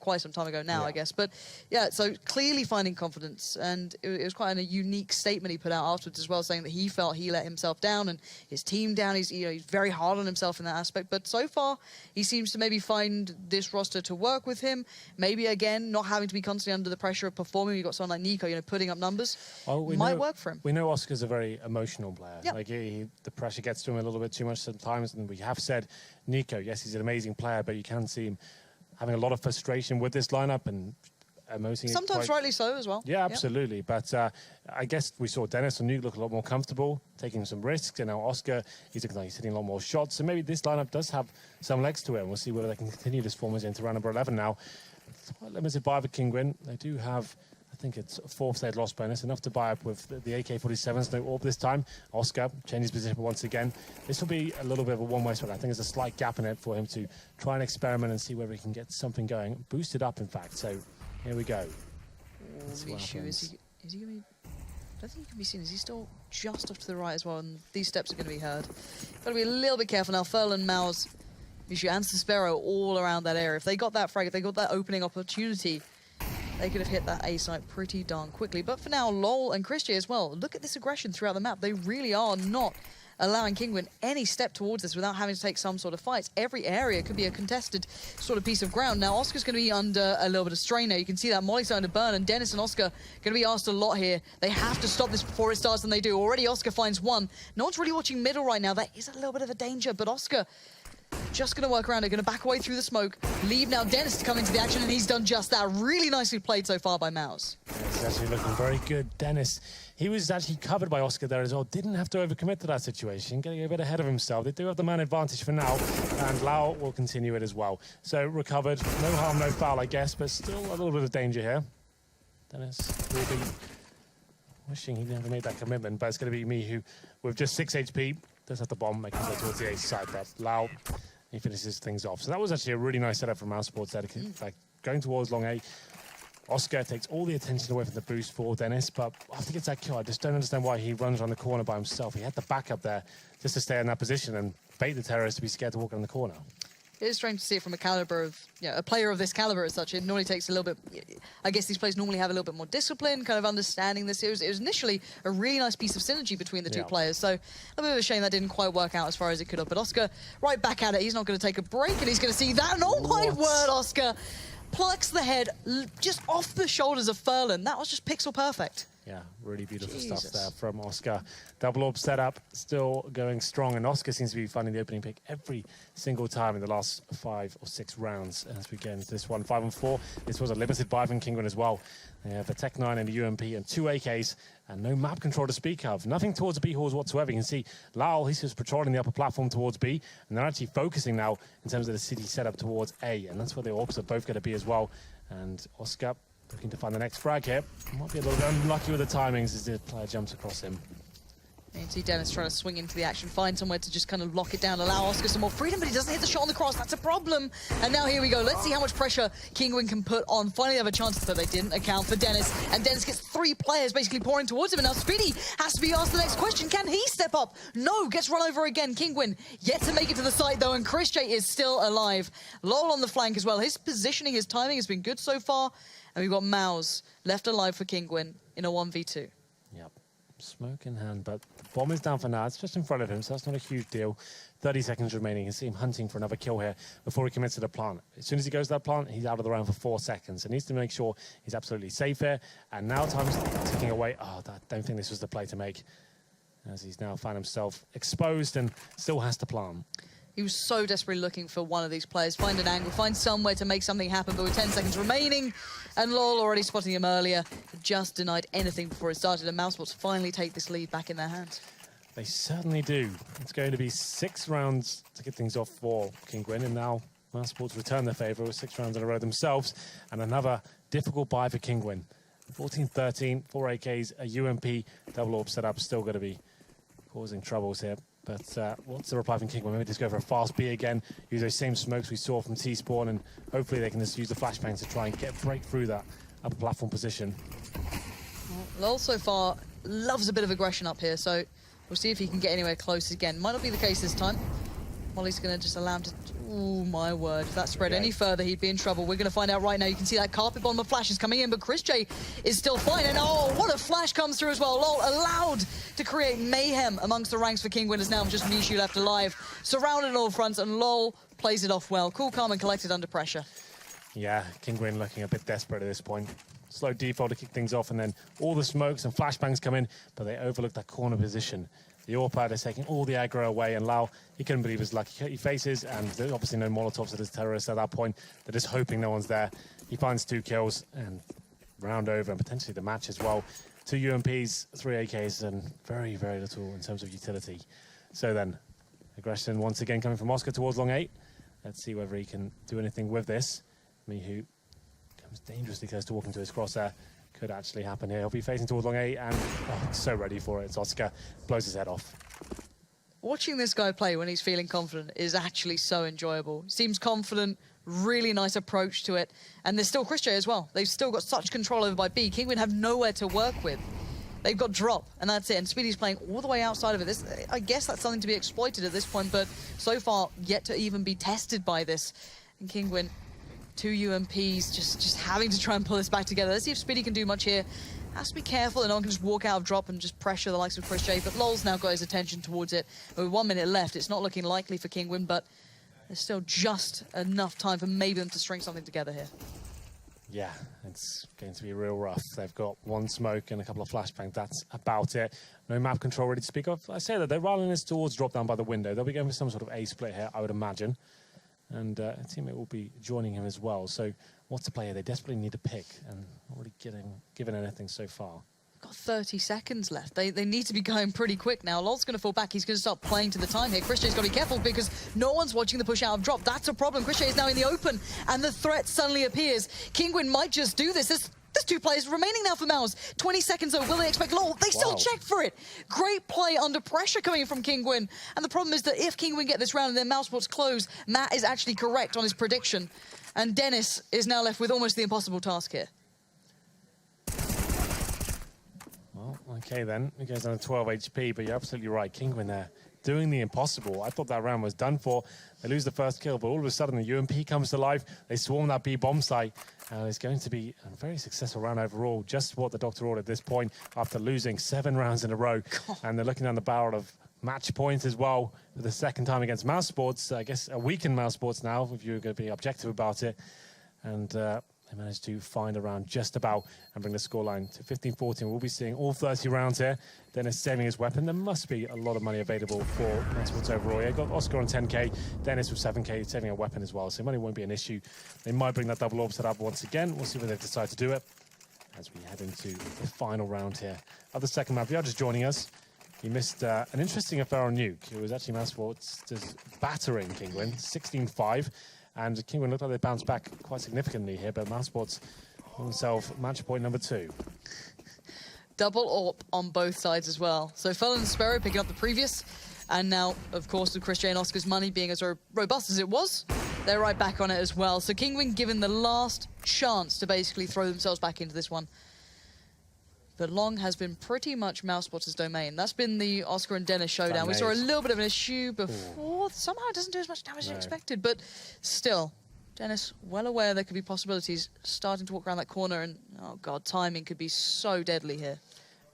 quite some time ago now, I guess. But yeah, so clearly finding confidence, and it was quite a unique statement he put out afterwards as well, saying that he felt he let himself down and his team down. He's very hard on himself in that aspect, but so far he seems to maybe find this roster to work with him. Maybe again, not having to be constantly under the pressure of performing. You've got someone like Nico, putting up numbers. Might work for him. We know Oscar's a very emotional player. Yep. Like the pressure gets to him a little bit too much sometimes, and we have said Nico, yes, he's an amazing player, but you can see him having a lot of frustration with this lineup and emoting. Sometimes rightly so as well. Yeah, absolutely. Yep. But I guess we saw Dennis and Nuke look a lot more comfortable, taking some risks, and now Oscar, he's looking like he's hitting a lot more shots. So maybe this lineup does have some legs to it, and we'll see whether they can continue this form into round number 11 now. It's quite limited buy for Kingwin. They do have, I think it's a 4th stage loss bonus, enough to buy up with the AK-47s. No AWP this time. Oscar changes position once again. This will be a little bit of a one-way split. I think there's a slight gap in it for him to try and experiment and see whether he can get something going. Boosted up, in fact. So here we go. Is he going to be... I don't think he can be seen. Is he still just off to the right as well? And these steps are going to be heard. Got to be a little bit careful now. Furlan, Mouse, Mishu, and Sparrow all around that area. If they got that frag, if they got that opening opportunity, they could have hit that A site pretty darn quickly. But for now, LOL and Chris J as well. Look at this aggression throughout the map. They really are not allowing Kingwin any step towards this without having to take some sort of fights. Every area could be a contested sort of piece of ground. Now, Oscar's going to be under a little bit of strain now. You can see that Molly's starting to burn, and Dennis and Oscar going to be asked a lot here. They have to stop this before it starts, and they do. Already, Oscar finds one. No one's really watching middle right now. That is a little bit of a danger, but Oscar just going to work around it, going to back away through the smoke, leave now Dennis to come into the action, and he's done just that. Really nicely played so far by Mouse. He's actually looking very good. Dennis, he was actually covered by Oscar there as well. Didn't have to overcommit to that situation, getting a bit ahead of himself. They do have the man advantage for now, and Lau will continue it as well. So recovered, no harm, no foul, I guess, but still a little bit of danger here. Dennis will be wishing he never made that commitment, but it's going to be me who, with just 6 HP, does have the bomb, making it towards the ace side, but Lau, he finishes things off. So that was actually a really nice setup from Mouse Sports there. Like, going towards long A, Oscar takes all the attention away from the boost for Dennis, but after he gets that kill, I just don't understand why he runs around the corner by himself. He had the backup there just to stay in that position and bait the terrorist to be scared to walk around the corner. It is strange to see it from a caliber of, a player of this caliber as such. It normally takes a little bit, I guess these players normally have a little bit more discipline, kind of understanding this. It was initially a really nice piece of synergy between the two players, so a bit of a shame that didn't quite work out as far as it could have. But Oscar, right back at it, he's not going to take a break, and he's going to see that, and oh my word, Oscar plucks the head just off the shoulders of Furlan. That was just pixel perfect. Yeah, really beautiful stuff there from Oscar. Double orb setup still going strong, and Oscar seems to be finding the opening pick every single time in the last 5 or 6 rounds as we get into this one. 5-on-4. This was a limited buy from Kinguin as well. They have a Tech 9 and a UMP and 2 AKs and no map control to speak of. Nothing towards the B halls whatsoever. You can see Lyle, he's just patrolling the upper platform towards B, and they're actually focusing now in terms of the city setup towards A, and that's where the orbs are both going to be as well. And Oscar looking to find the next frag here. Might be a little bit unlucky with the timings as the player jumps across him. You can see Dennis trying to swing into the action, find somewhere to just kind of lock it down, allow Oscar some more freedom, but he doesn't hit the shot on the cross. That's a problem. And now here we go. Let's see how much pressure Kinguin can put on. Finally, they have a chance, but they didn't account for Dennis. And Dennis gets 3 players basically pouring towards him. And now Speedy has to be asked the next question. Can he step up? No, gets run over again. Kinguin yet to make it to the side, though, and Chris J is still alive. Lol on the flank as well. His positioning, his timing has been good so far. And we've got Mouse left alive for Kinguin in a 1v2. Yep. Smoke in hand, but the bomb is down for now. It's just in front of him, so that's not a huge deal. 30 seconds remaining. You can see him hunting for another kill here before he commits to the plant. As soon as he goes to that plant, he's out of the round for 4 seconds. He needs to make sure he's absolutely safe here. And now time's ticking away. Oh, I don't think this was the play to make, as he's now found himself exposed and still has to plant. He was so desperately looking for one of these players, find an angle, find somewhere to make something happen, but with 10 seconds remaining, and Lol already spotting him earlier, just denied anything before it started, and Mousebots finally take this lead back in their hands. They certainly do. It's going to be 6 rounds to get things off for Kinguin, and now Mousesports return their favour with 6 rounds in a row themselves, and another difficult buy for Kinguin. 14-13, 4 AKs, a UMP, double orb setup, still going to be causing troubles here. But what's the reply from Kinguin? Maybe just go for a fast B again, use those same smokes we saw from T-Spawn, and hopefully they can just use the flashbangs to try and break through that upper platform position. Well, Lol so far loves a bit of aggression up here, so we'll see if he can get anywhere close again. Might not be the case this time. Molly's going to just allow him to... Oh, my word. If that spread any further, he'd be in trouble. We're going to find out right now. You can see that carpet bomb of flashes coming in, but Chris J is still fine. And oh, what a flash comes through as well. Lol allowed to create mayhem amongst the ranks for Kinguin, as now just Mishu left alive. Surrounded on all fronts, and Lol plays it off well. Cool, calm, and collected under pressure. Yeah, Kinguin looking a bit desperate at this point. Slow default to kick things off, and then all the smokes and flashbangs come in, but they overlook that corner position. The Overpass is taking all the aggro away, and Lau, he couldn't believe his luck. He faces, and there's obviously no Molotovs at his terrorists at that point. They're just hoping no one's there. He finds 2 kills, and round over, and potentially the match as well. 2 UMPs, 3 AKs, and very, very little in terms of utility. So then, aggression once again coming from Oscar towards long 8. Let's see whether he can do anything with this. Mihu comes dangerously close to walking to his crosshair. Could actually happen here. He'll be facing towards long 8, and so ready for it. It's Oscar, blows his head off. Watching this guy play when he's feeling confident is actually so enjoyable. Seems confident, really nice approach to it. And there's still Chris J as well. They've still got such control over by B. Kinguin have nowhere to work with. They've got drop, and that's it. And Speedy's playing all the way outside of it. I guess that's something to be exploited at this point, but so far yet to even be tested by this. And Kinguin, 2 UMPs, just having to try and pull this back together. Let's see if Speedy can do much here. Has to be careful that no one can just walk out of drop and just pressure the likes of Chris J. But Lol's now got his attention towards it. With 1 minute left, it's not looking likely for Kinguin, but there's still just enough time for maybe them to string something together here. Yeah, it's going to be real rough. They've got 1 smoke and a couple of flashbangs. That's about it. No map control ready to speak of. I say that they're rolling this towards drop down by the window. They'll be going for some sort of A split here, I would imagine. And a teammate will be joining him as well. So what's the player? They desperately need a pick, and not really given anything so far. Got 30 seconds left. They need to be going pretty quick now. Lol's going to fall back. He's going to start playing to the time here. Chris J's got to be careful because no one's watching the push out of drop. That's a problem. Chris J is now in the open, and the threat suddenly appears. Kinguin might just do this. There's There's 2 players remaining now for Mouse. 20 seconds though, will they expect LOL? They still check for it. Great play under pressure coming from Kingwin. And the problem is that if Kingwin get this round and then Mousesports close, Matt is actually correct on his prediction. And Dennis is now left with almost the impossible task here. Well, okay then. It goes down to 12 HP, but you're absolutely right. Kingwin there doing the impossible. I thought that round was done for. They lose the first kill, but all of a sudden the UMP comes to life. They swarm that B bomb site. It's going to be a very successful round overall. Just what the doctor ordered at this point after losing 7 rounds in a row. God. And they're looking down the barrel of match points as well for the second time against Mousesports. I guess a weakened Mousesports now, if you're going to be objective about it. And they managed to find a round just about and bring the scoreline to 15-14. We'll be seeing all 30 rounds here. Dennis saving his weapon. There must be a lot of money available for Mousesports overall. Yeah, got Oscar on 10k, Dennis with 7k, saving a weapon as well. So money won't be an issue. They might bring that double orb set up once again. We'll see when they decide to do it as we head into the final round here of the second map. If you're just joining us, he missed an interesting affair on Nuke. It was actually Mousesports just battering Kingwin, 16-5. And Kingwin looked like they bounced back quite significantly here, but Mousesports himself match point number 2. Double AWP on both sides as well. So Felon and Sparrow picking up the previous. And now, of course, with Chris J and Oscar's money being as robust as it was, they're right back on it as well. So Kingwin given the last chance to basically throw themselves back into this one. But long has been pretty much Mousesports' domain. That's been the Oscar and Dennis showdown. We saw a little bit of an issue before. Somehow it doesn't do as much damage as expected, but still, Dennis, well aware there could be possibilities, starting to walk around that corner, and oh god, timing could be so deadly here.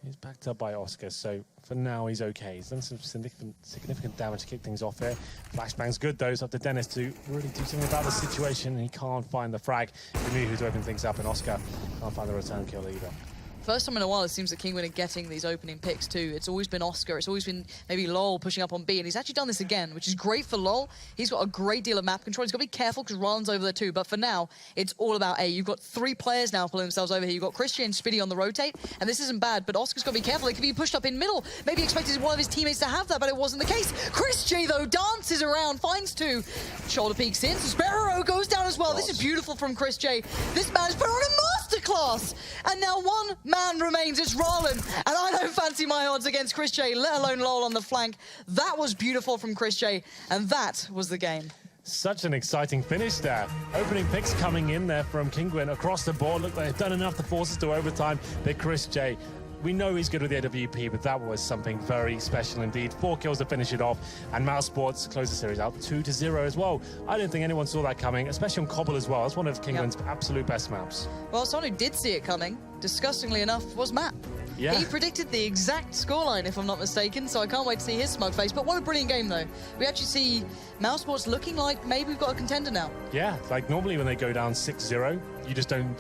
He's backed up by Oscar, so for now he's okay. He's done some significant damage to kick things off here. Flashbang's good though, it's up to Dennis to really do something about the situation, and he can't find the frag. Knew who's opening things up, and Oscar can't find the return kill either. First time in a while, it seems that Kingwin are getting these opening picks too. It's always been Oscar. It's always been maybe LOL pushing up on B, and he's actually done this again, which is great for LOL. He's got a great deal of map control. He's got to be careful because Rylan's over there too, but for now, it's all about A. You've got 3 players now pulling themselves over here. You've got Christian and Spiddy on the rotate, and this isn't bad, but Oscar's got to be careful. It could be pushed up in middle. Maybe he expected one of his teammates to have that, but it wasn't the case. Chris J, though, dances around, finds 2. Shoulder peeks in. Sparrow goes down as well. This is beautiful from Chris J. This man has put on a masterclass, and now 1 man remains. It's Roland, and I don't fancy my odds against Chris J, let alone LOL on the flank. That was beautiful from Chris J, and that was the game. Such an exciting finish there. Opening picks coming in there from Kingwin across the board. Look, they've done enough to force us to overtime. But Chris J, we know he's good with the AWP, but that was something very special indeed. 4 kills to finish it off, and Mousesports close the series out 2-0 as well. I don't think anyone saw that coming, especially on Cobble as well. It's one of Kingwin's absolute best maps. Well, someone who did see it coming, disgustingly enough, was Matt. Yeah. He predicted the exact scoreline, if I'm not mistaken, so I can't wait to see his smug face. But what a brilliant game, though. We actually see Mousesports looking like maybe we've got a contender now. Yeah, like normally when they go down 6-0, you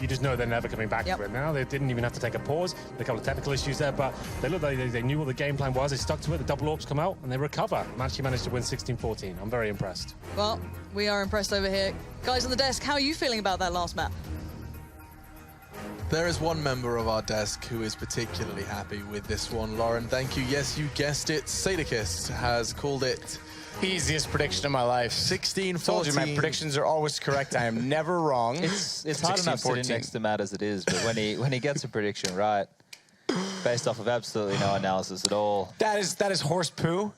just know they're never coming back to it. Now they didn't even have to take a pause. A couple of technical issues there, but they looked like they knew what the game plan was. They stuck to it. The double orbs come out and they recover. And actually managed to win 16-14. I'm very impressed. Well, we are impressed over here. Guys on the desk, how are you feeling about that last map? There is one member of our desk who is particularly happy with this one, Lauren. Thank you. Yes, you guessed it. Sadakist has called it easiest prediction of my life. 16-14. Told you, my predictions are always correct. I am never wrong. It's hard enough sitting next to Matt as it is, but when he gets a prediction right, based off of absolutely no analysis at all. That is horse poo.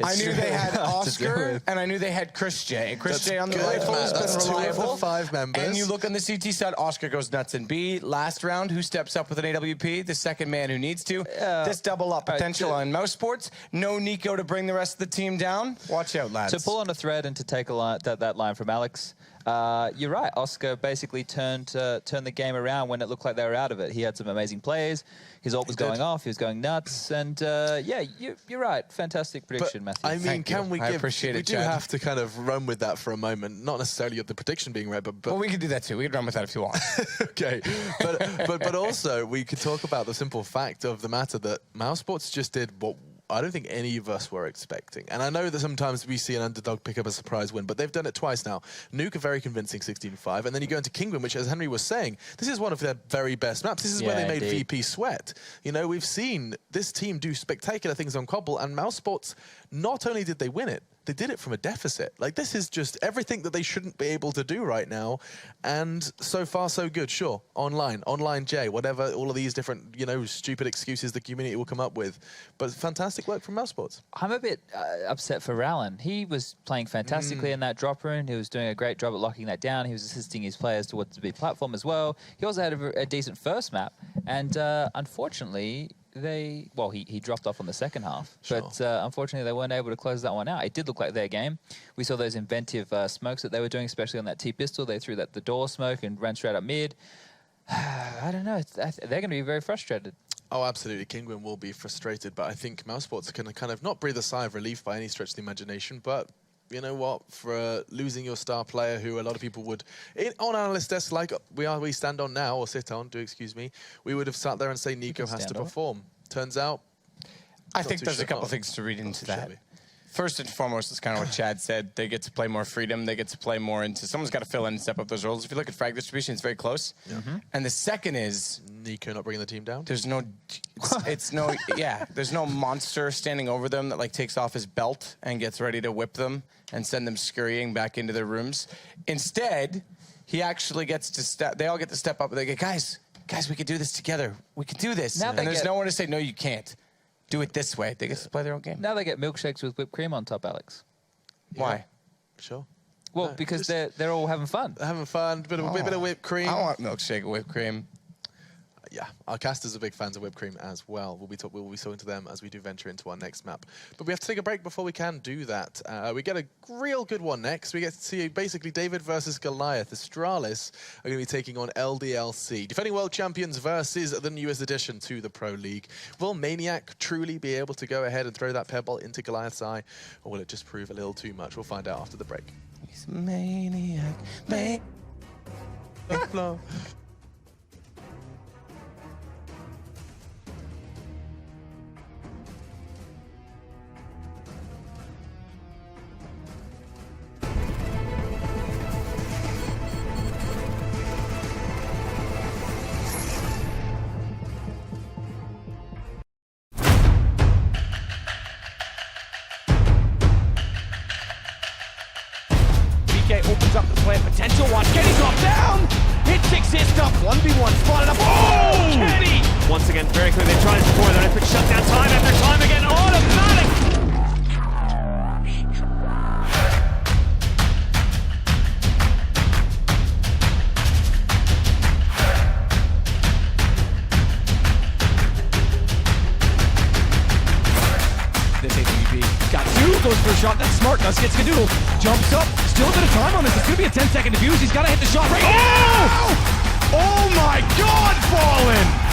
I knew they had Oscar, and I knew they had Chris J. Chris J on the rifle has been reliable. 2 of the 5 members. And you look on the CT side, Oscar goes nuts in B. Last round, who steps up with an AWP? The second man who needs to. This double up potential on Mousesports. No Nico to bring the rest of the team down. Watch out, lads. To pull on a thread and to take a line, that line from Alex, you're right. Oscar basically turned the game around when it looked like they were out of it. He had some amazing plays. His ult was going off. He was going nuts. And yeah, you're right. Fantastic prediction, Matthew. I mean, can we give? I appreciate it, we do have to kind of run with that for a moment. Not necessarily of the prediction being right, but well, we could do that too. We could run with that if you want. Okay, but also we could talk about the simple fact of the matter that Mousesports just did what I don't think any of us were expecting. And I know that sometimes we see an underdog pick up a surprise win, but they've done it twice now. Nuke, a very convincing 16-5, and then you go into Kingwin, which, as Henry was saying, this is one of their very best maps. This is where they made VP sweat. You know, we've seen this team do spectacular things on Cobble, and Mousesports, not only did they win it, they did it from a deficit. Like, this is just everything that they shouldn't be able to do right now. And so far, so good. Sure, online J, whatever, all of these different, you know, stupid excuses the community will come up with. But fantastic work from Mousesports. I'm a bit upset for RERUN. He was playing fantastically in that drop rune. He was doing a great job at locking that down. He was assisting his players to what to be platform as well. He also had a decent first map. And unfortunately, he dropped off on the second half, but unfortunately they weren't able to close that one out. It did look like their game. We saw those inventive smokes that they were doing, especially on that T-pistol. They threw the door smoke and ran straight up mid. I don't know. They're going to be very frustrated. Oh, absolutely. Kingwin will be frustrated, but I think Mousesports can kind of not breathe a sigh of relief by any stretch of the imagination, but you know what? For losing your star player, who a lot of people would, on analyst desks like we stand on now, or sit on, excuse me, we would have sat there and say Nico has to perform. Turns out, I think there's a couple things to read into that. First and foremost, it's kind of what Chad said. They get to play more freedom. They get to play more into... Someone's got to fill in and step up those roles. If you look at frag distribution, it's very close. And the second is... Nico not bringing the team down? There's no... there's no monster standing over them that, like, takes off his belt and gets ready to whip them and send them scurrying back into their rooms. Instead, he actually gets to step... They all get to step up and they go, guys, we can do this together. We can do this. And there's no one to say, no, you can't. Do it this way. They get to play their own game. Now they get milkshakes with whipped cream on top, Alex. Why? Sure. Well, because they're all having fun. Having fun, bit of whipped cream. I want milkshake with whipped cream. Yeah, our casters are big fans of whipped cream as well. We'll be talking to them as we do venture into our next map. But we have to take a break before we can do that. We get a real good one next. We get to see basically David versus Goliath. Astralis are going to be taking on LDLC. Defending world champions versus the newest addition to the Pro League. Will Maniac truly be able to go ahead and throw that pebble into Goliath's eye? Or will it just prove a little too much? We'll find out after the break. He's a maniac. Opens up the play potential. Watch Kenny drop down. Hits exist up. 1v1 spotted up. Oh, Kenny! Once again, very quickly, they tried it before. They're going to shut down time after time again. Automatic! This ATB got two. Goes for a shot. That's smart. Does get Skadoodle. Jumps up. Still a bit of time on this. It's going to be a 10-second defuse. He's got to hit the shot right. Oh! Oh my God, Fallen!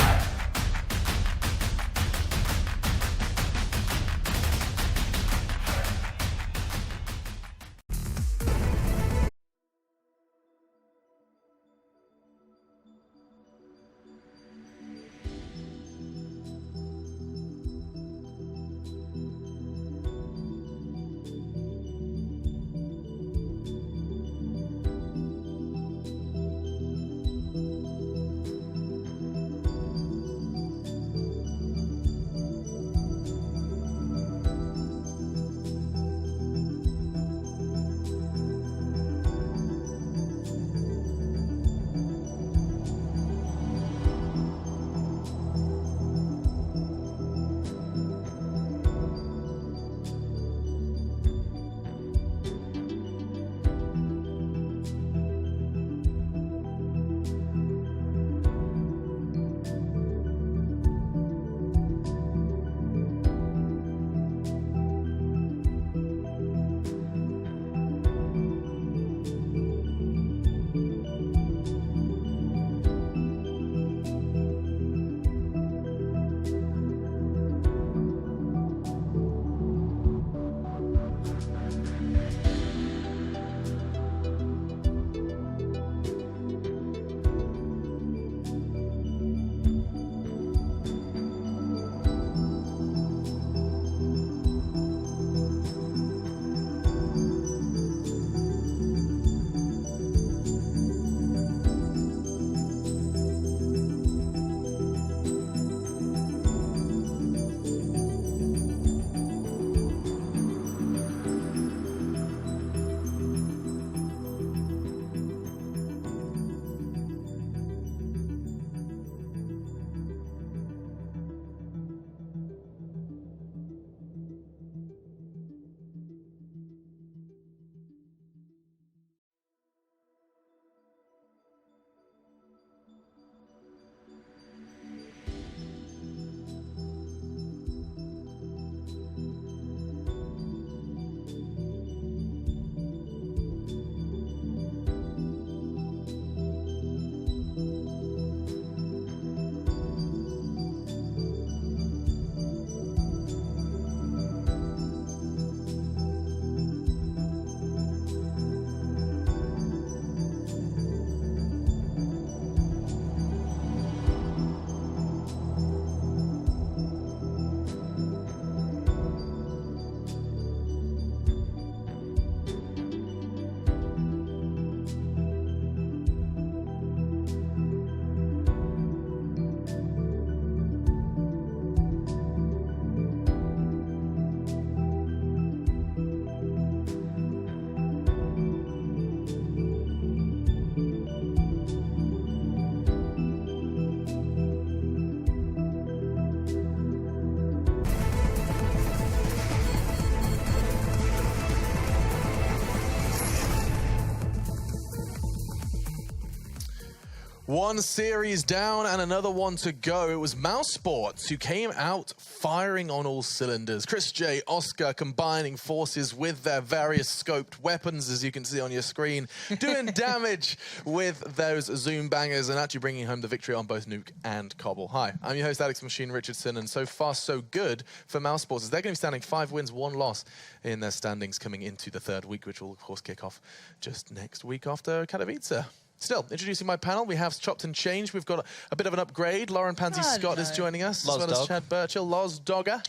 One series down and another one to go. It was Mouse Sports who came out firing on all cylinders. Chris J, Oscar combining forces with their various scoped weapons, as you can see on your screen, doing damage with those zoom bangers and actually bringing home the victory on both Nuke and Cobble. Hi, I'm your host Alex Machine Richardson, and so far so good for Mouse Sports as they're going to be standing 5 wins, 1 loss in their standings coming into the 3rd week, which will of course kick off just next week after Katowice. Still, introducing my panel, we have Chopped and Changed. We've got a bit of an upgrade. Lauren Pansy Scott is joining us, as well as Chad Burchill. Loz Dogger.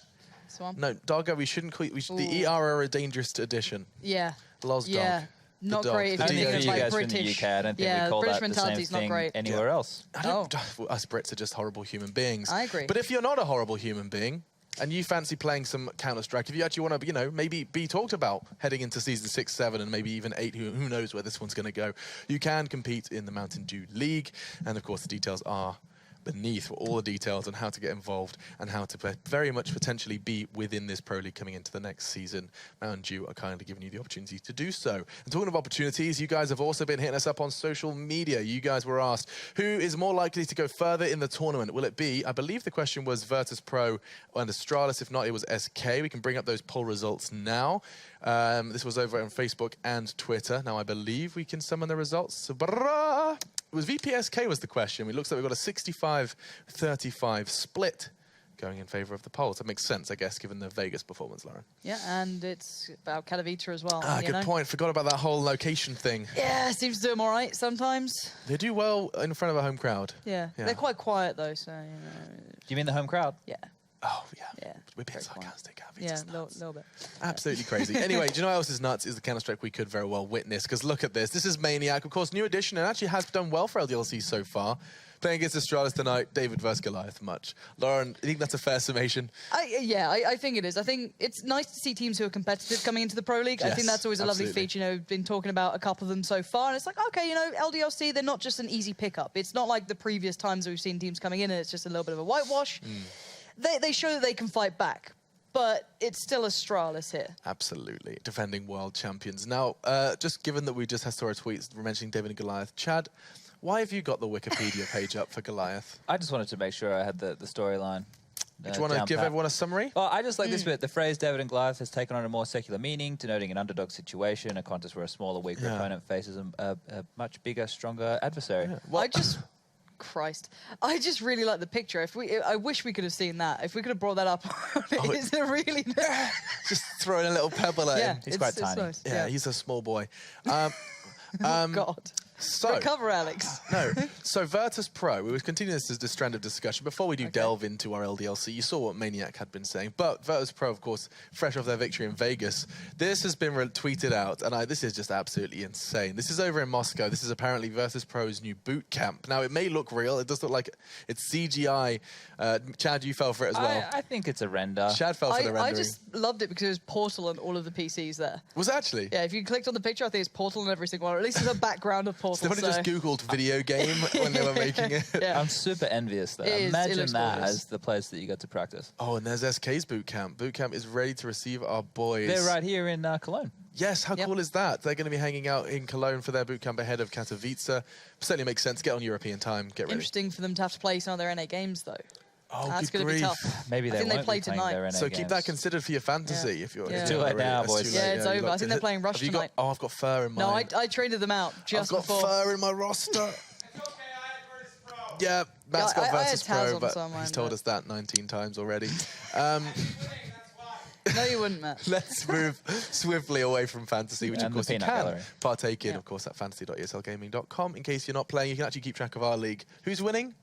No, Dogger, we shouldn't call it. The ER are a dangerous addition. Yeah. Loz Dog. Yeah. Not great if you're thinking of like British. I don't think we call British that the mentality's same not great. anywhere else. Us Brits are just horrible human beings. I agree. But if you're not a horrible human being, and you fancy playing some Counter-Strike, if you actually want to, you know, maybe be talked about heading into Season 6, 7, and maybe even 8, who knows where this one's going to go, you can compete in the Mountain Dew League. And, of course, the details are beneath all the details on how to get involved and how to play, very much potentially be within this Pro League coming into the next season. Mountain Dew are kindly giving you the opportunity to do so. And talking of opportunities, you guys have also been hitting us up on social media. You guys were asked, who is more likely to go further in the tournament? Will it be, I believe the question was Virtus Pro and Astralis. If not, it was SK. We can bring up those poll results now. This was over on Facebook and Twitter. Now, I believe we can summon the results. It was VPSK was the question. It looks like we've got a 65-35 split going in favor of the polls. That makes sense, I guess, given the Vegas performance, Lauren. Yeah, and it's about Katowice as well. Good point. Forgot about that whole location thing. Yeah, seems to do them all right sometimes. They do well in front of a home crowd. Yeah. They're quite quiet, though, so, you know. Do you mean the home crowd? Yeah. Oh, yeah. We're being sarcastic. Yeah, a little bit. Absolutely crazy. Anyway, do you know what else is nuts? Is the Counter-Strike we could very well witness. Because look at this. This is Maniac, of course, new addition, and actually has done well for LDLC so far. Playing against Astralis tonight, David versus Goliath much. Lauren, you think that's a fair summation? I think it is. I think it's nice to see teams who are competitive coming into the Pro League. Yes, I think that's always a lovely feature. You know, we've been talking about a couple of them so far, and it's like, okay, you know, LDLC, they're not just an easy pickup. It's not like the previous times we've seen teams coming in and it's just a little bit of a whitewash. They show that they can fight back, but it's still Astralis here. Absolutely. Defending world champions. Now, just given that we just saw our tweets mentioning David and Goliath, Chad, why have you got the Wikipedia page up for Goliath? I just wanted to make sure I had the storyline. Do you want to give everyone a summary? Well, I just like this bit. The phrase David and Goliath has taken on a more secular meaning, denoting an underdog situation, a contest where a smaller, weaker opponent faces a much bigger, stronger adversary. Yeah. Well, I just really like the picture. I wish we could have seen that. If we could have brought that up, is it really? Just throwing a little pebble at him. He's quite tiny. Nice. Yeah, he's a small boy. God. So, recover, Alex. No. So Virtus Pro, we would continue this as the strand of discussion. Before we do delve into our LDLC, you saw what Maniac had been saying. But Virtus Pro, of course, fresh off their victory in Vegas, this has been tweeted out, and this is just absolutely insane. This is over in Moscow. This is apparently Virtus Pro's new boot camp. Now, it may look real. It does look like it's CGI. Chad, you fell for it as well. I think it's a render. Chad fell for the rendering. I just loved it because it was Portal on all of the PCs there. Was it actually? Yeah, if you clicked on the picture, I think it's Portal on every single one. Or at least there's a background of Portal. Somebody just Googled video game when they were making it. Yeah. I'm super envious though. Imagine that as the place that you got to practice. Oh, and there's SK's boot camp. Boot camp is ready to receive our boys. They're right here in Cologne. Yes, how cool is that? They're going to be hanging out in Cologne for their boot camp ahead of Katowice. Certainly makes sense. Get on European time. Get ready. Interesting for them to have to play some of their NA games though. Oh, that's good going to be grief. tough. Maybe I think they play playing tonight. their NA So games. keep that considered for your fantasy. If you're It's too late now, boys. Yeah, it's over. I think they're playing Rush tonight. I've got fur in mine. No, I traded them out just before. I've got fur in my roster. Yeah, Matt's got Virtus Pro, but he's told us that 19 times already. No, you wouldn't, Matt. Let's move swiftly away from fantasy, which And of course the you peanut can gallery. partake in, of course, at fantasy.eslgaming.com. In case you're not playing, you can actually keep track of our league. Who's winning?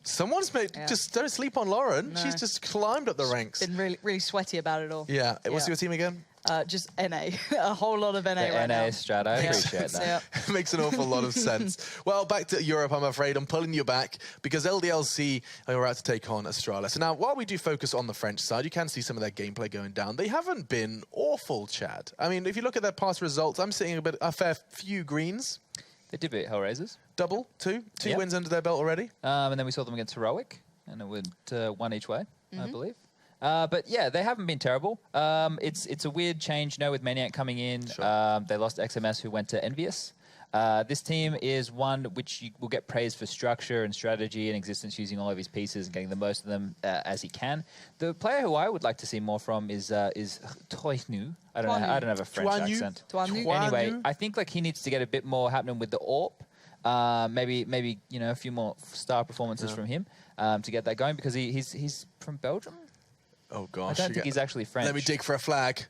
Someone's made. Just don't sleep on Lauren. No. She's just climbed up the ranks. Been really, really sweaty about it all. Yeah. What's your team again? Just NA. A whole lot of NA The right now. NA strat, I appreciate that. It makes an awful lot of sense. Well, back to Europe, I'm afraid. I'm pulling you back because LDLC are out to take on Astralis. Now, while we do focus on the French side, you can see some of their gameplay going down. They haven't been awful, Chad. I mean, if you look at their past results, I'm seeing a fair few greens. They did beat Hellraisers. Two wins under their belt already. And then we saw them against Heroic, and it went one each way, I believe. But yeah, they haven't been terrible. It's a weird change, with Maniac coming in. Sure. They lost XMS, who went to Envious. This team is one which you will get praised for structure and strategy and existence, using all of his pieces and getting the most of them as he can. The player who I would like to see more from is Toinu. I don't have a French accent. Anyway, I think like he needs to get a bit more happening with the AWP. Maybe a few more star performances from him to get that going, because he's from Belgium. Oh gosh, I don't think he's actually French. Let me dig for a flag.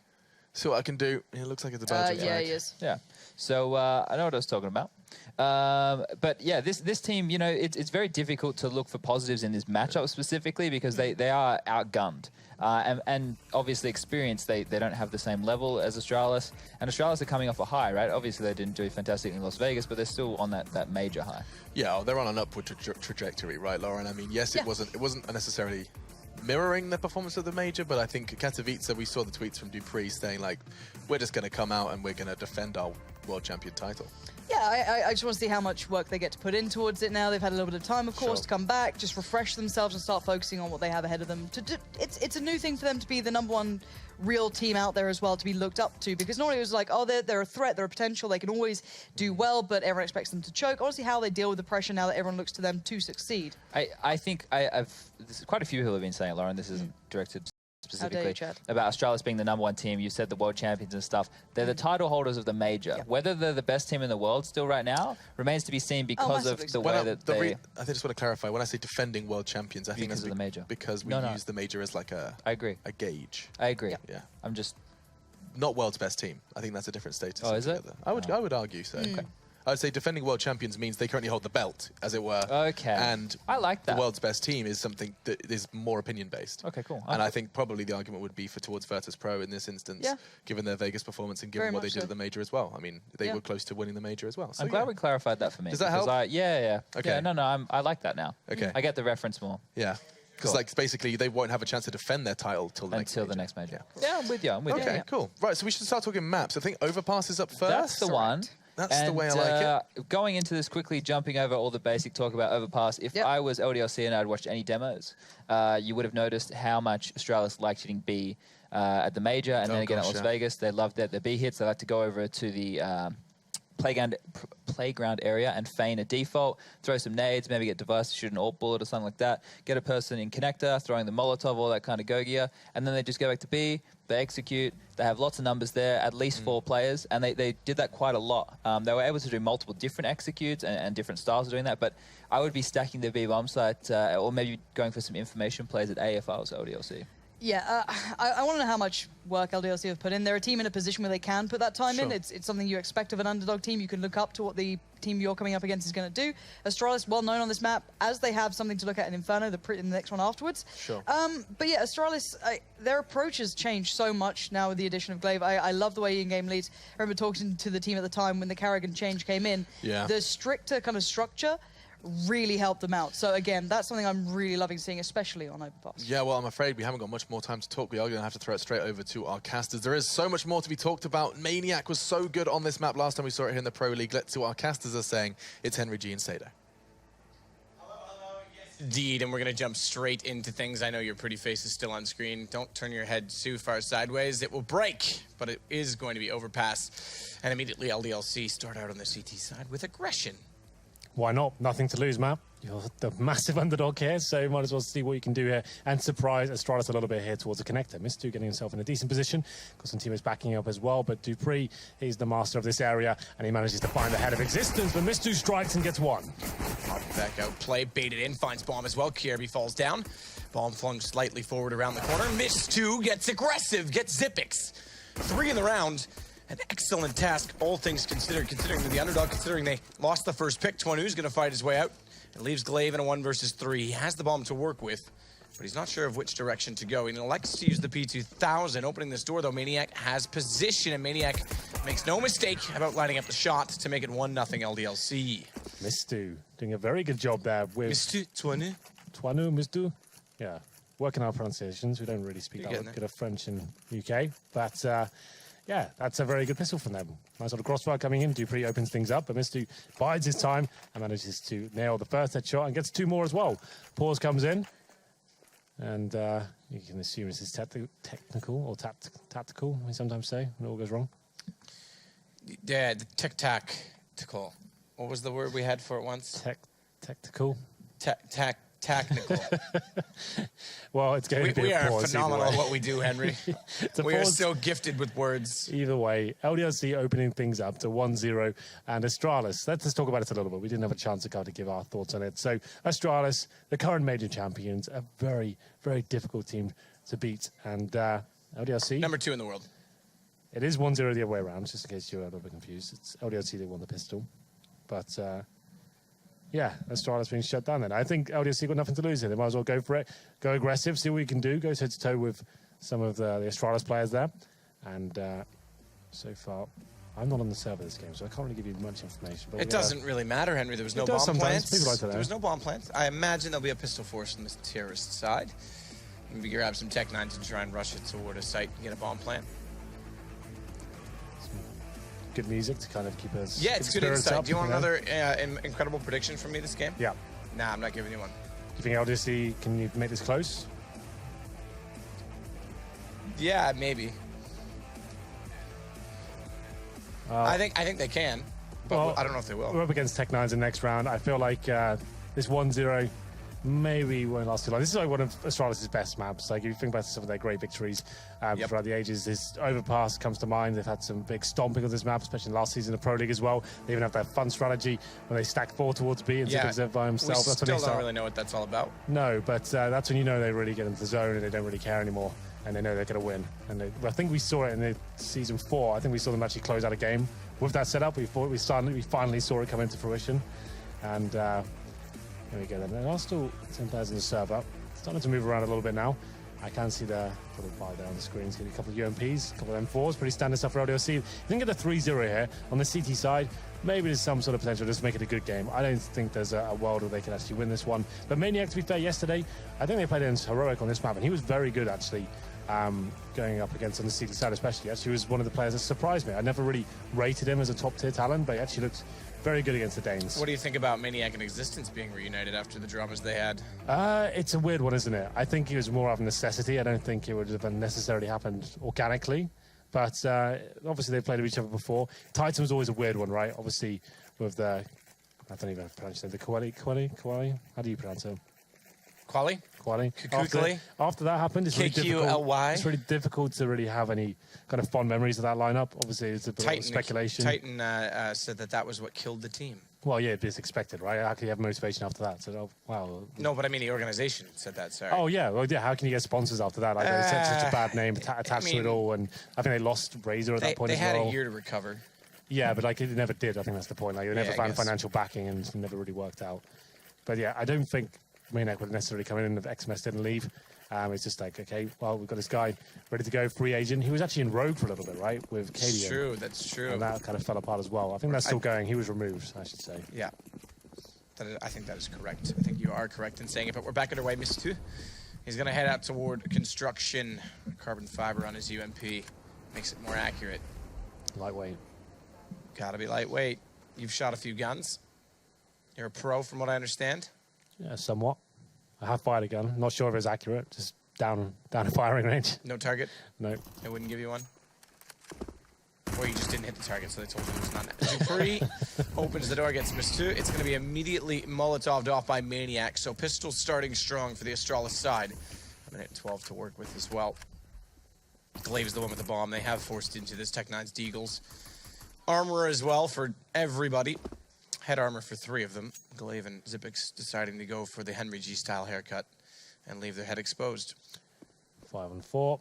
See what I can do. It looks like it's a Belgian flag. Yeah, he is. Yeah. So I know what I was talking about. But yeah, this team, it's very difficult to look for positives in this matchup specifically, because they are outgunned. And obviously experience, they don't have the same level as Astralis. And Astralis are coming off a high, right? Obviously they didn't do fantastic in Las Vegas, but they're still on that major high. Yeah, they're on an upward trajectory, right, Lauren? I mean, yes, it wasn't necessarily mirroring the performance of the major, but I think Katowice, we saw the tweets from Dupree saying, like, we're just going to come out and we're going to defend our world champion title. Yeah, I just want to see how much work they get to put in towards it now. They've had a little bit of time, of course, to come back, just refresh themselves and start focusing on what they have ahead of them. It's a new thing for them to be the #1 real team out there as well, to be looked up to, because normally it was like, oh, they're a threat, they're a potential, they can always do well, but everyone expects them to choke. Honestly, how they deal with the pressure now that everyone looks to them to succeed. I think there's quite a few who have been saying, Lauren, this isn't directed specifically about Astralis being the #1 team. You said the world champions and stuff. They're the title holders of the major. Yep. Whether they're the best team in the world still right now remains to be seen, because of the way that they... I just want to clarify, when I say defending world champions, I think that's the major. Because we use the major as like a gauge. I agree. Yeah. I'm just... Not world's best team. I think that's a different status. Oh, is it? I would argue so. Okay. I'd say defending world champions means they currently hold the belt, as it were. Okay. And I like that. The world's best team is something that is more opinion-based. Okay, cool. And I think probably the argument would be towards Virtus.pro in this instance, given their Vegas performance and given what they did at the major as well. I mean, they were close to winning the major as well. So I'm glad we clarified that for me. Does that help? Okay. Yeah, no, I like that now. Okay. I get the reference more. Yeah. Because like basically they won't have a chance to defend their title until the next major. Yeah, I'm with you. Okay, cool. Right, so we should start talking maps. I think Overpass is up first. That's the one. That's the way I like it. Going into this quickly, jumping over all the basic talk about Overpass, if I was LDLC and I'd watched any demos, you would have noticed how much Astralis liked hitting B at the major, and then again at Las Vegas. They loved their B hits. They like to go over to the playground area and feign a default, throw some nades, maybe get device to shoot an AWP bullet or something like that, get a person in connector, throwing the Molotov, all that kind of go gear, and then they just go back to B, they execute, they have lots of numbers there, at least 4 players, and they did that quite a lot. They were able to do multiple different executes and different styles of doing that, but I would be stacking the B bomb site, or maybe going for some information plays at A if I was LDLC. Yeah, I want to know how much work LDLC have put in. They're a team in a position where they can put that time in. It's something you expect of an underdog team. You can look up to what the team you're coming up against is going to do. Astralis, well known on this map, as they have something to look at in Inferno, in the next one afterwards. But yeah, Astralis, their approach has changed so much now with the addition of Glaive. I love the way he in-game leads. I remember talking to the team at the time when the Carrigan change came in. The stricter kind of structure really helped them out. So again, that's something I'm really loving seeing, especially on Overpass. Yeah, well, I'm afraid we haven't got much more time to talk. We are going to have to throw it straight over to our casters. There is so much more to be talked about. Maniac was so good on this map last time we saw it here in the Pro League. Let's see what our casters are saying. It's Henry G and Sado. Indeed, and we're going to jump straight into things. I know your pretty face is still on screen. Don't turn your head too far sideways. It will break, but it is going to be Overpass. And immediately LDLC start out on the CT side with aggression. Why not? Nothing to lose, Matt. You're the massive underdog here, so might as well see what you can do here and surprise Astralis a little bit here towards the connector. Mistu getting himself in a decent position. Got some teammates backing up as well, but Dupree, he's the master of this area, and he manages to find the head of existence, but Mistu strikes and gets one. Back out play, baited in, finds bomb as well. Kierby falls down. Bomb flung slightly forward around the corner. Mistu gets aggressive, gets Zipix. 3 in the round. An excellent task, all things considered, considering the underdog, considering they lost the first pick. Twanu's going to fight his way out. It leaves Glaive in a 1 versus 3. He has the bomb to work with, but he's not sure of which direction to go. He elects to use the P2000. Opening this door, though, Maniac has position, and Maniac makes no mistake about lining up the shot to make it 1-0 LDLC. Mistu doing a very good job there with... Mistu, Twanu. Twanu, Mistu. Yeah, working our pronunciations. We don't really speak that good of French in UK, but... yeah, that's a very good pistol from them. Nice little crossfire coming in. Dupree opens things up, but Mistu bides his time and manages to nail the first headshot and gets 2 more as well. Pause comes in, and you can assume this is technical or tactical, we sometimes say, when it all goes wrong. Yeah, the tic-tac Tactical. What was the word we had for it once? Tactical. Technical. Well, it's going to be we a are pause phenomenal either at way. what we do, Henry. We are so gifted with words. Either way, LDLC opening things up to 1-0, and Astralis. Let's just talk about it a little bit. We didn't have a chance to kind of give our thoughts on it. So Astralis, the current major champions, a very, very difficult team to beat. And LDLC... Number 2 in the world. It is 1-0 the other way around, just in case you're a little bit confused. It's LDLC that won the pistol. But... yeah, Astralis being shut down then. I think LDLC got nothing to lose here. They might as well go for it, go aggressive, see what you can do, go toe-to-toe with some of the Astralis players there. And so far, I'm not on the server this game, so I can't really give you much information. But it doesn't really matter, Henry. There was no bomb plants. People like to know. There was no bomb plants. I imagine there'll be a pistol force on the terrorist side. Maybe grab some Tech 9s and try and rush it toward a site and get a bomb plant. Good music to kind of keep us. Yeah, it's good insight. Up, Do you want another incredible prediction from me this game? Yeah. Nah, I'm not giving you one. Do you think LDC can you make this close? Yeah, maybe. I think they can, but well, I don't know if they will. We're up against Tech 9s in the next round. I feel like this 1-0 maybe won't last too long. This is like one of Astralis' best maps. Like, if you think back to some of their great victories throughout the ages, this Overpass comes to mind. They've had some big stomping of this map, especially last season of Pro League as well. They even have that fun strategy when they stack 4 towards B and Zip by himself. We still don't really know what that's all about. No, but that's when you know they really get into the zone and they don't really care anymore, and they know they're going to win. And I think we saw it in the season 4. I think we saw them actually close out a game with that setup. We finally saw it come into fruition, and there we go then. There are still 10,000 to serve up. Starting to move around a little bit now. I can see the little bar there on the screen. It's going to be a couple of UMPs, a couple of M4s, pretty standard stuff for LDLC. If you can get the 3-0 here on the CT side, maybe there's some sort of potential just to make it a good game. I don't think there's a world where they can actually win this one. But Maniac, to be fair, yesterday, I think they played against Heroic on this map, and he was very good, actually, going up against on the CT side especially. Actually, he was one of the players that surprised me. I never really rated him as a top-tier talent, but he actually looked very good against the Danes. What do you think about Maniac and Existence being reunited after the dramas they had? It's a weird one, isn't it? I think it was more of a necessity. I don't think it would have necessarily happened organically. But obviously they played with each other before. Titan was always a weird one, right? Obviously with the... I don't even pronounce it. The Quali? How do you pronounce it? Quali? After that happened, it's really difficult. KQLY? It's really difficult to really have any kind of fond memories of that lineup. Obviously, it's a bit of speculation. Titan said that was what killed the team. Well, yeah, it's expected, right? How can you have motivation after that? So, wow. No, but I mean the organization said that, sorry. Oh, yeah. Well, yeah, how can you get sponsors after that? Like, they set such a bad name attached to it all, and I think they lost Razor at that point as well. They had a year to recover. Yeah, but like it never did. I think that's the point. Like, they never found financial backing, and it never really worked out. But yeah, I don't think Maniac would necessarily come in if XMS didn't leave. It's just like, okay, well, we've got this guy ready to go, free agent. He was actually in Rogue for a little bit, right, with Cadian. That's true. And that kind of fell apart as well. I think that's still going. He was removed, I should say. Yeah. I think that is correct. I think you are correct in saying it, but we're back underway. Mr. 2. He's going to head out toward construction. Carbon fiber on his UMP. Makes it more accurate. Lightweight. Gotta be lightweight. You've shot a few guns. You're a pro, from what I understand. Yeah, somewhat. I have fired a gun. Not sure if it's accurate. Just down a firing range. No target? No. They wouldn't give you one? Or you just didn't hit the target, so they told you there's none. Dupree opens the door, gets missed 2. It's going to be immediately Molotoved off by Maniac, so Pistol starting strong for the Astralis side. A minute 12 to work with as well. Glaive's the one with the bomb. They have forced into this Tech 9's Deagles. Armor as well for everybody. Head armor for 3 of them. Glaive and Zipix deciding to go for the Henry G style haircut and leave their head exposed. 5 and 4.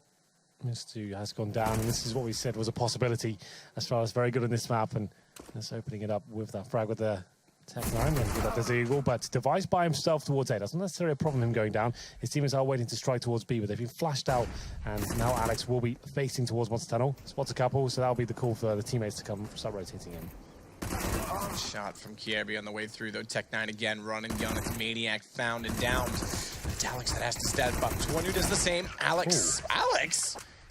Mr. has gone down, and this is what we said was a possibility. Astralis very good on this map, and that's opening it up with that frag with the Tech 9 and give that to Eagle. But Device by himself towards A, that's not necessarily a problem him going down. His teammates are waiting to strike towards B, but they've been flashed out, and now Alex will be facing towards Monster Tunnel. Spots a couple, so that'll be the call for the teammates to come start rotating in. Shot from Kierby on the way through, though. Tech 9 again, run and gun. It's Maniac found and downed. It's Alex that has to step up. Twonyu does the same. Alex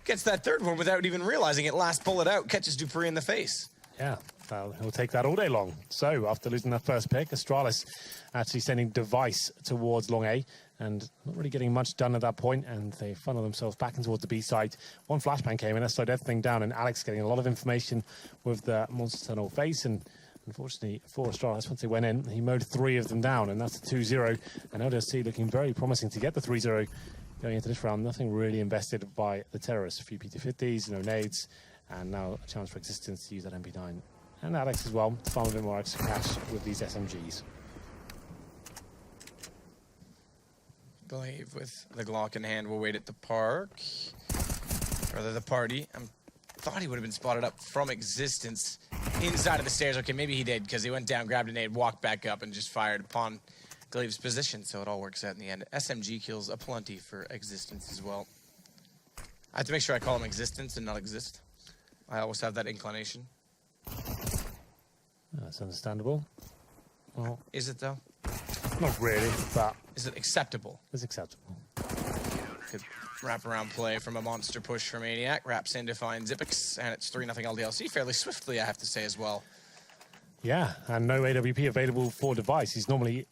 gets that 3rd one without even realizing it. Last bullet out, catches Dupree in the face. Yeah, he'll take that all day long. So, after losing that first pick, Astralis actually sending Device towards long A, and not really getting much done at that point, and they funnel themselves back in towards the B side. One flashbang came in, that slowed everything down, and Alex getting a lot of information with the Monster Tunnel face, and Unfortunately for Astralis, once they went in, he mowed 3 of them down, and that's a 2-0. And LDLC looking very promising to get the 3-0 going into this round. Nothing really invested by the terrorists. A few PT50s, no nades, and now a chance for Existence to use that MP9. And Alex as well, to farm a bit more extra cash with these SMGs. Believe with the Glock in hand, we'll wait at the park. Rather, the party. I thought he would have been spotted up from Existence inside of the stairs. Okay, maybe he did, because he went down, grabbed a nade, walked back up, and just fired upon Glaive's position, so it all works out in the end. SMG kills aplenty for Existence as well. I have to make sure I call him Existence and not Exist. I always have that inclination. That's understandable. Well, is it, though? Not really, but... Is it acceptable? It's acceptable. Good wraparound play from a monster push for Maniac. Wraps in to find Zippix, and it's 3-0 LDLC fairly swiftly, I have to say, as well. Yeah, and no AWP available for Device. He's normally...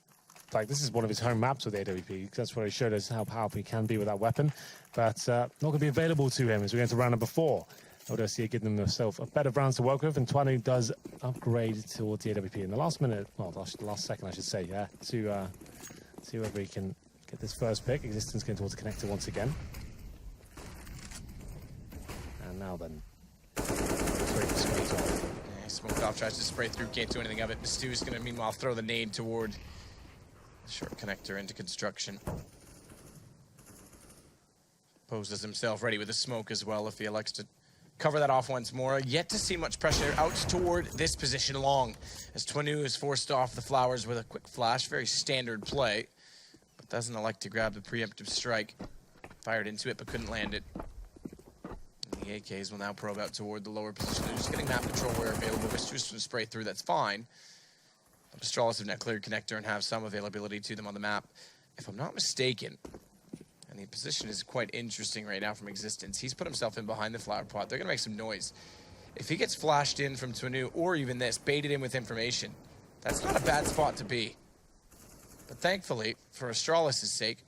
Like, this is one of his home maps with AWP, because that's where he showed us how powerful he can be with that weapon. But not going to be available to him as we go into round number 4. LDLC giving themselves a better rounds to work with, and Twanu does upgrade towards the AWP in the last minute, well, the last second, I should say, yeah, to see whether he can get this first pick. Existence going towards the connector once again. And now then, straight off. Yeah, smoked off, tries to spray through, can't do anything of it. Mistu's going to, meanwhile, throw the nade toward the short connector into construction. Poses himself ready with a smoke as well if he elects to cover that off once more. Yet to see much pressure out toward this position long, as Twanu is forced off the flowers with a quick flash. Very standard play, but doesn't elect to grab the preemptive strike. Fired into it, but couldn't land it. And the AKs will now probe out toward the lower position. They're just getting map control where available. Mistress to spray through, that's fine. But Astralis have now cleared connector and have some availability to them on the map. If I'm not mistaken, and the position is quite interesting right now from Existence. He's put himself in behind the flower pot. They're going to make some noise. If he gets flashed in from Twanu, or even this, baited in with information, that's not a bad spot to be. But thankfully, for Astralis' sake,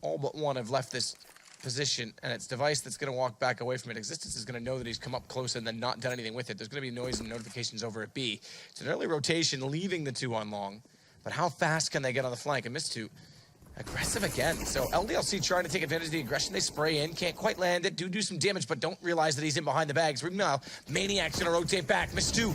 all but one have left this position, and it's Device that's going to walk back away from it. Existence is going to know that he's come up close and then not done anything with it. There's going to be noise and notifications over at B. It's an early rotation, leaving the 2 on long. But how fast can they get on the flank? And Miss2 aggressive again. So LDLC trying to take advantage of the aggression. They spray in, can't quite land it, do some damage, but don't realize that he's in behind the bags. Meanwhile, Maniac's gonna rotate back. Miss2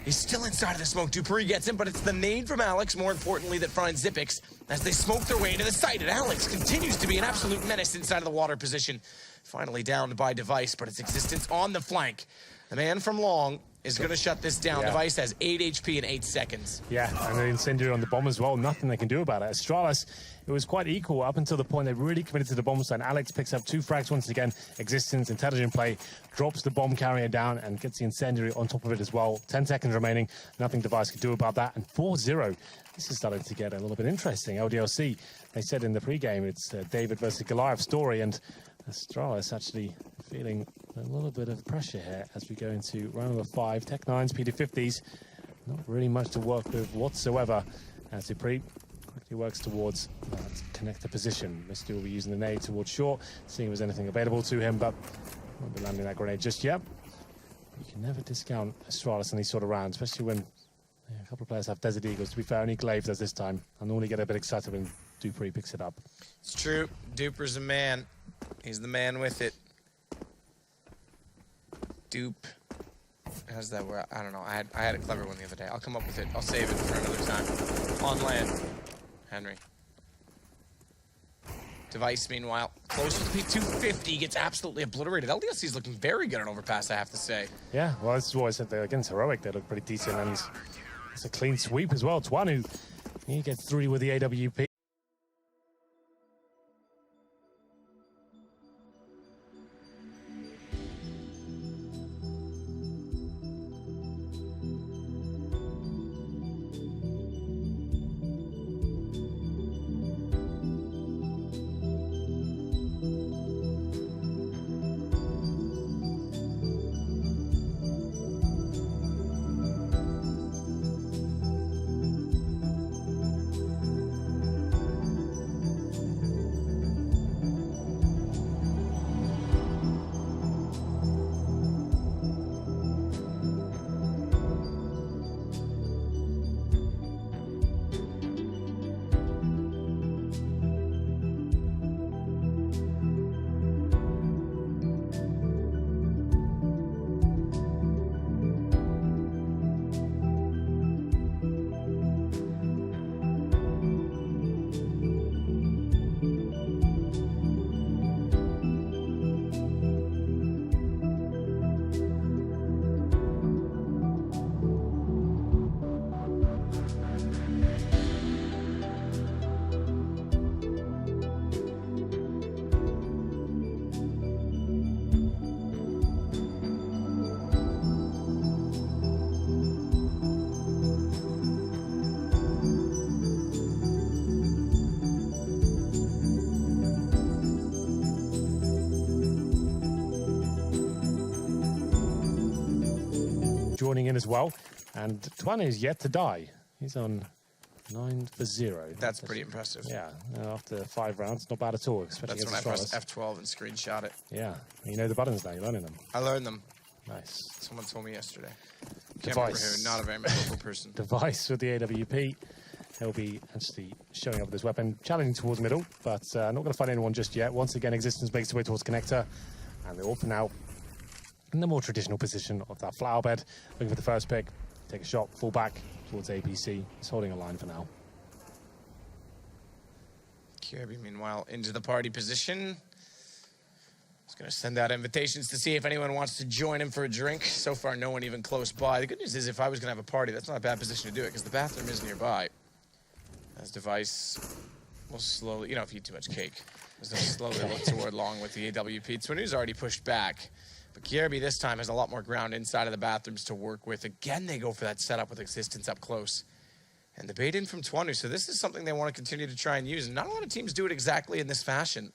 is still inside of the smoke. Dupree gets him, but it's the nade from Alex, more importantly, that finds Zippix as they smoke their way into the site. And Alex continues to be an absolute menace inside of the water position. Finally downed by Device, but it's Existence on the flank. The man from long is going to shut this down. Yeah. Device has 8 HP in 8 seconds. Yeah, and the incendiary on the bomb as well. Nothing they can do about it. Astralis, it was quite equal up until the point they really committed to the bomb side. Alex picks up 2 frags once again. Existence, intelligent play, drops the bomb carrier down and gets the incendiary on top of it as well. 10 seconds remaining. Nothing Device could do about that. And 4-0. This is starting to get a little bit interesting. LDLC, they said in the pregame, it's David versus Goliath story, and Astralis actually feeling a little bit of pressure here as we go into round number 5. Tech-9s, PD50s, not really much to work with whatsoever as Dupree quickly works towards that connector position. Mister will be using the nade towards short, seeing if there's anything available to him, but won't be landing that grenade just yet. You can never discount Astralis in these sort of rounds, especially when a couple of players have Desert Eagles. To be fair, only Glaive does this time. I normally get a bit excited when Dupree picks it up. It's true. Duper's a man. He's the man with it. Dupe. How's that word? I don't know. I had a clever one the other day. I'll come up with it. I'll save it for another time. On land. Henry. Device, meanwhile, close to the P250, gets absolutely obliterated. LDLC is looking very good on Overpass, I have to say. Yeah, well, this is what I said. Against Heroic, they look pretty decent, and it's a clean sweep as well. Twanu, he gets 3 with the AWP. joining in as well. And Twanu is yet to die. He's on 9 for 0. That's pretty impressive. Yeah, after 5 rounds, not bad at all. Especially That's when I pressed F12 and screenshot it. Yeah, you know the buttons now, you're learning them. I learned them. Nice. Someone told me yesterday. Can't remember who, not a very memorable person. Device with the AWP. He'll be actually showing up with his weapon, challenging towards middle, but not going to find anyone just yet. Once again, Existence makes its way towards connector, and they're all for now in the more traditional position of that flower bed, looking for the first pick, take a shot, fall back towards APC. He's holding a line for now. Kirby, meanwhile, into the party position. He's going to send out invitations to see if anyone wants to join him for a drink. So far, no one even close by. The good news is if I was going to have a party, that's not a bad position to do it because the bathroom is nearby. As Device will slowly, you know, if you eat too much cake, as they'll slowly look toward long with the AWP. Twanu's already pushed back. But Kirby this time has a lot more ground inside of the bathrooms to work with. Again, they go for that setup with Existence up close. And the bait in from Twanu. So this is something they want to continue to try and use. And not a lot of teams do it exactly in this fashion.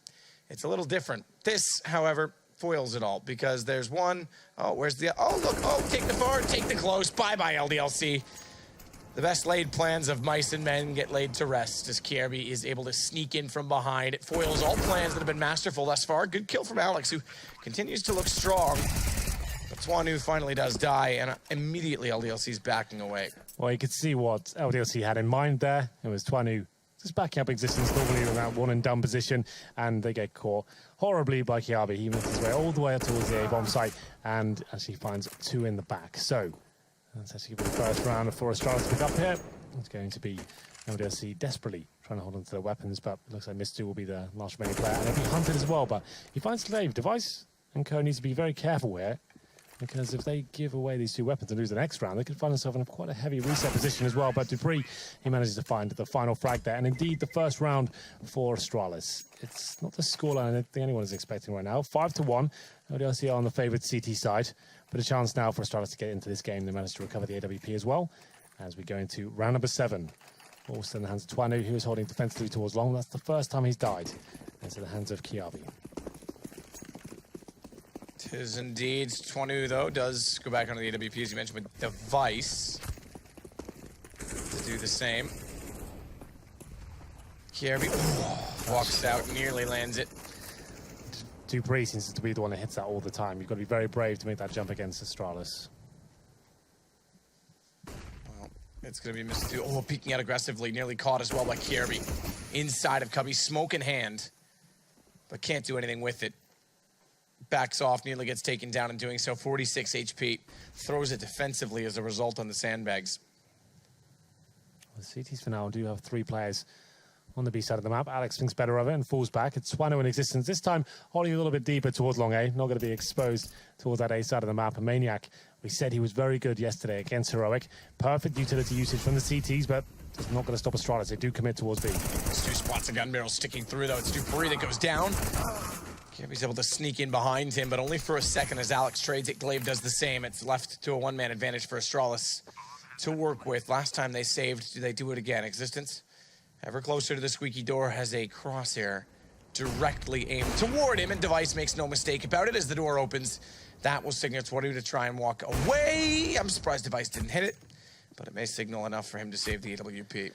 It's a little different. This, however, foils it all because there's one. Oh, where's the... Oh, look. Oh, take the far, take the close. Bye-bye, LDLC. The best laid plans of mice and men get laid to rest as Kirby is able to sneak in from behind. It foils all plans that have been masterful thus far. Good kill from Alex, who continues to look strong. But Twanu finally does die, and immediately LDLC's backing away. Well, you could see what LDLC had in mind there. It was Twanu just backing up Existence normally in that one-and-done position, and they get caught horribly by Kiabi. He makes his way all the way up towards the A-bomb site and actually finds 2 in the back. So that's actually going to be the first round for Astralis to pick up here. It's going to be LDLC desperately trying to hold on to their weapons, but it looks like Mistu will be the last remaining player, and he'll be hunted as well. But he finds Slave. Device and Co needs to be very careful here, because if they give away these 2 weapons and lose the next round, they could find themselves in quite a heavy reset position as well. But Dupree, he manages to find the final frag there. And indeed, the first round for Astralis. It's not the scoreline I don't think anyone is expecting right now. 5-1. LDLC are on the favoured CT side. But a chance now for Astralis to get into this game. They managed to recover the AWP as well. As we go into round number 7. Also in the hands of Twanu, who is holding defensively towards long. That's the first time he's died. Into the hands of Kiabi. Tis indeed. Twanu, though, does go back onto the AWP, as you mentioned, with Device to do the same. Kirby walks out, nearly lands it. Dupree seems to be the one that hits that all the time. You've got to be very brave to make that jump against Astralis. Well, it's going to be Mr. Oh, peeking out aggressively, nearly caught as well by Kirby. Inside of Cubby, smoke in hand, but can't do anything with it. Backs off, nearly gets taken down in doing so. 46 HP. Throws it defensively as a result on the sandbags. The CTs for now do have 3 players on the B side of the map. Alex thinks better of it and falls back. It's Twanu in Existence. This time holding a little bit deeper towards long A. Not going to be exposed towards that A side of the map. A Maniac, we said he was very good yesterday against Heroic. Perfect utility usage from the CTs, but it's not going to stop Astralis. They do commit towards B. It's 2 spots of gun barrel sticking through, though. It's Dupree that goes down. Kirby's able to sneak in behind him, but only for a second as Alex trades it. Glaive does the same. It's left to a 1-man advantage for Astralis to work with. Last time they saved, do they do it again? Existence, ever closer to the squeaky door, has a crosshair directly aimed toward him, and Device makes no mistake about it as the door opens. That will signal Twanu to try and walk away. I'm surprised Device didn't hit it, but it may signal enough for him to save the AWP.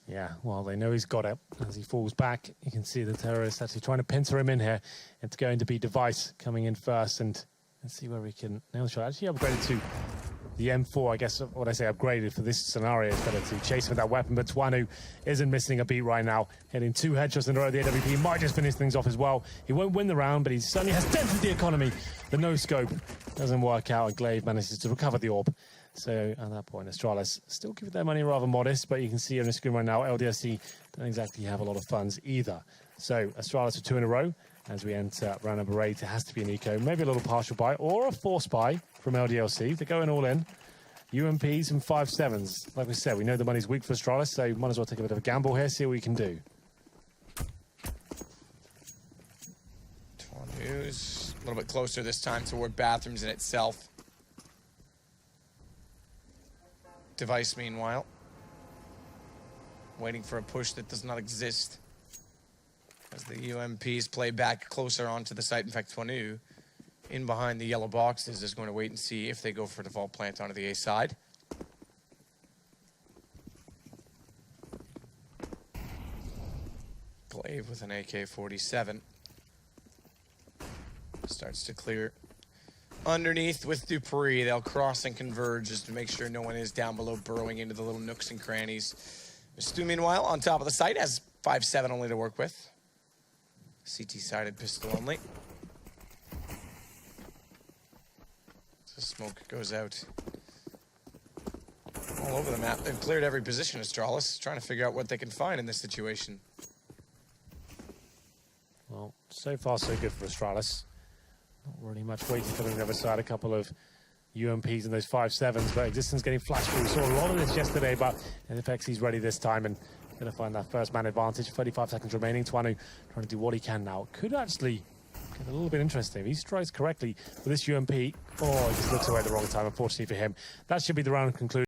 Yeah, well, they know he's got it. As he falls back, you can see the terrorist actually trying to pincer him in here. It's going to be Device coming in first, and let's see where we can nail the shot. Actually upgraded to the M4, I guess what I say upgraded for this scenario is better to chase him with that weapon, but Twanu isn't missing a beat right now. Hitting 2 headshots in a row. The AWP might just finish things off as well. He won't win the round, but he certainly has dented the economy. The no-scope doesn't work out, and Glaive manages to recover the orb. So at that point, Astralis still keep their money rather modest, but you can see on the screen right now, LDLC don't exactly have a lot of funds either. So Astralis are 2 in a row. As we enter round number 8, it has to be an eco, maybe a little partial buy or a force buy from LDLC. They're going all in. UMPs and 5.7s. Like we said, we know the money's weak for Astralis, so you might as well take a bit of a gamble here, see what we can do. Twanu's a little bit closer this time toward bathrooms in itself. Device, meanwhile, waiting for a push that does not exist. As the UMPs play back closer onto the site. In fact, Twanu in behind the yellow boxes is going to wait and see if they go for default plant onto the A side. Glaive with an AK-47. Starts to clear underneath with Dupree. They'll cross and converge just to make sure no one is down below burrowing into the little nooks and crannies. Stu, meanwhile, on top of the site, has 5-7 only to work with. CT-sided pistol only. So smoke goes out all over the map. They've cleared every position, Astralis, trying to figure out what they can find in this situation. Well, so far so good for Astralis. Not really much waiting for them on the other side. A couple of UMPs and those 5-7s, but Existence getting flash through. We saw a lot of this yesterday, but NFX he's ready this time and going to find that first man advantage. 35 seconds remaining. Twanu trying to do what he can now. Could actually get a little bit interesting. If he strikes correctly with this UMP, oh, he just looks away at the wrong time, unfortunately for him. That should be the round conclusion.